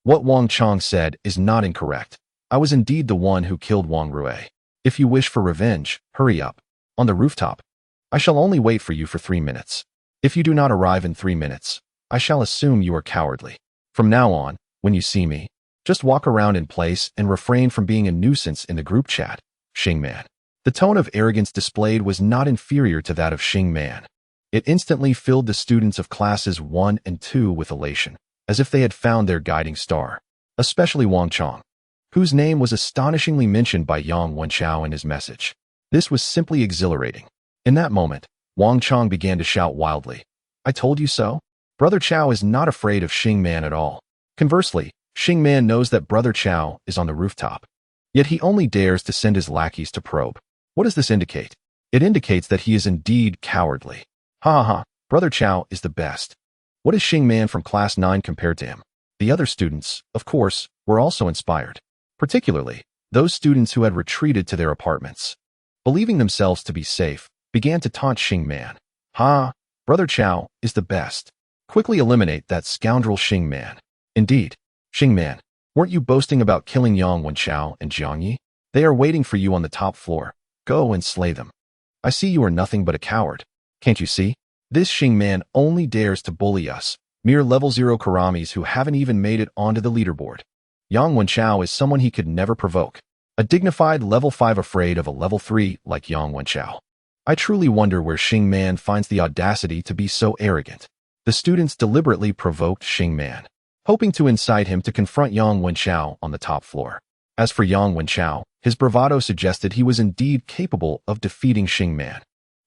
what Wang Chang said is not incorrect. I was indeed the one who killed Wang Rui. If you wish for revenge, hurry up. On the rooftop. I shall only wait for you for 3 minutes. If you do not arrive in 3 minutes, I shall assume you are cowardly. From now on, when you see me, just walk around in place and refrain from being a nuisance in the group chat, Xing man. The tone of arrogance displayed was not inferior to that of Xing man. It instantly filled the students of classes 1 and 2 with elation, as if they had found their guiding star, especially Wang Chang, whose name was astonishingly mentioned by Yang Wenchao in his message. This was simply exhilarating. In that moment, Wang Chang began to shout wildly, I told you so? Brother Chao is not afraid of Xing man at all. Conversely, Xing man knows that Brother Chao is on the rooftop. Yet he only dares to send his lackeys to probe. What does this indicate? It indicates that he is indeed cowardly. Ha ha ha, Brother Chao is the best. What is Xing man from class 9 compared to him? The other students, of course, were also inspired, particularly those students who had retreated to their apartments. Believing themselves to be safe, began to taunt Xing man. Ha, Brother Chao is the best. Quickly eliminate that scoundrel Xing man. Indeed, Xing man, weren't you boasting about killing Yang Wenchao and Jiang Ye? They are waiting for you on the top floor. Go and slay them. I see you are nothing but a coward. Can't you see? This Xing man only dares to bully us, mere level 0 Karamis who haven't even made it onto the leaderboard. Yang Wenchao is someone he could never provoke. A dignified level 5 afraid of a level 3 like Yang Wenchao. I truly wonder where Xing man finds the audacity to be so arrogant. The students deliberately provoked Xing man, hoping to incite him to confront Yang Wenchao on the top floor. As for Yang Wenchao, his bravado suggested he was indeed capable of defeating Xing man.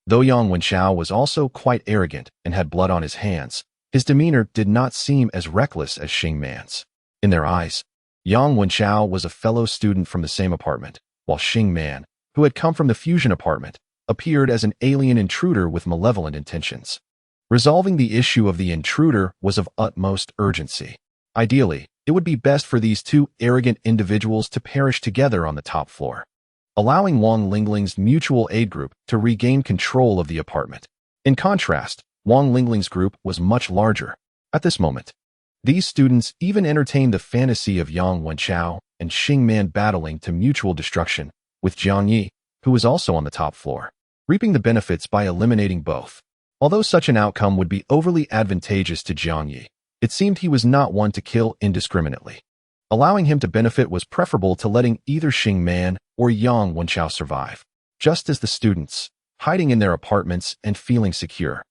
Though Yang Wenchao was also quite arrogant and had blood on his hands, his demeanor did not seem as reckless as Xing man's. In their eyes, Yang Wenchao was a fellow student from the same apartment, while Xing man, who had come from the fusion apartment, appeared as an alien intruder with malevolent intentions. Resolving the issue of the intruder was of utmost urgency. Ideally, it would be best for these 2 arrogant individuals to perish together on the top floor, allowing Wang Lingling's mutual aid group to regain control of the apartment. In contrast, Wang Lingling's group was much larger. At this moment, these students even entertained the fantasy of Yang Wenchao and Xing man battling to mutual destruction, with Jiang Ye, who was also on the top floor, reaping the benefits by eliminating both. Although such an outcome would be overly advantageous to Jiang Ye, it seemed he was not one to kill indiscriminately. Allowing him to benefit was preferable to letting either Xing man or Yang Wenchao survive, just as the students, hiding in their apartments and feeling secure,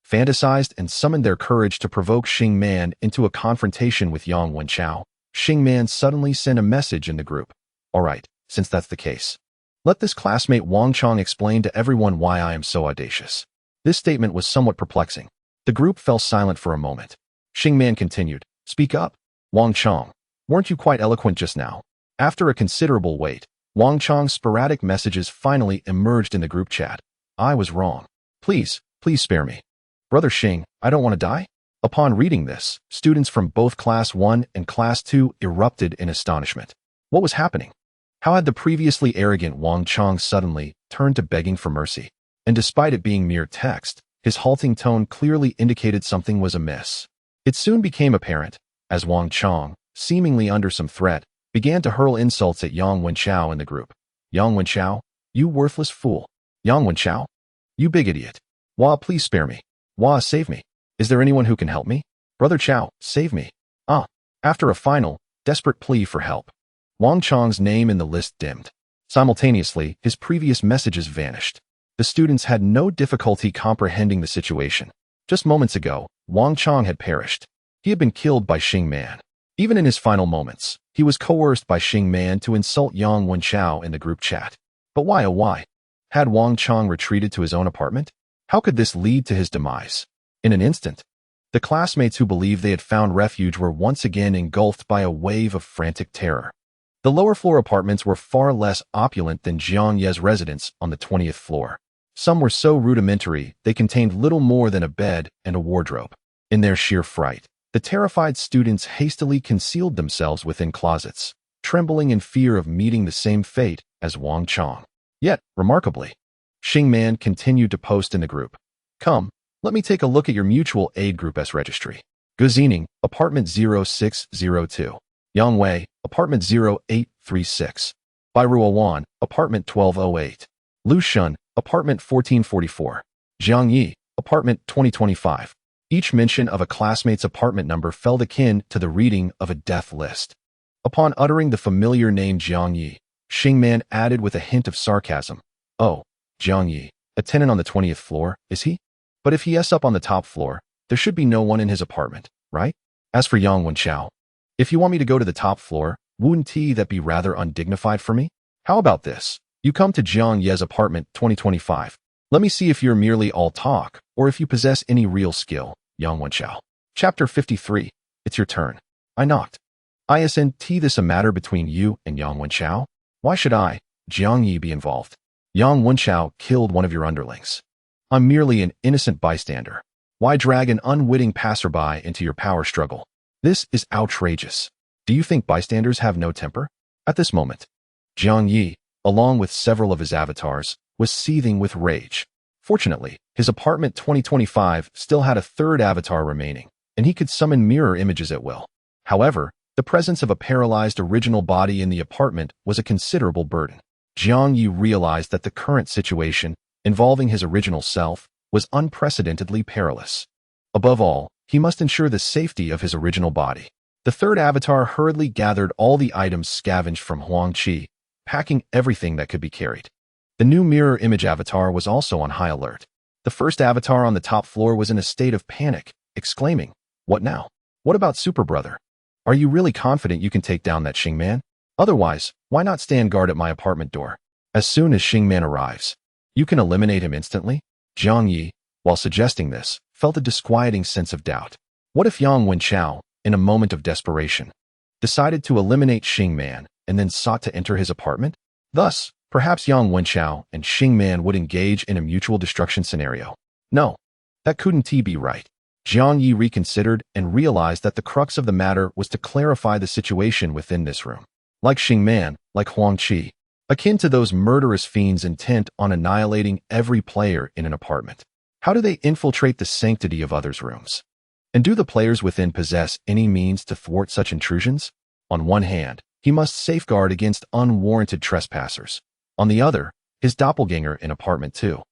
fantasized and summoned their courage to provoke Xing man into a confrontation with Yang Wenchao. Xing man suddenly sent a message in the group. All right, since that's the case, let this classmate Wang Chang explain to everyone why I am so audacious. This statement was somewhat perplexing. The group fell silent for a moment. Xing man continued, Speak up, Wang Chang. Weren't you quite eloquent just now? After a considerable wait, Wang Chang's sporadic messages finally emerged in the group chat. I was wrong. Please spare me. Brother Xing, I don't want to die. Upon reading this, students from both Class 1 and Class 2 erupted in astonishment. What was happening? How had the previously arrogant Wang Chang suddenly turned to begging for mercy? And despite it being mere text, his halting tone clearly indicated something was amiss. It soon became apparent, as Wang Chang, seemingly under some threat, began to hurl insults at Yang Wenchao in the group. Yang Wenchao, you worthless fool. Yang Wenchao, you big idiot. Wah, please spare me. Wah, save me. Is there anyone who can help me? Brother Chao, save me. After a final, desperate plea for help, Wang Chang's name in the list dimmed. Simultaneously, his previous messages vanished. The students had no difficulty comprehending the situation. Just moments ago, Wang Chang had perished. He had been killed by Xing Man. Even in his final moments, he was coerced by Xing Man to insult Yang Wenchao in the group chat. But why, oh why? Had Wang Chang retreated to his own apartment? How could this lead to his demise? In an instant, the classmates who believed they had found refuge were once again engulfed by a wave of frantic terror. The lower floor apartments were far less opulent than Jiang Ye's residence on the 20th floor. Some were so rudimentary they contained little more than a bed and a wardrobe. In their sheer fright, the terrified students hastily concealed themselves within closets, trembling in fear of meeting the same fate as Wang Chang. Yet, remarkably, Xing Man continued to post in the group. Come, let me take a look at your mutual aid group's registry. Guzining, apartment 0602. Yang Wei, apartment 0836. Bairuo Wan, apartment 1208. Lu Shun, apartment 1444. Jiang Ye, apartment 2025. Each mention of a classmate's apartment number felt akin to the reading of a death list. Upon uttering the familiar name Jiang Ye, Xing Man added with a hint of sarcasm, "Oh, Jiang Ye, a tenant on the 20th floor, is he? But if he is up on the top floor, there should be no one in his apartment, right? As for Yang Wenchao, if you want me to go to the top floor, wouldn't that be rather undignified for me? How about this? You come to Jiang Ye's apartment 2025. Let me see if you're merely all talk, or if you possess any real skill, Yang Wenchao." Chapter 53. It's your turn. I knocked. Isn't this a matter between you and Yang Wenchao? Why should I, Jiang Ye, be involved? Yang Wenchao killed one of your underlings. I'm merely an innocent bystander. Why drag an unwitting passerby into your power struggle? This is outrageous. Do you think bystanders have no temper? At this moment, Jiang Ye, along with several of his avatars, was seething with rage. Fortunately, his apartment 2025 still had a third avatar remaining, and he could summon mirror images at will. However, the presence of a paralyzed original body in the apartment was a considerable burden. Jiang Ye realized that the current situation, involving his original self, was unprecedentedly perilous. Above all, he must ensure the safety of his original body. The third avatar hurriedly gathered all the items scavenged from Huang Qi, packing everything that could be carried. The new mirror image avatar was also on high alert. The first avatar on the top floor was in a state of panic, exclaiming, "What now? What about Super Brother? Are you really confident you can take down that Xing Man? Otherwise, why not stand guard at my apartment door? As soon as Xing Man arrives, you can eliminate him instantly?" Jiang Ye, while suggesting this, felt a disquieting sense of doubt. What if Yang Wenchao, in a moment of desperation, decided to eliminate Xing Man and then sought to enter his apartment? Thus, perhaps Yang Wenchao and Xing Man would engage in a mutual destruction scenario. No, that couldn't be right. Jiang Ye reconsidered and realized that the crux of the matter was to clarify the situation within this room. Like Xing Man, like Huang Qi, akin to those murderous fiends intent on annihilating every player in an apartment. How do they infiltrate the sanctity of others' rooms? And do the players within possess any means to thwart such intrusions? On one hand, he must safeguard against unwarranted trespassers. On the other, his doppelganger in apartment 2.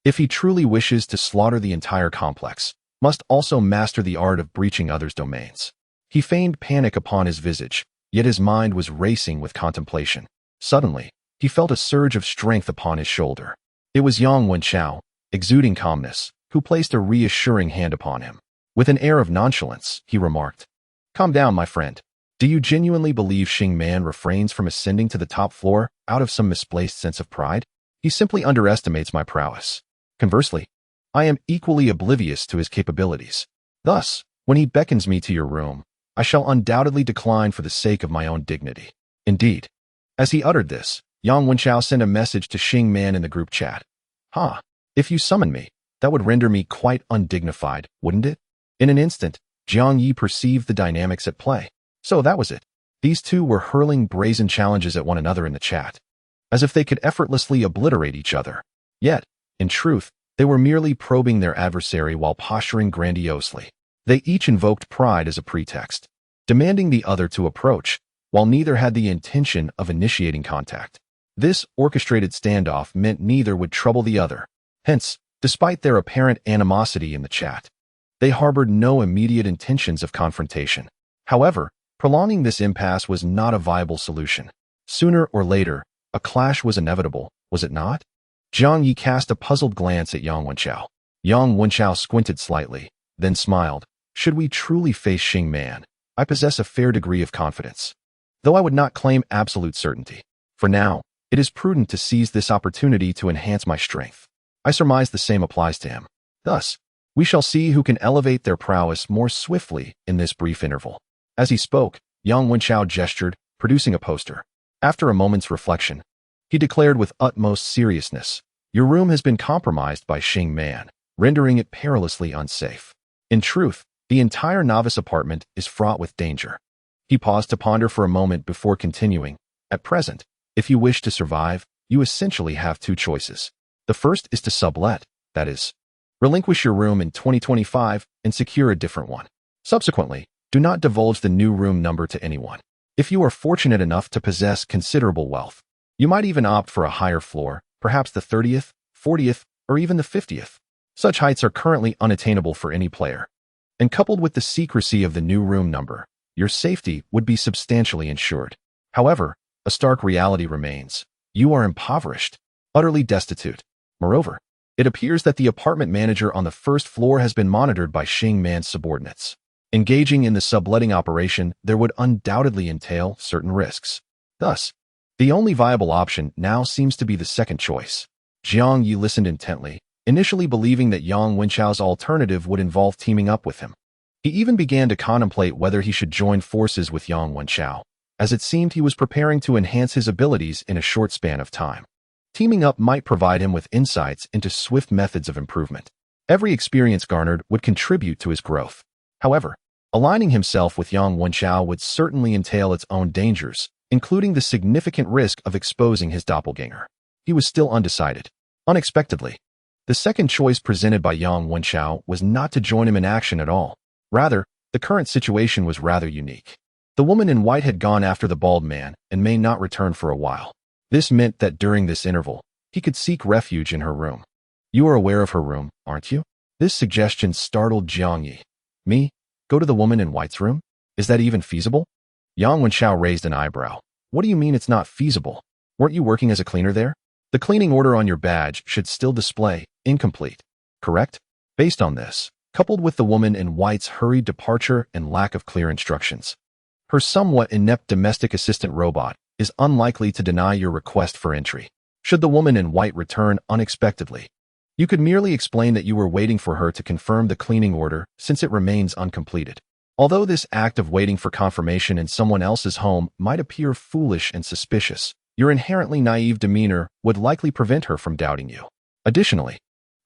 If he truly wishes to slaughter the entire complex, must also master the art of breaching others' domains. He feigned panic upon his visage, yet his mind was racing with contemplation. Suddenly, he felt a surge of strength upon his shoulder. It was Yang Wenchao, exuding calmness, who placed a reassuring hand upon him. With an air of nonchalance, he remarked, "Calm down, my friend. Do you genuinely believe Xing Man refrains from ascending to the top floor out of some misplaced sense of pride? He simply underestimates my prowess. Conversely, I am equally oblivious to his capabilities. Thus, when he beckons me to your room, I shall undoubtedly decline for the sake of my own dignity." Indeed, as he uttered this, Yang Wenchao sent a message to Xing Man in the group chat. If you summon me, that would render me quite undignified, wouldn't it? In an instant, Jiang Ye perceived the dynamics at play. So that was it. These two were hurling brazen challenges at one another in the chat, as if they could effortlessly obliterate each other. Yet, in truth, they were merely probing their adversary while posturing grandiosely. They each invoked pride as a pretext, demanding the other to approach, while neither had the intention of initiating contact. This orchestrated standoff meant neither would trouble the other. Hence, despite their apparent animosity in the chat, they harbored no immediate intentions of confrontation. However, prolonging this impasse was not a viable solution. Sooner or later, a clash was inevitable, was it not? Jiang Ye cast a puzzled glance at Yang Wenchao. Yang Wenchao squinted slightly, then smiled. Should we truly face Xing Man, I possess a fair degree of confidence, though I would not claim absolute certainty. For now, it is prudent to seize this opportunity to enhance my strength. I surmise the same applies to him. Thus, we shall see who can elevate their prowess more swiftly in this brief interval. As he spoke, Yang Wenchao gestured, producing a poster. After a moment's reflection, he declared with utmost seriousness, "Your room has been compromised by Xing Man, rendering it perilously unsafe. In truth, the entire novice apartment is fraught with danger." He paused to ponder for a moment before continuing. At present, if you wish to survive, you essentially have two choices. The first is to sublet, that is, relinquish your room in 2025 and secure a different one. Subsequently, do not divulge the new room number to anyone. If you are fortunate enough to possess considerable wealth, you might even opt for a higher floor, perhaps the 30th, 40th, or even the 50th. Such heights are currently unattainable for any player. And coupled with the secrecy of the new room number, your safety would be substantially ensured. However, a stark reality remains. You are impoverished, utterly destitute. Moreover, it appears that the apartment manager on the first floor has been monitored by Xing Man's subordinates. Engaging in the subletting operation, there would undoubtedly entail certain risks. Thus, the only viable option now seems to be the second choice. Jiang Ye listened intently, initially believing that Yang Wenchao's alternative would involve teaming up with him. He even began to contemplate whether he should join forces with Yang Wenchao, as it seemed he was preparing to enhance his abilities in a short span of time. Teaming up might provide him with insights into swift methods of improvement. Every experience garnered would contribute to his growth. However, aligning himself with Yang Wenchao would certainly entail its own dangers, including the significant risk of exposing his doppelganger. He was still undecided. Unexpectedly, the second choice presented by Yang Wenchao was not to join him in action at all. Rather, the current situation was rather unique. The woman in white had gone after the bald man and may not return for a while. This meant that during this interval, he could seek refuge in her room. You are aware of her room, aren't you? This suggestion startled Jiang Ye. Me? Go to the woman in white's room? Is that even feasible? Yang Wenchao raised an eyebrow. What do you mean it's not feasible? Weren't you working as a cleaner there? The cleaning order on your badge should still display incomplete, correct? Based on this, coupled with the woman in white's hurried departure and lack of clear instructions, her somewhat inept domestic assistant robot is unlikely to deny your request for entry. Should the woman in white return unexpectedly, you could merely explain that you were waiting for her to confirm the cleaning order since it remains uncompleted. Although this act of waiting for confirmation in someone else's home might appear foolish and suspicious, your inherently naive demeanor would likely prevent her from doubting you. Additionally,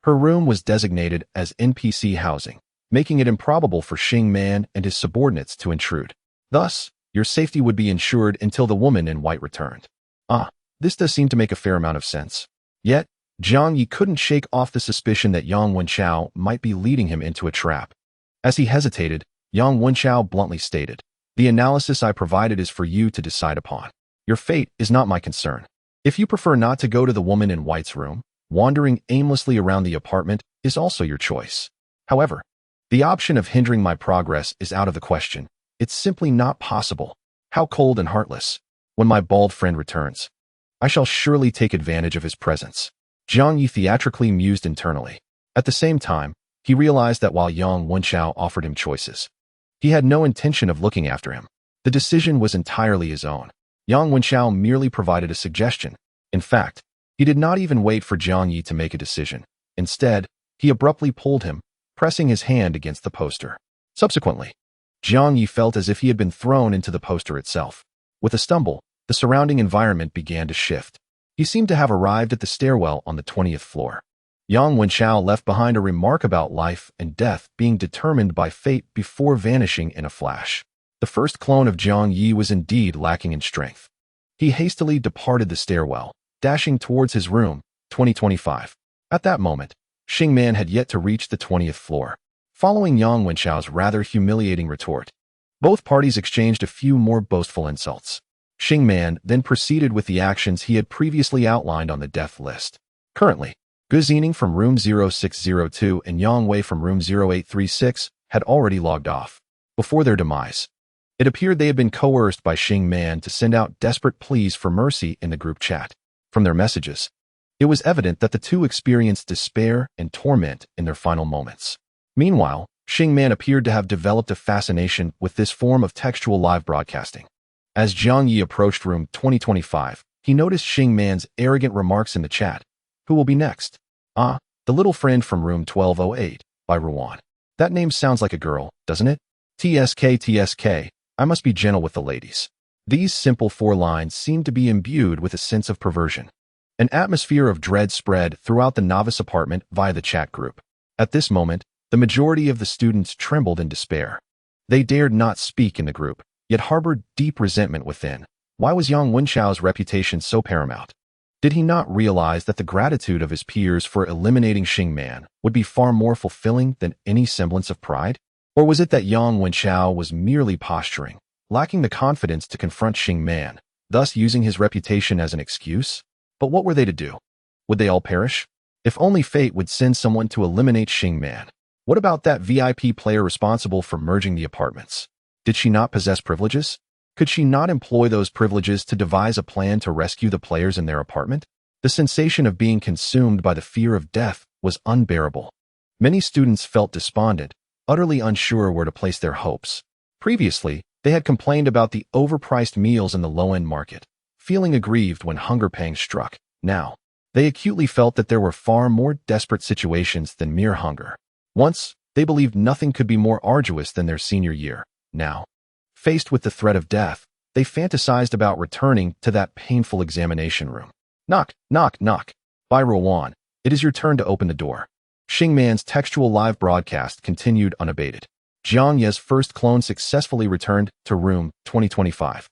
her room was designated as NPC housing, making it improbable for Xing Man and his subordinates to intrude. Thus, your safety would be ensured until the woman in white returned. This does seem to make a fair amount of sense. Yet, Jiang Ye couldn't shake off the suspicion that Yang Wenchao might be leading him into a trap. As he hesitated, Yang Wenchao bluntly stated, "The analysis I provided is for you to decide upon. Your fate is not my concern. If you prefer not to go to the woman in white's room, wandering aimlessly around the apartment is also your choice. However, the option of hindering my progress is out of the question. It's simply not possible. How cold and heartless. When my bald friend returns, I shall surely take advantage of his presence." Jiang Ye theatrically mused internally. At the same time, he realized that while Yang Wenchao offered him choices, he had no intention of looking after him. The decision was entirely his own. Yang Wenchao merely provided a suggestion. In fact, he did not even wait for Jiang Ye to make a decision. Instead, he abruptly pulled him, pressing his hand against the poster. Subsequently, Jiang Ye felt as if he had been thrown into the poster itself. With a stumble, the surrounding environment began to shift. He seemed to have arrived at the stairwell on the 20th floor. Yang Wenchao left behind a remark about life and death being determined by fate before vanishing in a flash. The first clone of Jiang Ye was indeed lacking in strength. He hastily departed the stairwell, dashing towards his room, 2025. At that moment, Xing Man had yet to reach the 20th floor. Following Yang Wenchao's rather humiliating retort, both parties exchanged a few more boastful insults. Xing Man then proceeded with the actions he had previously outlined on the death list. Currently, Gu Zining from room 0602 and Yang Wei from room 0836 had already logged off. Before their demise, It appeared they had been coerced by Xing Man to send out desperate pleas for mercy in the group chat. From their messages, it was evident that the two experienced despair and torment in their final moments. Meanwhile, Xing Man appeared to have developed a fascination with this form of textual live broadcasting. As Jiang Ye approached room 2025, he noticed Xing Man's arrogant remarks in the chat. Who will be next? Ah, the little friend from room 1208, by Ruan. That name sounds like a girl, doesn't it? TSK, I must be gentle with the ladies. These simple 4 lines seemed to be imbued with a sense of perversion. An atmosphere of dread spread throughout the novice apartment via the chat group. At this moment, the majority of the students trembled in despair. They dared not speak in the group, yet harbored deep resentment within. Why was Yang Wenchao's reputation so paramount? Did he not realize that the gratitude of his peers for eliminating Xing Man would be far more fulfilling than any semblance of pride? Or was it that Yang Wenchao was merely posturing, lacking the confidence to confront Xing Man, thus using his reputation as an excuse? But what were they to do? Would they all perish? If only fate would send someone to eliminate Xing Man. What about that VIP player responsible for merging the apartments? Did she not possess privileges? Could she not employ those privileges to devise a plan to rescue the players in their apartment? The sensation of being consumed by the fear of death was unbearable. Many students felt despondent, utterly unsure where to place their hopes. Previously, they had complained about the overpriced meals in the low-end market, feeling aggrieved when hunger pangs struck. Now, they acutely felt that there were far more desperate situations than mere hunger. Once, they believed nothing could be more arduous than their senior year. Now, faced with the threat of death, they fantasized about returning to that painful examination room. Knock, knock, knock. By Rowan, it is your turn to open the door. Xing Man's textual live broadcast continued unabated. Jiang Ye's first clone successfully returned to room 2025.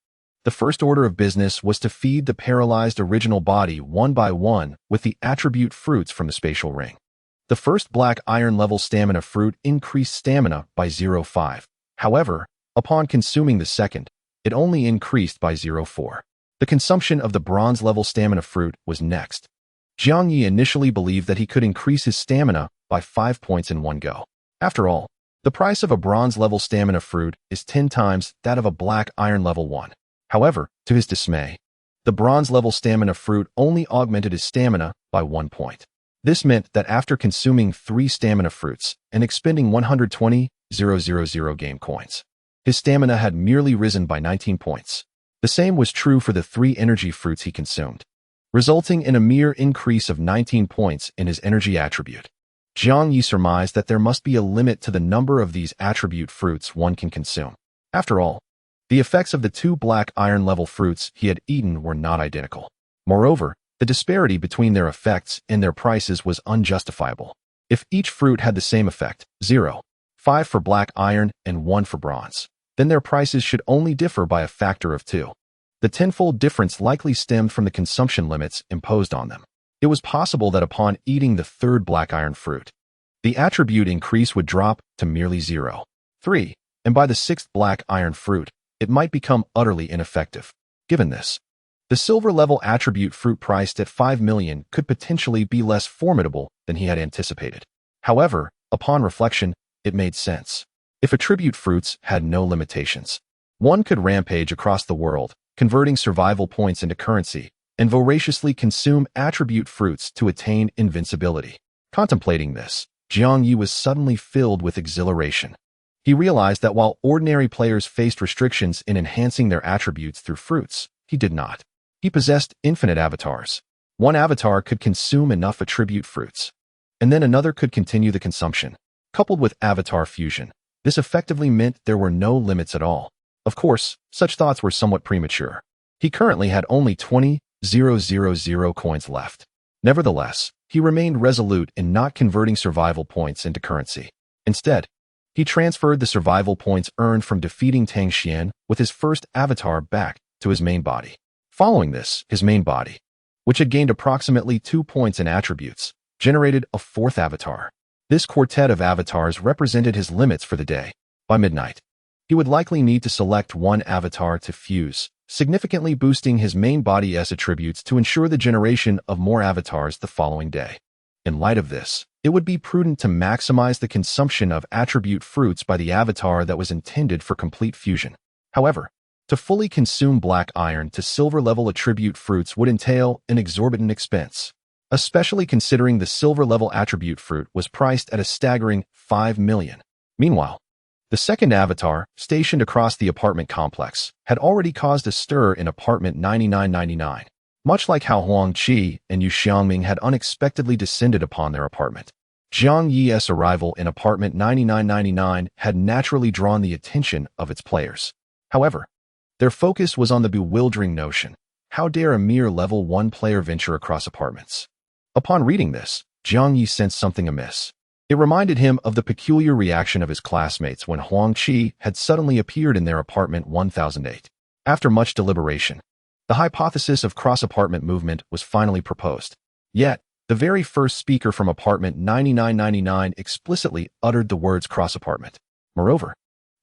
The first order of business was to feed the paralyzed original body one by one with the attribute fruits from the spatial ring. The first black iron level stamina fruit increased stamina by 0.5. However, upon consuming the second, it only increased by 0.4. The consumption of the bronze level stamina fruit was next. Jiang Ye initially believed that he could increase his stamina by 5 points in one go. After all, the price of a bronze level stamina fruit is 10 times that of a black iron level one. However, to his dismay, the bronze level stamina fruit only augmented his stamina by 1 point. This meant that after consuming 3 stamina fruits and expending 120,000 game coins, his stamina had merely risen by 19 points. The same was true for the 3 energy fruits he consumed, resulting in a mere increase of 19 points in his energy attribute. Jiang Ye surmised that there must be a limit to the number of these attribute fruits one can consume. After all, the effects of the 2 black iron level fruits he had eaten were not identical. Moreover, the disparity between their effects and their prices was unjustifiable. If each fruit had the same effect, 0.5 for black iron and 1 for bronze, then their prices should only differ by a factor of 2. The tenfold difference likely stemmed from the consumption limits imposed on them. It was possible that upon eating the 3rd black iron fruit, the attribute increase would drop to merely 0.3, and by the 6th black iron fruit, it might become utterly ineffective. Given this, the silver level attribute fruit priced at 5 million could potentially be less formidable than he had anticipated. However, upon reflection, it made sense. If attribute fruits had no limitations, one could rampage across the world, converting survival points into currency, and voraciously consume attribute fruits to attain invincibility. Contemplating this, Jiang Ye was suddenly filled with exhilaration. He realized that while ordinary players faced restrictions in enhancing their attributes through fruits, he did not. He possessed infinite avatars. One avatar could consume enough attribute fruits, and then another could continue the consumption. Coupled with avatar fusion, this effectively meant there were no limits at all. Of course, such thoughts were somewhat premature. He currently had only 20,000 coins left. Nevertheless, he remained resolute in not converting survival points into currency. Instead, he transferred the survival points earned from defeating Tang Xian with his first avatar back to his main body. Following this, his main body, which had gained approximately 2 points in attributes, generated a 4th avatar. This quartet of avatars represented his limits for the day. By midnight, he would likely need to select 1 avatar to fuse, significantly boosting his main body's attributes to ensure the generation of more avatars the following day. In light of this, it would be prudent to maximize the consumption of attribute fruits by the avatar that was intended for complete fusion. However, to fully consume black iron to silver-level attribute fruits would entail an exorbitant expense, especially considering the silver-level attribute fruit was priced at a staggering 5 million. Meanwhile, the second avatar, stationed across the apartment complex, had already caused a stir in apartment 9999, much like how Huang Qi and Yu Xiangming had unexpectedly descended upon their apartment. Jiang Ye's arrival in apartment 9999 had naturally drawn the attention of its players. However, their focus was on the bewildering notion, how dare a mere level 1 player venture across apartments? Upon reading this, Jiang Ye sensed something amiss. It reminded him of the peculiar reaction of his classmates when Huang Qi had suddenly appeared in their apartment 1008. After much deliberation, the hypothesis of cross-apartment movement was finally proposed. Yet, the very first speaker from apartment 9999 explicitly uttered the words cross-apartment. Moreover,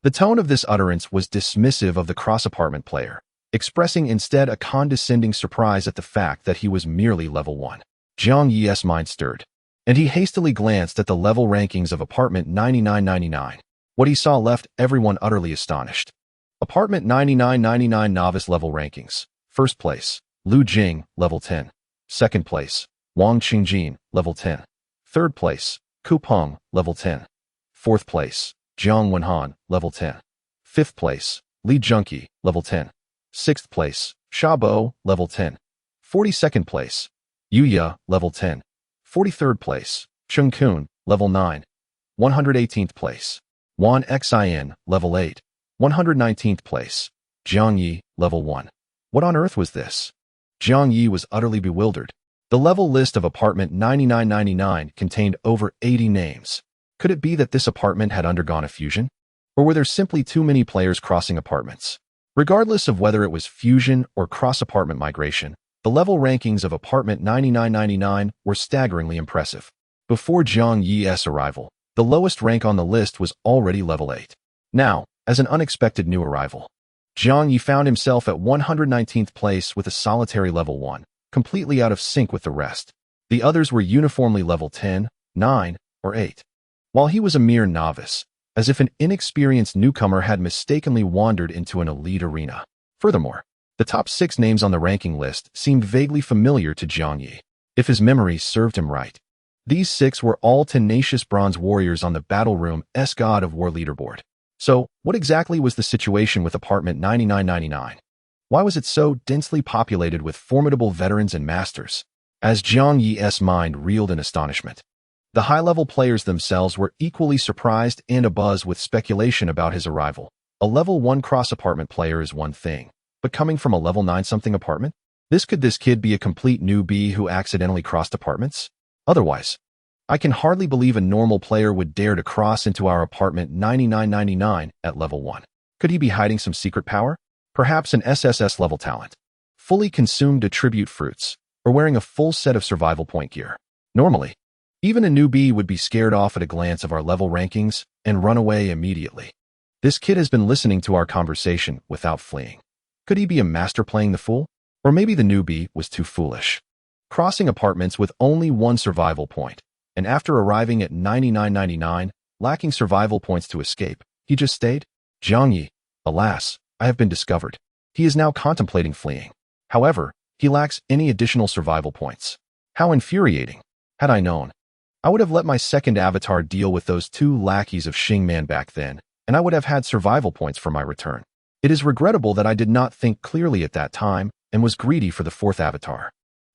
the tone of this utterance was dismissive of the cross-apartment player, expressing instead a condescending surprise at the fact that he was merely level 1. Jiang Ye's mind stirred, and he hastily glanced at the level rankings of apartment 9999. What he saw left everyone utterly astonished. Apartment 9999 novice level rankings. First place, Lu Jing, level 10. Second place, Wang Qingjin, level 10. Third place, Ku Peng, level 10. Fourth place, Jiang Wenhan, level 10. Fifth place, Li Junqi, level 10. Sixth place, Sha Bo, level 10. 42nd place, Yu Ya, level 10. 43rd place, Cheng Kun, level 9. 118th place, Wan Xin, level 8. 119th place, Jiang Ye, level 1. What on earth was this? Jiang Ye was utterly bewildered. The level list of apartment 9999 contained over 80 names. Could it be that this apartment had undergone a fusion? Or were there simply too many players crossing apartments? Regardless of whether it was fusion or cross-apartment migration, the level rankings of apartment 9999 were staggeringly impressive. Before Jiang Ye's arrival, the lowest rank on the list was already level 8. Now, as an unexpected new arrival, Jiang Ye found himself at 119th place with a solitary level 1, completely out of sync with the rest. The others were uniformly level 10, 9, or 8. While he was a mere novice, as if an inexperienced newcomer had mistakenly wandered into an elite arena. Furthermore, the top 6 names on the ranking list seemed vaguely familiar to Jiang Ye, if his memory served him right. These 6 were all tenacious bronze warriors on the Battle Room-esque God of War leaderboard. So, what exactly was the situation with apartment 9999? Why was it so densely populated with formidable veterans and masters? As Jiang Ye's mind reeled in astonishment, the high-level players themselves were equally surprised and abuzz with speculation about his arrival. A level 1 cross-apartment player is one thing, but coming from a level 9-something apartment? Could this kid be a complete newbie who accidentally crossed apartments? Otherwise, I can hardly believe a normal player would dare to cross into our apartment 9999 at level 1. Could he be hiding some secret power? Perhaps an SSS-level talent, fully consumed attribute fruits, or wearing a full set of survival point gear. Normally, even a newbie would be scared off at a glance of our level rankings and run away immediately. This kid has been listening to our conversation without fleeing. Could he be a master playing the fool? Or maybe the newbie was too foolish. Crossing apartments with only 1 survival point, and after arriving at 9999, lacking survival points to escape, he just stayed? Jiang Ye, alas, I have been discovered. He is now contemplating fleeing. However, he lacks any additional survival points. How infuriating. Had I known, I would have let my second avatar deal with those 2 lackeys of Xingman back then, and I would have had survival points for my return. It is regrettable that I did not think clearly at that time and was greedy for the 4th avatar.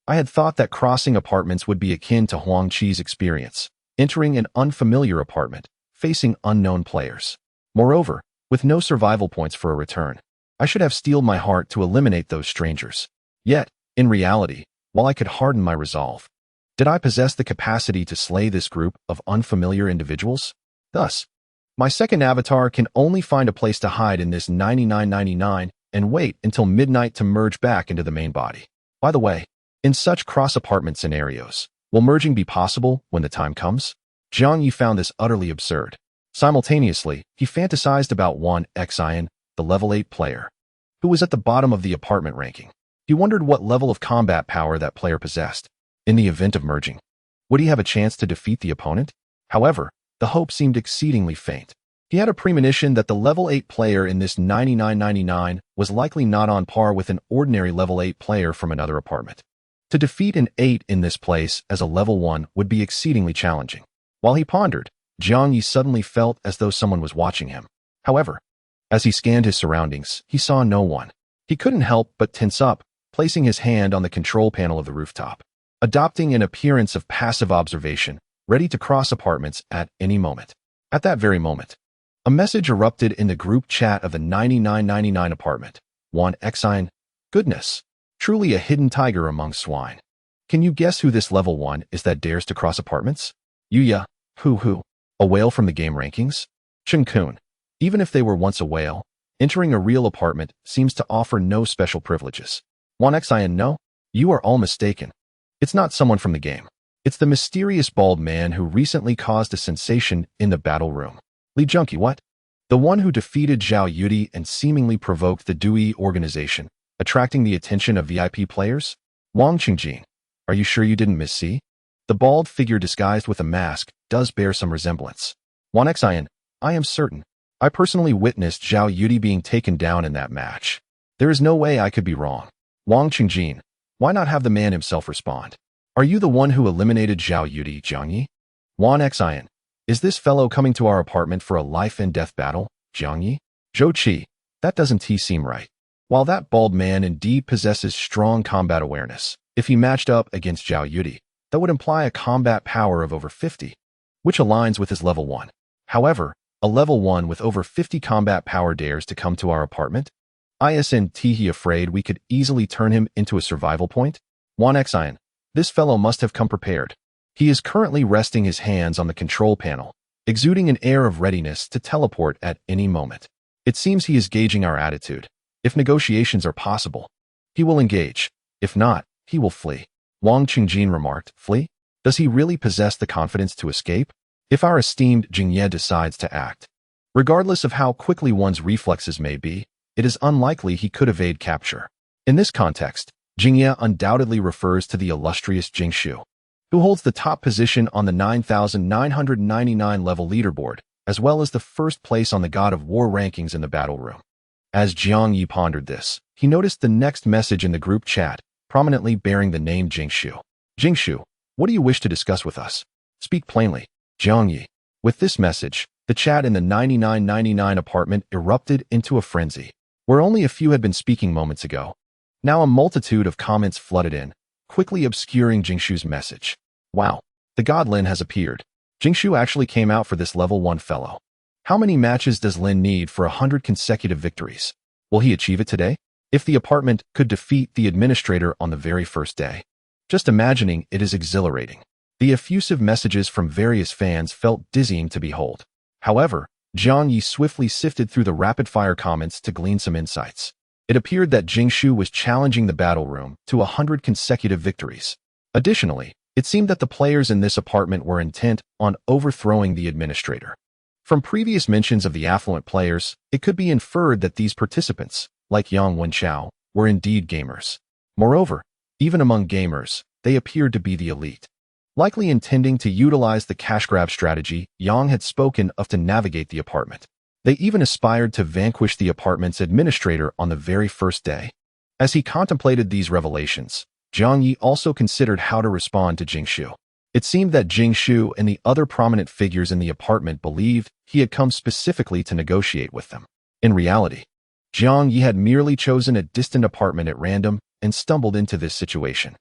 I had thought that crossing apartments would be akin to Huang Qi's experience, entering an unfamiliar apartment, facing unknown players. Moreover, with no survival points for a return, I should have steeled my heart to eliminate those strangers. Yet, in reality, while I could harden my resolve, did I possess the capacity to slay this group of unfamiliar individuals? Thus, my second avatar can only find a place to hide in this 9999 and wait until midnight to merge back into the main body. By the way, in such cross-apartment scenarios, will merging be possible when the time comes? Jiang Ye found this utterly absurd. Simultaneously, he fantasized about Wan Xin, the level 8 player, who was at the bottom of the apartment ranking. He wondered what level of combat power that player possessed. In the event of merging, would he have a chance to defeat the opponent? However, the hope seemed exceedingly faint. He had a premonition that the level 8 player in this 9999 was likely not on par with an ordinary level 8 player from another apartment. To defeat an 8 in this place as a level 1 would be exceedingly challenging. While he pondered, Jiang Ye suddenly felt as though someone was watching him. However, as he scanned his surroundings, he saw no one. He couldn't help but tense up, placing his hand on the control panel of the rooftop, adopting an appearance of passive observation, ready to cross apartments at any moment. At that very moment, a message erupted in the group chat of the 9999 apartment. Wang Lingling. Goodness. Truly a hidden tiger among swine. Can you guess who this level 1 is that dares to cross apartments? Yuya. Who? A whale from the game rankings? Chang. Even if they were once a whale, entering a real apartment seems to offer no special privileges. Wang Lingling. No, you are all mistaken. It's not someone from the game. It's the mysterious bald man who recently caused a sensation in the battle room. Li Junkie, what? The one who defeated Zhao Yudi and seemingly provoked the Dui organization, attracting the attention of VIP players? Wang Qingjin, are you sure you didn't miss-see? The bald figure disguised with a mask does bear some resemblance. Wang Lingling, I am certain. I personally witnessed Zhao Yudi being taken down in that match. There is no way I could be wrong. Wang Qingjin, why not have the man himself respond? Are you the one who eliminated Zhao Yudi, Jiang Ye? Wang Lingling, is this fellow coming to our apartment for a life-and-death battle, Jiang Ye? Zhou Qi, that doesn't seem right. While that bald man indeed possesses strong combat awareness, if he matched up against Zhao Yudi, that would imply a combat power of over 50, which aligns with his level 1. However, a level 1 with over 50 combat power dares to come to our apartment? Isn't he afraid we could easily turn him into a survival point? Wang Lingling, this fellow must have come prepared. He is currently resting his hands on the control panel, exuding an air of readiness to teleport at any moment. It seems he is gauging our attitude. If negotiations are possible, he will engage. If not, he will flee. Wang Qingjin remarked, flee? Does he really possess the confidence to escape? If our esteemed Jiang Ye decides to act, regardless of how quickly one's reflexes may be, it is unlikely he could evade capture. In this context, Jiang Ye undoubtedly refers to the illustrious Jing Shu, who holds the top position on the 9,999 level leaderboard, as well as the first place on the God of War rankings in the battle room. As Jiang Ye pondered this, he noticed the next message in the group chat, prominently bearing the name Jing Shu. Jing Shu, what do you wish to discuss with us? Speak plainly, Jiang Ye. With this message, the chat in the 9999 apartment erupted into a frenzy, where only a few had been speaking moments ago. Now a multitude of comments flooded in, quickly obscuring Jing Shu's message. Wow, the God Lin has appeared. Jing Shu actually came out for this level 1 fellow. How many matches does Lin need for 100 consecutive victories? Will he achieve it today? If the apartment could defeat the administrator on the very first day. Just imagining it is exhilarating. The effusive messages from various fans felt dizzying to behold. However, Jiang Ye swiftly sifted through the rapid-fire comments to glean some insights. It appeared that Jing Shu was challenging the battle room to 100 consecutive victories. Additionally, it seemed that the players in this apartment were intent on overthrowing the administrator. From previous mentions of the affluent players, it could be inferred that these participants, like Yang Wenchao, were indeed gamers. Moreover, even among gamers, they appeared to be the elite. Likely intending to utilize the cash grab strategy Yang had spoken of to navigate the apartment. They even aspired to vanquish the apartment's administrator on the very first day. As he contemplated these revelations, Jiang Ye also considered how to respond to Jing Shu. It seemed that Jing Shu and the other prominent figures in the apartment believed he had come specifically to negotiate with them. In reality, Jiang Ye had merely chosen a distant apartment at random and stumbled into this situation.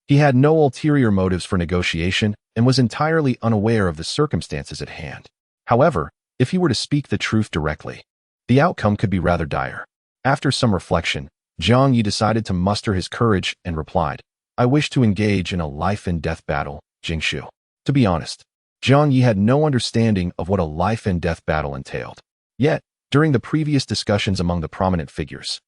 He had no ulterior motives for negotiation and was entirely unaware of the circumstances at hand. However, if he were to speak the truth directly, the outcome could be rather dire. After some reflection, Jiang Ye decided to muster his courage and replied, I wish to engage in a life-and-death battle, Jing Shu. To be honest, Jiang Ye had no understanding of what a life-and-death battle entailed. Yet, during the previous discussions among the prominent figures,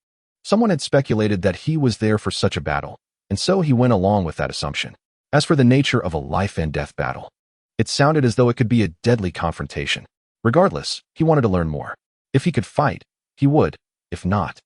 someone had speculated that he was there for such a battle, and so he went along with that assumption. As for the nature of a life-and-death battle, it sounded as though it could be a deadly confrontation. Regardless, he wanted to learn more. If he could fight, he would. If not,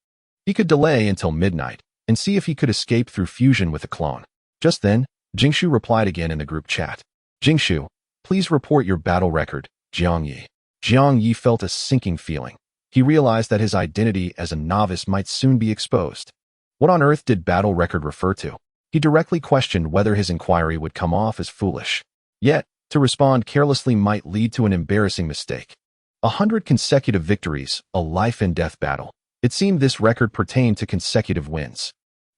he could delay until midnight and see if he could escape through fusion with a clone. Just then, Jing Shu replied again in the group chat. Jing Shu, please report your battle record, Jiang Ye. Jiang Ye felt a sinking feeling. He realized that his identity as a novice might soon be exposed. What on earth did battle record refer to? He directly questioned whether his inquiry would come off as foolish. Yet, to respond carelessly might lead to an embarrassing mistake. 100 consecutive victories, a life-and-death battle. It seemed this record pertained to consecutive wins.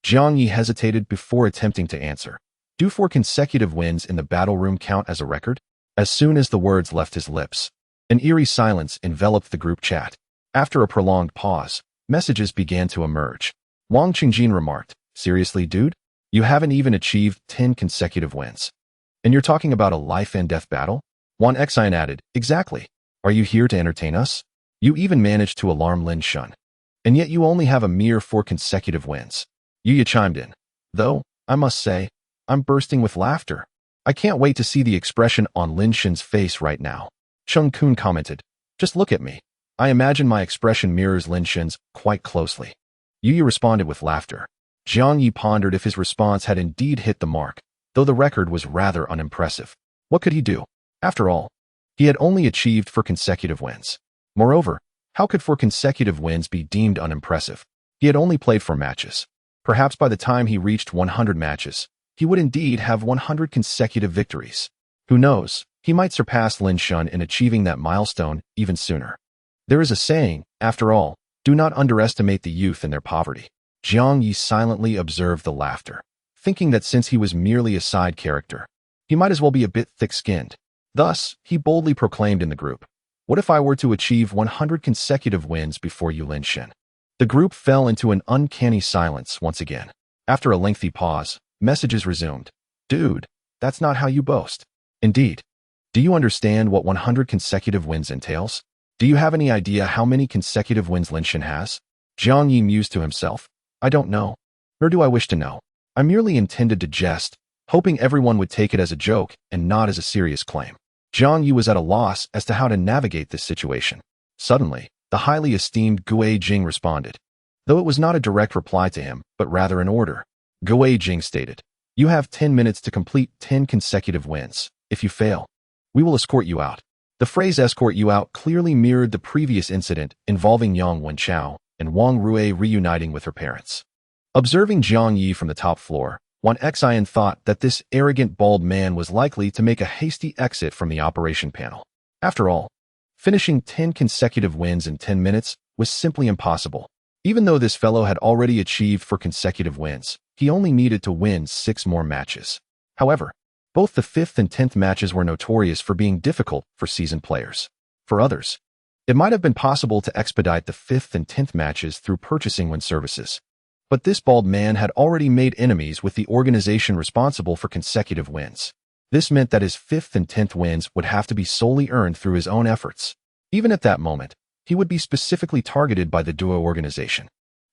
Jiang Ye hesitated before attempting to answer. Do 4 consecutive wins in the battle room count as a record? As soon as the words left his lips, an eerie silence enveloped the group chat. After a prolonged pause, messages began to emerge. Wang Lingling remarked, "Seriously, dude? You haven't even achieved 10 consecutive wins. And you're talking about a life-and-death battle?" Wang Lingling added, "Exactly. Are you here to entertain us? You even managed to alarm Lin Shun. And yet you only have a mere 4 consecutive wins." Yu Ye chimed in. "Though, I must say, I'm bursting with laughter. I can't wait to see the expression on Lin Shun's face right now." Cheng Kun commented, "Just look at me. I imagine my expression mirrors Lin Shun's quite closely." Yu Ye responded with laughter. Jiang Ye pondered if his response had indeed hit the mark, though the record was rather unimpressive. What could he do? After all, he had only achieved 4 consecutive wins. Moreover, how could 4 consecutive wins be deemed unimpressive? He had only played 4 matches. Perhaps by the time he reached 100 matches, he would indeed have 100 consecutive victories. Who knows, he might surpass Lin Shun in achieving that milestone even sooner. There is a saying, after all, do not underestimate the youth in their poverty. Jiang Ye silently observed the laughter, thinking that since he was merely a side character, he might as well be a bit thick-skinned. Thus, he boldly proclaimed in the group, "What if I were to achieve 100 consecutive wins before you, Lin Shun?" The group fell into an uncanny silence once again. After a lengthy pause, messages resumed. "Dude, that's not how you boast." "Indeed. Do you understand what 100 consecutive wins entails? Do you have any idea how many consecutive wins Lin Shun has?" Jiang Ye mused to himself. "I don't know. Nor do I wish to know. I merely intended to jest, hoping everyone would take it as a joke and not as a serious claim." Jiang Ye was at a loss as to how to navigate this situation. Suddenly, the highly esteemed Gue Jing responded, though it was not a direct reply to him, but rather an order. Gue Jing stated, "You have 10 minutes to complete 10 consecutive wins. If you fail, we will escort you out." The phrase escort you out clearly mirrored the previous incident involving Yang Wenchao and Wang Rui reuniting with her parents. Observing Jiang Ye from the top floor, Wang Lingling thought that this arrogant bald man was likely to make a hasty exit from the operation panel. After all, finishing 10 consecutive wins in 10 minutes was simply impossible. Even though this fellow had already achieved 4 consecutive wins, he only needed to win 6 more matches. However, both the 5th and 10th matches were notorious for being difficult for seasoned players. For others, it might have been possible to expedite the 5th and 10th matches through purchasing Win services. But this bald man had already made enemies with the organization responsible for consecutive wins. This meant that his 5th and 10th wins would have to be solely earned through his own efforts. Even at that moment, he would be specifically targeted by the Duo organization.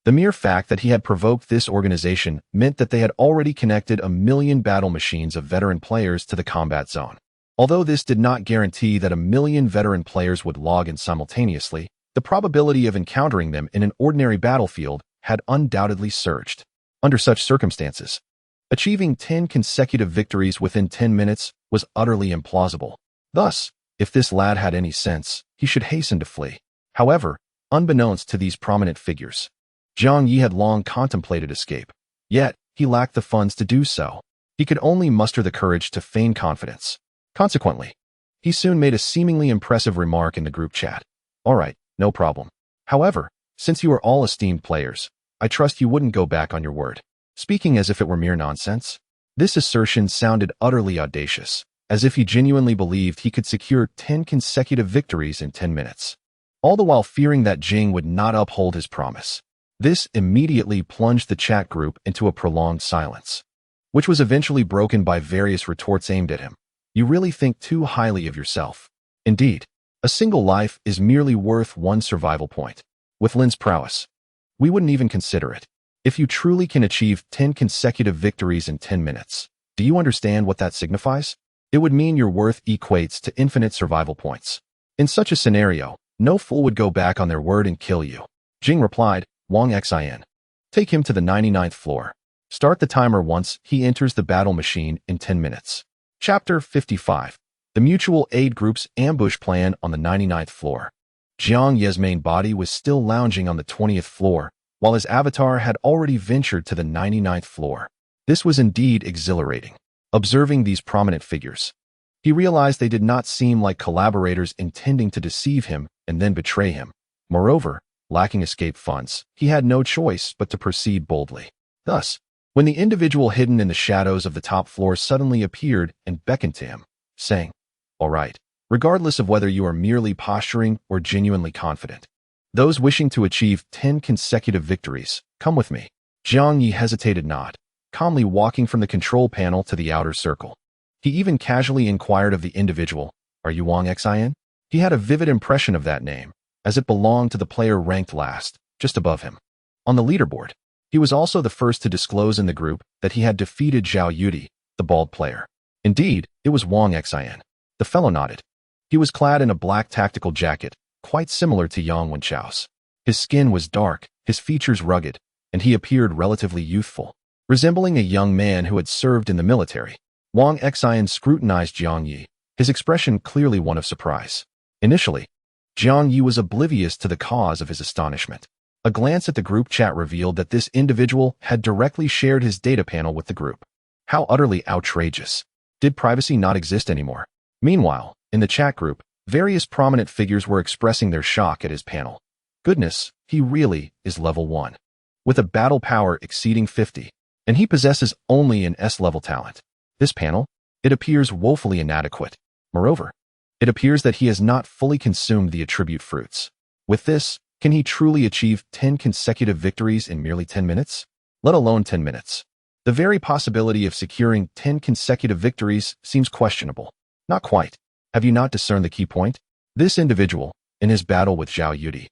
The mere fact that he had provoked this organization meant that they had already connected 1,000,000 battle machines of veteran players to the combat zone. Although this did not guarantee that 1,000,000 veteran players would log in simultaneously, the probability of encountering them in an ordinary battlefield had undoubtedly surged. Under such circumstances, achieving 10 consecutive victories within 10 minutes was utterly implausible. Thus, if this lad had any sense, he should hasten to flee. However, unbeknownst to these prominent figures, Jiang Ye had long contemplated escape, yet he lacked the funds to do so. He could only muster the courage to feign confidence. Consequently, he soon made a seemingly impressive remark in the group chat. "All right, no problem. However, since you are all esteemed players, I trust you wouldn't go back on your word." Speaking as if it were mere nonsense, this assertion sounded utterly audacious, as if he genuinely believed he could secure 10 consecutive victories in 10 minutes, all the while fearing that Jing would not uphold his promise. This immediately plunged the chat group into a prolonged silence, which was eventually broken by various retorts aimed at him. "You really think too highly of yourself. Indeed, a single life is merely worth 1 survival point. With Lin's prowess, we wouldn't even consider it. If you truly can achieve 10 consecutive victories in 10 minutes, do you understand what that signifies? It would mean your worth equates to infinite survival points. In such a scenario, no fool would go back on their word and kill you." Jing replied, "Wang Lingling. Take him to the 99th floor. Start the timer once he enters the battle machine in 10 minutes. Chapter 55. The mutual aid group's ambush plan on the 99th floor. Jiang Ye's main body was still lounging on the 20th floor, while his avatar had already ventured to the 99th floor. This was indeed exhilarating. Observing these prominent figures, he realized they did not seem like collaborators intending to deceive him and then betray him. Moreover, lacking escape funds, he had no choice but to proceed boldly. Thus, when the individual hidden in the shadows of the top floor suddenly appeared and beckoned to him, saying, "All right," regardless of whether you are merely posturing or genuinely confident. Those wishing to achieve 10 consecutive victories, come with me. Jiang Ye hesitated not, calmly walking from the control panel to the outer circle. He even casually inquired of the individual, "Are you Wang Lingling?" He had a vivid impression of that name, as it belonged to the player ranked last, just above him. On the leaderboard, he was also the first to disclose in the group that he had defeated Zhao Yudi, the bald player. Indeed, it was Wang Lingling. The fellow nodded. He was clad in a black tactical jacket, quite similar to Yang Wenchao's. His skin was dark, his features rugged, and he appeared relatively youthful, resembling a young man who had served in the military. Wang Lingling scrutinized Jiang Ye, his expression clearly one of surprise. Initially, Jiang Ye was oblivious to the cause of his astonishment. A glance at the group chat revealed that this individual had directly shared his data panel with the group. How utterly outrageous. Did privacy not exist anymore? Meanwhile, in the chat group, various prominent figures were expressing their shock at his panel. Goodness, he really is level 1. With a battle power exceeding 50, and he possesses only an S-level talent. This panel, it appears woefully inadequate. Moreover, it appears that he has not fully consumed the attribute fruits. With this, can he truly achieve 10 consecutive victories in merely 10 minutes? Let alone 10 minutes. The very possibility of securing 10 consecutive victories seems questionable. Not quite. Have you not discerned the key point? This individual, in his battle with Zhao Yudi,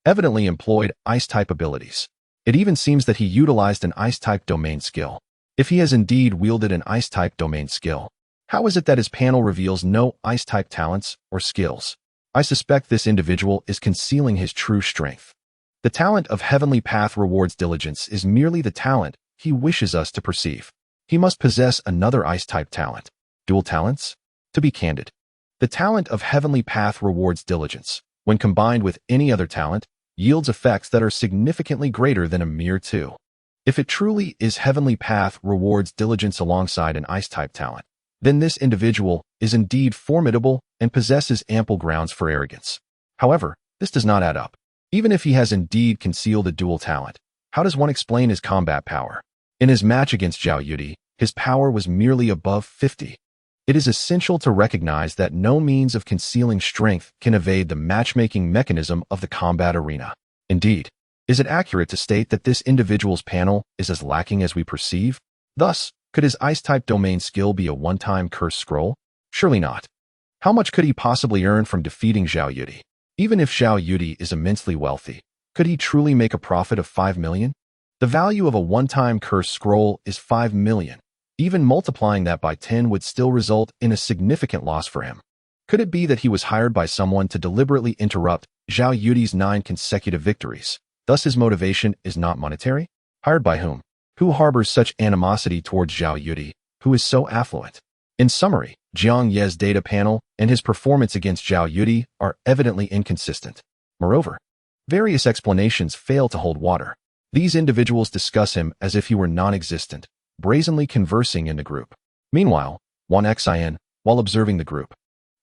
evidently employed Ice-type abilities. It even seems that he utilized an Ice-type domain skill. If he has indeed wielded an Ice-type domain skill, how is it that his panel reveals no Ice-type talents or skills? I suspect this individual is concealing his true strength. The talent of Heavenly Path rewards diligence is merely the talent he wishes us to perceive. He must possess another Ice-type talent. Dual talents? To be candid, the talent of Heavenly Path rewards diligence, when combined with any other talent, yields effects that are significantly greater than a mere 2. If it truly is Heavenly Path rewards diligence alongside an Ice-type talent, then this individual is indeed formidable and possesses ample grounds for arrogance. However, this does not add up. Even if he has indeed concealed a dual talent, how does one explain his combat power? In his match against Zhao Yudi, his power was merely above 50. It is essential to recognize that no means of concealing strength can evade the matchmaking mechanism of the combat arena. Indeed, is it accurate to state that this individual's panel is as lacking as we perceive? Thus, could his Ice-type domain skill be a one-time cursed scroll? Surely not. How much could he possibly earn from defeating Zhao Yudi? Even if Zhao Yudi is immensely wealthy, could he truly make a profit of 5 million? The value of a one-time cursed scroll is 5 million. Even multiplying that by 10 would still result in a significant loss for him. Could it be that he was hired by someone to deliberately interrupt Zhao Yudi's 9 consecutive victories? Thus his motivation is not monetary? Hired by whom? Who harbors such animosity towards Zhao Yudi, who is so affluent? In summary, Jiang Ye's data panel and his performance against Zhao Yudi are evidently inconsistent. Moreover, various explanations fail to hold water. These individuals discuss him as if he were non-existent, brazenly conversing in the group. Meanwhile, Wang Lingling, while observing the group,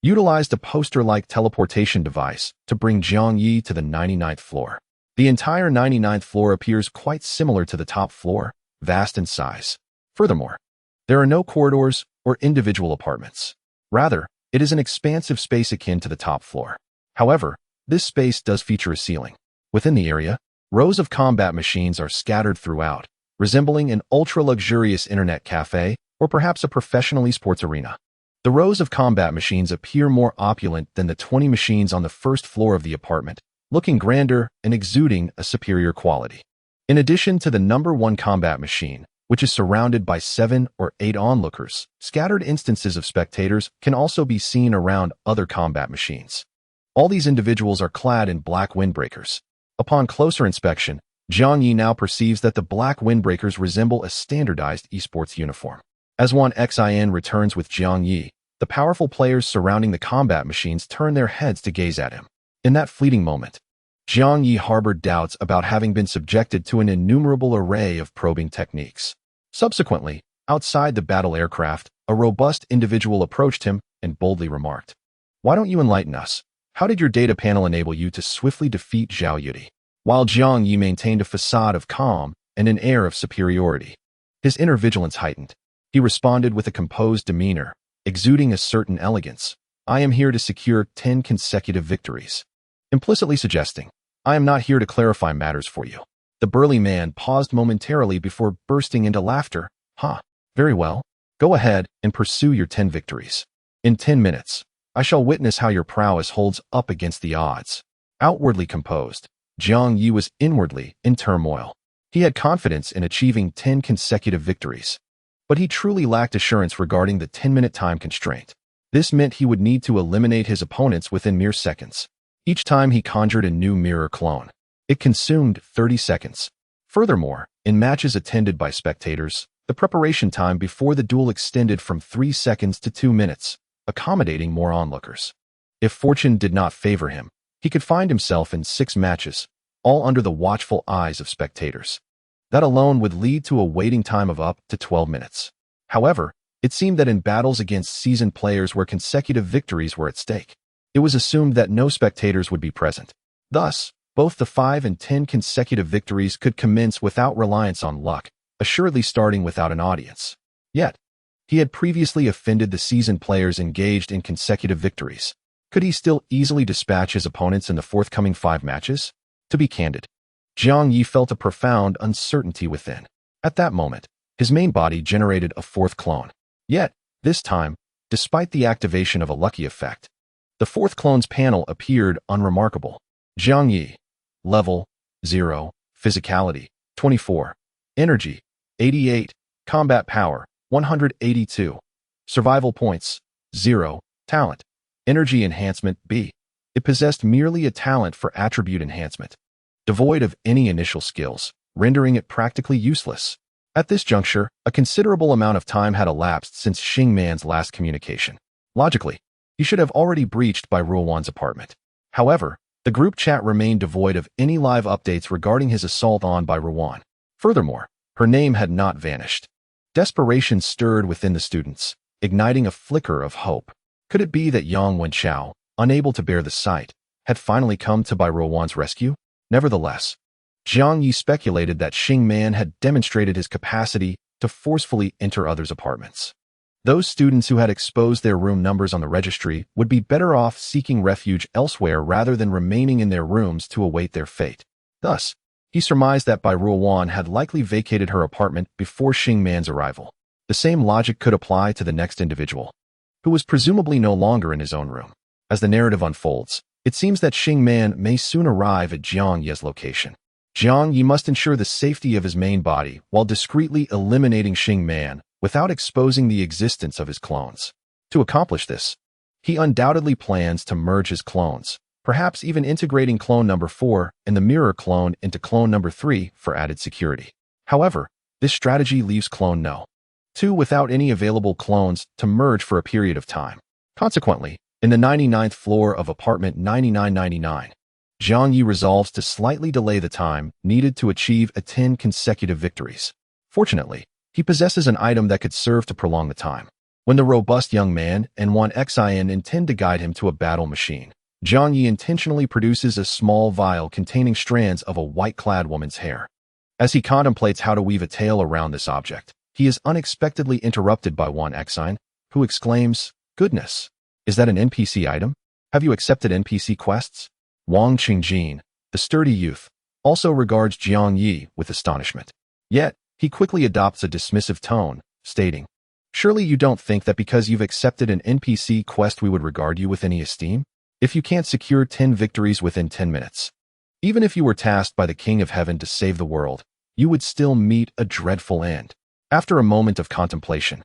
utilized a poster-like teleportation device to bring Jiang Ye to the 99th floor. The entire 99th floor appears quite similar to the top floor, vast in size. Furthermore, there are no corridors or individual apartments. Rather, it is an expansive space akin to the top floor. However, this space does feature a ceiling. Within the area, rows of combat machines are scattered throughout, resembling an ultra-luxurious internet cafe or perhaps a professional esports arena. The rows of combat machines appear more opulent than the 20 machines on the first floor of the apartment, looking grander and exuding a superior quality. In addition to the number 1 combat machine, which is surrounded by 7 or 8 onlookers, scattered instances of spectators can also be seen around other combat machines. All these individuals are clad in black windbreakers. Upon closer inspection, Jiang Ye now perceives that the black windbreakers resemble a standardized esports uniform. As Wang Lingling returns with Jiang Ye, The powerful players surrounding the combat machines turned their heads to gaze at him. In that fleeting moment, Jiang Ye harbored doubts about having been subjected to an innumerable array of probing techniques. Subsequently, outside the battle aircraft, a robust individual approached him and boldly remarked, "Why don't you enlighten us? How did your data panel enable you to swiftly defeat Zhao Yudi?" While Jiang Ye maintained a facade of calm and an air of superiority, his inner vigilance heightened. He responded with a composed demeanor, exuding a certain elegance. "I am here to secure 10 consecutive victories," implicitly suggesting, "I am not here to clarify matters for you." The burly man paused momentarily before bursting into laughter. Very well. Go ahead and pursue your 10 victories. In 10 minutes, I shall witness how your prowess holds up against the odds." Outwardly composed, Jiang Ye was inwardly in turmoil. He had confidence in achieving 10 consecutive victories, but he truly lacked assurance regarding the 10-minute time constraint. This meant he would need to eliminate his opponents within mere seconds. Each time he conjured a new mirror clone, it consumed 30 seconds. Furthermore, in matches attended by spectators, the preparation time before the duel extended from 3 seconds to 2 minutes, accommodating more onlookers. If fortune did not favor him, he could find himself in 6 matches, all under the watchful eyes of spectators. That alone would lead to a waiting time of up to 12 minutes. However, it seemed that in battles against seasoned players where consecutive victories were at stake, it was assumed that no spectators would be present. Thus, both the 5 and 10 consecutive victories could commence without reliance on luck, assuredly starting without an audience. Yet, he had previously offended the seasoned players engaged in consecutive victories. Could he still easily dispatch his opponents in the forthcoming 5 matches? To be candid, Jiang Ye felt a profound uncertainty within. At that moment, his main body generated a 4th clone. Yet, this time, despite the activation of a lucky effect, the 4th clone's panel appeared unremarkable. Jiang Ye, level 0, physicality 24, energy 88, combat power 182, survival points 0, talent, energy enhancement B. It possessed merely a talent for attribute enhancement, devoid of any initial skills, rendering it practically useless. At this juncture, a considerable amount of time had elapsed since Xing Man's last communication. Logically, he should have already breached by Ruowan's apartment. However, the group chat remained devoid of any live updates regarding his assault on by Ruowan. Furthermore, her name had not vanished. Desperation stirred within the students, igniting a flicker of hope. Could it be that Yang Wenchao, unable to bear the sight, had finally come to Bai Ruowan's rescue? Nevertheless, Jiang Ye speculated that Xing Man had demonstrated his capacity to forcefully enter others' apartments. Those students who had exposed their room numbers on the registry would be better off seeking refuge elsewhere rather than remaining in their rooms to await their fate. Thus, he surmised that Bai Ruowan had likely vacated her apartment before Xing Man's arrival. The same logic could apply to the next individual, who was presumably no longer in his own room. As the narrative unfolds, it seems that Xing Man may soon arrive at Jiang Ye's location. Jiang Ye must ensure the safety of his main body while discreetly eliminating Xing Man without exposing the existence of his clones. To accomplish this, he undoubtedly plans to merge his clones, perhaps even integrating clone number 4 and the mirror clone into clone number 3 for added security. However, this strategy leaves clone No. 2 without any available clones to merge for a period of time. Consequently, in the 99th floor of apartment 9999, Jiang Ye resolves to slightly delay the time needed to achieve a 10 consecutive victories. Fortunately, he possesses an item that could serve to prolong the time. When the robust young man and Wan Xin intend to guide him to a battle machine, Jiang Ye intentionally produces a small vial containing strands of a white-clad woman's hair. As he contemplates how to weave a tale around this object, he is unexpectedly interrupted by Wan Xin, who exclaims, "Goodness! Is that an NPC item? Have you accepted NPC quests?" Wang Qingjin, the sturdy youth, also regards Jiang Ye with astonishment. Yet, he quickly adopts a dismissive tone, stating, "Surely you don't think that because you've accepted an NPC quest we would regard you with any esteem? If you can't secure 10 victories within 10 minutes, even if you were tasked by the King of Heaven to save the world, you would still meet a dreadful end." After a moment of contemplation,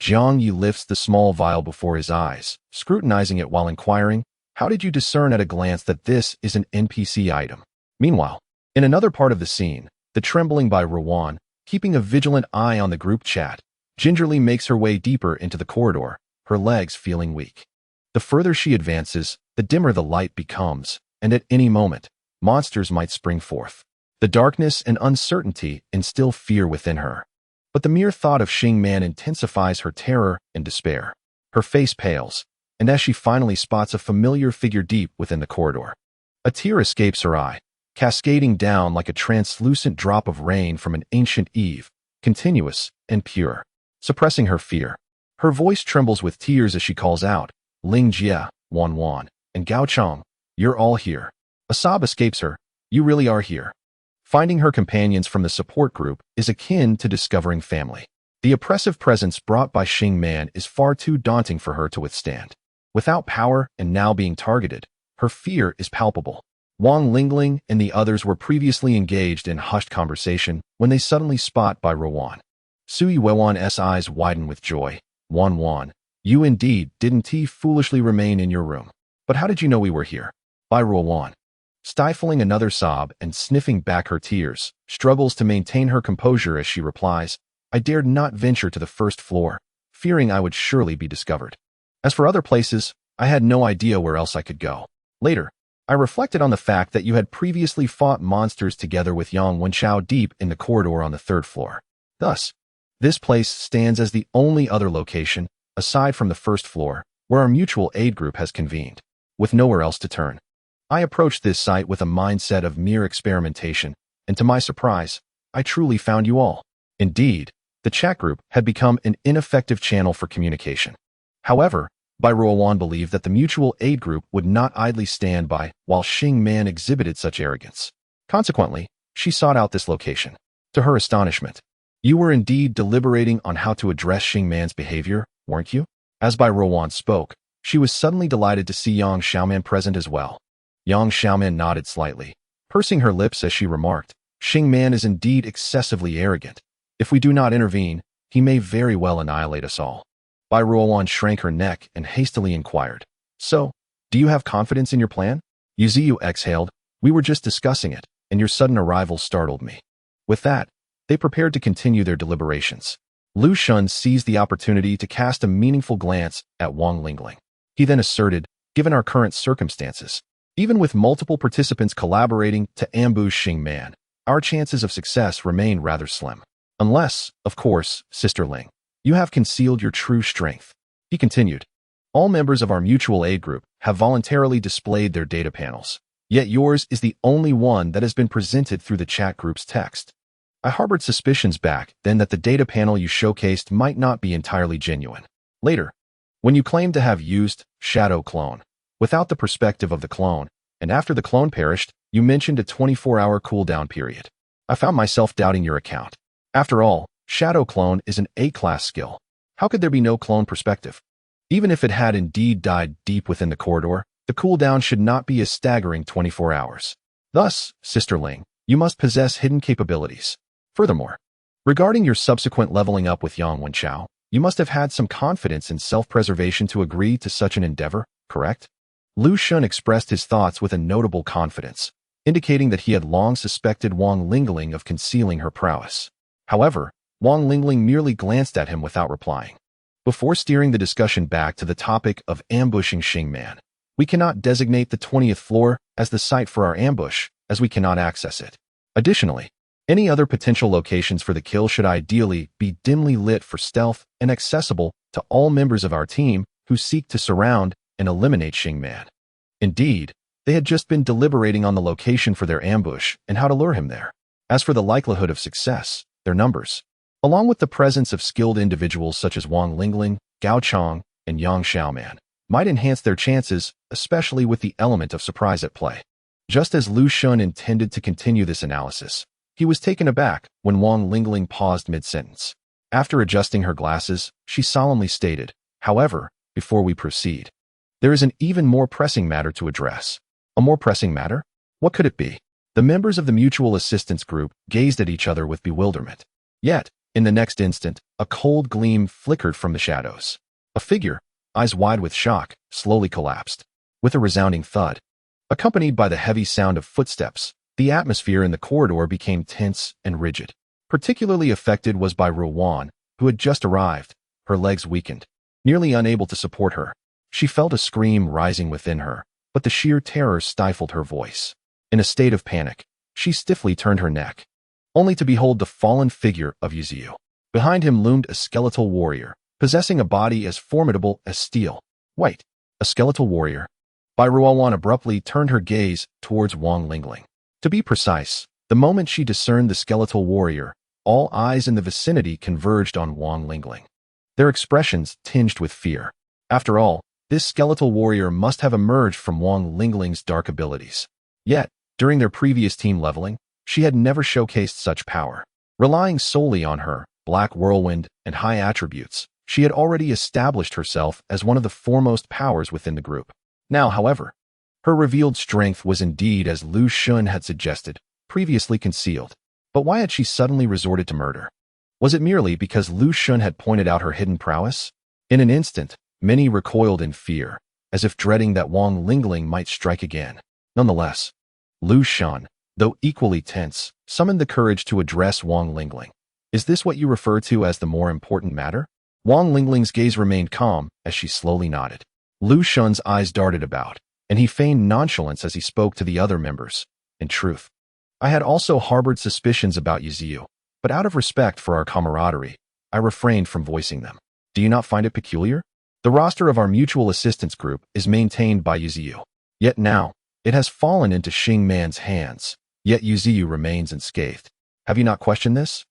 Jiang Ye lifts the small vial before his eyes, scrutinizing it while inquiring, "How did you discern at a glance that this is an NPC item?" Meanwhile, in another part of the scene, the trembling Bai Ruowan, keeping a vigilant eye on the group chat, gingerly makes her way deeper into the corridor, her legs feeling weak. The further she advances, the dimmer the light becomes, and at any moment, monsters might spring forth. The darkness and uncertainty instill fear within her. But the mere thought of Xing Man intensifies her terror and despair. Her face pales, and as she finally spots a familiar figure deep within the corridor, a tear escapes her eye, cascading down like a translucent drop of rain from an ancient Eve, continuous and pure. Suppressing her fear, her voice trembles with tears as she calls out, "Ling Jie, Wan Wan, and Gao Chang, you're all here." A sob escapes her. "You really are here." Finding her companions from the support group is akin to discovering family. The oppressive presence brought by Xing Man is far too daunting for her to withstand. Without power and now being targeted, her fear is palpable. Wang Lingling and the others were previously engaged in hushed conversation when they suddenly spot Bai Ruowan. Sui Weiwan's eyes widen with joy. "Wan Wan, you indeed didn't foolishly remain in your room. But how did you know we were here?" Bai Ruowan, stifling another sob and sniffing back her tears, struggles to maintain her composure as she replies, "I dared not venture to the first floor, fearing I would surely be discovered. As for other places, I had no idea where else I could go. Later, I reflected on the fact that you had previously fought monsters together with Yang Wenchao deep in the corridor on the third floor. Thus, this place stands as the only other location, aside from the first floor, where our mutual aid group has convened. With nowhere else to turn, I approached this site with a mindset of mere experimentation, and to my surprise, I truly found you all." Indeed, the chat group had become an ineffective channel for communication. However, Bai Ruowan believed that the mutual aid group would not idly stand by while Xing Man exhibited such arrogance. Consequently, she sought out this location. To her astonishment, "You were indeed deliberating on how to address Xing Man's behavior, weren't you?" As Bai Ruowan spoke, she was suddenly delighted to see Yang Xiaoman present as well. Yang Xiaoman nodded slightly, pursing her lips as she remarked, "Xing Man is indeed excessively arrogant. If we do not intervene, he may very well annihilate us all." Bai Ruowan shrank her neck and hastily inquired, "So, do you have confidence in your plan?" Yuziyu exhaled, "We were just discussing it, and your sudden arrival startled me." With that, they prepared to continue their deliberations. Lu Shun seized the opportunity to cast a meaningful glance at Wang Lingling. He then asserted, "Given our current circumstances, even with multiple participants collaborating to ambush Xing Man, our chances of success remain rather slim. Unless, of course, Sister Ling, you have concealed your true strength." He continued, "All members of our mutual aid group have voluntarily displayed their data panels, yet yours is the only one that has been presented through the chat group's text. I harbored suspicions back then that the data panel you showcased might not be entirely genuine. Later, when you claimed to have used Shadow Clone, without the perspective of the clone, and after the clone perished, you mentioned a 24-hour cooldown period. I found myself doubting your account. After all, Shadow Clone is an A-class skill. How could there be no clone perspective? Even if it had indeed died deep within the corridor, the cooldown should not be a staggering 24 hours. Thus, Sister Ling, you must possess hidden capabilities. Furthermore, regarding your subsequent leveling up with Yang Wenchao, you must have had some confidence in self-preservation to agree to such an endeavor, correct?" Lu Shun expressed his thoughts with a notable confidence, indicating that he had long suspected Wang Lingling of concealing her prowess. However, Wang Lingling merely glanced at him without replying. Before steering the discussion back to the topic of ambushing Xing Man, "We cannot designate the 20th floor as the site for our ambush, as we cannot access it. Additionally, any other potential locations for the kill should ideally be dimly lit for stealth and accessible to all members of our team who seek to surround and eliminate Xing Man." Indeed, they had just been deliberating on the location for their ambush and how to lure him there. As for the likelihood of success, their numbers, along with the presence of skilled individuals such as Wang Lingling, Gao Chang, and Yang Xiaoman, might enhance their chances, especially with the element of surprise at play. Just as Lu Shun intended to continue this analysis, he was taken aback when Wang Lingling paused mid-sentence. After adjusting her glasses, she solemnly stated, "However, before we proceed, there is an even more pressing matter to address." A more pressing matter? What could it be? The members of the mutual assistance group gazed at each other with bewilderment. Yet, in the next instant, a cold gleam flickered from the shadows. A figure, eyes wide with shock, slowly collapsed. With a resounding thud, accompanied by the heavy sound of footsteps, the atmosphere in the corridor became tense and rigid. Particularly affected was Bai Ruowan, who had just arrived. Her legs weakened, nearly unable to support her. She felt a scream rising within her, but the sheer terror stifled her voice. In a state of panic, she stiffly turned her neck, only to behold the fallen figure of Yuziu. Behind him loomed a skeletal warrior, possessing a body as formidable as steel. Wait, a skeletal warrior? Bai Ruowan abruptly turned her gaze towards Wang Lingling. To be precise, the moment she discerned the skeletal warrior, all eyes in the vicinity converged on Wang Lingling, their expressions tinged with fear. After all, this skeletal warrior must have emerged from Wang Lingling's dark abilities. Yet, during their previous team leveling, she had never showcased such power. Relying solely on her black whirlwind and high attributes, she had already established herself as one of the foremost powers within the group. Now, however, her revealed strength was indeed, as Lu Xun had suggested, previously concealed. But why had she suddenly resorted to murder? Was it merely because Lu Xun had pointed out her hidden prowess? In an instant, many recoiled in fear, as if dreading that Wang Lingling might strike again. Nonetheless, Lu Xun, though equally tense, summoned the courage to address Wang Lingling. Is this what you refer to as the more important matter? Wang Lingling's gaze remained calm as she slowly nodded. Lu Xun's eyes darted about, and he feigned nonchalance as he spoke to the other members. In truth, I had also harbored suspicions about Yuziu, but out of respect for our camaraderie, I refrained from voicing them. Do you not find it peculiar? The roster of our mutual assistance group is maintained by Yuziu. Yet now, it has fallen into Xing Man's hands, yet Yuziu remains unscathed. Have you not questioned this?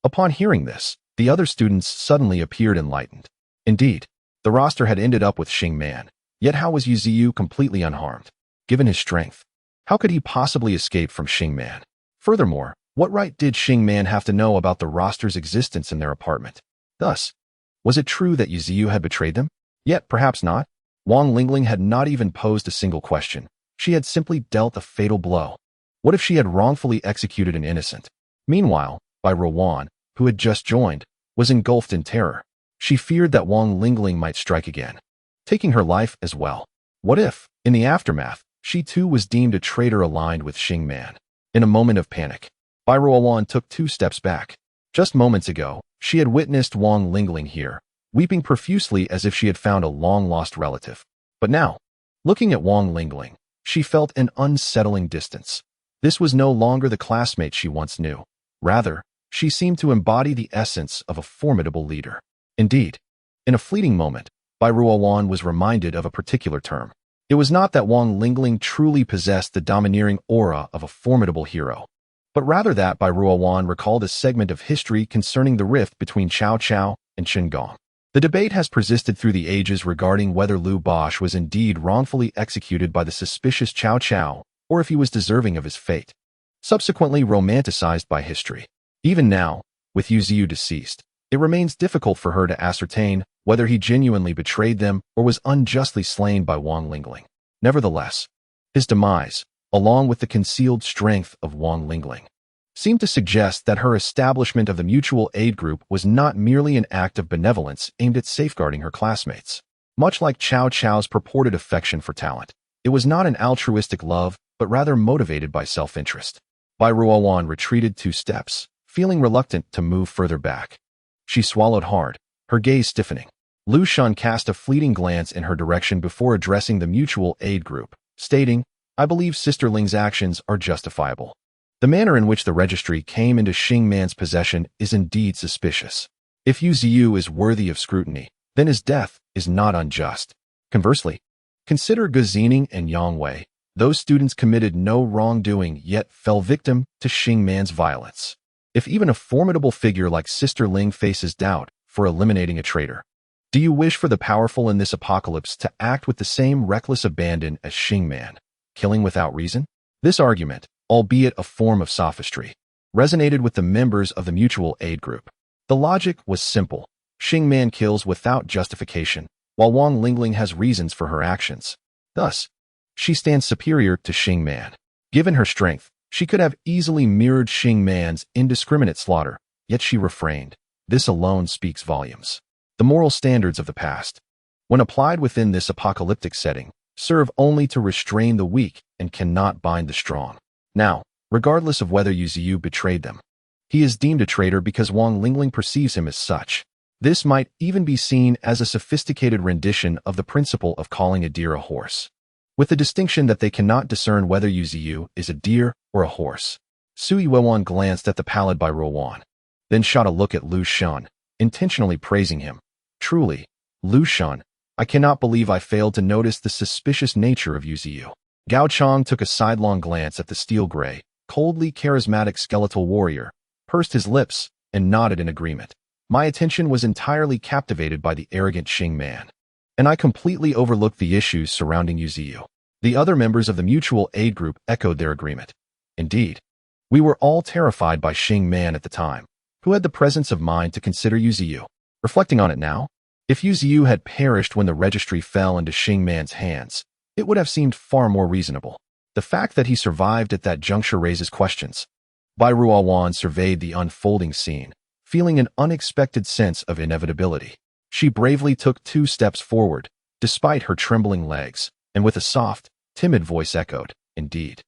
Upon hearing this, the other students suddenly appeared enlightened. Indeed, the roster had ended up with Xing Man, yet how was Yuziu completely unharmed? Given his strength, how could he possibly escape from Xing Man? Furthermore, what right did Xing Man have to know about the roster's existence in their apartment? Thus, was it true that Yuziu had betrayed them? Yet, perhaps not. Wang Lingling had not even posed a single question. She had simply dealt a fatal blow. What if she had wrongfully executed an innocent? Meanwhile, Bai Ruowan, who had just joined, was engulfed in terror. She feared that Wang Lingling might strike again, taking her life as well. What if, in the aftermath, she too was deemed a traitor aligned with Xing Man? In a moment of panic, Bai Ruowan took 2 steps back. Just moments ago, she had witnessed Wang Lingling here, weeping profusely as if she had found a long-lost relative. But now, looking at Wang Lingling, she felt an unsettling distance. This was no longer the classmate she once knew. Rather, she seemed to embody the essence of a formidable leader. Indeed, in a fleeting moment, Bai Ruowan was reminded of a particular term. It was not that Wang Lingling truly possessed the domineering aura of a formidable hero, but rather that Bai Ruowan recalled a segment of history concerning the rift between Cao Cao and Chen Gong. The debate has persisted through the ages regarding whether Liu Bosch was indeed wrongfully executed by the suspicious Cao Cao, or if he was deserving of his fate, subsequently romanticized by history. Even now, with Yuziu deceased, it remains difficult for her to ascertain whether he genuinely betrayed them or was unjustly slain by Wang Lingling. Nevertheless, his demise, along with the concealed strength of Wang Lingling, seemed to suggest that her establishment of the mutual aid group was not merely an act of benevolence aimed at safeguarding her classmates. Much like Cao Cao's purported affection for talent, it was not an altruistic love, but rather motivated by self-interest. Bai Ruowan retreated 2 steps, feeling reluctant to move further back. She swallowed hard, her gaze stiffening. Lu Xun cast a fleeting glance in her direction before addressing the mutual aid group, stating, I believe Sister Ling's actions are justifiable. The manner in which the registry came into Xing Man's possession is indeed suspicious. If Yuziu is worthy of scrutiny, then his death is not unjust. Conversely, consider Ge Zining and Yang Wei. Those students committed no wrongdoing yet fell victim to Xing Man's violence. If even a formidable figure like Sister Ling faces doubt for eliminating a traitor, do you wish for the powerful in this apocalypse to act with the same reckless abandon as Xing Man, killing without reason? This argument, albeit a form of sophistry, resonated with the members of the mutual aid group. The logic was simple. Xing Man kills without justification, while Wang Lingling has reasons for her actions. Thus, she stands superior to Xing Man. Given her strength, she could have easily mirrored Xing Man's indiscriminate slaughter, yet she refrained. This alone speaks volumes. The moral standards of the past, when applied within this apocalyptic setting, serve only to restrain the weak and cannot bind the strong. Now, regardless of whether Yuziu betrayed them, he is deemed a traitor because Wang Lingling perceives him as such. This might even be seen as a sophisticated rendition of the principle of calling a deer a horse, with the distinction that they cannot discern whether Yu Ziyu is a deer or a horse. Sui Wewan glanced at the pallid Bai Ruowan, then shot a look at Lu Shun, intentionally praising him. Truly, Lu Shun, I cannot believe I failed to notice the suspicious nature of Yu Ziyu. Gao Chang took a sidelong glance at the steel-gray, coldly charismatic skeletal warrior, pursed his lips, and nodded in agreement. My attention was entirely captivated by the arrogant Xing man, and I completely overlooked the issues surrounding Yu Ziyu. The other members of the mutual aid group echoed their agreement. Indeed, we were all terrified by Xing man at the time, who had the presence of mind to consider Yu Ziyu. Reflecting on it now, if Yu Ziyu had perished when the registry fell into Xing man's hands, it would have seemed far more reasonable. The fact that he survived at that juncture raises questions. Bai Ruowan surveyed the unfolding scene, feeling an unexpected sense of inevitability. She bravely took 2 steps forward, despite her trembling legs, and with a soft, timid voice echoed, "Indeed.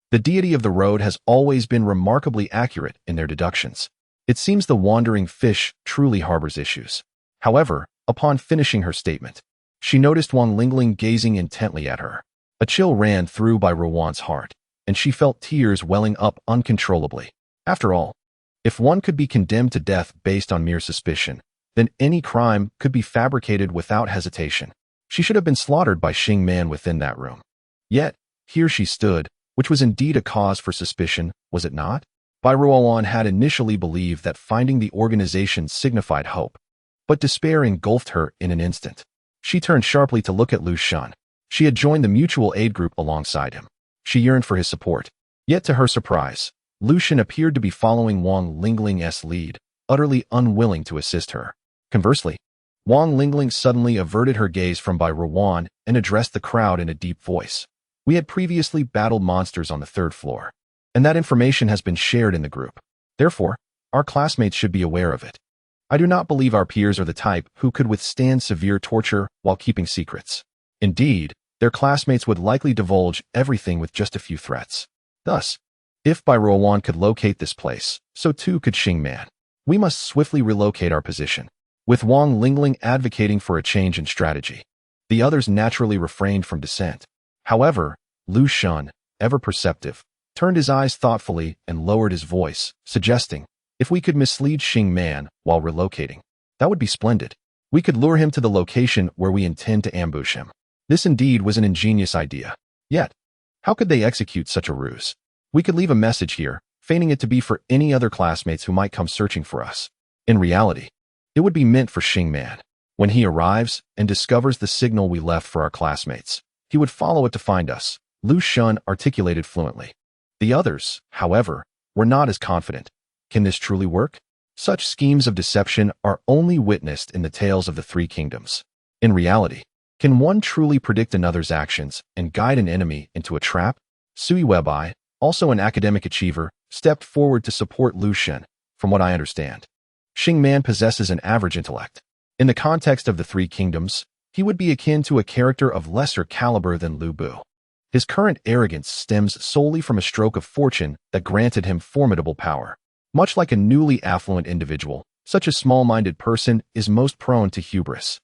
The deity of the road has always been remarkably accurate in their deductions. It seems the wandering fish truly harbors issues." However, upon finishing her statement, she noticed Wang Lingling gazing intently at her. A chill ran through Bai Ruowan's heart, and she felt tears welling up uncontrollably. After all, if one could be condemned to death based on mere suspicion, then any crime could be fabricated without hesitation. She should have been slaughtered by Xing man within that room. Yet, here she stood, which was indeed a cause for suspicion, was it not? Bai Ruowan had initially believed that finding the organization signified hope, but despair engulfed her in an instant. She turned sharply to look at Lu Shun. She had joined the mutual aid group alongside him. She yearned for his support. Yet to her surprise, Lu Shun appeared to be following Wang Lingling's lead, utterly unwilling to assist her. Conversely, Wang Lingling suddenly averted her gaze from Bai Ruowan and addressed the crowd in a deep voice. We had previously battled monsters on the 3rd floor, and that information has been shared in the group. Therefore, our classmates should be aware of it. I do not believe our peers are the type who could withstand severe torture while keeping secrets. Indeed, their classmates would likely divulge everything with just a few threats. Thus, if Bai Ruowan could locate this place, so too could Xing man. We must swiftly relocate our position. With Wang Lingling advocating for a change in strategy, the others naturally refrained from dissent. However, Lu Shun, ever perceptive, turned his eyes thoughtfully and lowered his voice, suggesting, if we could mislead Xing man while relocating, that would be splendid. We could lure him to the location where we intend to ambush him. This indeed was an ingenious idea. Yet, how could they execute such a ruse? We could leave a message here, feigning it to be for any other classmates who might come searching for us. In reality, it would be meant for Xing man. When he arrives and discovers the signal we left for our classmates, he would follow it to find us, Lu Shun articulated fluently. The others, however, were not as confident. Can this truly work? Such schemes of deception are only witnessed in the tales of the 3 kingdoms. In reality, can one truly predict another's actions and guide an enemy into a trap? Sui Webai, also an academic achiever, stepped forward to support Lu Shun. From what I understand, Xing man possesses an average intellect. In the context of the 3 kingdoms, he would be akin to a character of lesser caliber than Lu Bu. His current arrogance stems solely from a stroke of fortune that granted him formidable power. Much like a newly affluent individual, such a small-minded person is most prone to hubris.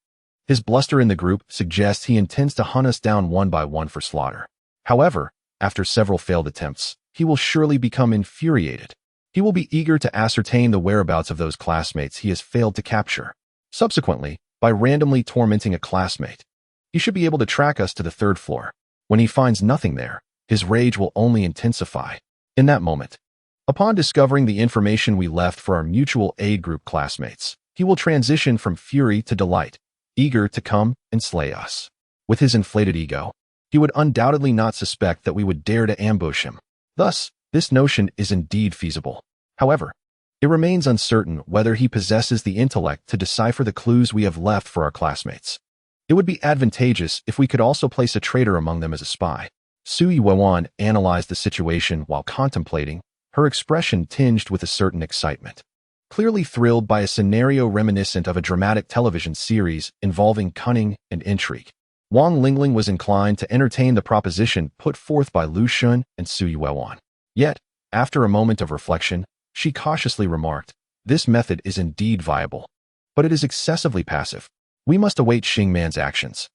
His bluster in the group suggests he intends to hunt us down one by one for slaughter. However, after several failed attempts, he will surely become infuriated. He will be eager to ascertain the whereabouts of those classmates he has failed to capture. Subsequently, by randomly tormenting a classmate, he should be able to track us to the 3rd floor. When he finds nothing there, his rage will only intensify. In that moment, upon discovering the information we left for our mutual aid group classmates, he will transition from fury to delight, eager to come and slay us. With his inflated ego, he would undoubtedly not suspect that we would dare to ambush him. Thus, this notion is indeed feasible. However, it remains uncertain whether he possesses the intellect to decipher the clues we have left for our classmates. It would be advantageous if we could also place a traitor among them as a spy. Sui Wewan analyzed the situation while contemplating, her expression tinged with a certain excitement. Clearly thrilled by a scenario reminiscent of a dramatic television series involving cunning and intrigue, Wang Lingling was inclined to entertain the proposition put forth by Lu Shun and Sui Wewan. Yet, after a moment of reflection, she cautiously remarked, "This method is indeed viable. but it is excessively passive. We must await Xing Man's actions.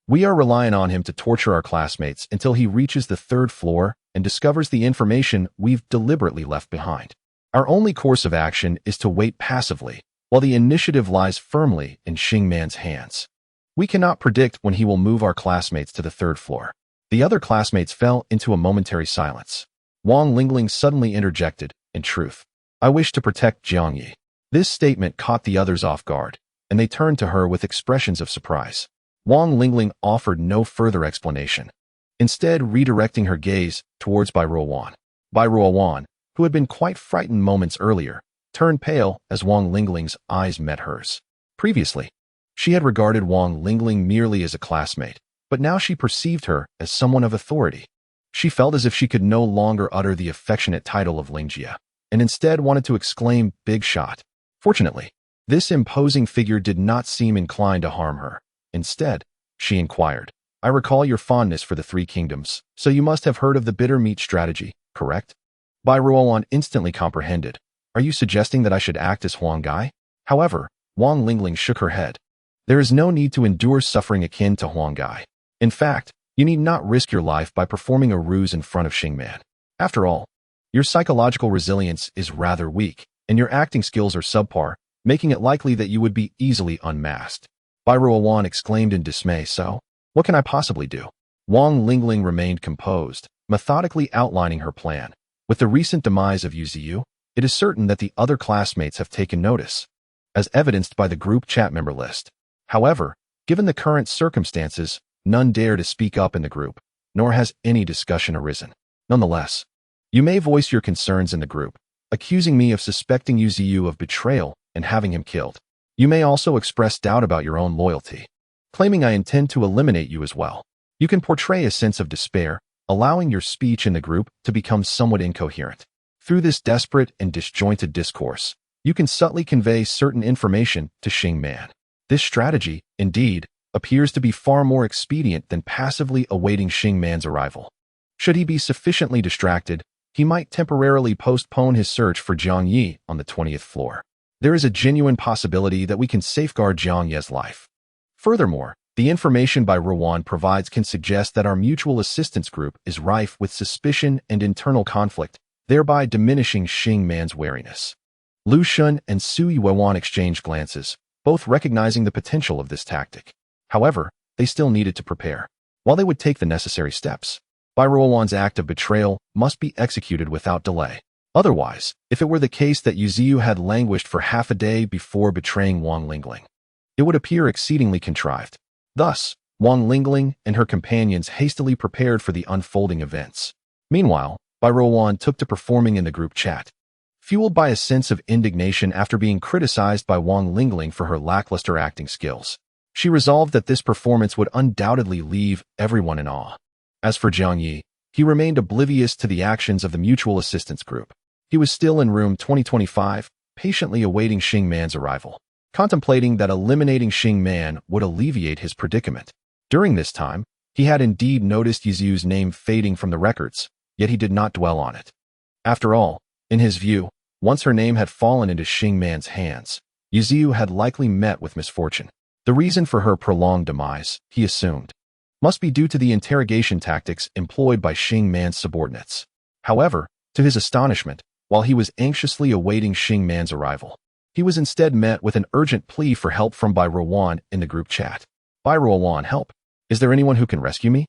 We are relying on him to torture our classmates until he reaches the 3rd floor and discovers the information we've deliberately left behind. Our only course of action is to wait passively, while the initiative lies firmly in Xing Man's hands. We cannot predict when he will move our classmates to the 3rd floor. The other classmates fell into a momentary silence. Wang Lingling suddenly interjected, "In truth, I wish to protect Jiang Ye." This statement caught the others off guard, and they turned to her with expressions of surprise. Wang Lingling offered no further explanation, instead redirecting her gaze towards Bai Ruowan. Bai Ruowan, who had been quite frightened moments earlier, turned pale as Wang Lingling's eyes met hers. Previously, she had regarded Wang Lingling merely as a classmate, but now she perceived her as someone of authority. She felt as if she could no longer utter the affectionate title of Lingjia, and instead wanted to exclaim, "Big shot." Fortunately, this imposing figure did not seem inclined to harm her. Instead, she inquired, "I recall your fondness for the 3 kingdoms, so you must have heard of the bitter meat strategy, correct?" Bai Ruowan instantly comprehended. "Are you suggesting that I should act as Huang Gai?" However, Wang Lingling shook her head. "There is no need to endure suffering akin to Huang Gai. In fact, you need not risk your life by performing a ruse in front of Xing Man. After all, your psychological resilience is rather weak, and your acting skills are subpar, making it likely that you would be easily unmasked." Bai Ruowan exclaimed in dismay, "So, what can I possibly do?" Wang Lingling remained composed, methodically outlining her plan. With the recent demise of Yu Ziyu, it is certain that the other classmates have taken notice, as evidenced by the group chat member list. However, given the current circumstances, none dare to speak up in the group, nor has any discussion arisen. Nonetheless, you may voice your concerns in the group, accusing me of suspecting Yu Ziyu of betrayal and having him killed. You may also express doubt about your own loyalty, claiming I intend to eliminate you as well. You can portray a sense of despair, allowing your speech in the group to become somewhat incoherent. Through this desperate and disjointed discourse, you can subtly convey certain information to Xing Man. This strategy, indeed, appears to be far more expedient than passively awaiting Xing Man's arrival. Should he be sufficiently distracted, he might temporarily postpone his search for Jiang Ye on the 20th floor. There is a genuine possibility that we can safeguard Jiang Ye's life. Furthermore, the information Bai Ruowan provides can suggest that our mutual assistance group is rife with suspicion and internal conflict, thereby diminishing Xing Man's wariness. Lu Shun and Su Yuewan exchanged glances, both recognizing the potential of this tactic. However, they still needed to prepare. While they would take the necessary steps, Bai Ruowan's act of betrayal must be executed without delay. Otherwise, if it were the case that Yu Ziyu had languished for half a day before betraying Wang Lingling, it would appear exceedingly contrived. Thus, Wang Lingling and her companions hastily prepared for the unfolding events. Meanwhile, Bai Ruowan took to performing in the group chat. Fueled by a sense of indignation after being criticized by Wang Lingling for her lackluster acting skills, she resolved that this performance would undoubtedly leave everyone in awe. As for Jiang Ye, he remained oblivious to the actions of the mutual assistance group. He was still in room 2025, patiently awaiting Xing Man's arrival, contemplating that eliminating Xing Man would alleviate his predicament. During this time, he had indeed noticed Yu Ziyu's name fading from the records, yet he did not dwell on it. After all, in his view, once her name had fallen into Xing Man's hands, Yu Ziyu had likely met with misfortune. The reason for her prolonged demise, he assumed, must be due to the interrogation tactics employed by Xing Man's subordinates. However, to his astonishment, while he was anxiously awaiting Xing Man's arrival, he was instead met with an urgent plea for help from Bai Ruowan in the group chat. "Bai Ruowan, help. Is there anyone who can rescue me?"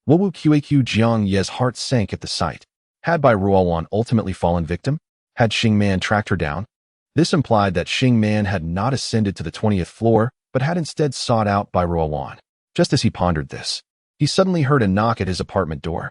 Wowu Qaq Jiang Ye's heart sank at the sight. Had Bai Ruowan ultimately fallen victim? Had Xing Man tracked her down? This implied that Xing Man had not ascended to the 20th floor, but had instead sought out Bai Ruowan. Just as he pondered this, he suddenly heard a knock at his apartment door.